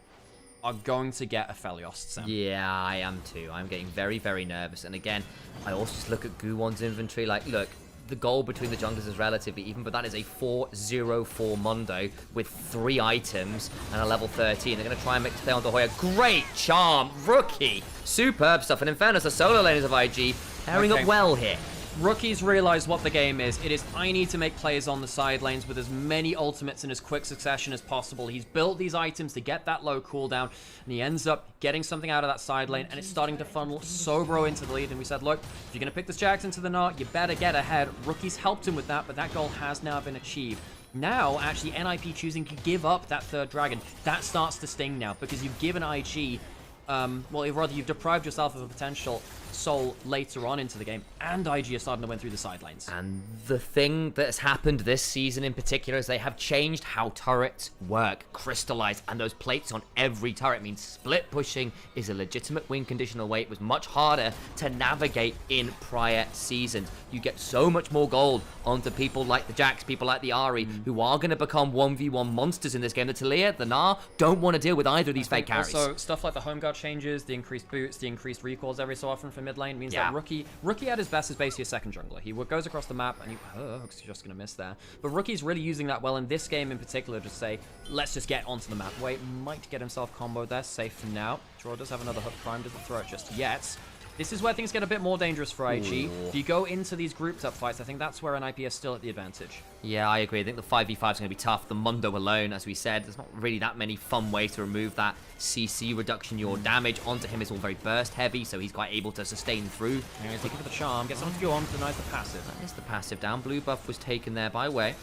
are going to get a Felios, Sam. Yeah, I am too. I'm getting very, very nervous. And again, I also just look at Guwon's inventory. Like, look, the goal between the junglers is relatively even, but that is a 4-0-4 Mundo with 3 items and a level 13. They're going to try and make the play onto Hoya. Great charm, Rookie. Superb stuff. And in fairness, the solo laners of IG pairing up well here. Rookies realize what the game is. It is, I need to make plays on the side lanes with as many ultimates in as quick succession as possible. He's built these items to get that low cooldown, and he ends up getting something out of that side lane, and it's starting to funnel Sobro into the lead. And we said, look, if you're going to pick this Jax into the Gnar, you better get ahead. Rookies helped him with that, but that goal has now been achieved. Now, actually, NIP choosing to give up that third dragon, that starts to sting now, because you've given IG, well, rather, you've deprived yourself of a potential soul later on into the game, and IG are starting to win through the side lanes. And the thing that has happened this season in particular is they have changed how turrets work, crystallize, and those plates on every turret means split pushing is a legitimate win condition away. It was much harder to navigate in prior seasons. You get so much more gold onto people like the Jax, people like the Ahri, who are going to become 1v1 monsters in this game. The Taliyah, the Gnar, don't want to deal with either of these fake carries. Also, stuff like the home guard changes, the increased boots, the increased recalls every so often for mid lane means that Rookie at his best is basically a second jungler. He goes across the map and he's just going to miss there. But Rookie's really using that well in this game in particular to say, let's just get onto the map. Wait, might get himself comboed there, safe for now. Draw does have another hook prime, doesn't throw it just yet. This is where things get a bit more dangerous for IG. If you go into these grouped up fights, I think that's where NIP is still at the advantage. Yeah, I agree. I think the 5v5 is going to be tough. The Mundo alone, as we said, there's not really that many fun ways to remove that CC reduction. Your damage onto him is all very burst heavy, so he's quite able to sustain through. And he's looking for the charm, gets someone to go on to deny the passive. That is the passive down. Blue buff was taken there by Way.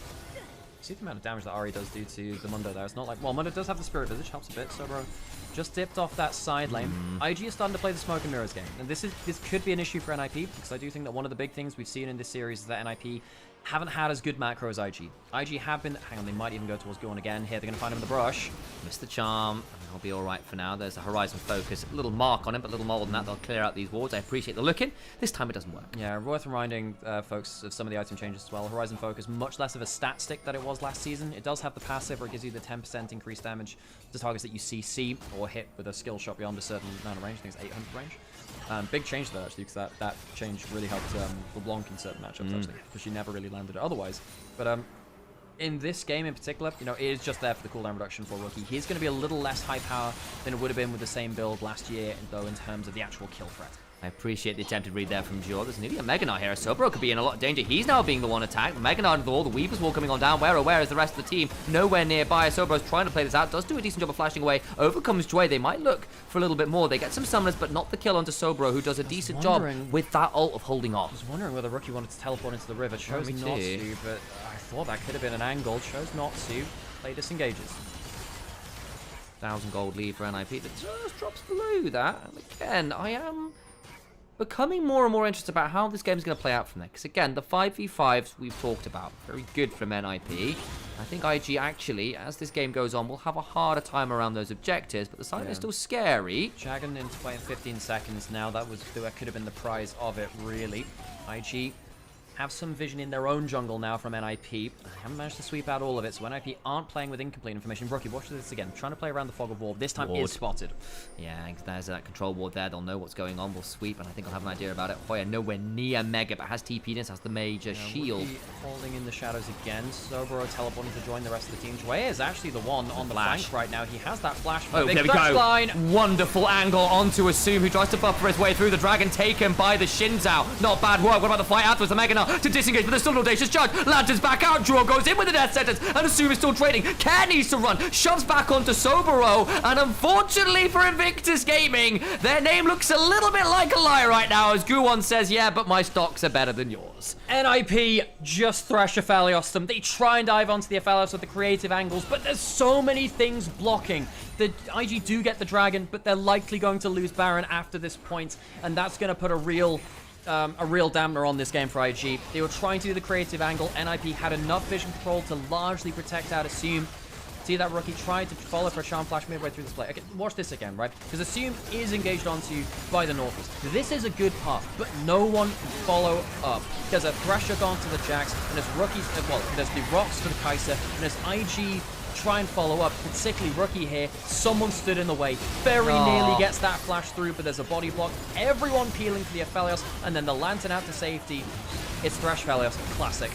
See the amount of damage that Ahri does do to the Mundo there. It's not like, well, Mundo does have the Spirit Visage, helps a bit, so bro. Just dipped off that side lane. IG is starting to play the Smoke and Mirrors game. And this could be an issue for NIP, because I do think that one of the big things we've seen in this series is that NIP haven't had as good macro as IG. IG have been, hang on, they might even go towards Gorn again. Here, they're going to find him in the brush. Missed the charm. I'll be all right for now. There's a Horizon Focus. A little mark on him, but a little more than that. They'll clear out these wards. I appreciate the looking. This time it doesn't work. Yeah, worth reminding folks of some of the item changes as well. Horizon Focus, much less of a stat stick than it was last season. It does have the passive where it gives you the 10% increased damage to targets that you CC or hit with a skill shot beyond a certain amount of range. I think it's 800 range. Big change though, actually, because that change really helped LeBlanc in certain matchups, actually, because she never really landed it otherwise. But in this game in particular, you know, it is just there for the cooldown reduction for Rookie. He's going to be a little less high power than it would have been with the same build last year, though, in terms of the actual kill threat. I appreciate the attempted read there from Jor. There's nearly a Mega Gnar here. Sobro could be in a lot of danger. He's now being the one attacked. The Mega Gnar and all the Weaver's Wall coming on down. Where is the rest of the team? Nowhere nearby. Sobro's trying to play this out. Does do a decent job of flashing away. Overcomes Joy. They might look for a little bit more. They get some summoners, but not the kill onto Sobro, who does a decent job with that ult of holding off. I was wondering whether Rookie wanted to teleport into the river. Chose not to, but I thought that could have been an angle. Chose not to. Play disengages. 1,000 gold lead for NIP. That just drops below that. And again, I am becoming more and more interested about how this game is going to play out from there. Because again, the 5v5s we've talked about, very good from NIP. I think IG actually, as this game goes on, will have a harder time around those objectives, but the side is still scary. Dragon into play in 15 seconds now. That could have been the prize of it, really. IG have some vision in their own jungle now from NIP. They haven't managed to sweep out all of it, so NIP aren't playing with incomplete information. Rookie, watch this again. Trying to play around the fog of war. This time is spotted. Yeah, there's that control ward there. They'll know what's going on. We'll sweep, and I think I'll have an idea about it. Hoya nowhere near Mega, but has TP'ness, has the major shield. Rookie holding in the shadows again. Soboro teleporting to join the rest of the team. Jue is actually the one on the flank right now. He has that flash. Oh, there we go. Line. Wonderful angle onto Assume, who tries to buffer his way through. The dragon taken by the Shinzao. Not bad work. What about the fight afterwards? The Meganar to disengage, but there's still no audacious charge. Lanterns back out. Draw goes in with the death sentence, and Assume is still trading. Care needs to run. Shoves back onto Soboro, and unfortunately for Invictus Gaming, their name looks a little bit like a lie right now, as Guwon says, yeah, but my stocks are better than yours. NIP just thrash Aphelios them. They try and dive onto the Aphelios with the creative angles, but there's so many things blocking. The IG do get the dragon, but they're likely going to lose Baron after this point, and that's going to put a real dampener on this game for IG. They were trying to do the creative angle. NIP had enough vision control to largely protect out Assume. See that Rookie tried to follow for a Charm Flash midway through this play. Okay, watch this again, right? Because Assume is engaged onto by the Northers. This is a good path, but no one can follow up. There's a Thresher gone to the Jax, and there's Rookies, well, there's the Rocks for the Kai'Sa, and there's IG try and follow up, particularly Rookie here. Someone stood in the way, very nearly gets that flash through, but there's a body block. Everyone peeling for the Aphelios, and then the Lantern out to safety. It's Thresh Aphelios, classic.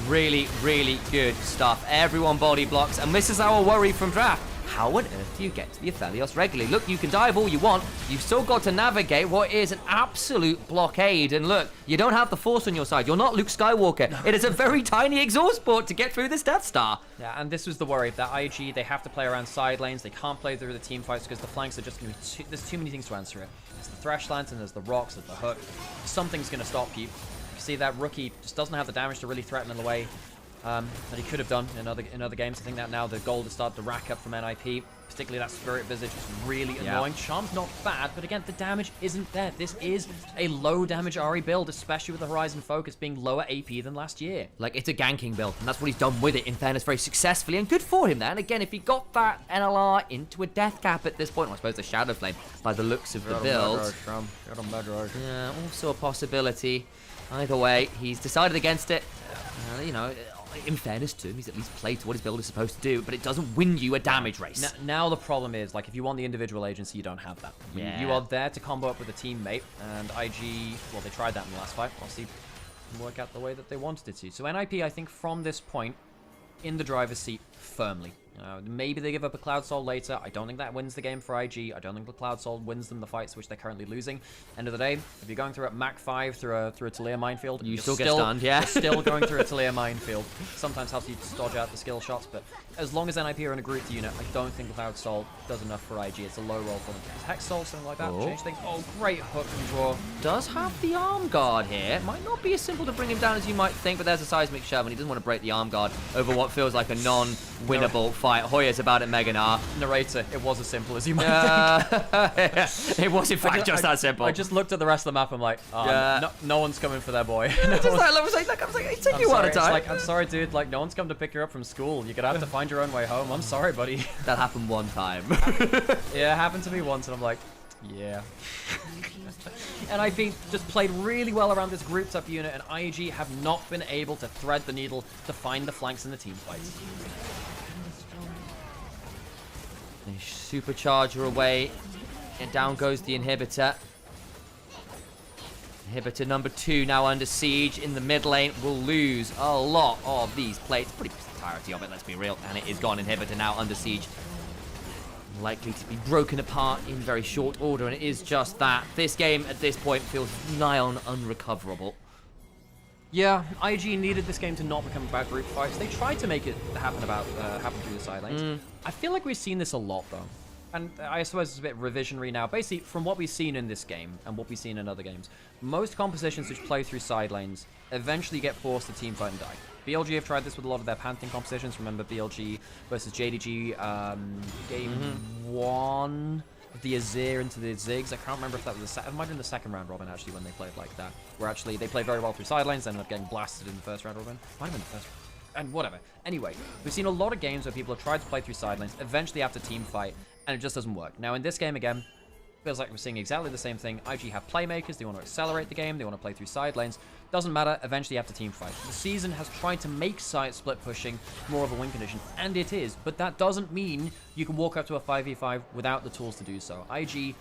Really, really good stuff. Everyone body blocks, and this is our worry from draft. How on earth do you get to the Aphelios regularly? Look, you can dive all you want. You've still got to navigate what is an absolute blockade. And look, you don't have the Force on your side. You're not Luke Skywalker. It is a very tiny exhaust port to get through this Death Star. Yeah, and this was the worry. That IG, they have to play around side lanes. They can't play through the team fights because the flanks are just going to be there's too many things to answer it. There's the Thresh Lantern, there's the Rocks, there's the Hook. Something's going to stop you. You see that Rookie just doesn't have the damage to really threaten in the way that he could have done in other games. I think that now the gold has started to rack up from NIP. Particularly that Spirit Visage is really annoying. Charm's not bad, but again, the damage isn't there. This is a low damage Ahri build, especially with the Horizon Focus being lower AP than last year. Like, it's a ganking build, and that's what he's done with it, in fairness, very successfully, and good for him there. And again, if he got that NLR into a death cap at this point, I suppose the Shadow Flame, by the looks of the build. Yeah, also a possibility. Either way, he's decided against it. You know, in fairness to him, he's at least played to what his build is supposed to do, but it doesn't win you a damage race. Now the problem is, like, if you want the individual agency, you don't have that. Yeah. You are there to combo up with a teammate, and IG, well, they tried that in the last fight. I'll see if it can work out the way that they wanted it to. So NIP, I think, from this point, in the driver's seat firmly. Maybe they give up a Cloud Soul later. I don't think that wins the game for IG. I don't think the Cloud Soul wins them the fights which they're currently losing. End of the day, if you're going through at Mach 5 through a Taliyah minefield, you still get stunned, yeah. You're still going through a Taliyah minefield. Sometimes helps you to dodge out the skill shots, but as long as NIP are in a grouped unit, I don't think Cloud Soul does enough for IG. It's a low roll for them. Hex Soul, something like that, change things. Oh, great hook and draw. Does have the arm guard here. Might not be as simple to bring him down as you might think, but there's a seismic shove, and he doesn't want to break the arm guard over what feels like a non-winnable fight. Hoya's about it, Meganar. Narrator, it was as simple as you might think. It was, in fact, just that simple. I just looked at the rest of the map, I'm like, no one's coming for their boy. I was like, it's taking you a time. It's like, I'm sorry, dude, like, no one's come to pick you up from school. You're gonna have to find your own way home. I'm sorry, buddy. That happened one time. Yeah, it happened to me once, and I'm like, yeah. And I think just played really well around this grouped up unit, and IG have not been able to thread the needle to find the flanks in the team fights. Supercharger away, and down goes the inhibitor. Inhibitor number 2 now under siege in the mid lane. Will lose a lot of these plates. Pretty much the entirety of it, let's be real. And it is gone. Inhibitor now under siege. Likely to be broken apart in very short order, and it is just that. This game at this point feels nigh on unrecoverable. Yeah, IG needed this game to not become about group fights. They tried to make it happen through the side lanes. I feel like we've seen this a lot, though. And I suppose it's a bit revisionary now. Basically, from what we've seen in this game and what we've seen in other games, most compositions which play through side lanes eventually get forced to team fight and die. BLG have tried this with a lot of their Pantheon compositions. Remember BLG versus JDG game 1 of the Azir into the Ziggs. I can't remember if that was it might have been the second round robin, actually, when they played like that. Where actually they played very well through side lanes, ended up getting blasted in the first round robin. Might have been the first round. And whatever. Anyway, we've seen a lot of games where people have tried to play through side lanes, eventually have to team fight, and it just doesn't work. Now, in this game again, feels like we're seeing exactly the same thing. IG have playmakers, they want to accelerate the game, they want to play through side lanes. Doesn't matter, eventually you have to team fight. The season has tried to make side split pushing more of a win condition, and it is, but that doesn't mean you can walk up to a 5v5 without the tools to do so. IG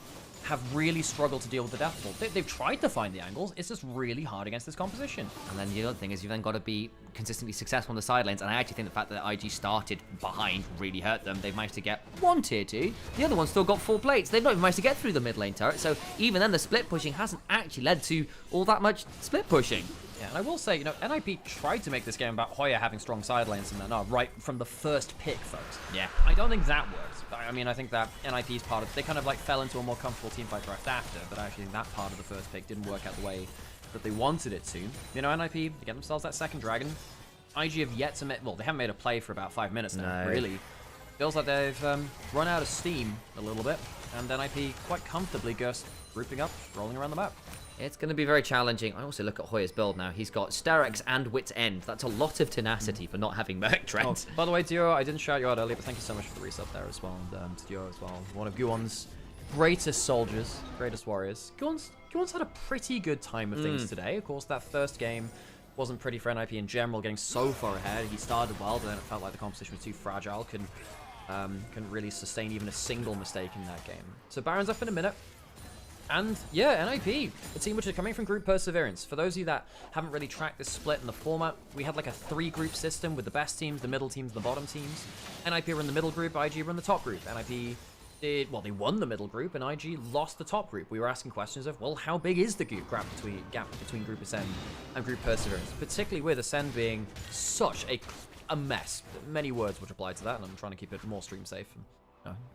have really struggled to deal with the death ball. They've tried to find the angles, it's just really hard against this composition. And then the other thing is you've then got to be consistently successful on the side lanes, and I actually think the fact that IG started behind really hurt them. They've managed to get one tier 2, the other one still got 4 plates. They've not even managed to get through the mid lane turret, so even then the split pushing hasn't actually led to all that much split pushing. Yeah, and I will say, you know, NIP tried to make this game about Hoya having strong side lanes and then, right from the first pick, folks. Yeah. I don't think that works. I mean, I think that NIP's part of, they kind of like fell into a more comfortable teamfight draft after, but I actually think that part of the first pick didn't work out the way that they wanted it to. You know, NIP, they get themselves that second dragon. IG have yet to make, well, they haven't made a play for about 5 minutes now, really. Feels like they've run out of steam a little bit, and NIP quite comfortably just grouping up, rolling around the map. It's going to be very challenging. I also look at Hoya's build now. He's got Sterex and Wit's End. That's a lot of tenacity for not having Merc Trent. Oh, by the way, Dio, I didn't shout you out earlier, but thank you so much for the resub there as well. And to Dio as well. One of Guwon's greatest soldiers, greatest warriors. Guwon's had a pretty good time of things today. Of course, that first game wasn't pretty for NIP in general, getting so far ahead. He started well, but then it felt like the competition was too fragile. Couldn't really sustain even a single mistake in that game. So Baron's up in a minute. And yeah, NIP, a team which is coming from Group Perseverance. For those of you that haven't really tracked this split in the format, we had like a 3-group system with the best teams, the middle teams, the bottom teams. NIP were in the middle group, IG were in the top group. NIP did, well, they won the middle group, and IG lost the top group. We were asking questions of, well, how big is the gap between Group Ascend and Group Perseverance? Particularly with Ascend being such a mess. Many words would apply to that, and I'm trying to keep it more stream safe.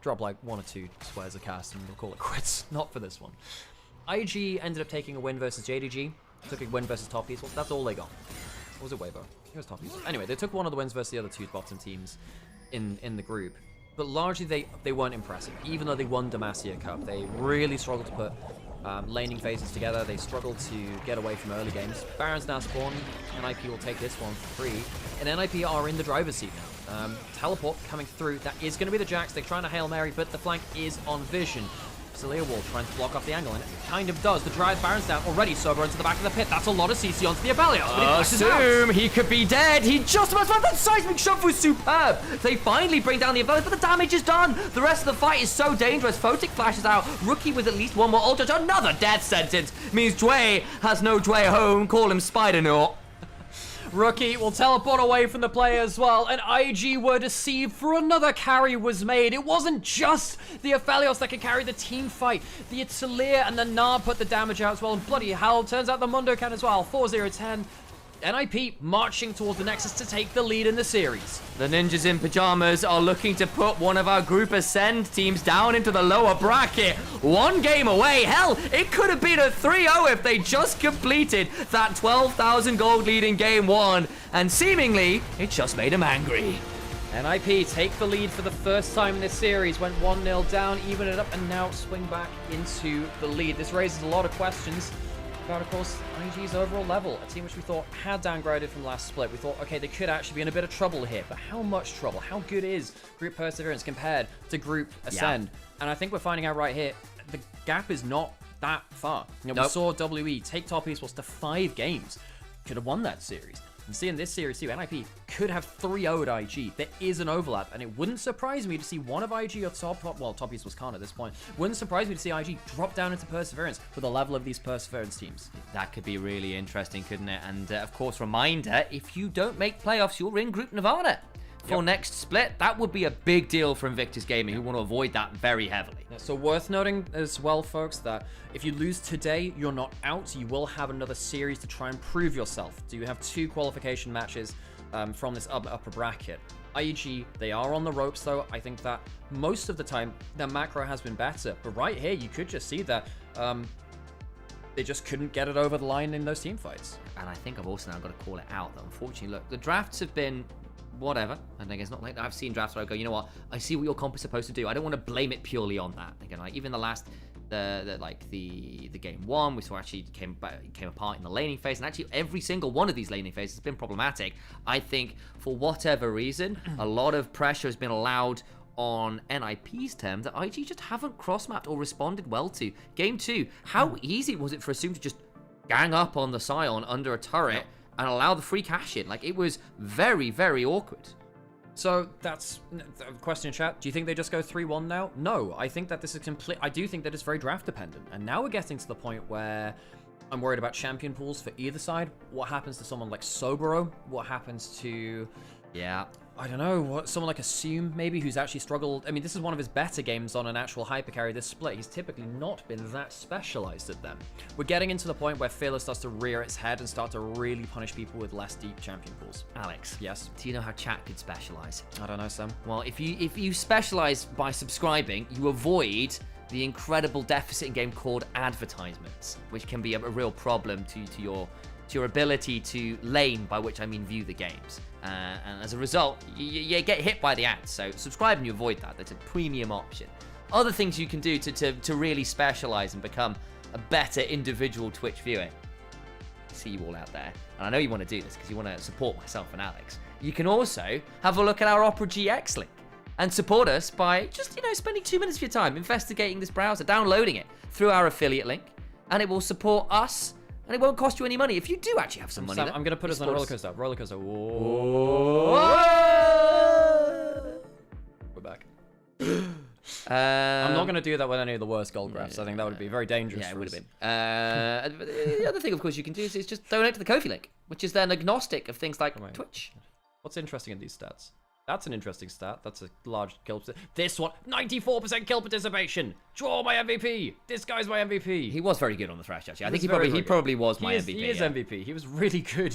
Drop like 1 or 2 squares a cast and we'll call it quits. Not for this one. IG ended up taking a win versus JDG. Took a win versus Top Esports. That's all they got. Or was it Weibo? It was Top Esports. Anyway, they took one of the wins versus the other 2 bottom teams in the group. But largely they weren't impressive. Even though they won Demacia Cup, they really struggled to put laning phases together. They struggled to get away from early games. Baron's now spawned. NIP will take this one for free. And NIP are in the driver's seat now. Teleport coming through. That is going to be the Jax. They're trying to Hail Mary, but the flank is on Vision. Celia Wall trying to block off the angle, and it kind of does. The drive Baron's down already. Sober into the back of the pit. That's a lot of CC onto the Abelios. Assume he could be dead. He just about survived. That seismic shot was superb. They finally bring down the Abelios, but the damage is done. The rest of the fight is so dangerous. Photic flashes out. Rookie with at least one more ult. Another death sentence means Dway has no Dway home. Call him Spider-Naut. Rookie will teleport away from the play as well, and IG were deceived for another carry was made. It wasn't just the Aphelios that could carry the team fight. The Itzalier and the Nard put the damage out as well, and bloody hell, turns out the Mundo can as well. 4-0-10. NIP marching towards the Nexus to take the lead in the series. The Ninjas in Pajamas are looking to put one of our Group Ascend teams down into the lower bracket. 1 game away. Hell, it could have been a 3-0 if they just completed that 12,000 gold lead in game 1. And seemingly, it just made them angry. NIP take the lead for the first time in this series. Went 1-0 down, even it up, and now swing back into the lead. This raises a lot of questions about, of course, IG's overall level. A team which we thought had downgraded from last split. We thought, okay, they could actually be in a bit of trouble here, but how much trouble? How good is Group Perseverance compared to Group Ascend? Yeah. And I think we're finding out right here, the gap is not that far. You know, we saw WE take Top Esports to 5 games. Could have won that series. And see in this series too, NIP could have 3-0'd IG. There is an overlap, and it wouldn't surprise me to see one of IG or Top Esports can't at this point. Wouldn't surprise me to see IG drop down into Perseverance with the level of these Perseverance teams. That could be really interesting, couldn't it? And of course, reminder, if you don't make playoffs, you're in Group Nirvana. For next split, that would be a big deal for Invictus Gaming, who want to avoid that very heavily. Yeah, so worth noting as well, folks, that if you lose today, you're not out. You will have another series to try and prove yourself. Do you have 2 qualification matches from this upper bracket? IG, they are on the ropes, though. I think that most of the time, their macro has been better. But right here, you could just see that they just couldn't get it over the line in those team fights. And I think I've also now got to call it out, that unfortunately, look, the drafts have been whatever. I think it's not like I've seen drafts where I go, you know what, I see what your comp is supposed to do. I don't want to blame it purely on that. Again, like even the last, the game 1, we saw actually came apart in the laning phase, and actually every single one of these laning phases has been problematic. I think for whatever reason, a lot of pressure has been allowed on NIP's term that IG just haven't cross-mapped or responded well to. Game 2, how easy was it for Assume to just gang up on the Scion under a turret and allow the free cash in? Like, it was very, very awkward. So that's a question in chat. Do you think they just go 3-1 now? No, I think that this is I do think that it's very draft dependent. And now we're getting to the point where I'm worried about champion pools for either side. What happens to someone like Sobero? What happens to, I don't know, someone like Assume, maybe, who's actually struggled. I mean, this is one of his better games on an actual hypercarry this split. He's typically not been that specialized at them. We're getting into the point where Fearless starts to rear its head and start to really punish people with less deep champion pools. Alex. Yes? Do you know how chat could specialize? I don't know, Sam. Well, if you specialize by subscribing, you avoid the incredible deficit in game called advertisements, which can be a real problem to your ability to lane, by which I mean view the games. And as a result, you get hit by the ads. So subscribe and you avoid that. That's a premium option. Other things you can do to really specialize and become a better individual Twitch viewer. I see you all out there. And I know you want to do this because you want to support myself and Alex. You can also have a look at our Opera GX link and support us by just, spending 2 minutes of your time investigating this browser, downloading it through our affiliate link, and it will support us. And it won't cost you any money if you do actually have some money. Sam, I'm going to put us on a roller coaster. Roller coaster. Whoa. We're back. I'm not going to do that with any of the worst gold graphs. I think that would be very dangerous. Yeah, it would have been. The other thing, of course, you can do is just donate to the Ko-fi link, which is then agnostic of things like Twitch. What's interesting in these stats? That's an interesting stat. That's a large kill. This one, 94% kill participation. Draw my MVP. This guy's my MVP. He was very good on the Thresh, actually. I think he probably was my MVP. He is MVP. He was really good.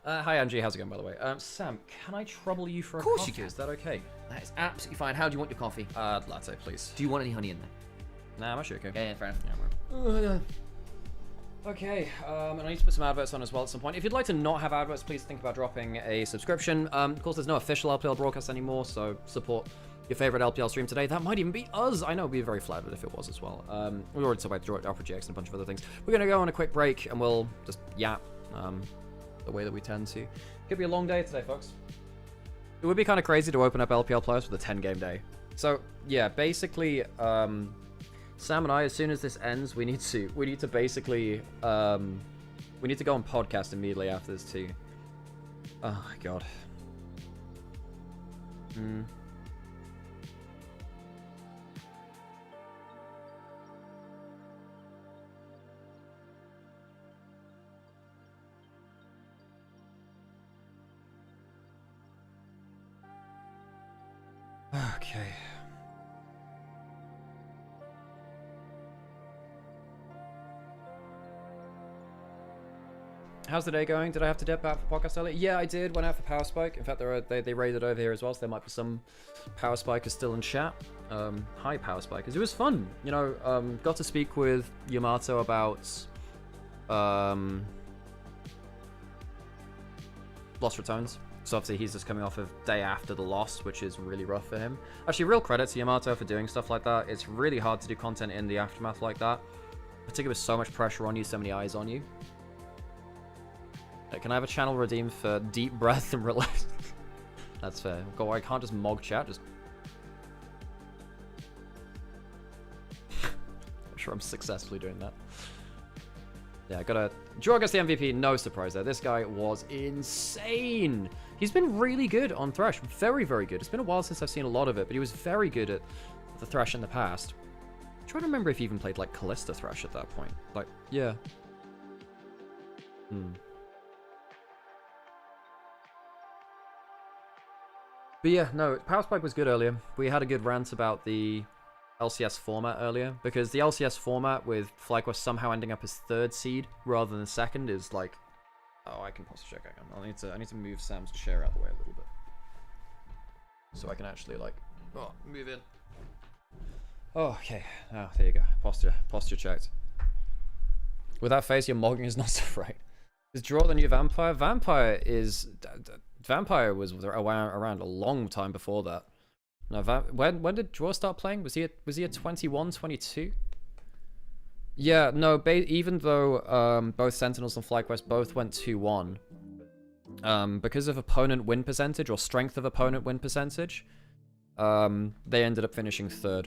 Hi, Angie. How's it going, by the way? Sam, can I trouble you for a coffee? Of course you can. Is that okay? That is absolutely fine. How do you want your coffee? Latte, please. Do you want any honey in there? Nah, I'm actually okay. Yeah, fair enough. Yeah, okay, and I need to put some adverts on as well at some point. If you'd like to not have adverts, please think about dropping a subscription. Of course, there's no official LPL broadcast anymore, so support your favorite LPL stream today. That might even be us. I know, we'd be very flattered if it was as well. We already talked about Opera GX and a bunch of other things. We're going to go on a quick break, and we'll just yap the way that we tend to. Could be a long day today, folks. It would be kind of crazy to open up LPL players with a 10-game day. So, yeah, basically, Sam and I, as soon as this ends, we need to basically, we need to go on podcast immediately after this too. Oh my god. Okay. How's the day going? Did I have to dip out for podcast early? Yeah, I did. Went out for Power Spike. In fact, they raided over here as well, so there might be some Power Spikers still in chat. Hi, Power Spikers. It was fun. Got to speak with Yamato about Lost Returns. So obviously he's just coming off of day after the loss, which is really rough for him. Actually, real credit to Yamato for doing stuff like that. It's really hard to do content in the aftermath like that, particularly with so much pressure on you, so many eyes on you. Can I have a channel redeemed for deep breath and relax? That's fair. Go, I can't just mog chat, just... I'm sure I'm successfully doing that. Yeah, I gotta... Draw gets the MVP, no surprise there. This guy was insane. He's been really good on Thresh. Very, very good. It's been a while since I've seen a lot of it, but he was very good at the Thresh in the past. I'm trying to remember if he even played, like, Callista Thresh at that point. Like, yeah. But yeah, no, Power Spike was good earlier. We had a good rant about the LCS format earlier, because the LCS format with FlyQuest somehow ending up as 3rd seed rather than 2nd is like... Oh, I can pause the check. I need to move Sam's chair out of the way a little bit. So I can actually, like... Oh, move in. Oh, okay. Oh, there you go. Posture checked. With that face, your mogging is not so right. Is Draw the new Vampire? Vampire is... Vampire was around a long time before that. No, when did Draw start playing? Was he at 21, 22? Yeah, no, even though both Sentinels and FlyQuest both went 2-1, because of opponent win percentage or strength of opponent win percentage, they ended up finishing 3rd.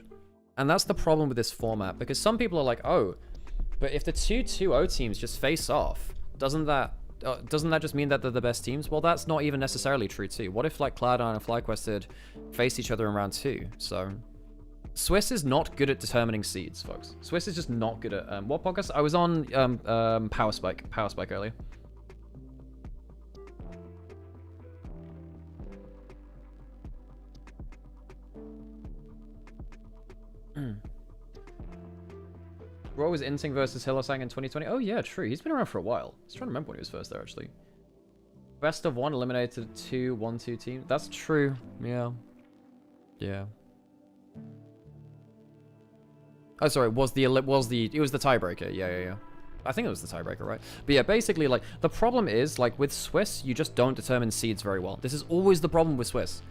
And that's the problem with this format, because some people are like, oh, but if the 2-2-0 teams just face off, doesn't that just mean that they're the best teams? Well, that's not even necessarily true too. What if like Cloud9 and FlyQuested faced each other in round 2? So Swiss is not good at determining seeds, folks. Swiss is just not good at what podcast? I was on Power Spike earlier. What was Inting versus Hillosang in 2020? Oh yeah, true. He's been around for a while. I was trying to remember when he was first there, actually. Best of 1 eliminated 2 1-2 teams. That's true. Yeah. Yeah. Oh, sorry. It was the tiebreaker. Yeah. I think it was the tiebreaker, right? But yeah, basically, like, the problem is, like, with Swiss, you just don't determine seeds very well. This is always the problem with Swiss.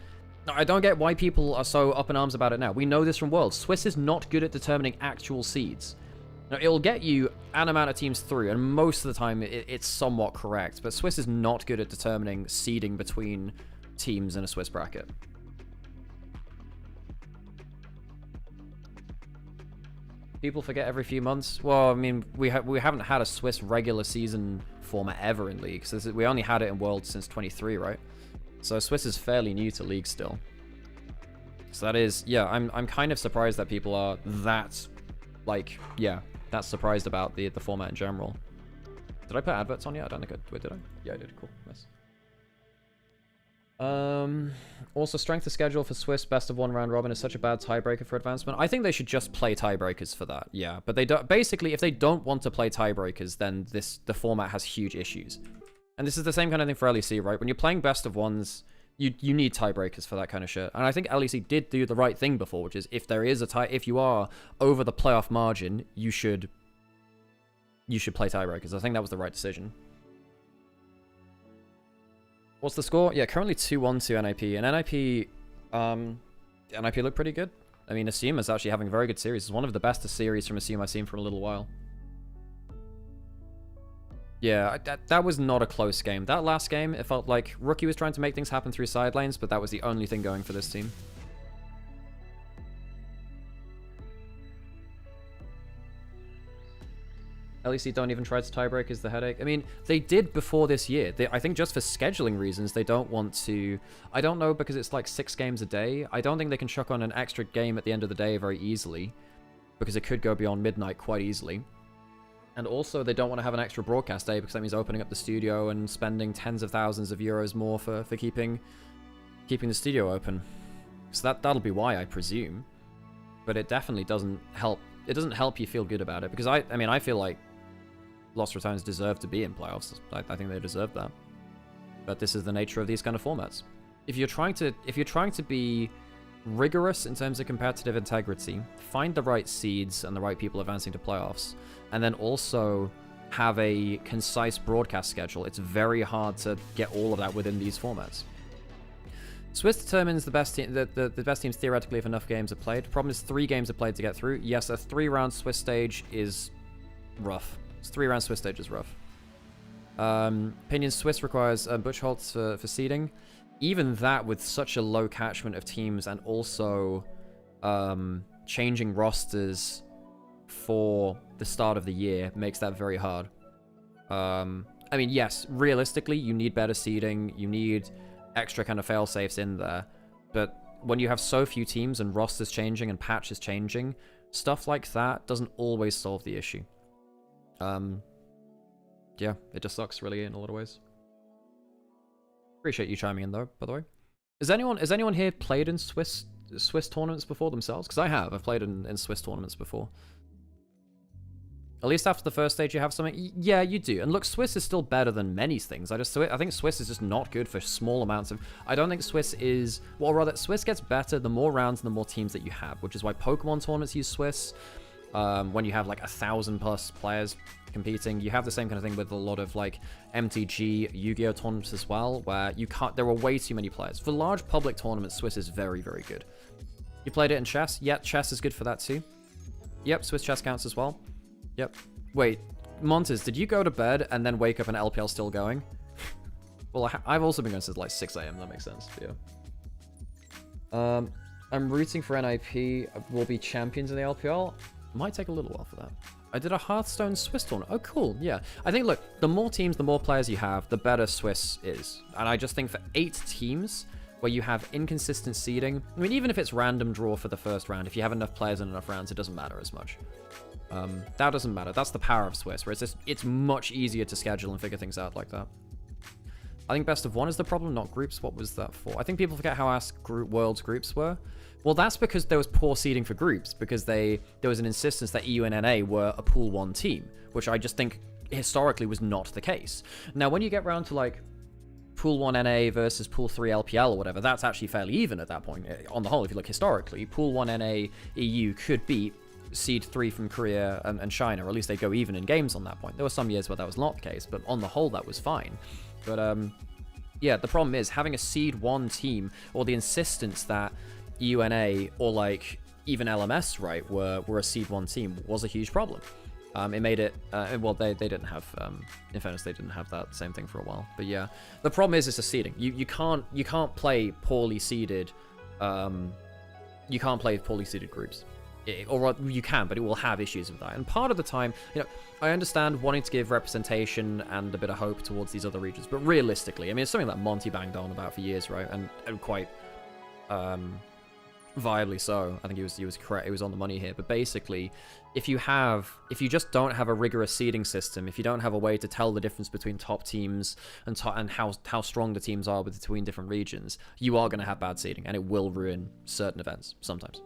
I don't get why people are so up in arms about it now. We know this from Worlds. Swiss is not good at determining actual seeds. Now, it'll get you an amount of teams through, and most of the time it's somewhat correct, but Swiss is not good at determining seeding between teams in a Swiss bracket. People forget every few months. Well, I mean, we haven't had a Swiss regular season format ever in League, so we only had it in Worlds since 23, right? So Swiss is fairly new to League still. So that is, yeah, I'm kind of surprised that people are that, like, yeah, that's surprised about the format in general. Did I put adverts on yet? I don't think I did. I? Yeah, I did. Cool. Nice. Also, strength of schedule for Swiss best of 1 round robin is such a bad tiebreaker for advancement. I think they should just play tiebreakers for that. Yeah, but they don't. Basically, if they don't want to play tiebreakers, then the format has huge issues. And this is the same kind of thing for LEC, right? When you're playing best of 1s, you need tiebreakers for that kind of shit. And I think LEC did do the right thing before, which is if there is if you are over the playoff margin, you should play tiebreakers. I think that was the right decision. What's the score? Yeah, currently 2-1 to NIP. And NIP look pretty good. I mean, Assume is actually having a very good series. It's one of the best series from Assume I've seen for a little while. Yeah, that was not a close game. That last game, it felt like Rookie was trying to make things happen through side lanes, but that was the only thing going for this team. LEC don't even try to tiebreak is the headache. I mean, they did before this year. I think just for scheduling reasons, they don't want to... I don't know, because it's like 6 games a day. I don't think they can chuck on an extra game at the end of the day very easily, because it could go beyond midnight quite easily. And also, they don't want to have an extra broadcast day, because that means opening up the studio and spending tens of thousands of euros more for keeping the studio open. So that'll be why, I presume. But it definitely doesn't help. It doesn't help you feel good about it, because I mean, I feel like Lost Returns deserve to be in playoffs. I think they deserve that. But this is the nature of these kind of formats. If you're trying to be rigorous in terms of competitive integrity, find the right seeds and the right people advancing to playoffs, and then also have a concise broadcast schedule. It's very hard to get all of that within these formats. Swiss determines the best team. The best teams theoretically if enough games are played. Problem is 3 games are played to get through. Yes, a 3-round Swiss stage is rough. 3-round Swiss stage is rough. Opinion Swiss requires Butchholz for seeding. Even that, with such a low catchment of teams, and also changing rosters for the start of the year, makes that very hard. I mean, yes, realistically, you need better seeding. You need extra kind of fail-safes in there. But when you have so few teams and rosters changing and patches changing, stuff like that doesn't always solve the issue. Yeah, it just sucks really in a lot of ways. Appreciate you chiming in though, by the way. Has anyone here played in Swiss tournaments before themselves? Because I have. I've played in Swiss tournaments before. At least after the first stage you have something. Yeah, you do. And look, Swiss is still better than many things. I think Swiss is just not good for small amounts of... I don't think Swiss is... Well, rather, Swiss gets better the more rounds and the more teams that you have, which is why Pokemon tournaments use Swiss. When you have like 1,000+ players competing, you have the same kind of thing with a lot of like MTG, Yu-Gi-Oh tournaments as well, where there are way too many players. For large public tournaments, Swiss is very, very good. You played it in chess? Yeah, chess is good for that too. Yep, Swiss chess counts as well. Yep. Wait, Montes, did you go to bed and then wake up and LPL still going? Well, I've also been going since like 6 AM, that makes sense, yeah. I'm rooting for NIP will be champions in the LPL. Might take a little while for that. I did a Hearthstone Swiss tournament. Oh, cool. Yeah. I think, look, the more teams, the more players you have, the better Swiss is. And I just think for 8 teams where you have inconsistent seeding, I mean, even if it's random draw for the first round, if you have enough players in enough rounds, it doesn't matter as much. That doesn't matter. That's the power of Swiss, where it's much easier to schedule and figure things out like that. I think best of 1 is the problem, not groups. What was that for? I think people forget how ass Worlds groups were. Well, that's because there was poor seeding for groups, because there was an insistence that EU and NA were a Pool 1 team, which I just think historically was not the case. Now, when you get around to, like, Pool 1 NA versus Pool 3 LPL or whatever, that's actually fairly even at that point. On the whole, if you look historically, Pool 1 NA EU could beat Seed 3 from Korea and China, or at least they go even in games on that point. There were some years where that was not the case, but on the whole, that was fine. But, yeah, the problem is having a Seed 1 team, or the insistence that UNA or, like, even LMS, right, were a Seed 1 team was a huge problem. It made it, well, they didn't have, in fairness, they didn't have that same thing for a while. But yeah, the problem is it's a seeding. You can't play poorly seeded, you can't play poorly seeded groups. Or you can, but it will have issues with that. And part of the time, you know, I understand wanting to give representation and a bit of hope towards these other regions, but realistically, I mean, it's something that Monty banged on about for years, right? And quite viably so. I think he was correct. He was on the money here. But basically, if you just don't have a rigorous seeding system, if you don't have a way to tell the difference between top teams and how strong the teams are between different regions, you are going to have bad seeding, and it will ruin certain events sometimes.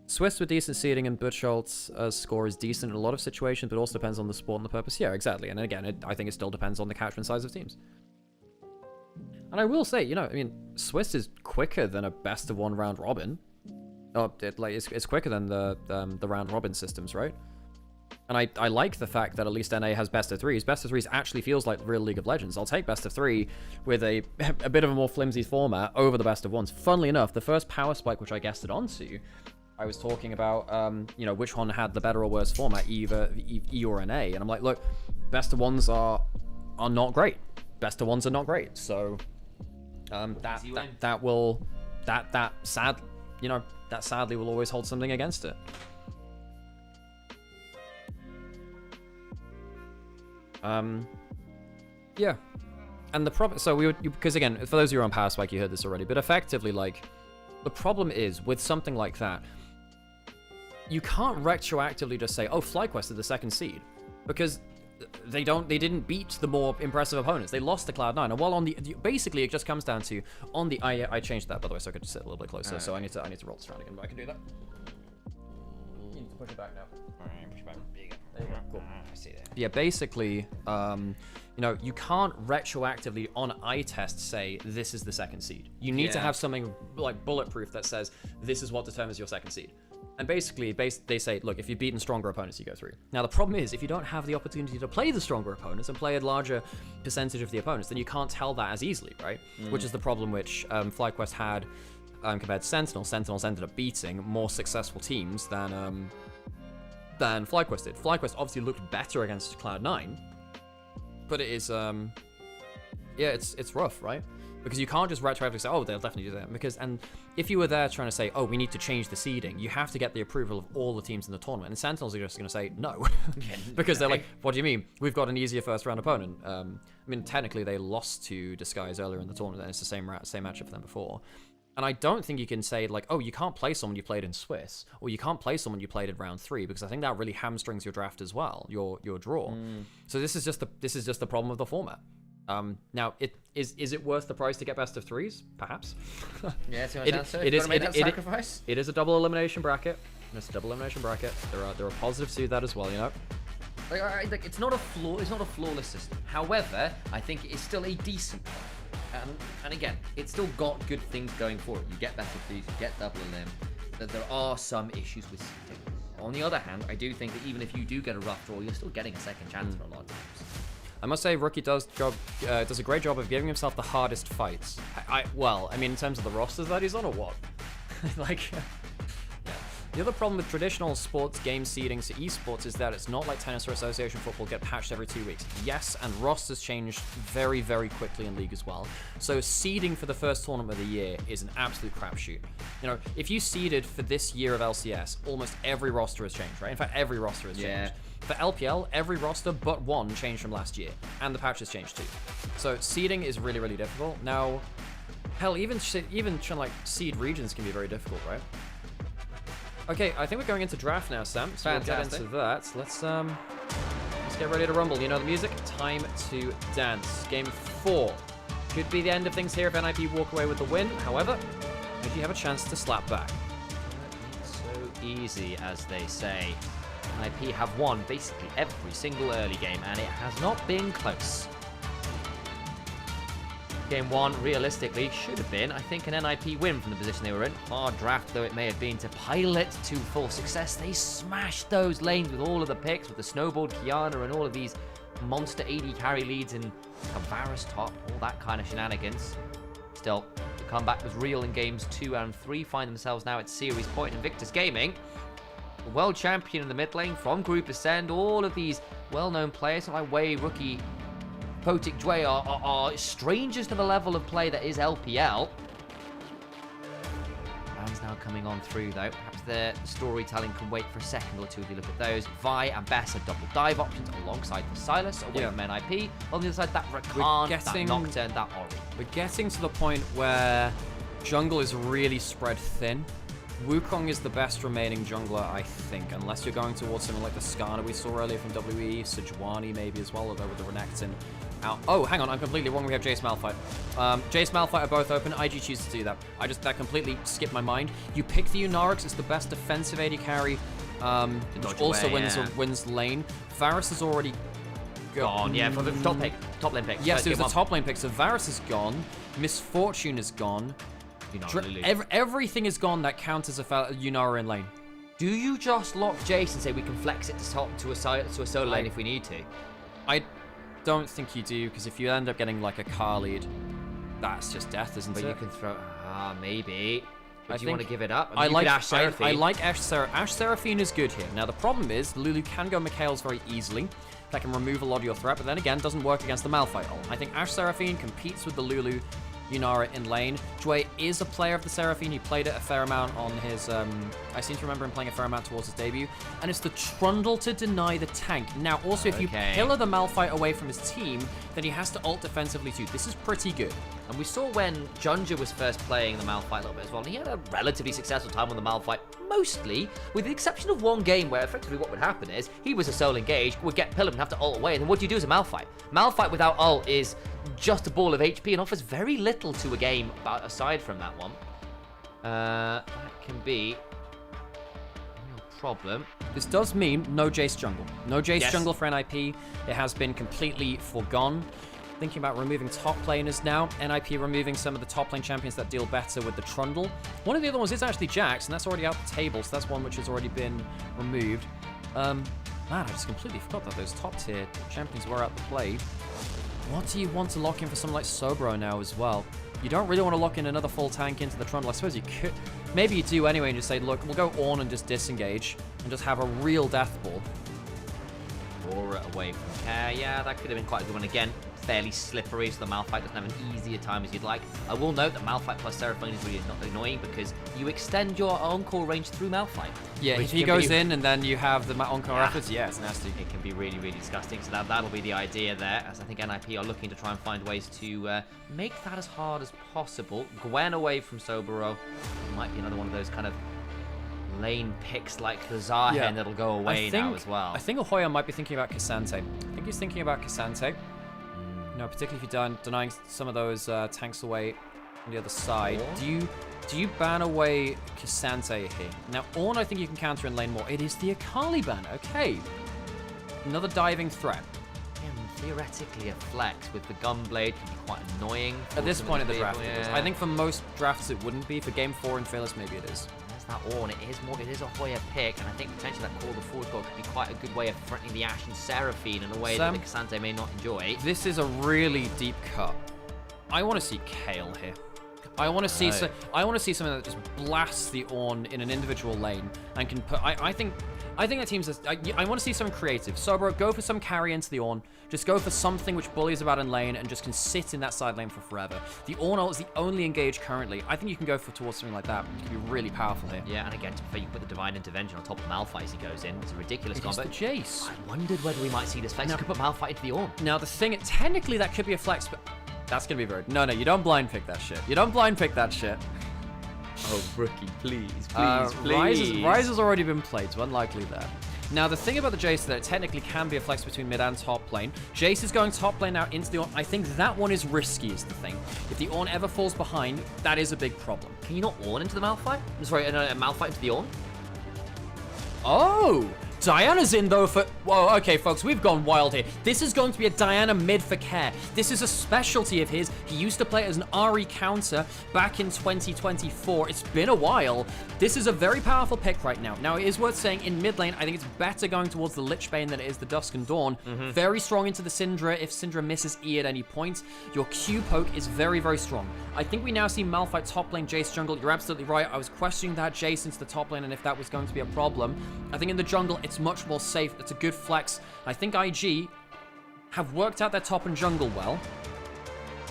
Swiss with decent seeding and Butchholt's score is decent in a lot of situations, but also depends on the sport and the purpose. Yeah, exactly. And again, I think it still depends on the catchment size of teams. And I will say, you know, I mean, Swiss is quicker than a best of 1 round robin. Oh, it's quicker than the round robin systems, right? And I like the fact that at least NA has best of 3s. Best of 3s actually feels like real League of Legends. I'll take best of 3 with a bit of a more flimsy format over the best of 1s. Funnily enough, the first power spike, which I guessed it onto, I was talking about, you know, which one had the better or worse format, either E or NA, and I'm like, look, best of 1s are not great. Best of 1s are not great. So, that sadly will always hold something against it. Yeah, and the problem. So because again, for those of you who are on Power Spike, you heard this already, but effectively, like, the problem is with something like that, you can't retroactively just say, oh, FlyQuest is the 2nd seed, because they didn't beat the more impressive opponents. They lost to Cloud9. And while basically it just comes down to I changed that, by the way, so I could just sit a little bit closer. So I need to roll this around again, but I can do that. You need to push it back now. Alright, push it back. There you go. There you go. Cool. I see that. Yeah, basically, you know, you can't retroactively on eye test say this is the 2nd seed. You need to have something like bulletproof that says this is what determines your 2nd seed. And basically, they say, look, if you've beaten stronger opponents, you go through. Now, the problem is, if you don't have the opportunity to play the stronger opponents and play a larger percentage of the opponents, then you can't tell that as easily, right? Which is the problem which FlyQuest had compared to Sentinel. Sentinels ended up beating more successful teams than FlyQuest did. FlyQuest obviously looked better against Cloud9, but it is, yeah, it's rough, right? Because you can't just retroactively say, oh, they'll definitely do that. And if you were there trying to say, oh, we need to change the seeding, you have to get the approval of all the teams in the tournament. And Sentinels are just going to say no. Because they're like, what do you mean? We've got an easier first round opponent. I mean, technically they lost to Disguise earlier in the tournament, and it's the same matchup for them before. And I don't think you can say, like, oh, you can't play someone you played in Swiss, or you can't play someone you played in round 3, because I think that really hamstrings your draft as well, your draw. So this is just the problem of the format. Now, is it worth the price to get best of 3s? Perhaps. Yeah, it is a double elimination bracket. It's a double elimination bracket. There are positives to that as well, you know. Like, it's not a flawless system. However, I think it's still a decent one. And again, it's still got good things going for it. You get best of 3s, you get double elim. That there are some issues with seeding. On the other hand, I do think that even if you do get a rough draw, you're still getting a second chance for a lot of times. I must say, Rookie does a great job of giving himself the hardest fights. Well, I mean, in terms of the rosters that he's on, or what? Like, yeah. The other problem with traditional sports game seeding to esports is that it's not like tennis or association football get patched every 2 weeks. Yes, and rosters change very, very quickly in League as well. So seeding for the first tournament of the year is an absolute crapshoot. You know, if you seeded for this year of LCS, almost every roster has changed, right? In fact, every roster has changed. For LPL, every roster but one changed from last year, and the patches changed too. So seeding is really, really difficult. Now, hell, even trying to like seed regions can be very difficult, right? Okay, I think we're going into draft now, Sam. So we'll get into that. Let's get ready to rumble. You know the music? Time to dance. Game 4. Could be the end of things here if NIP walk away with the win. However, if you have a chance to slap back. It's so easy, as they say. NIP have won basically every single early game, and it has not been close. Game 1, realistically, should have been, I think, an NIP win from the position they were in. Hard draft though it may have been to pilot to full success. They smashed those lanes with all of the picks, with the snowballed Kiana and all of these monster AD carry leads in Varus top, all that kind of shenanigans. Still, the comeback was real in games 2 and 3, find themselves now at series point. Invictus Gaming, the world champion in the mid lane from Group Ascend, all of these well-known players like Wei, Rookie, Potik, Dway are strangers to the level of play that is LPL. Bands now coming on through though. Perhaps their storytelling can wait for a second or two if you look at those. Vi and Bess are double dive options alongside the Silas away from NIP. On the other side, that Rakan, that Nocturne, that Ori. We're getting to the point where jungle is really spread thin. Wukong is the best remaining jungler, I think, unless you're going towards something like the Skarner we saw earlier from WE, Sejuani maybe as well, although with the Renekton out. Oh, hang on, I'm completely wrong. We have Jace Malphite. Jace Malphite are both open. IG chooses to do that. That completely skipped my mind. You pick the Unarix, it's the best defensive AD carry. Which also wins lane. Varus is already gone. Yeah, for the top lane pick. Yes, it was the top lane pick. So Varus is gone. Misfortune is gone. Everything is gone that counts as a Yunara in lane. Do you just lock Jace and say we can flex it to a solo lane if we need to? I don't think you do, because if you end up getting like a car lead, that's just death, isn't it? But you can throw... maybe. But do you want to give it up? I like Ashe Seraphine. I like Ashe Seraphine. Ashe Seraphine is good here. Now, the problem is, Lulu can go Mikhail's very easily. That can remove a lot of your threat, but then again, doesn't work against the Malphite ult. I think Ashe Seraphine competes with the Lulu Yunara in lane. Dway is a player of the Seraphine. He played it a fair amount on his... I seem to remember him playing a fair amount towards his debut. And it's the Trundle to deny the tank. Now, also, if you pillar the Malphite away from his team, then he has to ult defensively too. This is pretty good. And we saw when Junja was first playing the Malphite a little bit as well, and he had a relatively successful time on the Malphite, mostly, with the exception of one game where effectively what would happen is he was a solo engage, would get pillared and have to ult away, and then what do you do as a Malphite? Malphite without ult is just a ball of HP and offers very little to a game aside from that one. That can be a real problem. This does mean no Jace jungle. No Jace jungle for NIP. It has been completely forgone. Thinking about removing top laners now. NIP removing some of the top lane champions that deal better with the Trundle. One of the other ones is actually Jax, and that's already out the table, so that's one which has already been removed. Man, I just completely forgot that those top tier champions were out the play. What do you want to lock in for someone like Sobro now as well? You don't really want to lock in another full tank into the Trundle. I suppose you could. Maybe you do anyway and just say, look, we'll go on and just disengage and just have a real death ball. Aura away from Care. Yeah, that could have been quite a good one. Again, fairly slippery, so the Malphite doesn't have an easier time as you'd like. I will note that Malphite plus Seraphine is really not annoying because you extend your on-call range through Malphite. Yeah, if he goes in and then you have the on-call efforts, yeah, it's nasty. It can be really, really disgusting. So that'll be the idea there, as I think NIP are looking to try and find ways to make that as hard as possible. Gwen away from Soboro. Might be another one of those kind of lane picks like the Zahen that'll go away now as well. I think Ahoya might be thinking about Cassante. I think he's thinking about Cassante. You know, particularly if you're denying some of those tanks away on the other side. Do you ban away Cassante here? Now, Ornn, I think you can counter in lane more. It is the Akali ban. Okay. Another diving threat. Theoretically, a flex with the Gunblade can be quite annoying. At this point in the draft, it is. I think for most drafts it wouldn't be. For Game 4 and Fearless, maybe it is. There's that Ornn. It is a Hoya pick, and I think potentially that Call the Forward goal could be quite a good way of threatening the Ashe and Seraphine in a way that the Cassante may not enjoy. This is a really deep cut. I want to see Kayle here. I want to see I want to see something that just blasts the Ornn in an individual lane and can put. I think that teams. I want to see something creative. Sobro, go for some carry into the Ornn. Just go for something which bullies about in lane and just can sit in that side lane for forever. The Ornn ult is the only engage currently. I think you can go towards something like that. It can be really powerful here. Yeah, and again, to be fair, you put the Divine Intervention on top of Malphite as he goes in. It's a ridiculous combo. It's the Jace. I wondered whether we might see this flex. You could put Malphite into the Ornn. Now, the thing, technically that could be a flex, but that's going to be very... No, you don't blind pick that shit. You don't blind pick that shit. Oh, Rookie, please. Rise has already been played, so unlikely there. Now, the thing about the Jace is that it technically can be a flex between mid and top lane. Jace is going top lane now into the Ornn. I think that one is risky is the thing. If the Ornn ever falls behind, that is a big problem. Can you not Ornn into the Malphite? I'm sorry, Malphite into the Ornn? Oh! Diana's in though for... Whoa, okay, folks, we've gone wild here. This is going to be a Diana mid for Care. This is a specialty of his. He used to play as an Ahri counter back in 2024. It's been a while. This is a very powerful pick right now. Now, it is worth saying, in mid lane, I think it's better going towards the Lich Bane than it is the Dusk and Dawn. Very strong into the Syndra. If Syndra misses E at any point, your Q poke is very, very strong. I think we now see Malphite top lane, Jace jungle. You're absolutely right. I was questioning that Jace into the top lane and if that was going to be a problem. I think in the jungle, it's much more safe. It's a good flex. I think IG have worked out their top and jungle well.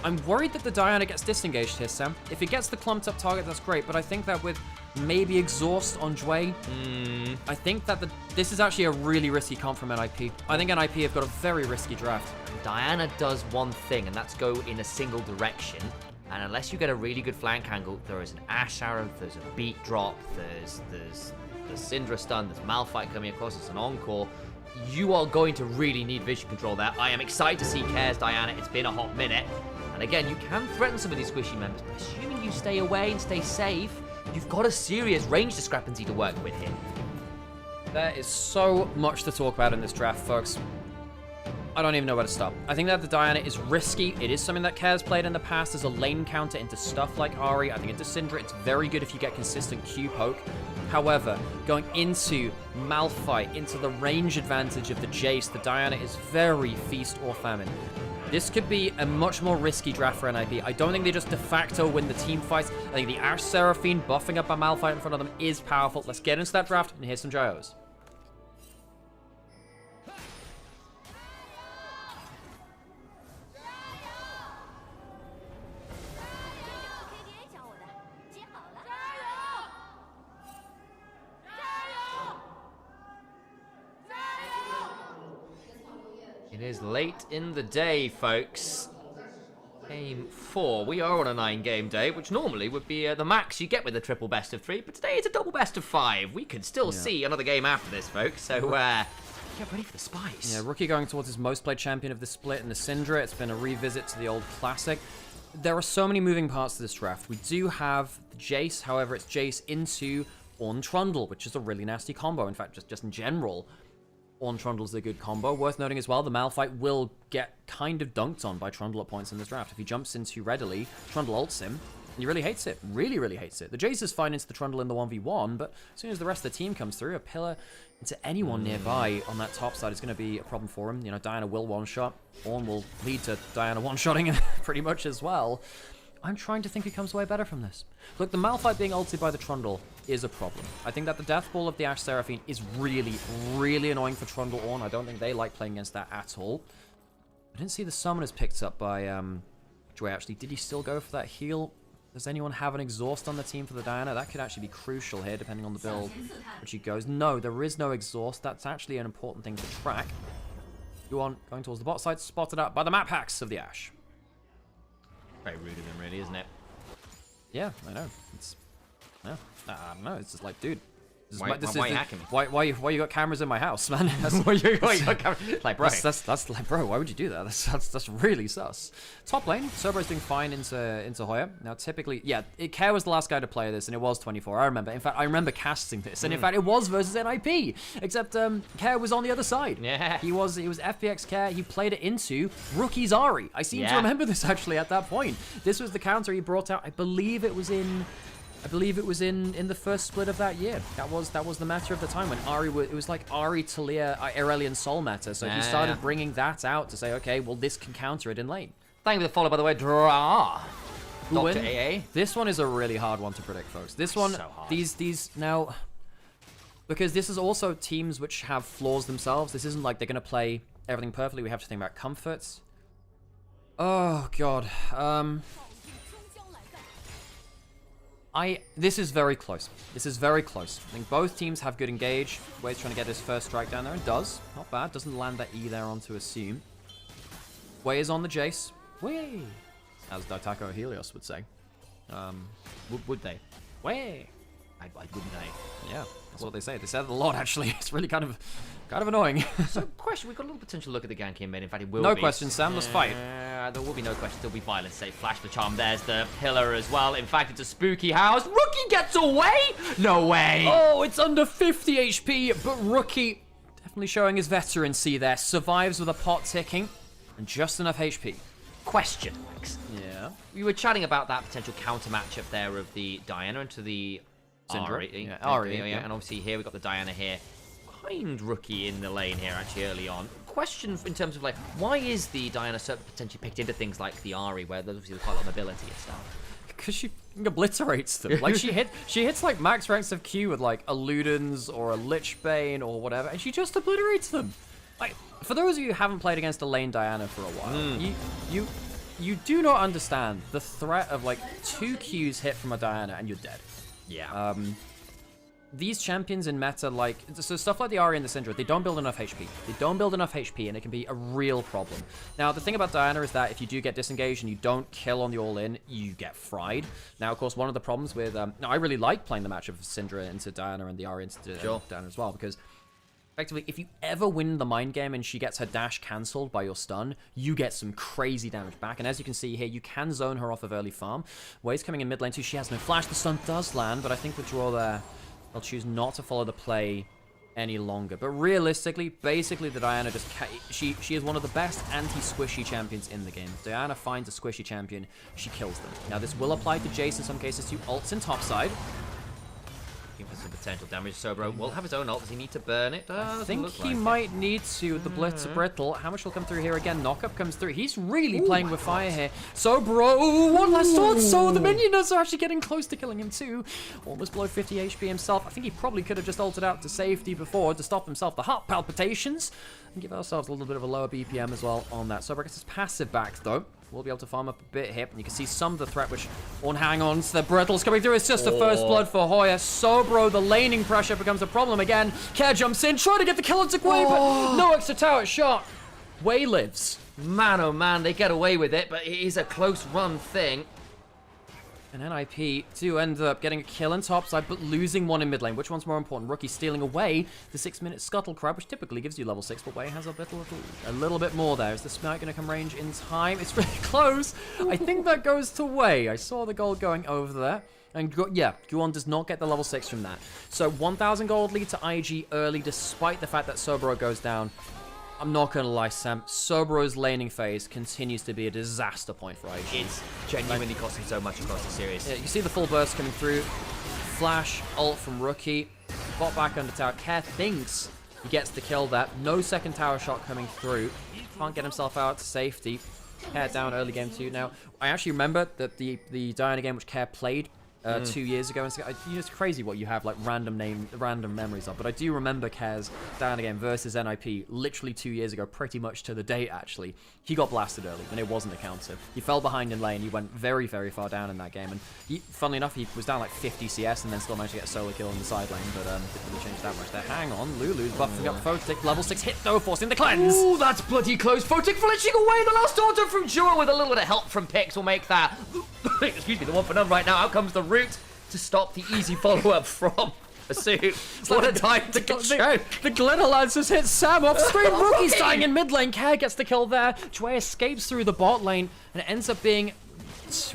I'm worried that the Diana gets disengaged here, Sam. If it gets the clumped up target, that's great, but I think that with maybe exhaust on Jway, I think that this is actually a really risky comp from NIP. I think NIP have got a very risky draft. Diana does one thing, and that's go in a single direction. And unless you get a really good flank angle, there is an Ash Arrow, there's a beat drop, there's the Syndra stun, there's Malphite coming across, it's an encore. You are going to really need vision control there. I am excited to see Care's Diana. It's been a hot minute. And again, you can threaten some of these squishy members, but assuming you stay away and stay safe, you've got a serious range discrepancy to work with here. There is so much to talk about in this draft, folks. I don't even know where to stop. I think that the Diana is risky. It is something that Care's played in the past as a lane counter into stuff like Ahri. I think into Syndra, it's very good if you get consistent Q poke. However, going into Malphite, into the range advantage of the Jace, the Diana is very feast or famine. This could be a much more risky draft for NIP. I don't think they just de facto win the team fights. I think the Ashe Seraphine buffing up a Malphite in front of them is powerful. Let's get into that draft, and here's some gyos. It is late in the day, folks. Game 4. We are on a 9-game day, which normally would be the max you get with a triple best of 3, but today it's a double best of 5. We could still see another game after this, folks, so get ready for the spice. Yeah, Rookie going towards his most played champion of the split in the Syndra. It's been a revisit to the old classic. There are so many moving parts to this draft. We do have the Jace, however, it's Jace into Ornn Trundle, which is a really nasty combo. In fact, just in general, Ornn Trundle's a good combo. Worth noting as well, the Malphite will get kind of dunked on by Trundle at points in this draft. If he jumps in too readily, Trundle ults him, and he really hates it. Really, really hates it. The Jace is fine into the Trundle in the 1v1, but as soon as the rest of the team comes through, a pillar into anyone nearby on that top side is going to be a problem for him. You know, Diana will one-shot. Ornn will lead to Diana one-shotting him pretty much as well. I'm trying to think who comes away better from this. Look, the Malphite being ulted by the Trundle is a problem. I think that the Death Ball of the Ashe Seraphine is really, really annoying for Trundle Ornn. I don't think they like playing against that at all. I didn't see the Summoners picked up by Jway, actually. Did he still go for that heal? Does anyone have an exhaust on the team for the Diana? That could actually be crucial here, depending on the build which he goes. No, there is no exhaust. That's actually an important thing to track. Yuan going towards the bot side, spotted out by the map hacks of the Ashe. Very rude of him, really, isn't it? Yeah, I know. It's I don't know. It's just like, dude. Why are you hacking me? Why you got cameras in my house, man? Why you got cameras? Like, bro. That's like, bro. Why would you do that? That's really sus. Top lane, Cerberus doing fine into Hoya. Now, typically, yeah, Care was the last guy to play this, and it was 24. I remember. In fact, I remember casting this, and in fact, it was versus NIP. Except Care was on the other side. Yeah. He was FPX Care. He played it into Rookie's Ahri. I seem to remember this actually at that point. This was the counter he brought out. I believe it was in the first split of that year. That was the meta of the time when it was like Ahri, Talia, Aurelion Sol meta. So he started bringing that out to say, okay, well, this can counter it in lane. Thank you for the follow, by the way, Draw. Dr. AA. This one is a really hard one to predict, folks. This one, So hard. these now, because this is also teams which have flaws themselves. This isn't like they're going to play everything perfectly. We have to think about comforts. Oh, God. This is very close. This is very close. I think both teams have good engage. Wade's trying to get this first strike down there, and does. Not bad. Doesn't land that E there onto Assume. Way is on the Jace. Way! As Daitako Helios would say. Would they? Way! Wouldn't they? Yeah, that's what they say. They said it a lot, actually. It's really kind of annoying. So, question, we've got a little potential look at the gank here, mate. In fact, it will No be. question, Sam. Let's fight. There will be no question. There'll be violence. Say, flash the charm. There's the pillar as well. In fact, it's a spooky house. Rookie gets away? No way. Oh, it's under 50 HP, but Rookie definitely showing his veterancy there. Survives with a pot ticking and just enough HP. Question, Max. Yeah. We were chatting about that potential counter matchup there of the Diana into the Syndra. Ahri. Yeah, Ahri, yeah. And obviously here we've got the Diana here. Behind Rookie in the lane here, actually, early on. Question in terms of, like, why is the Diana so potentially picked into things like the Ahri, where there's obviously quite a lot of mobility and stuff? Because she obliterates them. Like, she hits like max ranks of Q with like a Ludens or a Lich Bane or whatever, and she just obliterates them. Like, for those of you who haven't played against a lane Diana for a while, you do not understand the threat of like 2 Qs hit from a Diana and you're dead. Yeah. These champions in meta, like, so stuff like the Ahri and the Syndra, they don't build enough HP. They don't build enough HP, and it can be a real problem. Now, the thing about Diana is that if you do get disengaged and you don't kill on the all-in, you get fried. Now, of course, one of the problems with... now, I really like playing the match of Syndra into Diana and the Ahri into Diana as well, because effectively, if you ever win the mind game and she gets her dash cancelled by your stun, you get some crazy damage back. And as you can see here, you can zone her off of early farm. Wade's coming in mid lane too. She has no flash. The stun does land, but I think the draw there... They'll choose not to follow the play any longer. But realistically, basically, the Diana just... She is one of the best anti-squishy champions in the game. If Diana finds a squishy champion, she kills them. Now, this will apply to Jace in some cases too. Ults in topside. Looking for some potential damage. Sobro will have his own ult. Does he need to burn it? I think he might need to with the Blitz Brittle. How much will come through here again? Knockup comes through. He's really playing with fire here. So, bro, one last thought. So the minions are actually getting close to killing him too. Almost below 50 HP himself. I think he probably could have just ulted out to safety before to stop himself the heart palpitations and give ourselves a little bit of a lower BPM as well on that. Sobro gets his passive back though. We'll be able to farm up a bit here, and you can see some of the threat which won't hang on. So the Brittles coming through. It's just the first blood for Hoya. Sobro, the laning pressure becomes a problem again. Care jumps in, trying to get the kill on Wei, but no extra tower shot. Wei lives. Man, oh man, they get away with it, but it is a close run thing. And NIP do end up getting a kill in topside, but losing one in mid lane. Which one's more important? Rookie stealing away the 6-minute Scuttle Crab, which typically gives you level 6, but Wei has a little bit more there. Is the Smite going to come range in time? It's really close. I think that goes to Wei. I saw the gold going over there. And yeah, Guon does not get the level 6 from that. So 1,000 gold lead to IG early, despite the fact that Sobro goes down. I'm not going to lie, Sam. Sobro's laning phase continues to be a disaster point for IG. It's genuinely costing so much across the series. Yeah, you see the full burst coming through. Flash, ult from Rookie. Bot back under tower. Care thinks he gets the kill there. No second tower shot coming through. Can't get himself out to safety. Care down early game 2. Now, I actually remember that the Diana game which Care played 2 years ago, and it's crazy what you have like random memories of, but I do remember Care's Diana game versus NIP literally 2 years ago, pretty much to the date actually. He got blasted early and it wasn't a counter. He fell behind in lane. He went very, very far down in that game, and funnily enough, he was down like 50 CS and then still managed to get a solo kill in the side lane, but didn't really change that much there. Hang on, Lulu's buffing up Photic, level 6 hit though, forcing the cleanse. Ooh, that's bloody close. Photic flinching away. The last auto from Jura with a little bit of help from Pix will make that, excuse me, the 1 for none right now. Out comes the root to stop the easy follow-up from Assume. What a time to control. The Glitter Lance has hit Sam off screen. Rookie's dying in mid lane. Care gets the kill there. Jue escapes through the bot lane, and it ends up being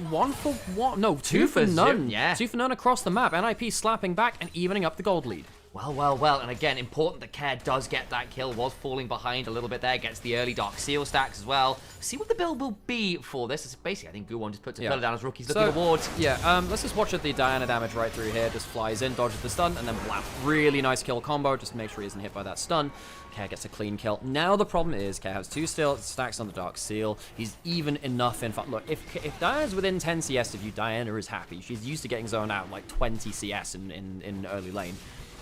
1 for 1. No, 2 for none. Yeah. 2 for none across the map. NIP slapping back and evening up the gold lead. Well, and again, important that Care does get that kill, was falling behind a little bit there, gets the early Dark Seal stacks as well. See what the build will be for this. It's basically, I think Guwon just puts a pillar down as Rookie's looking towards. Yeah, let's just watch the Diana damage right through here. Just flies in, dodges the stun, and then blam. Really nice kill combo, just make sure he isn't hit by that stun. Care gets a clean kill. Now the problem is Care has 2 stacks on the Dark Seal. He's even enough in fact. Look, if Diana's within 10 CS of you, Diana is happy. She's used to getting zoned out like 20 CS in early lane.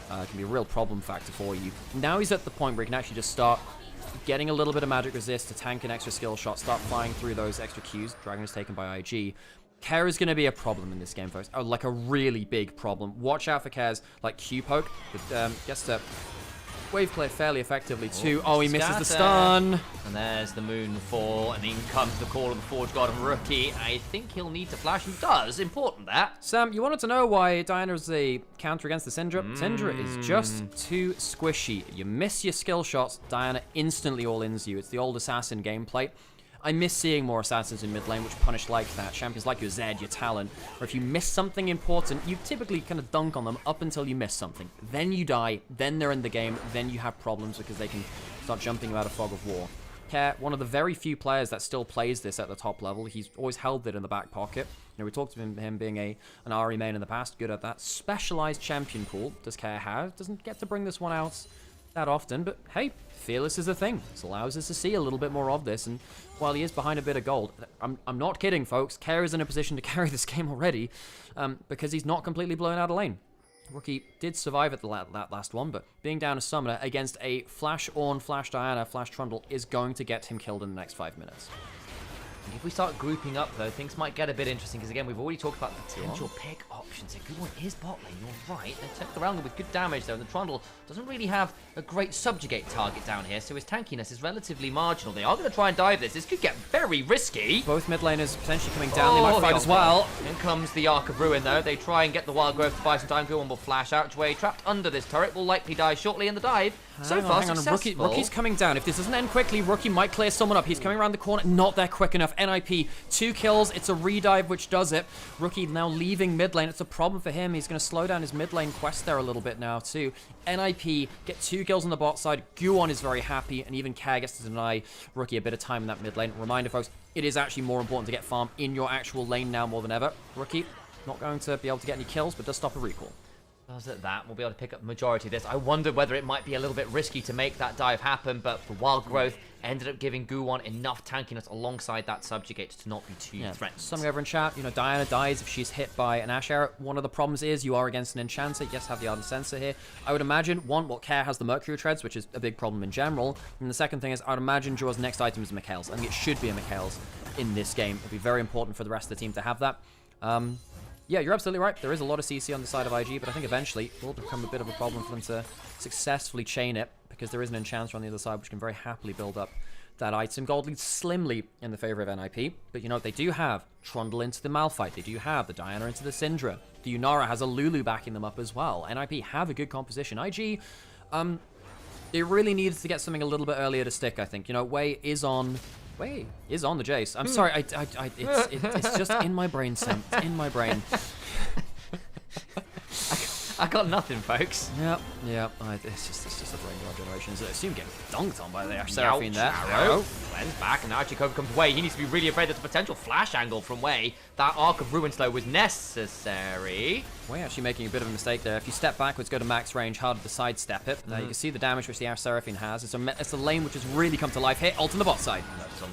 Can be a real problem factor for you. Now he's at the point where he can actually just start getting a little bit of magic resist to tank an extra skill shot, start flying through those extra Qs. Dragon is taken by IG. Care is going to be a problem in this game, folks. Oh, like a really big problem. Watch out for Care's like Q poke. Gets to wave clear fairly effectively too. Oh, he misses the stun. And there's the Moonfall, and in comes the call of the Forge God of Rookie. I think he'll need to flash, and does. Important that. Sam, you wanted to know why Diana is a counter against the Syndra? Syndra is just too squishy. You miss your skill shots, Diana instantly all-ins you. It's the old assassin gameplay. I miss seeing more assassins in mid lane which punish like that. Champions like your Zed, your Talon, or if you miss something important, you typically kind of dunk on them up until you miss something. Then you die, then they're in the game, then you have problems because they can start jumping out of fog of war. Care, one of the very few players that still plays this at the top level. He's always held it in the back pocket. You know, we talked about him being an Ahri main in the past, good at that. Specialized champion pool does Care have. Doesn't get to bring this one out that often, but hey, Fearless is a thing. This allows us to see a little bit more of this, and while he is behind a bit of gold, I'm not kidding, folks. Care is in a position to carry this game already, because he's not completely blown out of lane. Rookie did survive at that last one, but being down a summoner against a Flash Ornn, Flash Diana, Flash Trundle is going to get him killed in the next 5 minutes. If we start grouping up, though, things might get a bit interesting, because, again, we've already talked about potential pick options. A good one is bot lane, you're right. They took the round with good damage, though, and the Trundle doesn't really have a great subjugate target down here, so his tankiness is relatively marginal. They are going to try and dive this. This could get very risky. Both mid laners potentially coming down. They might fight as well. In comes the Arc of Ruin, though. They try and get the Wild Growth to buy some time. Guwon will flash out. Jway trapped under this turret will likely die shortly in the dive. So far, successful. Rookie's coming down. If this doesn't end quickly, Rookie might clear someone up. He's coming around the corner. Not there quick enough. NIP, 2 kills. It's a redive which does it. Rookie now leaving mid lane. It's a problem for him. He's going to slow down his mid lane quest there a little bit now too. NIP get 2 kills on the bot side. Guwon is very happy, and even Care gets to deny Rookie a bit of time in that mid lane. Reminder, folks, it is actually more important to get farm in your actual lane now more than ever. Rookie not going to be able to get any kills, but does stop a recall. Does it that? We'll be able to pick up the majority of this. I wonder whether it might be a little bit risky to make that dive happen, but the Wild Growth ended up giving Guwon enough tankiness alongside that subjugate to not be too threatened. Something over in chat, you know, Diana dies if she's hit by an Ashe arrow. One of the problems is you are against an enchanter. Yes, have the Ardent Sensor here. I would imagine, one, Care has the Mercury Treads, which is a big problem in general. And the second thing is, I would imagine Jaw's next item is a Mikhail's. I think it should be a Mikhail's in this game. It'll be very important for the rest of the team to have that. Yeah, you're absolutely right. There is a lot of CC on the side of IG, but I think eventually it will become a bit of a problem for them to successfully chain it, because there is an enchanter on the other side which can very happily build up that item. Gold leads slimly in the favor of NIP, but you know, they do have Trundle into the Malphite. They do have the Diana into the Syndra. The Yunara has a Lulu backing them up as well. NIP have a good composition. IG, it really needs to get something a little bit earlier to stick, I think. You know, Wei is on the Jace. I'm sorry, it's just in my brain, Sam. It's in my brain. I got nothing, folks. Yep. It's just a brain generation. So I assume getting dunked on by the Seraphine there. Cleanse back, and now Chikova comes Wei. He needs to be really afraid there's a potential flash angle from Wei. That Arc of Ruin slow was necessary. Wei actually making a bit of a mistake there. If you step backwards, go to max range, harder to sidestep it. You can see the damage which the Ash Seraphine has. It's a lane which has really come to life here. Ult on the bot side.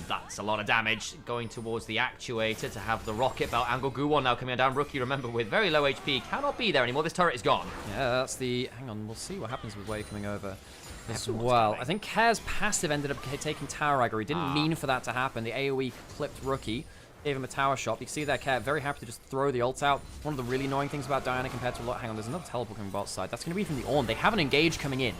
That's a lot of damage going towards the actuator to have the rocket belt angle. Guwon now coming down. Rookie, remember, with very low HP, cannot be there anymore. This turret is gone. Yeah, that's the... Hang on, we'll see what happens with Wei coming over as well. I think Care's passive ended up taking Tower Agger. He didn't mean for that to happen. The AoE clipped Rookie, gave him a tower shot. You can see there, Care very happy to just throw the ult out. One of the really annoying things about Diana compared to a lot... Hang on, there's another teleport coming bot side. That's going to be from the Ornn. They have an engage coming in.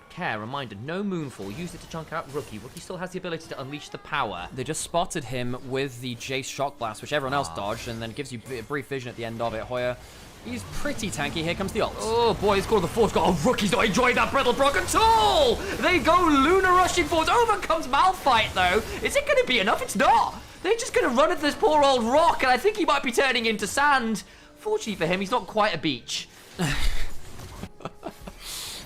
Care, reminder, no Moonfall. Use it to chunk out Rookie. Rookie still has the ability to unleash the power. They just spotted him with the Jace Shock Blast, which everyone else dodged, and then gives you a brief vision at the end of it. Hoya, he's pretty tanky. Here comes the ult. Oh boy, it's called the Force God. Oh, Rookie's not enjoying that Brittle Brock at all! They go Luna rushing forwards. Over comes Malphite, though. Is it going to be enough? It's not. They're just going to run into this poor old rock, and I think he might be turning into sand. Fortunately for him, he's not quite a beach.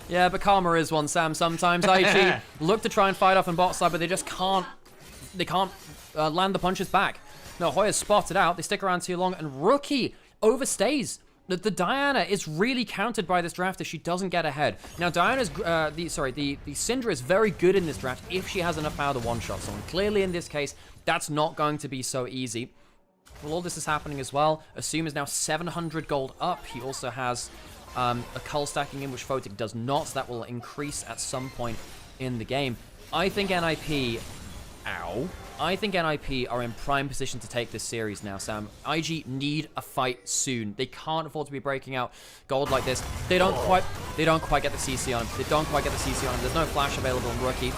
Yeah, but karma is one, Sam. Sometimes IG look to try and fight off on bot side, but they just can't. They can't land the punches back. No, Hoya's spotted out. They stick around too long, and Rookie overstays. The Diana is really countered by this draft as she doesn't get ahead. Now, Diana's the Syndra is very good in this draft if she has enough power to one-shot someone. Clearly, in this case, that's not going to be so easy. Well, all this is happening as well. Assume is now 700 gold up. He also has a cull stacking in, which Photic does not. So that will increase at some point in the game. I think NIP... Ow. I think NIP are in prime position to take this series now, Sam. IG need a fight soon. They can't afford to be breaking out gold like this. They don't quite get the CC on him. They don't quite get the CC on him. There's no flash available on Rookie.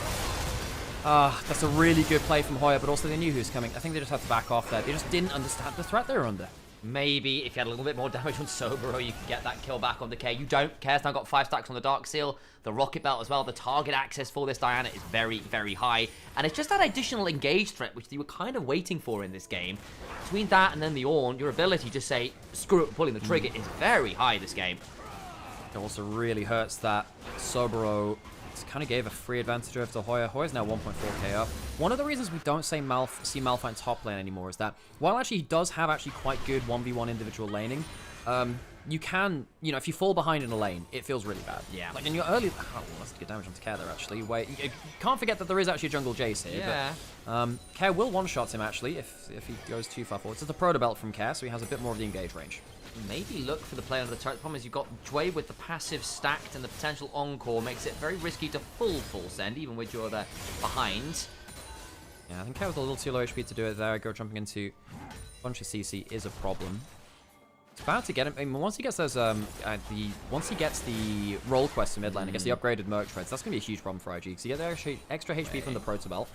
That's a really good play from Hoya, but also they knew who's coming. I think they just had to back off there. They just didn't understand the threat they were under. Maybe if you had a little bit more damage on Sobero, you could get that kill back on the K. You don't. Care's now got 5 stacks on the Dark Seal, the Rocket Belt as well. The target access for this Diana is very, very high. And it's just that additional engage threat, which they were kind of waiting for in this game. Between that and then the Ornn, your ability to say, screw it, pulling the trigger is very high this game. It also really hurts that Sobero kind of gave a free advantage over to Hoya. Hoya's now 1.4k up. One of the reasons we don't see Malphite in top lane anymore is that while actually he does have actually quite good 1v1 individual laning, you can, you know, if you fall behind in a lane, it feels really bad. Yeah. Like in your early... Oh, well, that's good damage onto Care there, actually. Wait, you can't forget that there is actually a jungle Jace here. Yeah. But, Care will one-shot him, actually, if he goes too far forward. It's the Proto Belt from Care, so he has a bit more of the engage range. Maybe look for the play under the turret. The problem is you've got Jway with the passive stacked, and the potential encore makes it very risky to full send, even with your behind. Yeah, I think Care was a little too low HP to do it there. Go jumping into a bunch of CC is a problem. It's about to get him. I mean, once he gets those, once he gets the role quest in mid lane, I guess the upgraded merc treads, that's gonna be a huge problem for IG because you get the extra HP from the Proto Belt.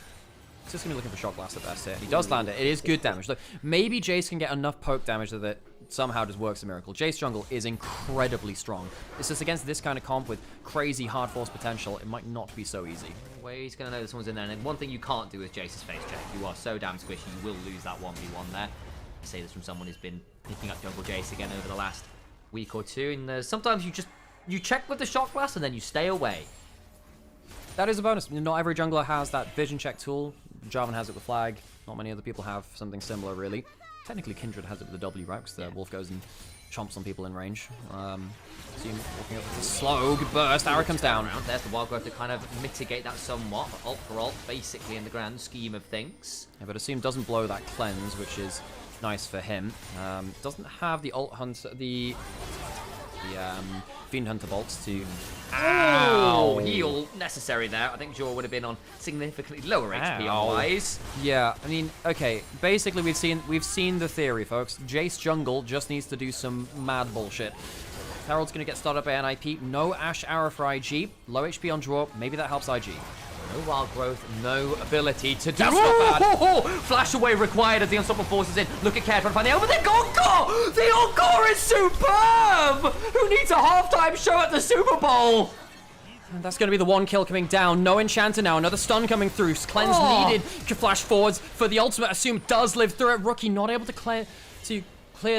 He's just gonna be looking for Shock Blast at best here. He does land it. It is good damage. Look, maybe Jace can get enough poke damage that it somehow just works a miracle. Jace jungle is incredibly strong. It's just against this kind of comp with crazy hard force potential, it might not be so easy. Way he's gonna know that someone's in there, and one thing you can't do with Jace's face check. You are so damn squishy. You will lose that 1v1 there. I say this from someone who's been picking up jungle Jace again over the last week or two, and sometimes you check with the Shock Blast and then you stay away. That is a bonus. Not every jungler has that vision check tool. Jarvan has it with Flag. Not many other people have something similar, really. Technically, Kindred has it with the W, right? Because the Wolf goes and chomps on people in range. Assume walking up with a slow burst. Arrow comes down. There's the wild growth to kind of mitigate that somewhat. But ult for ult, basically, in the grand scheme of things. Yeah, but Assume doesn't blow that cleanse, which is nice for him. Doesn't have the ult hunter, the Fiend Hunter bolts to... Ow! Heal necessary there. I think Jor would have been on significantly lower HP otherwise. Yeah, I mean, okay. Basically, we've seen the theory, folks. Jace jungle just needs to do some mad bullshit. Herald's going to get started by NIP. No Ash Arrow for IG. Low HP on Draw. Maybe that helps IG. No wild growth, no ability to do... That's not bad. Flash away required as the Unstoppable Force is in. Look at Care trying to find the over. The encore! The encore is superb! Who needs a halftime show at the Super Bowl? And that's going to be the one kill coming down. No Enchanter now. Another stun coming through. Cleanse needed to flash forwards for the ultimate. Assume does live through it. Rookie not able to clear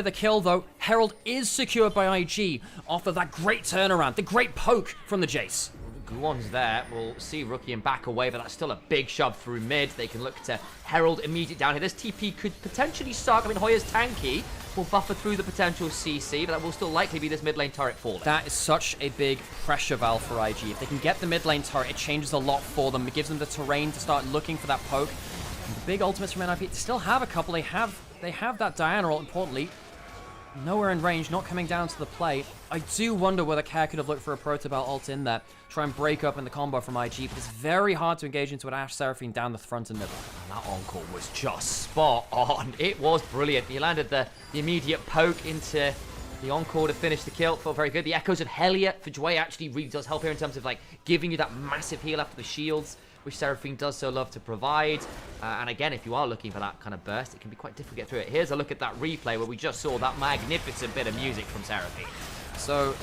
the kill, though. Herald is secured by IG off of that great turnaround. The great poke from the Jace. Guon's there. We'll see Rookie and back away, but that's still a big shove through mid. They can look to Herald immediate down here. This TP could potentially suck. I mean, Hoya's tanky will buffer through the potential CC, but that will still likely be this mid lane turret falling. That is such a big pressure valve for IG. If they can get the mid lane turret, it changes a lot for them. It gives them the terrain to start looking for that poke. And the big ultimates from NIP, they still have a couple. They have that Diana ult, importantly. Nowhere in range, not coming down to the play. I do wonder whether Care could have looked for a Protobelt ult in there, try and break up in the combo from IG, but it's very hard to engage into an Ashe Seraphine down the front and middle. And that encore was just spot on. It was brilliant. He landed the immediate poke into the encore to finish the kill. Felt very good. The echoes of Helia for Jway actually really does help here in terms of like giving you that massive heal after the shields, which Seraphine does so love to provide. And again, if you are looking for that kind of burst, it can be quite difficult to get through it. Here's a look at that replay where we just saw that magnificent bit of music from Seraphine. So,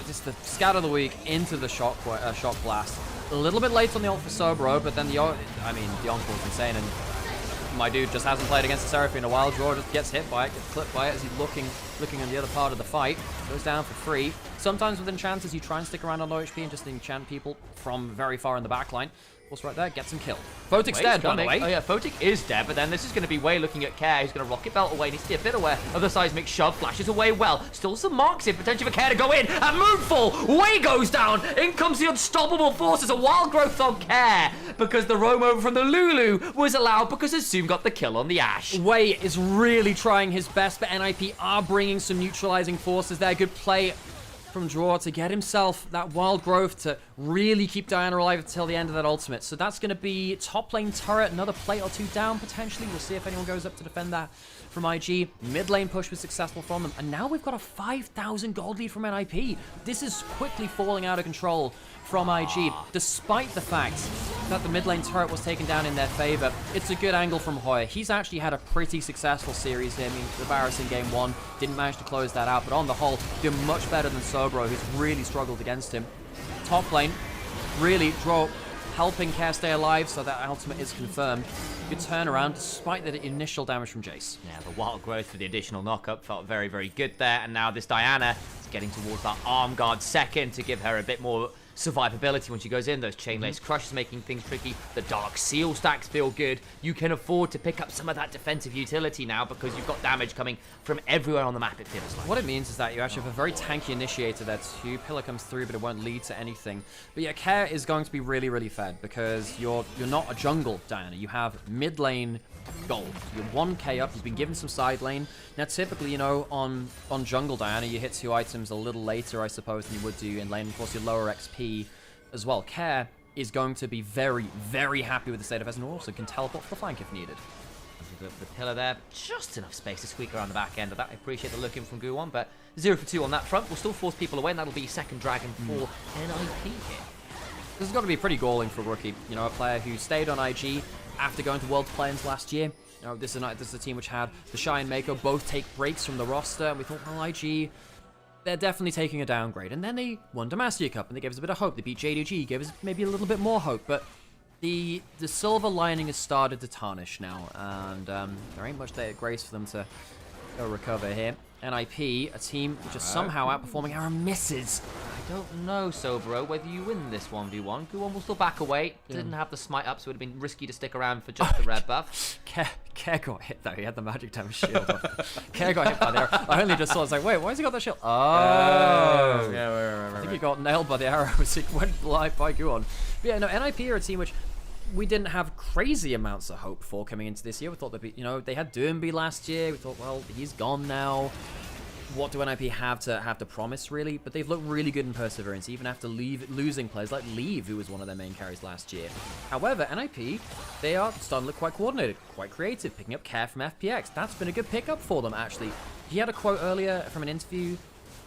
just the scout of the week into the shock blast. A little bit late on the ult for Sobro, but then the encore is insane, and my dude just hasn't played against the Seraphine in a while. Draw just gets hit by it, gets clipped by it as he's looking on the other part of the fight. Goes down for free. Sometimes with enchanters, you try and stick around on low HP and just enchant people from very far in the back line. Of course, right there, gets him killed. Photic's dead, by the way. Oh yeah, Photic is dead, but then this is going to be Wei looking at Care, who's going to rocket belt away. Needs to be a bit aware of the seismic shove. Flashes away well. Still some marks in. Potential for Care to go in. And Moonfall! Wei goes down. In comes the unstoppable forces. A wild growth on Care. Because the roam over from the Lulu was allowed because Assume got the kill on the Ashe. Wei is really trying his best, but NIP are bringing some neutralizing forces there. Good play from Draw to get himself that wild growth to really keep Diana alive until the end of that ultimate. So that's going to be top lane turret, another plate or two down potentially. We'll see if anyone goes up to defend that from IG. Mid lane push was successful from them, and now we've got a 5,000 gold lead from NIP. This is quickly falling out of control from IG, despite the fact that the mid lane turret was taken down in their favor. It's a good angle from Hoya. He's actually had a pretty successful series here. I mean, Barris in game 1 didn't manage to close that out, but on the whole, doing much better than Sobro, who's really struggled against him. Top lane, really Draw helping Care stay alive, so that ultimate is confirmed. Good turnaround, despite the initial damage from Jace. Yeah, the wild growth for the additional knockup felt very, very good there, and now this Diana is getting towards that arm guard second to give her a bit more survivability when she goes in. Those chain lace crushes making things tricky. The dark seal stacks feel good. You can afford to pick up some of that defensive utility now because you've got damage coming from everywhere on the map, it feels like. What it means is that you actually have a very tanky initiator there too. Pillar comes through, but it won't lead to anything. But yeah, Care is going to be really, really fed because you're not a jungle, Diana. You have mid lane gold. You're 1k up, you've been given some side lane. Now typically, you know, on jungle Diana, you hit 2 items a little later, I suppose, than you would do in lane. Of course, you're lower XP as well. Care is going to be very, very happy with the state of affairs and also can teleport for the flank if needed. The pillar there, just enough space to squeak around the back end of that. I appreciate the look in from Guwon, but 0 for 2 on that front. We'll still force people away, and that'll be second dragon for NIP here. This has got to be pretty galling for a rookie. You know, a player who stayed on IG after going to World Play-ins last year. You know, this is a team which had the Shy and Mako both take breaks from the roster, and we thought, well, IG, they're definitely taking a downgrade. And then they won Demacia Cup, and they gave us a bit of hope. They beat JDG, gave us maybe a little bit more hope, but the silver lining has started to tarnish now, and there ain't much there at grace for them to go recover here. NIP, a team which is somehow outperforming our misses. I don't know, Sobro, whether you win this 1v1. Guwon will still back away. Didn't have the smite up, so it would have been risky to stick around for just the red buff. Care got hit though. He had the magic damage shield off. Care got hit by the arrow. I only just saw it. I was like, wait, why has he got that shield? Oh. Yeah, I think he got nailed by the arrow as he went live by Guwon. But yeah, no, NIP are a team which we didn't have crazy amounts of hope for coming into this year. We thought they'd be, you know, they had Doomby last year. We thought, well, he's gone now. What do NIP have to promise, really? But they've looked really good in Perseverance, even after losing players like Leave, who was one of their main carries last year. However, NIP, they are starting to look quite coordinated, quite creative, picking up Care from FPX. That's been a good pickup for them, actually. He had a quote earlier from an interview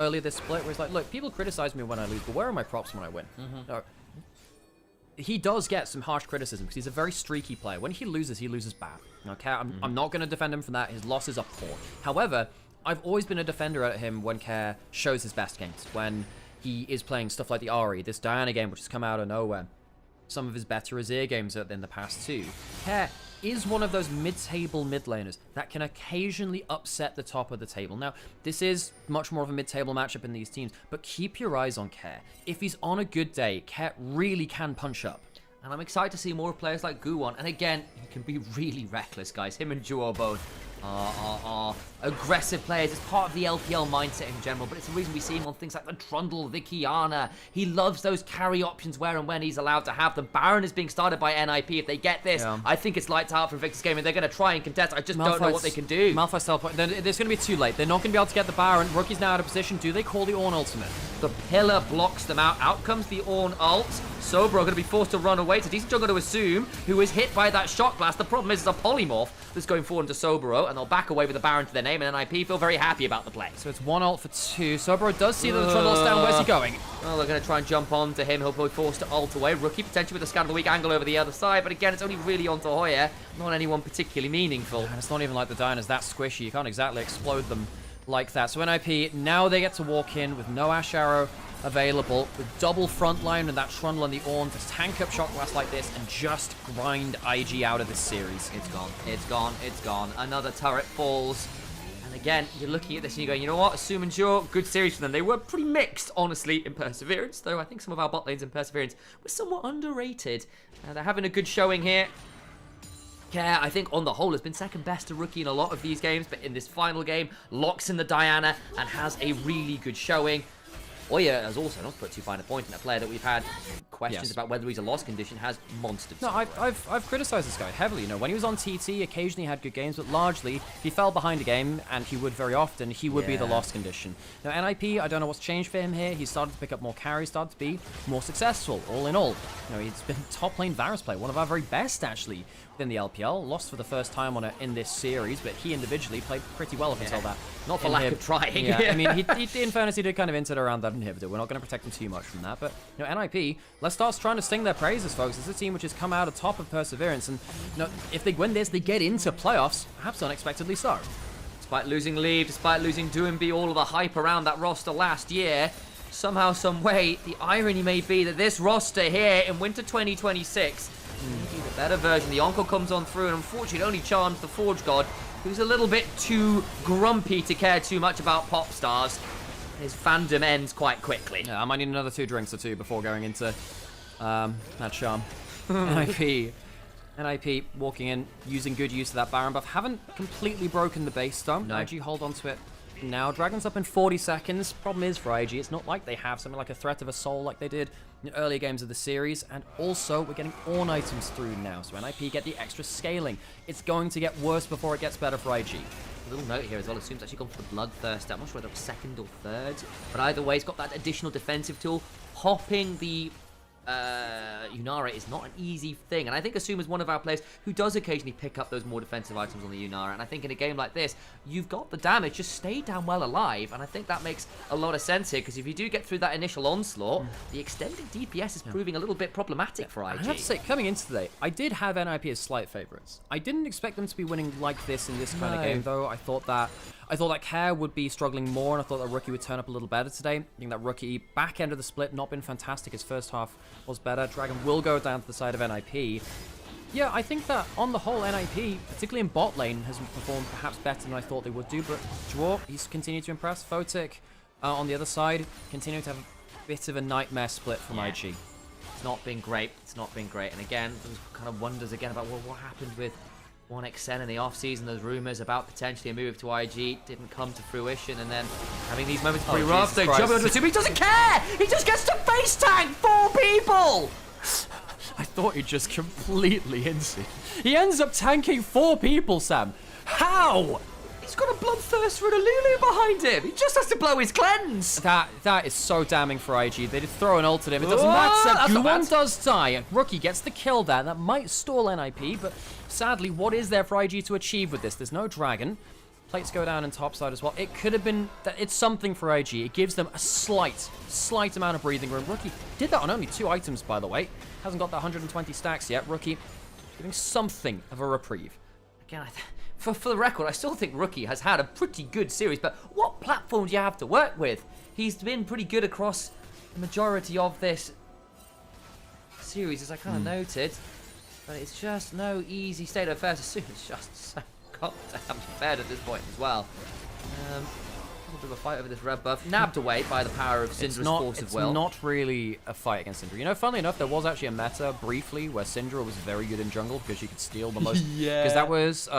earlier this split where he's like, look, people criticize me when I lose, but where are my props when I win? No. He does get some harsh criticism because he's a very streaky player. When he loses bad. Okay, I'm not going to defend him for that. His losses are poor. However, I've always been a defender at him when Care shows his best games. When he is playing stuff like the Ari, this Diana game, which has come out of nowhere. Some of his better Azir games in the past too. Care is one of those mid-table mid laners that can occasionally upset the top of the table. Now, this is much more of a mid-table matchup in these teams, but keep your eyes on Care. If he's on a good day, Care really can punch up. And I'm excited to see more players like Guwon. And again, he can be really reckless, guys. Him and Duo both are aggressive players. It's part of the LPL mindset in general, but it's the reason we see him on things like the Trundle, the Kiana. He loves those carry options where and when he's allowed to have them. Baron is being started by NIP. If they get this, I think it's lights out for Victor's game, and they're going to try and contest. I just don't know what they can do. Malphite's teleport. It's going to be too late. They're not going to be able to get the Baron. Rookie's now out of position. Do they call the Ornn ultimate? The pillar blocks them out. Out comes the Ornn ult. Sobro going to be forced to run away. It's a decent jungle to Assume, who is hit by that shot blast. The problem is, it's a polymorph that's going forward into Sobro, and they'll back away with the Baron to their name, and NIP feel very happy about the play. So it's 1 ult for 2. Sobro does see that the Trundle's down. Where's he going? Well, they're going to try and jump onto him. He'll be forced to ult away. Rookie potentially with a scan of the weak angle over the other side, but again, it's only really onto Hoya, not anyone particularly meaningful. And it's not even like the Diana's that squishy. You can't exactly explode them like that. So NIP, now they get to walk in with no Ash Arrow available, with double front line and that Trundle and the Ornn to tank up Shock Blast like this and just grind IG out of this series. It's gone. It's gone. It's gone. Another turret falls. And again, you're looking at this and you're going, you know what, Assume Endure, good series for them. They were pretty mixed, honestly, in Perseverance, though I think some of our bot lanes in Perseverance were somewhat underrated. They're having a good showing here. Care, I think on the whole has been second best to Rookie in a lot of these games, but in this final game, locks in the Diana and has a really good showing. Oya has also, not to put too fine a point in a player that we've had questions about whether he's a lost condition, has monstered. No, I've criticised this guy heavily. You know, when he was on TT, occasionally had good games, but largely, if he fell behind a game, and he would very often, he would be the lost condition. Now, NIP, I don't know what's changed for him here. He started to pick up more carries, started to be more successful, all in all. You know, he's been top lane Varus play, one of our very best, actually, within the LPL. Lost for the first time on it in this series, but he individually played pretty well up until that. Not for lack of trying. Yeah, I mean, he in fairness, he did kind of inted around that inhibitor. We're not going to protect him too much from that, but, you know, NIP, let's start trying to sing their praises, folks. It's a team which has come out atop of Perseverance, and, you know, if they win this, they get into playoffs, perhaps unexpectedly so. Despite losing Leave, despite losing Doomby, all of the hype around that roster last year, somehow, some way, the irony may be that this roster here in Winter 2026 maybe the better version. The Onkel comes on through, and unfortunately only charms the Forge God, who's a little bit too grumpy to care too much about pop stars. His fandom ends quite quickly. Yeah, I might need another 2 drinks or 2 before going into that charm. NIP walking in, using good use of that Baron buff. Haven't completely broken the base stump. No. IG hold on to it now. Dragon's up in 40 seconds. Problem is for IG, it's not like they have something like a Threat of a Soul like they did in earlier games of the series. And also, we're getting Ornn items through now. So NIP get the extra scaling. It's going to get worse before it gets better for IG. A little note here as well, Assume's actually gone for the Bloodthirst. I'm not sure whether it was second or third, but either way, he's got that additional defensive tool. Hopping the Yunara is not an easy thing, and I think Assume is one of our players who does occasionally pick up those more defensive items on the Yunara, and I think in a game like this, you've got the damage, just stay down well alive, and I think that makes a lot of sense here, because if you do get through that initial onslaught, the extended DPS is proving a little bit problematic for IG. I have to say, coming into today, I did have NIP as slight favourites. I didn't expect them to be winning like this in this kind of game, though. I thought that Care would be struggling more, and I thought that Rookie would turn up a little better today. I think that Rookie, back end of the split, not been fantastic. His first half was better. Dragon will go down to the side of NIP. Yeah, I think that on the whole, NIP, particularly in bot lane, has performed perhaps better than I thought they would do. But Draw, he's continued to impress. Photic, on the other side, continuing to have a bit of a nightmare split from IG. It's not been great. It's not been great. And again, there's kind of wonders again about, well, what happened with 1xN in the off-season. There's rumours about potentially a move to IG. Didn't come to fruition, and then having these moments pretty rough. So jumping onto Assume, he doesn't care! He just gets to face tank 4 people! I thought he just completely insane. He ends up tanking 4 people, Sam. How? He's got a Bloodthirst for a Lulu behind him. He just has to blow his cleanse. That is so damning for IG. They did throw an ult at him. It doesn't matter. Guwon does die. Rookie gets the kill there. That might stall NIP, but sadly, what is there for IG to achieve with this? There's no dragon. Plates go down in topside as well. It could have been that it's something for IG. It gives them a slight amount of breathing room. Rookie did that on only 2 items, by the way. Hasn't got that 120 stacks yet. Rookie giving something of a reprieve. Again, for the record, I still think Rookie has had a pretty good series, but what platform do you have to work with? He's been pretty good across the majority of this series, as I kind of noted, but it's just no easy state of affairs. Assume it's just so goddamn bad at this point as well. A little bit of a fight over this red buff, nabbed away by the power of Syndra's force of will. It's not really a fight against Syndra. You know, funnily enough, there was actually a meta briefly where Syndra was very good in jungle because she could steal the most. Yeah. Because that was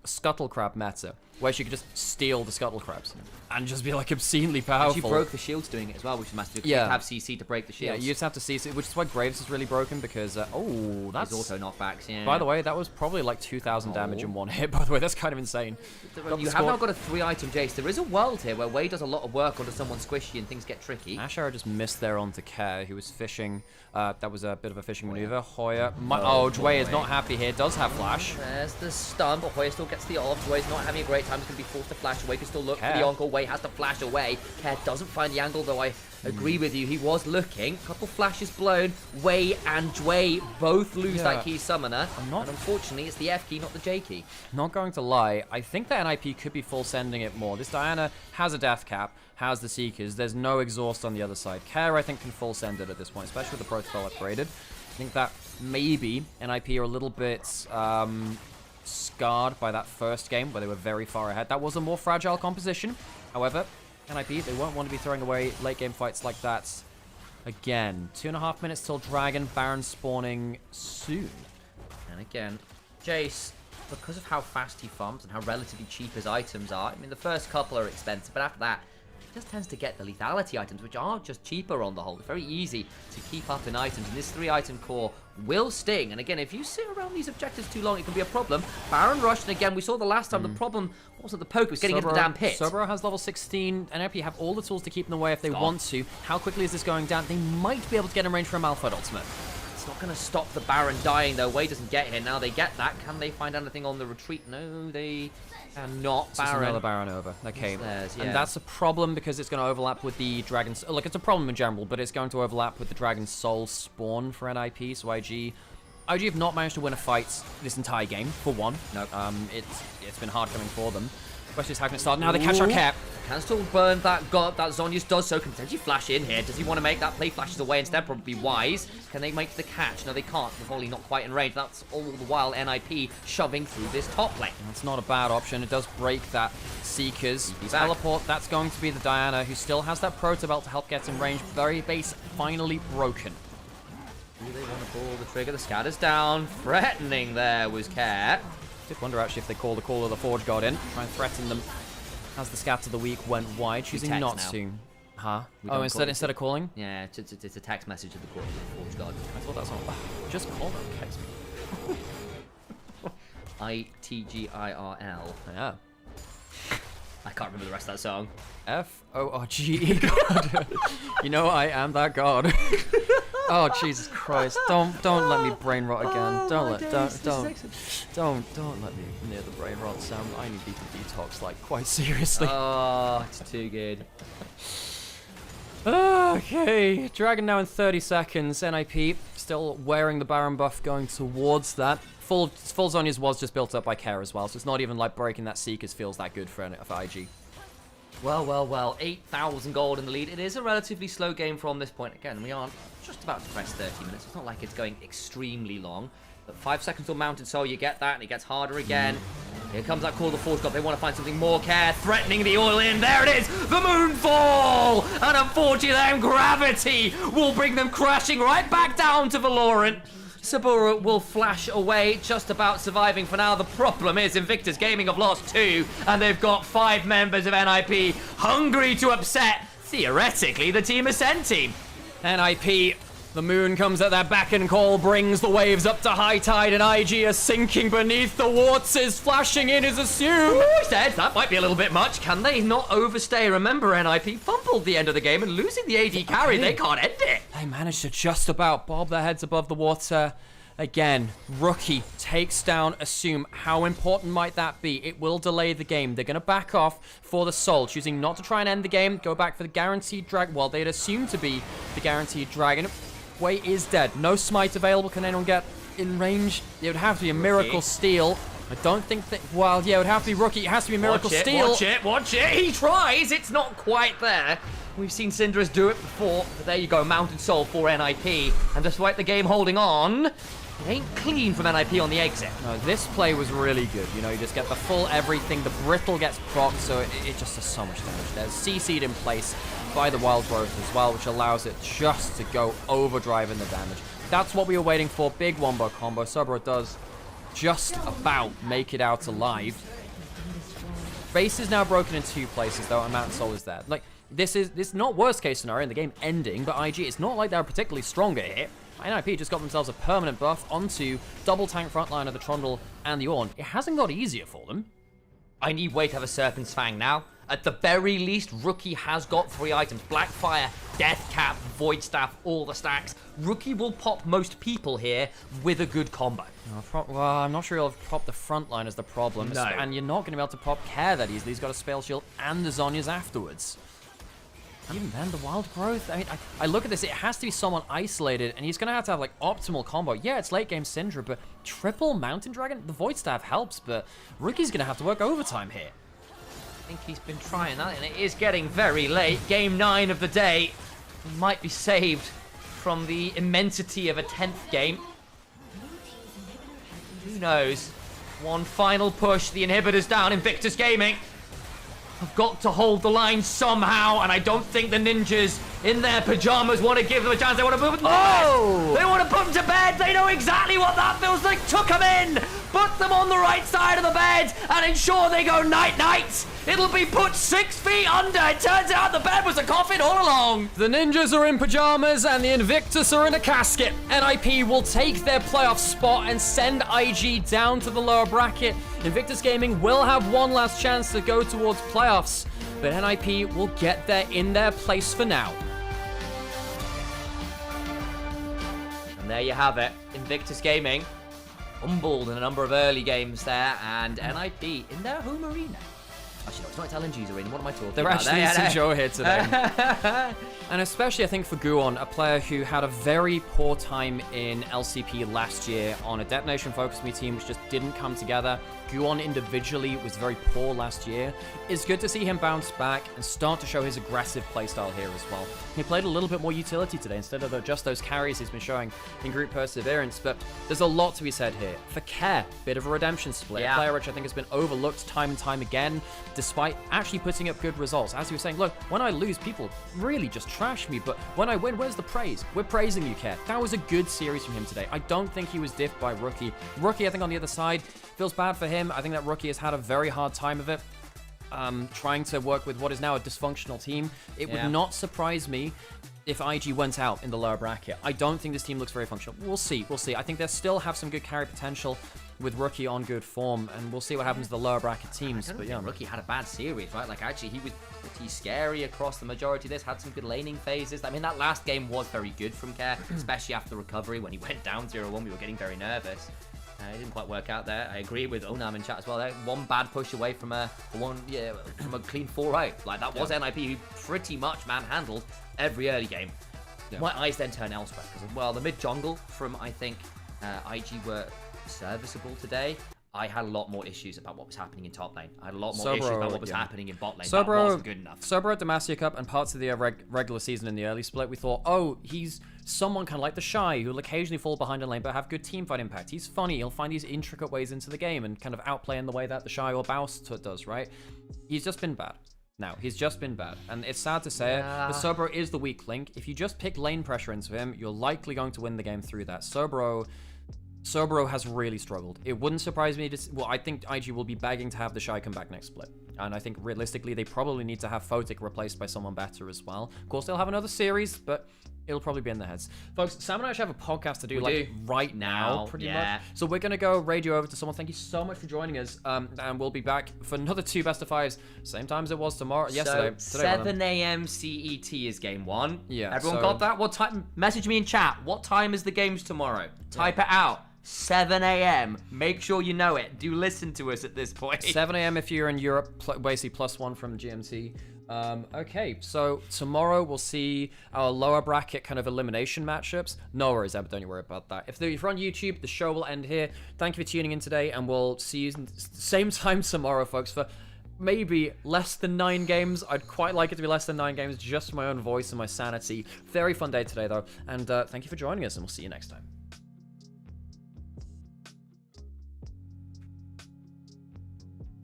Scuttle Crab meta, where she could just steal the Scuttle Crabs and just be like obscenely powerful. And she broke the shields doing it as well, which is massive. Yeah. You have CC to break the shields. Yeah, you just have to CC, which is why Graves is really broken because, oh, that's... He's also knockbacks, yeah. By the way, that was probably like 2,000 damage in one hit, by the way. That's kind of insane. You have now got a 3-item Jace. There is a world here where Wei does a lot of work onto someone squishy and things get tricky. Ashara just missed there onto Care, who was fishing. That was a bit of a fishing maneuver. Hoya. Jway is not happy here. Does have flash. There's the stun, but Hoya still gets the off. Jway's not having a great time. He's going to be forced to flash away. Can still look for the Uncle. Wei has to flash away. Care doesn't find the angle, though I agree with you. He was looking. Couple flashes blown. Wei and Jway both lose that key summoner. And unfortunately, it's the F key, not the J key. Not going to lie. I think that NIP could be full sending it more. This Diana has a death cap, has the Seekers. There's no exhaust on the other side. Care, I think, can full send it at this point, especially with the protocol upgraded. I think that maybe NIP are a little bit scarred by that first game where they were very far ahead. That was a more fragile composition. However, NIP, they won't want to be throwing away late game fights like that again. 2.5 minutes till Dragon. Baron spawning soon. And again, Jace, because of how fast he farms and how relatively cheap his items are, I mean, the first couple are expensive, but after that, he just tends to get the lethality items, which are just cheaper on the whole. It's very easy to keep up in items, and this 3-item core will sting. And again, if you sit around these objectives too long, it can be a problem. Baron rushed, and again, we saw the last time, the problem wasn't the poke, it was getting into the damn pit. Sobro has level 16, and NIP have all the tools to keep them away if they want to. How quickly is this going down? They might be able to get in range for a Malphite ultimate. It's not going to stop the Baron dying, though. Wei doesn't get here. Now they get that. Can they find anything on the retreat? No, they cannot. Baron. Another Baron over. Okay. Stairs, yeah. And that's a problem because it's going to overlap with the Dragon's... Like, it's a problem in general, but it's going to overlap with the Dragon's Soul spawn for NIP, so IG have not managed to win a fight this entire game, for one. No. It's been hard coming for them. Question is how can it start? Now they catch our cap. Can still burn that god. That Zhonya's does so. Can potentially flash in here. Does he want to make that play? Flashes away instead. Probably wise. Can they make the catch? No, they can't. They're probably not quite in range. That's all the while NIP shoving through this top lane. That's not a bad option. It does break that Seekers. Teleport, that's going to be the Diana, who still has that Proto Belt to help get in range. Very base finally broken. Do they want to pull the trigger? The scatter's down. Threatening there was Care. Did wonder actually if they call the Call of the Forge God in. Try and threaten them as the scatter of the week went wide. Choosing not to. Huh? Oh, instead of calling? Yeah, it's a text message of the Call of the Forge God. I thought that was on. Just call them. Text me. ITGIRL. Yeah. I can't remember the rest of that song. FORGE God. You know I am that God. Oh Jesus Christ! Don't let me brain rot again. Don't let me near the brain rot, Sam. I need to detox like quite seriously. Oh, it's too good. Okay, Dragon now in 30 seconds. NIP still wearing the Baron buff, going towards that. Full Zhonya's was just built up by Care as well, so it's not even like breaking that Seekers feels that good for IG. Well, 8,000 gold in the lead. It is a relatively slow game from this point. Again, we aren't just about to press 30 minutes. It's not like it's going extremely long. But 5 seconds till Mountain Soul, you get that, and it gets harder again. Here comes that Call of the Forge God. They want to find something more. Care threatening the oil in. There it is, the Moonfall! And unfortunately, then gravity will bring them crashing right back down to Valorant. Sabura will flash away, just about surviving for now. The problem is Invictus Gaming have lost 2, and they've got 5 members of NIP hungry to upset, theoretically, the Team Ascent team. NIP, the moon comes at their beck and call, brings the waves up to high tide, and IG is sinking beneath the waters. Flashing in is assumed. Ooh, he said that might be a little bit much. Can they not overstay? Remember, NIP fumbled the end of the game, and losing the AD carry, they can't end it. They managed to just about bob their heads above the water. Again, Rookie takes down Assume. How important might that be? It will delay the game. They're going to back off for the Soul, choosing not to try and end the game. Go back for the guaranteed drag. Well, they'd assume to be the guaranteed dragon. Wei is dead. No smite available. Can anyone get in range? It would have to be a Miracle Steal. I don't think that... Well, yeah, it would have to be Rookie. It has to be Miracle Steal. Watch it. He tries. It's not quite there. We've seen Syndra's do it before. But there you go. Mountain Soul for NIP. And despite the game holding on, it ain't clean from NIP on the exit. No, this play was really good. You know, you just get the full everything. The Brittle gets procced, so it just does so much damage. There's CC'd in place by the Wild Growth as well, which allows it just to go overdrive in the damage. That's what we were waiting for. Big wombo combo. Sobro does just about make it out alive. Base is now broken in 2 places, though, and Mountain Soul is there. Like, this is not worst case scenario in the game ending, but IG, it's not like they're particularly stronger here. NIP just got themselves a permanent buff onto double tank frontline of the Trundle and the Ornn. It hasn't got easier for them. I need Wei to have a Serpent's Fang now. At the very least, Rookie has got 3 items. Blackfire, Death Cap, Void Staff, all the stacks. Rookie will pop most people here with a good combo. Well, I'm not sure he'll pop the frontline as the problem. No. And you're not going to be able to pop Care that easily. He's got a Spell Shield and the Zhonya's afterwards. Even then, the Wild Growth, I mean, I look at this, it has to be someone isolated, and he's going to have like, optimal combo. Yeah, it's late game Syndra, but triple Mountain Dragon? The Void Staff helps, but Rookie's going to have to work overtime here. I think he's been trying that, and it is getting very late. Game 9 of the day. He might be saved from the immensity of a 10th game. Who knows? One final push. The inhibitor's down. Invictus Gaming have got to hold the line somehow, and I don't think the ninjas in their pajamas want to give them a chance. They want to put them to bed. They want to put them to bed. They know exactly what that feels like. Took them in, put them on the right side of the bed, and ensure they go night-night. It'll be put 6 feet under. It turns out the bed was a coffin all along. The ninjas are in pajamas and the Invictus are in a casket. NIP will take their playoff spot and send IG down to the lower bracket. Invictus Gaming will have one last chance to go towards playoffs, but NIP will get there in their place for now. And there you have it. Invictus Gaming humbled in a number of early games there, and NIP in their home arena. Actually, no, it's not its LNG's arena. What am I talking They're about? actually in Joe here today. And especially, I think, for Guon, a player who had a very poor time in LCP last year on a Detonation Focus Me team, which just didn't come together. Guon individually was very poor last year. It's good to see him bounce back and start to show his aggressive playstyle here as well. He played a little bit more utility today instead of just those carries he's been showing in Group Perseverance, but there's a lot to be said here. For Care, bit of a redemption split. A player which I think has been overlooked time and time again, despite actually putting up good results. As he was saying, look, when I lose, people really just trash me, but when I win, where's the praise? We're praising you, Care. That was a good series from him today. I don't think he was diffed by Rookie. Rookie, I think, on the other side, feels bad for him. I think that Rookie has had a very hard time of it, trying to work with what is now a dysfunctional team. It would not surprise me if IG went out in the lower bracket. I don't think this team looks very functional. We'll see. We'll see. I think they still have some good carry potential with Rookie on good form, and we'll see what happens to the lower bracket teams. But yeah, Rookie had a bad series, right? Like, actually, he was pretty scary across the majority of this, had some good laning phases. I mean, that last game was very good from Care, especially after recovery when he went down 0-1. We were getting very nervous. It didn't quite work out there. I agree with Onam in chat as well. There, one bad push away from a clean 4-0. Like, that was NIP who pretty much manhandled every early game. My eyes then turn elsewhere because, well, the mid jungle from, I think, IG were serviceable today. I had a lot more issues about what was happening in top lane. I had a lot more issues about what was happening in bot lane. That wasn't good enough. Sobro at Demacia Cup and parts of the regular season in the early split, we thought, oh, he's someone kind of like the Shy, who'll occasionally fall behind in lane, but have good teamfight impact. He's funny. He'll find these intricate ways into the game and kind of outplay in the way that the Shy or Baus does, right? He's just been bad. Now, he's just been bad. And it's sad to say it, but Sobro is the weak link. If you just pick lane pressure into him, you're likely going to win the game through that. Sobro has really struggled. It wouldn't surprise me to well, I think IG will be begging to have the Shy come back next split. And I think realistically, they probably need to have Photic replaced by someone better as well. Of course, they'll have another series, but it'll probably be in their heads. Folks, Sam and I actually have a podcast to do right now, pretty much. So we're going to go radio over to someone. Thank you so much for joining us. And we'll be back for another 2 best of 5s, same time as it was yesterday. So 7 a.m. CET is game 1. Yeah. Everyone got that? What time? Message me in chat. What time is the games tomorrow? Type it out. 7 a.m. Make sure you know it. Do listen to us at this point. 7 a.m. if you're in Europe, basically +1 from GMT. Okay, so tomorrow we'll see our lower bracket kind of elimination matchups. No worries, Eb, don't you worry about that. If you're on YouTube, the show will end here. Thank you for tuning in today, and we'll see you same time tomorrow, folks, for maybe less than 9 games. I'd quite like it to be less than 9 games, just for my own voice and my sanity. Very fun day today, though, and thank you for joining us, and we'll see you next time.